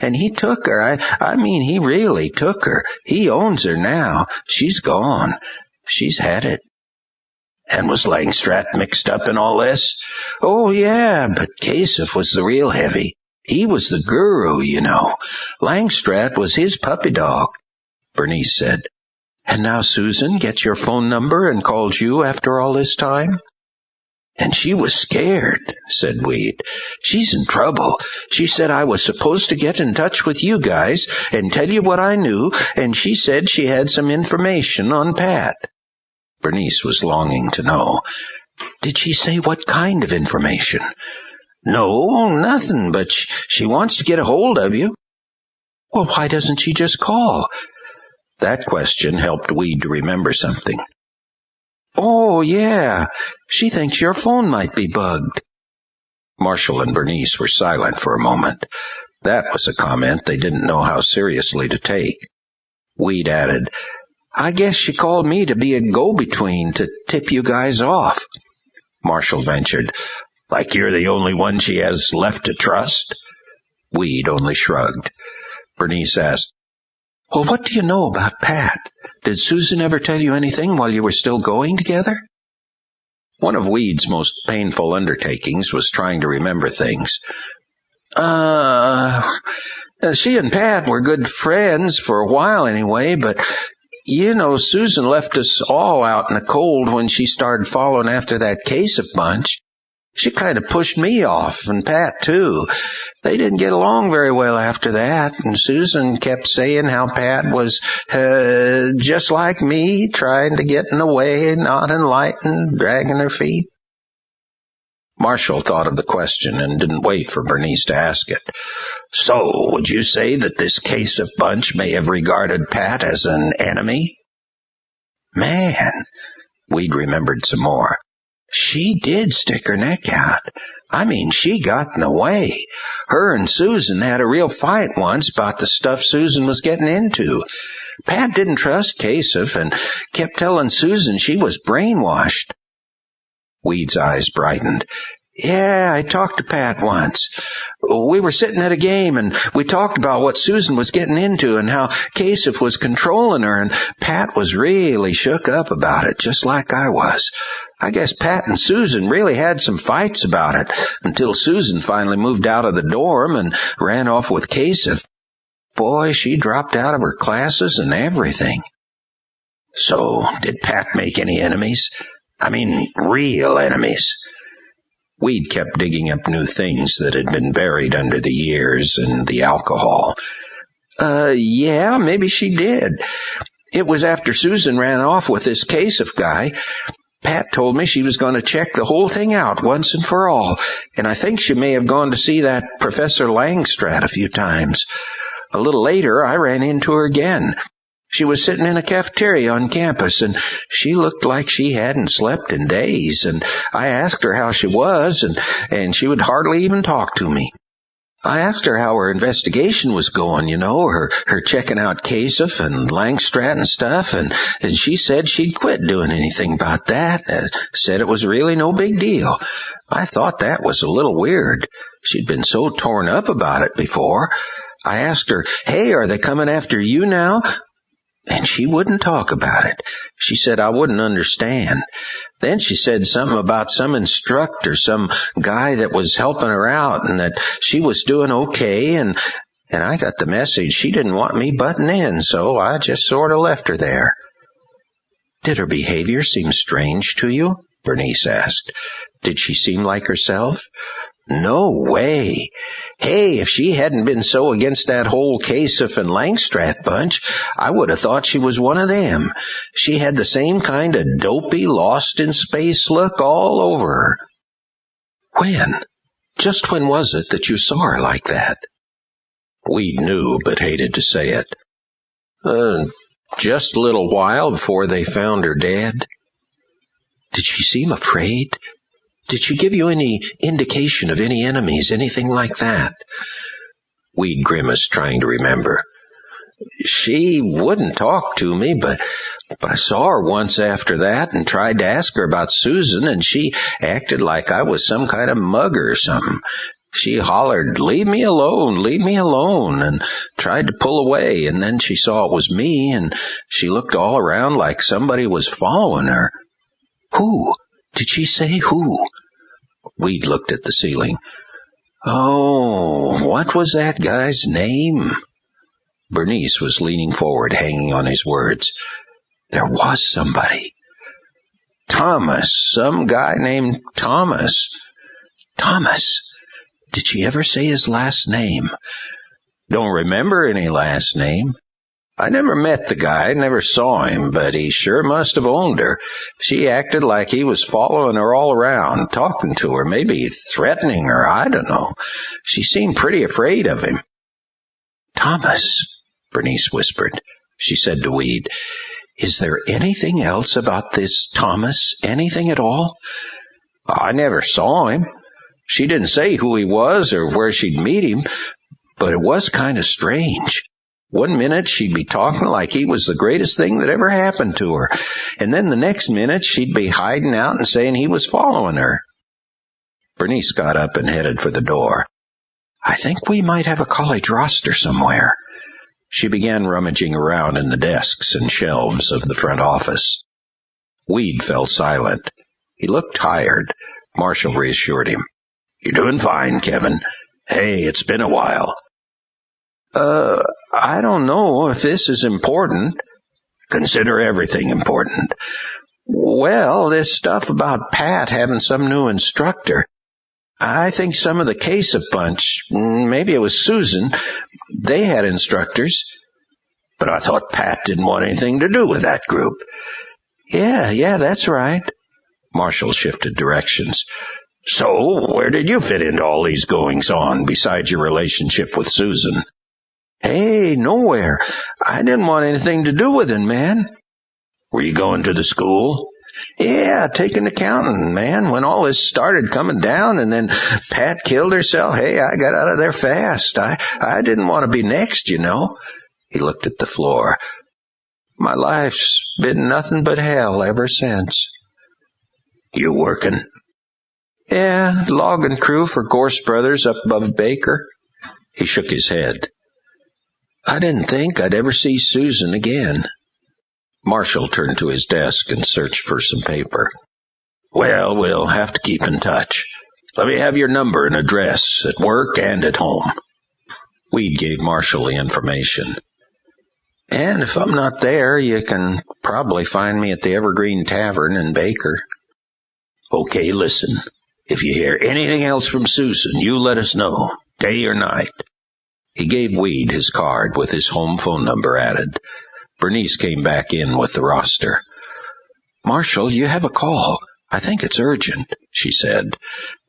and he took her. I mean, he really took her. He owns her now. She's gone. She's had it. And was Langstrat mixed up in all this? Oh, yeah, but Kasich was the real heavy. He was the guru, Langstrat was his puppy dog, Bernice said. And now Susan gets your phone number and calls you after all this time? And she was scared, said Weed. She's in trouble. She said I was supposed to get in touch with you guys and tell you what I knew, and she said she had some information on Pat. Bernice was longing to know. Did she say what kind of information? No, nothing, but she wants to get a hold of you. Well, why doesn't she just call? That question helped Weed to remember something. Oh, yeah, she thinks your phone might be bugged. Marshall and Bernice were silent for a moment. That was a comment they didn't know how seriously to take. Weed added, I guess she called me to be a go-between to tip you guys off. Marshall ventured, like you're the only one she has left to trust? Weed only shrugged. Bernice asked, well, what do you know about Pat? Did Susan ever tell you anything while you were still going together? One of Weed's most painful undertakings was trying to remember things. She and Pat were good friends for a while anyway, but Susan left us all out in the cold when she started following after that Kasich bunch. She kind of pushed me off, and Pat, too. They didn't get along very well after that, and Susan kept saying how Pat was just like me, trying to get in the way, not enlightened, dragging her feet. Marshall thought of the question and didn't wait for Bernice to ask it. So, would you say that this Kasich bunch may have regarded Pat as an enemy? Man, Weed remembered some more. She did stick her neck out. I mean, she got in the way. Her and Susan had a real fight once about the stuff Susan was getting into. Pat didn't trust Kasich and kept telling Susan she was brainwashed. Weed's eyes brightened. Yeah, I talked to Pat once. We were sitting at a game, and we talked about what Susan was getting into and how Kasich was controlling her, and Pat was really shook up about it, just like I was. I guess Pat and Susan really had some fights about it, until Susan finally moved out of the dorm and ran off with Kasich. Boy, she dropped out of her classes and everything. So, did Pat make any enemies? I mean, real enemies. Weed kept digging up new things that had been buried under the years and the alcohol. Yeah, maybe she did. It was after Susan ran off with this Kasich guy. Pat told me she was going to check the whole thing out once and for all, and I think she may have gone to see that Professor Langstrat a few times. A little later, I ran into her again. She was sitting in a cafeteria on campus, and she looked like she hadn't slept in days, and I asked her how she was, and she would hardly even talk to me. I asked her how her investigation was going, her checking out Kasef and Langstrat and stuff, and she said she'd quit doing anything about that, said it was really no big deal. I thought that was a little weird. She'd been so torn up about it before. I asked her, "Hey, are they coming after you now?" And she wouldn't talk about it. She said I wouldn't understand. Then she said something about some instructor, some guy that was helping her out, and that she was doing okay, and I got the message she didn't want me butting in, so I just sort of left her there. "Did her behavior seem strange to you?" Bernice asked. "Did she seem like herself?" "No way. Hey, if she hadn't been so against that whole Kasef and Langstrat bunch, I would have thought she was one of them. She had the same kind of dopey, lost-in-space look all over her." "When? Just when was it that you saw her like that?" Weed knew, but hated to say it. Just a little while before they found her dead." "Did she seem afraid? Did she give you any indication of any enemies, anything like that?" Weed grimaced, trying to remember. "She wouldn't talk to me, but I saw her once after that and tried to ask her about Susan, and she acted like I was some kind of mugger or something. She hollered, 'Leave me alone,' and tried to pull away, and then she saw it was me, and she looked all around like somebody was following her." "Who? Did she say who?" Weed looked at the ceiling. "Oh, what was that guy's name?" Bernice was leaning forward, hanging on his words. "There was somebody." "Thomas. Some guy named Thomas." "Thomas? Did she ever say his last name?" "Don't remember any last name. I never met the guy, never saw him, but he sure must have owned her. She acted like he was following her all around, talking to her, maybe threatening her, I don't know. She seemed pretty afraid of him." "Thomas," Bernice whispered. She said to Weed, "Is there anything else about this Thomas, anything at all?" "I never saw him. She didn't say who he was or where she'd meet him, but it was kind of strange. One minute she'd be talking like he was the greatest thing that ever happened to her, and then the next minute she'd be hiding out and saying he was following her." Bernice got up and headed for the door. "I think we might have a college roster somewhere." She began rummaging around in the desks and shelves of the front office. Weed fell silent. He looked tired. Marshall reassured him. "You're doing fine, Kevin. Hey, it's been a while." I don't know if this is important." "Consider everything important." "Well, this stuff about Pat having some new instructor. I think some of the Kasef bunch, maybe it was Susan, they had instructors." "But I thought Pat didn't want anything to do with that group." Yeah, that's right." Marshall shifted directions. "So, where did you fit into all these goings-on besides your relationship with Susan?" "Hey, nowhere. I didn't want anything to do with it, man." "Were you going to the school?" "Yeah, taking accounting, man. When all this started coming down and then Pat killed herself, hey, I got out of there fast. I didn't want to be next, you know." He looked at the floor. "My life's been nothing but hell ever since." "You working?" "Yeah, logging crew for Gorse Brothers up above Baker." He shook his head. "I didn't think I'd ever see Susan again." Marshall turned to his desk and searched for some paper. "Well, we'll have to keep in touch. Let me have your number and address, at work and at home." Weed gave Marshall the information. "And if I'm not there, you can probably find me at the Evergreen Tavern in Baker." "Okay, listen. If you hear anything else from Susan, you let us know, day or night." He gave Weed his card with his home phone number added. Bernice came back in with the roster. "Marshall, you have a call. I think it's urgent," she said.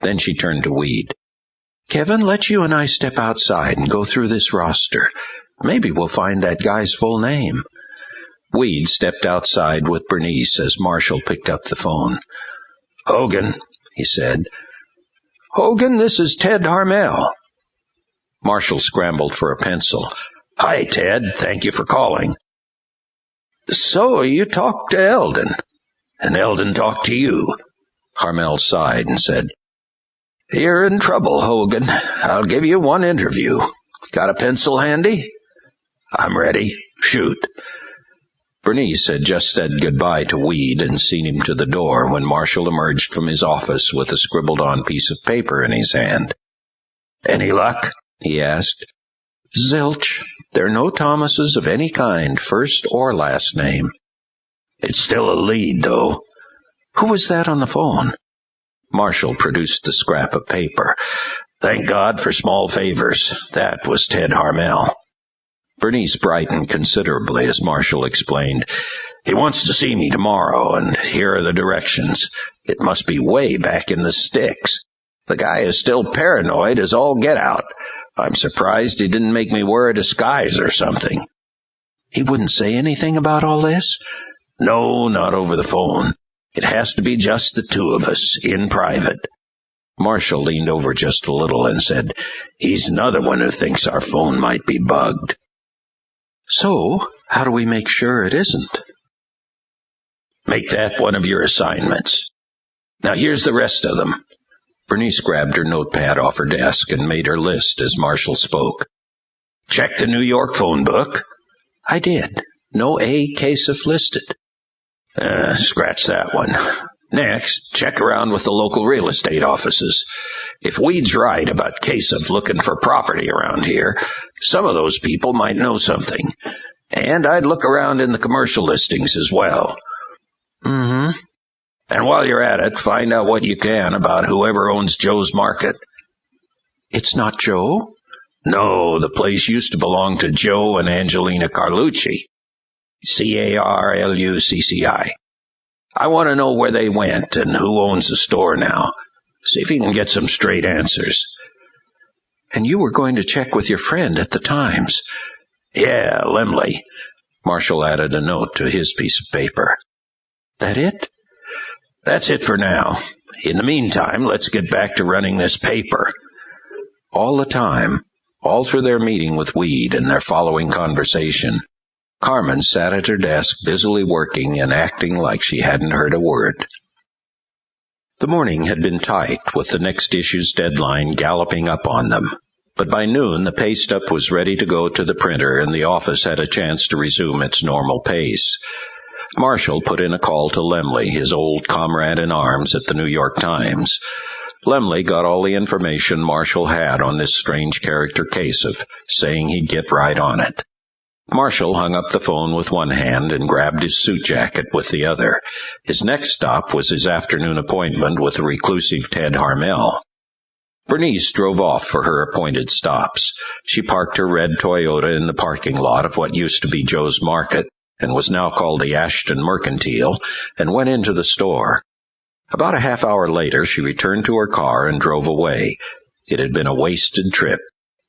Then she turned to Weed. "Kevin, let you and I step outside and go through this roster. Maybe we'll find that guy's full name." Weed stepped outside with Bernice as Marshall picked up the phone. "Hogan," he said. "Hogan, this is Ted Harmel." Marshall scrambled for a pencil. "Hi, Ted. Thank you for calling." "So you talked to Eldon?" "And Eldon talked to you." Harmel sighed and said, "You're in trouble, Hogan. I'll give you one interview. Got a pencil handy?" "I'm ready. Shoot." Bernice had just said goodbye to Weed and seen him to the door when Marshall emerged from his office with a scribbled-on piece of paper in his hand. "Any luck?" he asked. "Zilch. There are no Thomases of any kind, first or last name." "It's still a lead, though." "Who was that on the phone?" Marshall produced the scrap of paper. "Thank God for small favors. That was Ted Harmel." Bernice brightened considerably as Marshall explained. "He wants to see me tomorrow, and here are the directions. It must be way back in the sticks. The guy is still paranoid as all get out. I'm surprised he didn't make me wear a disguise or something." "He wouldn't say anything about all this?" "No, not over the phone. It has to be just the two of us, in private." Marshall leaned over just a little and said, "He's another one who thinks our phone might be bugged." "So, how do we make sure it isn't?" "Make that one of your assignments. Now here's the rest of them." Bernice grabbed her notepad off her desk and made her list as Marshall spoke. "Check the New York phone book." "I did. No A. Kasich listed." Scratch that one. Next, check around with the local real estate offices. If Weed's right about Kasich looking for property around here, some of those people might know something. And I'd look around in the commercial listings as well. "Mm-hmm. And while you're at it, find out what you can about whoever owns Joe's Market." "It's not Joe?" "No, the place used to belong to Joe and Angelina Carlucci. Carlucci. I want to know where they went and who owns the store now. See if you can get some straight answers." "And you were going to check with your friend at the Times." "Yeah, Lemley." Marshall added a note to his piece of paper. "That it?" "That's it for now. In the meantime, let's get back to running this paper." All the time, all through their meeting with Weed and their following conversation, Carmen sat at her desk busily working and acting like she hadn't heard a word. The morning had been tight, with the next issue's deadline galloping up on them. But by noon the pay-stub was ready to go to the printer, and the office had a chance to resume its normal pace. Marshall put in a call to Lemley, his old comrade in arms at the New York Times. Lemley got all the information Marshall had on this strange character Kasich, saying he'd get right on it. Marshall hung up the phone with one hand and grabbed his suit jacket with the other. His next stop was his afternoon appointment with the reclusive Ted Harmel. Bernice drove off for her appointed stops. She parked her red Toyota in the parking lot of what used to be Joe's Market and was now called the Ashton Mercantile, and went into the store. About a half hour later, she returned to her car and drove away. It had been a wasted trip.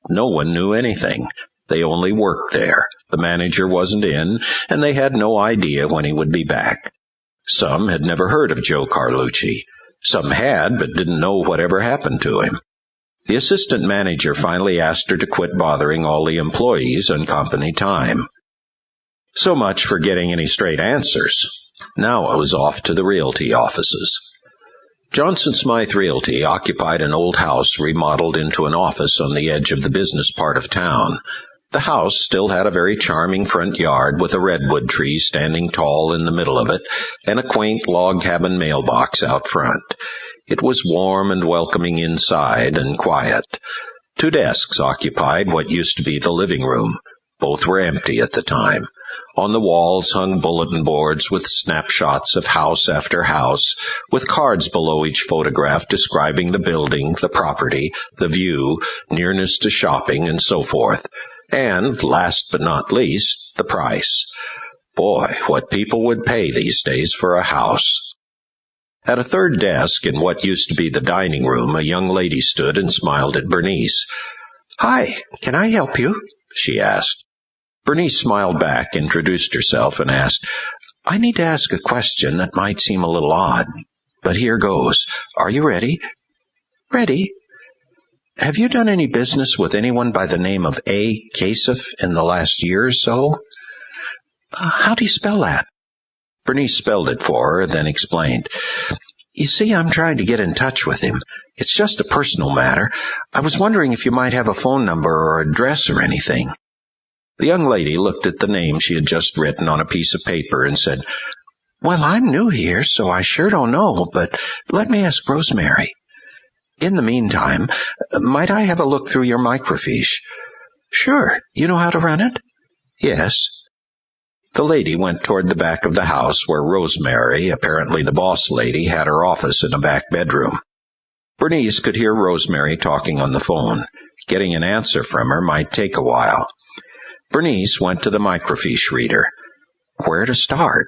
No one knew anything. They only worked there. The manager wasn't in, and they had no idea when he would be back. Some had never heard of Joe Carlucci. Some had, but didn't know whatever happened to him. The assistant manager finally asked her to quit bothering all the employees on company time. So much for getting any straight answers. Now it was off to the realty offices. Johnson Smythe Realty occupied an old house remodeled into an office on the edge of the business part of town. The house still had a very charming front yard with a redwood tree standing tall in the middle of it and a quaint log cabin mailbox out front. It was warm and welcoming inside and quiet. 2 desks occupied what used to be the living room. Both were empty at the time. On the walls hung bulletin boards with snapshots of house after house, with cards below each photograph describing the building, the property, the view, nearness to shopping, and so forth. And, last but not least, the price. Boy, what people would pay these days for a house. At a third desk in what used to be the dining room, a young lady stood and smiled at Bernice. "Hi, can I help you?" she asked. Bernice smiled back, introduced herself, and asked, "I need to ask a question that might seem a little odd, but here goes. Are you ready?" "Ready." "Have you done any business with anyone by the name of A. Kasif in the last year or so?" How do you spell that?" Bernice spelled it for her, then explained. "You see, I'm trying to get in touch with him. It's just a personal matter. I was wondering if you might have a phone number or address or anything." The young lady looked at the name she had just written on a piece of paper and said, "Well, I'm new here, so I sure don't know, but let me ask Rosemary. In the meantime, might I have a look through your microfiche?" "Sure. You know how to run it?" "Yes." The lady went toward the back of the house where Rosemary, apparently the boss lady, had her office in a back bedroom. Bernice could hear Rosemary talking on the phone. Getting an answer from her might take a while. Bernice went to the microfiche reader. Where to start?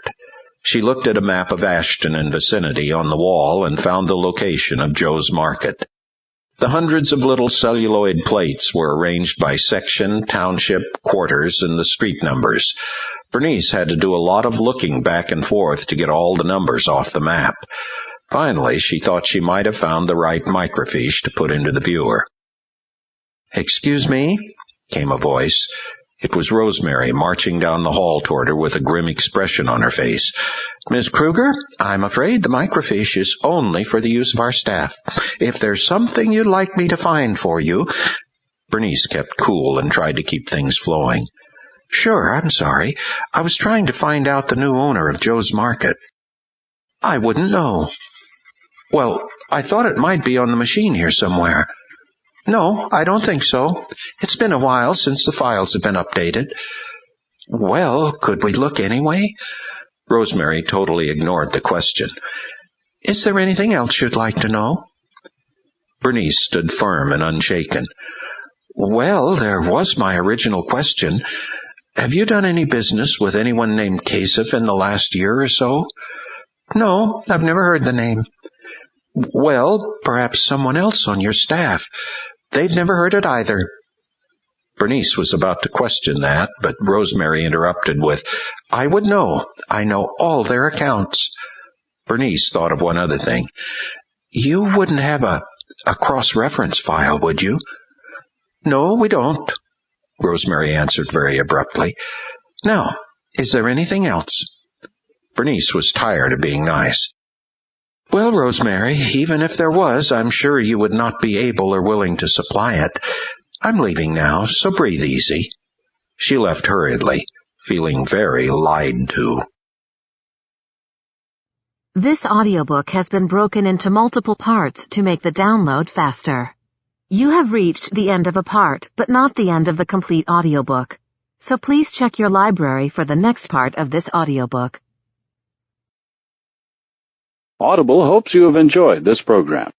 She looked at a map of Ashton and vicinity on the wall and found the location of Joe's Market. The hundreds of little celluloid plates were arranged by section, township, quarters, and the street numbers. Bernice had to do a lot of looking back and forth to get all the numbers off the map. Finally, she thought she might have found the right microfiche to put into the viewer. "Excuse me?" came a voice. It was Rosemary, marching down the hall toward her with a grim expression on her face. "Miss Kreuger, I'm afraid the microfiche is only for the use of our staff. If there's something you'd like me to find for you—" Bernice kept cool and tried to keep things flowing. "Sure, I'm sorry. I was trying to find out the new owner of Joe's Market." "I wouldn't know." "Well, I thought it might be on the machine here somewhere." "No, I don't think so. It's been a while since the files have been updated." "Well, could we look anyway?" Rosemary totally ignored the question. "Is there anything else you'd like to know?" Bernice stood firm and unshaken. "Well, there was my original question. Have you done any business with anyone named Kasif in the last year or so?" "No, I've never heard the name." "Well, perhaps someone else on your staff. They've never heard it either." Bernice was about to question that, but Rosemary interrupted with, "I would know. I know all their accounts." Bernice thought of one other thing. "You wouldn't have a cross-reference file, would you?" "No, we don't," Rosemary answered very abruptly. "Now, is there anything else?" Bernice was tired of being nice. "Well, Rosemary, even if there was, I'm sure you would not be able or willing to supply it. I'm leaving now, so breathe easy." She left hurriedly, feeling very lied to. This audiobook has been broken into multiple parts to make the download faster. You have reached the end of a part, but not the end of the complete audiobook. So please check your library for the next part of this audiobook. Audible hopes you have enjoyed this program.